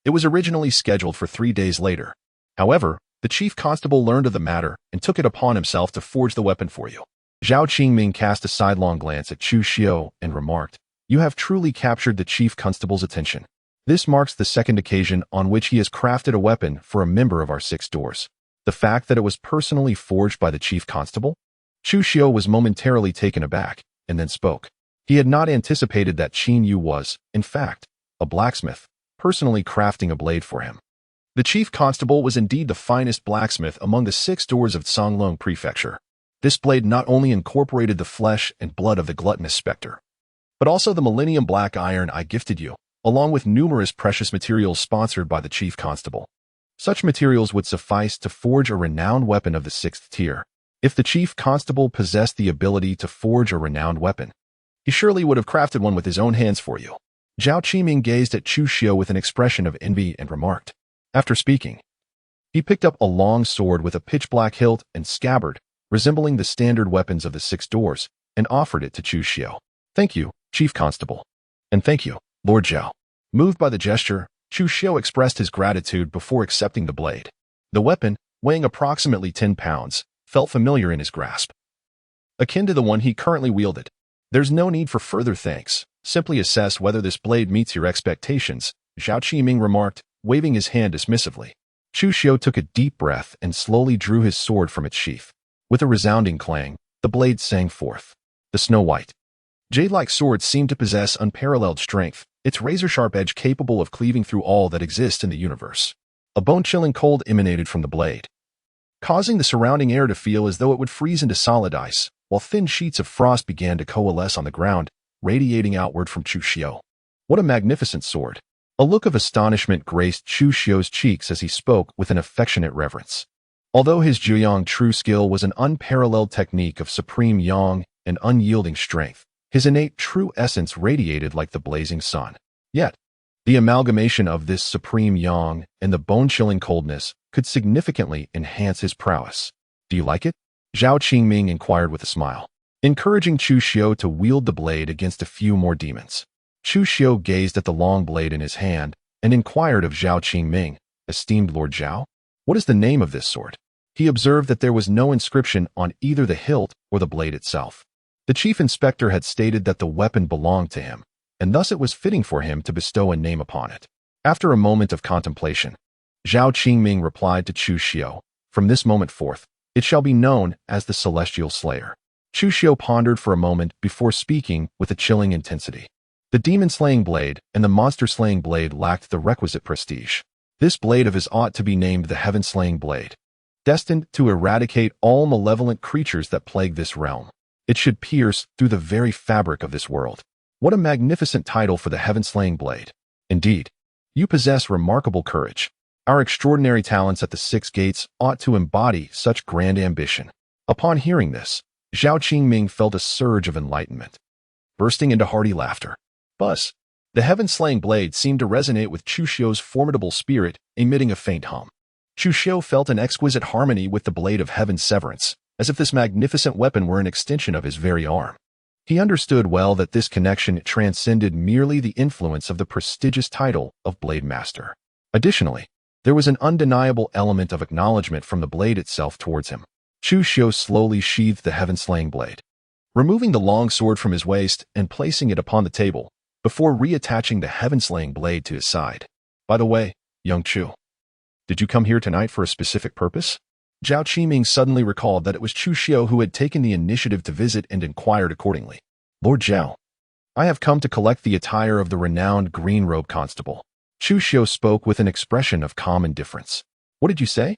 It was originally scheduled for 3 days later. However, the chief constable learned of the matter and took it upon himself to forge the weapon for you. Zhao Qingming cast a sidelong glance at Chu Xiu and remarked, "You have truly captured the chief constable's attention. This marks the second occasion on which he has crafted a weapon for a member of our 6 doors. The fact that it was personally forged by the chief constable?" Chu Xiu was momentarily taken aback, and then spoke. He had not anticipated that Qin Yu was, in fact, a blacksmith, personally crafting a blade for him. The chief constable was indeed the finest blacksmith among the 6 doors of Songlong Prefecture. This blade not only incorporated the flesh and blood of the gluttonous specter, but also the Millennium Black Iron I gifted you, along with numerous precious materials sponsored by the chief constable. Such materials would suffice to forge a renowned weapon of the 6th tier. If the chief constable possessed the ability to forge a renowned weapon, he surely would have crafted one with his own hands for you. Zhao Qiming gazed at Chu Xiu with an expression of envy and remarked. After speaking, he picked up a long sword with a pitch-black hilt and scabbard, resembling the standard weapons of the 6 doors, and offered it to Chu Xiu. "Thank you, Chief Constable. And thank you, Lord Zhao." Moved by the gesture, Chu Xiu expressed his gratitude before accepting the blade. The weapon, weighing approximately 10 pounds, felt familiar in his grasp, akin to the one he currently wielded. "There's no need for further thanks. Simply assess whether this blade meets your expectations," Zhao Qiming remarked, waving his hand dismissively. Chu Xiu took a deep breath and slowly drew his sword from its sheath. With a resounding clang, the blade sang forth. The snow-white, jade-like sword seemed to possess unparalleled strength, its razor-sharp edge capable of cleaving through all that exists in the universe. A bone-chilling cold emanated from the blade, causing the surrounding air to feel as though it would freeze into solid ice, while thin sheets of frost began to coalesce on the ground, radiating outward from Chu Xiu. What a magnificent sword! A look of astonishment graced Chu Xiu's cheeks as he spoke with an affectionate reverence. Although his Juyang true skill was an unparalleled technique of supreme yang and unyielding strength, his innate true essence radiated like the blazing sun. Yet, the amalgamation of this supreme yang and the bone-chilling coldness could significantly enhance his prowess. "Do you like it?" Zhao Qingming inquired with a smile, encouraging Chu Xiu to wield the blade against a few more demons. Chu Xiu gazed at the long blade in his hand and inquired of Zhao Qingming, "Esteemed Lord Zhao, what is the name of this sword?" He observed that there was no inscription on either the hilt or the blade itself. The chief inspector had stated that the weapon belonged to him, and thus it was fitting for him to bestow a name upon it. After a moment of contemplation, Zhao Qingming replied to Chu Xiu, "From this moment forth, it shall be known as the Celestial Slayer." Chu Xiu pondered for a moment before speaking with a chilling intensity. The demon-slaying blade and the monster-slaying blade lacked the requisite prestige. This blade of his ought to be named the Heaven-slaying blade, destined to eradicate all malevolent creatures that plague this realm. It should pierce through the very fabric of this world. What a magnificent title for the Heaven-slaying blade. Indeed, you possess remarkable courage. Our extraordinary talents at the 6 gates ought to embody such grand ambition. Upon hearing this, Zhao Qingming felt a surge of enlightenment, bursting into hearty laughter. Buzz. The heaven-slaying blade seemed to resonate with Chu Xiu's formidable spirit, emitting a faint hum. Chu Xiu felt an exquisite harmony with the blade of heaven's severance, as if this magnificent weapon were an extension of his very arm. He understood well that this connection transcended merely the influence of the prestigious title of Blade Master. Additionally, There was an undeniable element of acknowledgement from the blade itself towards him. Chu Xiu slowly sheathed the heaven-slaying blade, removing the long sword from his waist and placing it upon the table, before reattaching the heaven-slaying blade to his side. By the way, young Chu, did you come here tonight for a specific purpose? Zhao Qiming suddenly recalled that it was Chu Xiu who had taken the initiative to visit and inquired accordingly. Lord Zhao, I have come to collect the attire of the renowned green-robe constable. Chu Xiu spoke with an expression of calm indifference. What did you say?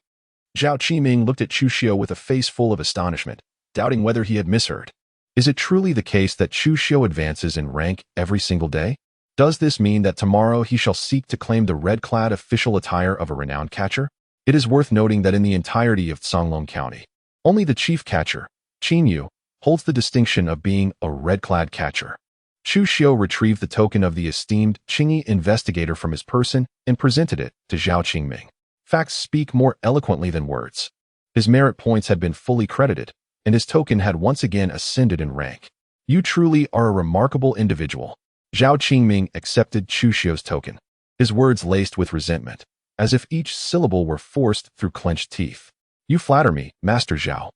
Zhao Qiming looked at Chu Xiu with a face full of astonishment, doubting whether he had misheard. Is it truly the case that Chu Xiu advances in rank every single day? Does this mean that tomorrow he shall seek to claim the red-clad official attire of a renowned catcher? It is worth noting that in the entirety of Songlong County, only the chief catcher, Chu Xiu, holds the distinction of being a red-clad catcher. Chu Xiu retrieved the token of the esteemed Qingyi investigator from his person and presented it to Zhao Qingming. Facts speak more eloquently than words. His merit points had been fully credited, and his token had once again ascended in rank. You truly are a remarkable individual. Zhao Qingming accepted Chu Xiu's token, his words laced with resentment, as if each syllable were forced through clenched teeth. You flatter me, Master Zhao.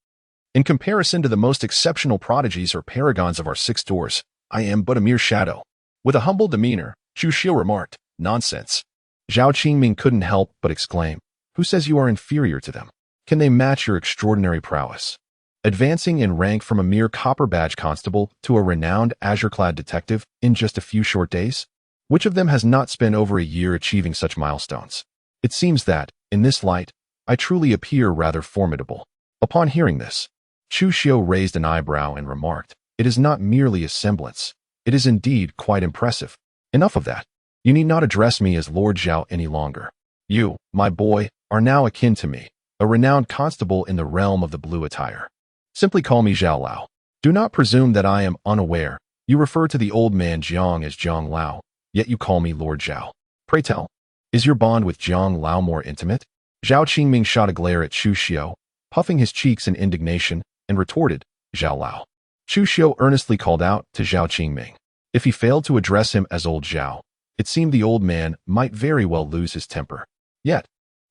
In comparison to the most exceptional prodigies or paragons of our 6 doors, I am but a mere shadow. With a humble demeanor, Chu Xiu remarked, Nonsense. Zhao Qingming couldn't help but exclaim, Who says you are inferior to them? Can they match your extraordinary prowess? Advancing in rank from a mere copper badge constable to a renowned azure-clad detective in just a few short days? Which of them has not spent over a year achieving such milestones? It seems that, in this light, I truly appear rather formidable. Upon hearing this, Chu Xiu raised an eyebrow and remarked, It is not merely a semblance. It is indeed quite impressive. Enough of that. You need not address me as Lord Zhao any longer. You, my boy, are now akin to me, a renowned constable in the realm of the blue attire. Simply call me Zhao Lao. Do not presume that I am unaware. You refer to the old man Jiang as Jiang Lao, yet you call me Lord Zhao. Pray tell, is your bond with Jiang Lao more intimate? Zhao Qingming shot a glare at Chu Xiu, puffing his cheeks in indignation, and retorted, Zhao Lao. Chu Xiu earnestly called out to Zhao Qingming. If he failed to address him as old Zhao, it seemed the old man might very well lose his temper. Yet,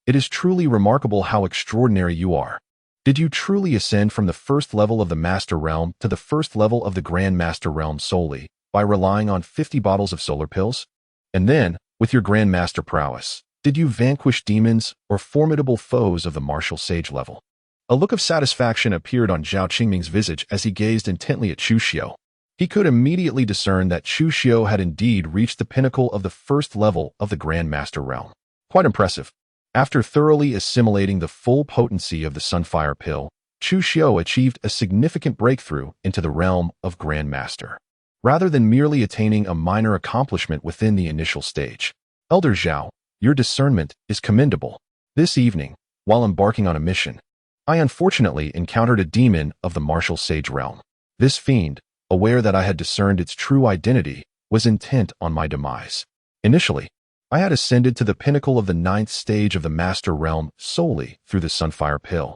it is truly remarkable how extraordinary you are. Did you truly ascend from the first level of the Master Realm to the first level of the Grand Master Realm solely by relying on 50 bottles of solar pills? And then, with your Grand Master prowess, did you vanquish demons or formidable foes of the martial sage level? A look of satisfaction appeared on Zhao Qingming's visage as he gazed intently at Chu Xiu. He could immediately discern that Chu Xiu had indeed reached the pinnacle of the first level of the Grand Master Realm. Quite impressive. After thoroughly assimilating the full potency of the Sunfire Pill, Chu Xiu achieved a significant breakthrough into the realm of Grand Master, rather than merely attaining a minor accomplishment within the initial stage. Elder Zhao, your discernment is commendable. This evening, while embarking on a mission, I unfortunately encountered a demon of the martial sage realm. This fiend, aware that I had discerned its true identity, was intent on my demise. Initially, I had ascended to the pinnacle of the 9th stage of the Master Realm solely through the Sunfire Pill,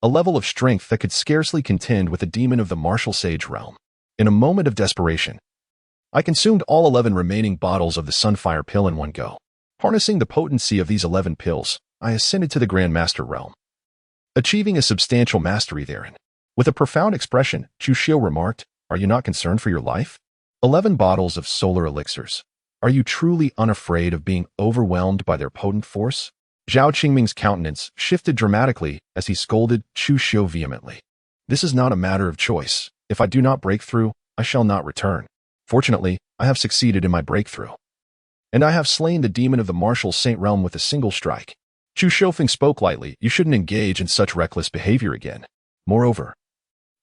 a level of strength that could scarcely contend with a demon of the martial sage realm. In a moment of desperation, I consumed all 11 remaining bottles of the Sunfire Pill in one go. Harnessing the potency of these 11 pills, I ascended to the Grand Master Realm, achieving a substantial mastery therein. With a profound expression, Chu Xiu remarked, Are you not concerned for your life? 11 bottles of solar elixirs. Are you truly unafraid of being overwhelmed by their potent force? Zhao Qingming's countenance shifted dramatically as he scolded Chu Xiu vehemently. This is not a matter of choice. If I do not break through, I shall not return. Fortunately, I have succeeded in my breakthrough, and I have slain the demon of the martial saint realm with a single strike. Chu Xiufeng spoke lightly. You shouldn't engage in such reckless behavior again. Moreover,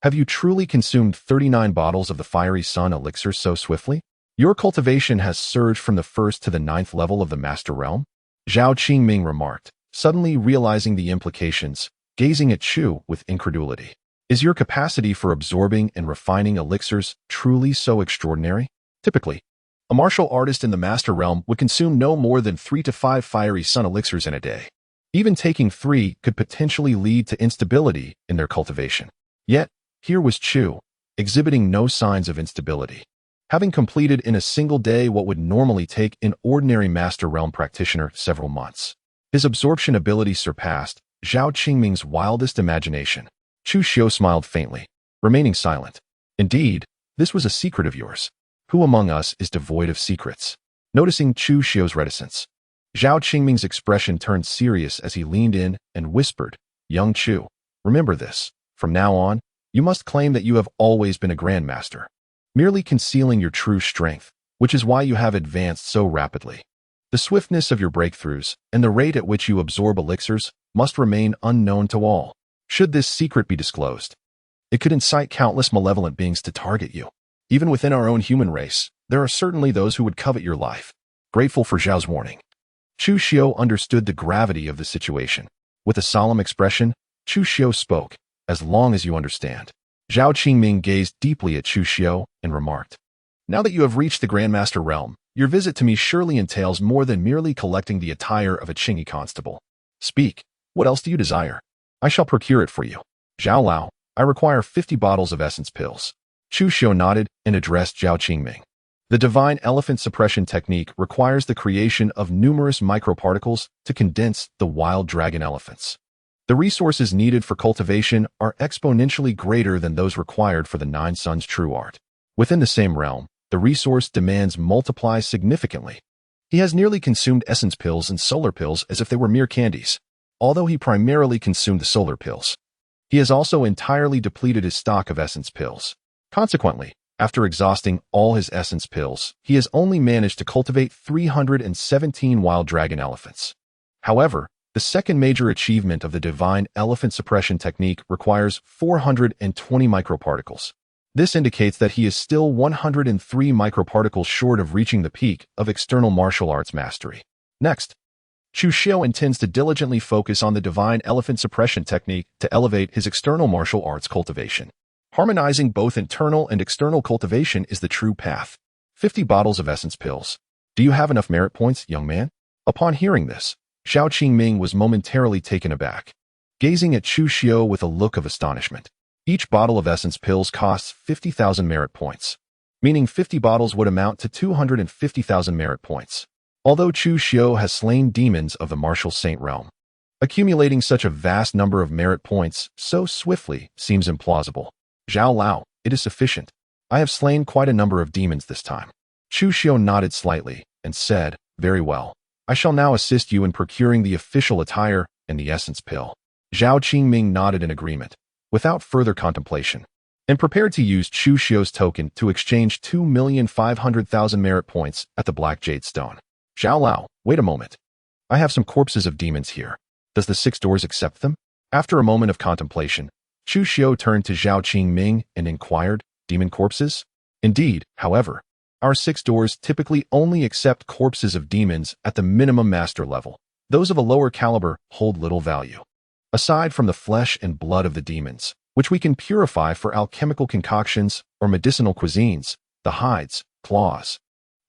have you truly consumed 39 bottles of the fiery sun elixir so swiftly? Your cultivation has surged from the 1st to the 9th level of the Master Realm? Zhao Qingming remarked, suddenly realizing the implications, gazing at Chu with incredulity. Is your capacity for absorbing and refining elixirs truly so extraordinary? Typically, a martial artist in the Master Realm would consume no more than 3 to 5 fiery sun elixirs in a day. Even taking 3 could potentially lead to instability in their cultivation. Yet, here was Chu, exhibiting no signs of instability, having completed in a single day what would normally take an ordinary Master Realm practitioner several months. His absorption ability surpassed Zhao Qingming's wildest imagination. Chu Xiu smiled faintly, remaining silent. Indeed, this was a secret of yours. Who among us is devoid of secrets? Noticing Chu Xiu's reticence, Zhao Qingming's expression turned serious as he leaned in and whispered, "Young Chu, remember this. From now on, you must claim that you have always been a grandmaster, merely concealing your true strength, which is why you have advanced so rapidly. The swiftness of your breakthroughs and the rate at which you absorb elixirs must remain unknown to all. Should this secret be disclosed, it could incite countless malevolent beings to target you. Even within our own human race, there are certainly those who would covet your life." Grateful for Zhao's warning, Chu Xiu understood the gravity of the situation. With a solemn expression, Chu Xiu spoke, "As long as you understand." Zhao Qingming gazed deeply at Chu Xiu and remarked, "Now that you have reached the Grandmaster realm, your visit to me surely entails more than merely collecting the attire of a Qingyi constable. Speak, what else do you desire? I shall procure it for you." "Zhao Lao, I require 50 bottles of essence pills." Chu Xiu nodded and addressed Zhao Qingming. The divine elephant suppression technique requires the creation of numerous microparticles to condense the wild dragon elephants. The resources needed for cultivation are exponentially greater than those required for the Nine Suns true art. Within the same realm, the resource demands multiply significantly. He has nearly consumed essence pills and solar pills as if they were mere candies. Although he primarily consumed the solar pills, he has also entirely depleted his stock of essence pills. Consequently, after exhausting all his essence pills, he has only managed to cultivate 317 wild dragon elephants. However, the second major achievement of the divine elephant suppression technique requires 420 microparticles. This indicates that he is still 103 microparticles short of reaching the peak of external martial arts mastery. Next, Chu Xiu intends to diligently focus on the divine elephant suppression technique to elevate his external martial arts cultivation. Harmonizing both internal and external cultivation is the true path. 50 bottles of essence pills. Do you have enough merit points, young man? Upon hearing this, Zhao Qingming was momentarily taken aback, gazing at Chu Xiu with a look of astonishment. Each bottle of essence pills costs 50,000 merit points, meaning 50 bottles would amount to 250,000 merit points. Although Chu Xiu has slain demons of the martial saint realm, accumulating such a vast number of merit points so swiftly seems implausible. "Zhao Lao, it is sufficient. I have slain quite a number of demons this time." Chu Xiu nodded slightly and said, "Very well. I shall now assist you in procuring the official attire and the essence pill." Zhao Qingming nodded in agreement, without further contemplation, and prepared to use Chu Xiu's token to exchange 2,500,000 merit points at the Black Jade Stone. "Zhao Lao, wait a moment. I have some corpses of demons here. Does the Six Doors accept them?" After a moment of contemplation, Chu Xiu turned to Zhao Qingming and inquired, "Demon corpses?" "Indeed, however, our Six Doors typically only accept corpses of demons at the minimum master level. Those of a lower caliber hold little value. Aside from the flesh and blood of the demons, which we can purify for alchemical concoctions or medicinal cuisines, the hides, claws,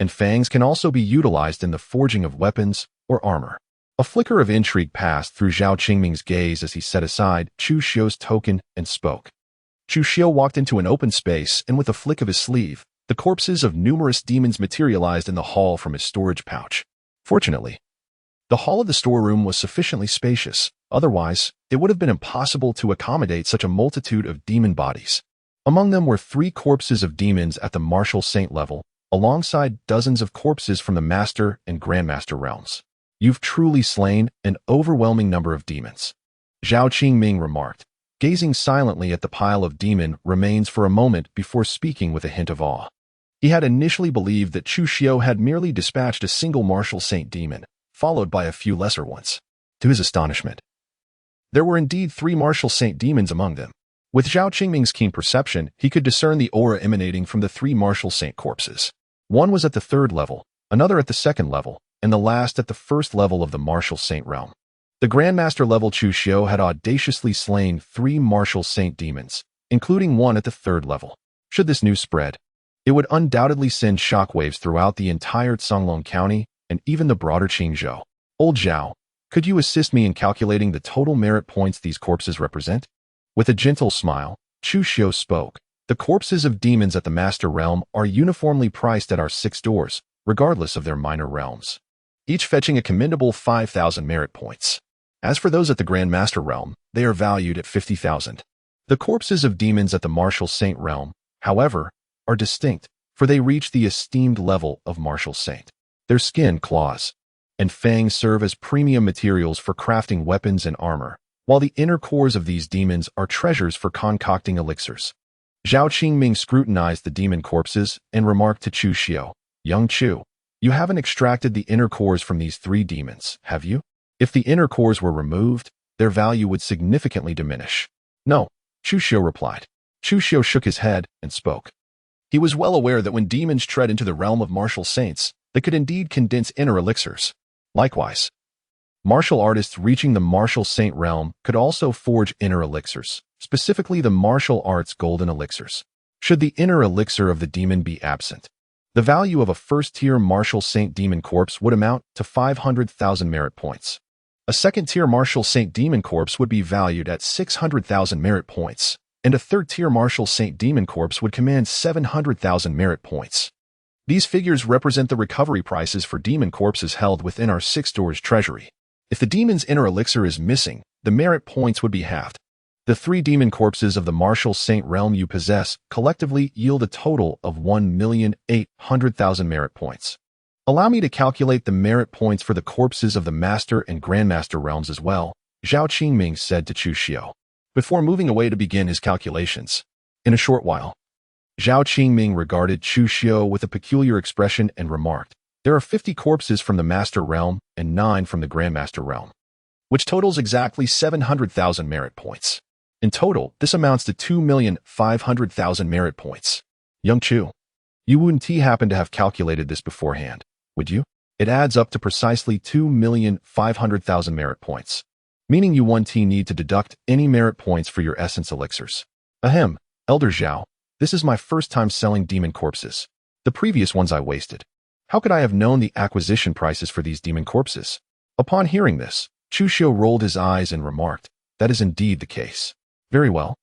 and fangs can also be utilized in the forging of weapons or armor." A flicker of intrigue passed through Zhao Qingming's gaze as he set aside Chu Xiu's token and spoke. Chu Xiu walked into an open space, and with a flick of his sleeve, the corpses of numerous demons materialized in the hall from his storage pouch. Fortunately, the hall of the storeroom was sufficiently spacious. Otherwise, it would have been impossible to accommodate such a multitude of demon bodies. Among them were 3 corpses of demons at the martial saint level, alongside dozens of corpses from the master and grandmaster realms. "You've truly slain an overwhelming number of demons," Zhao Qingming remarked, gazing silently at the pile of demon remains for a moment before speaking with a hint of awe. He had initially believed that Chu Xiu had merely dispatched a single martial saint demon, followed by a few lesser ones. To his astonishment, there were indeed 3 martial saint demons among them. With Zhao Qingming's keen perception, he could discern the aura emanating from the 3 martial saint corpses. One was at the 3rd level, another at the 2nd level, and the last at the 1st level of the martial saint realm. The Grandmaster level Chu Xiu had audaciously slain 3 martial saint demons, including one at the 3rd level. Should this news spread, it would undoubtedly send shockwaves throughout the entire Chenglong County and even the broader Qingzhou. "Old Zhao, could you assist me in calculating the total merit points these corpses represent?" With a gentle smile, Chu Xiu spoke. "The corpses of demons at the Master Realm are uniformly priced at our 6 doors, regardless of their minor realms. each fetching a commendable 5,000 merit points. As for those at the Grand Master realm, they are valued at 50,000. The corpses of demons at the Martial Saint realm, however, are distinct, for they reach the esteemed level of Martial Saint. Their skin, claws, and fangs serve as premium materials for crafting weapons and armor, while the inner cores of these demons are treasures for concocting elixirs. Zhao Qingming scrutinized the demon corpses and remarked to Chu Xiu, "Young Chu, you haven't extracted the inner cores from these 3 demons, have you? If the inner cores were removed, their value would significantly diminish." "No," Chu Xiu replied. Chu Xiu shook his head and spoke. He was well aware that when demons tread into the realm of martial saints, they could indeed condense inner elixirs. Likewise, martial artists reaching the martial saint realm could also forge inner elixirs, specifically the martial arts golden elixirs. Should the inner elixir of the demon be absent, the value of a first-tier martial saint demon corpse would amount to 500,000 merit points. A second-tier martial saint demon corpse would be valued at 600,000 merit points, and a third-tier martial saint demon corpse would command 700,000 merit points. These figures represent the recovery prices for demon corpses held within our 6 doors treasury. If the demon's inner elixir is missing, the merit points would be halved. The 3 demon corpses of the martial saint realm you possess collectively yield a total of 1,800,000 merit points. Allow me to calculate the merit points for the corpses of the Master and Grandmaster realms as well, Zhao Qingming said to Chu Xiu, before moving away to begin his calculations. In a short while, Zhao Qingming regarded Chu Xiu with a peculiar expression and remarked, "There are 50 corpses from the Master realm and 9 from the Grandmaster realm, which totals exactly 700,000 merit points. In total, this amounts to 2,500,000 merit points. Young Chu, you wouldn't happen to have calculated this beforehand, would you? It adds up to precisely 2,500,000 merit points, meaning you won't need to deduct any merit points for your essence elixirs. Ahem, Elder Zhao, this is my first time selling demon corpses. The previous ones I wasted. How could I have known the acquisition prices for these demon corpses?" Upon hearing this, Chu Xiu rolled his eyes and remarked, "That is indeed the case. Very well.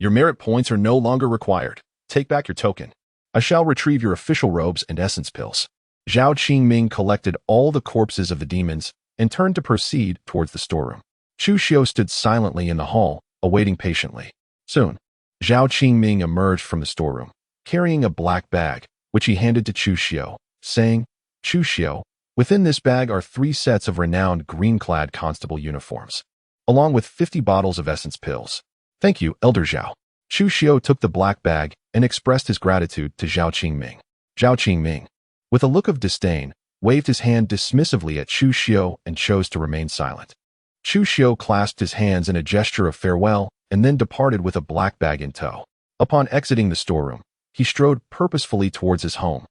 Your merit points are no longer required. Take back your token. I shall retrieve your official robes and essence pills." Zhao Qingming collected all the corpses of the demons and turned to proceed towards the storeroom. Chu Xiu stood silently in the hall, awaiting patiently. Soon, Zhao Qingming emerged from the storeroom, carrying a black bag, which he handed to Chu Xiu, saying, "Chu Xiu, within this bag are 3 sets of renowned green-clad constable uniforms, along with 50 bottles of essence pills." "Thank you, Elder Zhao." Chu Xiu took the black bag and expressed his gratitude to Zhao Qingming. Zhao Qingming, with a look of disdain, waved his hand dismissively at Chu Xiu and chose to remain silent. Chu Xiu clasped his hands in a gesture of farewell and then departed with a black bag in tow. Upon exiting the storeroom, he strode purposefully towards his home,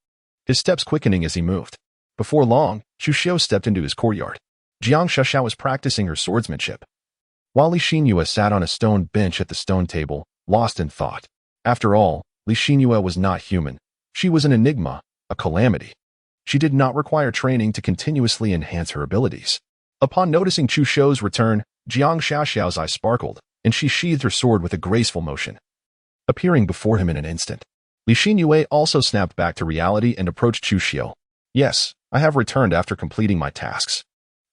his steps quickening as he moved. Before long, Chu Xiu stepped into his courtyard. Jiang Xiaoxiao was practicing her swordsmanship, while Li Xinyue sat on a stone bench at the stone table, lost in thought. After all, Li Xinyue was not human. She was an enigma, a calamity. She did not require training to continuously enhance her abilities. Upon noticing Chu Xiu's return, Jiang Xiaoxiao's eyes sparkled, and she sheathed her sword with a graceful motion, appearing before him in an instant. Li Xinyue also snapped back to reality and approached Chu Xiu. "Yes, I have returned after completing my tasks."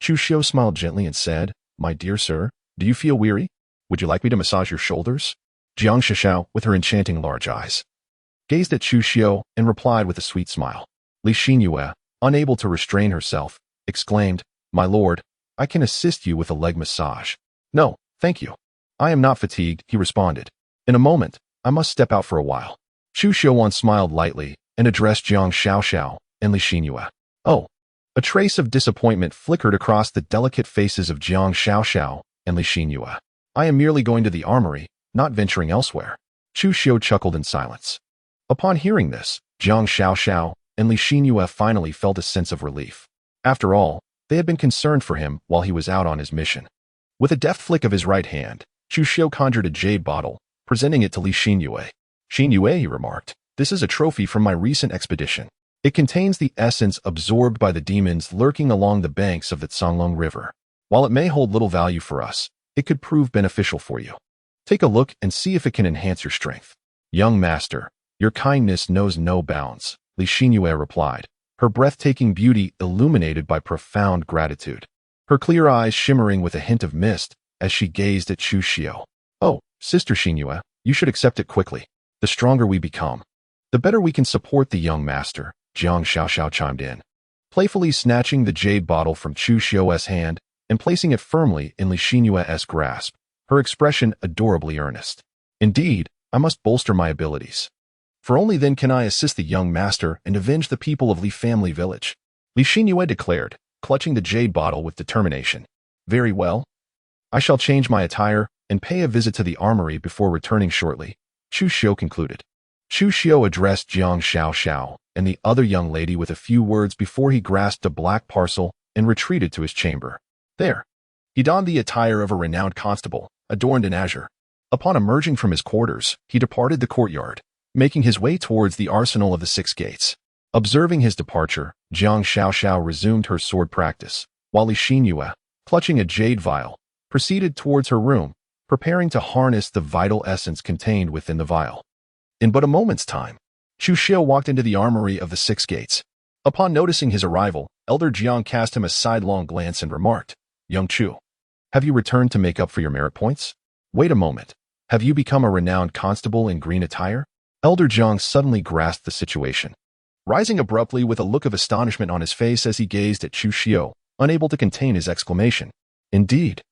Chu Xiu smiled gently and said, "My dear sir, do you feel weary? Would you like me to massage your shoulders?" Jiang Xiaoxiao, with her enchanting large eyes, gazed at Chu Xiu and replied with a sweet smile. Li Xinyue, unable to restrain herself, exclaimed, "My lord, I can assist you with a leg massage." "No, thank you. I am not fatigued," he responded. "In a moment, I must step out for a while." Chu Xiuwan smiled lightly and addressed Jiang Xiaoxiao and Li Xinyue. "Oh." A trace of disappointment flickered across the delicate faces of Jiang Xiaoxiao and Li Xinyue. "I am merely going to the armory, not venturing elsewhere." Chu Xiu chuckled in silence. Upon hearing this, Jiang Xiaoxiao and Li Xinyue finally felt a sense of relief. After all, they had been concerned for him while he was out on his mission. With a deft flick of his right hand, Chu Xiu conjured a jade bottle, presenting it to Li Xinyue. "Xinyue," he remarked, "this is a trophy from my recent expedition. It contains the essence absorbed by the demons lurking along the banks of the Canglong River. While it may hold little value for us, it could prove beneficial for you. Take a look and see if it can enhance your strength." "Young master, your kindness knows no bounds," Li Xinyue replied. her breathtaking beauty illuminated by profound gratitude. Her clear eyes shimmering with a hint of mist as she gazed at Chu Xiu. "Oh, Sister Xinyue, you should accept it quickly. The stronger we become, the better we can support the young master," Jiang Xiaoxiao chimed in, playfully snatching the jade bottle from Chu Xiu's hand and placing it firmly in Li Xinyue's grasp, her expression adorably earnest. "Indeed, I must bolster my abilities. For only then can I assist the young master and avenge the people of Li family village," Li Xinyue declared, clutching the jade bottle with determination. "Very well. I shall change my attire and pay a visit to the armory before returning shortly," Chu Xiu concluded. Chu Xiu addressed Jiang Xiaoxiao and the other young lady with a few words before he grasped a black parcel and retreated to his chamber. There, he donned the attire of a renowned constable, adorned in azure. Upon emerging from his quarters, he departed the courtyard, making his way towards the arsenal of the Six Gates. Observing his departure, Jiang Xiaoxiao resumed her sword practice, while Li Xinyue, clutching a jade vial, proceeded towards her room, preparing to harness the vital essence contained within the vial. In but a moment's time, Chu Xiu walked into the armory of the Six Gates. Upon noticing his arrival, Elder Jiang cast him a sidelong glance and remarked, "Young Chu, have you returned to make up for your merit points? Wait a moment. Have you become a renowned constable in green attire?" Elder Jiang suddenly grasped the situation, rising abruptly with a look of astonishment on his face as he gazed at Chu Xiu, unable to contain his exclamation. "Indeed."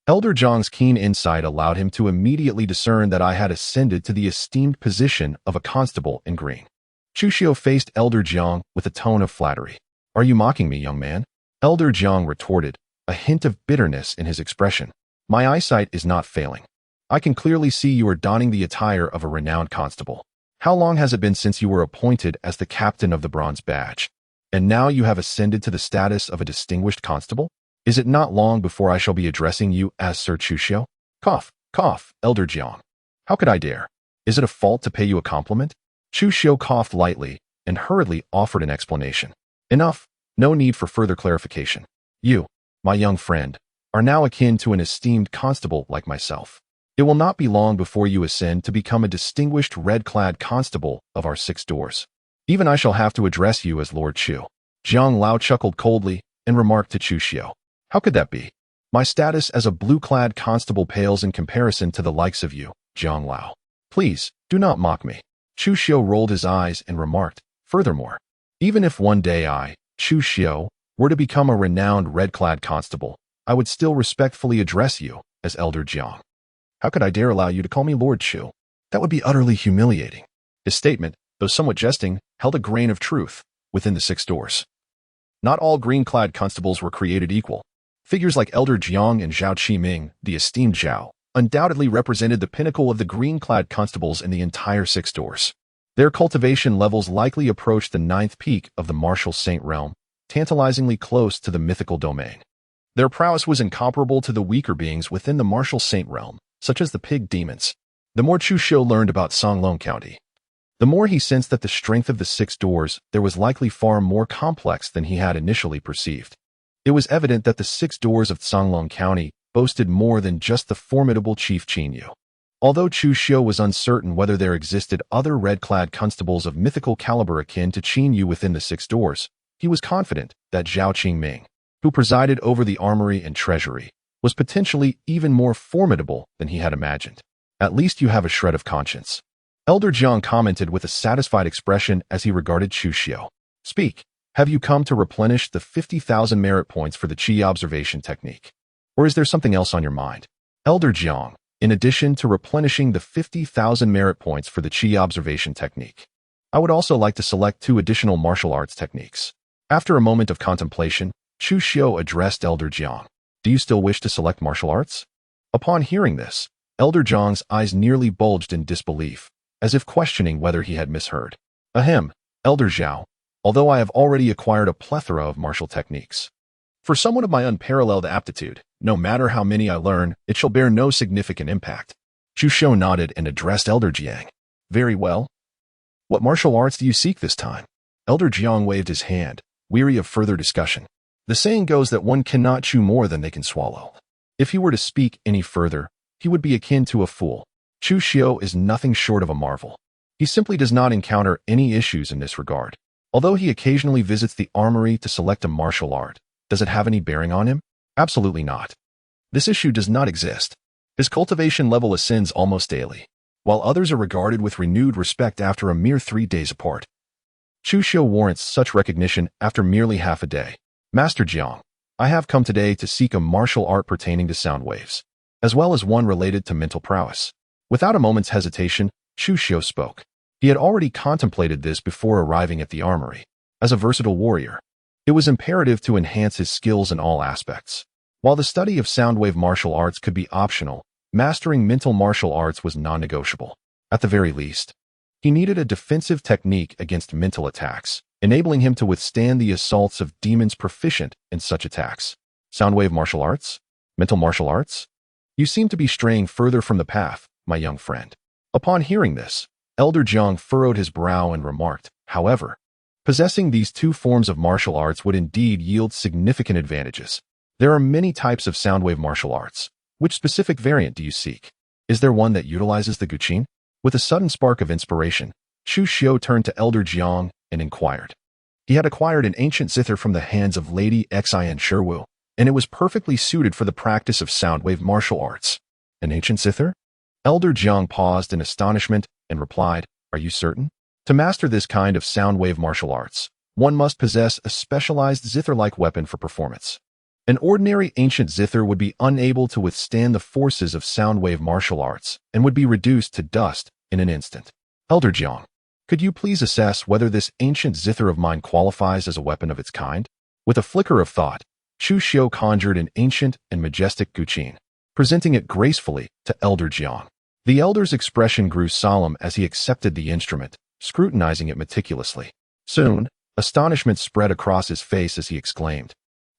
Elder Jiang's keen insight allowed him to immediately discern that I had ascended to the esteemed position of a constable in green. Chu Xiu faced Elder Jiang with a tone of flattery. "Are you mocking me, young man?" Elder Jiang retorted, a hint of bitterness in his expression. "My eyesight is not failing. I can clearly see you are donning the attire of a renowned constable. How long has it been since you were appointed as the captain of the Bronze Badge? And now you have ascended to the status of a distinguished constable? Is it not long before I shall be addressing you as Sir Chu Xiu?" Cough, cough, Elder Jiang. "How could I dare? Is it a fault to pay you a compliment?" Chu Xiu coughed lightly and hurriedly offered an explanation. "Enough, no need for further clarification. You, my young friend, are now akin to an esteemed constable like myself. It will not be long before you ascend to become a distinguished red-clad constable of our 6 doors. Even I shall have to address you as Lord Chu." Jiang Lao chuckled coldly and remarked to Chu Xiu, "How could that be? My status as a blue-clad constable pales in comparison to the likes of you, Jiang Lao. Please, do not mock me." Chu Xiu rolled his eyes and remarked, "Furthermore, even if one day I, Chu Xiu, were to become a renowned red-clad constable, I would still respectfully address you as Elder Jiang. How could I dare allow you to call me Lord Chu? That would be utterly humiliating." His statement, though somewhat jesting, held a grain of truth within the 6 doors. Not all green-clad constables were created equal. Figures like Elder Jiang and Zhao Qiming, the esteemed Zhao, undoubtedly represented the pinnacle of the green-clad constables in the entire 6 doors. Their cultivation levels likely approached the 9th peak of the martial saint realm, tantalizingly close to the mythical domain. Their prowess was incomparable to the weaker beings within the martial saint realm, such as the pig demons. The more Chu Xiu learned about Songlong County, the more he sensed that the strength of the 6 doors there was likely far more complex than he had initially perceived. It was evident that the 6 doors of Songlong County boasted more than just the formidable Chief Qin Yu. Although Chu Xiu was uncertain whether there existed other red-clad constables of mythical caliber akin to Qin Yu within the 6 doors, he was confident that Zhao Qingming, who presided over the armory and treasury, was potentially even more formidable than he had imagined. "At least you have a shred of conscience," Elder Jiang commented with a satisfied expression as he regarded Chu Xiu. "Speak. Have you come to replenish the 50,000 merit points for the Qi observation technique? Or is there something else on your mind?" Elder Jiang, in addition to replenishing the 50,000 merit points for the Qi observation technique, I would also like to select 2 additional martial arts techniques. After a moment of contemplation, Chu Xiu addressed Elder Jiang. "Do you still wish to select martial arts?" Upon hearing this, Elder Jiang's eyes nearly bulged in disbelief, as if questioning whether he had misheard. "Ahem, Elder Zhao, although I have already acquired a plethora of martial techniques. For someone of my unparalleled aptitude, no matter how many I learn, it shall bear no significant impact." Chu Xiu nodded and addressed Elder Jiang. "Very well. What martial arts do you seek this time?" Elder Jiang waved his hand, weary of further discussion. The saying goes that one cannot chew more than they can swallow. If he were to speak any further, he would be akin to a fool. Chu Xiu is nothing short of a marvel. He simply does not encounter any issues in this regard. Although he occasionally visits the armory to select a martial art, does it have any bearing on him? Absolutely not. This issue does not exist. His cultivation level ascends almost daily, while others are regarded with renewed respect after a mere 3 days apart. Chu Xiu warrants such recognition after merely half a day. Master Jiang, I have come today to seek a martial art pertaining to sound waves, as well as one related to mental prowess. Without a moment's hesitation, Chu Xiu spoke. He had already contemplated this before arriving at the armory. As a versatile warrior, it was imperative to enhance his skills in all aspects. While the study of soundwave martial arts could be optional, mastering mental martial arts was non-negotiable. At the very least, he needed a defensive technique against mental attacks, enabling him to withstand the assaults of demons proficient in such attacks. Soundwave martial arts? Mental martial arts? You seem to be straying further from the path, my young friend. Upon hearing this, Elder Jiang furrowed his brow and remarked, however, possessing these 2 forms of martial arts would indeed yield significant advantages. There are many types of soundwave martial arts. Which specific variant do you seek? Is there one that utilizes the guqin? With a sudden spark of inspiration, Chu Xiu turned to Elder Jiang and inquired. He had acquired an ancient zither from the hands of Lady Xian Shiwu, and it was perfectly suited for the practice of soundwave martial arts. An ancient zither? Elder Jiang paused in astonishment and replied, are you certain? To master this kind of soundwave martial arts, one must possess a specialized zither-like weapon for performance. An ordinary ancient zither would be unable to withstand the forces of soundwave martial arts and would be reduced to dust in an instant. Elder Jiang, could you please assess whether this ancient zither of mine qualifies as a weapon of its kind? With a flicker of thought, Chu Xiu conjured an ancient and majestic guqin, presenting it gracefully to Elder Jiang. The elder's expression grew solemn as he accepted the instrument, scrutinizing it meticulously. Soon, astonishment spread across his face as he exclaimed,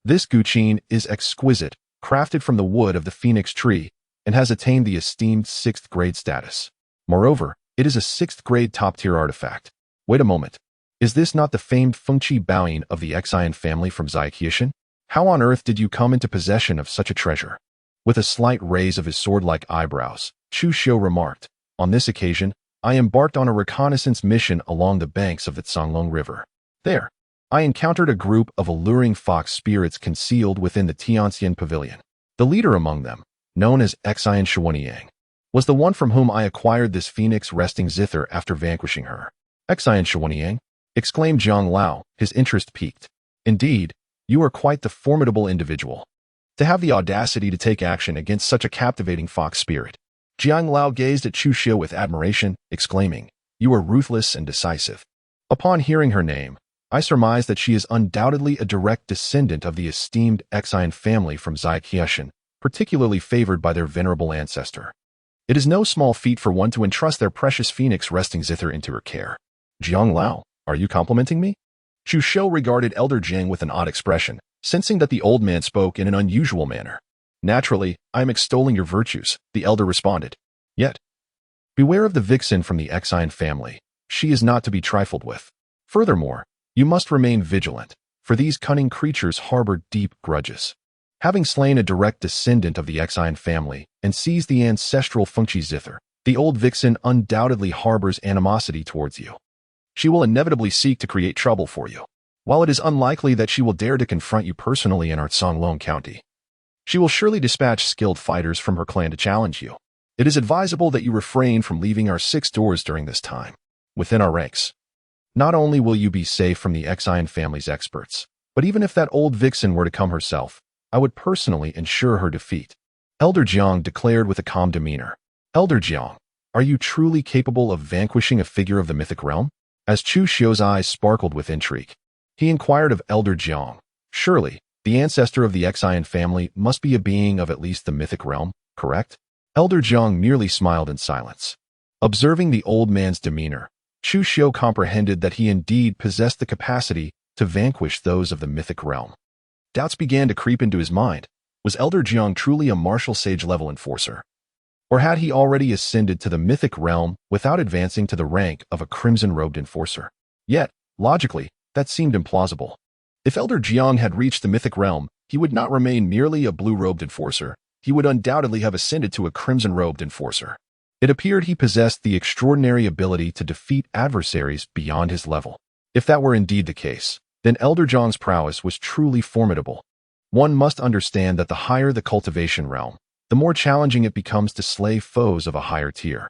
this guqin is exquisite, crafted from the wood of the phoenix tree, and has attained the esteemed 6th grade status. Moreover, it is a 6th grade top-tier artifact. Wait a moment. Is this not the famed Fengqi Baoyin of the Xian family from Zaiqiushan? How on earth did you come into possession of such a treasure? With a slight raise of his sword-like eyebrows, Chu Xiu remarked, on this occasion, I embarked on a reconnaissance mission along the banks of the Canglong River. There, I encountered a group of alluring fox spirits concealed within the Tianxian Pavilion. The leader among them, known as Xian Shuanyang, was the one from whom I acquired this phoenix resting zither after vanquishing her. Xian Shuanyang, exclaimed Zhang Lao, his interest piqued. Indeed, you are quite the formidable individual. To have the audacity to take action against such a captivating fox spirit. Jiang Lao gazed at Chu Xiu with admiration, exclaiming, you are ruthless and decisive. Upon hearing her name, I surmise that she is undoubtedly a direct descendant of the esteemed Xian family from Zaiqiushan, particularly favored by their venerable ancestor. It is no small feat for one to entrust their precious phoenix resting zither into her care. Jiang Lao, are you complimenting me? Chu Xiu regarded Elder Jiang with an odd expression, sensing that the old man spoke in an unusual manner. Naturally, I am extolling your virtues, the elder responded. Yet, beware of the vixen from the Xian family. She is not to be trifled with. Furthermore, you must remain vigilant, for these cunning creatures harbor deep grudges. Having slain a direct descendant of the Xian family and seized the ancestral Fengqi zither, the old vixen undoubtedly harbors animosity towards you. She will inevitably seek to create trouble for you. While it is unlikely that she will dare to confront you personally in our Canglong County, she will surely dispatch skilled fighters from her clan to challenge you. It is advisable that you refrain from leaving our 6 doors during this time. Within our ranks, not only will you be safe from the Xian family's experts, but even if that old vixen were to come herself, I would personally ensure her defeat. Elder Jiang declared with a calm demeanor. Elder Jiang, are you truly capable of vanquishing a figure of the mythic realm? As Chu Xiu's eyes sparkled with intrigue, he inquired of Elder Jiang. Surely, the ancestor of the Xian family must be a being of at least the mythic realm, correct? Elder Jiang merely smiled in silence. Observing the old man's demeanor, Chu Xiu comprehended that he indeed possessed the capacity to vanquish those of the mythic realm. Doubts began to creep into his mind. Was Elder Jiang truly a martial sage-level enforcer? Or had he already ascended to the mythic realm without advancing to the rank of a crimson-robed enforcer? Yet, logically, that seemed implausible. If Elder Jiang had reached the mythic realm, he would not remain merely a blue-robed enforcer. He would undoubtedly have ascended to a crimson-robed enforcer. It appeared he possessed the extraordinary ability to defeat adversaries beyond his level. If that were indeed the case, then Elder Jiang's prowess was truly formidable. One must understand that the higher the cultivation realm, the more challenging it becomes to slay foes of a higher tier.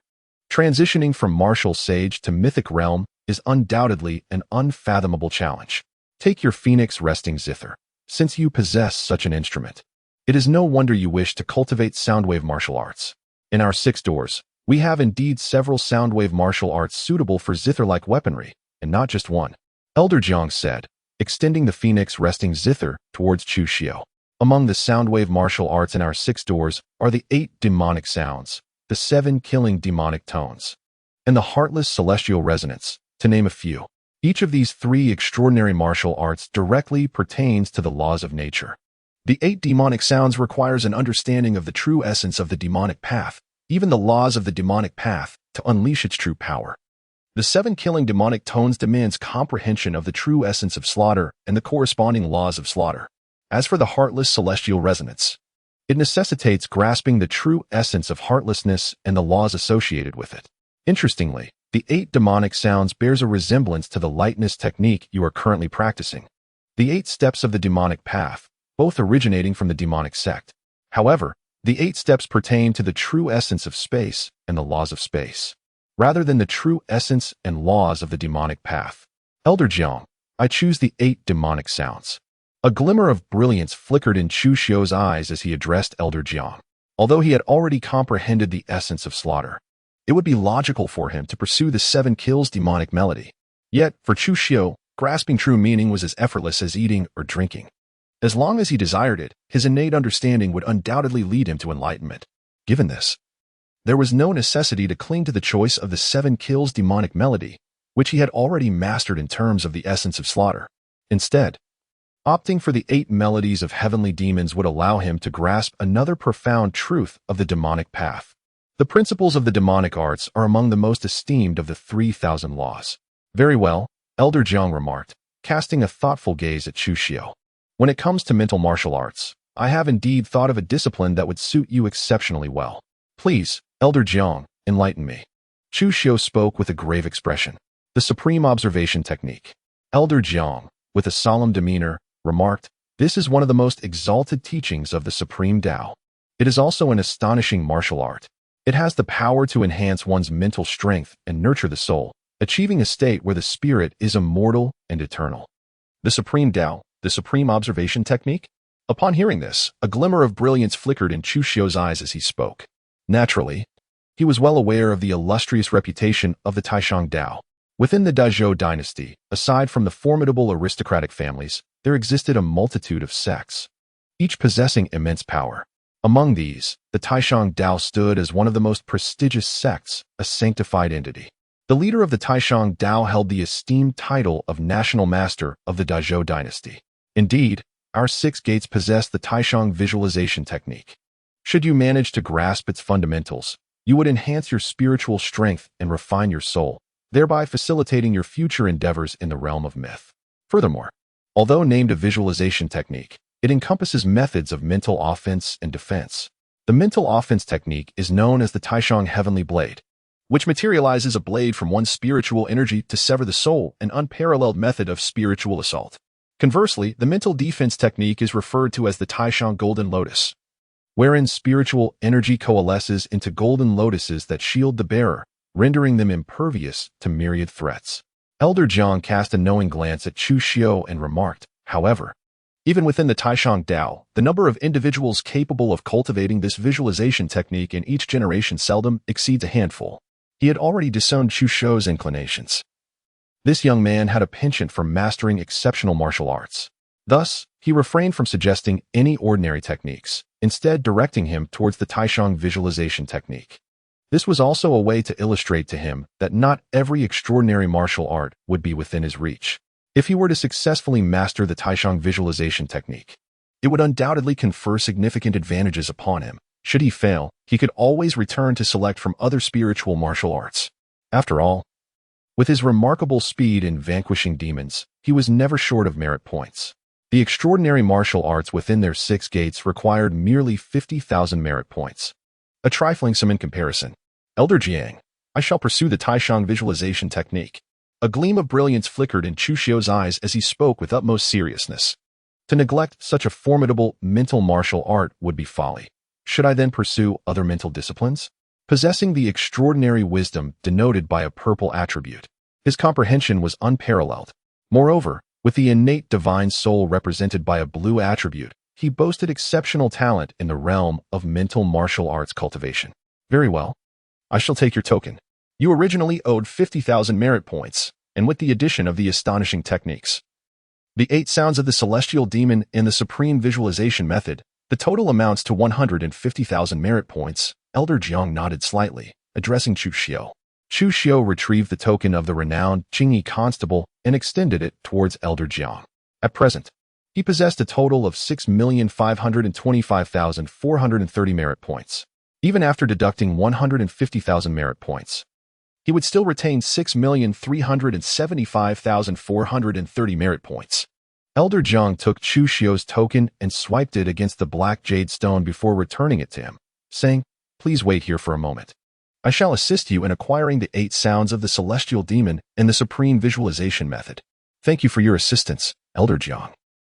Transitioning from martial sage to mythic realm is undoubtedly an unfathomable challenge. Take your phoenix resting zither. Since you possess such an instrument, it is no wonder you wish to cultivate soundwave martial arts. In our 6 doors, we have indeed several soundwave martial arts suitable for zither-like weaponry, and not just one. Elder Jiang said, extending the phoenix resting zither towards Chu Xiu. Among the soundwave martial arts in our 6 doors are the 8 demonic sounds, the 7 killing demonic tones, and the heartless celestial resonance, to name a few. Each of these 3 extraordinary martial arts directly pertains to the laws of nature. The 8 demonic sounds requires an understanding of the true essence of the demonic path, even the laws of the demonic path, to unleash its true power. The 7 killing demonic tones demands comprehension of the true essence of slaughter and the corresponding laws of slaughter. As for the heartless celestial resonance, it necessitates grasping the true essence of heartlessness and the laws associated with it. Interestingly, the 8 demonic sounds bears a resemblance to the lightness technique you are currently practicing. The 8 steps of the demonic path, both originating from the demonic sect. However, the 8 steps pertain to the true essence of space and the laws of space, rather than the true essence and laws of the demonic path. Elder Jiang, I choose the 8 demonic sounds. A glimmer of brilliance flickered in Chu Xiu's eyes as he addressed Elder Jiang. Although he had already comprehended the essence of slaughter, it would be logical for him to pursue the 7 kills demonic melody. Yet, for Chu Xiu, grasping true meaning was as effortless as eating or drinking. As long as he desired it, his innate understanding would undoubtedly lead him to enlightenment. Given this, there was no necessity to cling to the choice of the 7 kills demonic melody, which he had already mastered in terms of the essence of slaughter. Instead, opting for the 8 melodies of heavenly demons would allow him to grasp another profound truth of the demonic path. The principles of the demonic arts are among the most esteemed of the 3,000 laws. Very well, Elder Jiang remarked, casting a thoughtful gaze at Chu Xiu. When it comes to mental martial arts, I have indeed thought of a discipline that would suit you exceptionally well. Please, Elder Jiang, enlighten me. Chu Xiu spoke with a grave expression. The supreme observation technique. Elder Jiang, with a solemn demeanor, remarked, this is one of the most exalted teachings of the Supreme Tao. It is also an astonishing martial art. It has the power to enhance one's mental strength and nurture the soul, achieving a state where the spirit is immortal and eternal. The Supreme Tao, the supreme observation technique? Upon hearing this, a glimmer of brilliance flickered in Chu Xiu's eyes as he spoke. Naturally, he was well aware of the illustrious reputation of the Taishang Tao. Within the Dazhou dynasty, aside from the formidable aristocratic families, there existed a multitude of sects, each possessing immense power. Among these, the Taishang Tao stood as one of the most prestigious sects, a sanctified entity. The leader of the Taishang Tao held the esteemed title of National Master of the Dazhou dynasty. Indeed, our 6 gates possess the Taishang visualization technique. Should you manage to grasp its fundamentals, you would enhance your spiritual strength and refine your soul, thereby facilitating your future endeavors in the realm of myth. Furthermore, although named a visualization technique, it encompasses methods of mental offense and defense. The mental offense technique is known as the Taishang Heavenly Blade, which materializes a blade from one's spiritual energy to sever the soul, an unparalleled method of spiritual assault. Conversely, the mental defense technique is referred to as the Taishang Golden Lotus, wherein spiritual energy coalesces into golden lotuses that shield the bearer, rendering them impervious to myriad threats. Elder Jiang cast a knowing glance at Chu Xiu and remarked, however, even within the Taishang Tao, the number of individuals capable of cultivating this visualization technique in each generation seldom exceeds a handful. He had already disowned Chu Xiu's inclinations. This young man had a penchant for mastering exceptional martial arts. Thus, he refrained from suggesting any ordinary techniques, instead directing him towards the Taishang visualization technique. This was also a way to illustrate to him that not every extraordinary martial art would be within his reach. If he were to successfully master the Taishang visualization technique, it would undoubtedly confer significant advantages upon him. Should he fail, he could always return to select from other spiritual martial arts. After all, with his remarkable speed in vanquishing demons, he was never short of merit points. The extraordinary martial arts within their 6 gates required merely 50,000 merit points. A trifling sum in comparison. Elder Jiang, I shall pursue the Taishang visualization technique. A gleam of brilliance flickered in Chu Xiu's eyes as he spoke with utmost seriousness. To neglect such a formidable mental martial art would be folly. Should I then pursue other mental disciplines? Possessing the extraordinary wisdom denoted by a purple attribute, his comprehension was unparalleled. Moreover, with the innate divine soul represented by a blue attribute, he boasted exceptional talent in the realm of mental martial arts cultivation. Very well. I shall take your token. You originally owed 50,000 merit points, and with the addition of the astonishing techniques, the 8 sounds of the celestial demon in the supreme visualization method, the total amounts to 150,000 merit points. Elder Jiang nodded slightly, addressing Chu Xiu. Chu Xiu retrieved the token of the renowned Jingyi constable and extended it towards Elder Jiang. At present, he possessed a total of 6,525,430 merit points. Even after deducting 150,000 merit points, he would still retain 6,375,430 merit points. Elder Jiang took Chu Xiu's token and swiped it against the black jade stone before returning it to him, saying, "Please wait here for a moment. I shall assist you in acquiring the 8 sounds of the celestial demon in the supreme visualization method. Thank you for your assistance, Elder Jiang."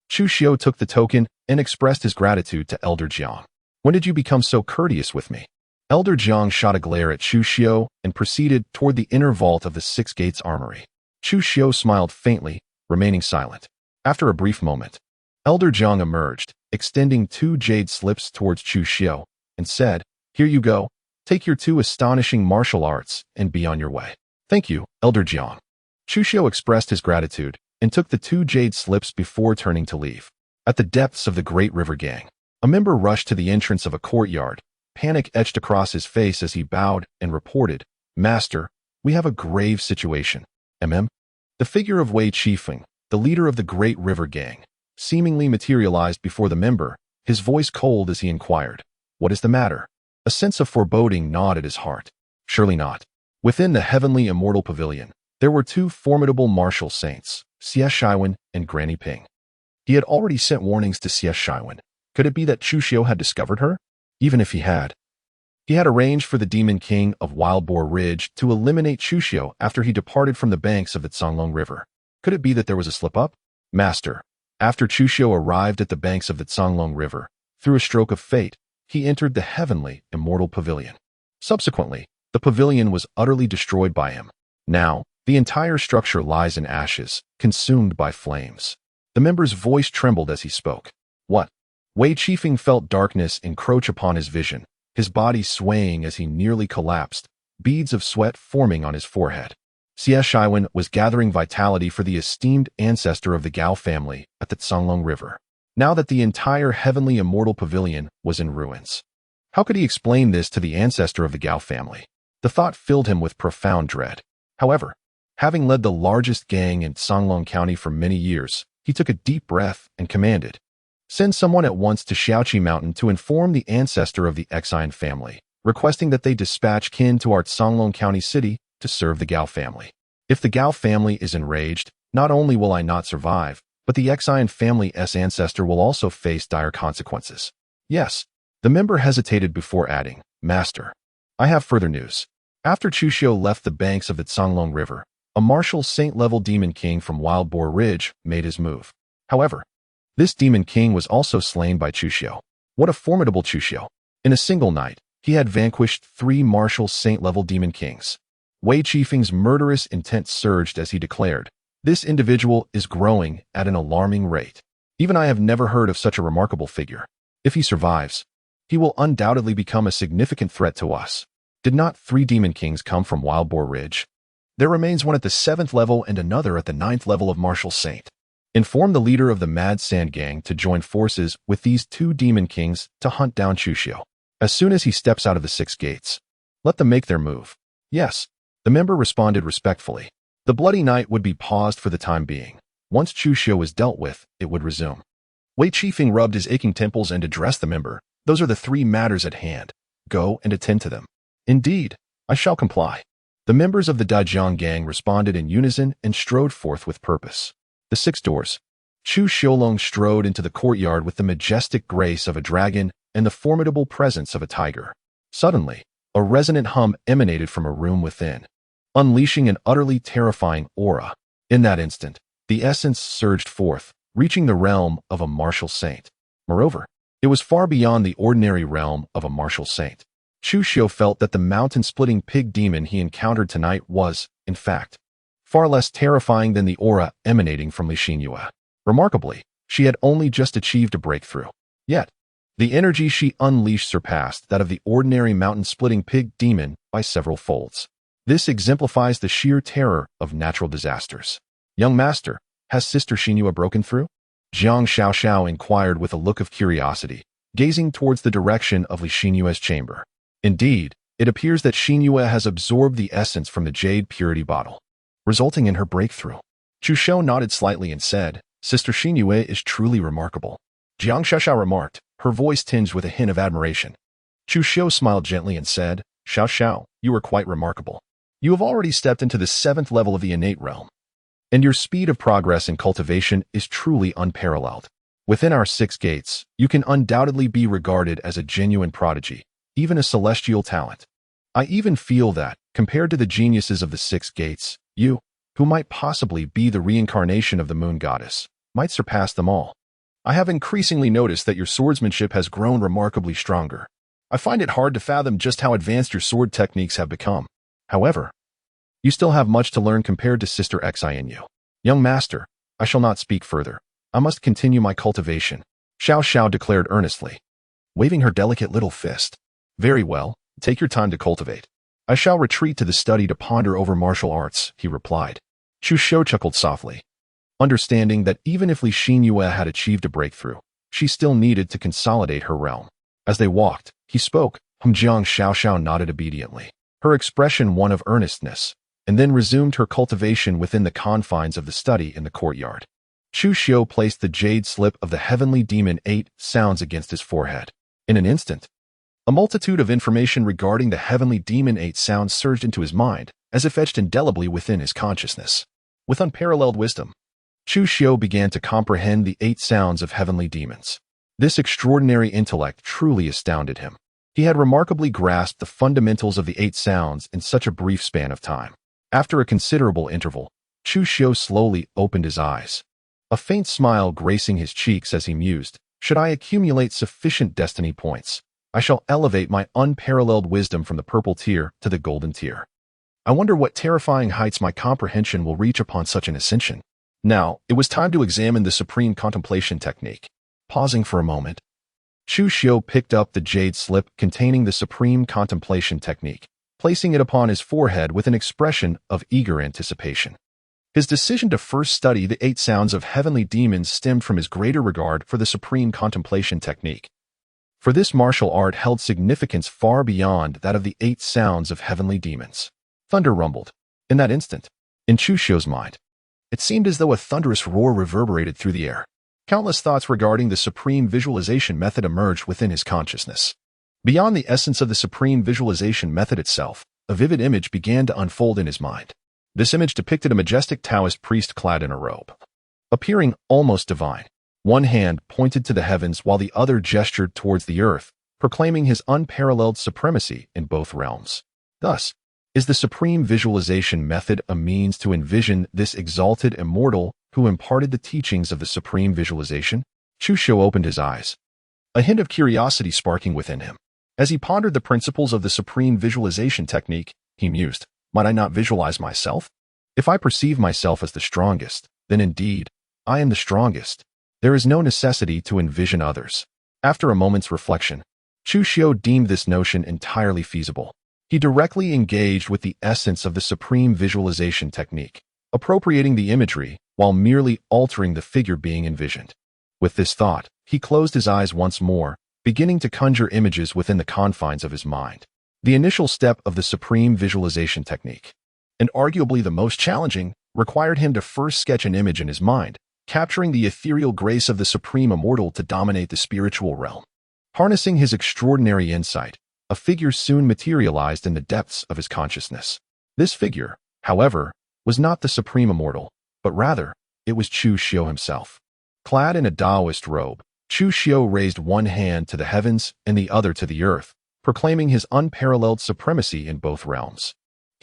Chu Xiu took the token and expressed his gratitude to Elder Jiang. "When did you become so courteous with me?" Elder Jiang shot a glare at Chu Xiu and proceeded toward the inner vault of the 6 Gates Armory. Chu Xiu smiled faintly, remaining silent. After a brief moment, Elder Jiang emerged, extending 2 jade slips towards Chu Xiu, and said, "Here you go. Take your 2 astonishing martial arts and be on your way." "Thank you, Elder Jiang." Chu Xiu expressed his gratitude and took the 2 jade slips before turning to leave. At the depths of the Great River Gang, a member rushed to the entrance of a courtyard. Panic etched across his face as he bowed and reported, "Master, we have a grave situation." The figure of Wei Qifeng, the leader of the Great River Gang, seemingly materialized before the member, his voice cold as he inquired, "What is the matter?" A sense of foreboding gnawed at his heart. Surely not. Within the heavenly immortal pavilion, there were 2 formidable martial saints, Xie Shiwen and Granny Ping. He had already sent warnings to Xie Shiwen. Could it be that Chu Xiu had discovered her? Even if he had arranged for the Demon King of Wild Boar Ridge to eliminate Chu Xiu after he departed from the banks of the Songlong River. Could it be that there was a slip-up? "Master." After Chu Xiu arrived at the banks of the Songlong River, through a stroke of fate, he entered the heavenly, immortal pavilion. Subsequently, the pavilion was utterly destroyed by him. Now, the entire structure lies in ashes, consumed by flames. The member's voice trembled as he spoke. "What?" Wei Qifeng felt darkness encroach upon his vision, his body swaying as he nearly collapsed, beads of sweat forming on his forehead. Xie Shiwen was gathering vitality for the esteemed ancestor of the Gao family at the Songlong River. Now that the entire heavenly immortal pavilion was in ruins, how could he explain this to the ancestor of the Gao family? The thought filled him with profound dread. However, having led the largest gang in Songlong County for many years, he took a deep breath and commanded, "Send someone at once to Xiaoqi Mountain to inform the ancestor of the Xian family, requesting that they dispatch kin to our Songlong County city to serve the Gao family. If the Gao family is enraged, not only will I not survive, but the Xian family's ancestor will also face dire consequences." "Yes." The member hesitated before adding, "Master, I have further news." After Chu Xiu left the banks of the Songlong River, a martial saint-level demon king from Wild Boar Ridge made his move. However, this demon king was also slain by Chu Xiu. What a formidable Chu Xiu! In a single night, he had vanquished 3 martial saint-level demon kings. Wei Qifeng's murderous intent surged as he declared, "This individual is growing at an alarming rate. Even I have never heard of such a remarkable figure. If he survives, he will undoubtedly become a significant threat to us." Did not 3 demon kings come from Wild Boar Ridge? There remains one at the 7th level and another at the 9th level of martial saint. Inform the leader of the Mad Sand Gang to join forces with these 2 demon kings to hunt down Chu Xiu. As soon as he steps out of the 6 gates, let them make their move. "Yes." The member responded respectfully. The bloody night would be paused for the time being. Once Chu Xiu was dealt with, it would resume. Wei Qifeng rubbed his aching temples and addressed the member. "Those are the 3 matters at hand. Go and attend to them." "Indeed, I shall comply." The members of the Dajiang gang responded in unison and strode forth with purpose. The 6 doors. Chu Xiulong strode into the courtyard with the majestic grace of a dragon and the formidable presence of a tiger. Suddenly, a resonant hum emanated from a room within. unleashing an utterly terrifying aura. In that instant, the essence surged forth, reaching the realm of a martial saint. Moreover, it was far beyond the ordinary realm of a martial saint. Chu Xiu felt that the mountain-splitting pig demon he encountered tonight was, in fact, far less terrifying than the aura emanating from Li Xinyue. Remarkably, she had only just achieved a breakthrough. Yet, the energy she unleashed surpassed that of the ordinary mountain-splitting pig demon by several folds. This exemplifies the sheer terror of natural disasters. Young master, has Sister Xinyue broken through? Jiang Xiao inquired with a look of curiosity, gazing towards the direction of Li Xinyue's chamber. Indeed, it appears that Xinyue has absorbed the essence from the jade purity bottle, resulting in her breakthrough. Chu Xiu nodded slightly and said, Sister Xinyue is truly remarkable. Jiang Xiao remarked, her voice tinged with a hint of admiration. Chu Xiu smiled gently and said, Xiao, you are quite remarkable. You have already stepped into the 7th level of the innate realm, and your speed of progress in cultivation is truly unparalleled. Within our 6 gates, you can undoubtedly be regarded as a genuine prodigy, even a celestial talent. I even feel that, compared to the geniuses of the 6 gates, you, who might possibly be the reincarnation of the moon goddess, might surpass them all. I have increasingly noticed that your swordsmanship has grown remarkably stronger. I find it hard to fathom just how advanced your sword techniques have become. However, you still have much to learn compared to Sister Xinyue. Young master, I shall not speak further. I must continue my cultivation, Xiao declared earnestly, waving her delicate little fist. Very well, take your time to cultivate. I shall retreat to the study to ponder over martial arts, he replied. Chu Xiu chuckled softly, understanding that even if Li Xinyue had achieved a breakthrough, she still needed to consolidate her realm. As they walked, he spoke. Jiang Xiao nodded obediently, her expression one of earnestness, and then resumed her cultivation within the confines of the study in the courtyard. Chu Xiu placed the jade slip of the heavenly demon 8 sounds against his forehead. In an instant, a multitude of information regarding the heavenly demon 8 sounds surged into his mind, as if etched indelibly within his consciousness. With unparalleled wisdom, Chu Xiu began to comprehend the 8 sounds of heavenly demons. This extraordinary intellect truly astounded him. He had remarkably grasped the fundamentals of the 8 sounds in such a brief span of time. After a considerable interval, Chu Xiu slowly opened his eyes, a faint smile gracing his cheeks as he mused, should I accumulate sufficient destiny points, I shall elevate my unparalleled wisdom from the purple tier to the golden tier. I wonder what terrifying heights my comprehension will reach upon such an ascension. Now, it was time to examine the supreme contemplation technique. Pausing for a moment, Chu Xiu picked up the jade slip containing the supreme contemplation technique, placing it upon his forehead with an expression of eager anticipation. His decision to first study the 8 sounds of heavenly demons stemmed from his greater regard for the supreme contemplation technique. For this martial art held significance far beyond that of the 8 sounds of heavenly demons. Thunder rumbled. In that instant, in Chu Xiu's mind, it seemed as though a thunderous roar reverberated through the air. Countless thoughts regarding the supreme visualization method emerged within his consciousness. Beyond the essence of the supreme visualization method itself, a vivid image began to unfold in his mind. This image depicted a majestic Taoist priest clad in a robe, appearing almost divine. One hand pointed to the heavens while the other gestured towards the earth, proclaiming his unparalleled supremacy in both realms. Thus, is the supreme visualization method a means to envision this exalted immortal who imparted the teachings of the supreme visualization? Chu Xiu opened his eyes, a hint of curiosity sparking within him. As he pondered the principles of the supreme visualization technique, he mused, might I not visualize myself? If I perceive myself as the strongest, then indeed, I am the strongest. There is no necessity to envision others. After a moment's reflection, Chu Xiu deemed this notion entirely feasible. He directly engaged with the essence of the supreme visualization technique, appropriating the imagery while merely altering the figure being envisioned. With this thought, he closed his eyes once more, beginning to conjure images within the confines of his mind. The initial step of the supreme visualization technique, and arguably the most challenging, required him to first sketch an image in his mind, capturing the ethereal grace of the supreme immortal to dominate the spiritual realm. Harnessing his extraordinary insight, a figure soon materialized in the depths of his consciousness. This figure, however, was not the supreme immortal, but rather, it was Chu Xiu himself. Clad in a Taoist robe, Chu Xiu raised one hand to the heavens and the other to the earth, proclaiming his unparalleled supremacy in both realms.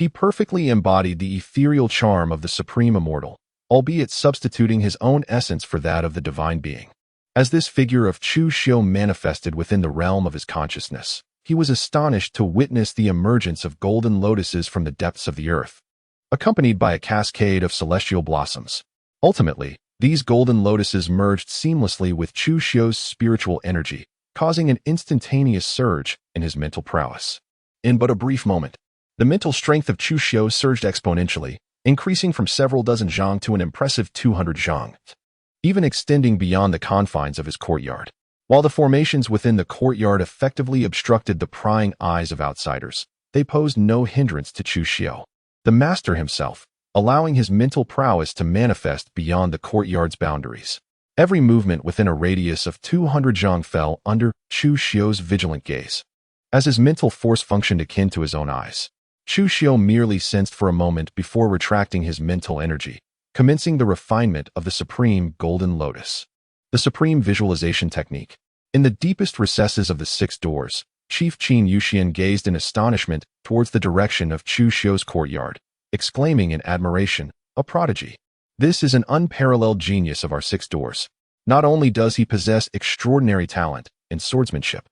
He perfectly embodied the ethereal charm of the supreme immortal, albeit substituting his own essence for that of the divine being. As this figure of Chu Xiu manifested within the realm of his consciousness, he was astonished to witness the emergence of golden lotuses from the depths of the earth, accompanied by a cascade of celestial blossoms. Ultimately, these golden lotuses merged seamlessly with Chu Xiu's spiritual energy, causing an instantaneous surge in his mental prowess. In but a brief moment, the mental strength of Chu Xiu surged exponentially, increasing from several dozen zhang to an impressive 200 zhang, even extending beyond the confines of his courtyard. While the formations within the courtyard effectively obstructed the prying eyes of outsiders, they posed no hindrance to Chu Xiu, the master himself, allowing his mental prowess to manifest beyond the courtyard's boundaries. Every movement within a radius of 200 zhang fell under Chu Xiu's vigilant gaze. As his mental force functioned akin to his own eyes, Chu Xiu merely sensed for a moment before retracting his mental energy, commencing the refinement of the supreme golden lotus. The supreme visualization technique. In the deepest recesses of the 6 doors, Chief Qin Yuxian gazed in astonishment towards the direction of Chu Xiu's courtyard, exclaiming in admiration, "A prodigy! This is an unparalleled genius of our 6 doors. Not only does he possess extraordinary talent in swordsmanship,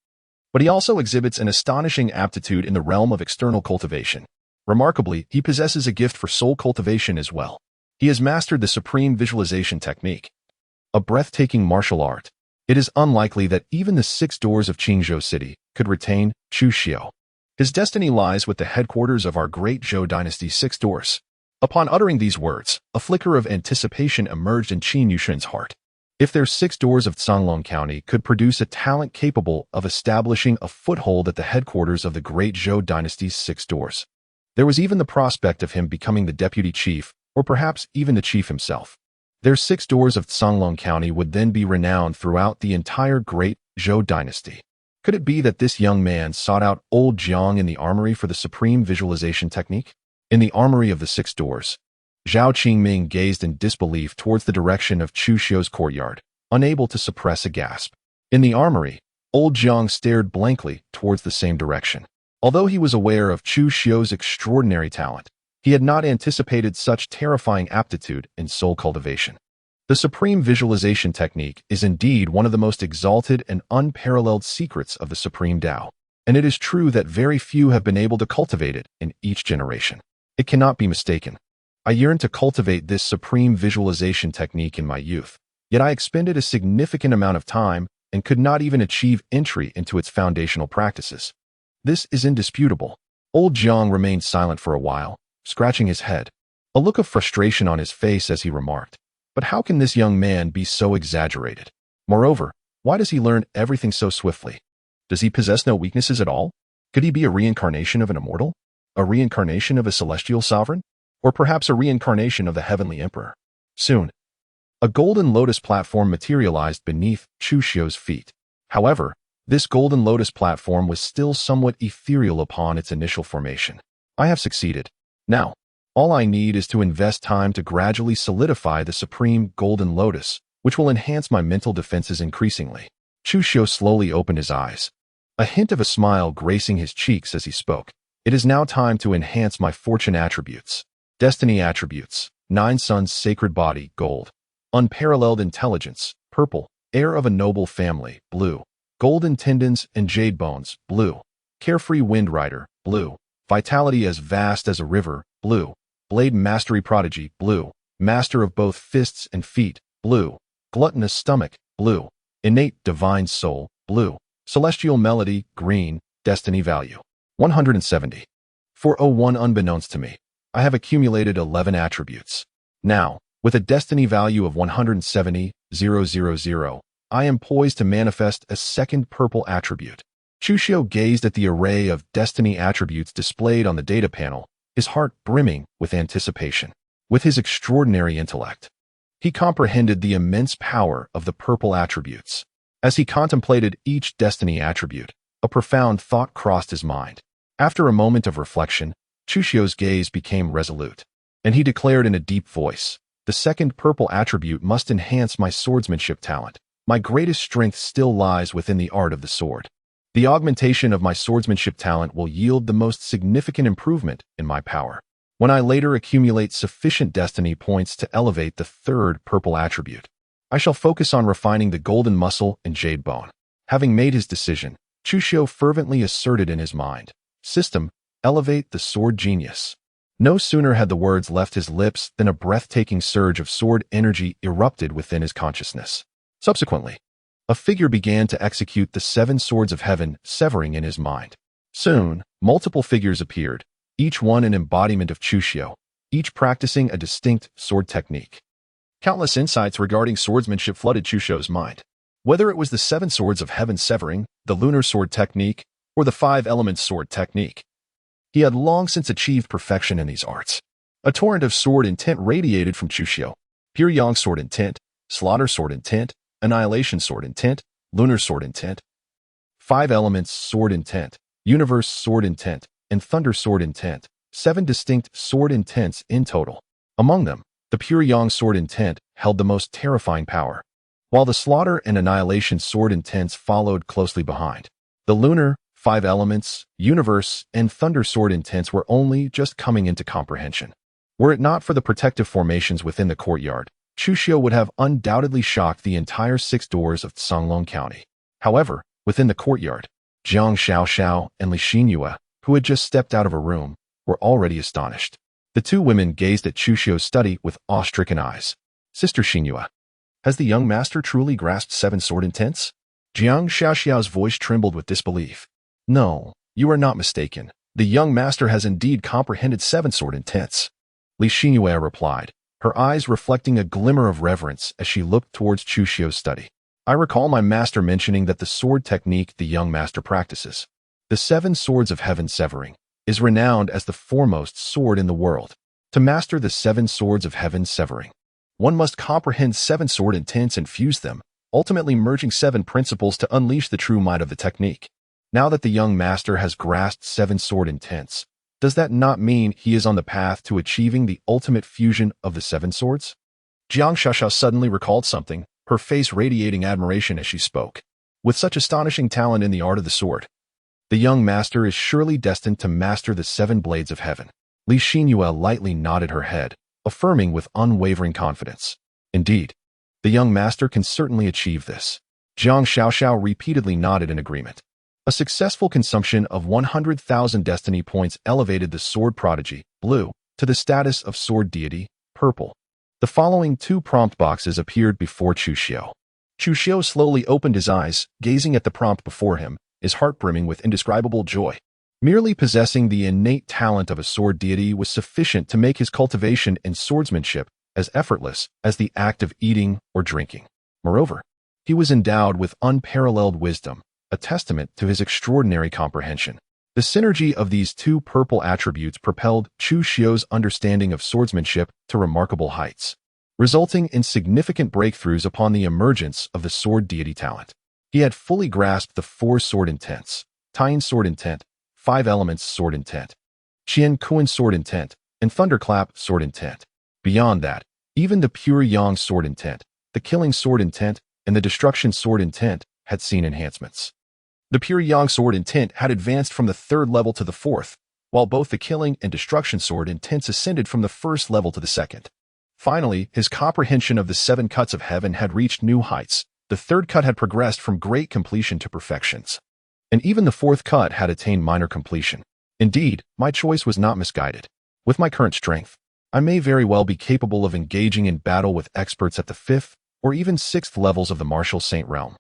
but he also exhibits an astonishing aptitude in the realm of external cultivation. Remarkably, he possesses a gift for soul cultivation as well. He has mastered the supreme visualization technique, a breathtaking martial art. It is unlikely that even the 6 doors of Qingzhou City could retain Chu Xiu. His destiny lies with the headquarters of our great Zhou dynasty's 6 doors." Upon uttering these words, a flicker of anticipation emerged in Qin Yuxian's heart. If their 6 doors of Canglong County could produce a talent capable of establishing a foothold at the headquarters of the great Zhou dynasty's 6 doors, there was even the prospect of him becoming the deputy chief, or perhaps even the chief himself. Their 6 doors of Canglong County would then be renowned throughout the entire great Zhou dynasty. Could it be that this young man sought out old Jiang in the armory for the supreme visualization technique? In the armory of the 6 doors, Zhao Qingming gazed in disbelief towards the direction of Chu Xiu's courtyard, unable to suppress a gasp. In the armory, old Jiang stared blankly towards the same direction. Although he was aware of Chu Xiu's extraordinary talent, he had not anticipated such terrifying aptitude in soul cultivation. The supreme visualization technique is indeed one of the most exalted and unparalleled secrets of the supreme Tao, and it is true that very few have been able to cultivate it in each generation. It cannot be mistaken. I yearned to cultivate this supreme visualization technique in my youth, yet I expended a significant amount of time and could not even achieve entry into its foundational practices. This is indisputable. Old Jiang remained silent for a while, scratching his head, a look of frustration on his face as he remarked, "But how can this young man be so exaggerated? Moreover, why does he learn everything so swiftly? Does he possess no weaknesses at all? Could he be a reincarnation of an immortal? A reincarnation of a celestial sovereign? Or perhaps a reincarnation of the heavenly emperor?" Soon, a golden lotus platform materialized beneath Chu Xiu's feet. However, this golden lotus platform was still somewhat ethereal upon its initial formation. "I have succeeded. Now, all I need is to invest time to gradually solidify the supreme golden lotus, which will enhance my mental defenses increasingly." Chu Xiu slowly opened his eyes, a hint of a smile gracing his cheeks as he spoke. "It is now time to enhance my fortune attributes. Destiny attributes: 9 suns, sacred body, gold; unparalleled intelligence, purple; heir of a noble family, blue; golden tendons and jade bones, blue; carefree wind rider, blue; vitality as vast as a river, blue; blade mastery prodigy, blue; master of both fists and feet, blue; gluttonous stomach, blue; innate divine soul, blue; celestial melody, green; destiny value 170. 401. Unbeknownst to me, I have accumulated 11 attributes. Now, with a destiny value of 170,000, I am poised to manifest a second purple attribute." Chu Xiu gazed at the array of destiny attributes displayed on the data panel, his heart brimming with anticipation. With his extraordinary intellect, he comprehended the immense power of the purple attributes. As he contemplated each destiny attribute, a profound thought crossed his mind. After a moment of reflection, Chu Xiu's gaze became resolute, and he declared in a deep voice, "The second purple attribute must enhance my swordsmanship talent. My greatest strength still lies within the art of the sword. The augmentation of my swordsmanship talent will yield the most significant improvement in my power. When I later accumulate sufficient destiny points to elevate the third purple attribute, I shall focus on refining the golden muscle and jade bone. Having made his decision, Chu Xiu fervently asserted in his mind, "System, elevate the sword genius." No sooner had the words left his lips than a breathtaking surge of sword energy erupted within his consciousness. Subsequently, a figure began to execute the 7 swords of heaven, severing in his mind. Soon, multiple figures appeared, each one an embodiment of Chu Xiu, each practicing a distinct sword technique. Countless insights regarding swordsmanship flooded Chu Xiu's mind. Whether it was the 7 swords of heaven severing, the lunar sword technique, or the 5 elements sword technique, he had long since achieved perfection in these arts. A torrent of sword intent radiated from Chu Xiu. Pure Yang sword intent, slaughter sword intent, annihilation sword intent, lunar sword intent, 5 elements sword intent, universe sword intent, and thunder sword intent, 7 distinct sword intents in total. Among them, the pure Yang sword intent held the most terrifying power, while the slaughter and annihilation sword intents followed closely behind. The lunar, 5 elements, universe, and thunder sword intents were only just coming into comprehension. Were it not for the protective formations within the courtyard, Chu Xiu would have undoubtedly shocked the entire 6 doors of Songlong County. However, within the courtyard, Jiang Xiaoxiao and Li Xinyue, who had just stepped out of a room, were already astonished. The 2 women gazed at Chu Xiu's study with awe-stricken eyes. "Sister Xinyue, has the young master truly grasped 7 sword intents?" Jiang Xiaoxiao's voice trembled with disbelief. "No, you are not mistaken. The young master has indeed comprehended 7 sword intents," Li Xinyue replied, her eyes reflecting a glimmer of reverence as she looked towards Chu Xiu's study. "I recall my master mentioning that the sword technique the young master practices, the 7 swords of heaven severing, is renowned as the foremost sword in the world. To master the 7 swords of heaven severing, one must comprehend 7 sword intents and fuse them, ultimately merging 7 principles to unleash the true might of the technique. Now that the young master has grasped 7 sword intents, does that not mean he is on the path to achieving the ultimate fusion of the 7 swords?" Jiang Xiaoxiao suddenly recalled something, her face radiating admiration as she spoke. With such astonishing talent in the art of the sword, the young master is surely destined to master the 7 blades of heaven. Li Xinyue lightly nodded her head, affirming with unwavering confidence, "Indeed, the young master can certainly achieve this." Jiang Xiaoxiao repeatedly nodded in agreement. A successful consumption of 100,000 destiny points elevated the sword prodigy, blue, to the status of sword deity, purple. The following 2 prompt boxes appeared before Chu Xiu. Chu Xiu slowly opened his eyes, gazing at the prompt before him, his heart brimming with indescribable joy. Merely possessing the innate talent of a sword deity was sufficient to make his cultivation and swordsmanship as effortless as the act of eating or drinking. Moreover, he was endowed with unparalleled wisdom, a testament to his extraordinary comprehension. The synergy of these 2 purple attributes propelled Chu Xiu's understanding of swordsmanship to remarkable heights, resulting in significant breakthroughs upon the emergence of the sword deity talent. He had fully grasped the 4 sword intents, Taiyin sword intent, 5 elements sword intent, Qian Kuan sword intent, and thunderclap sword intent. Beyond that, even the pure Yang sword intent, the killing sword intent, and the destruction sword intent had seen enhancements. The pure Yang sword intent had advanced from the 3rd level to the 4th, while both the killing and destruction sword intents ascended from the 1st level to the 2nd. Finally, his comprehension of the 7 cuts of heaven had reached new heights. The 3rd cut had progressed from great completion to perfections, and even the 4th cut had attained minor completion. Indeed, my choice was not misguided. With my current strength, I may very well be capable of engaging in battle with experts at the 5th or even 6th levels of the martial saint realm.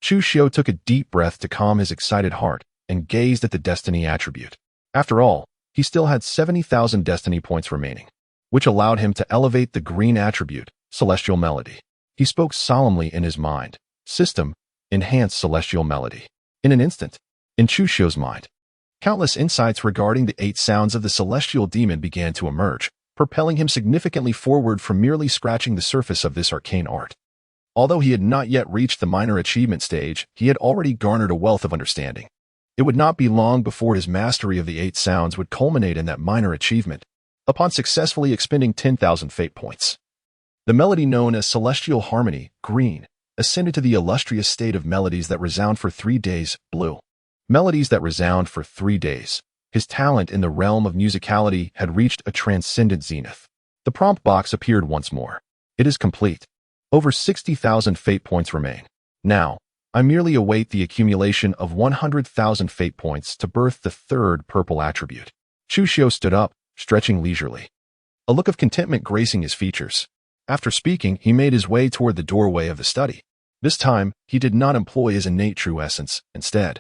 Chu Xiu took a deep breath to calm his excited heart and gazed at the destiny attribute. After all, he still had 70,000 destiny points remaining, which allowed him to elevate the green attribute, celestial melody. He spoke solemnly in his mind, "System, enhance celestial melody." In an instant, in Chu Xiu's mind, countless insights regarding the 8 sounds of the celestial demon began to emerge, propelling him significantly forward from merely scratching the surface of this arcane art. Although he had not yet reached the minor achievement stage, he had already garnered a wealth of understanding. It would not be long before his mastery of the 8 sounds would culminate in that minor achievement, upon successfully expending 10,000 fate points. The melody known as Celestial Harmony, green, ascended to the illustrious state of melodies that resound for 3 days, blue. melodies that resound for 3 days. His talent in the realm of musicality had reached a transcendent zenith. The prompt box appeared once more. It is complete. Over 60,000 fate points remain. Now, I merely await the accumulation of 100,000 fate points to birth the third purple attribute. Chu Xiu stood up, stretching leisurely, a look of contentment gracing his features. After speaking, he made his way toward the doorway of the study. This time, he did not employ his innate true essence. Instead,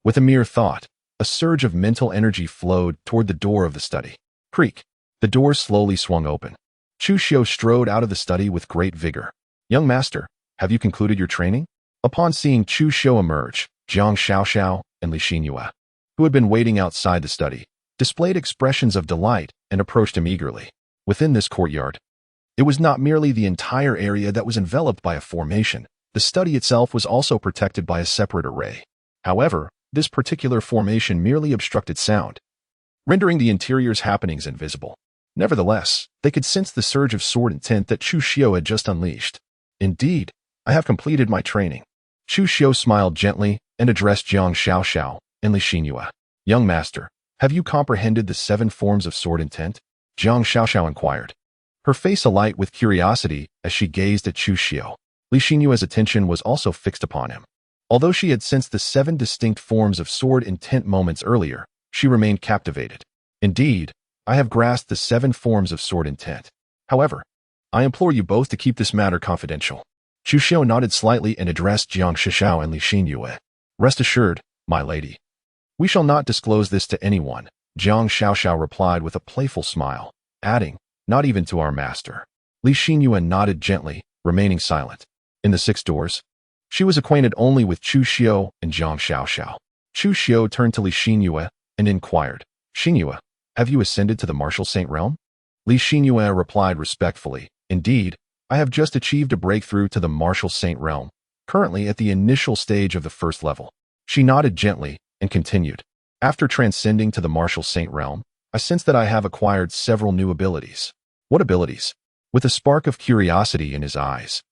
with a mere thought, a surge of mental energy flowed toward the door of the study. Creak. The door slowly swung open. Chu Xiu strode out of the study with great vigor. "Young master, have you concluded your training?" Upon seeing Chu Xiu emerge, Jiang Xiaoxiao and Li Xinyue, who had been waiting outside the study, displayed expressions of delight and approached him eagerly. Within this courtyard, it was not merely the entire area that was enveloped by a formation. The study itself was also protected by a separate array. However, this particular formation merely obstructed sound, rendering the interior's happenings invisible. Nevertheless, they could sense the surge of sword intent that Chu Xiu had just unleashed. "Indeed, I have completed my training." Chu Xiu smiled gently and addressed Jiang Xiaoxiao and Li Xinyue. "Young master, have you comprehended the 7 forms of sword intent?" Jiang Xiaoxiao inquired, her face alight with curiosity as she gazed at Chu Xiu. Li Xinyue's attention was also fixed upon him. Although she had sensed the 7 distinct forms of sword intent moments earlier, she remained captivated. "Indeed, I have grasped the 7 forms of sword intent. However, I implore you both to keep this matter confidential." Chu Xiu nodded slightly and addressed Jiang Xiaoxiao and Li Xinyue. "Rest assured, my lady, we shall not disclose this to anyone," Jiang Xiaoxiao replied with a playful smile, adding, "Not even to our master." Li Xinyue nodded gently, remaining silent. In the 6 doors, she was acquainted only with Chu Xiu and Jiang Xiaoxiao. Chu Xiu turned to Li Xinyue and inquired, "Xinyue, have you ascended to the Martial Saint realm?" Li Xinyue replied respectfully, "Indeed, I have just achieved a breakthrough to the Martial Saint realm, currently at the initial stage of the 1st level." She nodded gently and continued, "After transcending to the Martial Saint realm, I sense that I have acquired several new abilities." "What abilities?" With a spark of curiosity in his eyes,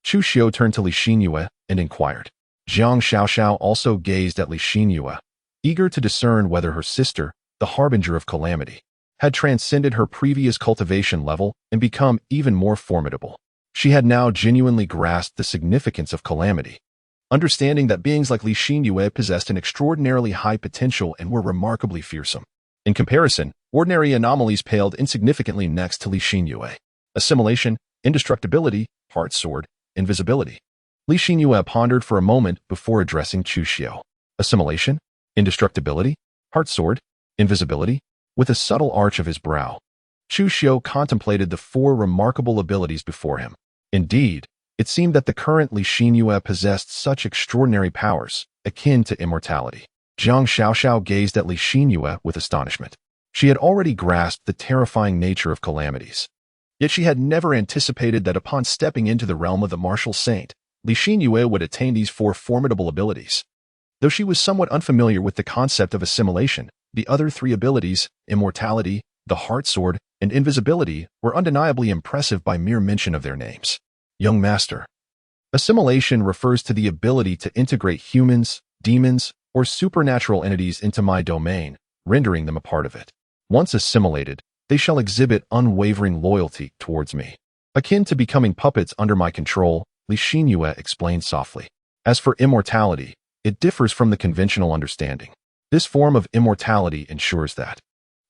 Chu Xiu turned to Li Xinyue and inquired. Jiang Xiaoxiao also gazed at Li Xinyue, eager to discern whether her sister, the harbinger of calamity, had transcended her previous cultivation level and become even more formidable. She had now genuinely grasped the significance of calamity, understanding that beings like Li Xinyue possessed an extraordinarily high potential and were remarkably fearsome. In comparison, ordinary anomalies paled insignificantly next to Li Xinyue. Assimilation, indestructibility, heart sword, invisibility. Li Xinyue pondered for a moment before addressing Chu Xiu. Assimilation, indestructibility, heart sword, invisibility. With a subtle arch of his brow, Chu Xiu contemplated the 4 remarkable abilities before him. Indeed, it seemed that the current Li Xinyue possessed such extraordinary powers, akin to immortality. Jiang Xiaoxiao gazed at Li Xinyue with astonishment. She had already grasped the terrifying nature of calamities. Yet she had never anticipated that upon stepping into the realm of the Martial Saint, Li Xinyue would attain these 4 formidable abilities. Though she was somewhat unfamiliar with the concept of assimilation, the other 3 abilities, immortality, the heart sword, and invisibility, were undeniably impressive by mere mention of their names. "Young master." Assimilation refers to the ability to integrate humans, demons, or supernatural entities into my domain, rendering them a part of it. Once assimilated, they shall exhibit unwavering loyalty towards me. Akin to becoming puppets under my control, Li Xinyue explained softly. As for immortality, it differs from the conventional understanding. This form of immortality ensures that,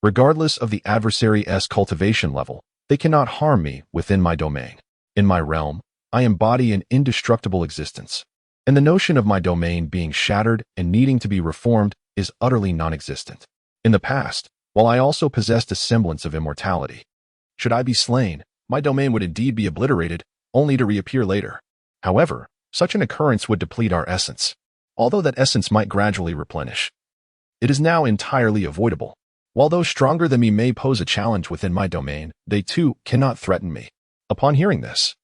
regardless of the adversary's cultivation level, they cannot harm me within my domain. In my realm, I embody an indestructible existence, and the notion of my domain being shattered and needing to be reformed is utterly non-existent. In the past, while I also possessed a semblance of immortality, should I be slain, my domain would indeed be obliterated, only to reappear later. However, such an occurrence would deplete our essence, although that essence might gradually replenish. It is now entirely avoidable. While those stronger than me may pose a challenge within my domain, they too cannot threaten me. Upon hearing this,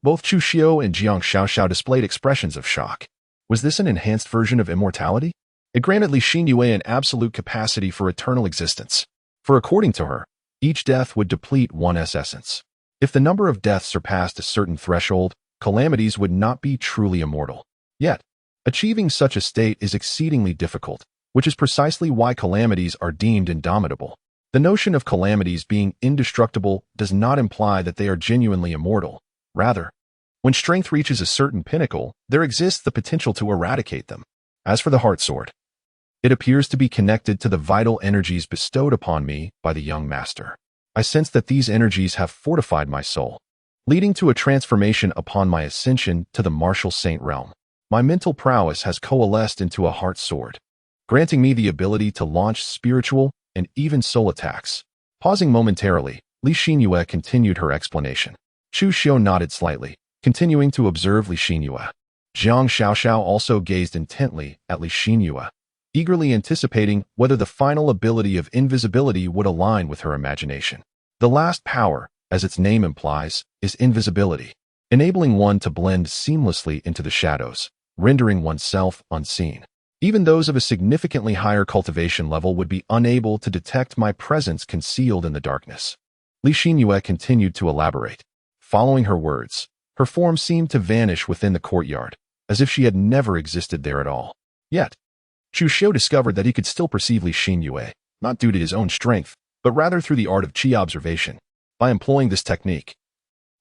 both Chu Xiu and Jiang Xiaoxiao displayed expressions of shock. Was this an enhanced version of immortality? It granted Li Xinyue an absolute capacity for eternal existence, for according to her, each death would deplete one's essence. If the number of deaths surpassed a certain threshold, calamities would not be truly immortal. Yet, Achieving such a state is exceedingly difficult, which is precisely why calamities are deemed indomitable. The notion of calamities being indestructible does not imply that they are genuinely immortal. Rather, when strength reaches a certain pinnacle, there exists the potential to eradicate them. As for the heart sword, it appears to be connected to the vital energies bestowed upon me by the young master. I sense that these energies have fortified my soul, leading to a transformation upon my ascension to the martial saint realm. My mental prowess has coalesced into a heart sword, granting me the ability to launch spiritual and even soul attacks. Pausing momentarily, Li Xinyue continued her explanation. Chu Xiu nodded slightly, continuing to observe Li Xinyue. Jiang Xiaoxiao also gazed intently at Li Xinyue, eagerly anticipating whether the final ability of invisibility would align with her imagination. The last power, as its name implies, is invisibility, enabling one to blend seamlessly into the shadows, rendering oneself unseen. Even those of a significantly higher cultivation level would be unable to detect my presence concealed in the darkness. Li Xinyue continued to elaborate. Following her words, her form seemed to vanish within the courtyard, as if she had never existed there at all. Yet, Chu Xiu discovered that he could still perceive Li Xinyue, not due to his own strength, but rather through the art of qi observation. By employing this technique,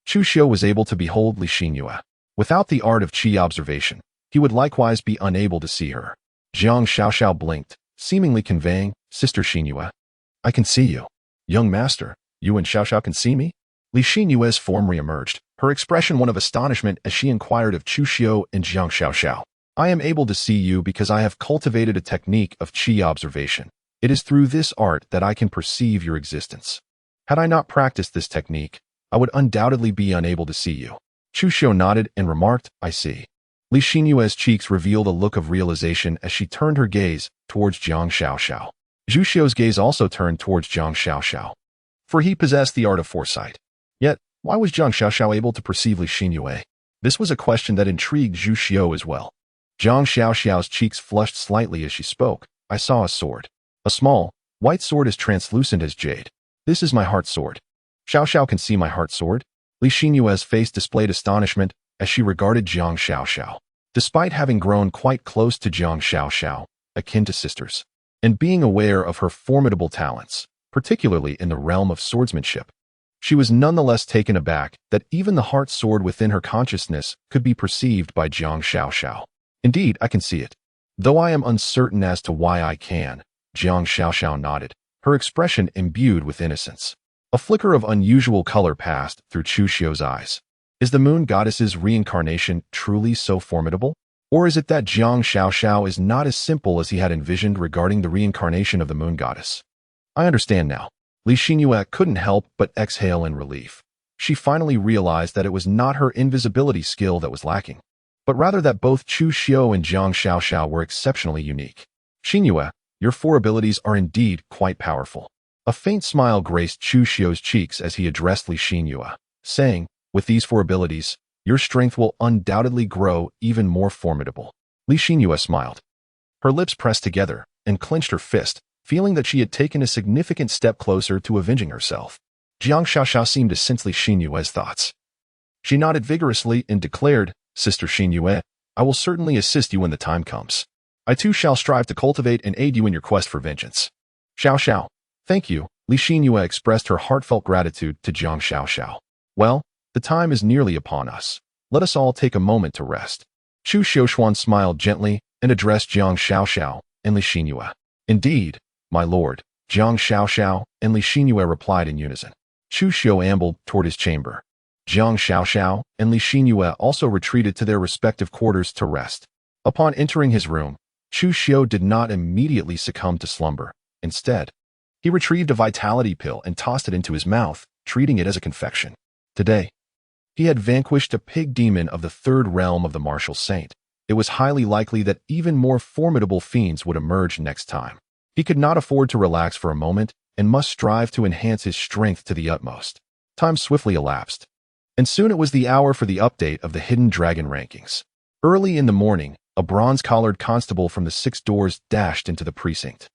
Chu Xiu was able to behold Li Xinyue. Without the art of qi observation, he would likewise be unable to see her. Jiang Xiaoxiao blinked, seemingly conveying, "Sister Xinyue, I can see you." "Young master, you and Xiaoxiao can see me?" Li Xinyue's form reemerged, her expression one of astonishment as she inquired of Chu Xiu and Jiang Xiaoxiao. "I am able to see you because I have cultivated a technique of qi observation. It is through this art that I can perceive your existence. Had I not practiced this technique, I would undoubtedly be unable to see you." Chu Xiu nodded and remarked, "I see." Li Xinyue's cheeks revealed a look of realization as she turned her gaze towards Jiang Xiaoxiao. Zhu Xiu's gaze also turned towards Jiang Xiaoxiao, for he possessed the art of foresight. Yet, why was Jiang Xiaoxiao able to perceive Li Xinyue? This was a question that intrigued Zhu Xiu as well. Jiang Xiaoxiao's cheeks flushed slightly as she spoke. "I saw a sword. A small, white sword as translucent as jade. This is my heart sword." "Xiaoxiao can see my heart sword?" Li Xinyue's face displayed astonishment as she regarded Jiang Xiaoxiao. Despite having grown quite close to Jiang Xiaoxiao, akin to sisters, and being aware of her formidable talents, particularly in the realm of swordsmanship, she was nonetheless taken aback that even the heart sword within her consciousness could be perceived by Jiang Xiaoxiao. "Indeed, I can see it. Though I am uncertain as to why I can," Jiang Xiaoxiao nodded, her expression imbued with innocence. A flicker of unusual color passed through Chu Xiu's eyes. Is the moon goddess's reincarnation truly so formidable? Or is it that Jiang Xiaoxiao is not as simple as he had envisioned regarding the reincarnation of the moon goddess? "I understand now." Li Xinyue couldn't help but exhale in relief. She finally realized that it was not her invisibility skill that was lacking, but rather that both Chu Xiu and Jiang Xiaoxiao were exceptionally unique. "Xinyue, your four abilities are indeed quite powerful." A faint smile graced Chu Xiu's cheeks as he addressed Li Xinyue, saying, "With these four abilities, your strength will undoubtedly grow even more formidable." Li Xinyue smiled. Her lips pressed together and clenched her fist, feeling that she had taken a significant step closer to avenging herself. Jiang Xiaoxiao seemed to sense Li Xinyue's thoughts. She nodded vigorously and declared, "Sister Xinyue, I will certainly assist you when the time comes. I too shall strive to cultivate and aid you in your quest for vengeance." "Xiaoxiao, thank you." Li Xinyue expressed her heartfelt gratitude to Jiang Xiaoxiao. "Well, the time is nearly upon us. Let us all take a moment to rest." Chu Xiuxuan smiled gently and addressed Jiang Xiaoxiao and Li Xinyue. "Indeed, my lord," Jiang Xiaoxiao and Li Xinyue replied in unison. Chu Xiu ambled toward his chamber. Jiang Xiaoxiao and Li Xinyue also retreated to their respective quarters to rest. Upon entering his room, Chu Xiu did not immediately succumb to slumber. Instead, he retrieved a vitality pill and tossed it into his mouth, treating it as a confection. Today, he had vanquished a pig demon of the third realm of the martial saint. It was highly likely that even more formidable fiends would emerge next time. He could not afford to relax for a moment and must strive to enhance his strength to the utmost. Time swiftly elapsed, and soon it was the hour for the update of the Hidden Dragon rankings. Early in the morning, a bronze-collared constable from the 6 doors dashed into the precinct,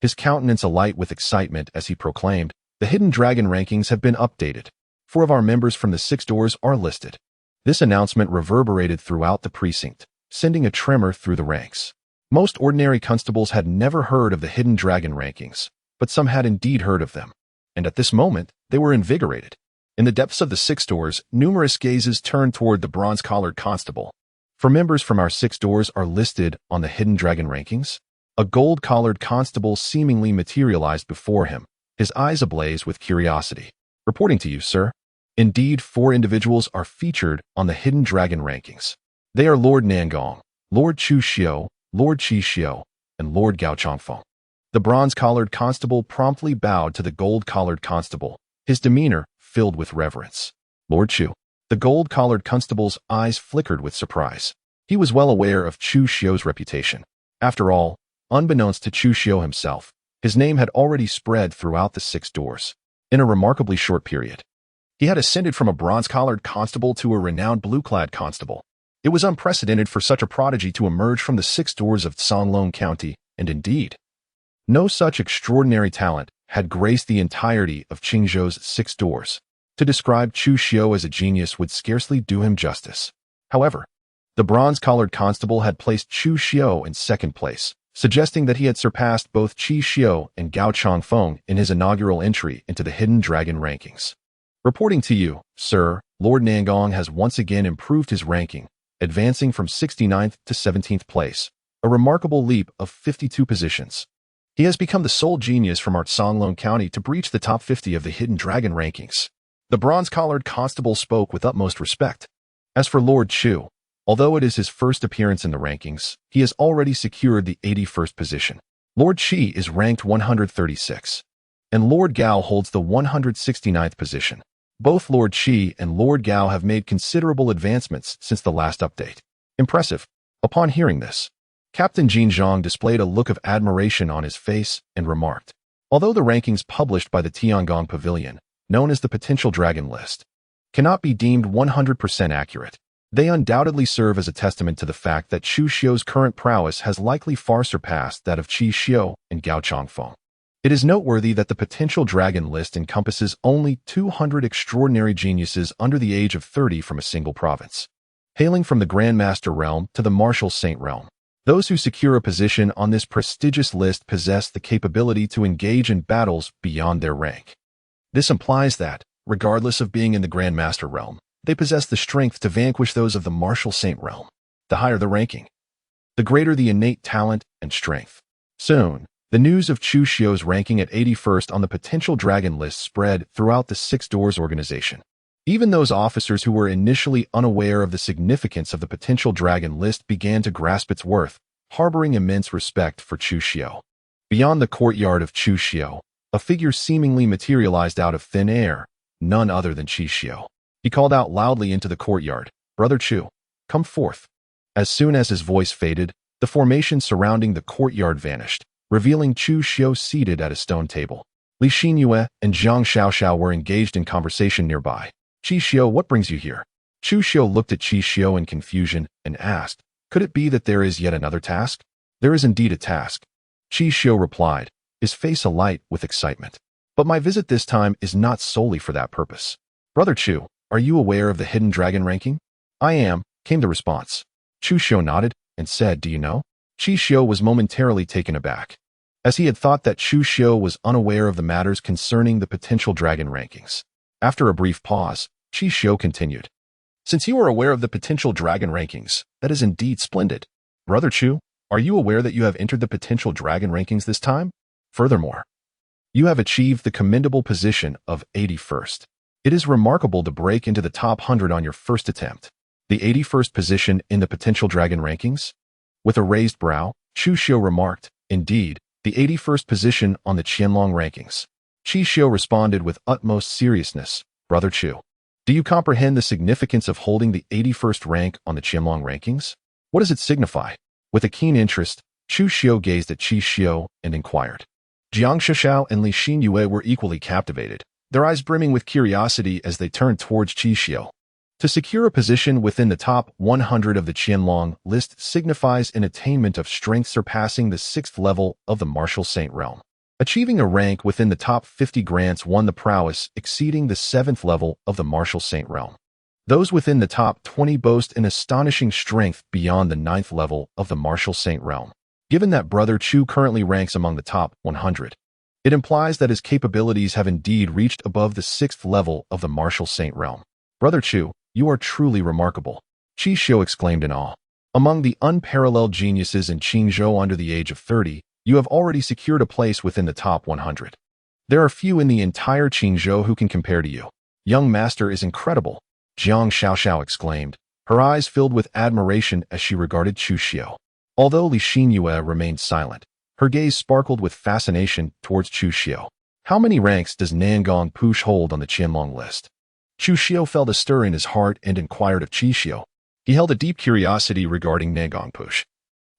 his countenance alight with excitement as he proclaimed, "The Hidden Dragon rankings have been updated. 4 of our members from the 6 doors are listed." This announcement reverberated throughout the precinct, sending a tremor through the ranks. Most ordinary constables had never heard of the Hidden Dragon rankings, but some had indeed heard of them. And at this moment, they were invigorated. In the depths of the 6 doors, numerous gazes turned toward the bronze-collared constable. For members from our 6 doors are listed on the Hidden Dragon rankings. A gold-collared constable seemingly materialized before him, his eyes ablaze with curiosity. Reporting to you, sir. Indeed, 4 individuals are featured on the Hidden Dragon rankings. They are Lord Nangong, Lord Chu Xiu, Lord Chu Xiu, and Lord Gao Chongfeng. The bronze-collared constable promptly bowed to the gold-collared constable, his demeanor filled with reverence. Lord Chu. The gold-collared constable's eyes flickered with surprise. He was well aware of Chu Xiu's reputation. After all, unbeknownst to Chu Xiu himself, his name had already spread throughout the 6 doors. In a remarkably short period, he had ascended from a bronze-collared constable to a renowned blue-clad constable. It was unprecedented for such a prodigy to emerge from the 6 doors of Songlong County, and indeed, no such extraordinary talent had graced the entirety of Qingzhou's 6 doors. To describe Chu Xiu as a genius would scarcely do him justice. However, the bronze-collared constable had placed Chu Xiu in 2nd place, suggesting that he had surpassed both Chu Xiu and Gao Chongfeng in his inaugural entry into the Hidden Dragon rankings. Reporting to you, sir, Lord Nangong has once again improved his ranking, advancing from 69th to 17th place, a remarkable leap of 52 positions. He has become the sole genius from our Songlong County to breach the top 50 of the Hidden Dragon rankings. The bronze-collared constable spoke with utmost respect. As for Lord Chu, although it is his first appearance in the rankings, he has already secured the 81st position. Lord Qi is ranked 136, and Lord Gao holds the 169th position. Both Lord Qi and Lord Gao have made considerable advancements since the last update. Impressive. Upon hearing this, Captain Jin Zhang displayed a look of admiration on his face and remarked, although the rankings published by the Tiangong Pavilion, known as the Potential Dragon List, cannot be deemed 100% accurate, they undoubtedly serve as a testament to the fact that Chu Xiu's current prowess has likely far surpassed that of Chu Xiu and Gao Chongfeng. It is noteworthy that the Potential Dragon List encompasses only 200 extraordinary geniuses under the age of 30 from a single province, hailing from the Grandmaster realm to the Martial Saint realm. Those who secure a position on this prestigious list possess the capability to engage in battles beyond their rank. This implies that, regardless of being in the Grandmaster realm, they possess the strength to vanquish those of the Martial Saint realm. The higher the ranking, the greater the innate talent and strength. Soon, the news of Chu Xiu's ranking at 81st on the Potential Dragon List spread throughout the 6 Doors organization. Even those officers who were initially unaware of the significance of the Potential Dragon List began to grasp its worth, harboring immense respect for Chu Xiu. Beyond the courtyard of Chu Xiu, a figure seemingly materialized out of thin air, none other than Chu Xiu. He called out loudly into the courtyard, "Brother Chu, come forth." As soon as his voice faded, the formation surrounding the courtyard vanished, revealing Chu Xiu seated at a stone table. Li Xinyue and Zhang Xiaoxiao were engaged in conversation nearby. "Chu Xiu, what brings you here?" Chu Xiu looked at Chu Xiu in confusion and asked, "Could it be that there is yet another task?" "There is indeed a task," Chu Xiu replied, his face alight with excitement. "But my visit this time is not solely for that purpose." "Brother Chu, are you aware of the Hidden Dragon ranking?" "I am," came the response. Chu Xiu nodded and said, "Do you know?" Chu Xiu was momentarily taken aback, as he had thought that Chu Xiu was unaware of the matters concerning the Potential Dragon rankings. After a brief pause, Chu Xiu continued, "Since you are aware of the Potential Dragon rankings, that is indeed splendid. Brother Chu, are you aware that you have entered the Potential Dragon rankings this time? Furthermore, you have achieved the commendable position of 81st. It is remarkable to break into the top 100 on your first attempt. The 81st position in the Potential Dragon rankings?" With a raised brow, Chu Xiu remarked, "Indeed, the 81st position on the Qianlong rankings." Chu Xiu responded with utmost seriousness, "Brother Chu, do you comprehend the significance of holding the 81st rank on the Qianlong rankings? What does it signify?" With a keen interest, Chu Xiu gazed at Chu Xiu and inquired. Jiang Xiaoxiao and Li Xinyue were equally captivated, their eyes brimming with curiosity as they turned towards Chu Xiu. To secure a position within the top 100 of the Qianlong list signifies an attainment of strength surpassing the 6th level of the Martial Saint realm. Achieving a rank within the top 50 grants one the prowess exceeding the 7th level of the Martial Saint realm. Those within the top 20 boast an astonishing strength beyond the 9th level of the Martial Saint realm. Given that Brother Chu currently ranks among the top 100, it implies that his capabilities have indeed reached above the 6th level of the Martial Saint realm. Brother Chu, you are truly remarkable, Chu Xiu exclaimed in awe. Among the unparalleled geniuses in Qingzhou under the age of 30, you have already secured a place within the top 100. There are few in the entire Qingzhou who can compare to you. Young master is incredible, Jiang Xiaoxiao exclaimed, her eyes filled with admiration as she regarded Chu Xiu. Although Li Xinyue remained silent, her gaze sparkled with fascination towards Chu Xiu. How many ranks does Nangong Push hold on the Qianlong list? Chu Xiu felt a stir in his heart and inquired of Chu Xiu. He held a deep curiosity regarding Nangong Push,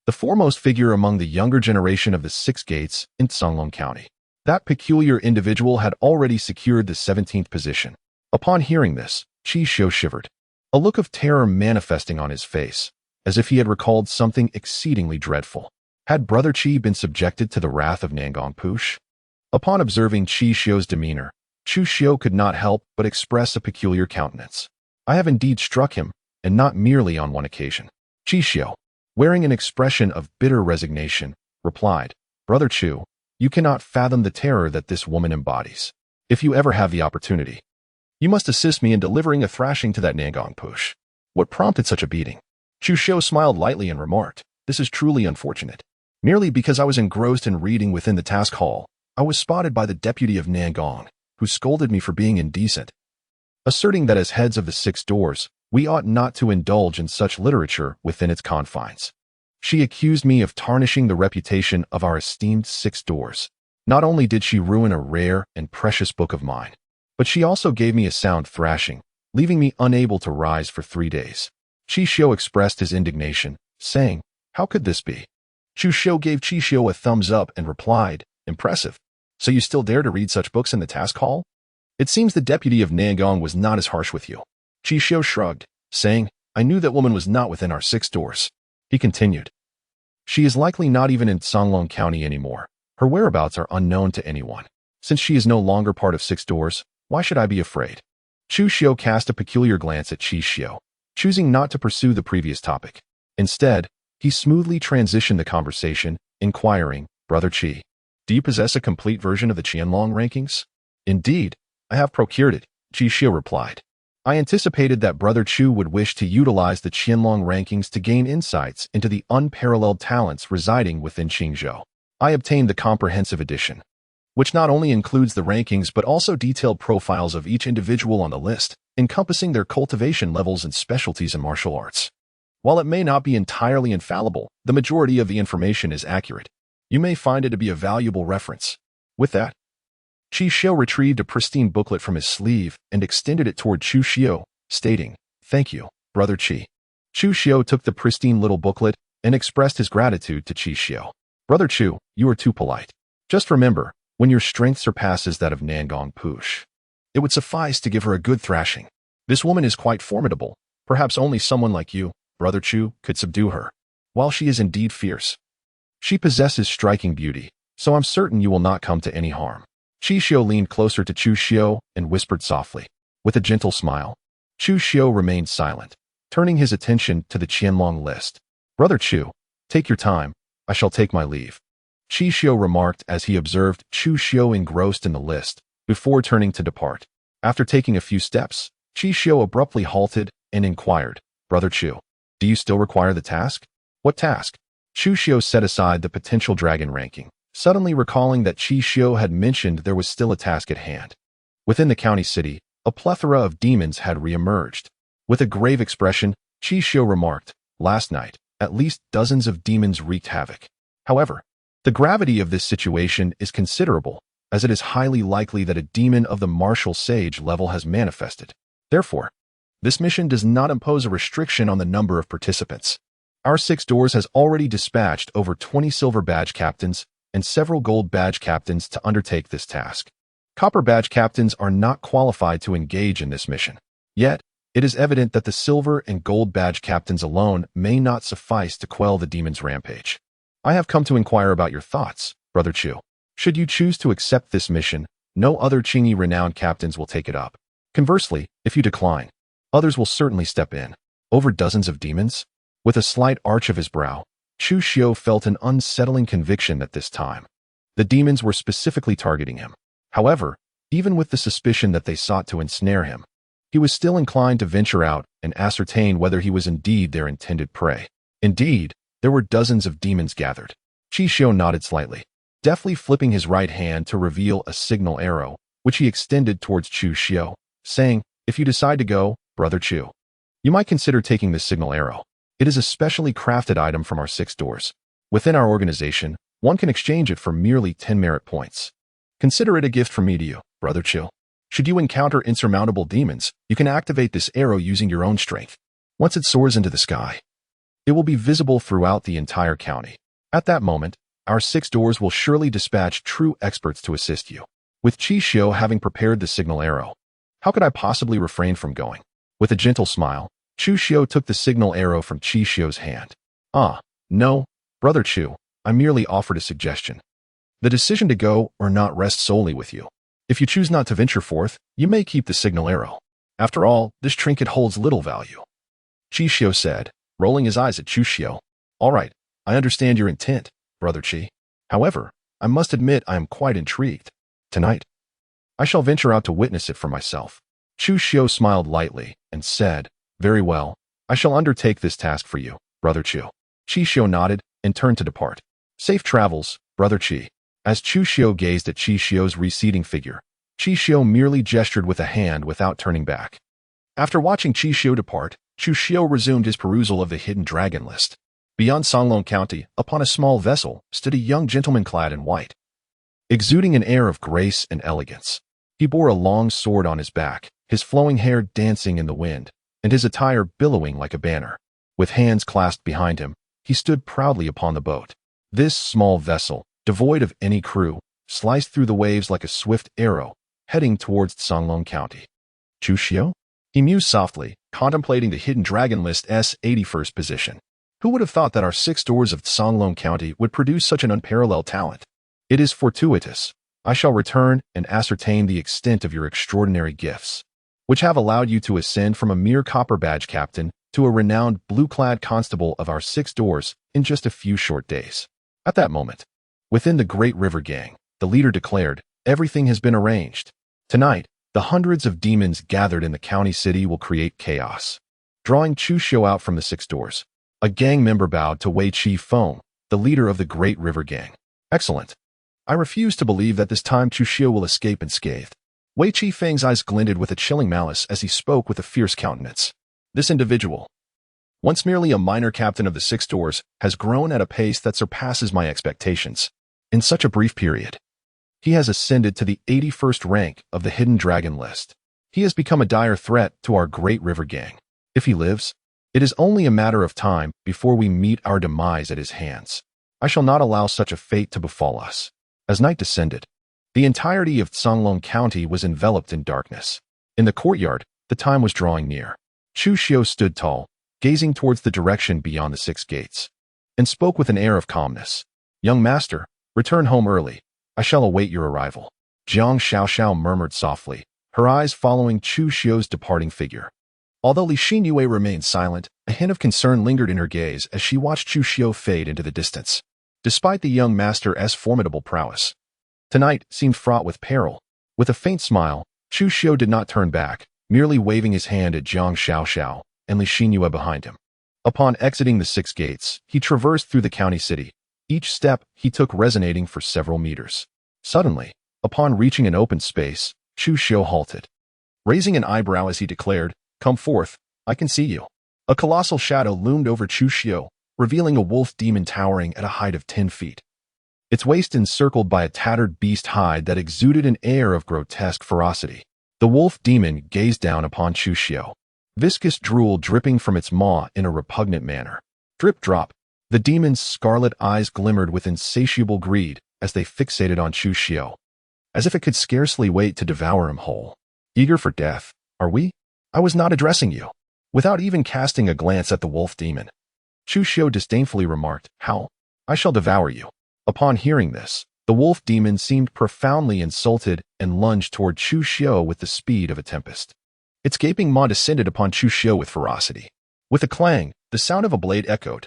the foremost figure among the younger generation of the Six Gates in Songlong County. That peculiar individual had already secured the 17th position. Upon hearing this, Chu Xiu shivered, a look of terror manifesting on his face, as if he had recalled something exceedingly dreadful. Had Brother Qi been subjected to the wrath of Nangong Push? Upon observing Chu Xiu's demeanor, Chu Xiu could not help but express a peculiar countenance. I have indeed struck him, and not merely on one occasion. Chu Xiu, wearing an expression of bitter resignation, replied, Brother Chu, you cannot fathom the terror that this woman embodies. If you ever have the opportunity, you must assist me in delivering a thrashing to that Nangong Push. What prompted such a beating? Chu Xiu smiled lightly and remarked, this is truly unfortunate. Merely because I was engrossed in reading within the task hall, I was spotted by the deputy of Nangong, who scolded me for being indecent, asserting that as heads of the 6 doors, we ought not to indulge in such literature within its confines. She accused me of tarnishing the reputation of our esteemed 6 doors. Not only did she ruin a rare and precious book of mine, but she also gave me a sound thrashing, leaving me unable to rise for 3 days. Chu Xiu expressed his indignation, saying, how could this be? Chu Xiu gave Chu Xiu a thumbs up and replied, impressive. So you still dare to read such books in the task hall? It seems the deputy of Nangong was not as harsh with you. Chu Xiu shrugged, saying, I knew that woman was not within our 6 doors. He continued, she is likely not even in Songlong County anymore. Her whereabouts are unknown to anyone. Since she is no longer part of 6 doors, why should I be afraid? Chu Xiu cast a peculiar glance at Chu Xiu, choosing not to pursue the previous topic. Instead, he smoothly transitioned the conversation, inquiring, Brother Qi, do you possess a complete version of the Qianlong rankings? Indeed, I have procured it, Chu Xiu replied. I anticipated that Brother Chu would wish to utilize the Qianlong rankings to gain insights into the unparalleled talents residing within Qingzhou. I obtained the comprehensive edition, which not only includes the rankings but also detailed profiles of each individual on the list, encompassing their cultivation levels and specialties in martial arts. While it may not be entirely infallible, the majority of the information is accurate. You may find it to be a valuable reference. With that, Chu Xiu retrieved a pristine booklet from his sleeve and extended it toward Chu Xiu, stating, thank you, Brother Qi. Chu Xiu took the pristine little booklet and expressed his gratitude to Chu Xiu. Brother Chu, you are too polite. Just remember, when your strength surpasses that of Nangong Push, it would suffice to give her a good thrashing. This woman is quite formidable. Perhaps only someone like you, Brother Chu, could subdue her. While she is indeed fierce, she possesses striking beauty, so I'm certain you will not come to any harm. Chu Xiu leaned closer to Chu Xiu and whispered softly. With a gentle smile, Chu Xiu remained silent, turning his attention to the Qianlong list. Brother Chu, take your time. I shall take my leave, Chu Xiu remarked as he observed Chu Xiu engrossed in the list, before turning to depart. After taking a few steps, Chu Xiu abruptly halted and inquired, Brother Chu, do you still require the task? What task? Chu Xiu set aside the potential dragon ranking, suddenly recalling that Chu Xiu had mentioned there was still a task at hand. Within the county city, a plethora of demons had re-emerged. With a grave expression, Chu Xiu remarked, last night, at least dozens of demons wreaked havoc. However, the gravity of this situation is considerable, as it is highly likely that a demon of the martial sage level has manifested. Therefore, this mission does not impose a restriction on the number of participants. Our 6 doors has already dispatched over 20 silver badge captains and several gold badge captains to undertake this task. Copper badge captains are not qualified to engage in this mission. Yet, it is evident that the silver and gold badge captains alone may not suffice to quell the demon's rampage. I have come to inquire about your thoughts, Brother Chu. Should you choose to accept this mission, no other Qingyi renowned captains will take it up. Conversely, if you decline, Others will certainly step in. Over dozens of demons? With a slight arch of his brow, Chu Xiu felt an unsettling conviction that this time the demons were specifically targeting him. However, even with the suspicion that they sought to ensnare him, he was still inclined to venture out and ascertain whether he was indeed their intended prey. Indeed, there were dozens of demons gathered. Chu Xiu nodded slightly, deftly flipping his right hand to reveal a signal arrow, which he extended towards Chu Xiu, saying, "If you decide to go, Brother Chu, you might consider taking this signal arrow. It is a specially crafted item from our 6 doors. Within our organization, one can exchange it for merely 10 merit points. Consider it a gift from me to you, Brother Chu. Should you encounter insurmountable demons, you can activate this arrow using your own strength. Once it soars into the sky, it will be visible throughout the entire county. At that moment, our 6 doors will surely dispatch true experts to assist you." With Chu Xiu having prepared the signal arrow, how could I possibly refrain from going? With a gentle smile, Chu Xiu took the signal arrow from Chu Xiu's hand. No, Brother Chu, I merely offered a suggestion. The decision to go or not rests solely with you. If you choose not to venture forth, you may keep the signal arrow. After all, this trinket holds little value. Chu Xiu said, rolling his eyes at Chu Xiu. All right, I understand your intent, Brother Chi. However, I must admit I am quite intrigued. Tonight, I shall venture out to witness it for myself. Chu Xiu smiled lightly and said, "Very well, I shall undertake this task for you, Brother Chu." Chu Xiu nodded and turned to depart. Safe travels, Brother Chi. As Chu Xiu gazed at Chu Xiu's receding figure, Chu Xiu merely gestured with a hand without turning back. After watching Chu Xiu depart, Chu Xiu resumed his perusal of the hidden dragon list. Beyond Songlong County, upon a small vessel, stood a young gentleman clad in white, exuding an air of grace and elegance. He bore a long sword on his back, his flowing hair dancing in the wind, and his attire billowing like a banner. With hands clasped behind him, he stood proudly upon the boat. This small vessel, devoid of any crew, sliced through the waves like a swift arrow, heading towards Songlong County. Chu Xiu? He mused softly, contemplating the hidden dragon list's 81st position. Who would have thought that our 6 doors of Songlong County would produce such an unparalleled talent? It is fortuitous. I shall return and ascertain the extent of your extraordinary gifts, which have allowed you to ascend from a mere copper badge captain to a renowned blue-clad constable of our 6 doors in just a few short days. At that moment, within the Great River Gang, the leader declared, "Everything has been arranged. Tonight, the hundreds of demons gathered in the county city will create chaos." Drawing Chu Xiu out from the 6 doors, a gang member bowed to Wei Chi Feng, the leader of the Great River Gang. "Excellent. I refuse to believe that this time Chu Xiu will escape unscathed." Wei Chi Feng's eyes glinted with a chilling malice as he spoke with a fierce countenance. This individual, once merely a minor captain of the 6 doors, has grown at a pace that surpasses my expectations. In such a brief period, he has ascended to the 81st rank of the hidden dragon list. He has become a dire threat to our Great River Gang. If he lives, it is only a matter of time before we meet our demise at his hands. I shall not allow such a fate to befall us. As night descended, the entirety of Songlong County was enveloped in darkness. In the courtyard, the time was drawing near. Chu Xiu stood tall, gazing towards the direction beyond the 6 gates, and spoke with an air of calmness. "Young master, return home early. I shall await your arrival." Jiang Xiaoxiao murmured softly, her eyes following Chu Xiu's departing figure. Although Li Xinyue remained silent, a hint of concern lingered in her gaze as she watched Chu Xiu fade into the distance. Despite the young master's formidable prowess, tonight seemed fraught with peril. With a faint smile, Chu Xiu did not turn back, merely waving his hand at Jiang Xiaoxiao and Li Xinyue behind him. Upon exiting the 6 gates, he traversed through the county city, each step he took resonating for several meters. Suddenly, upon reaching an open space, Chu Xiu halted, raising an eyebrow as he declared, "Come forth, I can see you." A colossal shadow loomed over Chu Xiu, revealing a wolf demon towering at a height of 10 feet. Its waist encircled by a tattered beast hide that exuded an air of grotesque ferocity. The wolf demon gazed down upon Chu Xiu, viscous drool dripping from its maw in a repugnant manner. Drip drop. The demon's scarlet eyes glimmered with insatiable greed as they fixated on Chu Xiu, as if it could scarcely wait to devour him whole. "Eager for death, are we? I was not addressing you." Without even casting a glance at the wolf demon, Chu Xiu disdainfully remarked, "How? I shall devour you." Upon hearing this, the wolf demon seemed profoundly insulted and lunged toward Chu Xiu with the speed of a tempest. Its gaping maw descended upon Chu Xiu with ferocity. With a clang, the sound of a blade echoed.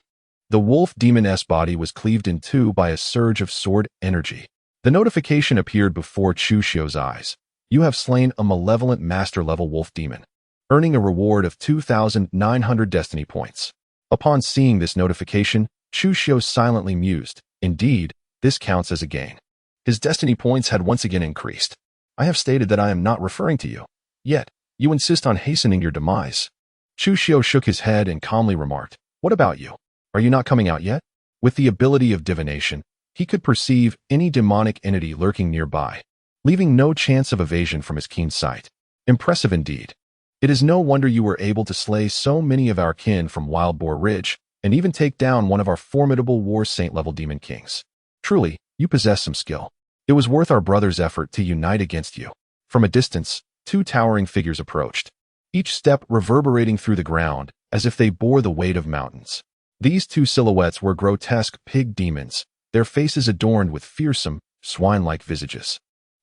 The wolf demoness body was cleaved in two by a surge of sword energy. The notification appeared before Chu Xiu's eyes. You have slain a malevolent master-level wolf demon, earning a reward of 2,900 destiny points. Upon seeing this notification, Chu Xiu silently mused. Indeed, this counts as a gain. His destiny points had once again increased. I have stated that I am not referring to you. Yet, you insist on hastening your demise. Chu Xiu shook his head and calmly remarked, What about you? Are you not coming out yet? With the ability of divination, he could perceive any demonic entity lurking nearby, leaving no chance of evasion from his keen sight. Impressive indeed. It is no wonder you were able to slay so many of our kin from Wild Boar Ridge, and even take down one of our formidable war saint-level demon kings. Truly, you possess some skill. It was worth our brother's effort to unite against you. From a distance, two towering figures approached, each step reverberating through the ground as if they bore the weight of mountains. These two silhouettes were grotesque pig demons, their faces adorned with fearsome, swine-like visages.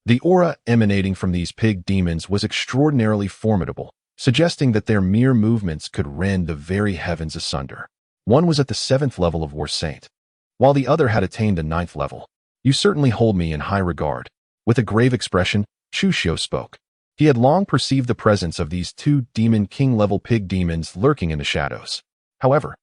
The aura emanating from these pig demons was extraordinarily formidable, suggesting that their mere movements could rend the very heavens asunder. One was at the 7th level of War Saint, while the other had attained the 9th level. You certainly hold me in high regard. With a grave expression, Chu Xiu spoke. He had long perceived the presence of these two demon king-level pig demons lurking in the shadows. However,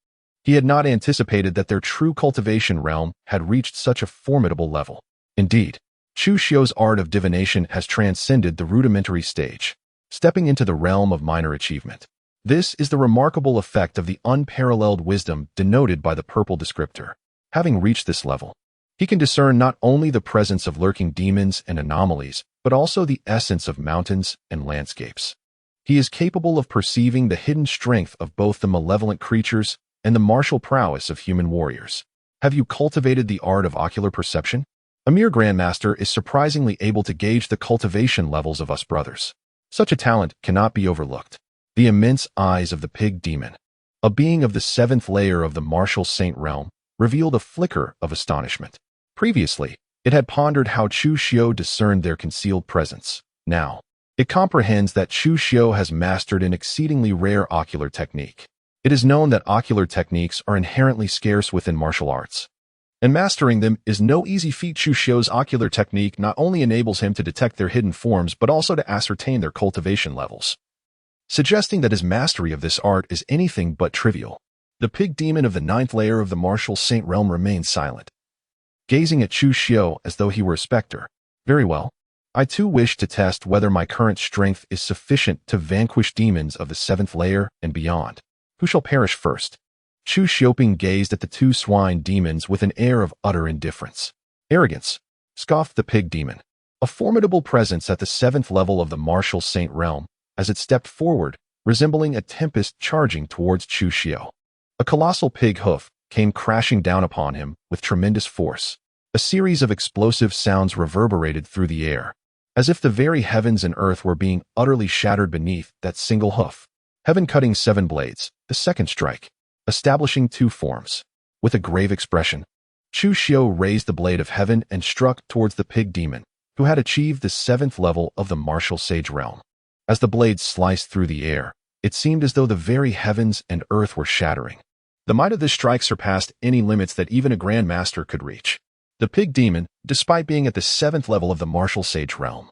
he had not anticipated that their true cultivation realm had reached such a formidable level. Indeed, Chu Xiu's art of divination has transcended the rudimentary stage, stepping into the realm of minor achievement. This is the remarkable effect of the unparalleled wisdom denoted by the purple descriptor. Having reached this level, he can discern not only the presence of lurking demons and anomalies, but also the essence of mountains and landscapes. He is capable of perceiving the hidden strength of both the malevolent creatures and the martial prowess of human warriors. Have you cultivated the art of ocular perception? A mere grandmaster is surprisingly able to gauge the cultivation levels of us brothers. Such a talent cannot be overlooked. The immense eyes of the pig demon, a being of the 7th layer of the martial saint realm, revealed a flicker of astonishment. Previously, it had pondered how Chu Xiu discerned their concealed presence. Now, it comprehends that Chu Xiu has mastered an exceedingly rare ocular technique. It is known that ocular techniques are inherently scarce within martial arts, and mastering them is no easy feat. Chu Xiu's ocular technique not only enables him to detect their hidden forms but also to ascertain their cultivation levels, suggesting that his mastery of this art is anything but trivial. The pig demon of the 9th layer of the martial saint realm remained silent, gazing at Chu Xiu as though he were a specter. Very well. I too wish to test whether my current strength is sufficient to vanquish demons of the 7th layer and beyond. Who shall perish first? Chu Xiuping gazed at the two swine demons with an air of utter indifference. Arrogance, scoffed the pig demon, a formidable presence at the 7th level of the martial saint realm, as it stepped forward, resembling a tempest charging towards Chu Xiu. A colossal pig hoof came crashing down upon him with tremendous force. A series of explosive sounds reverberated through the air, as if the very heavens and earth were being utterly shattered beneath that single hoof. Heaven cutting 7 blades, the second strike, establishing 2 forms. With a grave expression, Chu Xiu raised the blade of heaven and struck towards the pig demon, who had achieved the 7th level of the martial sage realm. As the blade sliced through the air, it seemed as though the very heavens and earth were shattering. The might of this strike surpassed any limits that even a Grand Master could reach. The pig demon, despite being at the 7th level of the martial sage realm,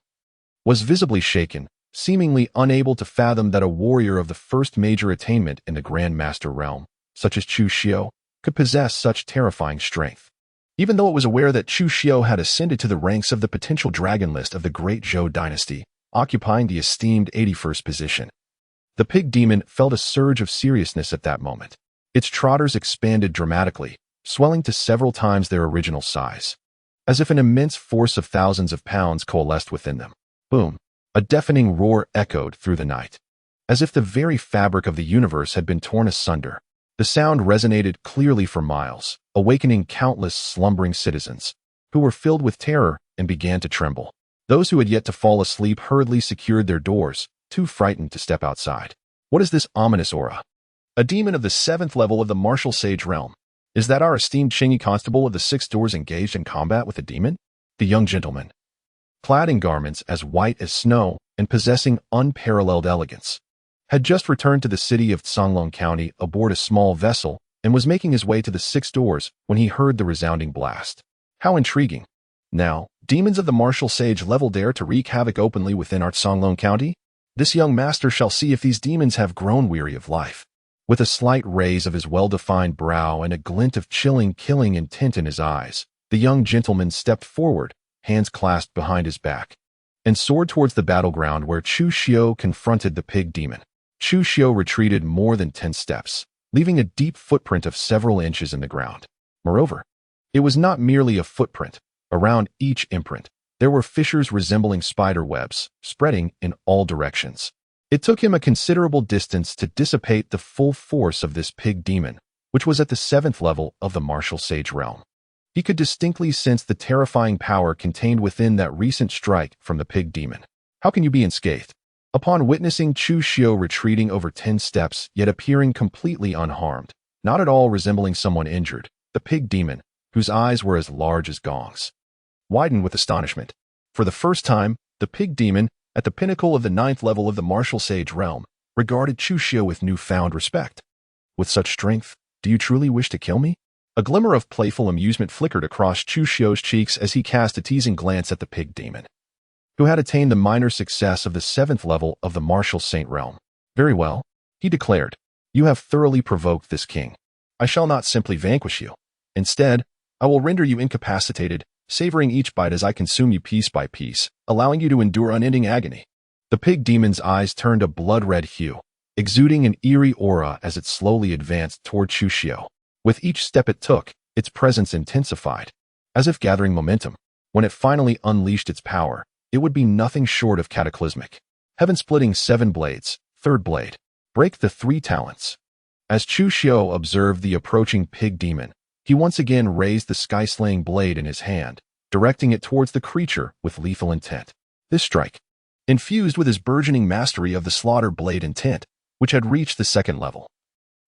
was visibly shaken, seemingly unable to fathom that a warrior of the first major attainment in the Grand Master realm, such as Chu Xiu, could possess such terrifying strength. Even though it was aware that Chu Xiu had ascended to the ranks of the potential dragon list of the Great Zhou dynasty, occupying the esteemed 81st position, the pig demon felt a surge of seriousness at that moment. Its trotters expanded dramatically, swelling to several times their original size, as if an immense force of thousands of pounds coalesced within them. Boom! A deafening roar echoed through the night, as if the very fabric of the universe had been torn asunder. The sound resonated clearly for miles, awakening countless slumbering citizens, who were filled with terror and began to tremble. Those who had yet to fall asleep hurriedly secured their doors, too frightened to step outside. What is this ominous aura? A demon of the 7th level of the martial sage realm. Is that our esteemed Chingy constable of the 6 doors engaged in combat with a demon? The young gentleman, clad in garments as white as snow and possessing unparalleled elegance, had just returned to the city of Songlong County aboard a small vessel and was making his way to the 6 doors when he heard the resounding blast. How intriguing. Now, demons of the martial sage level dare to wreak havoc openly within our Songlong County? This young master shall see if these demons have grown weary of life. With a slight raise of his well-defined brow and a glint of chilling, killing intent in his eyes, the young gentleman stepped forward, hands clasped behind his back, and soared towards the battleground where Chu Xiu confronted the pig demon. Chu Xiu retreated more than 10 steps, leaving a deep footprint of several inches in the ground. Moreover, it was not merely a footprint. Around each imprint, there were fissures resembling spider webs, spreading in all directions. It took him a considerable distance to dissipate the full force of this pig demon, which was at the 7th level of the martial sage realm. He could distinctly sense the terrifying power contained within that recent strike from the pig demon. How can you be unscathed? Upon witnessing Chu Xiu retreating over 10 steps, yet appearing completely unharmed, not at all resembling someone injured, the pig demon, whose eyes were as large as gongs, widened with astonishment. For the first time, the pig demon, at the pinnacle of the 9th level of the martial sage realm, regarded Chu Xiu with newfound respect. With such strength, do you truly wish to kill me? A glimmer of playful amusement flickered across Chu Xiu's cheeks as he cast a teasing glance at the pig demon, who had attained the minor success of the 7th level of the martial saint realm. Very well, he declared. You have thoroughly provoked this king. I shall not simply vanquish you. Instead, I will render you incapacitated, savoring each bite as I consume you piece by piece, allowing you to endure unending agony. The pig demon's eyes turned a blood-red hue, exuding an eerie aura as it slowly advanced toward Chu Xiu. With each step it took, its presence intensified, as if gathering momentum. When it finally unleashed its power, it would be nothing short of cataclysmic. Heaven-splitting 7 blades, 3rd blade, break the 3 talents. As Chu Xiu observed the approaching pig demon, he once again raised the sky-slaying blade in his hand, directing it towards the creature with lethal intent. This strike, infused with his burgeoning mastery of the slaughter blade intent, which had reached the 2nd level,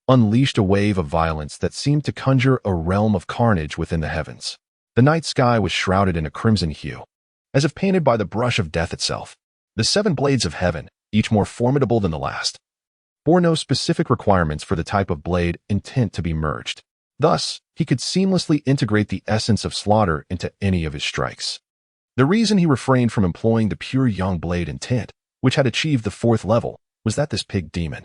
unleashed a wave of violence that seemed to conjure a realm of carnage within the heavens. The night sky was shrouded in a crimson hue, as if painted by the brush of death itself. The 7 blades of heaven, each more formidable than the last, bore no specific requirements for the type of blade intent to be merged. Thus, he could seamlessly integrate the essence of slaughter into any of his strikes. The reason he refrained from employing the pure young blade intent, which had achieved the 4th level, was that this pig demon,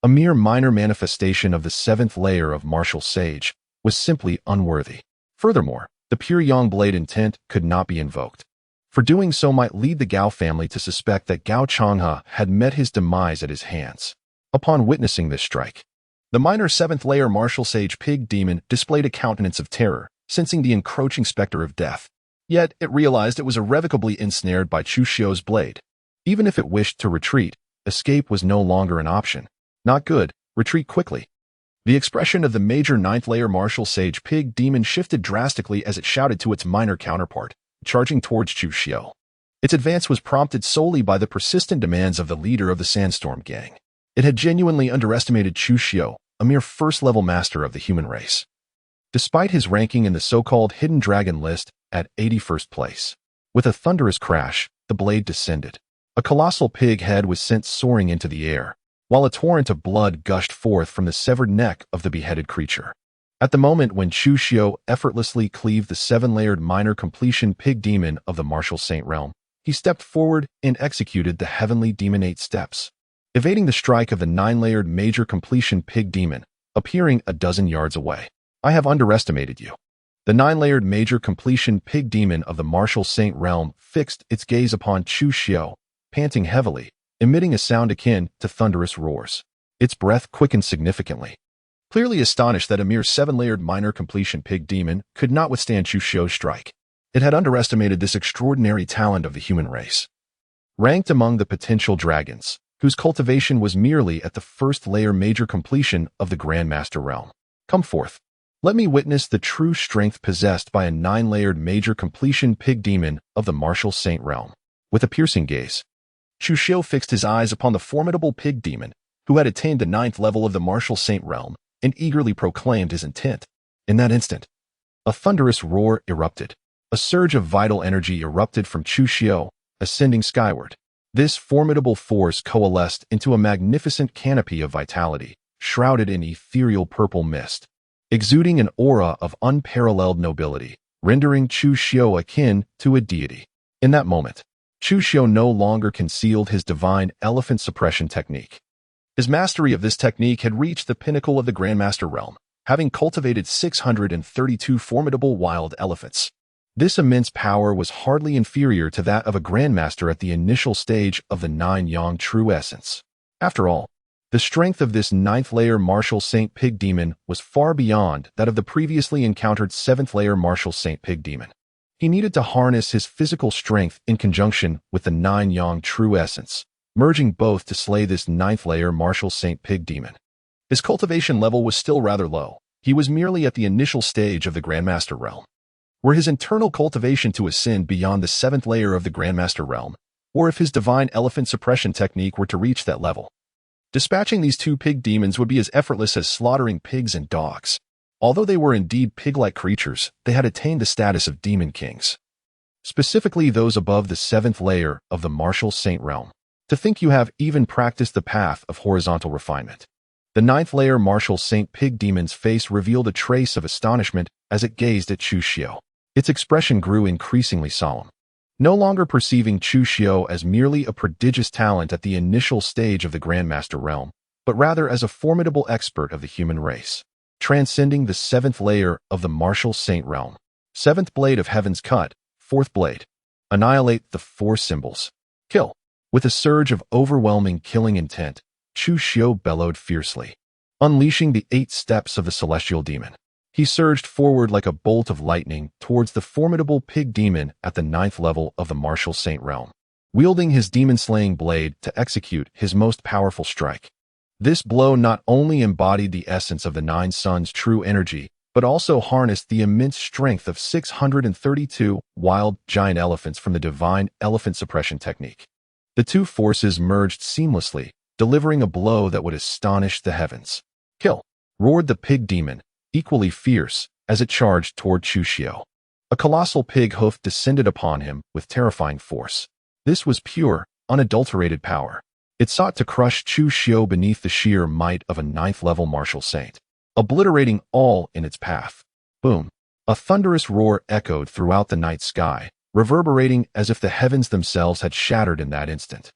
a mere minor manifestation of the 7th layer of martial sage, was simply unworthy. Furthermore, the pure young blade intent could not be invoked, for doing so might lead the Gao family to suspect that Gao Changhe had met his demise at his hands. Upon witnessing this strike, the minor 7th layer martial sage pig demon displayed a countenance of terror, sensing the encroaching specter of death. Yet it realized it was irrevocably ensnared by Chu Xiu's blade. Even if it wished to retreat, escape was no longer an option. Not good, retreat quickly. The expression of the major 9th layer martial sage pig demon shifted drastically as it shouted to its minor counterpart, charging towards Chu Xiu. Its advance was prompted solely by the persistent demands of the leader of the Sandstorm Gang. It had genuinely underestimated Chu Xiu, a mere 1st-level master of the human race, despite his ranking in the so-called Hidden Dragon list at 81st place. With a thunderous crash, the blade descended. A colossal pig head was sent soaring into the air, while a torrent of blood gushed forth from the severed neck of the beheaded creature. At the moment when Chu Xiu effortlessly cleaved the 7-layered minor completion pig demon of the martial saint realm, he stepped forward and executed the heavenly demonate steps, evading the strike of the 9-layered major completion pig demon, appearing a dozen yards away. I have underestimated you. The 9-layered major completion pig demon of the martial saint realm fixed its gaze upon Chu Xiu, panting heavily, emitting a sound akin to thunderous roars. Its breath quickened significantly, clearly astonished that a mere 7-layered minor completion pig demon could not withstand Chu Xiu's strike. It had underestimated this extraordinary talent of the human race. Ranked among the potential dragons, whose cultivation was merely at the 1st-layer major completion of the Grandmaster realm. Come forth. Let me witness the true strength possessed by a 9-layered major completion pig demon of the martial saint realm. With a piercing gaze, Chu Xiu fixed his eyes upon the formidable pig demon, who had attained the 9th level of the martial saint realm, and eagerly proclaimed his intent. In that instant, a thunderous roar erupted. A surge of vital energy erupted from Chu Xiu, ascending skyward. This formidable force coalesced into a magnificent canopy of vitality, shrouded in ethereal purple mist, exuding an aura of unparalleled nobility, rendering Chu Xiu akin to a deity. In that moment, Chu Xiu no longer concealed his divine elephant suppression technique. His mastery of this technique had reached the pinnacle of the Grandmaster realm, having cultivated 632 formidable wild elephants. This immense power was hardly inferior to that of a Grandmaster at the initial stage of the Nine-Yang true essence. After all, the strength of this 9th-layer Martial Saint Pig Demon was far beyond that of the previously encountered 7th-layer Martial Saint Pig Demon. He needed to harness his physical strength in conjunction with the Nine-Yang true essence, merging both to slay this 9th-layer Martial Saint Pig Demon. His cultivation level was still rather low. He was merely at the initial stage of the Grandmaster realm. Were his internal cultivation to ascend beyond the 7th layer of the Grandmaster realm, or if his divine elephant suppression technique were to reach that level, dispatching these two pig demons would be as effortless as slaughtering pigs and dogs. Although they were indeed pig-like creatures, they had attained the status of demon kings, specifically those above the 7th layer of the Martial Saint realm. To think you have even practiced the path of horizontal refinement. The 9th layer Martial Saint Pig Demon's face revealed a trace of astonishment as it gazed at Chu Xiu. Its expression grew increasingly solemn, no longer perceiving Chu Xiu as merely a prodigious talent at the initial stage of the Grandmaster realm, but rather as a formidable expert of the human race, transcending the 7th layer of the Martial Saint realm. 7th blade of heaven's cut, 4th blade. Annihilate the 4 symbols. Kill. With a surge of overwhelming killing intent, Chu Xiu bellowed fiercely, unleashing the 8 steps of the celestial demon. He surged forward like a bolt of lightning towards the formidable pig demon at the 9th level of the Martial Saint realm, wielding his demon-slaying blade to execute his most powerful strike. This blow not only embodied the essence of the Nine Suns' true energy, but also harnessed the immense strength of 632 wild giant elephants from the divine elephant suppression technique. The two forces merged seamlessly, delivering a blow that would astonish the heavens. Kill! Roared the pig demon, equally fierce, as it charged toward Chu Xiu. A colossal pig hoof descended upon him with terrifying force. This was pure, unadulterated power. It sought to crush Chu Xiu beneath the sheer might of a 9th-level martial saint, obliterating all in its path. Boom! A thunderous roar echoed throughout the night sky, reverberating as if the heavens themselves had shattered in that instant.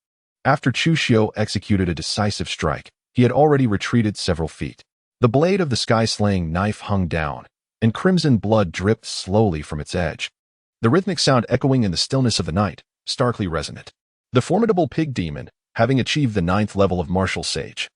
After Chu Xiu executed a decisive strike, he had already retreated several feet. The blade of the sky-slaying knife hung down, and crimson blood dripped slowly from its edge, the rhythmic sound echoing in the stillness of the night, starkly resonant. The formidable pig demon, having achieved the 9th level of martial sage,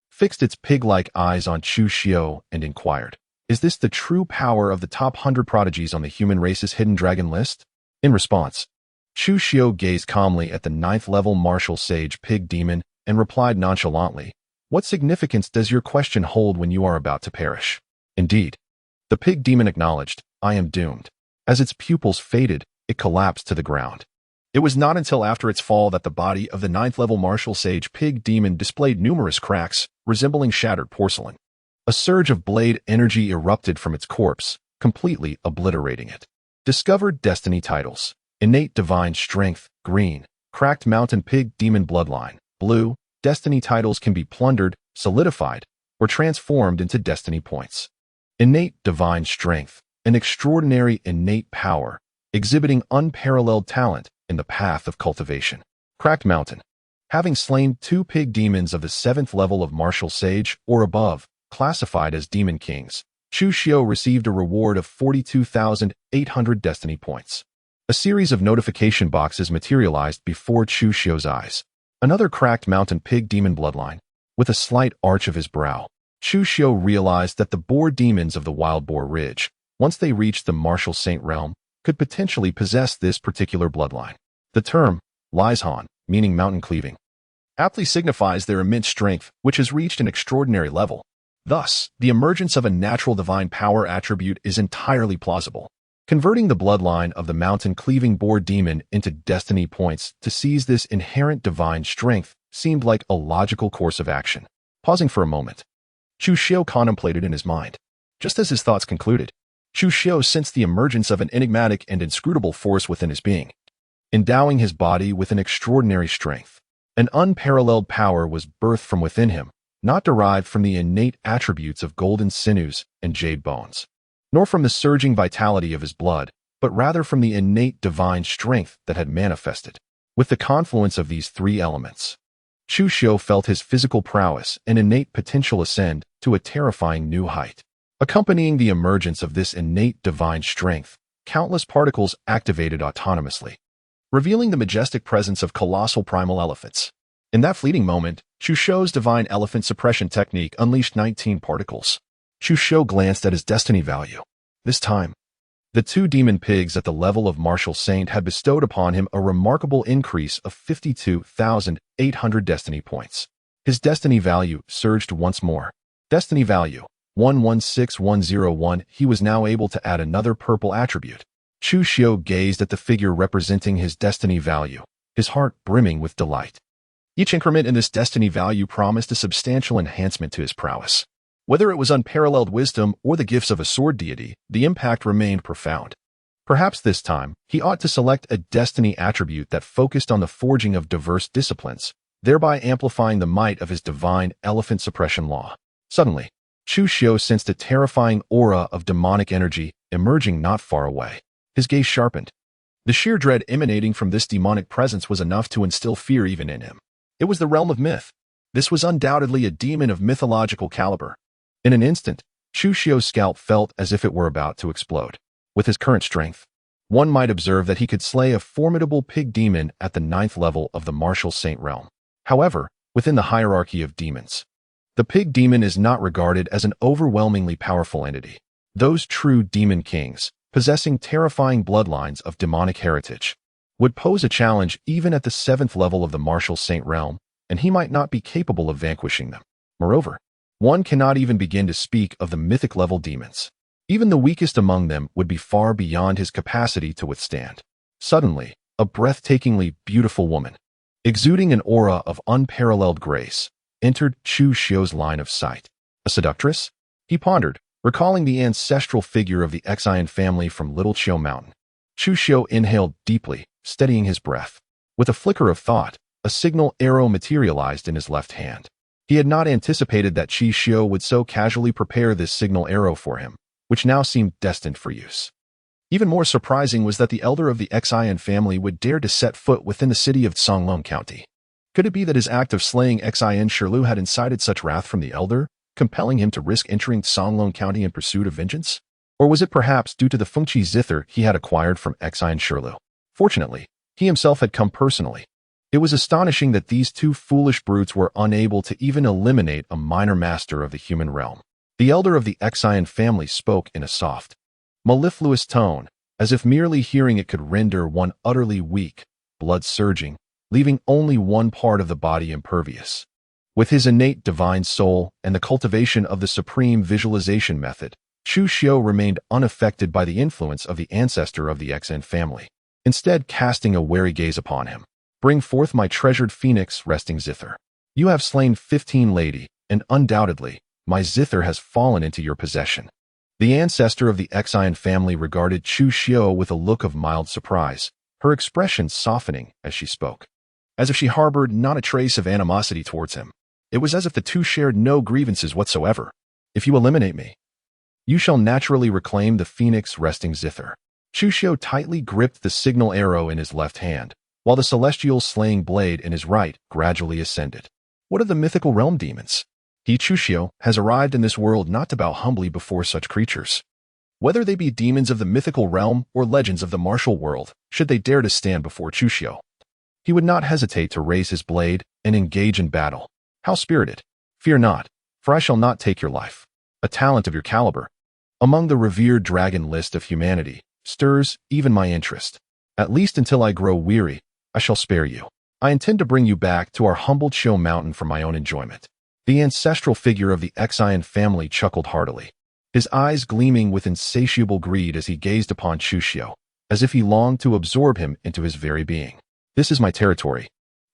fixed its pig-like eyes on Chu Xiu and inquired, "Is this the true power of the top 100 prodigies on the human race's hidden dragon list?" In response, Chu Xiu gazed calmly at the 9th level martial sage pig demon and replied nonchalantly, "What significance does your question hold when you are about to perish?" Indeed, the pig demon acknowledged, "I am doomed." As its pupils faded, it collapsed to the ground. It was not until after its fall that the body of the 9th level martial sage pig demon displayed numerous cracks, resembling shattered porcelain. A surge of blade energy erupted from its corpse, completely obliterating it. Discovered destiny titles: Innate Divine Strength, green; Cracked Mountain Pig Demon Bloodline, blue. Destiny titles can be plundered, solidified, or transformed into destiny points. Innate Divine Strength, an extraordinary innate power, exhibiting unparalleled talent in the path of cultivation. Cracked Mountain. Having slain 2 pig demons of the 7th level of martial sage or above, classified as demon kings, Chu Xiu received a reward of 42,800 destiny points. A series of notification boxes materialized before Chu Xiu's eyes. Another cracked mountain pig demon bloodline. With a slight arch of his brow, Chu Xiu realized that the boar demons of the Wild Boar Ridge, once they reached the Martial Saint realm, could potentially possess this particular bloodline. The term, Lieshan, meaning mountain cleaving, aptly signifies their immense strength, which has reached an extraordinary level. Thus, the emergence of a natural divine power attribute is entirely plausible. Converting the bloodline of the mountain-cleaving boar demon into destiny points to seize this inherent divine strength seemed like a logical course of action. Pausing for a moment, Chu Xiu contemplated in his mind. Just as his thoughts concluded, Chu Xiu sensed the emergence of an enigmatic and inscrutable force within his being. endowing his body with an extraordinary strength. An unparalleled power was birthed from within him, not derived from the innate attributes of golden sinews and jade bones, nor from the surging vitality of his blood, but rather from the innate divine strength that had manifested. With the confluence of these three elements, Chu Xiu felt his physical prowess and innate potential ascend to a terrifying new height. Accompanying the emergence of this innate divine strength, countless particles activated autonomously, revealing the majestic presence of colossal primal elephants. In that fleeting moment, Chu Xiu's divine elephant suppression technique unleashed 19 particles. Chu Xiu glanced at his destiny value. This time, the two demon pigs at the level of martial saint had bestowed upon him a remarkable increase of 52,800 destiny points. His destiny value surged once more. Destiny value 116101. He was now able to add another purple attribute. Chu Xiu gazed at the figure representing his destiny value, his heart brimming with delight. Each increment in this destiny value promised a substantial enhancement to his prowess. Whether it was unparalleled wisdom or the gifts of a sword deity, the impact remained profound. Perhaps this time, he ought to select a destiny attribute that focused on the forging of diverse disciplines, thereby amplifying the might of his divine elephant suppression law. Suddenly, Chu Xiu sensed a terrifying aura of demonic energy emerging not far away. His gaze sharpened. The sheer dread emanating from this demonic presence was enough to instill fear even in him. It was the realm of myth. This was undoubtedly a demon of mythological caliber. In an instant, Chu Xiu's scalp felt as if it were about to explode. With his current strength, one might observe that he could slay a formidable pig demon at the 9th level of the martial saint realm. However, within the hierarchy of demons, the pig demon is not regarded as an overwhelmingly powerful entity. Those true demon kings, possessing terrifying bloodlines of demonic heritage, would pose a challenge even at the 7th level of the martial saint realm, and he might not be capable of vanquishing them. Moreover, one cannot even begin to speak of the mythic level demons. Even the weakest among them would be far beyond his capacity to withstand. Suddenly, a breathtakingly beautiful woman, exuding an aura of unparalleled grace, entered Chu Xiu's line of sight. A seductress? He pondered, recalling the ancestral figure of the Xian family from Little Qiu Mountain. Chu Xiu inhaled deeply, steadying his breath. With a flicker of thought, a signal arrow materialized in his left hand. He had not anticipated that Chu Xiu would so casually prepare this signal arrow for him, which now seemed destined for use. Even more surprising was that the elder of the Xian family would dare to set foot within the city of Songlong County. Could it be that his act of slaying Xian Shirlu had incited such wrath from the elder, compelling him to risk entering Songlong County in pursuit of vengeance? Or was it perhaps due to the Fengqi zither he had acquired from Xian Shirlu? Fortunately, he himself had come personally. It was astonishing that these two foolish brutes were unable to even eliminate a minor master of the human realm. The elder of the Xian family spoke in a soft, mellifluous tone, as if merely hearing it could render one utterly weak, blood surging, leaving only one part of the body impervious. With his innate divine soul and the cultivation of the supreme visualization method, Chu Xiu remained unaffected by the influence of the ancestor of the Xian family, instead casting a wary gaze upon him. Bring forth my treasured phoenix resting zither. You have slain 15 lady, and undoubtedly, my zither has fallen into your possession. The ancestor of the Xian family regarded Chu Xiu with a look of mild surprise, her expression softening as she spoke, as if she harbored not a trace of animosity towards him. It was as if the two shared no grievances whatsoever. If you eliminate me, you shall naturally reclaim the phoenix resting zither. Chu Xiu tightly gripped the signal arrow in his left hand, while the celestial slaying blade in his right gradually ascended. What of the mythical realm demons? He, Chu Xiu, has arrived in this world not to bow humbly before such creatures. Whether they be demons of the mythical realm or legends of the martial world, should they dare to stand before Chu Xiu, he would not hesitate to raise his blade and engage in battle. How spirited! Fear not, for I shall not take your life. A talent of your caliber, among the revered dragon list of humanity, stirs even my interest. At least until I grow weary, I shall spare you. I intend to bring you back to our humble Qiu Mountain for my own enjoyment. The ancestral figure of the Xian family chuckled heartily, his eyes gleaming with insatiable greed as he gazed upon Chu Xiu, as if he longed to absorb him into his very being. This is my territory,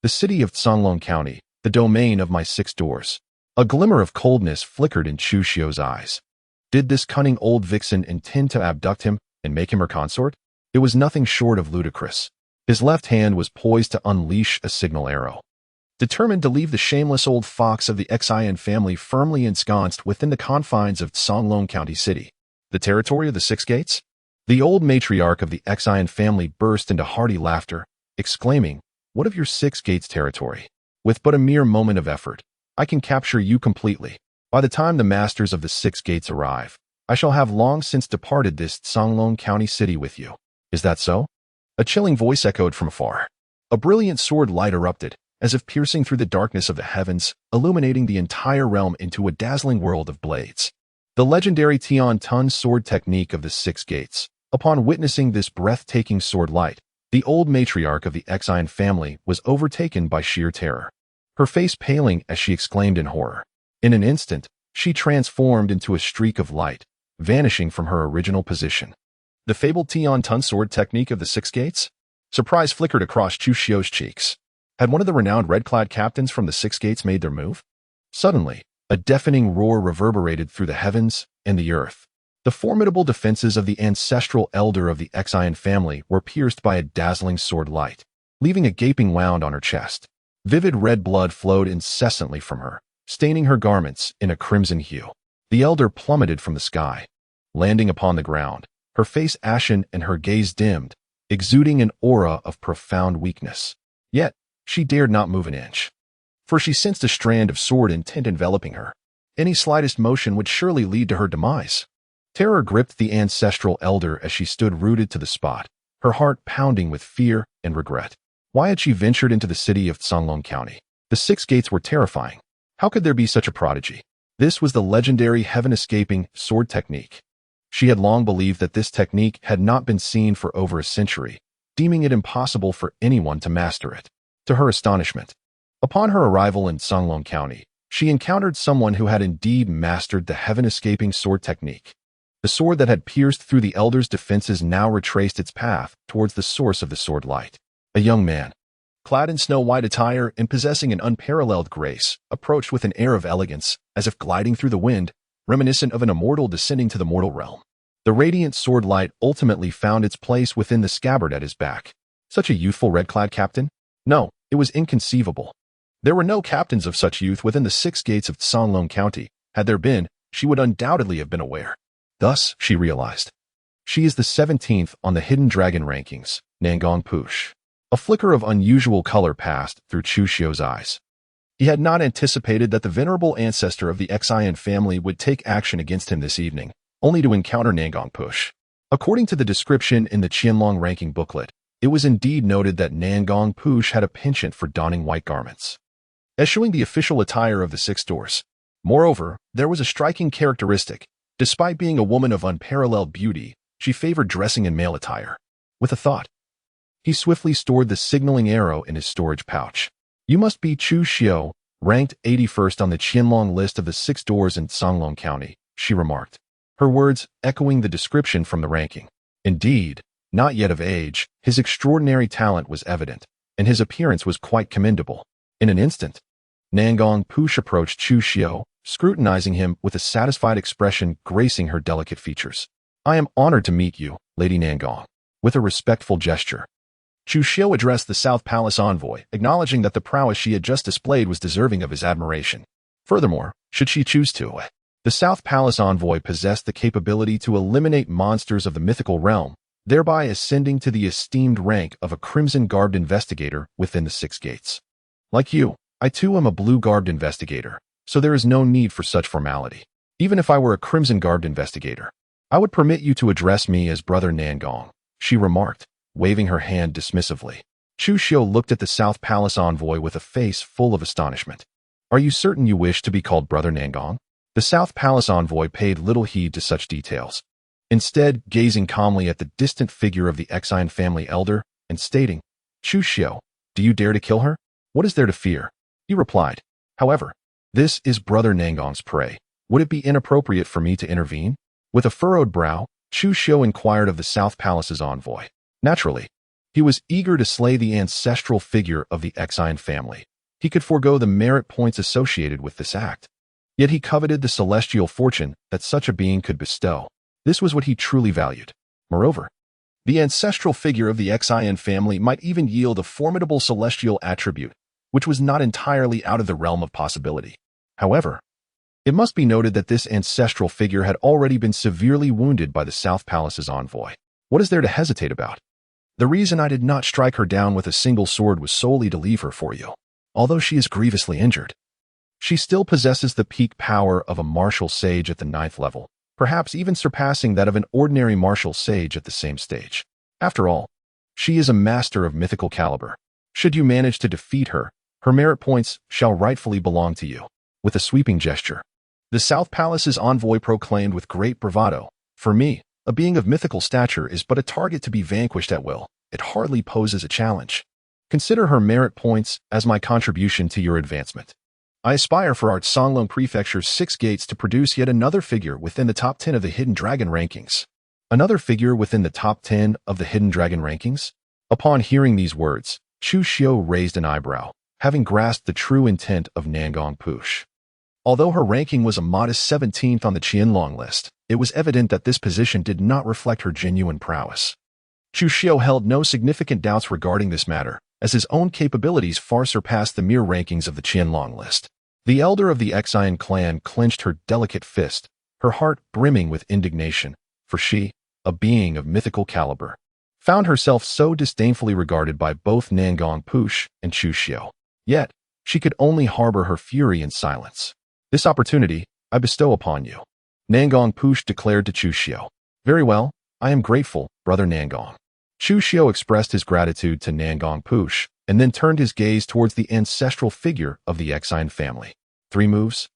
the city of Songlong County, the domain of my 6 doors. A glimmer of coldness flickered in Chu Xiu's eyes. Did this cunning old vixen intend to abduct him and make him her consort? It was nothing short of ludicrous. His left hand was poised to unleash a signal arrow. Determined to leave the shameless old fox of the Xian family firmly ensconced within the confines of Songlong County City, the territory of the Six Gates, the old matriarch of the Xian family burst into hearty laughter, exclaiming, "What of your Six Gates territory? With but a mere moment of effort, I can capture you completely. By the time the masters of the Six Gates arrive, I shall have long since departed this Songlong County City with you. Is that so?" A chilling voice echoed from afar. A brilliant sword light erupted, as if piercing through the darkness of the heavens, illuminating the entire realm into a dazzling world of blades. The legendary Tian Tun sword technique of the Six Gates. Upon witnessing this breathtaking sword light, the old matriarch of the Xian family was overtaken by sheer terror. Her face paling as she exclaimed in horror. In an instant, she transformed into a streak of light, vanishing from her original position. The fabled Tian Tun sword technique of the Six Gates? Surprise flickered across Chu Xiu's cheeks. Had one of the renowned red-clad captains from the Six Gates made their move? Suddenly, a deafening roar reverberated through the heavens and the earth. The formidable defenses of the ancestral elder of the Xian family were pierced by a dazzling sword light, leaving a gaping wound on her chest. Vivid red blood flowed incessantly from her, staining her garments in a crimson hue. The elder plummeted from the sky, landing upon the ground, her face ashen and her gaze dimmed, exuding an aura of profound weakness. Yet, she dared not move an inch, for she sensed a strand of sword intent enveloping her. Any slightest motion would surely lead to her demise. Terror gripped the ancestral elder as she stood rooted to the spot, her heart pounding with fear and regret. Why had she ventured into the city of Songlong County? The Six Gates were terrifying. How could there be such a prodigy? This was the legendary heaven-escaping sword technique. She had long believed that this technique had not been seen for over a century, deeming it impossible for anyone to master it. To her astonishment, upon her arrival in Songlong County, she encountered someone who had indeed mastered the heaven-escaping sword technique. The sword that had pierced through the elder's defenses now retraced its path towards the source of the sword light. A young man, clad in snow-white attire and possessing an unparalleled grace, approached with an air of elegance, as if gliding through the wind, reminiscent of an immortal descending to the mortal realm. The radiant sword light ultimately found its place within the scabbard at his back. Such a youthful red-clad captain? No, it was inconceivable. There were no captains of such youth within the Six Gates of Songlong County. Had there been, she would undoubtedly have been aware. Thus, she realized, she is the 17th on the Hidden Dragon rankings, Nangong Push. A flicker of unusual color passed through Chu Xiu's eyes. He had not anticipated that the venerable ancestor of the Xian family would take action against him this evening, only to encounter Nangong Push. According to the description in the Qianlong ranking booklet, it was indeed noted that Nangong Push had a penchant for donning white garments, eschewing the official attire of the Six Doors. Moreover, there was a striking characteristic. Despite being a woman of unparalleled beauty, she favored dressing in male attire. With a thought, he swiftly stored the signaling arrow in his storage pouch. You must be Chu Xiu, ranked 81st on the Qianlong list of the Six Doors in Songlong County, she remarked, her words echoing the description from the ranking. Indeed, not yet of age, his extraordinary talent was evident, and his appearance was quite commendable. In an instant, Nangong Push approached Chu Xiu, scrutinizing him with a satisfied expression gracing her delicate features. I am honored to meet you, Lady Nangong. With a respectful gesture, Chu Xiu addressed the South Palace envoy, acknowledging that the prowess she had just displayed was deserving of his admiration. Furthermore, should she choose to, the South Palace envoy possessed the capability to eliminate monsters of the mythical realm, thereby ascending to the esteemed rank of a crimson-garbed investigator within the Six Gates. Like you, I too am a blue-garbed investigator, so there is no need for such formality. Even if I were a crimson-garbed investigator, I would permit you to address me as Brother Nangong, she remarked, waving her hand dismissively. Chu Xiu looked at the South Palace envoy with a face full of astonishment. Are you certain you wish to be called Brother Nangong? The South Palace envoy paid little heed to such details, instead gazing calmly at the distant figure of the Xian family elder and stating, Chu Xiu, do you dare to kill her? What is there to fear? He replied, however, this is Brother Nangong's prey. Would it be inappropriate for me to intervene? With a furrowed brow, Chu Xiu inquired of the South Palace's envoy. Naturally, he was eager to slay the ancestral figure of the Xian family. He could forego the merit points associated with this act. Yet he coveted the celestial fortune that such a being could bestow. This was what he truly valued. Moreover, The ancestral figure of the Xian family might even yield a formidable celestial attribute, which was not entirely out of the realm of possibility. However, it must be noted that this ancestral figure had already been severely wounded by the South Palace's envoy. What is there to hesitate about? The reason I did not strike her down with a single sword was solely to leave her for you. Although she is grievously injured, she still possesses the peak power of a martial sage at the 9th level, perhaps even surpassing that of an ordinary martial sage at the same stage. After all, she is a master of mythical caliber. Should you manage to defeat her, her merit points shall rightfully belong to you. With a sweeping gesture, the South Palace's envoy proclaimed with great bravado, "For me, a being of mythical stature is but a target to be vanquished at will. It hardly poses a challenge. Consider her merit points as my contribution to your advancement. I aspire for Art Songlong Prefecture's 6 gates to produce yet another figure within the top 10 of the Hidden Dragon rankings." Another figure within the top 10 of the Hidden Dragon rankings? Upon hearing these words, Chu Xiu raised an eyebrow, having grasped the true intent of Nangong Push. Although her ranking was a modest 17th on the Qianlong list, it was evident that this position did not reflect her genuine prowess. Chu Xiu held no significant doubts regarding this matter, as his own capabilities far surpassed the mere rankings of the Qianlong list. The elder of the Xian clan clenched her delicate fist, her heart brimming with indignation, for she, a being of mythical caliber, found herself so disdainfully regarded by both Nangong Push and Chu Xiu. Yet, she could only harbor her fury in silence. "This opportunity I bestow upon you," Nangong Push declared to Chu Xiu. "Very well, I am grateful, brother Nangong." Chu Xiu expressed his gratitude to Nangong Push, and then turned his gaze towards the ancestral figure of the Xian family. 3 moves?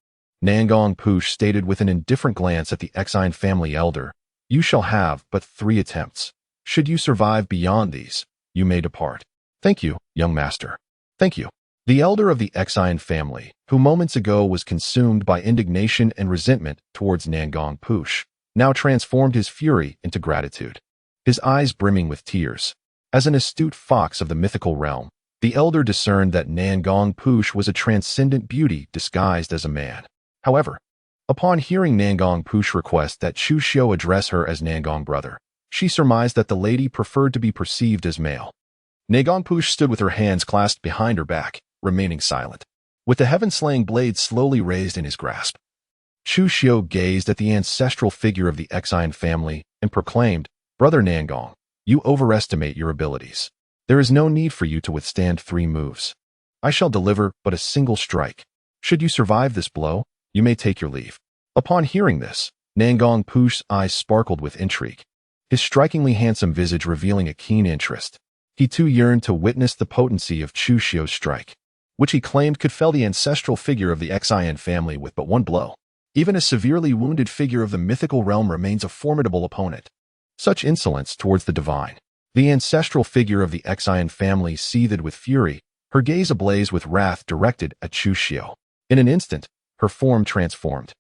Nangong Push stated with an indifferent glance at the Xian family elder. "You shall have but 3 attempts. Should you survive beyond these, you may depart." "Thank you, young master. Thank you." The elder of the Xian family, who moments ago was consumed by indignation and resentment towards Nangong Push, now transformed his fury into gratitude, his eyes brimming with tears. As an astute fox of the mythical realm, the elder discerned that Nangong Push was a transcendent beauty disguised as a man. However, upon hearing Nangong Push request that Chu Xiu address her as Nangong brother, she surmised that the lady preferred to be perceived as male. Nangong Push stood with her hands clasped behind her back, remaining silent, with the heaven-slaying blade slowly raised in his grasp. Chu Xiu gazed at the ancestral figure of the Xian family and proclaimed, "Brother Nangong, you overestimate your abilities. There is no need for you to withstand 3 moves. I shall deliver but a single strike. Should you survive this blow, you may take your leave." Upon hearing this, Nangong Push's eyes sparkled with intrigue, his strikingly handsome visage revealing a keen interest. He too yearned to witness the potency of Chu Xiu's strike, which he claimed could fell the ancestral figure of the Xian family with but 1 blow. Even a severely wounded figure of the mythical realm remains a formidable opponent. Such insolence towards the divine. The ancestral figure of the Xian family seethed with fury, her gaze ablaze with wrath directed at Chu Xiu. In an instant, her form transformed,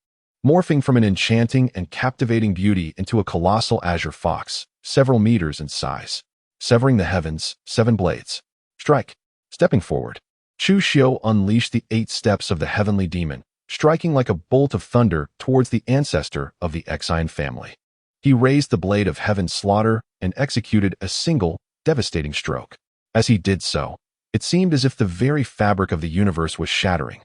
morphing from an enchanting and captivating beauty into a colossal azure fox, several meters in size. Severing the heavens, 7 blades. Strike. Stepping forward, Chu Xiu unleashed the 8 steps of the heavenly demon, striking like a bolt of thunder towards the ancestor of the Xian family. He raised the blade of heaven's slaughter and executed a single, devastating stroke. As he did so, it seemed as if the very fabric of the universe was shattering.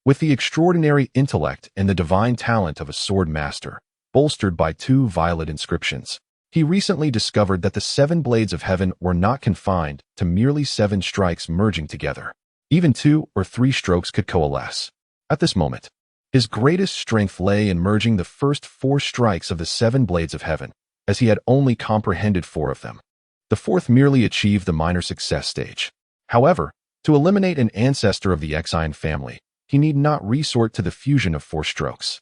With the extraordinary intellect and the divine talent of a sword master, bolstered by 2 violet inscriptions, he recently discovered that the 7 blades of heaven were not confined to merely 7 strikes merging together. Even 2 or 3 strokes could coalesce. At this moment, his greatest strength lay in merging the first 4 strikes of the 7 blades of heaven, as he had only comprehended 4 of them. The 4th merely achieved the minor success stage. However, to eliminate an ancestor of the Xian family, he need not resort to the fusion of 4 strokes.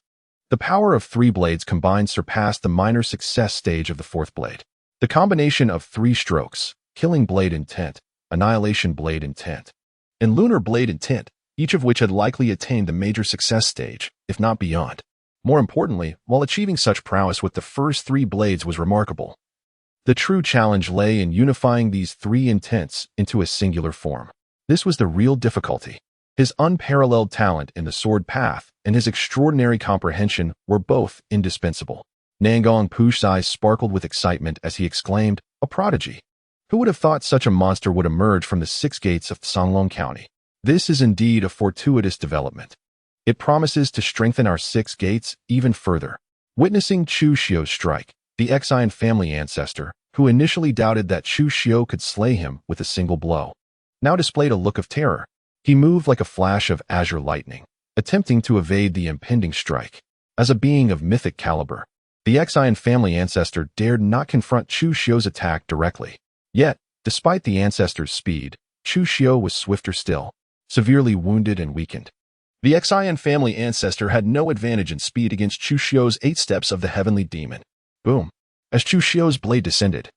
The power of 3 blades combined surpassed the minor success stage of the 4th blade. The combination of 3 strokes, Killing Blade Intent, Annihilation Blade Intent, and Lunar Blade Intent, each of which had likely attained the major success stage, if not beyond. More importantly, while achieving such prowess with the first 3 blades was remarkable, the true challenge lay in unifying these 3 intents into a singular form. This was the real difficulty. His unparalleled talent in the sword path and his extraordinary comprehension were both indispensable. Nangong Push's eyes sparkled with excitement as he exclaimed, A prodigy. Who would have thought such a monster would emerge from the 6 gates of Songlong County? This is indeed a fortuitous development. It promises to strengthen our 6 gates even further. Witnessing Chu Xiu's strike, the Xian family ancestor, who initially doubted that Chu Xiu could slay him with a single blow, now displayed a look of terror. He moved like a flash of azure lightning, attempting to evade the impending strike. As a being of mythic caliber, the Xian family ancestor dared not confront Chu Xiu's attack directly. Yet, despite the ancestor's speed, Chu Xiu was swifter still, severely wounded and weakened. The Xian family ancestor had no advantage in speed against Chu Xiu's 8 steps of the heavenly demon. Boom! As Chu Xiu's blade descended,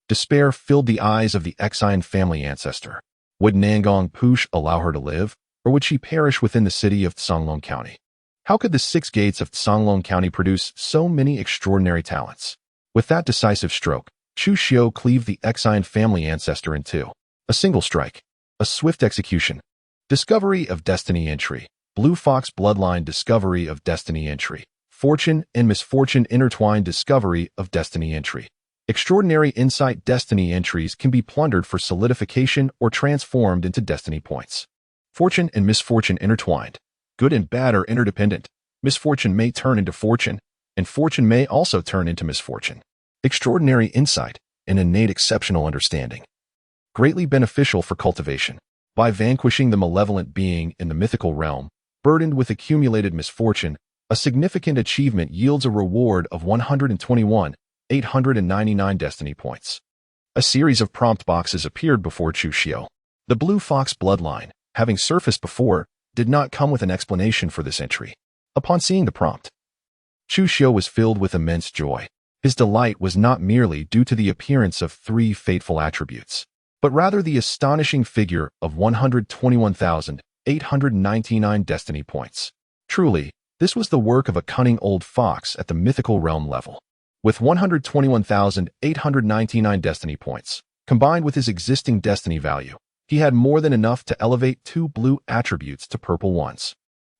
despair filled the eyes of the Xian family ancestor. Would Nangong Push allow her to live, or would she perish within the city of Songlong County? How could the 6 gates of Songlong County produce so many extraordinary talents? With that decisive stroke, Chu Xiu cleaved the Xian family ancestor in two. A single strike. A swift execution. Discovery of Destiny entry. Blue Fox Bloodline Discovery of Destiny entry. Fortune and Misfortune Intertwined Discovery of Destiny entry. Extraordinary Insight Destiny entries can be plundered for solidification or transformed into Destiny points. Fortune and Misfortune Intertwined. Good and bad are interdependent. Misfortune may turn into fortune, and fortune may also turn into misfortune. Extraordinary Insight, an innate exceptional understanding. Greatly beneficial for cultivation. By vanquishing the malevolent being in the mythical realm, burdened with accumulated misfortune, a significant achievement yields a reward of 121,899 Destiny points. A series of prompt boxes appeared before Chu Xiu. The Blue Fox Bloodline, having surfaced before, did not come with an explanation for this entry. Upon seeing the prompt, Chu Xiu was filled with immense joy. His delight was not merely due to the appearance of 3 fateful attributes, but rather the astonishing figure of 121,899 Destiny points. Truly, this was the work of a cunning old fox at the mythical realm level. With 121,899 Destiny points, combined with his existing Destiny value, he had more than enough to elevate 2 blue attributes to purple ones.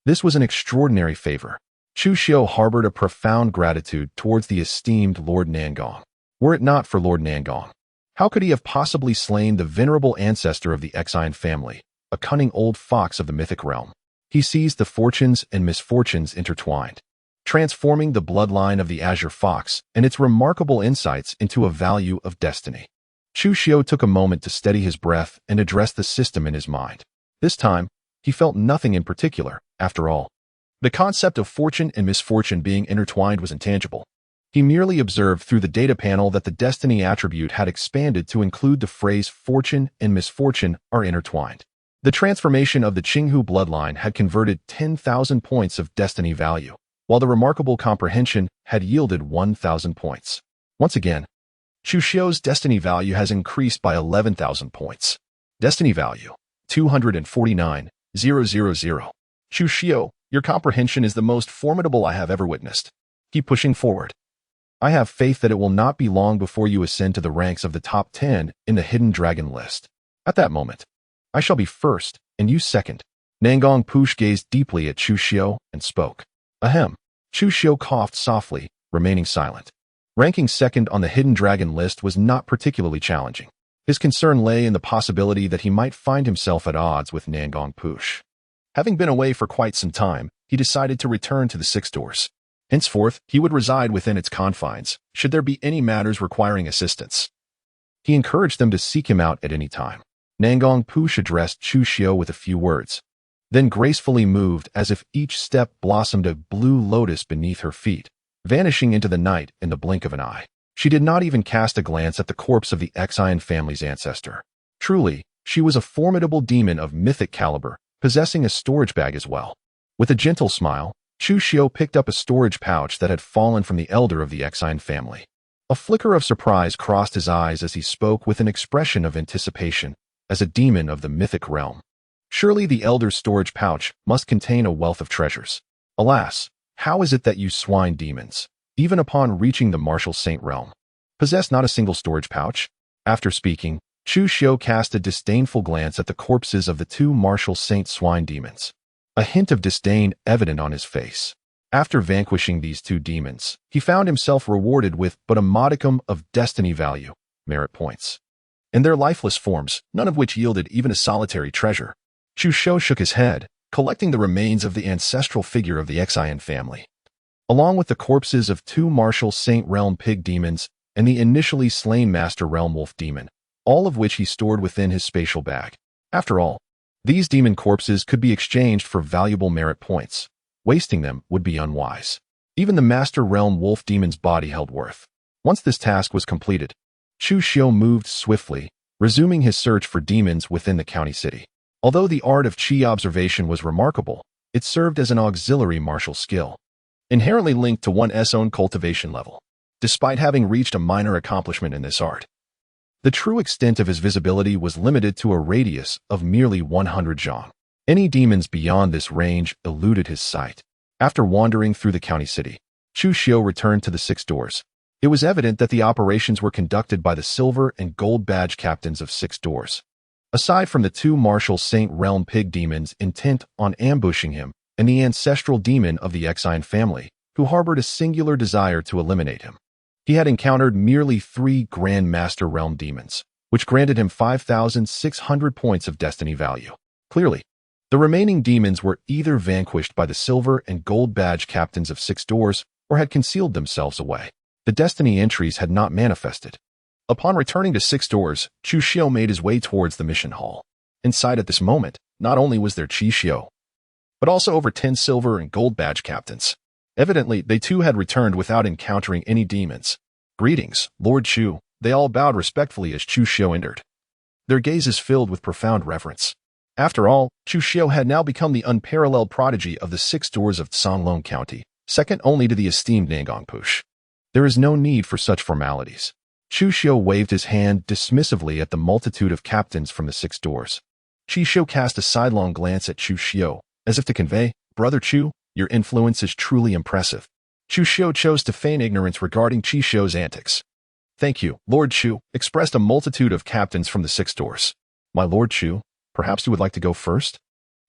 This was an extraordinary favor. Chu Xiu harbored a profound gratitude towards the esteemed Lord Nangong. Were it not for Lord Nangong, how could he have possibly slain the venerable ancestor of the Xian family, a cunning old fox of the mythic realm? He sees the fortunes and misfortunes intertwined, transforming the bloodline of the Azure Fox and its remarkable insights into a value of destiny. Chu Xiu took a moment to steady his breath and address the system in his mind. This time, he felt nothing in particular, after all. The concept of fortune and misfortune being intertwined was intangible. He merely observed through the data panel that the destiny attribute had expanded to include the phrase fortune and misfortune are intertwined. The transformation of the Qinghu bloodline had converted 10,000 points of destiny value, while the remarkable comprehension had yielded 1,000 points. Once again, Chu Xiu's destiny value has increased by 11,000 points. Destiny value, 249,000. Chu Xiu, your comprehension is the most formidable I have ever witnessed. Keep pushing forward. I have faith that it will not be long before you ascend to the ranks of the top 10 in the Hidden Dragon list. At that moment, I shall be first, and you second. Nangong Push gazed deeply at Chu Xiu and spoke. Ahem. Chu Xiu coughed softly, remaining silent. Ranking second on the Hidden Dragon list was not particularly challenging. His concern lay in the possibility that he might find himself at odds with Nangong Push. Having been away for quite some time, he decided to return to the 6 doors. Henceforth, he would reside within its confines, should there be any matters requiring assistance. He encouraged them to seek him out at any time. Nangong Push addressed Chu Xiu with a few words, then gracefully moved as if each step blossomed a blue lotus beneath her feet, vanishing into the night in the blink of an eye. She did not even cast a glance at the corpse of the Xian family's ancestor. Truly, she was a formidable demon of mythic caliber, possessing a storage bag as well. With a gentle smile, Chu Xiu picked up a storage pouch that had fallen from the elder of the Xian family. A flicker of surprise crossed his eyes as he spoke with an expression of anticipation, as a demon of the mythic realm. Surely the elder's storage pouch must contain a wealth of treasures. Alas, how is it that you swine demons, even upon reaching the martial saint realm, possess not a single storage pouch? After speaking, Chu Xiu cast a disdainful glance at the corpses of the 2 martial saint swine demons, a hint of disdain evident on his face. After vanquishing these 2 demons, he found himself rewarded with but a modicum of destiny value, merit points. And their lifeless forms, none of which yielded even a solitary treasure. Chu Xiu shook his head, collecting the remains of the ancestral figure of the Xian family, along with the corpses of 2 martial Saint Realm Pig demons and the initially slain Master Realm Wolf demon, all of which he stored within his spatial bag. After all, these demon corpses could be exchanged for valuable merit points. Wasting them would be unwise. Even the Master Realm Wolf demon's body held worth. Once this task was completed, Chu Xiu moved swiftly, resuming his search for demons within the county city. Although the art of Qi observation was remarkable, it served as an auxiliary martial skill, inherently linked to one's own cultivation level. Despite having reached a minor accomplishment in this art, the true extent of his visibility was limited to a radius of merely 100 zhang. Any demons beyond this range eluded his sight. After wandering through the county city, Chu Xiu returned to the 6 doors. It was evident that the operations were conducted by the silver and gold badge captains of 6 doors. Aside from the 2 martial Saint Realm Pig demons intent on ambushing him, and the ancestral demon of the Xian family, who harbored a singular desire to eliminate him, he had encountered merely 3 Grand Master Realm demons, which granted him 5,600 points of destiny value. Clearly, the remaining demons were either vanquished by the silver and gold badge captains of 6 doors or had concealed themselves away. The destiny entries had not manifested. Upon returning to 6 doors, Chu Xiu made his way towards the mission hall. Inside at this moment, not only was there Chu Xiu, but also over 10 silver and gold badge captains. Evidently, they too had returned without encountering any demons. "Greetings, Lord Chu." They all bowed respectfully as Chu Xiu entered, their gazes filled with profound reverence. After all, Chu Xiu had now become the unparalleled prodigy of the 6 doors of Songlong County, second only to the esteemed Nangong Push. There is no need for such formalities. Chu Xiu waved his hand dismissively at the multitude of captains from the 6 doors. Chu Xiu cast a sidelong glance at Chu Xiu, as if to convey, "Brother Chu, your influence is truly impressive." Chu Xiu chose to feign ignorance regarding Chu Xiu's antics. "Thank you, Lord Chu," expressed a multitude of captains from the 6 doors. "My Lord Chu, perhaps you would like to go first?"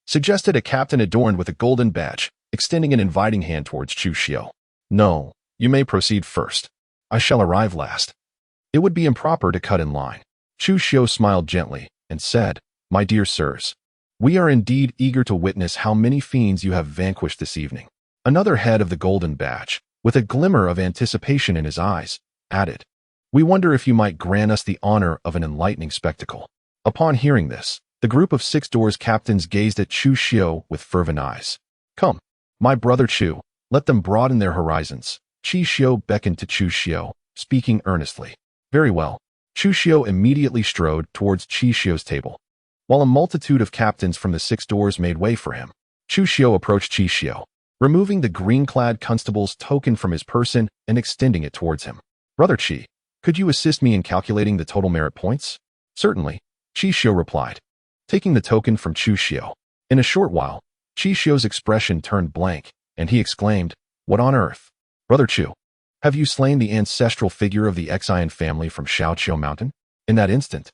suggested a captain adorned with a golden badge, extending an inviting hand towards Chu Xiu. "No, you may proceed first. I shall arrive last. It would be improper to cut in line." Chu Xiu smiled gently and said, "My dear sirs, we are indeed eager to witness how many fiends you have vanquished this evening." Another head of the golden badge, with a glimmer of anticipation in his eyes, added, "We wonder if you might grant us the honor of an enlightening spectacle." Upon hearing this, the group of 6 doors captains gazed at Chu Xiu with fervent eyes. "Come, my brother Chu, let them broaden their horizons." Chu Xiu beckoned to Chu Xiu, speaking earnestly. "Very well." Chu Xiu immediately strode towards Chu Xiu's table, while a multitude of captains from the 6 doors made way for him. Chu Xiu approached Chu Xiu, removing the green-clad constable's token from his person and extending it towards him. "Brother Qi, could you assist me in calculating the total merit points?" "Certainly," Chu Xiu replied, taking the token from Chu Xiu. In a short while, Chu Xiu's expression turned blank, and he exclaimed, "What on earth? Brother Chu, have you slain the ancestral figure of the Xian family from Xiaoqiu Mountain?" In that instant,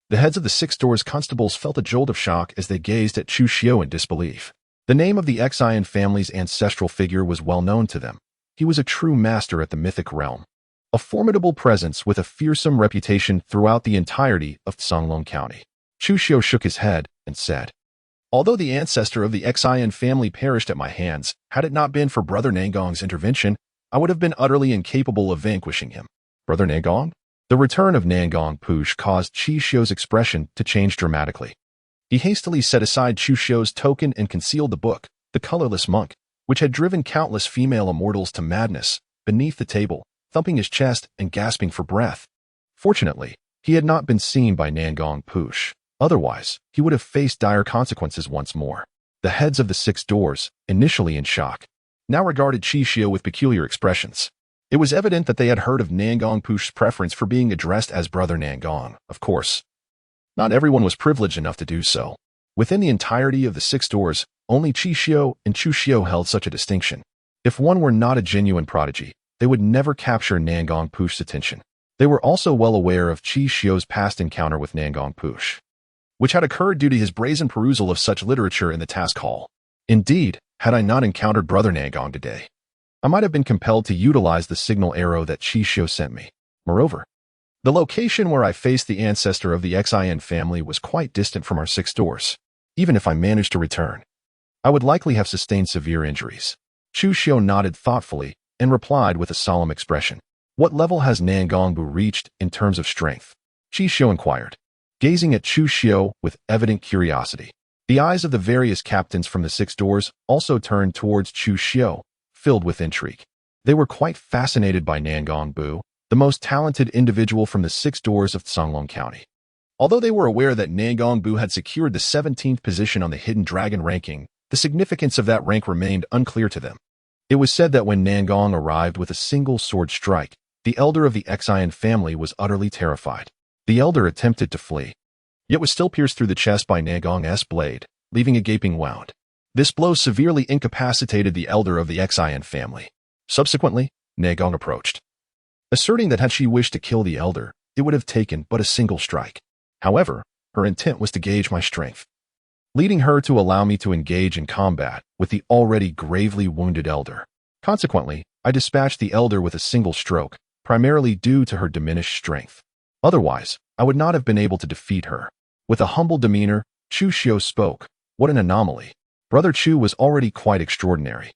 the heads of the 6 doors constables felt a jolt of shock as they gazed at Chu Xiu in disbelief. The name of the Xian family's ancestral figure was well known to them. He was a true master at the mythic realm, a formidable presence with a fearsome reputation throughout the entirety of Songlong County. Chu Xiu shook his head and said, "Although the ancestor of the Xian family perished at my hands, had it not been for Brother Nangong's intervention, I would have been utterly incapable of vanquishing him." "Brother Nangong?" The return of Nangong Push caused Chu Xiu's expression to change dramatically. He hastily set aside Chu Xiu's token and concealed the book, The Colorless Monk, which had driven countless female immortals to madness, beneath the table, thumping his chest and gasping for breath. Fortunately, he had not been seen by Nangong Push. Otherwise, he would have faced dire consequences once more. The heads of the 6 doors, initially in shock, now regarded Chu Xiu with peculiar expressions. It was evident that they had heard of Nangong Push's preference for being addressed as Brother Nangong. Of course, not everyone was privileged enough to do so. Within the entirety of the 6 doors, only Chu Xiu and Chu Xiu held such a distinction. If one were not a genuine prodigy, they would never capture Nangong Push's attention. They were also well aware of Chu Xiu's past encounter with Nangong Push, which had occurred due to his brazen perusal of such literature in the task hall. Indeed, had I not encountered Brother Nangong today, I might have been compelled to utilize the signal arrow that Chu Xiu sent me. Moreover, The location where I faced the ancestor of the Xin family was quite distant from our 6 doors. Even if I managed to return, I would likely have sustained severe injuries. Chu Xiu nodded thoughtfully and replied with a solemn expression. What level has Nangongbu reached in terms of strength? Chu Xiu inquired, gazing at Chu Xiu with evident curiosity. The eyes of the various captains from the 6 doors also turned towards Chu Xiu, filled with intrigue. They were quite fascinated by Nangongbu, the most talented individual from the 6 doors of Songlong County. Although they were aware that Nangongbu had secured the 17th position on the Hidden Dragon ranking, the significance of that rank remained unclear to them. It was said that when Nangong arrived with a single sword strike, the elder of the Xian family was utterly terrified. The elder attempted to flee, yet was still pierced through the chest by Nangong's blade, leaving a gaping wound. This blow severely incapacitated the elder of the Xian family. Subsequently, Nangong approached, asserting that had she wished to kill the elder, it would have taken but a single strike. However, her intent was to gauge my strength, leading her to allow me to engage in combat with the already gravely wounded elder. Consequently, I dispatched the elder with a single stroke, primarily due to her diminished strength. Otherwise, I would not have been able to defeat her. With a humble demeanor, Chu Xiu spoke. What an anomaly. Brother Chu was already quite extraordinary.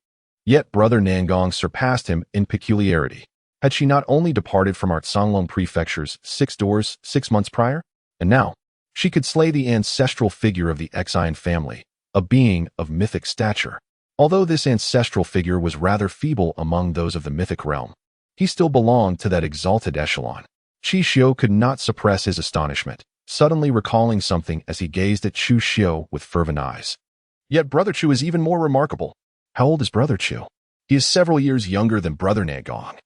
Yet Brother Nangong surpassed him in peculiarity. Had she not only departed from our Songlong Prefecture's 6 doors 6 months prior, and now, she could slay the ancestral figure of the Xian family, a being of mythic stature. Although this ancestral figure was rather feeble among those of the mythic realm, he still belonged to that exalted echelon. Chu Xiu could not suppress his astonishment, suddenly recalling something as he gazed at Chu Xiu with fervent eyes. Yet Brother Chu is even more remarkable. How old is Brother Chu? He is several years younger than Brother Nangong.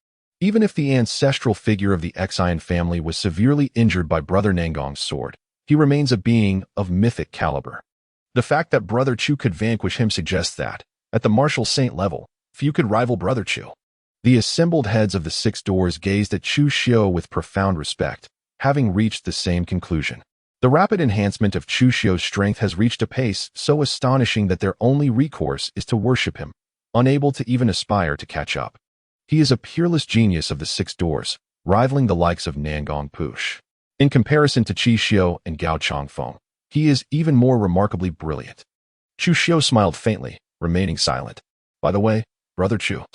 Even if the ancestral figure of the Xian family was severely injured by Brother Nangong's sword, he remains a being of mythic caliber. The fact that Brother Chu could vanquish him suggests that, at the martial saint level, few could rival Brother Chu. The assembled heads of the 6 doors gazed at Chu Xiu with profound respect, having reached the same conclusion. The rapid enhancement of Chu Xiu's strength has reached a pace so astonishing that their only recourse is to worship him, unable to even aspire to catch up. He is a peerless genius of the 6 doors, rivaling the likes of Nangong Push. In comparison to Chu Xiu and Gao Chongfeng, he is even more remarkably brilliant. Chu Xiu smiled faintly, remaining silent. By the way, Brother Chu,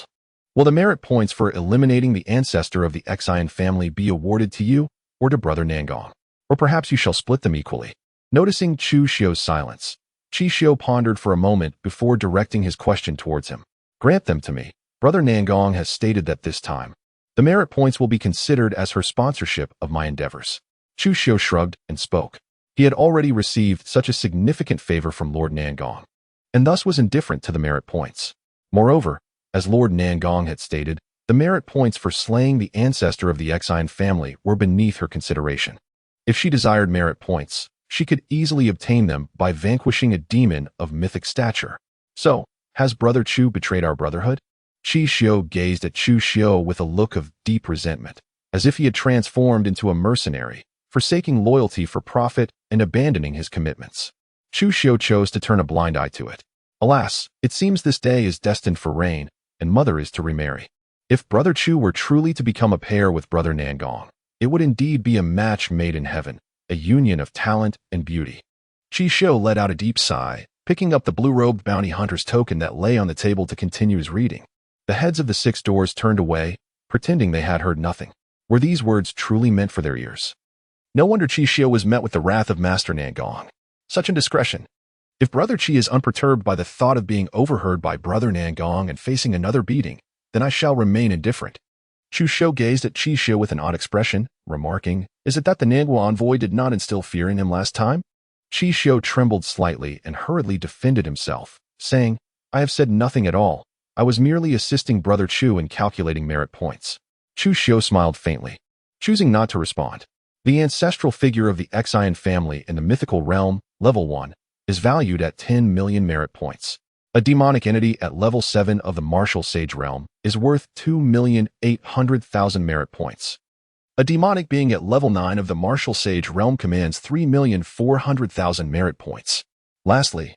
will the merit points for eliminating the ancestor of the Xian family be awarded to you or to Brother Nangong? Or perhaps you shall split them equally. Noticing Chu Xiu's silence, Chu Xiu pondered for a moment before directing his question towards him. Grant them to me. Brother Nangong has stated that this time, the merit points will be considered as her sponsorship of my endeavors. Chu Xiu shrugged and spoke. He had already received such a significant favor from Lord Nangong, and thus was indifferent to the merit points. Moreover, as Lord Nangong had stated, the merit points for slaying the ancestor of the Xian family were beneath her consideration. If she desired merit points, she could easily obtain them by vanquishing a demon of mythic stature. So, has Brother Chu betrayed our brotherhood? Chu Xiu gazed at Chu Xiu with a look of deep resentment, as if he had transformed into a mercenary, forsaking loyalty for profit and abandoning his commitments. Chu Xiu chose to turn a blind eye to it. Alas, it seems this day is destined for rain, and Mother is to remarry. If Brother Chu were truly to become a pair with Brother Nangong, it would indeed be a match made in heaven, a union of talent and beauty. Chu Xiu let out a deep sigh, picking up the blue-robed bounty hunter's token that lay on the table to continue his reading. The heads of the 6 doors turned away, pretending they had heard nothing. Were these words truly meant for their ears? No wonder Chu Xiu was met with the wrath of Master Nangong. Such indiscretion. If Brother Chi is unperturbed by the thought of being overheard by Brother Nangong and facing another beating, then I shall remain indifferent. Chu Xiu gazed at Chu Xiu with an odd expression, remarking, Is it that the Nangua envoy did not instill fear in him last time? Chu Xiu trembled slightly and hurriedly defended himself, saying, I have said nothing at all. I was merely assisting Brother Chu in calculating merit points. Chu Xiu smiled faintly, choosing not to respond. The ancestral figure of the Xian family in the mythical realm, level 1, is valued at 10 million merit points. A demonic entity at level 7 of the martial sage realm is worth 2,800,000 merit points. A demonic being at level 9 of the martial sage realm commands 3,400,000 merit points. Lastly,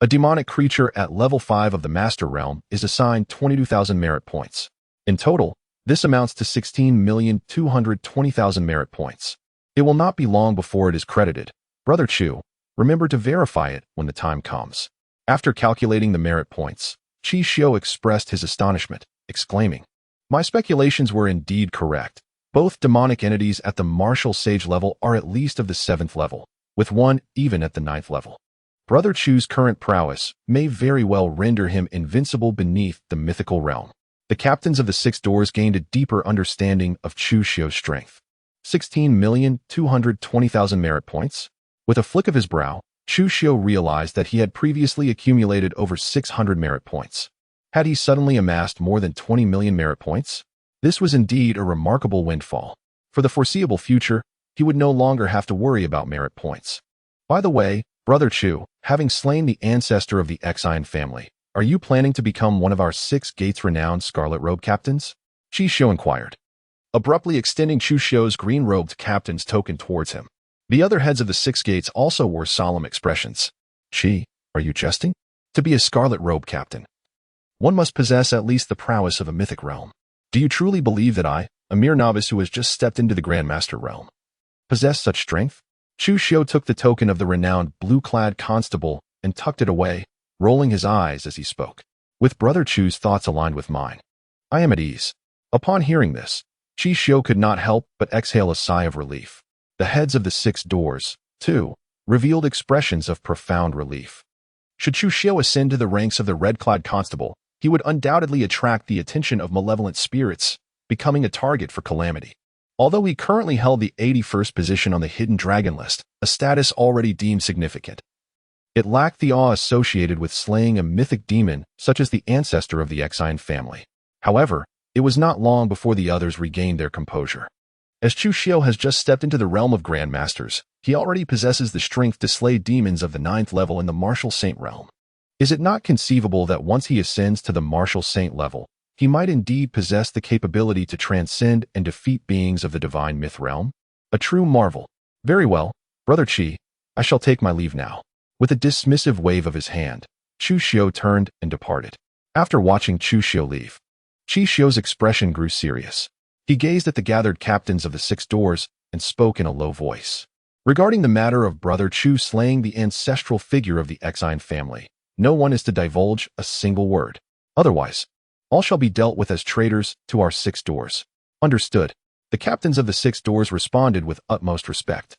a demonic creature at level 5 of the master realm is assigned 22,000 merit points. In total, This amounts to 16,220,000 merit points. It will not be long before it is credited. Brother Chu, remember to verify it when the time comes. After calculating the merit points, Chu Xiu expressed his astonishment, exclaiming, "My speculations were indeed correct. Both demonic entities at the martial sage level are at least of the 7th level, with one even at the 9th level. Brother Chu's current prowess may very well render him invincible beneath the mythical realm." The captains of the 6 doors gained a deeper understanding of Chu Xiu's strength. 16,220,000 merit points? With a flick of his brow, Chu Xiu realized that he had previously accumulated over 600 merit points. Had he suddenly amassed more than 20 million merit points? This was indeed a remarkable windfall. For the foreseeable future, he would no longer have to worry about merit points. By the way, Brother Chu, having slain the ancestor of the Xian family, are you planning to become one of our 6 gates renowned Scarlet Robe captains? Chu Xiu inquired, abruptly extending Chu Xiu's green-robed captain's token towards him. The other heads of the 6 gates also wore solemn expressions. Chi, are you jesting? To be a Scarlet Robe captain, one must possess at least the prowess of a mythic realm. Do you truly believe that I, a mere novice who has just stepped into the Grandmaster realm, possess such strength? Chu Xiu took the token of the renowned blue-clad constable and tucked it away, rolling his eyes as he spoke. With Brother Chu's thoughts aligned with mine, I am at ease. Upon hearing this, Chu Xiu could not help but exhale a sigh of relief. The heads of the 6 doors, too, revealed expressions of profound relief. Should Chu Xiu ascend to the ranks of the red-clad constable, he would undoubtedly attract the attention of malevolent spirits, becoming a target for calamity. Although he currently held the 81st position on the Hidden Dragon list, a status already deemed significant, it lacked the awe associated with slaying a mythic demon such as the ancestor of the Xian family. However, it was not long before the others regained their composure. As Chu Xiu has just stepped into the realm of Grandmasters, he already possesses the strength to slay demons of the 9th level in the Martial Saint realm. Is it not conceivable that once he ascends to the Martial Saint level, he might indeed possess the capability to transcend and defeat beings of the divine myth realm? A true marvel. Very well, Brother Chi, I shall take my leave now. With a dismissive wave of his hand, Chu Xiu turned and departed. After watching Chu Xiu leave, Chu Xiu's expression grew serious. He gazed at the gathered captains of the 6 doors and spoke in a low voice. Regarding the matter of Brother Chu slaying the ancestral figure of the Xian family, no one is to divulge a single word. Otherwise, all shall be dealt with as traitors to our 6 doors. Understood. The captains of the 6 doors responded with utmost respect.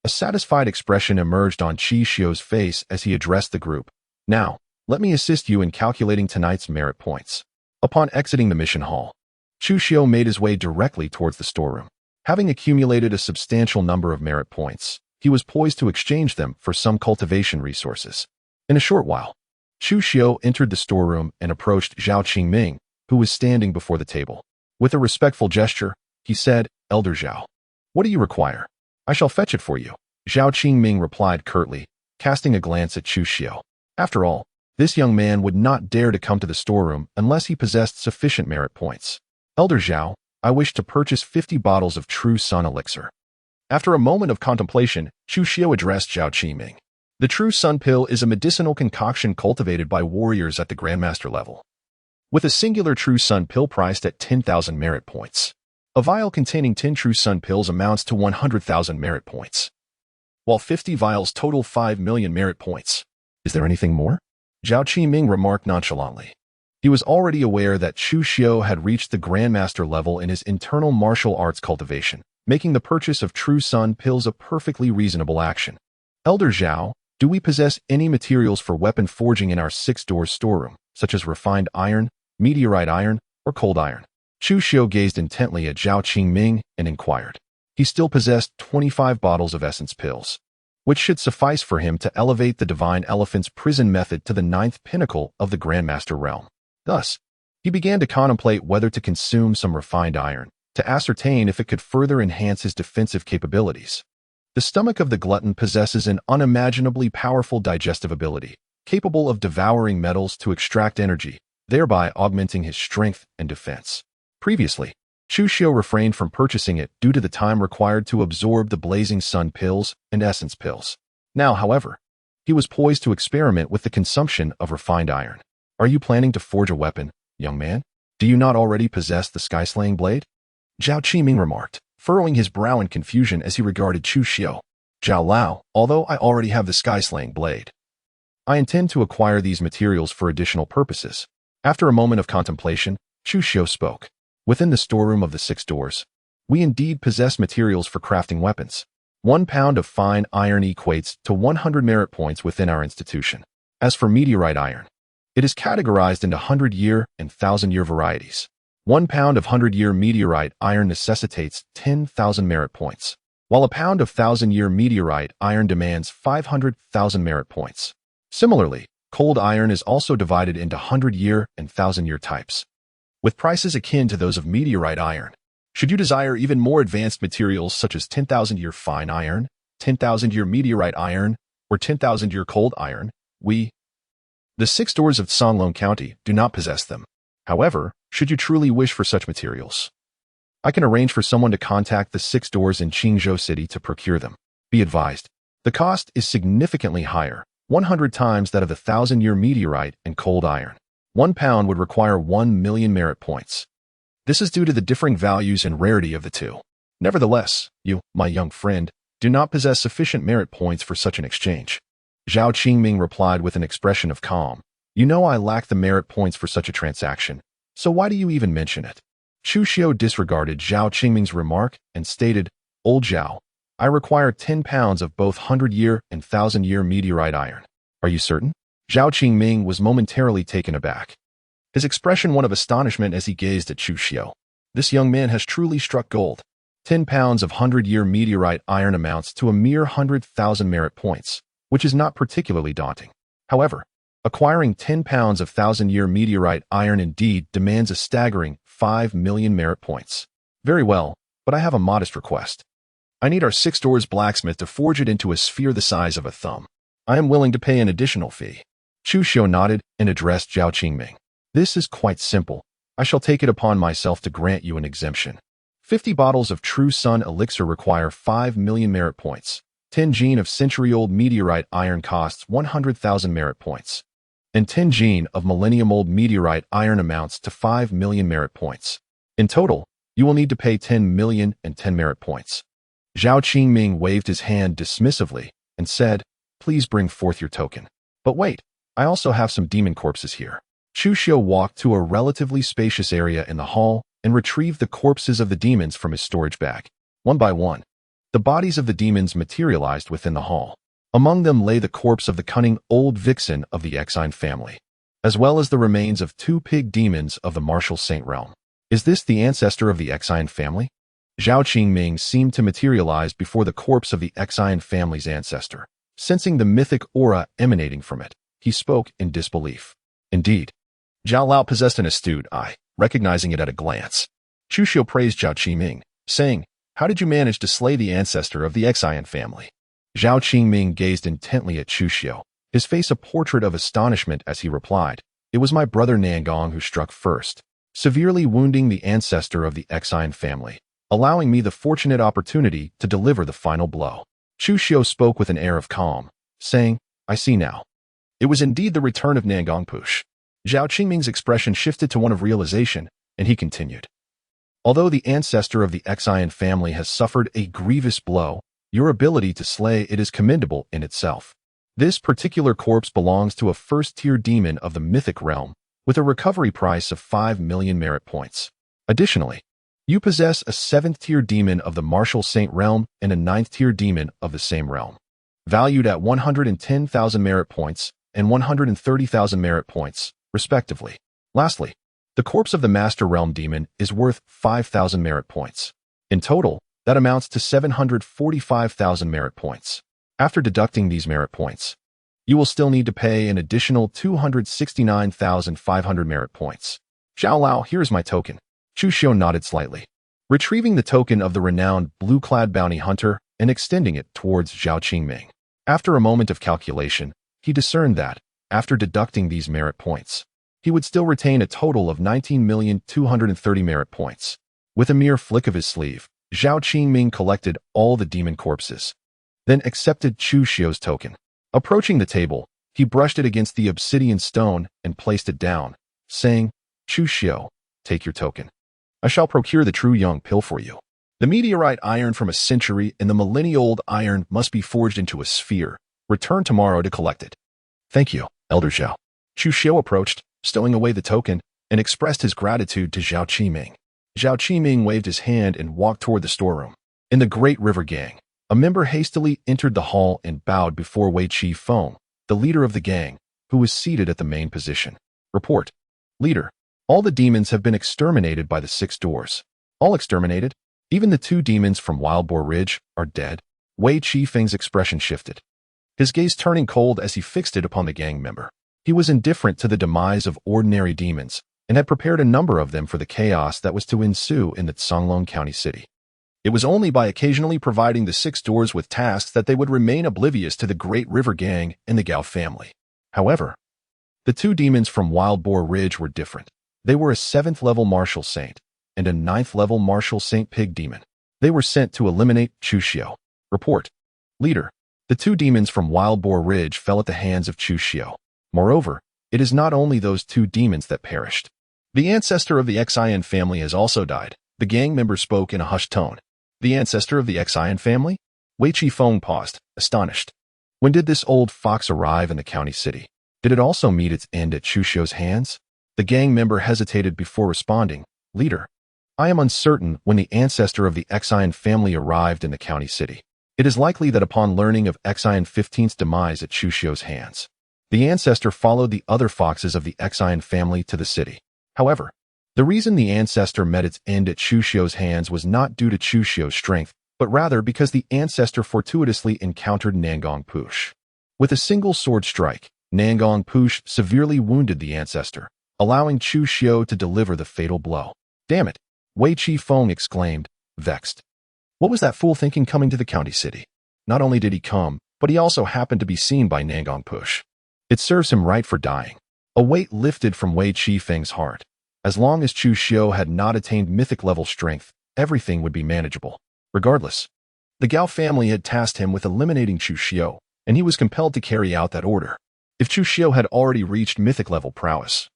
A satisfied expression emerged on Chu Xiu's face as he addressed the group. Now, let me assist you in calculating tonight's merit points. Upon exiting the mission hall, Chu Xiu made his way directly towards the storeroom. Having accumulated a substantial number of merit points, he was poised to exchange them for some cultivation resources. In a short while, Chu Xiu entered the storeroom and approached Zhao Qingming, who was standing before the table. With a respectful gesture, he said, "Elder Zhao, what do you require? I shall fetch it for you." Zhao Qingming replied curtly, casting a glance at Chu Xiu. After all, this young man would not dare to come to the storeroom unless he possessed sufficient merit points. "Elder Zhao, I wish to purchase 50 bottles of True Sun Elixir." After a moment of contemplation, Chu Xiu addressed Zhao Qingming. The True Sun Pill is a medicinal concoction cultivated by warriors at the Grandmaster level, with a singular True Sun Pill priced at 10,000 merit points. A vial containing 10 True Sun Pills amounts to 100,000 merit points, while 50 vials total 5 million merit points. Is there anything more? Zhao Qiming remarked nonchalantly. He was already aware that Chu Xiu had reached the Grandmaster level in his internal martial arts cultivation, making the purchase of True Sun Pills a perfectly reasonable action. "Elder Zhao, do we possess any materials for weapon forging in our 6-door storeroom, such as refined iron, meteorite iron, or cold iron?" Chu Xiu gazed intently at Zhao Qingming and inquired. He still possessed 25 bottles of essence pills, which should suffice for him to elevate the Divine Elephant's prison method to the 9th pinnacle of the Grandmaster realm. Thus, he began to contemplate whether to consume some refined iron, to ascertain if it could further enhance his defensive capabilities. The stomach of the glutton possesses an unimaginably powerful digestive ability, capable of devouring metals to extract energy, thereby augmenting his strength and defense. Previously, Chu Xiu refrained from purchasing it due to the time required to absorb the Blazing Sun pills and essence pills. Now, however, he was poised to experiment with the consumption of refined iron. "Are you planning to forge a weapon, young man?" Do you not already possess the sky-slaying blade? Zhao Qiming remarked, furrowing his brow in confusion as he regarded Chu Xiu. Zhao Lao, although I already have the sky-slaying blade, I intend to acquire these materials for additional purposes. After a moment of contemplation, Chu Xiu spoke. Within the storeroom of the 6 doors, we indeed possess materials for crafting weapons. 1 pound of fine iron equates to 100 merit points within our institution. As for meteorite iron, it is categorized into 100-year and 1,000-year varieties. 1 pound of 100-year meteorite iron necessitates 10,000 merit points, while a pound of 1,000-year meteorite iron demands 500,000 merit points. Similarly, cold iron is also divided into 100-year and 1,000-year types, with prices akin to those of meteorite iron. Should you desire even more advanced materials such as 10,000-year fine iron, 10,000-year meteorite iron, or 10,000-year cold iron, the 6 doors of Songlong County, do not possess them. However, should you truly wish for such materials, I can arrange for someone to contact the 6 doors in Qingzhou City to procure them. Be advised, the cost is significantly higher, 100 times that of the 1,000-year meteorite and cold iron. 1 pound would require 1 million merit points. This is due to the differing values and rarity of the two. Nevertheless, you, my young friend, do not possess sufficient merit points for such an exchange. Zhao Qingming replied with an expression of calm. You know I lack the merit points for such a transaction, so why do you even mention it? Chu Xiu disregarded Zhao Qingming's remark and stated, Old Zhao, I require 10 pounds of both 100-year and 1,000-year meteorite iron. Are you certain? Zhao Qingming was momentarily taken aback, his expression one of astonishment as he gazed at Chu Xiu. This young man has truly struck gold. 10 pounds of 100-year meteorite iron amounts to a mere 100,000 merit points, which is not particularly daunting. However, acquiring 10 pounds of 1,000-year meteorite iron indeed demands a staggering 5 million merit points. Very well, but I have a modest request. I need our 6 doors blacksmith to forge it into a sphere the size of a thumb. I am willing to pay an additional fee. Chu Xiu nodded and addressed Zhao Qingming. This is quite simple. I shall take it upon myself to grant you an exemption. 50 bottles of True Sun elixir require 5 million merit points. 10 gene of century-old meteorite iron costs 100,000 merit points. And 10 gene of millennium-old meteorite iron amounts to 5 million merit points. In total, you will need to pay 10 million and 10 merit points. Zhao Qingming waved his hand dismissively and said, Please bring forth your token. But wait, I also have some demon corpses here. Chu Xiu walked to a relatively spacious area in the hall and retrieved the corpses of the demons from his storage bag. One by one, the bodies of the demons materialized within the hall. Among them lay the corpse of the cunning old vixen of the Exine family, as well as the remains of 2 pig demons of the martial saint realm. Is this the ancestor of the Exine family? Zhao Qingming seemed to materialize before the corpse of the Exine family's ancestor. Sensing the mythic aura emanating from it, he spoke in disbelief. Indeed, Zhao Lao possessed an astute eye, recognizing it at a glance. Chu Xiu praised Zhao Qingming, saying, How did you manage to slay the ancestor of the Exine family? Zhao Qingming gazed intently at Chu Xiu, his face a portrait of astonishment as he replied, It was my brother Nangong who struck first, severely wounding the ancestor of the Exine family, allowing me the fortunate opportunity to deliver the final blow. Chu Xiu spoke with an air of calm, saying, I see now. It was indeed the return of Nangong Push. Zhao Qingming's expression shifted to one of realization, and he continued. Although the ancestor of the Exine family has suffered a grievous blow, your ability to slay it is commendable in itself. This particular corpse belongs to a first-tier demon of the mythic realm, with a recovery price of 5 million merit points. Additionally, you possess a 7th-tier demon of the martial saint realm and a 9th-tier demon of the same realm, valued at 110,000 merit points and 130,000 merit points, respectively. Lastly, the corpse of the master realm demon is worth 5,000 merit points. In total, that amounts to 745,000 merit points. After deducting these merit points, you will still need to pay an additional 269,500 merit points. Zhao Lao, here is my token. Chu Xiu nodded slightly, retrieving the token of the renowned blue-clad bounty hunter and extending it towards Zhao Qingming. After a moment of calculation, he discerned that, after deducting these merit points, he would still retain a total of 19,230 merit points. With a mere flick of his sleeve, Zhao Qingming collected all the demon corpses, then accepted Chu Xiu's token. Approaching the table, he brushed it against the obsidian stone and placed it down, saying, Chu Xiu, take your token. I shall procure the true young pill for you. The meteorite iron from a century and the millennia-old iron must be forged into a sphere. Return tomorrow to collect it. Thank you, Elder Zhao. Chu Xiu approached, stowing away the token, and expressed his gratitude to Zhao Qiming. Zhao Qiming waved his hand and walked toward the storeroom. In the Great River Gang, a member hastily entered the hall and bowed before Wei Qi Feng, the leader of the gang, who was seated at the main position. Report. Leader. All the demons have been exterminated by the 6 doors. All exterminated? Even the 2 demons from Wild Boar Ridge are dead? Wei Qi Feng's expression shifted, his gaze turning cold as he fixed it upon the gang member. He was indifferent to the demise of ordinary demons and had prepared a number of them for the chaos that was to ensue in the Songlong County city. It was only by occasionally providing the 6 doors with tasks that they would remain oblivious to the Great River Gang and the Gao family. However, the 2 demons from Wild Boar Ridge were different. They were a 7th-level Martial Saint and a 9th-level Martial Saint Pig Demon. They were sent to eliminate Chu Xiu. Report. Leader. The 2 demons from Wild Boar Ridge fell at the hands of Chu Xiu. Moreover, it is not only those 2 demons that perished. The ancestor of the Xian family has also died. The gang member spoke in a hushed tone. The ancestor of the Xian family? Wei Qi Feng paused, astonished. When did this old fox arrive in the county city? Did it also meet its end at Chu Xiu's hands? The gang member hesitated before responding. Leader. I am uncertain when the ancestor of the Xian family arrived in the county city. It is likely that upon learning of Xian 15's demise at Chu Xiu's hands, the ancestor followed the other foxes of the Xian family to the city. However, the reason the ancestor met its end at Chu Xiu's hands was not due to Chu Xiu's strength, but rather because the ancestor fortuitously encountered Nangong Push. With a single sword strike, Nangong Push severely wounded the ancestor, allowing Chu Xiu to deliver the fatal blow. Damn it! Wei Qi Feng exclaimed, vexed. What was that fool thinking coming to the county city? Not only did he come, but he also happened to be seen by Nangong Push. It serves him right for dying. A weight lifted from Wei Qi Feng's heart. As long as Chu Xiu had not attained mythic-level strength, everything would be manageable. Regardless, the Gao family had tasked him with eliminating Chu Xiu, and he was compelled to carry out that order. If Chu Xiu had already reached mythic-level prowess,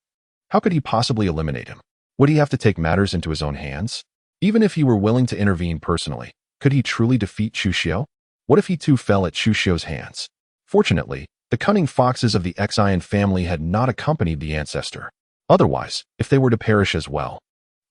how could he possibly eliminate him? Would he have to take matters into his own hands? Even if he were willing to intervene personally, could he truly defeat Chu Xiu? What if he too fell at Chu Xiu's hands? Fortunately, the cunning foxes of the Xian family had not accompanied the ancestor. Otherwise, if they were to perish as well,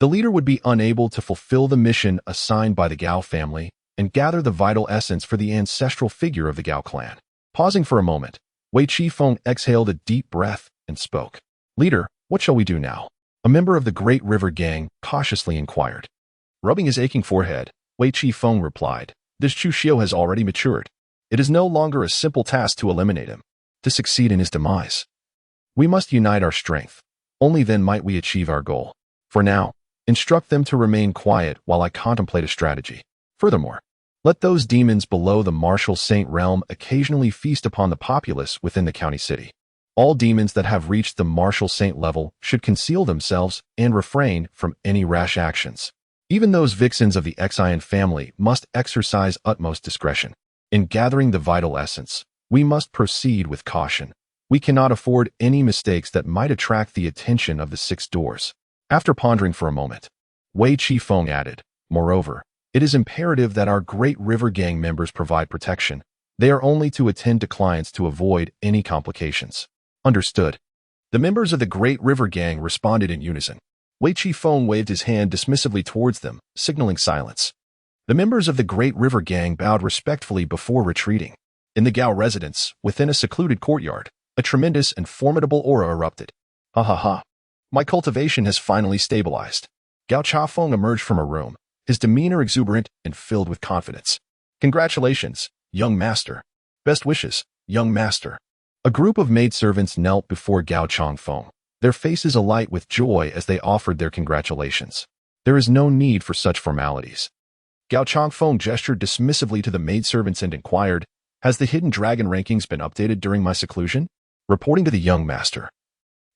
the leader would be unable to fulfill the mission assigned by the Gao family and gather the vital essence for the ancestral figure of the Gao clan. Pausing for a moment, Wei Qi Feng exhaled a deep breath and spoke. Leader, what shall we do now? A member of the Great River Gang cautiously inquired. Rubbing his aching forehead, Wei Qi Feng replied, This Chu Xiu has already matured. It is no longer a simple task to eliminate him, to succeed in his demise. We must unite our strength. Only then might we achieve our goal. For now, instruct them to remain quiet while I contemplate a strategy. Furthermore, let those demons below the Martial Saint realm occasionally feast upon the populace within the county city. All demons that have reached the Martial Saint level should conceal themselves and refrain from any rash actions. Even those vixens of the Xian family must exercise utmost discretion. In gathering the vital essence, we must proceed with caution. We cannot afford any mistakes that might attract the attention of the 6 doors. After pondering for a moment, Wei Qi Feng added, Moreover, it is imperative that our Great River Gang members provide protection. They are only to attend to clients to avoid any complications. Understood. The members of the Great River Gang responded in unison. Wei Qi Feng waved his hand dismissively towards them, signaling silence. The members of the Great River Gang bowed respectfully before retreating. In the Gao residence, within a secluded courtyard, a tremendous and formidable aura erupted. Ha ha ha. My cultivation has finally stabilized. Gao Chafeng emerged from a room, his demeanor exuberant and filled with confidence. Congratulations, young master. Best wishes, young master. A group of maidservants knelt before Gao Changfeng, their faces alight with joy as they offered their congratulations. There is no need for such formalities. Gao Changfeng gestured dismissively to the maidservants and inquired, Has the Hidden Dragon rankings been updated during my seclusion? Reporting to the young master.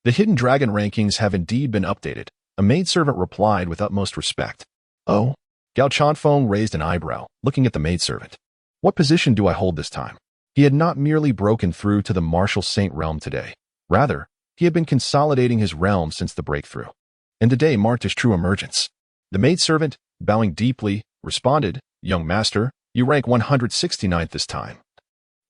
The Hidden Dragon rankings have indeed been updated, a maidservant replied with utmost respect. Oh? Gao Changfeng raised an eyebrow, looking at the maidservant. What position do I hold this time? He had not merely broken through to the Martial Saint realm today. Rather, he had been consolidating his realm since the breakthrough. and the day marked his true emergence. The maidservant, bowing deeply, responded, "Young master, you rank 169th this time."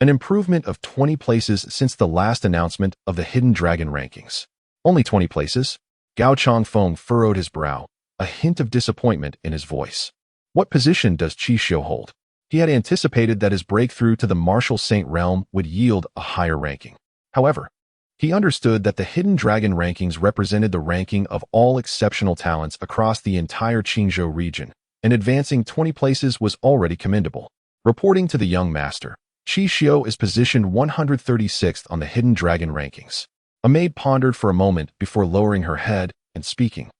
An improvement of 20 places since the last announcement of the Hidden Dragon rankings. Only 20 places? Gao Changfeng furrowed his brow, a hint of disappointment in his voice. What position does Chu Xiu hold? He had anticipated that his breakthrough to the martial saint realm would yield a higher ranking. However, he understood that the Hidden Dragon rankings represented the ranking of all exceptional talents across the entire Qingzhou region, and advancing 20 places was already commendable. Reporting to the young master, Chu Xiu is positioned 136th on the Hidden Dragon rankings. A maid pondered for a moment before lowering her head and speaking.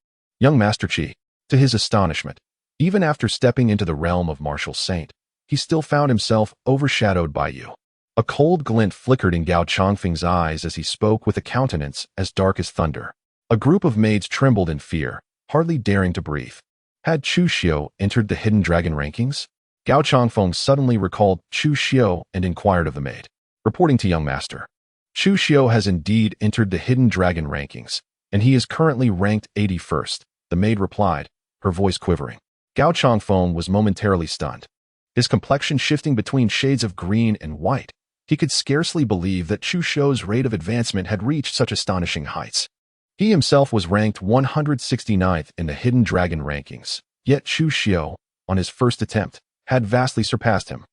Young Master Qi. To his astonishment, even after stepping into the realm of martial saint, he still found himself overshadowed by you. A cold glint flickered in Gao Changfeng's eyes as he spoke with a countenance as dark as thunder. A group of maids trembled in fear, hardly daring to breathe. Had Chu Xiu entered the Hidden Dragon rankings? Gao Changfeng suddenly recalled Chu Xiu and inquired of the maid. Reporting to young master, Chu Xiu has indeed entered the Hidden Dragon rankings, and he is currently ranked 81st, the maid replied, her voice quivering. Gao Changfeng was momentarily stunned, his complexion shifting between shades of green and white. He could scarcely believe that Chu Xiu's rate of advancement had reached such astonishing heights. He himself was ranked 169th in the Hidden Dragon rankings, yet Chu Xiu, on his first attempt, had vastly surpassed him.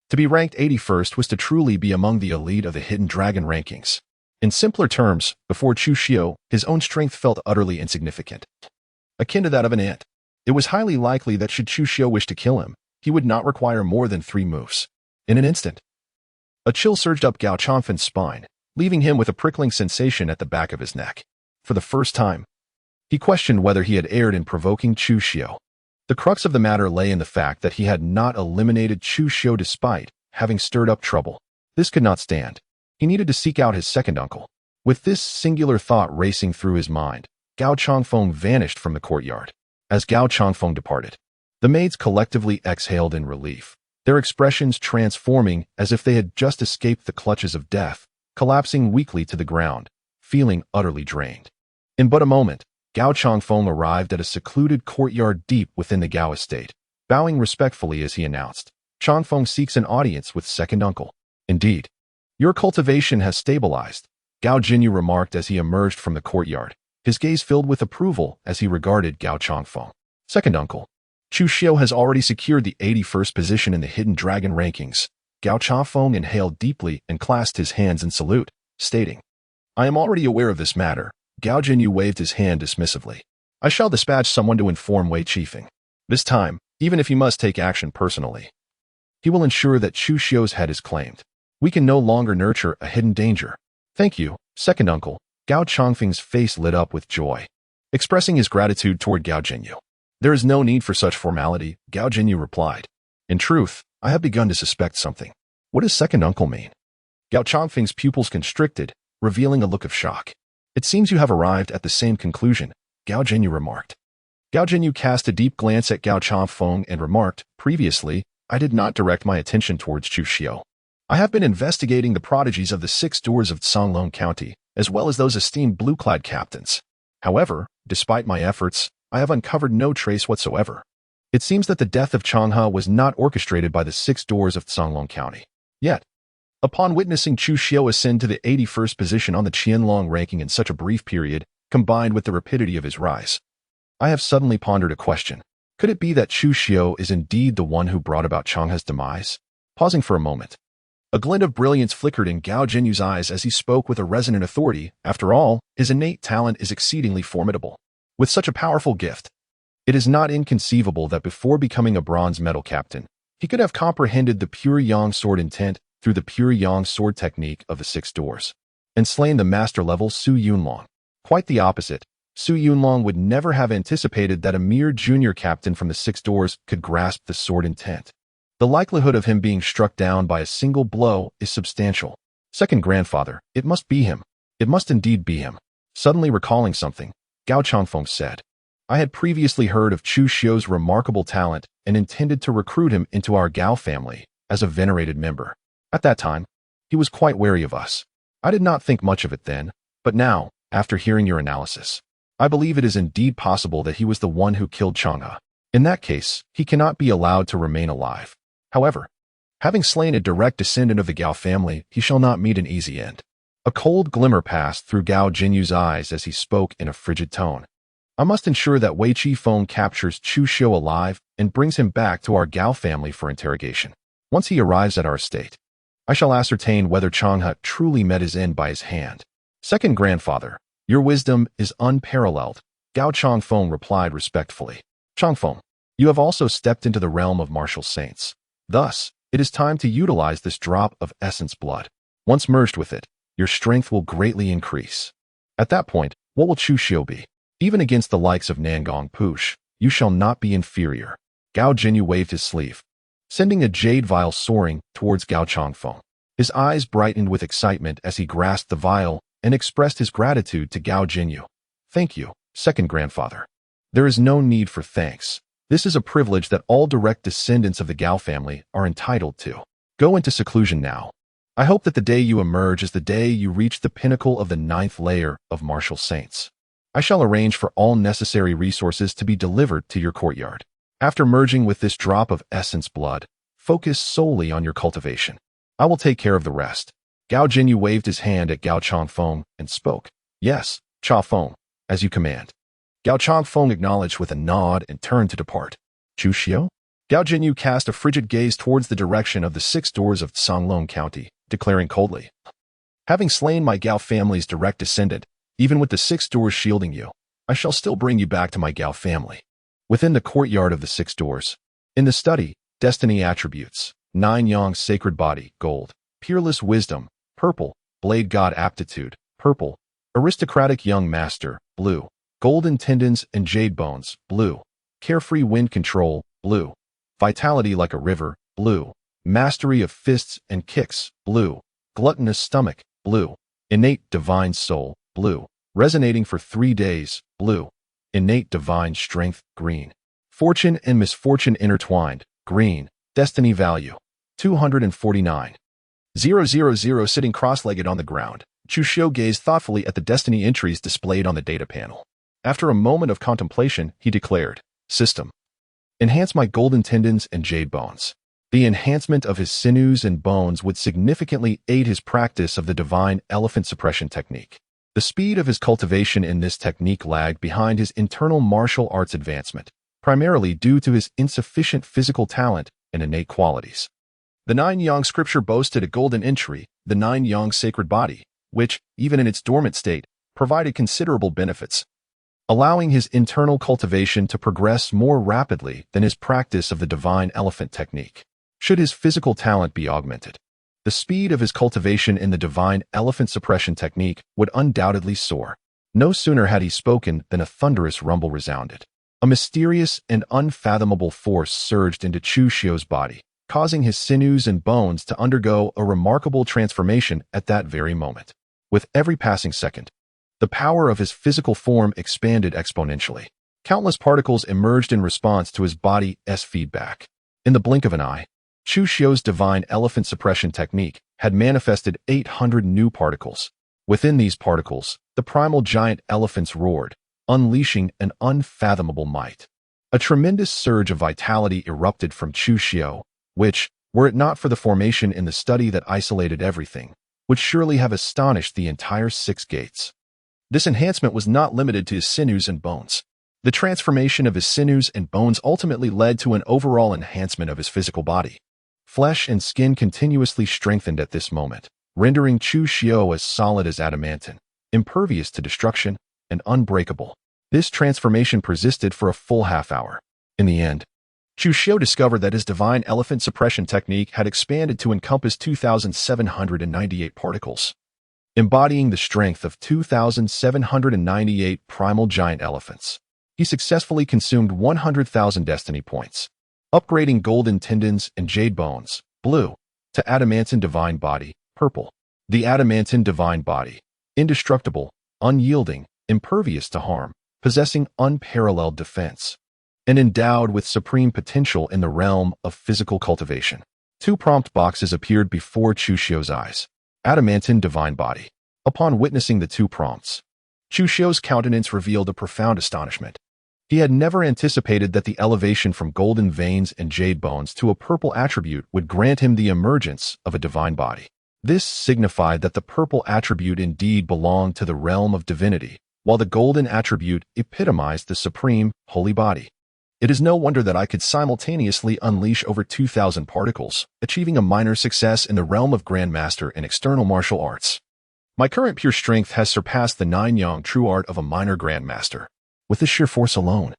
To be ranked 81st was to truly be among the elite of the Hidden Dragon rankings. In simpler terms, before Chu Xiu, his own strength felt utterly insignificant, akin to that of an ant. It was highly likely that should Chu Xiu wish to kill him, he would not require more than 3 moves. In an instant, a chill surged up Gao Changfeng's spine, leaving him with a prickling sensation at the back of his neck. For the first time, he questioned whether he had erred in provoking Chu Xiu. The crux of the matter lay in the fact that he had not eliminated Chu Xiu despite having stirred up trouble. This could not stand. He needed to seek out his second uncle. With this singular thought racing through his mind, Gao Changfeng vanished from the courtyard. As Gao Changfeng departed, the maids collectively exhaled in relief, their expressions transforming as if they had just escaped the clutches of death, collapsing weakly to the ground, feeling utterly drained. In but a moment, Gao Changfeng arrived at a secluded courtyard deep within the Gao estate, bowing respectfully as he announced, "Changfeng seeks an audience with second uncle." "Indeed. Your cultivation has stabilized," Gao Jinyu remarked as he emerged from the courtyard, his gaze filled with approval as he regarded Gao Changfeng. "Second uncle. Chu Xiu has already secured the 81st position in the Hidden Dragon rankings." Gao Changfeng inhaled deeply and clasped his hands in salute, stating, "I am already aware of this matter." Gao Jinyu waved his hand dismissively. "I shall dispatch someone to inform Wei Qifeng. This time, even if he must take action personally, he will ensure that Chu Xiu's head is claimed. We can no longer nurture a hidden danger." "Thank you, second uncle." Gao Changfeng's face lit up with joy, expressing his gratitude toward Gao Jinyu. "There is no need for such formality," Gao Jinyu replied. "In truth, I have begun to suspect something." "What does second uncle mean?" Gao Changfeng's pupils constricted, revealing a look of shock. "It seems you have arrived at the same conclusion," Gao Jinyu remarked. Gao Jinyu cast a deep glance at Gao Changfeng and remarked, "Previously, I did not direct my attention towards Chu Xiu. I have been investigating the prodigies of the 6 doors of Songlong County, as well as those esteemed blue-clad captains. However, despite my efforts, I have uncovered no trace whatsoever. It seems that the death of Changhe was not orchestrated by the 6 doors of Songlong County. Yet, upon witnessing Chu Xiu ascend to the 81st position on the Qianlong ranking in such a brief period, combined with the rapidity of his rise, I have suddenly pondered a question. Could it be that Chu Xiu is indeed the one who brought about Changhe's demise?" Pausing for a moment, a glint of brilliance flickered in Gao Jinyu's eyes as he spoke with a resonant authority. After all, his innate talent is exceedingly formidable. With such a powerful gift, it is not inconceivable that before becoming a bronze medal captain, he could have comprehended the pure yang sword intent through the pure yang sword technique of the 6 doors, and slain the master-level Su Yunlong. Quite the opposite, Su Yunlong would never have anticipated that a mere junior captain from the 6 doors could grasp the sword intent. The likelihood of him being struck down by a single blow is substantial. "Second grandfather, it must be him. It must indeed be him." Suddenly recalling something, Gao Changfeng said, "I had previously heard of Chu Xiu's remarkable talent and intended to recruit him into our Gao family as a venerated member. At that time, he was quite wary of us. I did not think much of it then, but now, after hearing your analysis, I believe it is indeed possible that he was the one who killed Chang'e. In that case, he cannot be allowed to remain alive. However, having slain a direct descendant of the Gao family, he shall not meet an easy end. A cold glimmer passed through Gao Jinyu's eyes as he spoke in a frigid tone. I must ensure that Wei Qifeng captures Chu Xiu alive and brings him back to our Gao family for interrogation. Once he arrives at our estate, I shall ascertain whether Chang'e truly met his end by his hand. Second grandfather, your wisdom is unparalleled, Gao Changfeng replied respectfully. Changfeng, you have also stepped into the realm of martial saints. Thus, it is time to utilize this drop of essence blood. Once merged with it, your strength will greatly increase. At that point, what will Chu Xiu be? Even against the likes of Nangong Push, you shall not be inferior. Gao Jinyu waved his sleeve, sending a jade vial soaring towards Gao Changfeng. His eyes brightened with excitement as he grasped the vial and expressed his gratitude to Gao Jinyu. Thank you, second grandfather. There is no need for thanks. This is a privilege that all direct descendants of the Gao family are entitled to. Go into seclusion now. I hope that the day you emerge is the day you reach the pinnacle of the 9th layer of martial saints. I shall arrange for all necessary resources to be delivered to your courtyard. After merging with this drop of essence blood, focus solely on your cultivation. I will take care of the rest. Gao Jinyu waved his hand at Gao Changfeng and spoke. Yes, Changfeng, as you command. Gao Changfeng acknowledged with a nod and turned to depart. Chu Xiu? Gao Jinyu cast a frigid gaze towards the direction of the 6 doors of Songlong County, declaring coldly, having slain my Gao family's direct descendant, even with the 6 doors shielding you, I shall still bring you back to my Gao family. Within the courtyard of the 6 doors, in the study, destiny attributes, 9 Yang sacred body, gold, peerless wisdom, purple, blade god aptitude, purple, aristocratic young master, blue, golden tendons and jade bones, blue, carefree wind control, blue, vitality like a river, blue, mastery of fists and kicks, blue, gluttonous stomach, blue, innate divine soul, blue, resonating for 3 days, blue, innate divine strength, green, fortune and misfortune intertwined, green, destiny value, 249. 000 sitting cross-legged on the ground, Chu Xiu gazed thoughtfully at the destiny entries displayed on the data panel. After a moment of contemplation, he declared, System. Enhance my golden tendons and jade bones. The enhancement of his sinews and bones would significantly aid his practice of the divine elephant suppression technique. The speed of his cultivation in this technique lagged behind his internal martial arts advancement, primarily due to his insufficient physical talent and innate qualities. The 9 Yang scripture boasted a golden entry, the 9 Yang sacred body, which, even in its dormant state, provided considerable benefits, allowing his internal cultivation to progress more rapidly than his practice of the divine elephant technique. Should his physical talent be augmented, the speed of his cultivation in the divine elephant suppression technique would undoubtedly soar. No sooner had he spoken than a thunderous rumble resounded. A mysterious and unfathomable force surged into Chu Xiu's body, causing his sinews and bones to undergo a remarkable transformation at that very moment. With every passing second, the power of his physical form expanded exponentially. Countless particles emerged in response to his body's feedback. In the blink of an eye, Chu Xiu's divine elephant suppression technique had manifested 800 new particles. Within these particles, the primal giant elephants roared, unleashing an unfathomable might. A tremendous surge of vitality erupted from Chu Xiu, which, were it not for the formation in the study that isolated everything, would surely have astonished the entire 6 gates. This enhancement was not limited to his sinews and bones. The transformation of his sinews and bones ultimately led to an overall enhancement of his physical body. Flesh and skin continuously strengthened at this moment, rendering Chu Xiu as solid as adamantine, impervious to destruction, and unbreakable. This transformation persisted for a full half-hour. In the end, Chu Xiu discovered that his divine elephant suppression technique had expanded to encompass 2,798 particles, embodying the strength of 2,798 primal giant elephants. He successfully consumed 100,000 destiny points, upgrading golden tendons and jade bones, blue, to adamantine divine body, purple. The adamantine divine body, indestructible, unyielding, impervious to harm, possessing unparalleled defense, and endowed with supreme potential in the realm of physical cultivation. 2 prompt boxes appeared before Chu Xiu's eyes. Adamantine divine body. Upon witnessing the 2 prompts, Chu Xiu's countenance revealed a profound astonishment. He had never anticipated that the elevation from golden veins and jade bones to a purple attribute would grant him the emergence of a divine body. This signified that the purple attribute indeed belonged to the realm of divinity, while the golden attribute epitomized the supreme, holy body. It is no wonder that I could simultaneously unleash over 2,000 particles, achieving a minor success in the realm of Grandmaster in external martial arts. My current pure strength has surpassed the 9-yang true art of a minor Grandmaster. With this sheer force alone,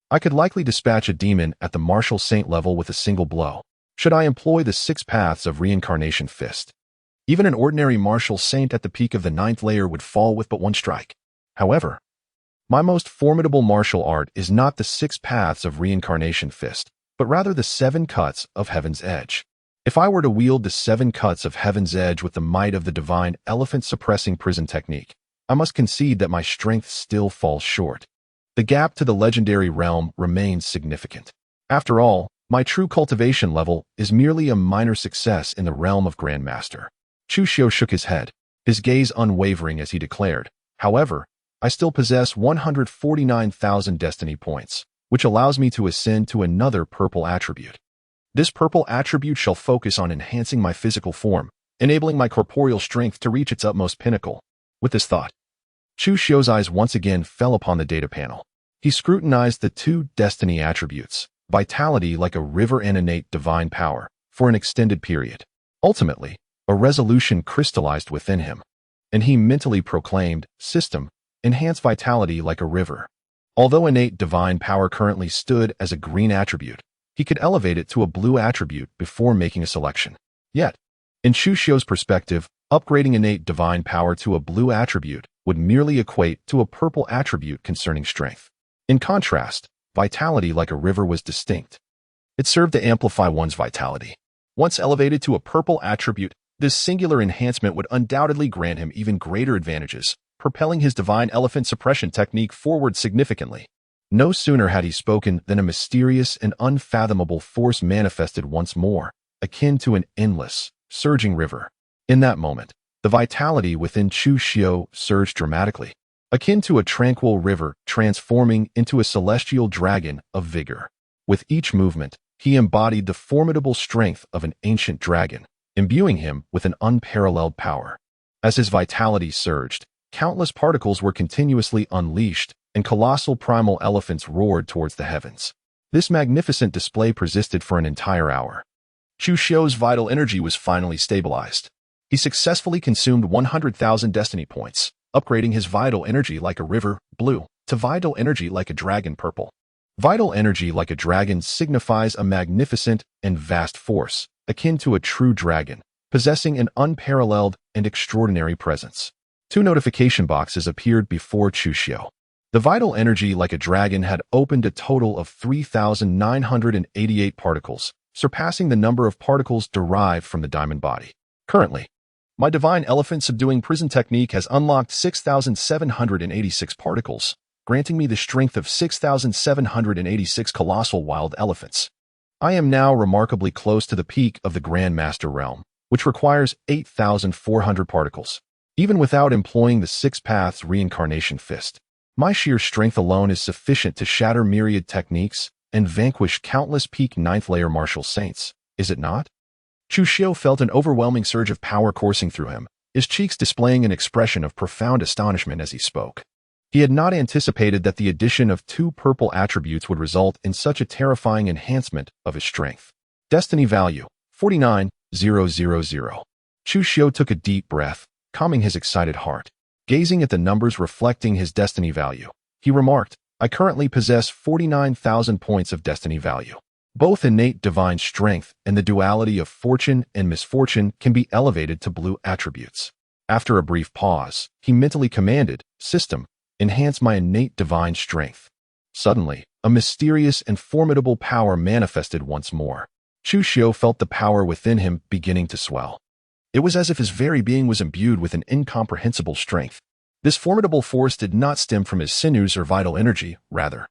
I could likely dispatch a demon at the martial saint level with a single blow, should I employ the 6 paths of reincarnation fist. Even an ordinary martial saint at the peak of the 9th layer would fall with but one strike. However, my most formidable martial art is not the 6 paths of reincarnation fist, but rather the 7 cuts of Heaven's Edge. If I were to wield the 7 cuts of Heaven's Edge with the might of the divine elephant-suppressing prison technique, I must concede that my strength still falls short. The gap to the legendary realm remains significant. After all, my true cultivation level is merely a minor success in the realm of Grandmaster. Chu Xiu shook his head, his gaze unwavering as he declared, "However, I still possess 149,000 destiny points, which allows me to ascend to another purple attribute. This purple attribute shall focus on enhancing my physical form, enabling my corporeal strength to reach its utmost pinnacle." With this thought, Chu Xiu's eyes once again fell upon the data panel. He scrutinized the 2 destiny attributes, vitality like a river and innate divine power, for an extended period. Ultimately, a resolution crystallized within him, and he mentally proclaimed, "System, enhance vitality like a river." Although innate divine power currently stood as a green attribute, he could elevate it to a blue attribute before making a selection. Yet, in Chu Xiu's perspective, upgrading innate divine power to a blue attribute would merely equate to a purple attribute concerning strength. In contrast, vitality like a river was distinct. It served to amplify one's vitality. Once elevated to a purple attribute, this singular enhancement would undoubtedly grant him even greater advantages, propelling his divine elephant suppression technique forward significantly. No sooner had he spoken than a mysterious and unfathomable force manifested once more, akin to an endless, surging river. In that moment, the vitality within Chu Xiu surged dramatically, akin to a tranquil river transforming into a celestial dragon of vigor. With each movement, he embodied the formidable strength of an ancient dragon, imbuing him with an unparalleled power. As his vitality surged, countless particles were continuously unleashed, and colossal primal elephants roared towards the heavens. This magnificent display persisted for an entire hour. Chu Xiu's vital energy was finally stabilized. He successfully consumed 100,000 destiny points, upgrading his vital energy like a river, blue, to vital energy like a dragon, purple. Vital energy like a dragon signifies a magnificent and vast force, akin to a true dragon, possessing an unparalleled and extraordinary presence. 2 notification boxes appeared before Chu Xiu. The vital energy like a dragon had opened a total of 3,988 particles, surpassing the number of particles derived from the diamond body. Currently, my divine elephant subduing prison technique has unlocked 6,786 particles, granting me the strength of 6,786 colossal wild elephants. I am now remarkably close to the peak of the Grandmaster realm, which requires 8,400 particles. Even without employing the 6 paths reincarnation fist, my sheer strength alone is sufficient to shatter myriad techniques and vanquish countless peak 9th layer martial saints, is it not? Chu Xiu felt an overwhelming surge of power coursing through him, his cheeks displaying an expression of profound astonishment as he spoke. He had not anticipated that the addition of 2 purple attributes would result in such a terrifying enhancement of his strength. Destiny value, 49,000. Chu Xiu took a deep breath, calming his excited heart. Gazing at the numbers reflecting his destiny value, he remarked, "I currently possess 49,000 points of destiny value. Both innate divine strength and the duality of fortune and misfortune can be elevated to blue attributes." After a brief pause, he mentally commanded, "System, enhance my innate divine strength." Suddenly, a mysterious and formidable power manifested once more. Chu Xiu felt the power within him beginning to swell. It was as if his very being was imbued with an incomprehensible strength. This formidable force did not stem from his sinews or vital energy, rather.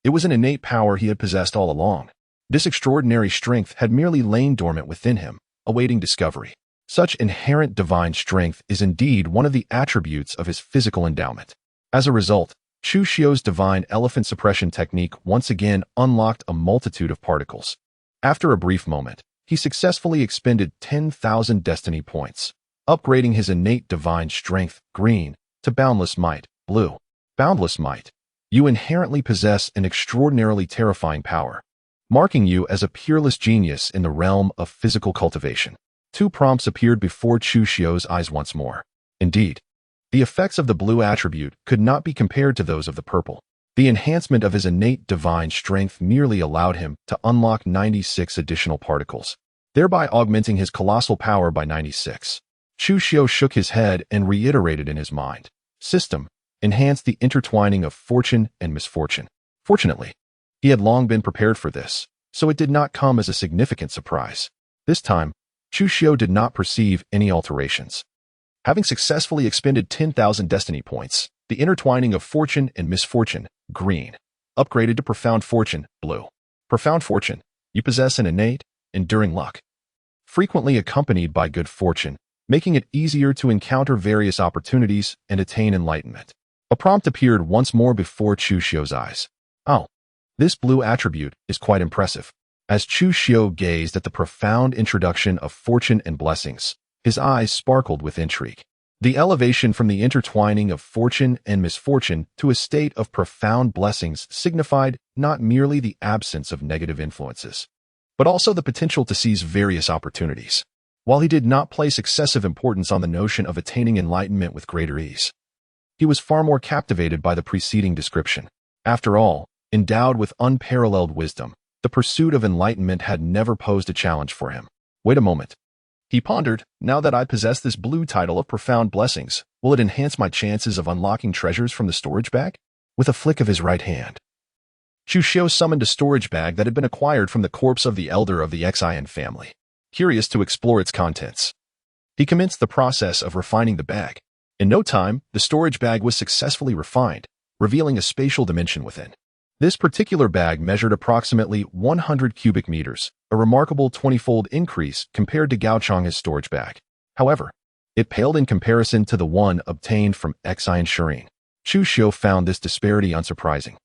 It was an innate power he had possessed all along. This extraordinary strength had merely lain dormant within him, awaiting discovery. Such inherent divine strength is indeed one of the attributes of his physical endowment. As a result, Chu Xiu's divine elephant suppression technique once again unlocked a multitude of particles. After a brief moment, he successfully expended 10,000 destiny points, upgrading his innate divine strength, green, to boundless might, blue. Boundless might. You inherently possess an extraordinarily terrifying power, marking you as a peerless genius in the realm of physical cultivation. Two prompts appeared before Chu Xiu's eyes once more. Indeed, the effects of the blue attribute could not be compared to those of the purple. The enhancement of his innate divine strength merely allowed him to unlock 96 additional particles, thereby augmenting his colossal power by 96. Chu Xiu shook his head and reiterated in his mind, "System, enhance the intertwining of fortune and misfortune." Fortunately, he had long been prepared for this, so it did not come as a significant surprise. This time, Chu Xiu did not perceive any alterations. Having successfully expended 10,000 destiny points, the intertwining of fortune and misfortune, green, upgraded to profound fortune, blue. Profound fortune, you possess an innate, enduring luck, frequently accompanied by good fortune, making it easier to encounter various opportunities and attain enlightenment. A prompt appeared once more before Chu Xiu's eyes. Oh, this blue attribute is quite impressive. As Chu Xiu gazed at the profound introduction of fortune and blessings, his eyes sparkled with intrigue. The elevation from the intertwining of fortune and misfortune to a state of profound blessings signified not merely the absence of negative influences, but also the potential to seize various opportunities. While he did not place excessive importance on the notion of attaining enlightenment with greater ease, he was far more captivated by the preceding description. After all, endowed with unparalleled wisdom, the pursuit of enlightenment had never posed a challenge for him. Wait a moment. He pondered, now that I possess this blue title of profound blessings, will it enhance my chances of unlocking treasures from the storage bag? With a flick of his right hand, Chu Xiu summoned a storage bag that had been acquired from the corpse of the elder of the Xian family. Curious to explore its contents, he commenced the process of refining the bag. In no time, the storage bag was successfully refined, revealing a spatial dimension within. This particular bag measured approximately 100 cubic meters, a remarkable 20-fold increase compared to Gao Chang's storage bag. However, it paled in comparison to the one obtained from Xian Shireen. Chu Xiu found this disparity unsurprising,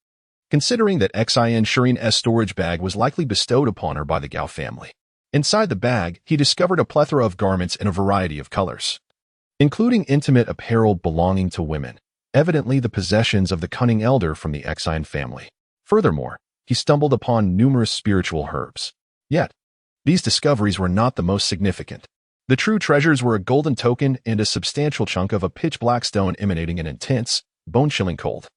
considering that Xian Shireen's storage bag was likely bestowed upon her by the Gao family. Inside the bag, he discovered a plethora of garments in a variety of colors, including intimate apparel belonging to women, evidently the possessions of the cunning elder from the Xian family. Furthermore, he stumbled upon numerous spiritual herbs. Yet, these discoveries were not the most significant. The true treasures were a golden token and a substantial chunk of a pitch-black stone emanating an intense, bone-chilling cold.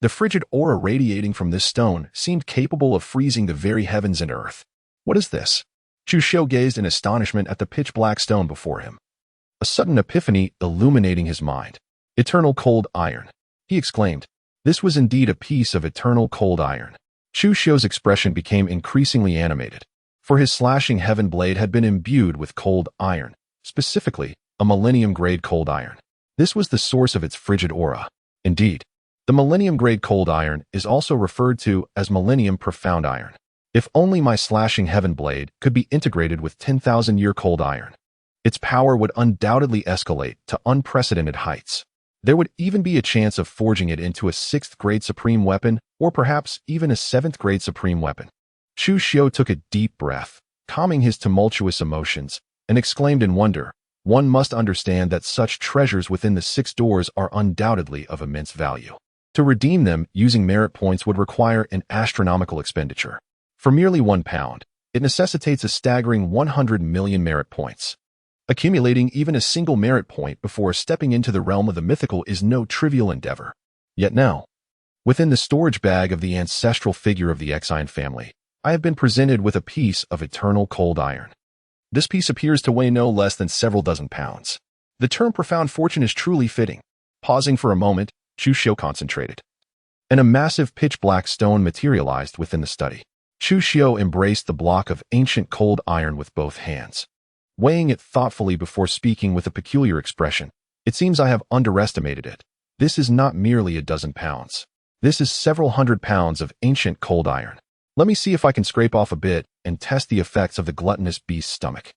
The frigid aura radiating from this stone seemed capable of freezing the very heavens and earth. What is this? Chu Xiu gazed in astonishment at the pitch-black stone before him, a sudden epiphany illuminating his mind. Eternal cold iron, he exclaimed. This was indeed a piece of eternal cold iron. Chu Xiu's expression became increasingly animated, for his slashing heaven blade had been imbued with cold iron, specifically, a millennium-grade cold iron. This was the source of its frigid aura. Indeed, the millennium-grade cold iron is also referred to as millennium profound iron. If only my slashing heaven blade could be integrated with 10,000-year cold iron, its power would undoubtedly escalate to unprecedented heights. There would even be a chance of forging it into a 6th-grade supreme weapon, or perhaps even a 7th-grade supreme weapon. Chu Xiu took a deep breath, calming his tumultuous emotions, and exclaimed in wonder, "One must understand that such treasures within the 6 doors are undoubtedly of immense value. To redeem them using merit points would require an astronomical expenditure. For merely 1 pound, it necessitates a staggering 100 million merit points. Accumulating even a single merit point before stepping into the realm of the mythical is no trivial endeavor. Yet now, within the storage bag of the ancestral figure of the Xian family, I have been presented with a piece of eternal cold iron. This piece appears to weigh no less than several dozen pounds. The term profound fortune is truly fitting." Pausing for a moment, Chu Xiu concentrated, and a massive pitch-black stone materialized within the study. Chu Xiu embraced the block of ancient cold iron with both hands, weighing it thoughtfully before speaking with a peculiar expression. "It seems I have underestimated it. This is not merely a dozen pounds. This is several hundred pounds of ancient cold iron. Let me see if I can scrape off a bit and test the effects of the gluttonous beast's stomach."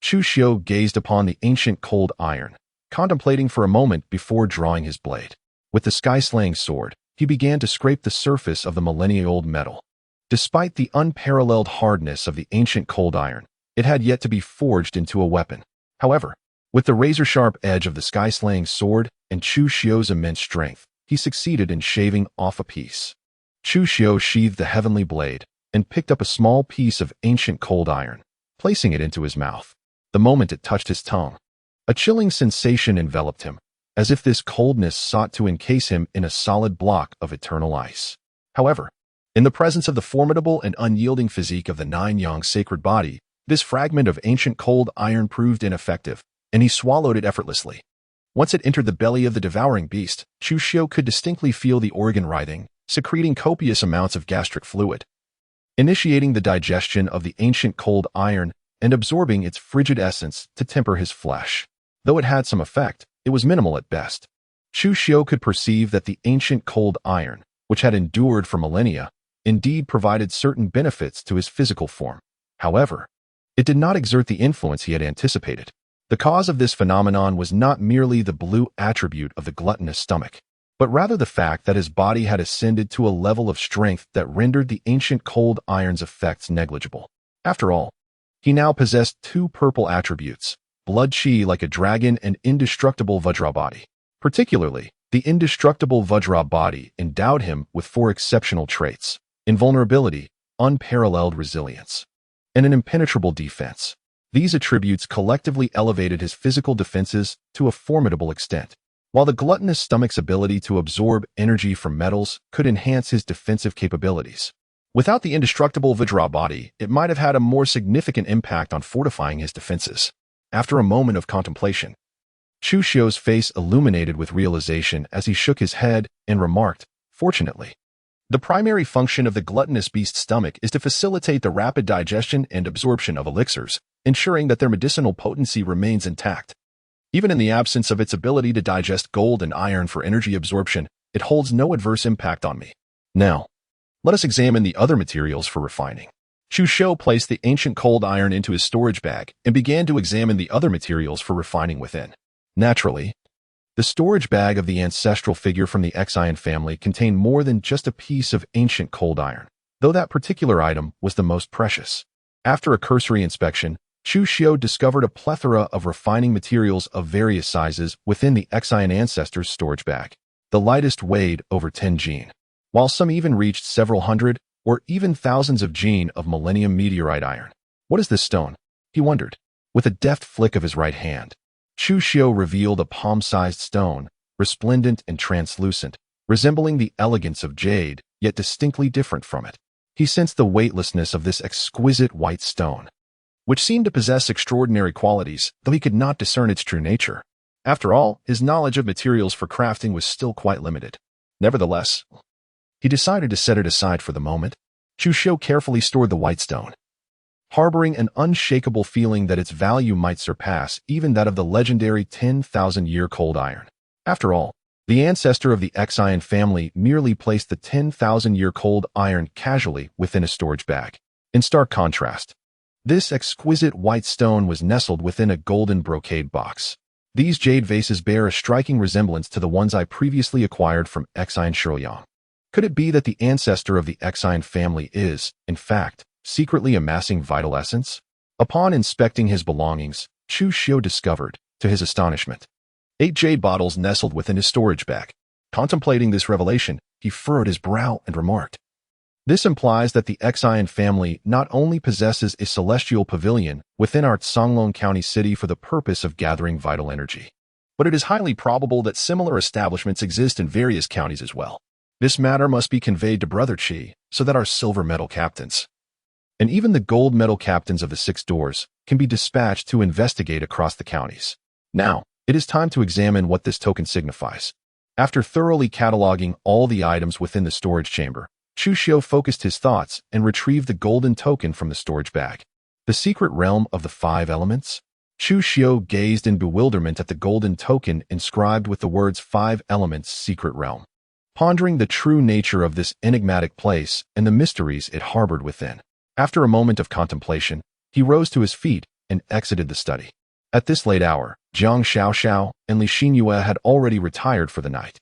Chu Xiu gazed upon the ancient cold iron, contemplating for a moment before drawing his blade. With the sky-slaying sword, he began to scrape the surface of the millennia-old metal. Despite the unparalleled hardness of the ancient cold iron, it had yet to be forged into a weapon. However, with the razor-sharp edge of the sky-slaying sword and Chu Xiu's immense strength, he succeeded in shaving off a piece. Chu Xiu sheathed the heavenly blade and picked up a small piece of ancient cold iron, placing it into his mouth. The moment it touched his tongue, a chilling sensation enveloped him, as if this coldness sought to encase him in a solid block of eternal ice. However, in the presence of the formidable and unyielding physique of the nine-yang sacred body, this fragment of ancient cold iron proved ineffective, and he swallowed it effortlessly. Once it entered the belly of the devouring beast, Chu Xiu could distinctly feel the organ writhing, secreting copious amounts of gastric fluid, initiating the digestion of the ancient cold iron and absorbing its frigid essence to temper his flesh. Though it had some effect, it was minimal at best. Chu Xiu could perceive that the ancient cold iron, which had endured for millennia, indeed provided certain benefits to his physical form. However, it did not exert the influence he had anticipated. The cause of this phenomenon was not merely the blue attribute of the gluttonous stomach, but rather the fact that his body had ascended to a level of strength that rendered the ancient cold iron's effects negligible. After all, he now possessed two purple attributes, blood chi like a dragon and indestructible Vajra body. Particularly, the indestructible Vajra body endowed him with four exceptional traits: invulnerability, unparalleled resilience, and an impenetrable defense. These attributes collectively elevated his physical defenses to a formidable extent, while the gluttonous stomach's ability to absorb energy from metals could enhance his defensive capabilities. Without the indestructible Vajra body, it might have had a more significant impact on fortifying his defenses. After a moment of contemplation, Chu Xiu's face illuminated with realization as he shook his head and remarked, "Fortunately, the primary function of the gluttonous beast's stomach is to facilitate the rapid digestion and absorption of elixirs, ensuring that their medicinal potency remains intact. Even in the absence of its ability to digest gold and iron for energy absorption, it holds no adverse impact on me. Now, let us examine the other materials for refining." Chu Xiu placed the ancient cold iron into his storage bag and began to examine the other materials for refining within. Naturally, the storage bag of the ancestral figure from the Xian family contained more than just a piece of ancient cold iron, though that particular item was the most precious. After a cursory inspection, Chu Xiu discovered a plethora of refining materials of various sizes within the Xian ancestor's storage bag. The lightest weighed over 10 jin, while some even reached several hundred or even thousands of jin of millennium meteorite iron. "What is this stone?" he wondered. With a deft flick of his right hand, Chu Xiu revealed a palm-sized stone, resplendent and translucent, resembling the elegance of jade, yet distinctly different from it. He sensed the weightlessness of this exquisite white stone, which seemed to possess extraordinary qualities, though he could not discern its true nature. After all, his knowledge of materials for crafting was still quite limited. Nevertheless, he decided to set it aside for the moment. Chu Xiu carefully stored the white stone, harboring an unshakable feeling that its value might surpass even that of the legendary 10,000-year cold iron. After all, the ancestor of the Xian family merely placed the 10,000-year cold iron casually within a storage bag. In stark contrast, this exquisite white stone was nestled within a golden brocade box. These jade vases bear a striking resemblance to the ones I previously acquired from Xian Shiyang. Could it be that the ancestor of the Xian family is, in fact, secretly amassing vital essence? Upon inspecting his belongings, Chu Xiu discovered, to his astonishment, 8 jade bottles nestled within his storage bag. Contemplating this revelation, he furrowed his brow and remarked, "This implies that the Xian family not only possesses a celestial pavilion within our Songlong County city for the purpose of gathering vital energy, but it is highly probable that similar establishments exist in various counties as well. This matter must be conveyed to Brother Qi so that our silver medal captains, and even the gold medal captains of the 6 doors, can be dispatched to investigate across the counties. Now, it is time to examine what this token signifies." After thoroughly cataloging all the items within the storage chamber, Chu Xiu focused his thoughts and retrieved the golden token from the storage bag. The secret realm of the 5 elements? Chu Xiu gazed in bewilderment at the golden token inscribed with the words 5 elements secret realm, pondering the true nature of this enigmatic place and the mysteries it harbored within. After a moment of contemplation, he rose to his feet and exited the study. At this late hour, Jiang Xiaoxiao and Li Xinyue had already retired for the night.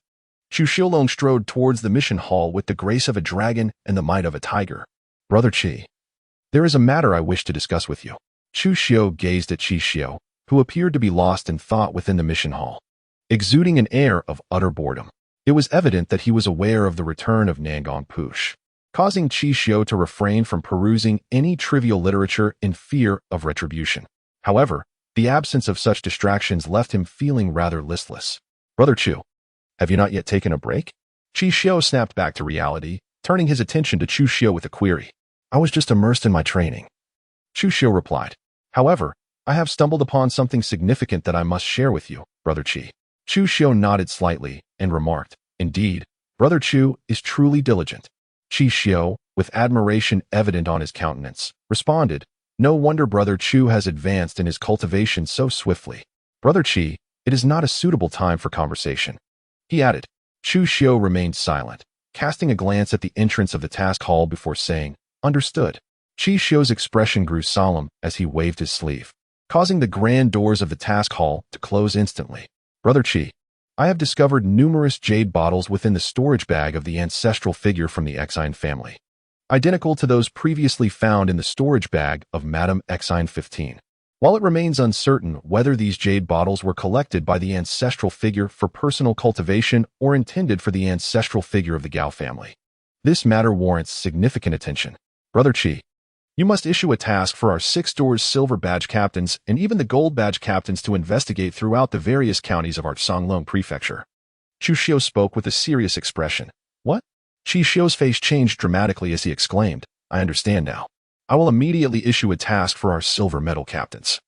Chu Xiu strode towards the mission hall with the grace of a dragon and the might of a tiger. Brother Qi, there is a matter I wish to discuss with you. Chu Xiu gazed at Chu Xiu, who appeared to be lost in thought within the mission hall, exuding an air of utter boredom. It was evident that he was aware of the return of Nangong Push, causing Chu Xiu to refrain from perusing any trivial literature in fear of retribution. However, the absence of such distractions left him feeling rather listless. Brother Chu, have you not yet taken a break? Chu Xiu snapped back to reality, turning his attention to Chu Xiu with a query. I was just immersed in my training. Chu Xiu replied. However, I have stumbled upon something significant that I must share with you, Brother Qi. Chu Xiu nodded slightly and remarked, Indeed, Brother Chu is truly diligent. Chu Xiu, with admiration evident on his countenance, responded, No wonder Brother Chu has advanced in his cultivation so swiftly. Brother Qi, it is not a suitable time for conversation. He added. Chu Xiu remained silent, casting a glance at the entrance of the task hall before saying, Understood. Chu Xiu's expression grew solemn as he waved his sleeve, causing the grand doors of the task hall to close instantly. Brother Qi, I have discovered numerous jade bottles within the storage bag of the ancestral figure from the Exine family, identical to those previously found in the storage bag of Madame Exine 15. While it remains uncertain whether these jade bottles were collected by the ancestral figure for personal cultivation or intended for the ancestral figure of the Gao family, this matter warrants significant attention. Brother Qi, you must issue a task for our 6 doors silver badge captains and even the gold badge captains to investigate throughout the various counties of our Songlong prefecture. Chu Xiu spoke with a serious expression. What? Chu Xiu's face changed dramatically as he exclaimed, I understand now. I will immediately issue a task for our silver medal captains,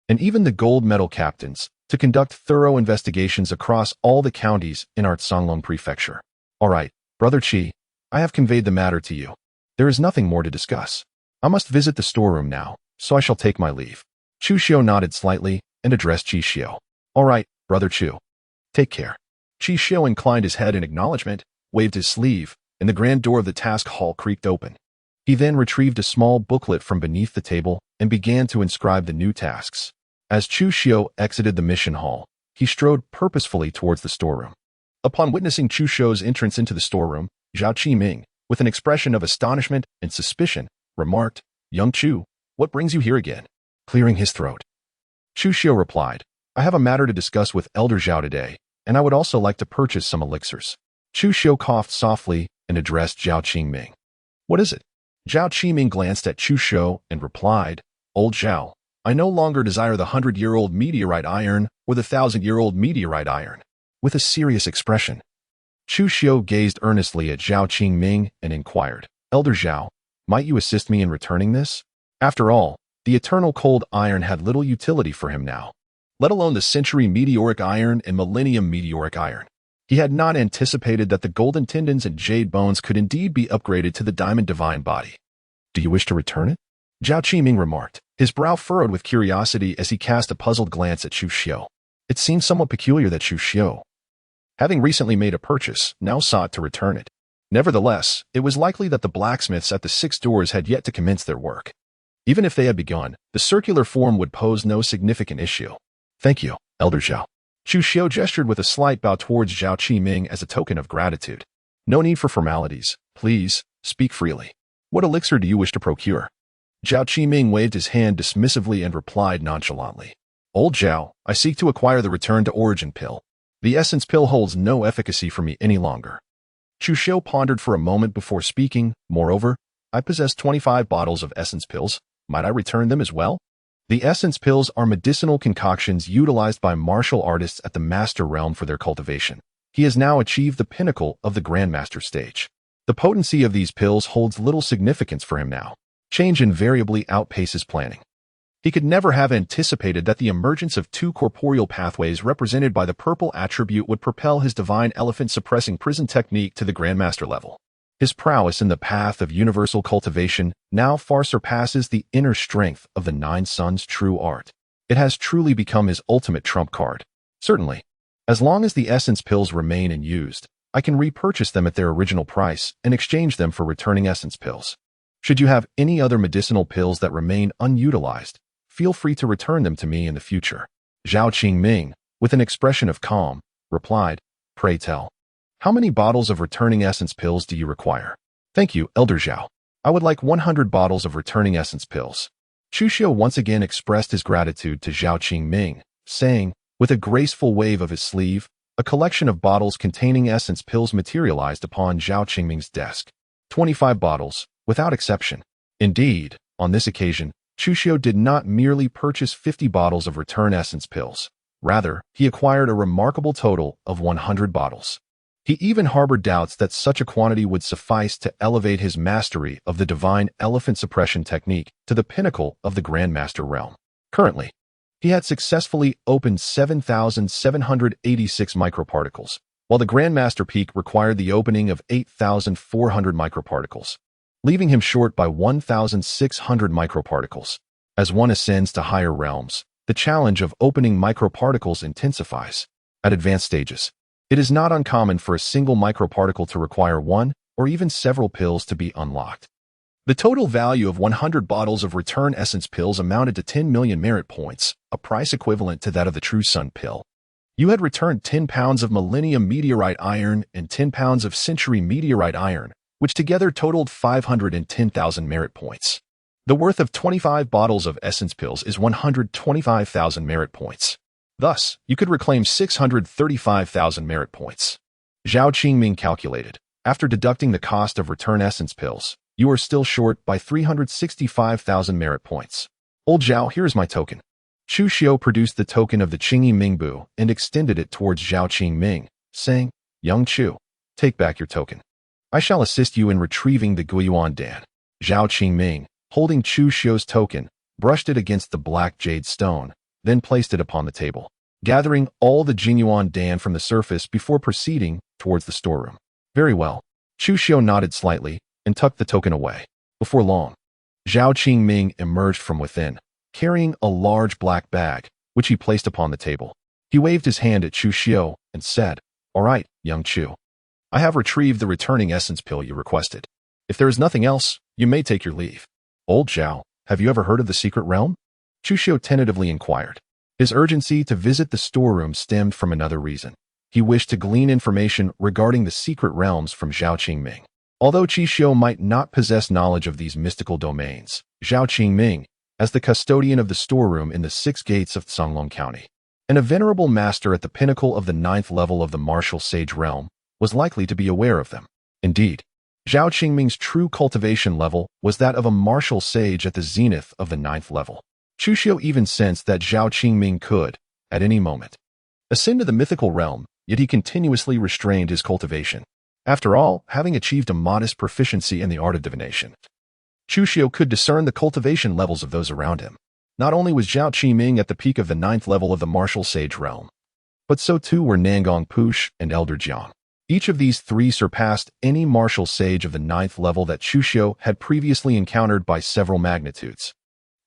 and even the gold medal captains, to conduct thorough investigations across all the counties in our Songlong prefecture. All right, Brother Qi, I have conveyed the matter to you. There is nothing more to discuss. I must visit the storeroom now, so I shall take my leave. Chu Xiu nodded slightly and addressed Chu Xiu. All right, Brother Chu. Take care. Chu Xiu inclined his head in acknowledgement, waved his sleeve, and the grand door of the task hall creaked open. He then retrieved a small booklet from beneath the table and began to inscribe the new tasks. As Chu Xiu exited the mission hall, he strode purposefully towards the storeroom. Upon witnessing Chu Xiu's entrance into the storeroom, Zhao Qiming, with an expression of astonishment and suspicion, remarked, Young Chu, what brings you here again? Clearing his throat, Chu Xiu replied, I have a matter to discuss with Elder Zhao today, and I would also like to purchase some elixirs. Chu Xiu coughed softly and addressed Zhao Qiming. What is it? Zhao Qiming glanced at Chu Xiu and replied, Old Zhao, I no longer desire the 100-year-old meteorite iron or the 1,000-year-old meteorite iron. With a serious expression, Chu Xiu gazed earnestly at Zhao Qiming and inquired, Elder Zhao, might you assist me in returning this? After all, the eternal cold iron had little utility for him now, let alone the century meteoric iron and millennium meteoric iron. He had not anticipated that the golden tendons and jade bones could indeed be upgraded to the diamond divine body. Do you wish to return it? Zhao Qiming remarked, his brow furrowed with curiosity as he cast a puzzled glance at Chu Xiu. It seemed somewhat peculiar that Chu Xiu, having recently made a purchase, now sought to return it. Nevertheless, it was likely that the blacksmiths at the 6 doors had yet to commence their work. Even if they had begun, the circular form would pose no significant issue. Thank you, Elder Zhao. Chu Xiu gestured with a slight bow towards Zhao Qiming as a token of gratitude. No need for formalities. Please, speak freely. What elixir do you wish to procure? Zhao Qiming waved his hand dismissively and replied nonchalantly. Old Zhao, I seek to acquire the Return to Origin pill. The essence pill holds no efficacy for me any longer. Chu Xiu pondered for a moment before speaking. Moreover, I possess 25 bottles of essence pills. Might I return them as well? The essence pills are medicinal concoctions utilized by martial artists at the Master Realm for their cultivation. He has now achieved the pinnacle of the Grandmaster stage. The potency of these pills holds little significance for him now. Change invariably outpaces planning. He could never have anticipated that the emergence of 2 corporeal pathways represented by the purple attribute would propel his divine elephant-suppressing prison technique to the Grandmaster level. His prowess in the path of universal cultivation now far surpasses the inner strength of the 9 Suns' true art. It has truly become his ultimate trump card. Certainly, as long as the essence pills remain unused, I can repurchase them at their original price and exchange them for returning essence pills. Should you have any other medicinal pills that remain unutilized, feel free to return them to me in the future. Zhao Qingming, with an expression of calm, replied, Pray tell. How many bottles of returning essence pills do you require? Thank you, Elder Zhao. I would like 100 bottles of returning essence pills. Chu Xiu once again expressed his gratitude to Zhao Qingming, saying, with a graceful wave of his sleeve, a collection of bottles containing essence pills materialized upon Zhao Qingming's desk. 25 bottles, without exception. Indeed, on this occasion, Chu Xiu did not merely purchase 50 bottles of return essence pills. Rather, he acquired a remarkable total of 100 bottles. He even harbored doubts that such a quantity would suffice to elevate his mastery of the divine elephant suppression technique to the pinnacle of the Grandmaster realm. Currently, he had successfully opened 7,786 microparticles, while the Grandmaster peak required the opening of 8,400 microparticles, leaving him short by 1,600 microparticles. As one ascends to higher realms, the challenge of opening microparticles intensifies. At advanced stages, it is not uncommon for a single microparticle to require one or even several pills to be unlocked. The total value of 100 bottles of return essence pills amounted to 10 million merit points, a price equivalent to that of the True Sun pill. You had returned 10 pounds of Millennium Meteorite Iron and 10 pounds of Century Meteorite Iron, which together totaled 510,000 merit points. The worth of 25 bottles of essence pills is 125,000 merit points. Thus, you could reclaim 635,000 merit points. Zhao Qingming calculated. After deducting the cost of return essence pills, you are still short by 365,000 merit points. Old Zhao, here is my token. Chu Xiu produced the token of the Qingyi Mingbu and extended it towards Zhao Qingming, saying, Young Chu, take back your token. I shall assist you in retrieving the Guiyuan Dan. Zhao Qingming, holding Chu Xiu's token, brushed it against the black jade stone, then placed it upon the table, gathering all the Jinyuan Dan from the surface before proceeding towards the storeroom. Very well. Chu Xiu nodded slightly and tucked the token away. Before long, Zhao Qingming emerged from within, carrying a large black bag, which he placed upon the table. He waved his hand at Chu Xiu and said, All right, young Chu. I have retrieved the returning essence pill you requested. If there is nothing else, you may take your leave. Old Zhao, have you ever heard of the secret realm? Chu Xiu tentatively inquired. His urgency to visit the storeroom stemmed from another reason. He wished to glean information regarding the secret realms from Zhao Qingming. Although Chu Xiu might not possess knowledge of these mystical domains, Zhao Qingming, as the custodian of the storeroom in the 6 gates of Songlong County, and a venerable master at the pinnacle of the 9th level of the martial sage realm, was likely to be aware of them. Indeed, Zhao Qingming's true cultivation level was that of a martial sage at the zenith of the 9th level. Chu Xiu even sensed that Zhao Qingming could, at any moment, ascend to the mythical realm, yet he continuously restrained his cultivation. After all, having achieved a modest proficiency in the art of divination, Chu Xiu could discern the cultivation levels of those around him. Not only was Zhao Qingming at the peak of the 9th level of the martial sage realm, but so too were Nangong Push and Elder Jiang. Each of these 3 surpassed any martial sage of the 9th level that Chu Xiu had previously encountered by several magnitudes.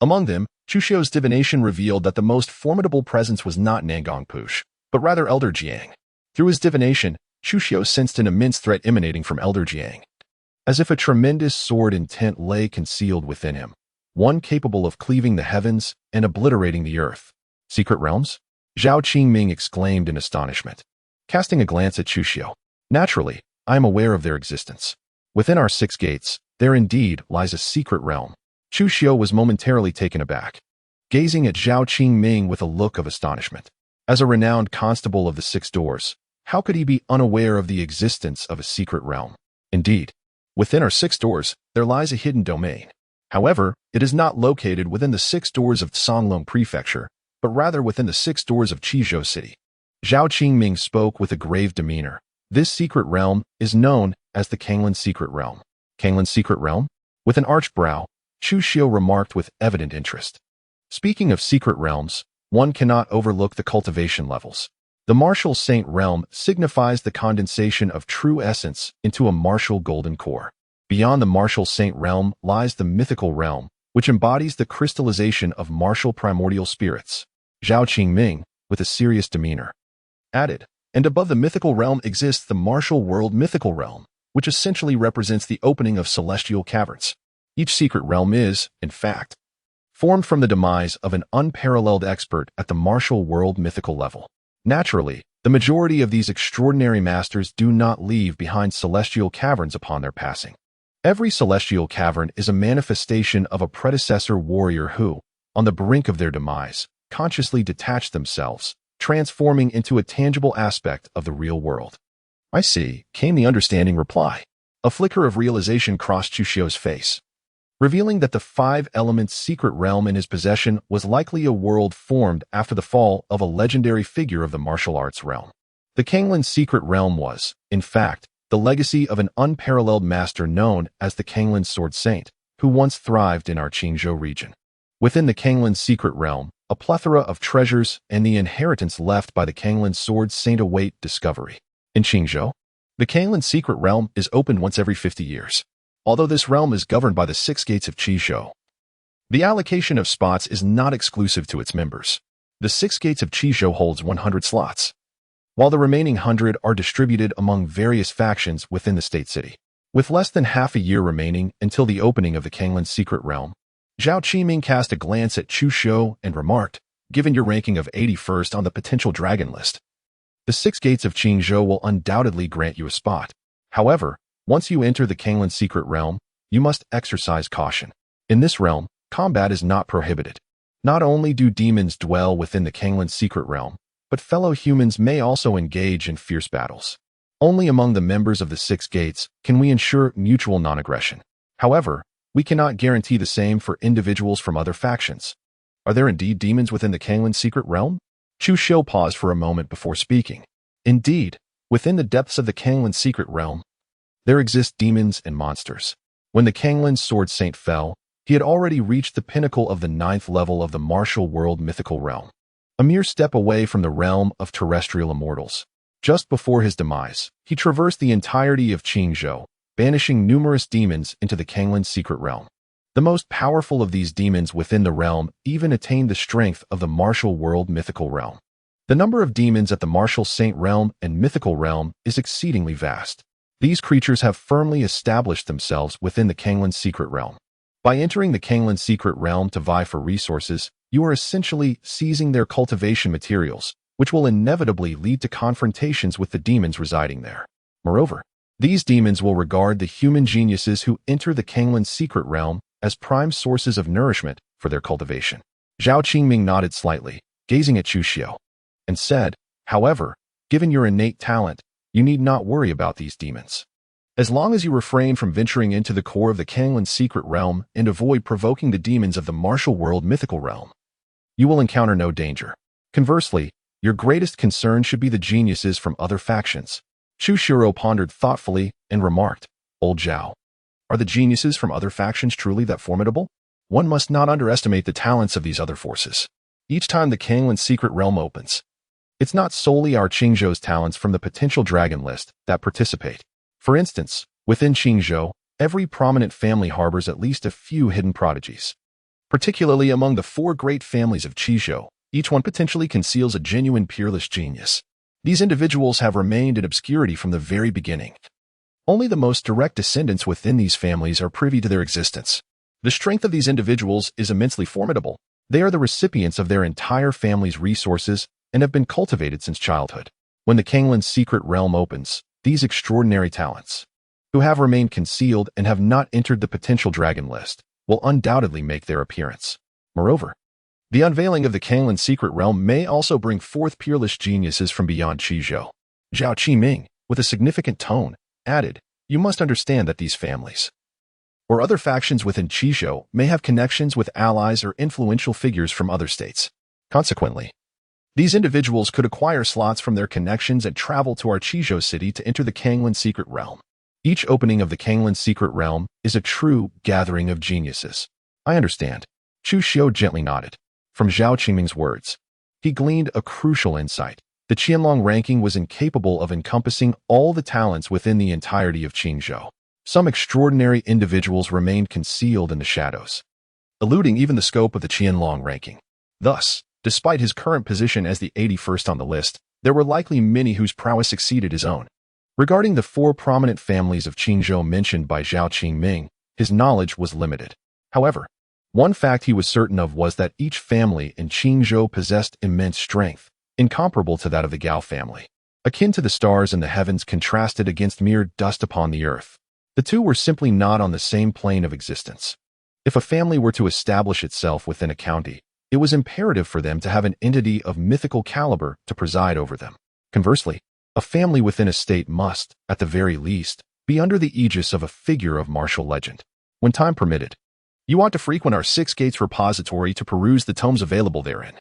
Among them, Chu Xiu's divination revealed that the most formidable presence was not Nangong Push, but rather Elder Jiang. Through his divination, Chu Xiu sensed an immense threat emanating from Elder Jiang, as if a tremendous sword intent lay concealed within him, one capable of cleaving the heavens and obliterating the earth. Secret realms? Zhao Qingming exclaimed in astonishment, casting a glance at Chu Xiu. Naturally, I am aware of their existence. Within our 6 gates, there indeed lies a secret realm. Chu Xiu was momentarily taken aback, gazing at Zhao Qingming with a look of astonishment. As a renowned constable of the 6 doors, how could he be unaware of the existence of a secret realm? Indeed, within our 6 doors, there lies a hidden domain. However, it is not located within the 6 doors of Songlong Prefecture, but rather within the 6 doors of Qizhou City. Zhao Qingming spoke with a grave demeanor. This secret realm is known as the Kanglan Secret Realm. Kanglan Secret Realm? With an arched brow, Chu Xiu remarked with evident interest. Speaking of secret realms, one cannot overlook the cultivation levels. The martial saint realm signifies the condensation of true essence into a martial golden core. Beyond the martial saint realm lies the mythical realm, which embodies the crystallization of martial primordial spirits. Zhao Qingming, with a serious demeanor, added, and above the mythical realm exists the martial world mythical realm, which essentially represents the opening of celestial caverns. Each secret realm is, in fact, formed from the demise of an unparalleled expert at the martial world mythical level. Naturally, The majority of these extraordinary masters do not leave behind celestial caverns upon their passing. Every celestial cavern is a manifestation of a predecessor warrior who, on the brink of their demise, consciously detached themselves, transforming into a tangible aspect of the real world. "I see," came the understanding reply. A flicker of realization crossed Chu Xiu's face, revealing that the five elements secret realm in his possession was likely a world formed after the fall of a legendary figure of the martial arts realm. The Kanglin's secret realm was, in fact, the legacy of an unparalleled master known as the Kanglin Sword Saint, who once thrived in our Qingzhou region. Within the Kanglin's secret realm, a plethora of treasures and the inheritance left by the Kanglin Sword Saint await discovery. In Qingzhou, the Kanglin secret realm is opened once every 50 years. Although this realm is governed by the 6 gates of Qizhou, the allocation of spots is not exclusive to its members. The 6 gates of Qizhou holds 100 slots, while the remaining 100 are distributed among various factions within the state city. With less than half a year remaining until the opening of the Kanglin secret realm, Zhao Qiming cast a glance at Chu Xiu and remarked, "Given your ranking of 81st on the potential dragon list, the 6 gates of Qingzhou will undoubtedly grant you a spot. However, once you enter the Kanglin secret realm, you must exercise caution. In this realm, combat is not prohibited. Not only do demons dwell within the Kanglin secret realm, but fellow humans may also engage in fierce battles. Only among the members of the 6 gates can we ensure mutual non-aggression. However, we cannot guarantee the same for individuals from other factions." "Are there indeed demons within the Kanglin secret realm?" Chu Xiu paused for a moment before speaking. "Indeed, within the depths of the Kanglin secret realm, there exist demons and monsters. When the Kanglin Sword Saint fell, he had already reached the pinnacle of the 9th level of the martial world mythical realm, a mere step away from the realm of terrestrial immortals. Just before his demise, he traversed the entirety of Qingzhou, banishing numerous demons into the Kanglin secret realm. The most powerful of these demons within the realm even attained the strength of the martial world mythical realm. The number of demons at the martial saint realm and mythical realm is exceedingly vast. These creatures have firmly established themselves within the Kanglin secret realm. By entering the Kanglin secret realm to vie for resources, you are essentially seizing their cultivation materials, which will inevitably lead to confrontations with the demons residing there. Moreover, these demons will regard the human geniuses who enter the Kanglin secret realm as prime sources of nourishment for their cultivation." Zhao Qingming nodded slightly, gazing at Chu Xiu, and said, "However, given your innate talent, you need not worry about these demons. As long as you refrain from venturing into the core of the Kanglin secret realm and avoid provoking the demons of the martial world mythical realm, you will encounter no danger. Conversely, your greatest concern should be the geniuses from other factions." Chu Xiu pondered thoughtfully and remarked, "Old Zhao, are the geniuses from other factions truly that formidable? One must not underestimate the talents of these other forces. Each time the Kanglin secret realm opens, it's not solely our Qingzhou's talents from the potential dragon list that participate. For instance, within Qingzhou, every prominent family harbors at least a few hidden prodigies. Particularly among the 4 great families of Qizhou, each one potentially conceals a genuine peerless genius. These individuals have remained in obscurity from the very beginning. Only the most direct descendants within these families are privy to their existence. The strength of these individuals is immensely formidable. They are the recipients of their entire family's resources and have been cultivated since childhood. When the Kanglin secret realm opens, these extraordinary talents, who have remained concealed and have not entered the potential dragon list, will undoubtedly make their appearance. Moreover, the unveiling of the Kanglin secret realm may also bring forth peerless geniuses from beyond Qizhou." Zhao Qiming, with a significant tone, added, "You must understand that these families, or other factions within Qizhou, may have connections with allies or influential figures from other states. Consequently, these individuals could acquire slots from their connections and travel to our Qizhou city to enter the Kanglin secret realm. Each opening of the Kanglin secret realm is a true gathering of geniuses." "I understand." Chu Xiu gently nodded. From Zhao Qiming's words, he gleaned a crucial insight. The Qianlong ranking was incapable of encompassing all the talents within the entirety of Qingzhou. Some extraordinary individuals remained concealed in the shadows, eluding even the scope of the Qianlong ranking. Thus, despite his current position as the 81st on the list, there were likely many whose prowess exceeded his own. Regarding the 4 prominent families of Qingzhou mentioned by Zhao Qingming, his knowledge was limited. However, one fact he was certain of was that each family in Qingzhou possessed immense strength, incomparable to that of the Gao family. akin to the stars in the heavens contrasted against mere dust upon the earth. The two were simply not on the same plane of existence. If a family were to establish itself within a county, it was imperative for them to have an entity of mythical caliber to preside over them. Conversely, a family within a state must, at the very least, be under the aegis of a figure of martial legend. When time permitted, you ought to frequent our Six Gates repository to peruse the tomes available therein.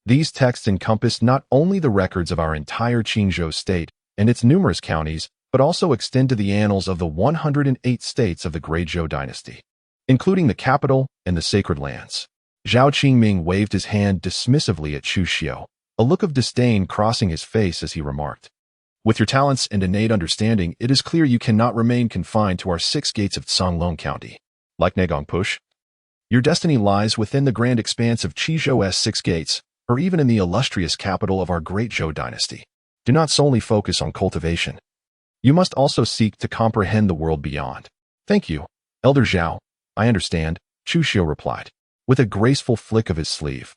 These texts encompass not only the records of our entire Qingzhou state and its numerous counties, but also extend to the annals of the 108 states of the Great Zhou dynasty, including the capital and the sacred lands. Zhao Qingming waved his hand dismissively at Chu Xiu, a look of disdain crossing his face as he remarked, "With your talents and innate understanding, it is clear you cannot remain confined to our Six Gates of Songlong County. Like Negong Push, your destiny lies within the grand expanse of Qizhou's Six Gates, or even in the illustrious capital of our Great Zhou dynasty. Do not solely focus on cultivation. You must also seek to comprehend the world beyond." "Thank you, Elder Zhao. I understand," Chu Xiu replied, with a graceful flick of his sleeve.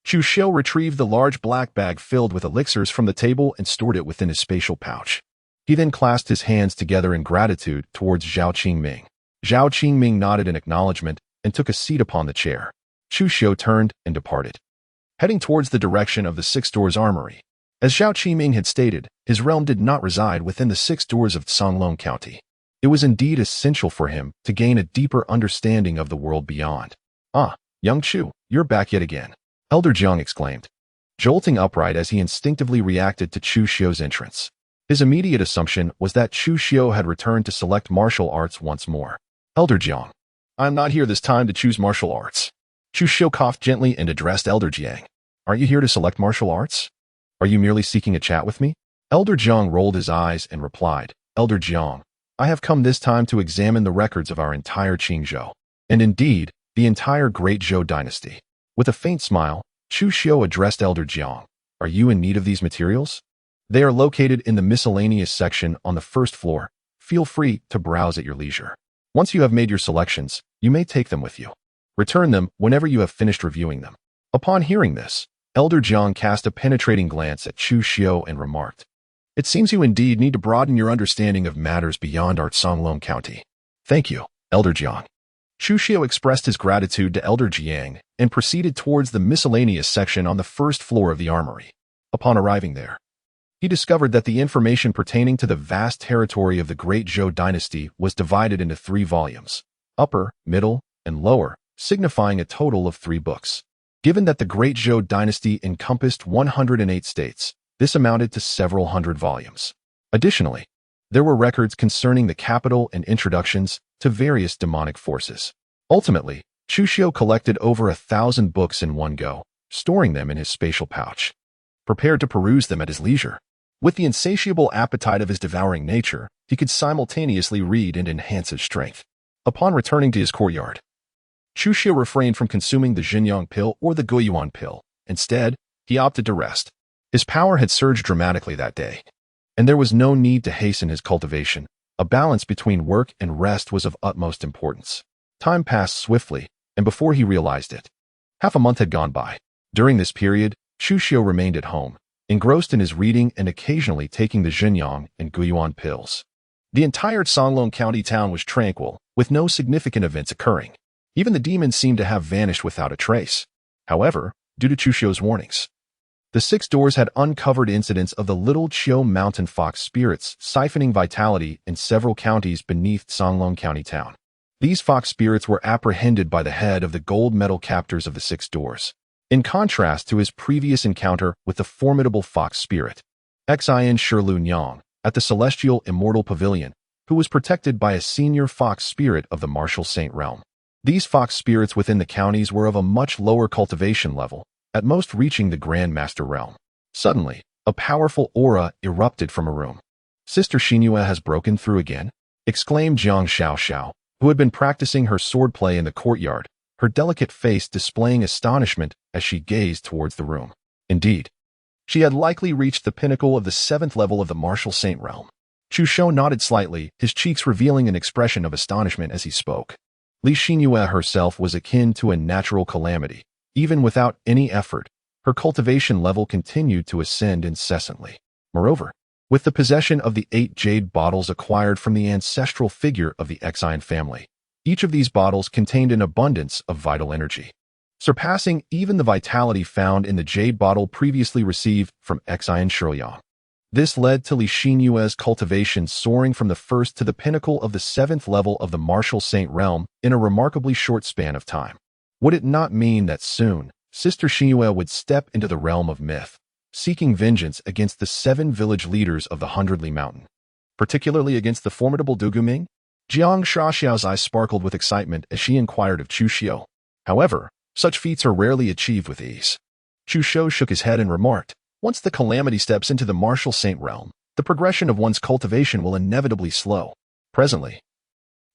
Chu Xiu retrieved the large black bag filled with elixirs from the table and stored it within his spatial pouch. He then clasped his hands together in gratitude towards Zhao Qingming. Zhao Qingming nodded in acknowledgement and took a seat upon the chair. Chu Xiu turned and departed, heading towards the direction of the Six Doors Armory. As Zhao Qingming had stated, his realm did not reside within the Six Doors of Songlong County. It was indeed essential for him to gain a deeper understanding of the world beyond. "Ah, young Chu, you're back yet again," Elder Jiang exclaimed, jolting upright as he instinctively reacted to Chu Xiu's entrance. His immediate assumption was that Chu Xiu had returned to select martial arts once more. "Elder Jiang, I'm not here this time to choose martial arts." Chu Xiu coughed gently and addressed Elder Jiang. "Aren't you here to select martial arts? Are you merely seeking a chat with me?" Elder Jiang rolled his eyes and replied, "Elder Jiang, I have come this time to examine the records of our entire Qingzhou, and indeed, the entire Great Zhou dynasty." With a faint smile, Chu Xiu addressed Elder Jiang. "Are you in need of these materials? They are located in the miscellaneous section on the first floor. Feel free to browse at your leisure. Once you have made your selections, you may take them with you. Return them whenever you have finished reviewing them." Upon hearing this, Elder Jiang cast a penetrating glance at Chu Xiu and remarked, "It seems you indeed need to broaden your understanding of matters beyond our Songlong County." "Thank you, Elder Jiang." Chu Xiu expressed his gratitude to Elder Jiang and proceeded towards the miscellaneous section on the first floor of the armory. Upon arriving there, he discovered that the information pertaining to the vast territory of the Great Zhou dynasty was divided into 3 volumes, upper, middle, and lower, signifying a total of 3 books. Given that the Great Zhou dynasty encompassed 108 states, this amounted to several hundred volumes. Additionally, there were records concerning the capital and introductions to various demonic forces. Ultimately, Chu Xiu collected over 1,000 books in one go, storing them in his spatial pouch, prepared to peruse them at his leisure. With the insatiable appetite of his devouring nature, he could simultaneously read and enhance his strength. Upon returning to his courtyard, Chu Xiu refrained from consuming the Xinyang pill or the Guiyuan pill. Instead, he opted to rest. His power had surged dramatically that day, and there was no need to hasten his cultivation. A balance between work and rest was of utmost importance. Time passed swiftly, and before he realized it, half a month had gone by. During this period, Chu Xiu remained at home, engrossed in his reading and occasionally taking the Xinyang and Guiyuan pills. The entire Songlong County town was tranquil, with no significant events occurring. Even the demons seemed to have vanished without a trace. However, due to Chu Xiu's warnings, the 6 Doors had uncovered incidents of the Little Chiu mountain fox spirits siphoning vitality in several counties beneath Songlong County town. These fox spirits were apprehended by the head of the gold medal captors of the 6 Doors. In contrast to his previous encounter with the formidable fox spirit, Xin Shilun Yang, at the Celestial Immortal Pavilion, who was protected by a senior fox spirit of the Martial Saint realm. These fox spirits within the counties were of a much lower cultivation level, at most reaching the Grand Master realm. Suddenly, a powerful aura erupted from a room. "Sister Xinhua has broken through again," exclaimed Jiang Xiaoxiao, who had been practicing her swordplay in the courtyard, her delicate face displaying astonishment as she gazed towards the room. Indeed, she had likely reached the pinnacle of the 7th level of the Martial Saint realm. Chu Xiu nodded slightly, his cheeks revealing an expression of astonishment as he spoke. Li Xinhua herself was akin to a natural calamity. Even without any effort, her cultivation level continued to ascend incessantly. Moreover, with the possession of the 8 jade bottles acquired from the ancestral figure of the Xian family. Each of these bottles contained an abundance of vital energy, surpassing even the vitality found in the jade bottle previously received from Xian Shiyang. This led to Li Xinyue's cultivation soaring from the first to the pinnacle of the 7th level of the martial saint realm in a remarkably short span of time. Would it not mean that soon, Sister Xinyue would step into the realm of myth, seeking vengeance against the 7 village leaders of the Hundredly Mountain, particularly against the formidable Duguming? Jiang Shaoxiao's eyes sparkled with excitement as she inquired of Chu Xiu. However, such feats are rarely achieved with ease. Chu Xiu shook his head and remarked, once the calamity steps into the martial saint realm, the progression of one's cultivation will inevitably slow. Presently,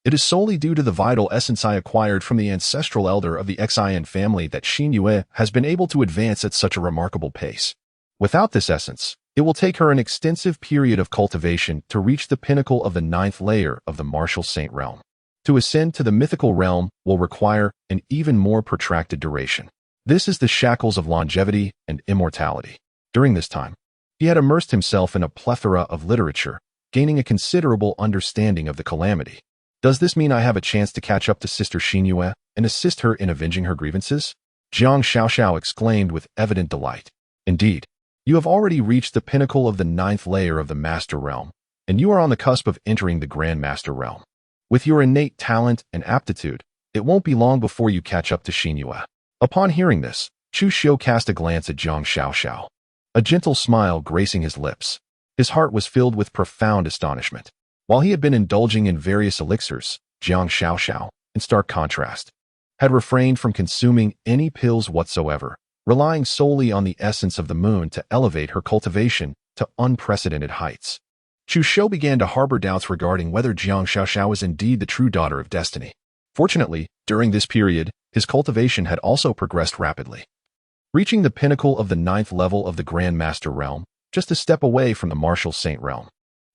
it is solely due to the vital essence I acquired from the ancestral elder of the Xian family that Xinyue has been able to advance at such a remarkable pace. Without this essence, it will take her an extensive period of cultivation to reach the pinnacle of the 9th layer of the martial saint realm. To ascend to the mythical realm will require an even more protracted duration. This is the shackles of longevity and immortality. During this time, he had immersed himself in a plethora of literature, gaining a considerable understanding of the calamity. Does this mean I have a chance to catch up to Sister Xinyue and assist her in avenging her grievances? Jiang Shaoxiao exclaimed with evident delight. Indeed, you have already reached the pinnacle of the 9th layer of the Master Realm, and you are on the cusp of entering the Grand Master Realm. With your innate talent and aptitude, it won't be long before you catch up to Xinyue. Upon hearing this, Chu Xiu cast a glance at Jiang Shaoxiao, a gentle smile gracing his lips. His heart was filled with profound astonishment. While he had been indulging in various elixirs, Jiang Shaoxiao, in stark contrast, had refrained from consuming any pills whatsoever, relying solely on the essence of the moon to elevate her cultivation to unprecedented heights. Chu Xiu began to harbor doubts regarding whether Jiang Shaoxiao was indeed the true daughter of destiny. Fortunately, during this period, his cultivation had also progressed rapidly, reaching the pinnacle of the 9th level of the Grand Master Realm, just a step away from the martial saint realm.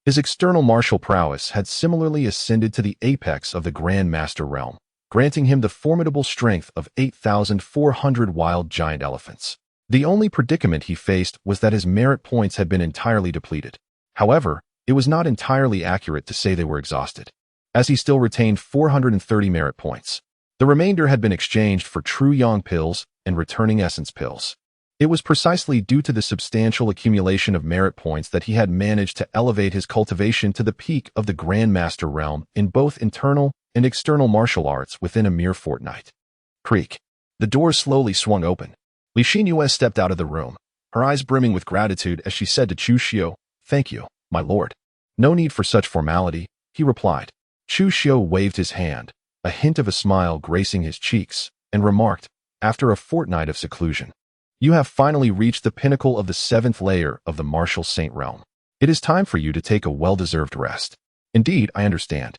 His external martial prowess had similarly ascended to the apex of the Grand Master Realm, granting him the formidable strength of 8,400 wild giant elephants. The only predicament he faced was that his merit points had been entirely depleted. However, it was not entirely accurate to say they were exhausted, as he still retained 430 merit points. The remainder had been exchanged for true yang pills and returning essence pills. It was precisely due to the substantial accumulation of merit points that he had managed to elevate his cultivation to the peak of the Grand Master Realm in both internal and external martial arts within a mere fortnight. Creak. The door slowly swung open. Li Xinyue stepped out of the room, her eyes brimming with gratitude as she said to Chu Xiu, "Thank you, my lord." "No need for such formality," he replied. Chu Xiu waved his hand, a hint of a smile gracing his cheeks, and remarked, after a fortnight of seclusion, "You have finally reached the pinnacle of the 7th layer of the martial saint realm. It is time for you to take a well-deserved rest." "Indeed, I understand,"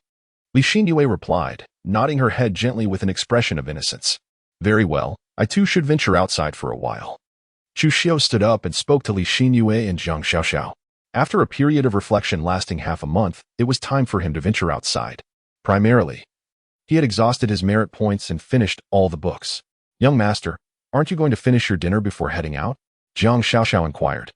Li Xinyue replied, nodding her head gently with an expression of innocence. "Very well, I too should venture outside for a while." Chu Xiu stood up and spoke to Li Xinyue and Jiang Shaoxiao. After a period of reflection lasting half a month, it was time for him to venture outside. Primarily, he had exhausted his merit points and finished all the books. "Young master, aren't you going to finish your dinner before heading out?" Jiang Shaoxiao inquired,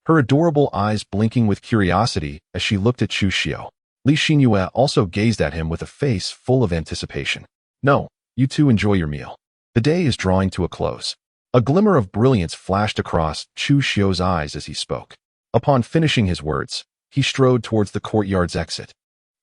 her adorable eyes blinking with curiosity as she looked at Chu Xiu. Li Xinyue also gazed at him with a face full of anticipation. "No, you two enjoy your meal. The day is drawing to a close." A glimmer of brilliance flashed across Chu Xiu's eyes as he spoke. Upon finishing his words, he strode towards the courtyard's exit.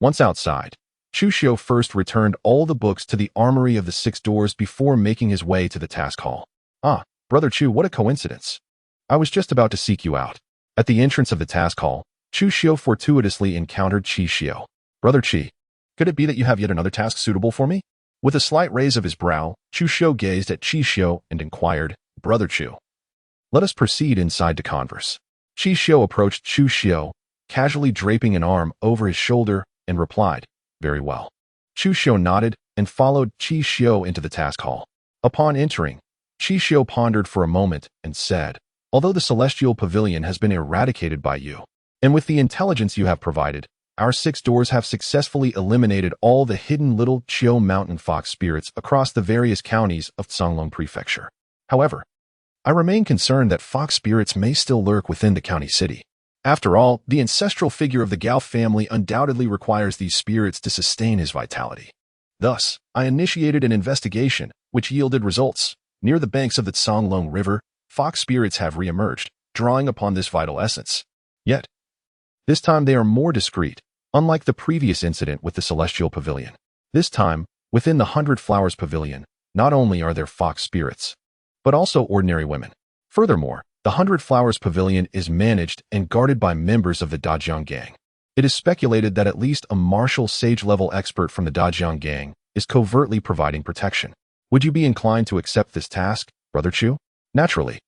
Once outside, Chu Xiu first returned all the books to the armory of the 6 doors before making his way to the task hall. "Ah, Brother Chu, what a coincidence. I was just about to seek you out." At the entrance of the task hall, Chu Xiu fortuitously encountered Chi Xiu. "Brother Chi, could it be that you have yet another task suitable for me?" With a slight raise of his brow, Chu Xiu gazed at Chi Xiu and inquired, "Brother Chu, let us proceed inside to converse." Chi Xiu approached Chu Xiu, casually draping an arm over his shoulder, and replied, "Very well." Chu Xiu nodded and followed Chi Xiu into the task hall. Upon entering, Chi Xiu pondered for a moment and said, "Although the celestial pavilion has been eradicated by you, and with the intelligence you have provided, our 6 doors have successfully eliminated all the hidden little Chiu mountain fox spirits across the various counties of Canglong Prefecture. However, I remain concerned that fox spirits may still lurk within the county city. After all, the ancestral figure of the Gao family undoubtedly requires these spirits to sustain his vitality. Thus, I initiated an investigation, which yielded results. Near the banks of the Songlong River, fox spirits have re-emerged, drawing upon this vital essence. Yet, this time they are more discreet, unlike the previous incident with the Celestial Pavilion. This time, within the 100 Flowers Pavilion, not only are there fox spirits, but also ordinary women. Furthermore, the 100 Flowers Pavilion is managed and guarded by members of the Dajiang Gang. It is speculated that at least a martial sage-level expert from the Dajiang Gang is covertly providing protection. Would you be inclined to accept this task, Brother Chu? Naturally.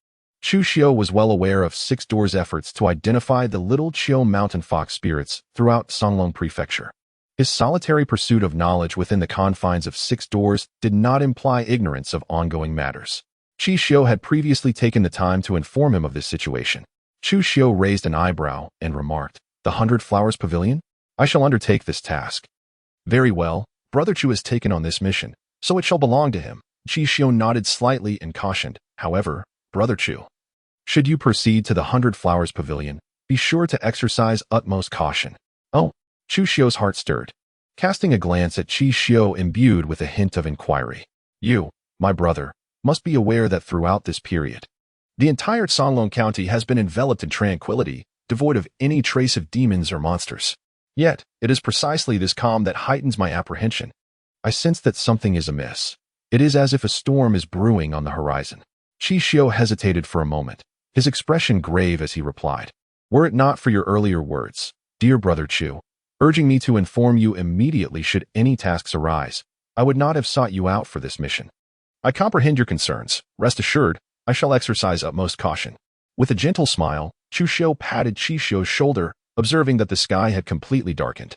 Chu Xiu was well aware of Six Doors' efforts to identify the little Qiu mountain fox spirits throughout Songlong Prefecture. His solitary pursuit of knowledge within the confines of Six Doors did not imply ignorance of ongoing matters. Chu Xiu had previously taken the time to inform him of this situation. Chu Xiu raised an eyebrow and remarked, "The 100 Flowers Pavilion? I shall undertake this task." "Very well, Brother Chu has taken on this mission, so it shall belong to him." Chu Xiu nodded slightly and cautioned, "However, Brother Chu, should you proceed to the 100 Flowers Pavilion, be sure to exercise utmost caution." "Oh." Chu Xiu's heart stirred, casting a glance at Chu Xiu imbued with a hint of inquiry. "You, my brother, must be aware that throughout this period, the entire Songlong County has been enveloped in tranquility, devoid of any trace of demons or monsters. Yet, it is precisely this calm that heightens my apprehension. I sense that something is amiss. It is as if a storm is brewing on the horizon." Chu Xiu hesitated for a moment, his expression grave as he replied, "Were it not for your earlier words, dear Brother Chu, urging me to inform you immediately should any tasks arise, I would not have sought you out for this mission. I comprehend your concerns. Rest assured, I shall exercise utmost caution." With a gentle smile, Chu Xiu patted Chu Xiu's shoulder, observing that the sky had completely darkened.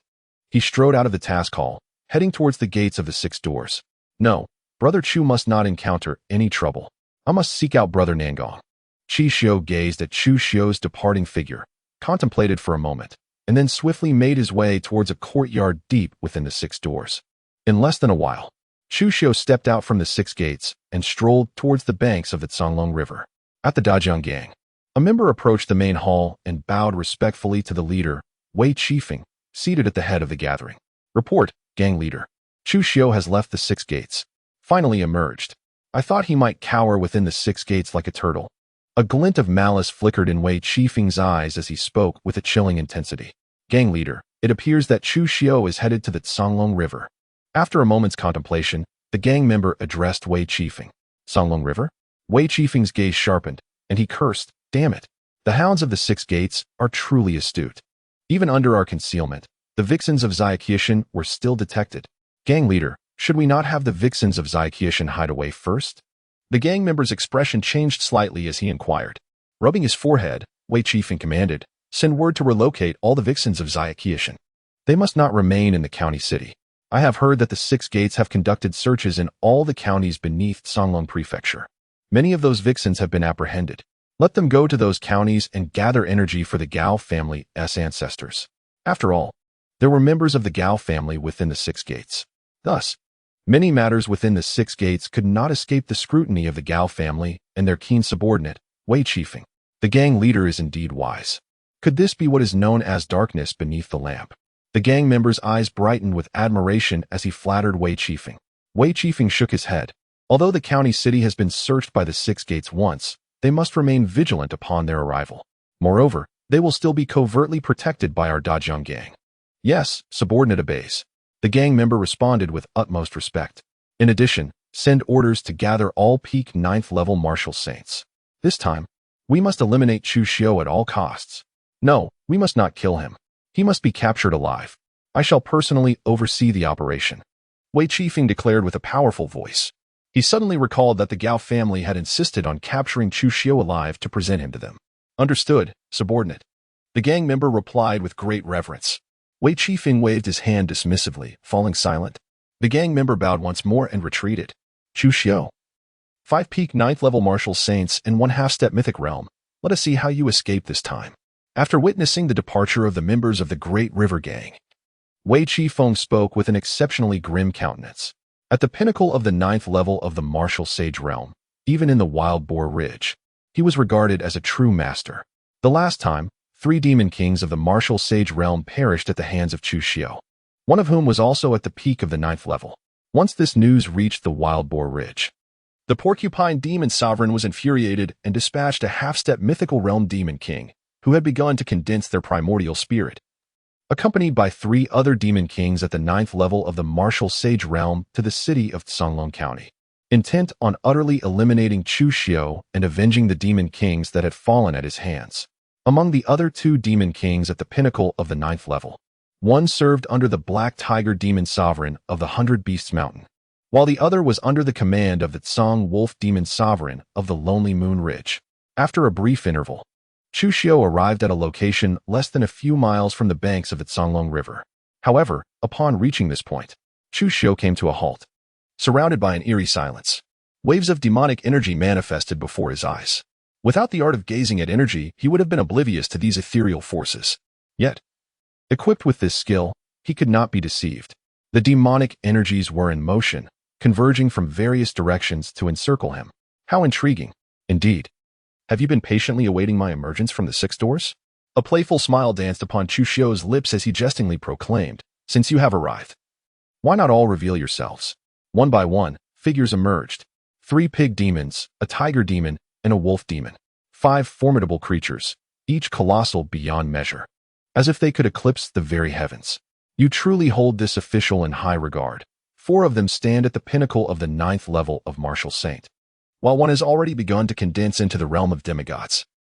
He strode out of the task hall, heading towards the gates of the Six Doors. "No, Brother Chu must not encounter any trouble. I must seek out Brother Nangong." Chu Xiu gazed at Chu Xiu's departing figure, contemplated for a moment, and then swiftly made his way towards a courtyard deep within the Six Doors. In less than a while, Chu Xiu stepped out from the six gates and strolled towards the banks of the Songlong River. At the Dajiang Gang, a member approached the main hall and bowed respectfully to the leader, Wei Qifeng, seated at the head of the gathering. "Report, gang leader. Chu Xiu has left the six gates. Finally emerged. I thought he might cower within the six gates like a turtle." A glint of malice flickered in Wei Qifeng's eyes as he spoke with a chilling intensity. "Gang leader, it appears that Chu Xiu is headed to the Songlong River." After a moment's contemplation, the gang member addressed Wei Qifeng. "Songlong River?" Wei Qifeng's gaze sharpened, and he cursed, "Damn it. The hounds of the six gates are truly astute. Even under our concealment, the vixens of Xiaqiushan were still detected. Gang leader, should we not have the vixens of Xiaqiushan hide away first?" The gang member's expression changed slightly as he inquired. Rubbing his forehead, Wei Qifeng commanded, "Send word to relocate all the vixens of Xiaqiushan. They must not remain in the county city. I have heard that the six gates have conducted searches in all the counties beneath Songlong Prefecture. Many of those vixens have been apprehended. Let them go to those counties and gather energy for the Gao family's ancestors." After all, there were members of the Gao family within the six gates. Thus, many matters within the six gates could not escape the scrutiny of the Gao family and their keen subordinate, Wei Qifeng. The gang leader is indeed wise. Could this be what is known as darkness beneath the lamp? The gang member's eyes brightened with admiration as he flattered Wei Qifeng. Wei Qifeng shook his head. Although the county city has been searched by the six gates once, they must remain vigilant upon their arrival. Moreover, they will still be covertly protected by our Dajiang Gang. "Yes," subordinate obeys. The gang member responded with utmost respect. "In addition, send orders to gather all peak 9th level martial saints. This time, we must eliminate Chu Xiu at all costs. No, we must not kill him. He must be captured alive. I shall personally oversee the operation." Wei Qifeng declared with a powerful voice. He suddenly recalled that the Gao family had insisted on capturing Chu Xiu alive to present him to them. "Understood, subordinate." The gang member replied with great reverence. Wei Qifeng waved his hand dismissively, falling silent. The gang member bowed once more and retreated. "Chu Xiu. 5 peak 9th level martial saints and 1 half-step mythic realm. Let us see how you escape this time." After witnessing the departure of the members of the Great River Gang, Wei Qifeng spoke with an exceptionally grim countenance. At the pinnacle of the 9th level of the martial sage realm, even in the Wild Boar Ridge, he was regarded as a true master. The last time, 3 demon kings of the martial sage realm perished at the hands of Chu Xiu, one of whom was also at the peak of the 9th level. Once this news reached the Wild Boar Ridge, the porcupine demon sovereign was infuriated and dispatched a half-step mythical realm demon king, who had begun to condense their primordial spirit, accompanied by 3 other demon kings at the 9th level of the martial sage realm to the city of Songlong County, intent on utterly eliminating Chu Xiu and avenging the demon kings that had fallen at his hands. Among the other 2 demon kings at the pinnacle of the 9th level, one served under the Black Tiger Demon Sovereign of the 100 Beasts Mountain, while the other was under the command of the Tsong Wolf Demon Sovereign of the Lonely Moon Ridge. After a brief interval, Chu Xiu arrived at a location less than a few miles from the banks of the Songlong River. However, upon reaching this point, Chu Xiu came to a halt, surrounded by an eerie silence. Waves of demonic energy manifested before his eyes. Without the art of gazing at energy, he would have been oblivious to these ethereal forces. Yet, equipped with this skill, he could not be deceived. The demonic energies were in motion, converging from various directions to encircle him. How intriguing. Indeed. Have you been patiently awaiting my emergence from the 6 doors? A playful smile danced upon Chu Xiu's lips as he jestingly proclaimed, "Since you have arrived, why not all reveal yourselves?" One by one, figures emerged. 3 pig demons, a tiger demon, and a wolf demon. 5 formidable creatures, each colossal beyond measure, as if they could eclipse the very heavens. You truly hold this official in high regard. 4 of them stand at the pinnacle of the 9th level of martial saint, while one has already begun to condense into the realm of demigods.